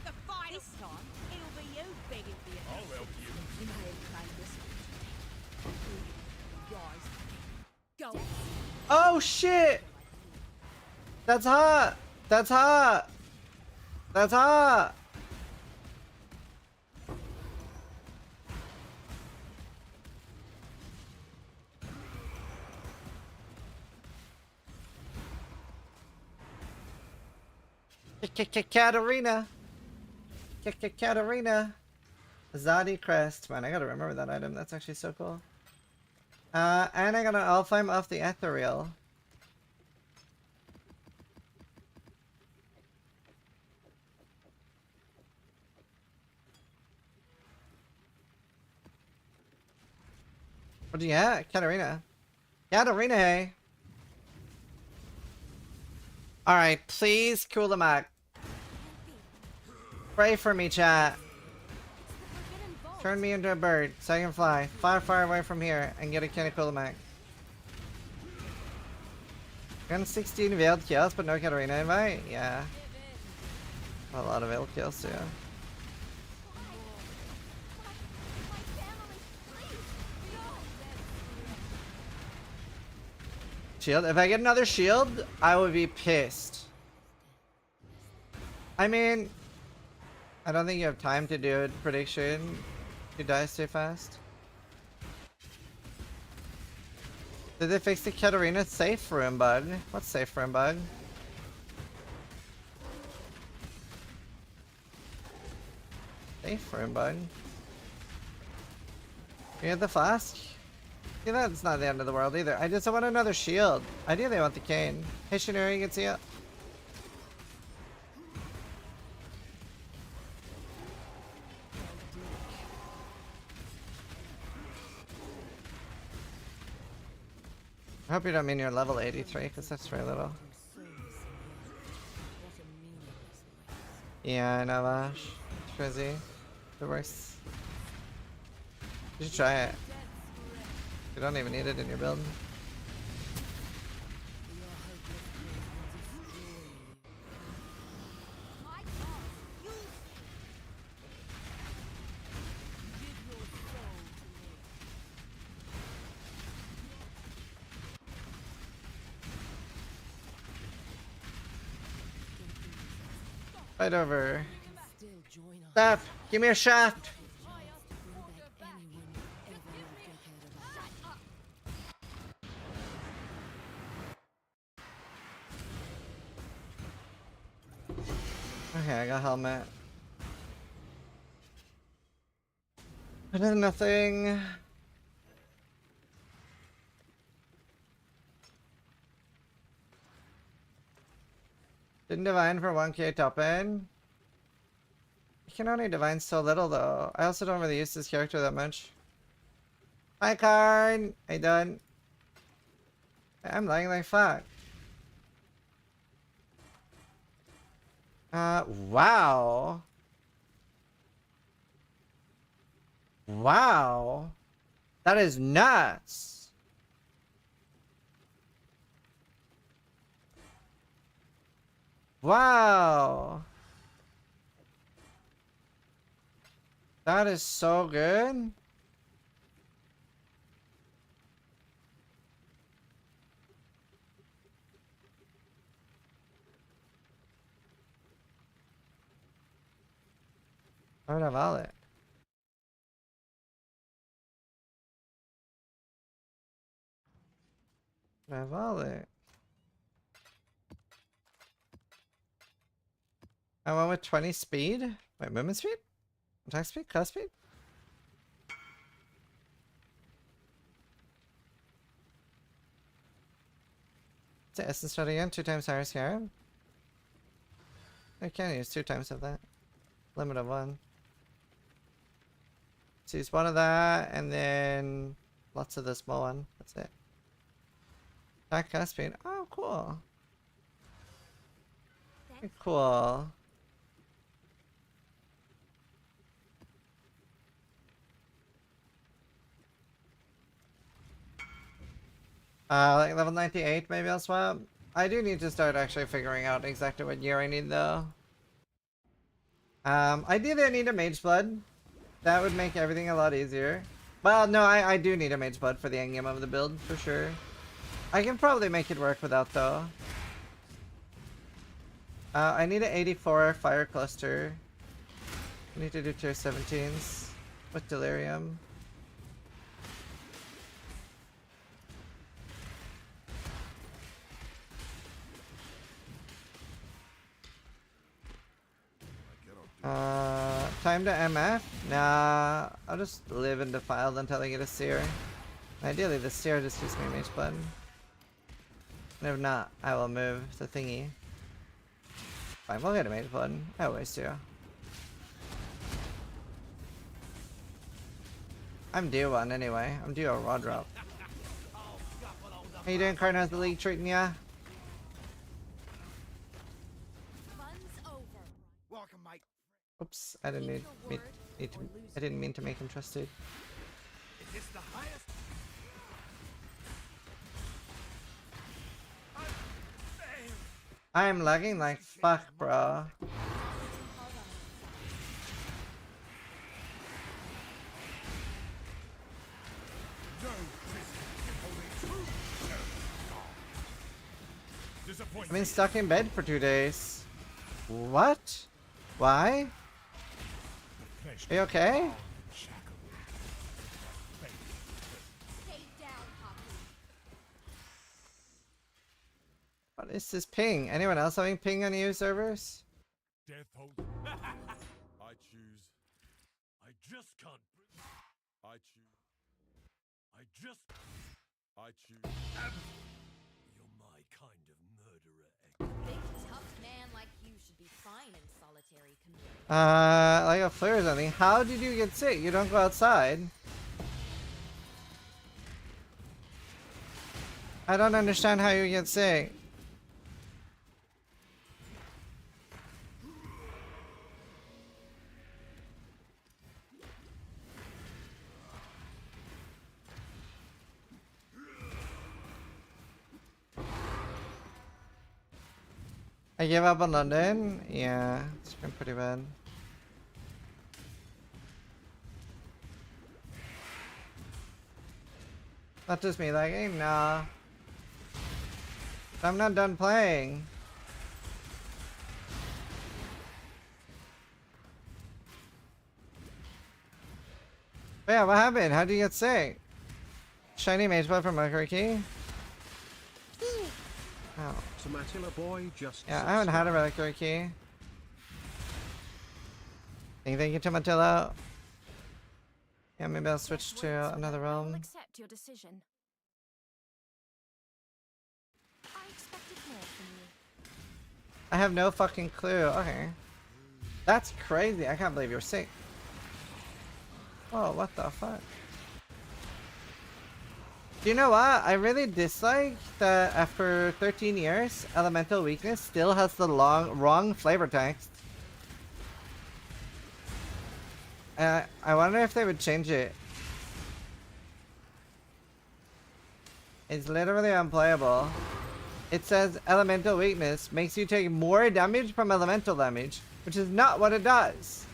The fight this time, it'll be you begging for your I'll help you. You may have claimed this. Guys, go. Oh shit! That's hot! That's hot! That's hot! Katarina! Katarina! Zadi Crest. Man, I gotta remember that item. That's actually so cool. And I got an Alfheim off the Ethereal. What do you have? Katarina. Katarina, hey! Alright, please cool the Mac. Pray for me, chat. Turn me into a bird so I can fly far, far away from here and get a can of Coolamac. Gun 16 veiled kills, but no Katarina invite? Yeah. A lot of veiled kills, too. Shield? If I get another shield, I would be pissed. I mean, I don't think you have time to do a prediction. You die too fast. Did they fix the Katarina safe room bug? What's safe room bug? Safe room bug? You get the flask? Yeah, that's not the end of the world either. I just want another shield. Ideally I want the cane. Hey Shinori, you can see it. I hope you don't mean you're level 83, because that's very little. Yeah, I know, Vash. It's crazy. It works. You should try it. You don't even need it in your build. Fight over. Shaft! Give me a shaft! Okay, I got helmet. I did nothing. Didn't divine for 1k top end. You can only divine so little though. I also don't really use this character that much. Hi Karn! Hey done. I'm lying like fuck. Wow. Wow. That is nuts. Wow. That is so good. I would have all it. I have all it. I went with 20 speed. Wait, movement speed? Attack speed? Cut speed? It's the essence shot again, 2 times higher scarab. I can use 2 times of that. Limit of 1. So use 1 of that, and then lots of the small one. That's it. Attack cast speed. Oh, cool. Very cool. Like level 98, maybe I'll swap. I do need to start actually figuring out exactly what gear I need though. Ideally I need a mage blood. That would make everything a lot easier. Well, no, I do need a mage blood for the end game of the build, for sure. I can probably make it work without though. I need an 84 fire cluster. I need to do tier 17s with delirium. Time to MF? Nah, I'll just live in Defiled until I get a Seer. Ideally, the Seer just gives me a Mage Blood. And if not, I will move the thingy. Fine, we'll get a Mage Blood. I always do. I'm due one anyway. I'm due a raw drop. How you doing, Cardinals? The league treating ya? Oops, I didn't I didn't mean to make him trusted. Is this the highest? I'm lagging like fuck, bro. I've been stuck in bed for 2 days. What? Why? Are you okay? What is this ping? Anyone else having ping on EU servers? Death holds. I choose. I just can't. I choose. I just. I choose. You're my kind of murderer. Big tough man like you should be fine in solitary confinement. Like a flare or something. How did you get sick? You don't go outside. I don't understand how you get sick. I gave up on London. Yeah, it's been pretty bad. Not just me lagging, nah. I'm not done playing. But yeah, what happened? How did you get sick? Shiny mage blood from Mercury Key? Oh. Tomatilla boy just Yeah, I haven't had a Reliquary Key. Thank you, Tomatilla. Yeah, maybe I'll switch to another I'll realm. accept your decision. I expected more from you. I have no fucking clue. Okay. That's crazy. I can't believe you're sick. Oh, what the fuck? Do you know what? I really dislike that after 13 years, Elemental Weakness still has the wrong flavor text. I wonder if they would change it. It's literally unplayable. It says Elemental Weakness makes you take more damage from elemental damage, which is not what it does.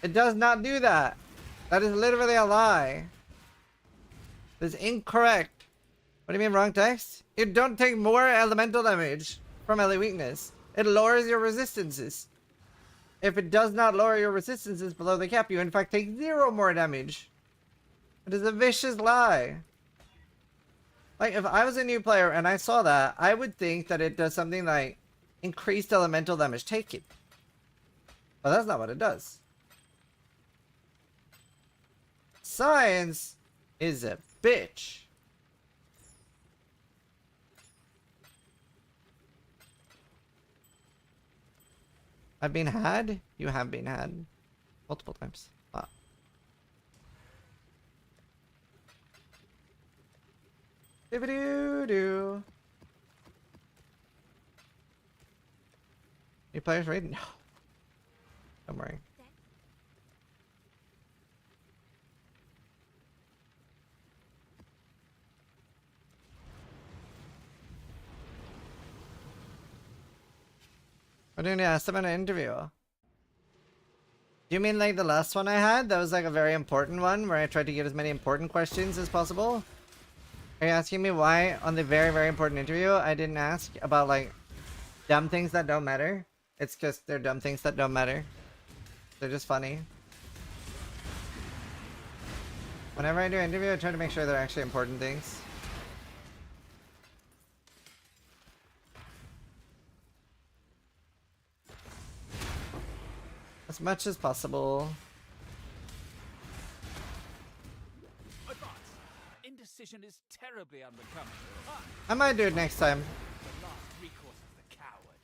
It does not do that. That is literally a lie. This is incorrect. What do you mean wrong text? You don't take more elemental damage from LA weakness. It lowers your resistances. If it does not lower your resistances below the cap, you in fact take 0 more damage. It is a vicious lie. Like if I was a new player and I saw that, I would think that it does something like increased elemental damage. Take it. But that's not what it does. Science is a bitch. I've been had? You have been had. Multiple times. Wow. Doo-doo-doo. New players raid? No. Don't worry. We're doing ask them in an interview. Do you mean like the last one I had? That was like a very important one where I tried to get as many important questions as possible? Are you asking me why on the very, very important interview I didn't ask about like dumb things that don't matter? It's just they're dumb things that don't matter. They're just funny. Whenever I do an interview, I try to make sure they're actually important things. As much as possible. Advance. Indecision is terribly unbecoming. I might do it next time. The last recourse of the coward.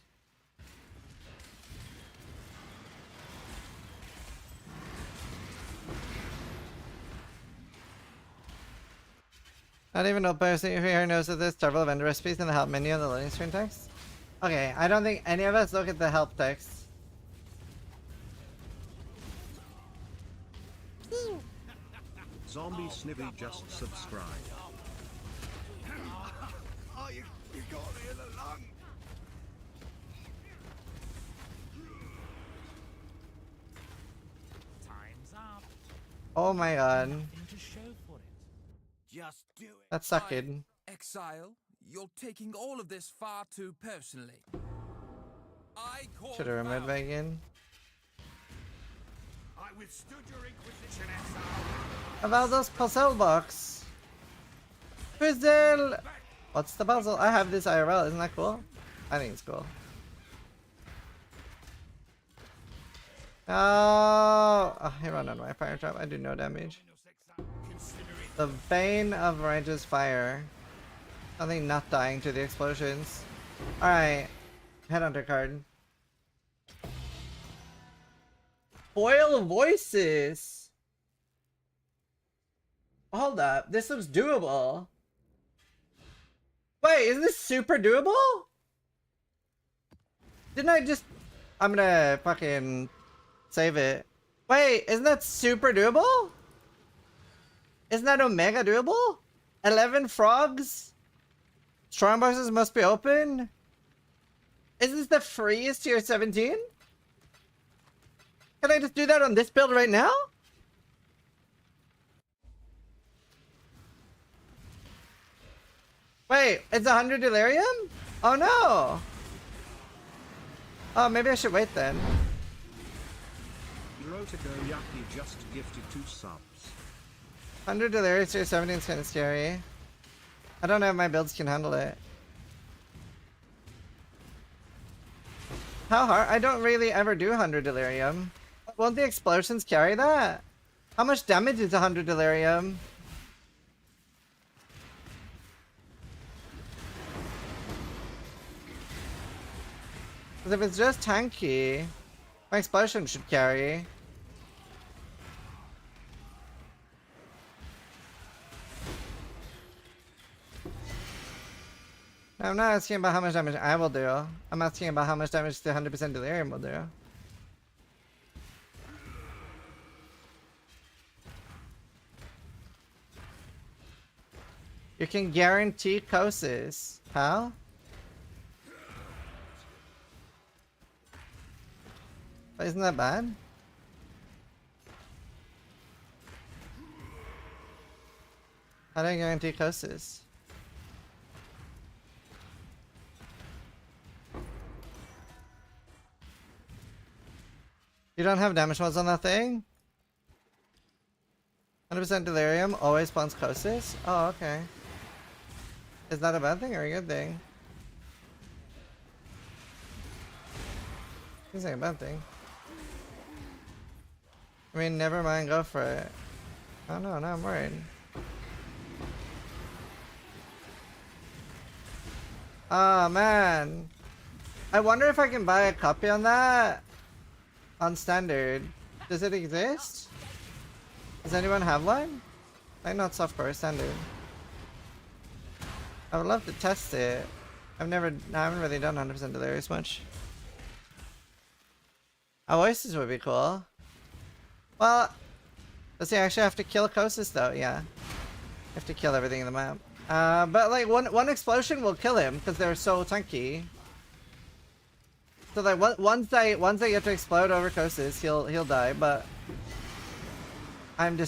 Not even a person here knows that there's several vendor recipes in the help menu of the loading screen text. Okay, I don't think any of us look at the help text. Zombie Snivy just subscribed. Oh, you got me in the lung. Time's up. Oh my god. Nothing to show for it. Just do it. That sucked. Exile, you're taking all of this far too personally. I call Should have remembered back in. I withstood your inquisition, exile. About those puzzle box. Puzzle! What's the puzzle? I have this IRL, isn't that cool? I think it's cool. Oh, he ran on my fire trap. I do no damage. The Bane of Righteous Fire. Something not dying to the explosions. Alright. Headhunter card. Foil Voices! Hold up. This looks doable. Wait, isn't this super doable? Didn't I just... I'm gonna fucking save it. Wait, isn't that super doable? Isn't that Omega doable? 11 frogs? Strongboxes must be open? Is this the freest tier 17? Can I just do that on this build right now? Wait, it's 100 delirium? Oh no! Oh, maybe I should wait then. Yaki just gifted 2 subs. 100 delirium tier 17 is kind of scary. I don't know if my builds can handle it. How hard? I don't really ever do 100 delirium. Won't the explosions carry that? How much damage is 100 delirium? Because if it's just tanky, my explosion should carry. No, I'm not asking about how much damage I will do. I'm asking about how much damage the 100% delirium will do. You can guarantee Kosis. How? Isn't that bad? How do I guarantee Kosis? You don't have damage mods on that thing? 100% delirium always spawns Kosis? Oh, okay. Is that a bad thing or a good thing? Seems like a bad thing. I mean, never mind, go for it. Oh no, now I'm worried. Oh man. I wonder if I can buy a copy on that. On standard. Does it exist? Does anyone have one? Like not softcore, standard. I would love to test it. I haven't really done 100% delirious much. Oasis would be cool. Well, does he actually have to kill Kosis though? Yeah. You have to kill everything in the map. But like one explosion will kill him because they're so tanky. So like once they get to explode over Kosis, he'll die. But I'm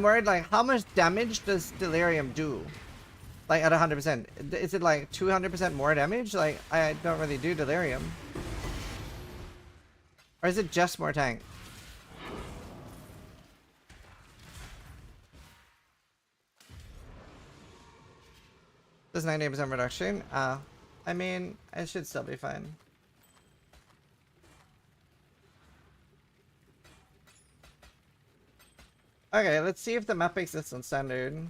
worried like how much damage does Delirium do? Like at 100%, is it like 200% more damage? Like I don't really do Delirium, or is it just more tank? Does 98% reduction? I mean, it should still be fine. Okay, let's see if the map exists on standard.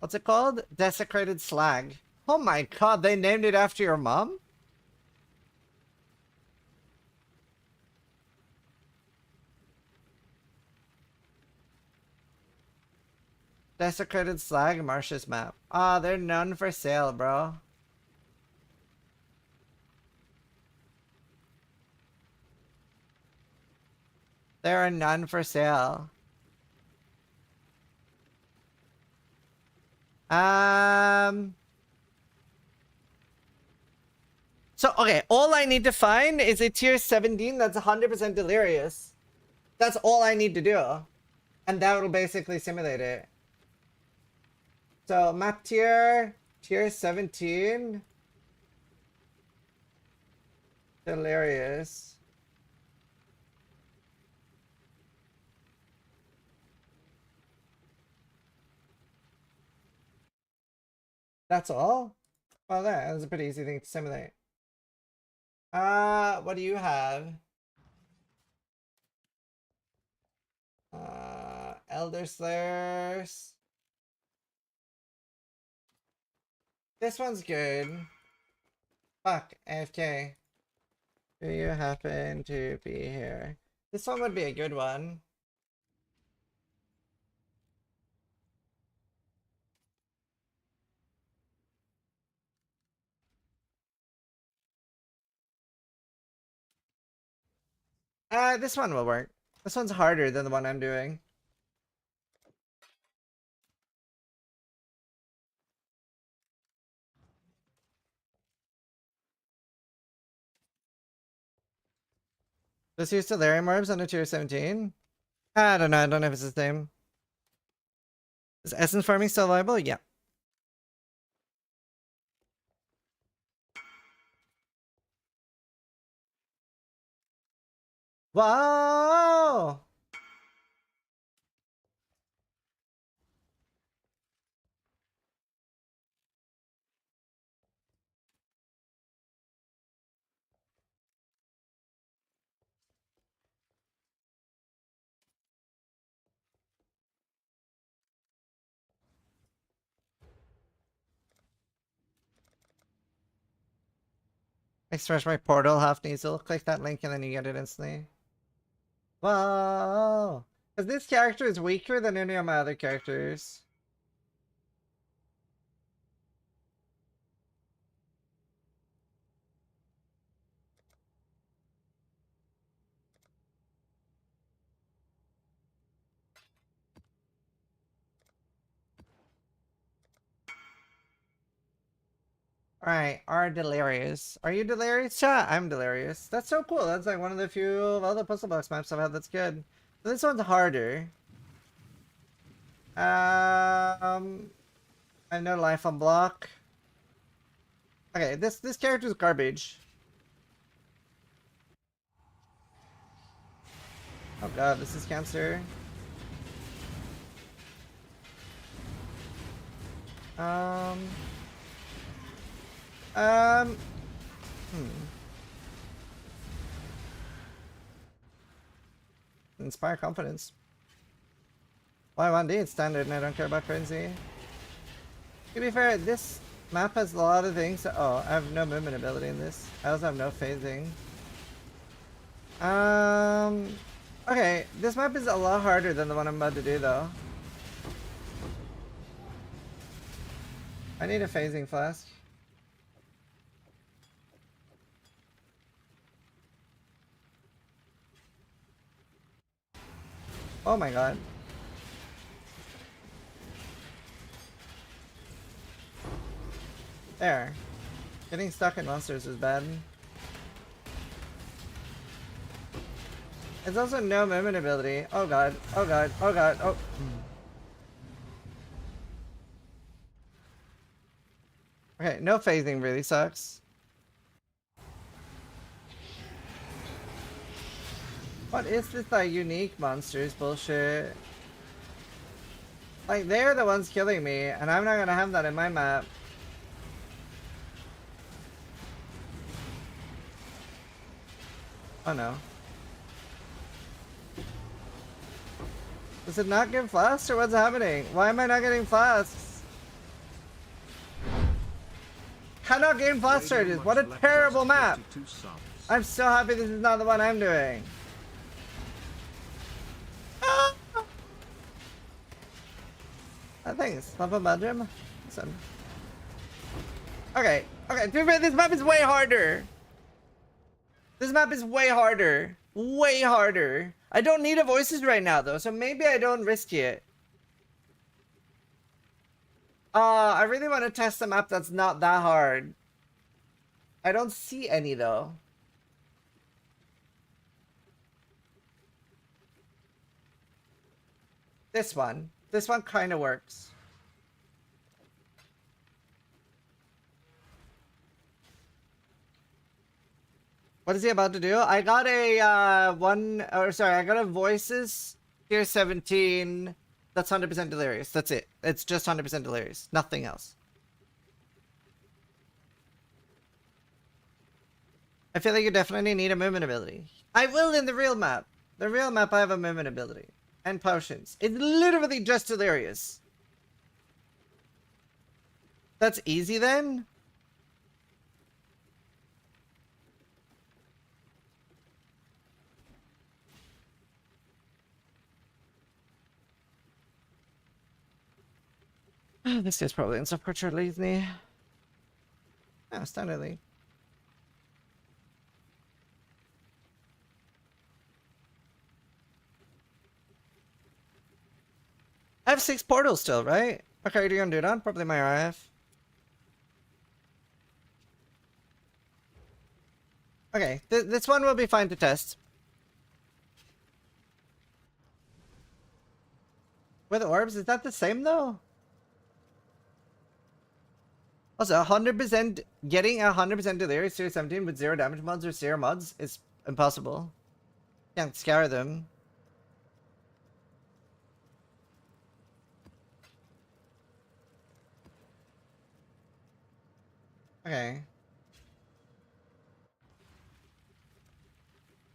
What's it called? Desecrated Slag. Oh my god, they named it after your mom? Desecrated Slag, Marsh's map. Ah, they're none for sale, bro. There are none for sale. So, okay, all I need to find is a tier 17 that's 100% delirious. That's all I need to do. And that will basically simulate it. So, map tier 17. Delirious. That's all? Well, that was a pretty easy thing to simulate. What do you have? Elder Slayers. This one's good. Fuck, AFK. Do you happen to be here? This one would be a good one. This one will work. This one's harder than the one I'm doing. Just use Delirium Orbs on a tier 17? I don't know. I don't know if it's the same. Is Essence Farming still viable? Yeah. Wow! Express my portal half nasal. Click that link and then you get it instantly. Wow! Because this character is weaker than any of my other characters. Alright, are delirious. Are you delirious, chat? I'm delirious. That's so cool. That's like one of the few other puzzle box maps I've had that's good. So this one's harder. I know life on block. Okay, this character's garbage. Oh god, this is cancer. inspire confidence. Why 1D? It's standard and I don't care about currency. To be fair, this map has a lot of things. Oh, I have no movement ability in this. I also have no phasing. Okay, this map is a lot harder than the one I'm about to do though. I need a phasing flask. Oh my god. There. Getting stuck in monsters is bad. It's also no movement ability. Oh god. Oh god. Oh god. Oh. Okay, no phasing really sucks. What is this like unique monsters bullshit? Like they're the ones killing me and I'm not gonna have that in my map. Oh no. Does it not give flasks or what's happening? Why am I not getting flasks? Cannot gain flask charges. What a terrible map. I'm so happy this is not the one I'm doing. Ah! Thanks. Love a bedroom. Listen. Okay. Okay. This map is way harder. This map is way harder. Way harder. I don't need a voices right now though, so maybe I don't risk it. I really want to test a map that's not that hard. I don't see any though. This one. This one kind of works. What is he about to do? I got a I got a voices tier 17 that's 100% delirious. That's it. It's just 100% delirious. Nothing else. I feel like you definitely need a movement ability. I will in the real map. The real map I have a movement ability. And potions. It's literally just delirious. That's easy then? This is probably in support short leads me. Oh, standardly. I have 6 portals still, right? Okay, what are you gonna do it on? Probably my RF. Okay, this one will be fine to test. With orbs, is that the same though? Also, 100% getting 100% delirious tier 17 with 0 damage mods or 0 mods is impossible. Can't scare them. Okay.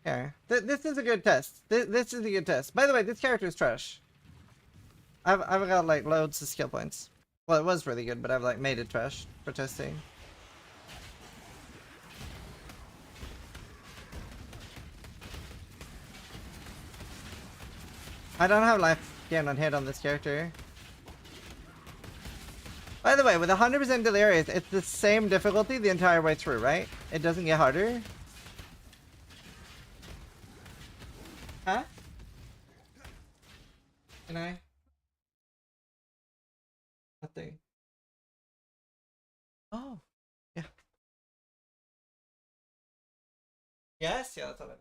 Here. This is a good test. This is a good test. By the way, this character is trash. I've got like loads of skill points. Well, it was really good, but I've like made it trash for testing. I don't have life gain on hit on this character. By the way, with 100% delirious, it's the same difficulty the entire way through, right? It doesn't get harder. Huh? Can I? Nothing. Oh, yeah. Yes, yeah, that's all I know.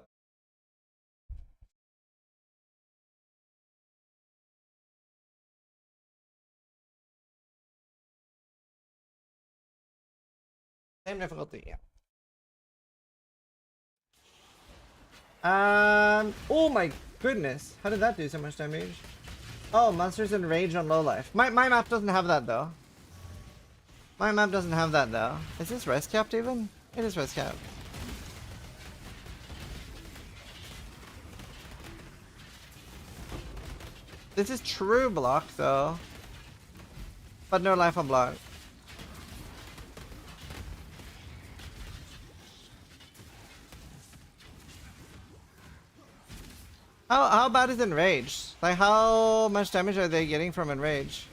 Same difficulty, yeah. Oh my goodness. How did that do so much damage? Oh, monsters enrage on low life. My map doesn't have that though. My map doesn't have that though. Is this res capped even? It is res capped. This is true block though. But no life on block. How bad is Enrage? Like how much damage are they getting from Enrage?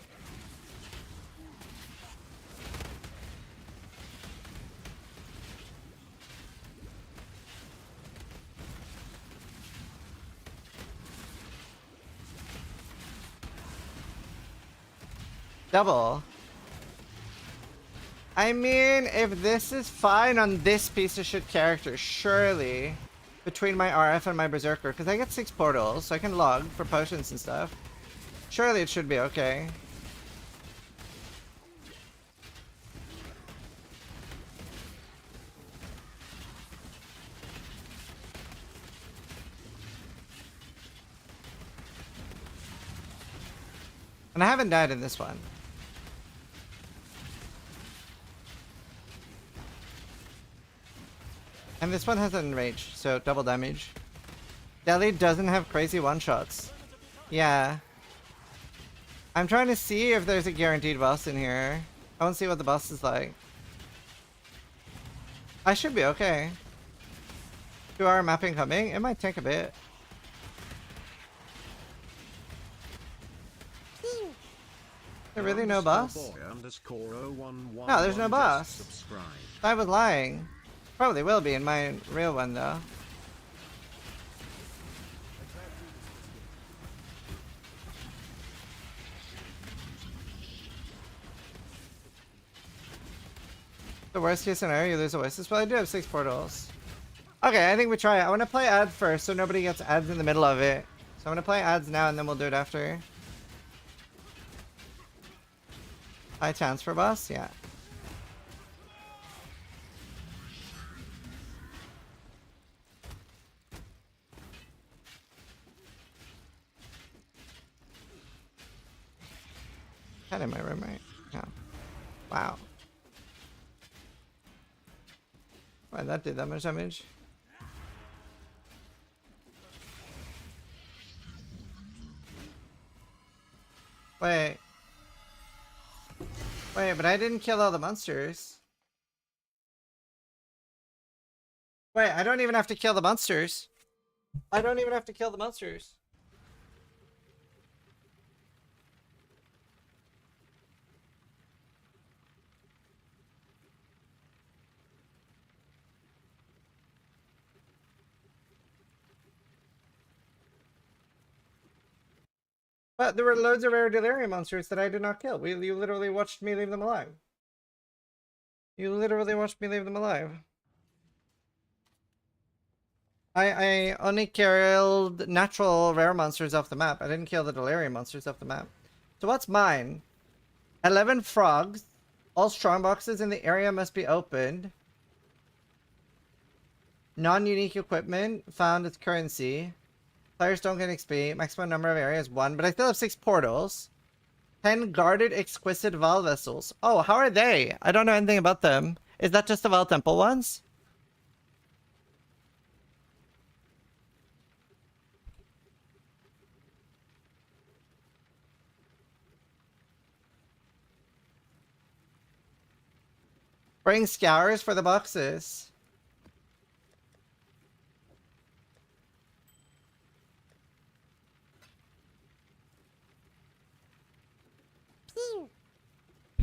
Double. I mean, if this is fine on this piece of shit character, surely between my RF and my Berserker, because I get 6 portals, so I can log for potions and stuff. Surely it should be okay. And I haven't died in this one. And this one has an enrage, so double damage. Delhi doesn't have crazy one-shots. Yeah. I'm trying to see if there's a guaranteed boss in here. I want to see what the boss is like. I should be okay. 2-hour mapping coming. It might take a bit. There really no boss? No, there's no boss. I was lying. Probably will be in my real one though. The worst case scenario, you lose Oasis. Well, I do have 6 portals. Okay, I think we try it. I want to play ads first so nobody gets ads in the middle of it. So I'm going to play ads now and then we'll do it after. High chance for boss? Yeah. In my room, right? Yeah. Wow. Why that did that much damage? Wait. Wait, but I didn't kill all the monsters. Wait, I don't even have to kill the monsters. I don't even have to kill the monsters. But there were loads of rare delirium monsters that I did not kill. You literally watched me leave them alive. You literally watched me leave them alive. I only killed natural rare monsters off the map. I didn't kill the delirium monsters off the map. So what's mine? 11 frogs. All strong boxes in the area must be opened. Non-unique equipment found as currency. Players don't get XP. Maximum number of areas 1, but I still have 6 portals. 10 guarded exquisite Val vessels. Oh, how are they? I don't know anything about them. Is that just the Val Temple ones? Bring scours for the boxes.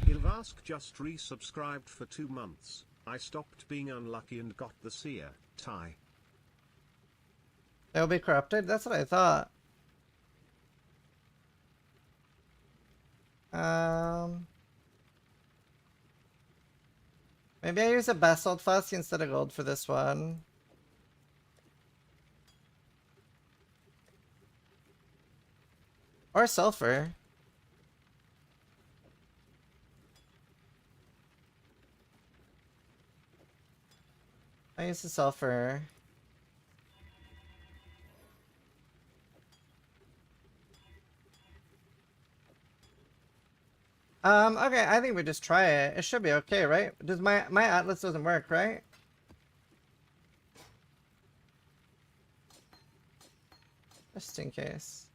Ilvask just resubscribed for 2 months. I stopped being unlucky and got the seer tie. They'll be corrupted? That's what I thought. Maybe I use a basalt flask instead of gold for this one. Or sulfur. I use the sulfur. Okay, I think we just try it. It should be okay, right? Does my atlas doesn't work, right? Just in case.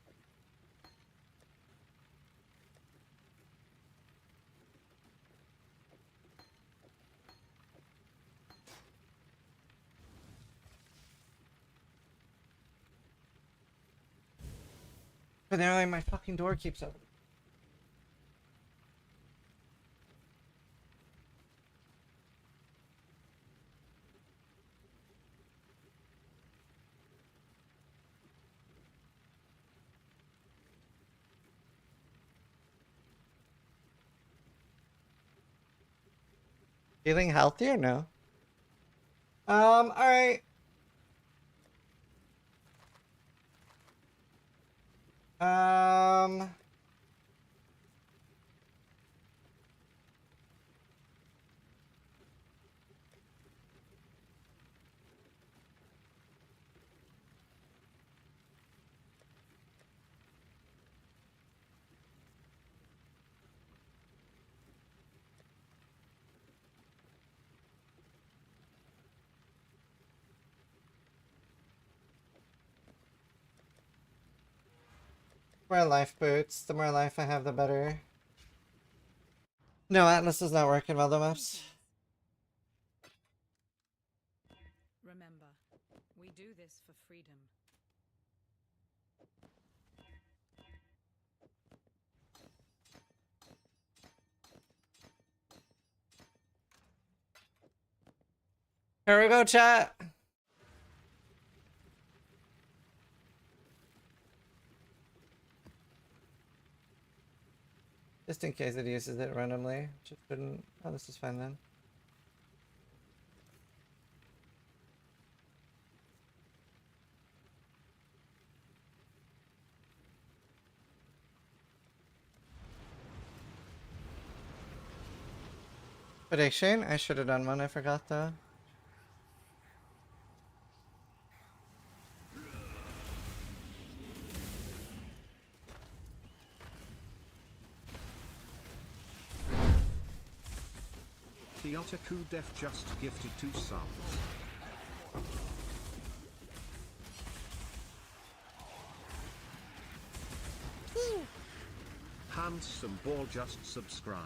But now my fucking door keeps opening. Feeling healthy or no? Alright. More life boots. The more life I have, the better. No, Atlas is not working well, the maps. Remember, we do this for freedom. Here we go, chat. Just in case it uses it randomly. Just shouldn't. Oh, this is fine then. Prediction? I should have done one, I forgot though. The Otaku Def just gifted 2 subs. Handsome Ball just subscribed.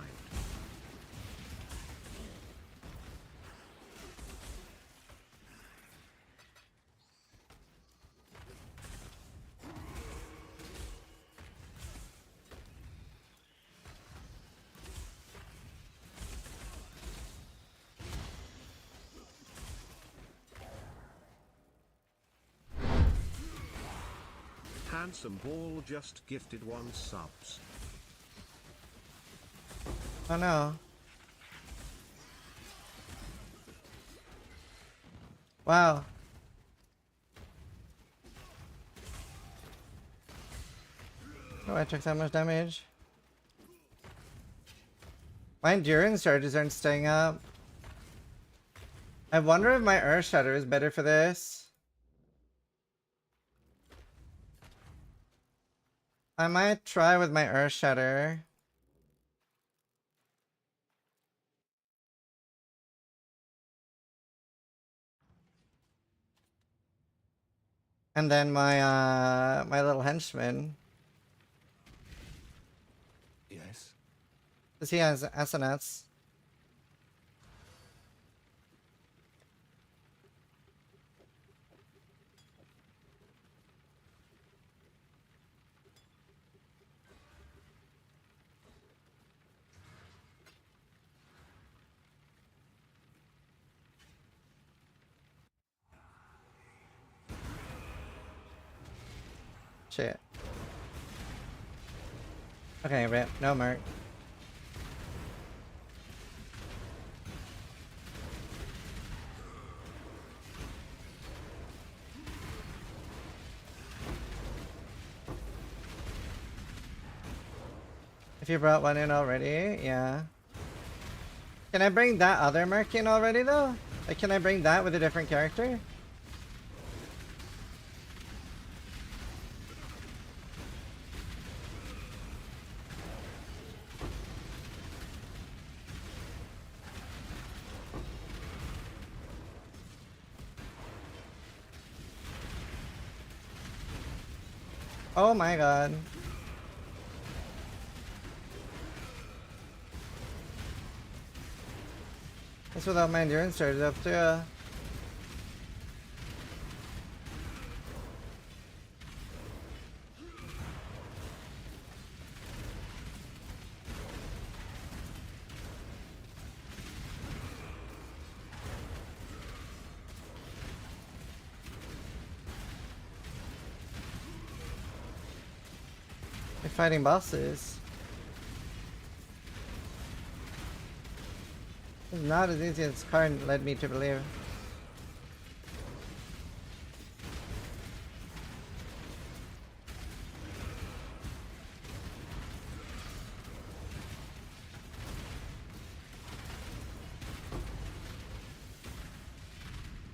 Handsome Ball just gifted 1 subs. Oh no. Wow. Oh, I took that much damage. My endurance charges aren't staying up. I wonder if my Earth Shatter is better for this. I might try with my Earth Shatter. And then my my little henchman. Yes. Because he has SNS. Shit. Okay, rip. No mark. If you brought one in already, yeah. Can I bring that other mark in already though? Like, can I bring that with a different character? Oh my god. That's without my endurance charges up too. They're fighting bosses. It's not as easy as Karn led me to believe.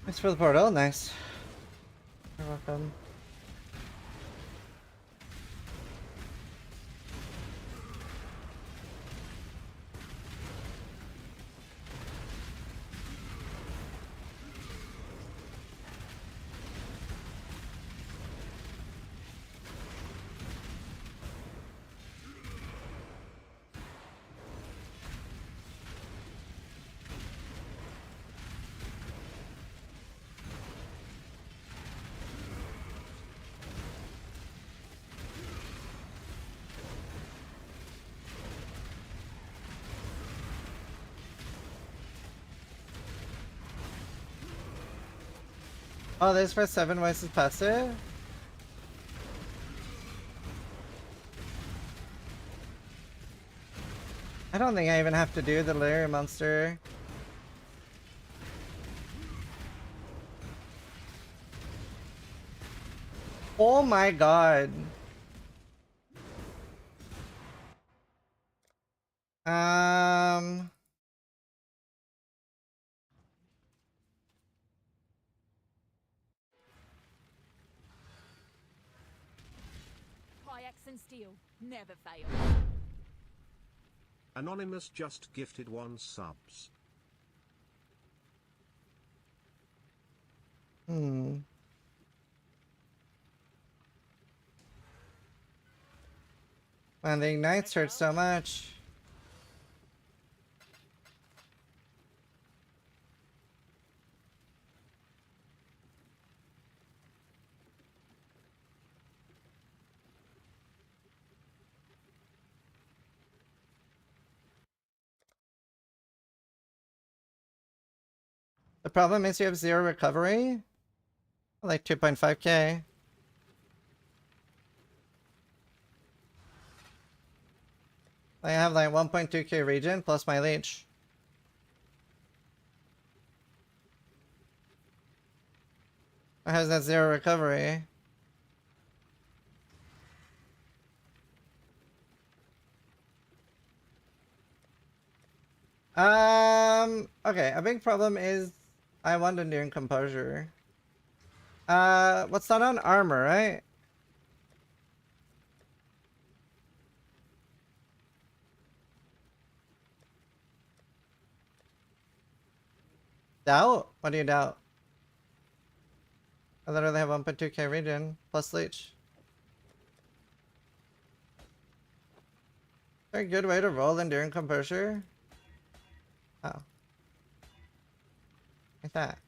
Thanks for the portal, nice. You're welcome. Oh, this for 7 voices passive? I don't think I even have to do the Lair monster. Oh my god. Kayaks and steel never fail. Anonymous just gifted 1 subs. Man, the ignites hurt so much. The problem is you have 0 recovery? Like 2.5k. I have like 1.2k regen plus my leech. Or has that 0 recovery? Okay, a big problem is I want enduring composure. What's that on armor, right? Doubt? What do you doubt? I literally have 1.2k regen plus leech. Is there a good way to roll enduring composure? Oh. Like that.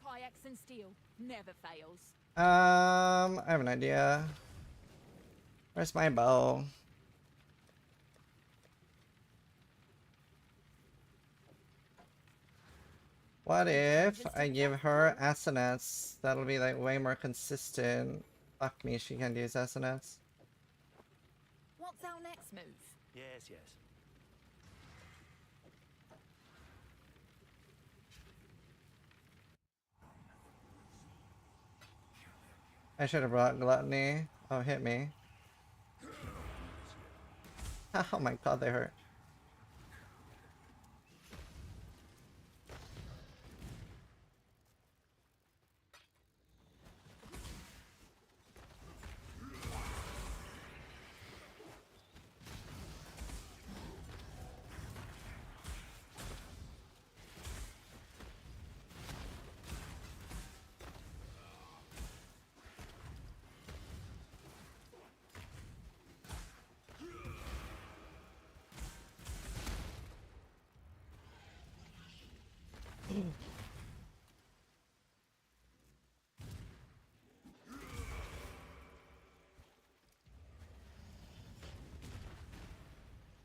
Kayaks and steel never fails. I have an idea. Where's my bow? What if I give her assonance? That'll be like way more consistent. Fuck me, she can't use assonance. What's our next move? Yes, yes. I should have brought gluttony. Oh, hit me. Oh my god, they hurt.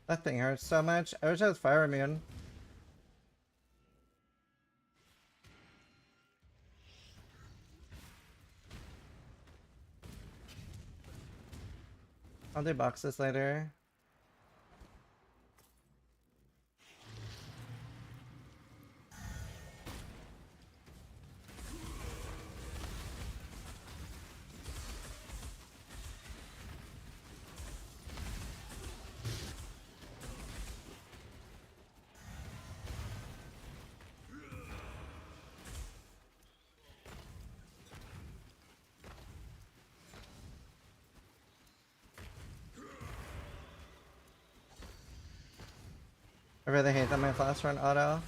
That thing hurts so much. I wish I was fire immune. I'll do boxes later. I really hate that my flash run auto.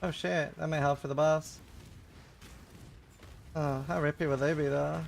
Oh shit, that might help for the boss. Oh, how rippy would they be though?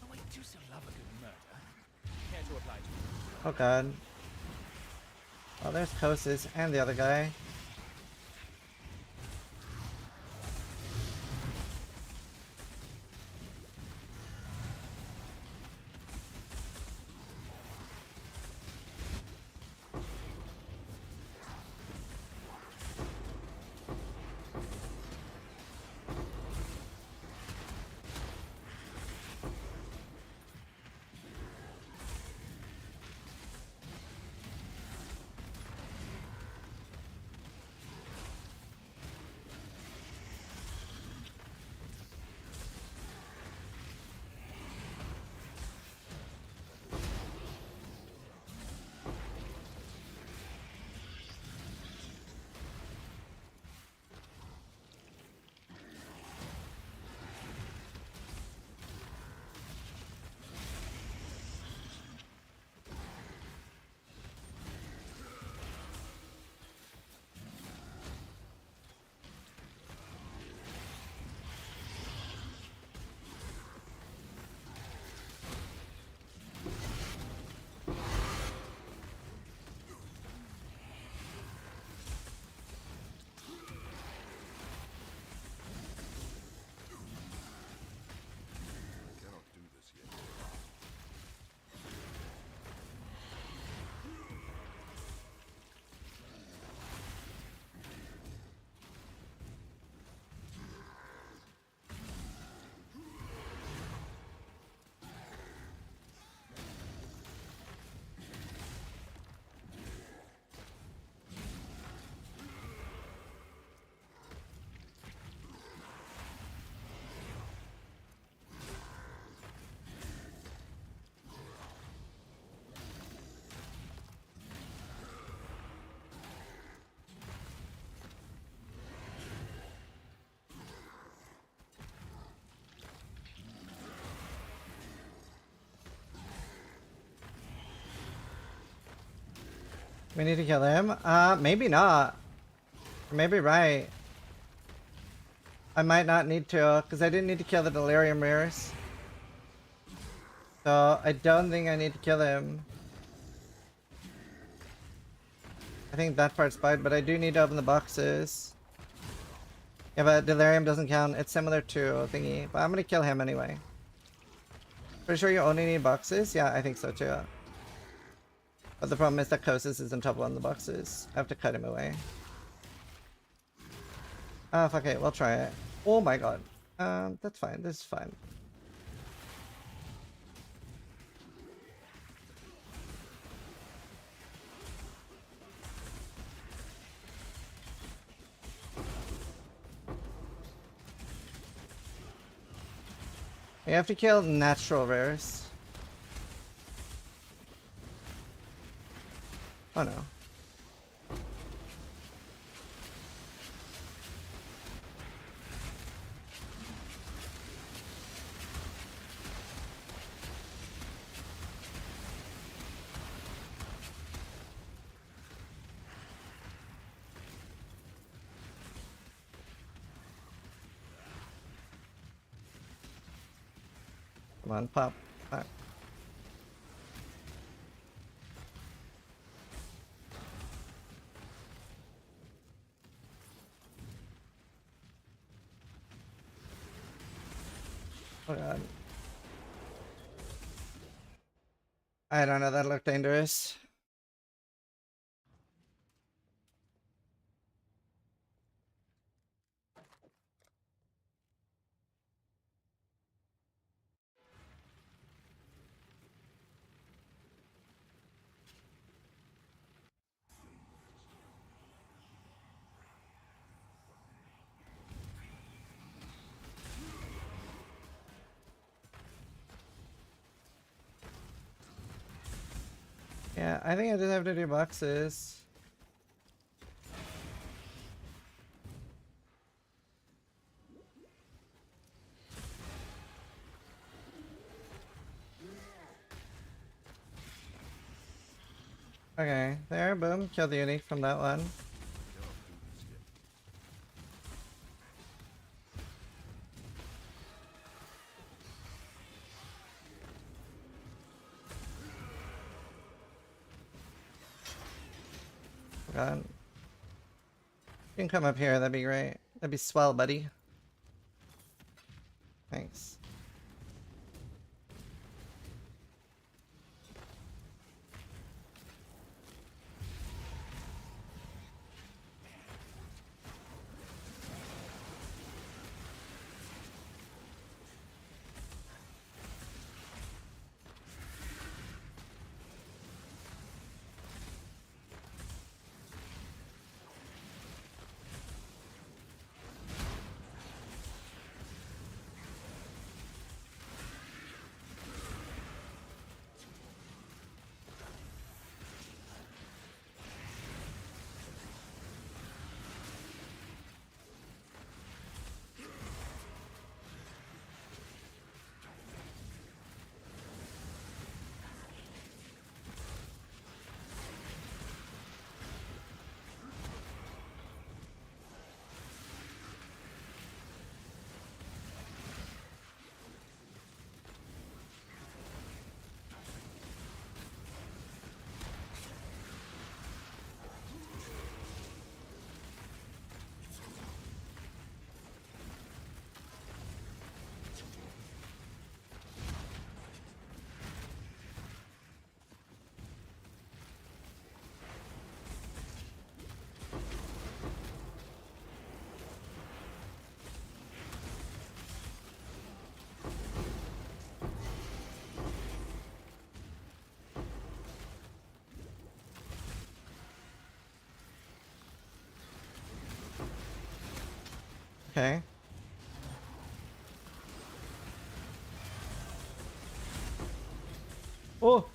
Oh, I do so love a good murder. Care to oblige me? Oh god. Oh, there's Kosis and the other guy. We need to kill him? Maybe not. Maybe right. I might not need to, because I didn't need to kill the delirium rares. So I don't think I need to kill him. I think that part's fine, but I do need to open the boxes. Yeah, but delirium doesn't count. It's similar to thingy, but I'm gonna kill him anyway. Pretty sure you only need boxes? Yeah, I think so too. But the problem is that Kosis is on top of one of the boxes. I have to cut him away. Ah, fuck it, we'll try it. Oh my god. That's fine, this is fine. You have to kill natural rares. Oh no. Come on, pop. Pop. Oh god. I don't know, that looked dangerous. Yeah, I think I just have to do boxes. Okay, there, boom, kill the unique from that one. God. You can come up here, that'd be great. That'd be swell, buddy. Thanks. Okay. Oh!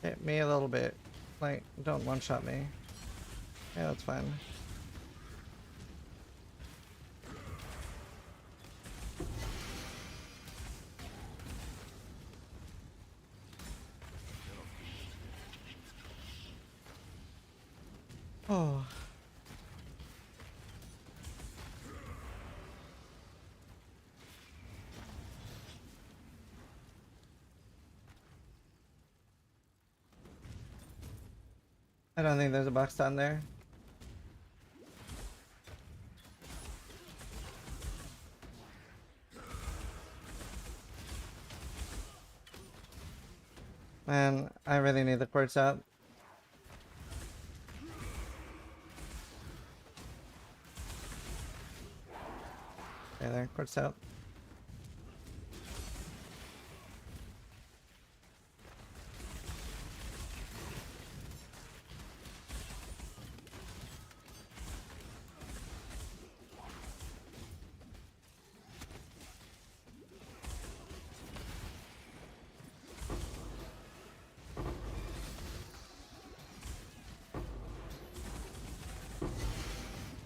Hit me a little bit. Like, don't one-shot me. Yeah, that's fine. Oh. I don't think there's a box down there. Man, I really need the quartz out. Okay, there, quartz out.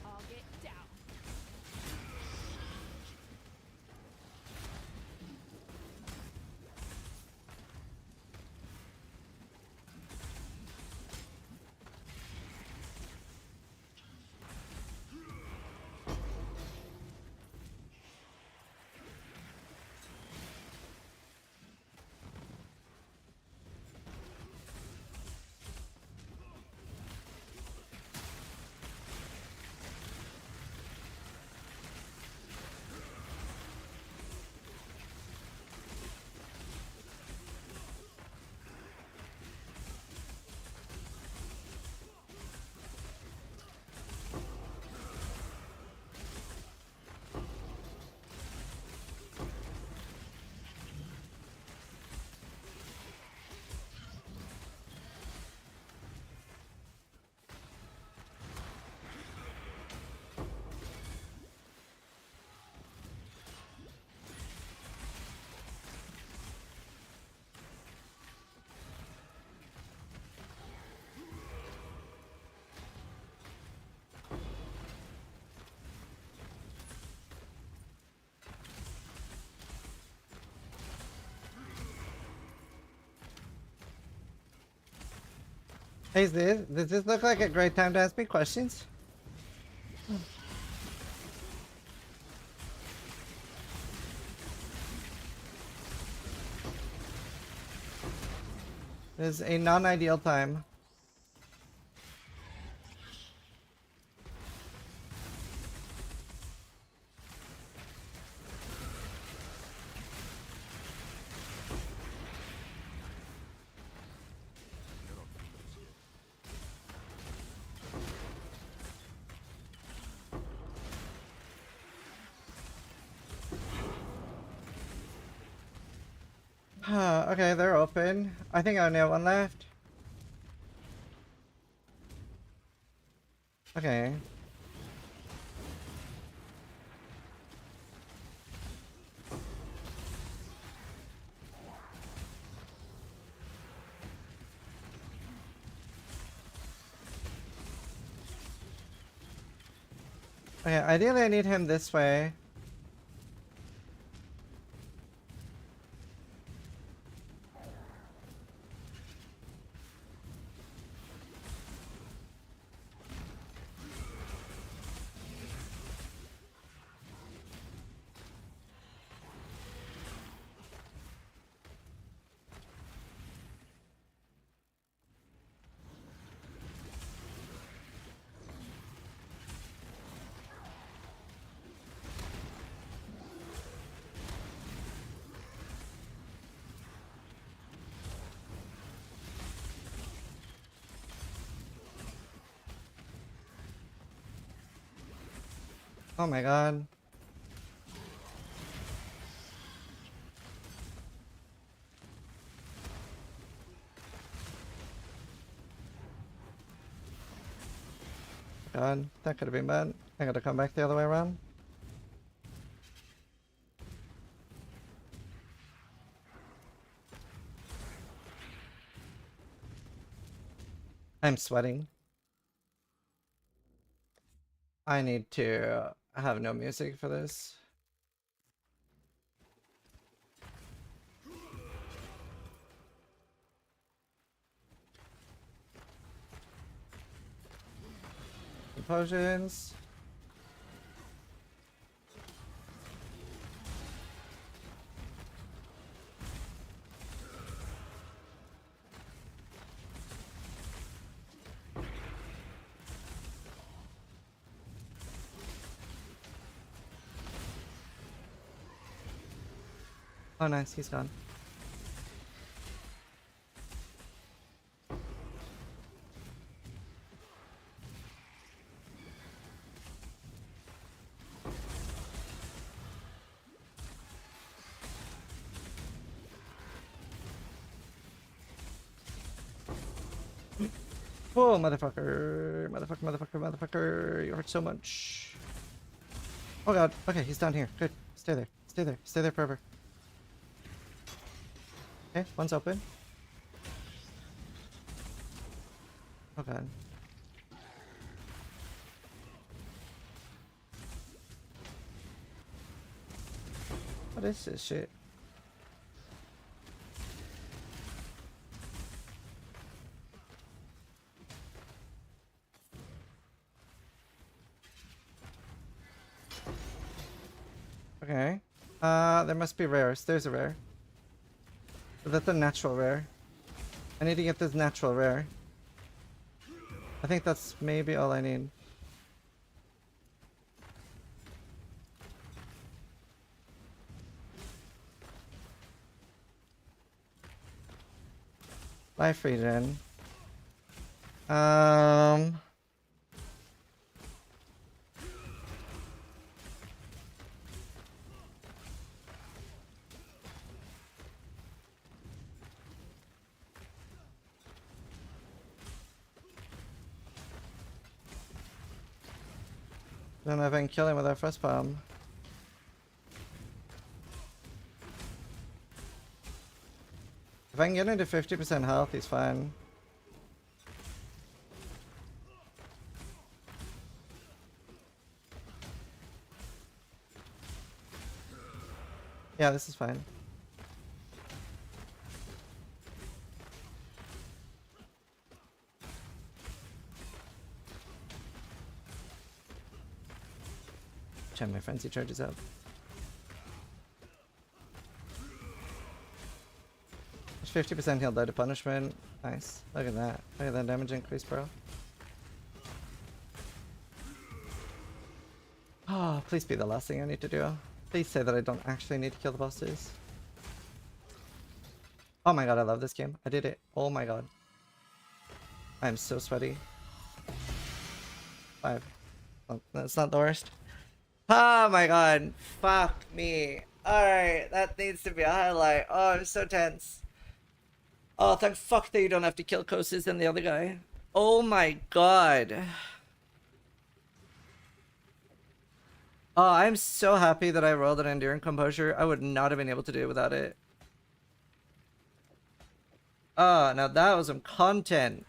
I'll get down. Hey, does this look like a great time to ask me questions? This is a non-ideal time. Okay, they're open. I think I only have one left. Okay. Okay, ideally I need him this way. Oh my god. God, that could have been bad. I gotta come back the other way around. I'm sweating. I need to have no music for this. Potions. Oh nice, he's gone. Oh, motherfucker. Motherfucker, motherfucker, motherfucker. You hurt so much. Oh god. Okay, he's down here. Good. Stay there. Stay there. Stay there forever. Okay, one's open. Oh god. What is this shit? Okay. There must be rares. There's a rare. So that's a natural rare. I need to get this natural rare. I think that's maybe all I need. Life regen. Don't know if I can kill him with our first bomb. If I can get into 50% health, he's fine. Yeah, this is fine. Check my frenzy charges up. There's 50% healed out of punishment. Nice. Look at that. Look at that damage increase, bro. Oh, please be the last thing I need to do. Please say that I don't actually need to kill the bosses. Oh my god, I love this game. I did it. Oh my god. I'm so sweaty. 5. Oh, that's not the worst. Oh my god. Fuck me. Alright, that needs to be a highlight. Oh, I'm so tense. Oh, thank fuck that you don't have to kill Kosis and the other guy. Oh my god. Oh, I'm so happy that I rolled an Enduring Composure. I would not have been able to do it without it. Oh, now that was some content.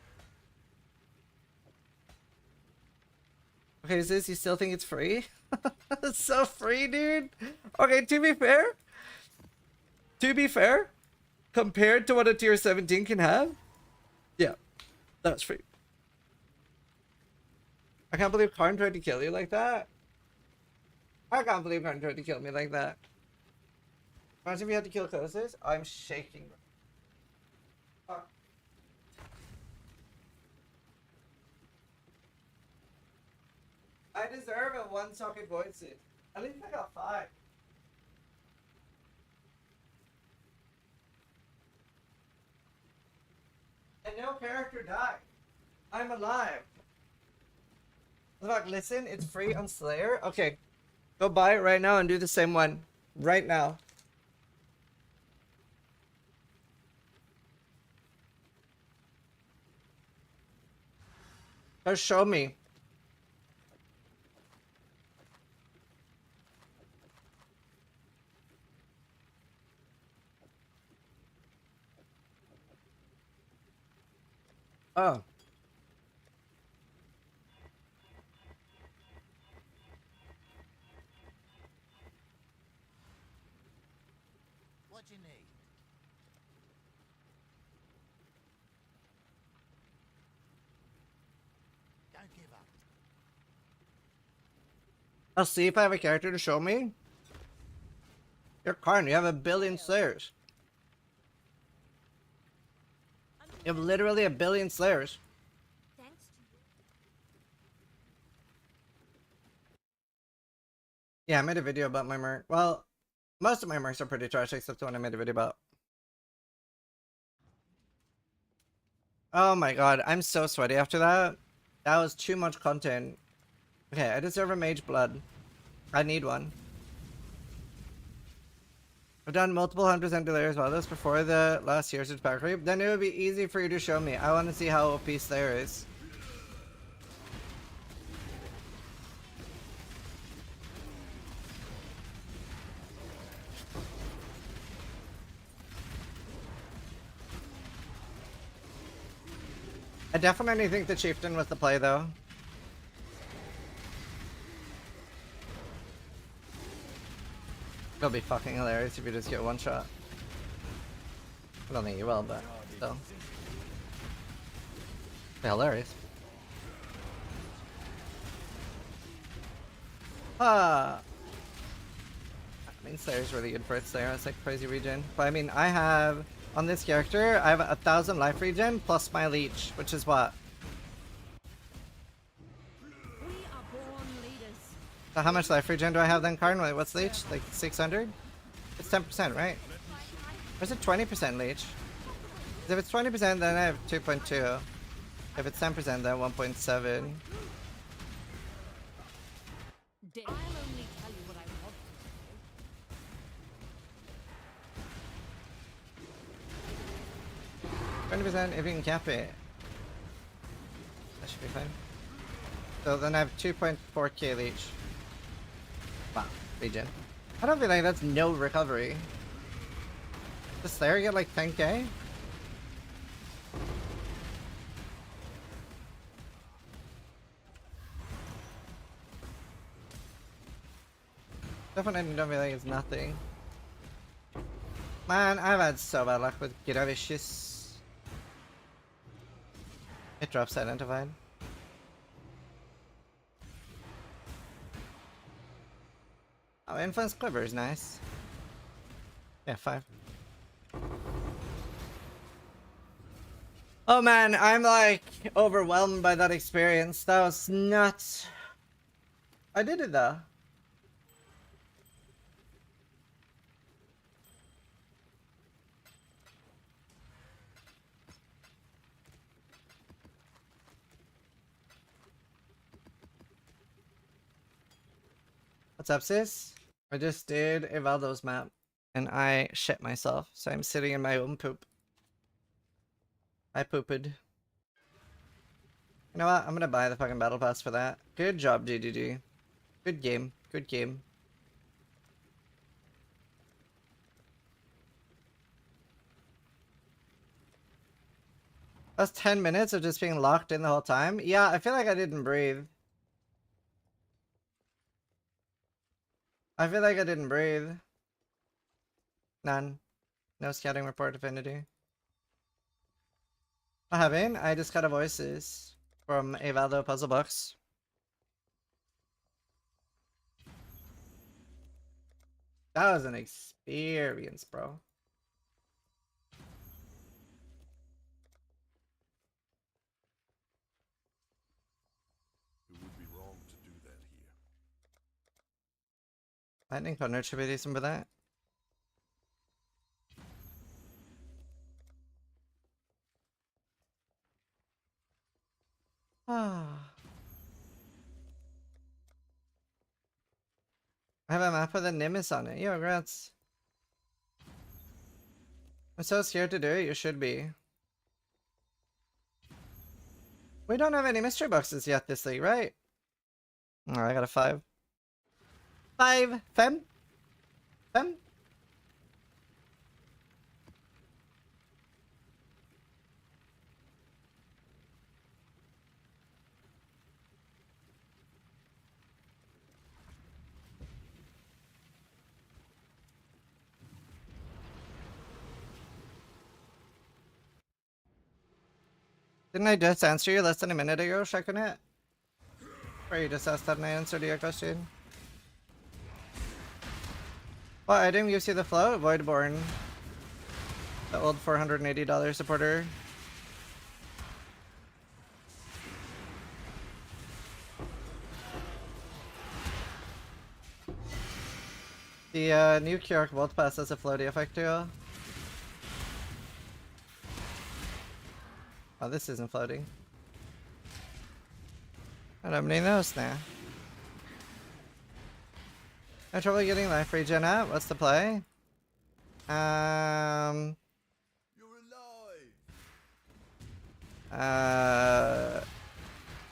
Okay, Ziz, you still think it's free? It's so free, dude. Okay, to be fair, compared to what a tier 17 can have, yeah, that's free. I can't believe Karn tried to kill you like that. I can't believe Karn tried to kill me like that. Imagine if you had to kill Kosis. I'm shaking. Fuck. I deserve a 1-socket void suit. At least I got 5. And no character died. I'm alive. Look, listen, it's free on Slayer. Okay, go buy it right now and do the same one. Right now. Just show me. Oh. give up. I'll see if I have a character to show me. You're Karn, you have 1 billion slayers. You have literally 1 billion slayers. Thanks to you. Yeah, I made a video about my merc. Well, most of my mercs are pretty trash except the one I made a video about. Oh my god, I'm so sweaty after that. That was too much content. Okay, I deserve a mage blood. I need one. I've done multiple 100% layers while this before the last year's pack creep. Then it would be easy for you to show me. I want to see how OP Slayer is. I definitely think the Chieftain was the play though. It'll be fucking hilarious if you just get one shot. I don't think you will, but still. Hilarious. I mean, Slayer's really good for its Slayer. It's like crazy regen. But I mean, I have, on this character, I have 1,000 life regen plus my leech, which is what? So how much life regen do I have then, Karn? Wait, what's leech? Like 600? It's 10%, right? Or is it 20% leech? If it's 20%, then I have 2.2. If it's 10%, then 1.7. I'll only tell you what I want. 20% if you can cap it. That should be fine. So then I have 2.4k leech. Wow, regen. I don't feel like that's no recovery. Does Slayer get like 10k? Definitely don't feel like it's nothing. Man, I've had so bad luck with Giravicious. It drops identified. Oh, Influence Quiver is nice. Yeah, 5. Oh man, I'm like overwhelmed by that experience. That was nuts. I did it though. What's up, sis? I just did a Valdo's map and I shit myself, so I'm sitting in my own poop. I pooped. You know what? I'm gonna buy the fucking battle pass for that. Good job, GGG. Good game. Good game. That's 10 minutes of just being locked in the whole time? Yeah, I feel like I didn't breathe. I feel like I didn't breathe. None. No scouting report affinity. I haven't. I just got a voices from a Valdo puzzle box. That was an experience, bro. It would be wrong to do that here. Lightning Thunder should be decent for that. Ah. I have a map with a Nimbus on it. Yo, congrats. I'm so scared to do it. You should be. We don't have any mystery boxes yet this league, right? Oh, I got a 5. 5! Fem? Fem? Didn't I just answer you less than a minute ago, checking it? Or you just asked that and I answered your question. What item gives you the float? Voidborn. The old $480 supporter. The new Kyork Volt Pass has a floaty effect too. Oh, this isn't floating. I don't need those now. No trouble getting life regen up? What's the play?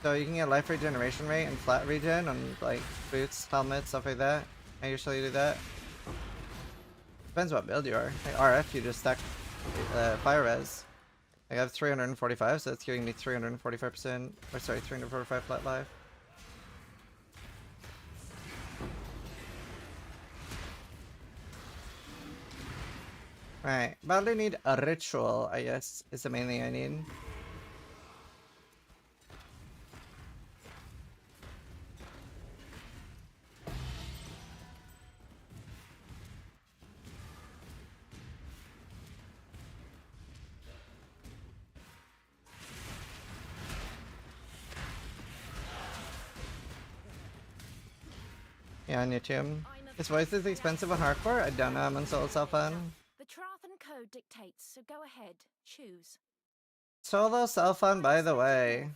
So you can get life regeneration rate and flat regen on like boots, helmets, stuff like that. I usually do that. Depends what build you are. Like RF, you just stack fire res. I have 345, so that's giving me 345%, or sorry, 345 flat life. Alright, badly need a ritual, I guess, is the main thing I need. Yeah, on YouTube. His voice is expensive on hardcore? I don't know, I'm on solo self-fun. The Trathan code dictates, so go ahead. Choose. Solo self-fun, by the way.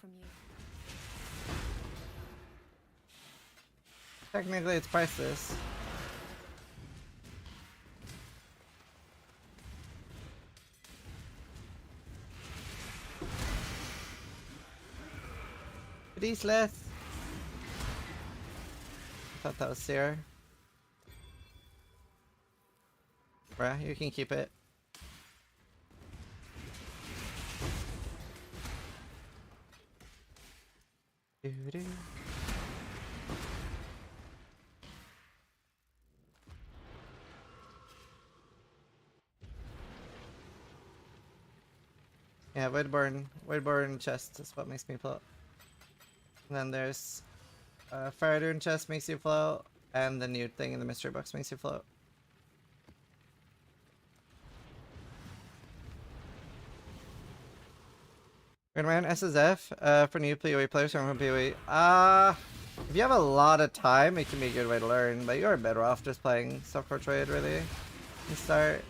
Technically, it's priceless. Priceless. Thought that was Seer. Bruh, you can keep it. Doo-doo. Yeah, Voidborn chest is what makes me float. And then there's Fire Dune chest makes you float, and the new thing in the mystery box makes you float. We're gonna run SSF for new PoE players from PoE. If you have a lot of time, it can be a good way to learn, but you're better off just playing softcore trade really. You start.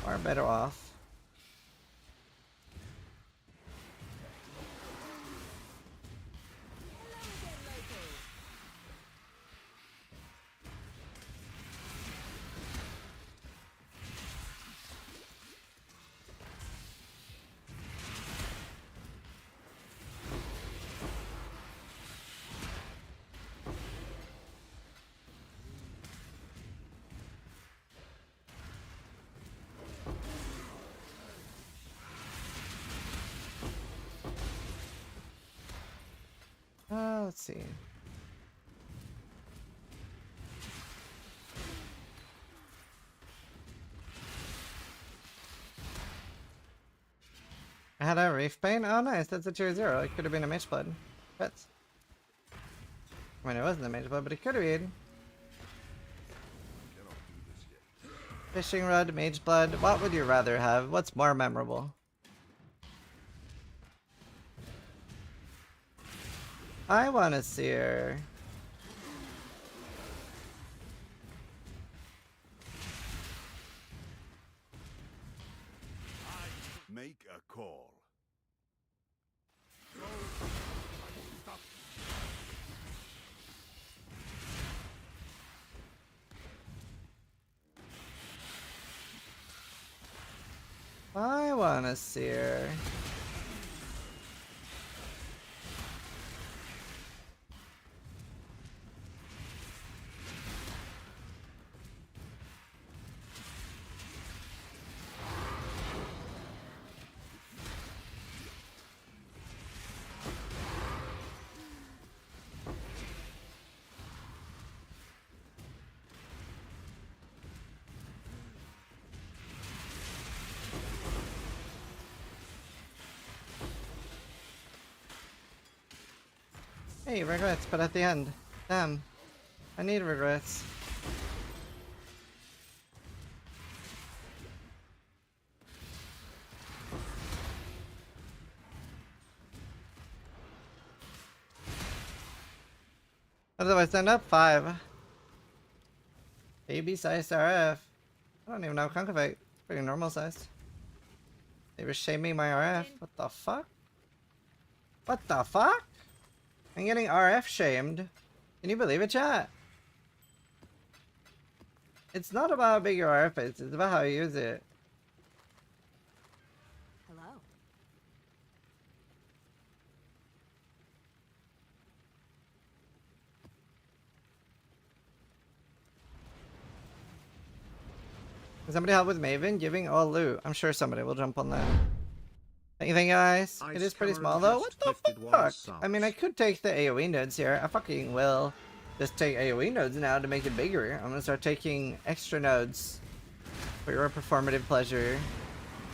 Or better off. Let's see. I had a Reef Pain? Oh nice, that's a tier 0. It could have been a Mage Blood. But I mean, it wasn't a Mage Blood, but it could have been. Fishing Rod, Mage Blood. What would you rather have? What's more memorable? I want to see her. Make a call. I want to see her. Hey, regrets, but at the end. Damn. I need regrets. What do I send up? 5. Baby size RF. I don't even have concavate. It's pretty normal sized. They were shaming my RF. What the fuck? What the fuck? I'm getting RF shamed. Can you believe it, chat? It's not about how big your RF is, it's about how you use it. Hello. Can somebody help with Maven? Giving all loot. I'm sure somebody will jump on that. Anything, guys? It is pretty small though. What the fuck? I mean, I could take the AoE nodes here. I fucking will just take AoE nodes now to make it bigger. I'm gonna start taking extra nodes for your performative pleasure.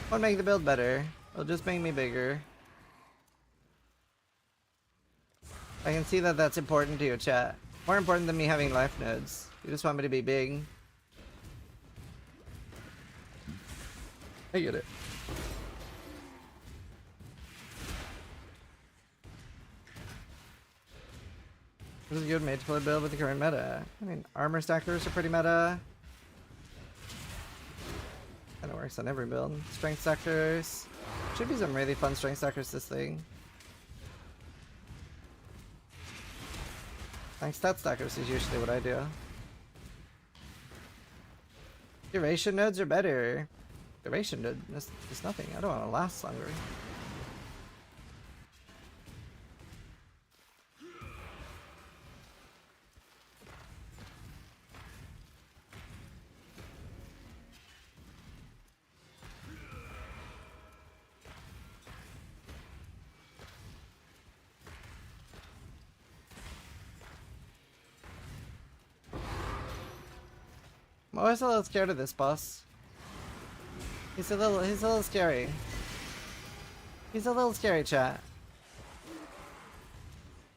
Won't make the build better. It'll just make me bigger. I can see that that's important to you, chat. More important than me having life nodes. You just want me to be big. I get it. This is a good mage play build with the current meta. I mean, armor stackers are pretty meta. Kinda works on every build. Strength stackers. Should be some really fun strength stackers this thing. I think stat stackers is usually what I do. Duration nodes are better. Duration node is nothing. I don't want to last longer. I'm always a little scared of this boss. He's a little scary. He's a little scary, chat.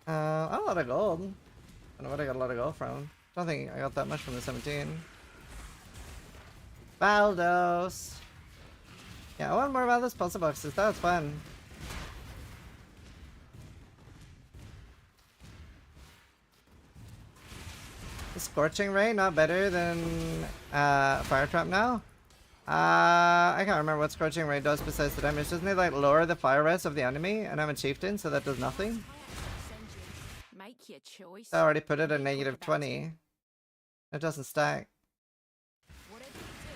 A lot of gold. I don't know what I got a lot of gold from. I don't think I got that much from the 17. Baldos. Yeah, I want more Baldos puzzle boxes. That was fun. Is Scorching Ray not better than Fire Trap now? I can't remember what Scorching Ray does besides the damage. Doesn't it like lower the fire res of the enemy? And I'm a chieftain, so that does nothing. Make your choice. I already put it at -20. It doesn't stack.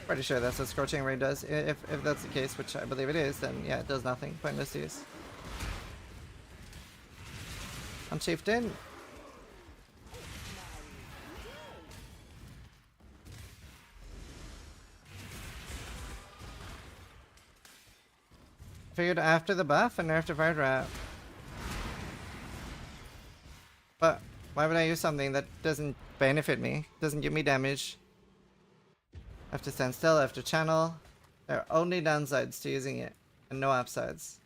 Pretty sure that's what Scorching Ray does. If that's the case, which I believe it is, then yeah, it does nothing. Pointless use. I'm chieftain. Figured after the buff and after fire trap. But why would I use something that doesn't benefit me? Doesn't give me damage? I have to stand still, I have to channel. There are only downsides to using it, and no upsides.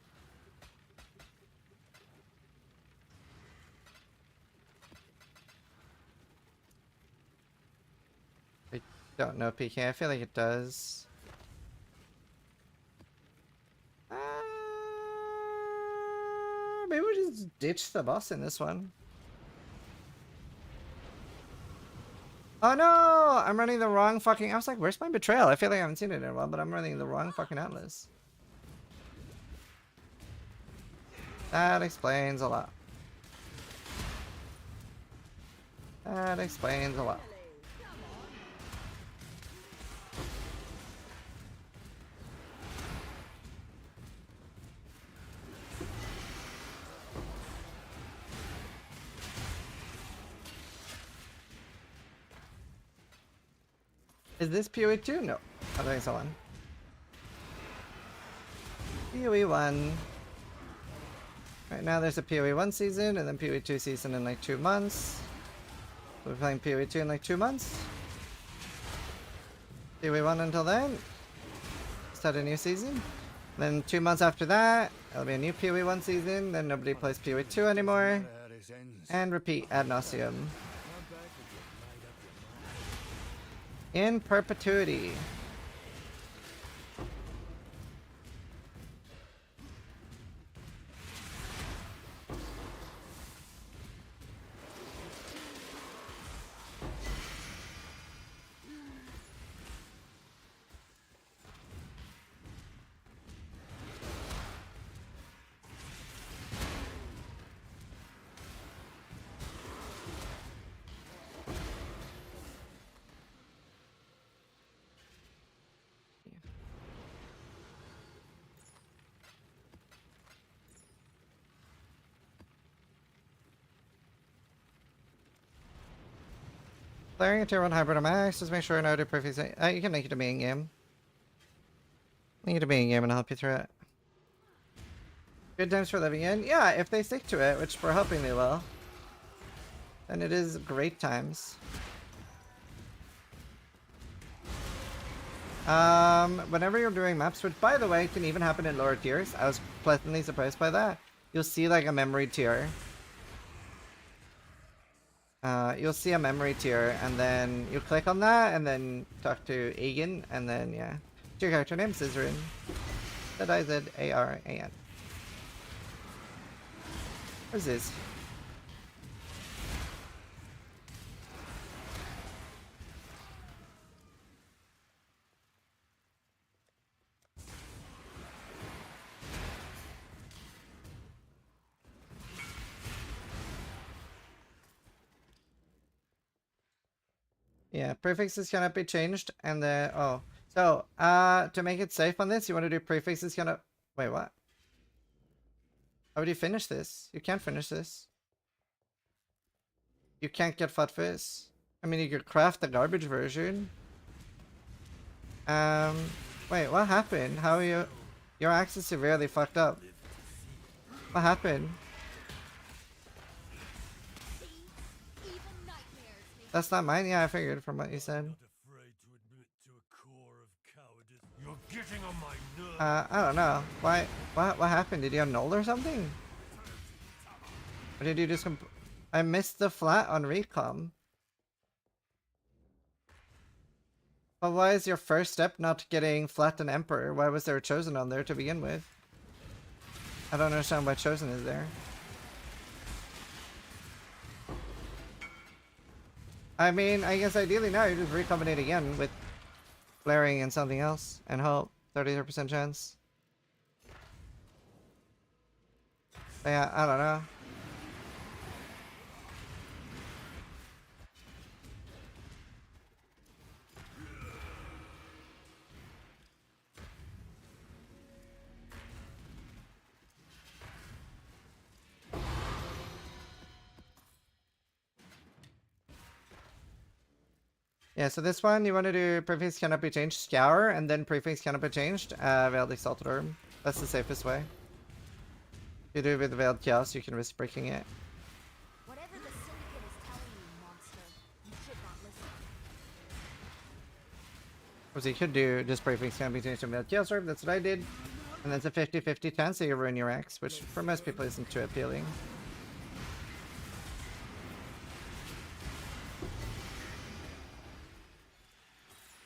I don't know PK, I feel like it does. Maybe we just ditch the boss in this one. Oh no! I'm running the wrong fucking... I was like, where's my Betrayal? I feel like I haven't seen it in a while, but I'm running the wrong fucking Atlas. That explains a lot. That explains a lot. Is this PoE 2? No. I don't think so. One. PoE 1. Right now there's a PoE 1 season and then PoE 2 season in like 2 months. We're playing PoE 2 in like 2 months. PoE 1 until then. Start a new season. Then 2 months after that, it'll be a new PoE 1 season. Then nobody plays PoE 2 anymore. this ends. And repeat ad nauseum. Come back when you've made up your mind. In perpetuity. Flaring a tier 1 hybrid on max, just make sure no do prefix. You can make it a main game. Make it a main game and I'll help you through it. Good times for living in? Yeah, if they stick to it, which we're hoping they will. Then it is great times. Whenever you're doing maps, which by the way can even happen in lower tiers, I was pleasantly surprised by that. You'll see like a memory tier. You'll see a memory tier, and then you click on that, and then talk to Agan, and then yeah. Your character name is Zizrin. Z-I-Z-A-R-A-N. Where's Ziz? Yeah, prefixes cannot be changed, and then so to make it safe on this, you want to do prefixes cannot. Wait, what? How would you finish this? You can't finish this. You can't get Futfizz. I mean, you could craft the garbage version. Wait, what happened? How are you? Your axe is severely fucked up. What happened? That's not mine? Yeah, I figured from what you said. You're getting on my nerves. I don't know. Why? What happened? Did you annul or something? Or did you just I missed the flat on recom. But why is your first step not getting flat and Emperor? Why was there a Chosen on there to begin with? I don't understand why Chosen is there. I mean, I guess ideally now you just recombinate again with flaring and something else and hope. 30% chance. But yeah, I don't know. Yeah, so this one you want to do prefix cannot be changed, scour, and then prefix cannot be changed, veiled exalted orb. That's the safest way. If you do it with veiled chaos, you can risk breaking it. Whatever the syndicate is telling you, monster, you should not listen. Or so you could do just prefix cannot be changed to veiled chaos orb. That's what I did. And that's a 50-50 chance so you ruin your axe, which for most people isn't too appealing.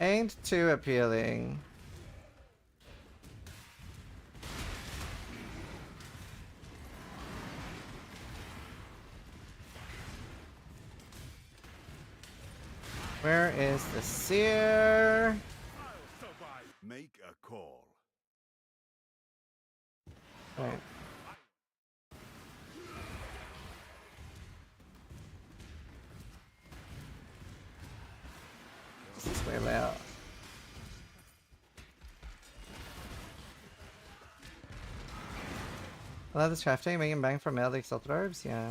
Ain't too appealing. Where is the seer? Make a call. Right. This way layout. I love this crafting, making bang from mailed exalted orbs, yeah.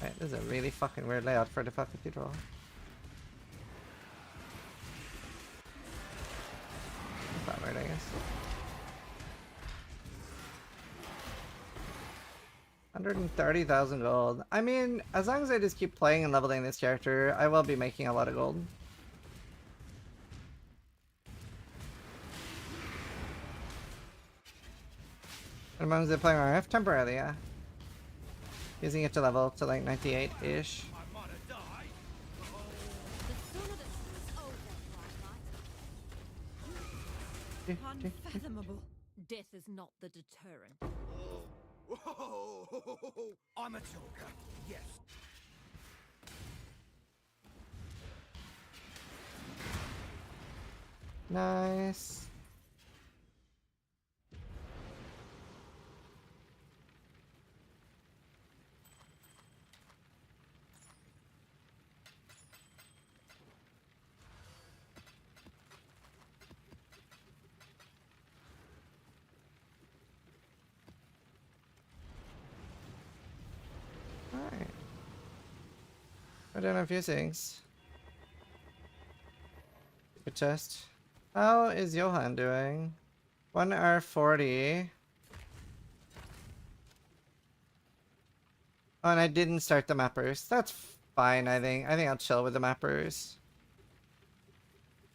Right, this is a really fucking weird layout for the fucking cathedral. Not weird, I guess. 130,000 gold. I mean, as long as I just keep playing and leveling this character, I will be making a lot of gold. What amount is it playing RF? Temporarily, yeah. Using it to level to like 98-ish. Unfathomable. Death is not the deterrent. Whoa! I'm a talker. Yes. Nice. Alright. We're doing a few things. Good chest. How is Johan doing? 1R40. Oh, and I didn't start the mappers. That's fine, I think. I think I'll chill with the mappers.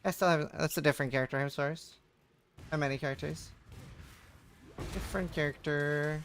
I still have... That's a different character, I'm sorry. How many characters? Different character.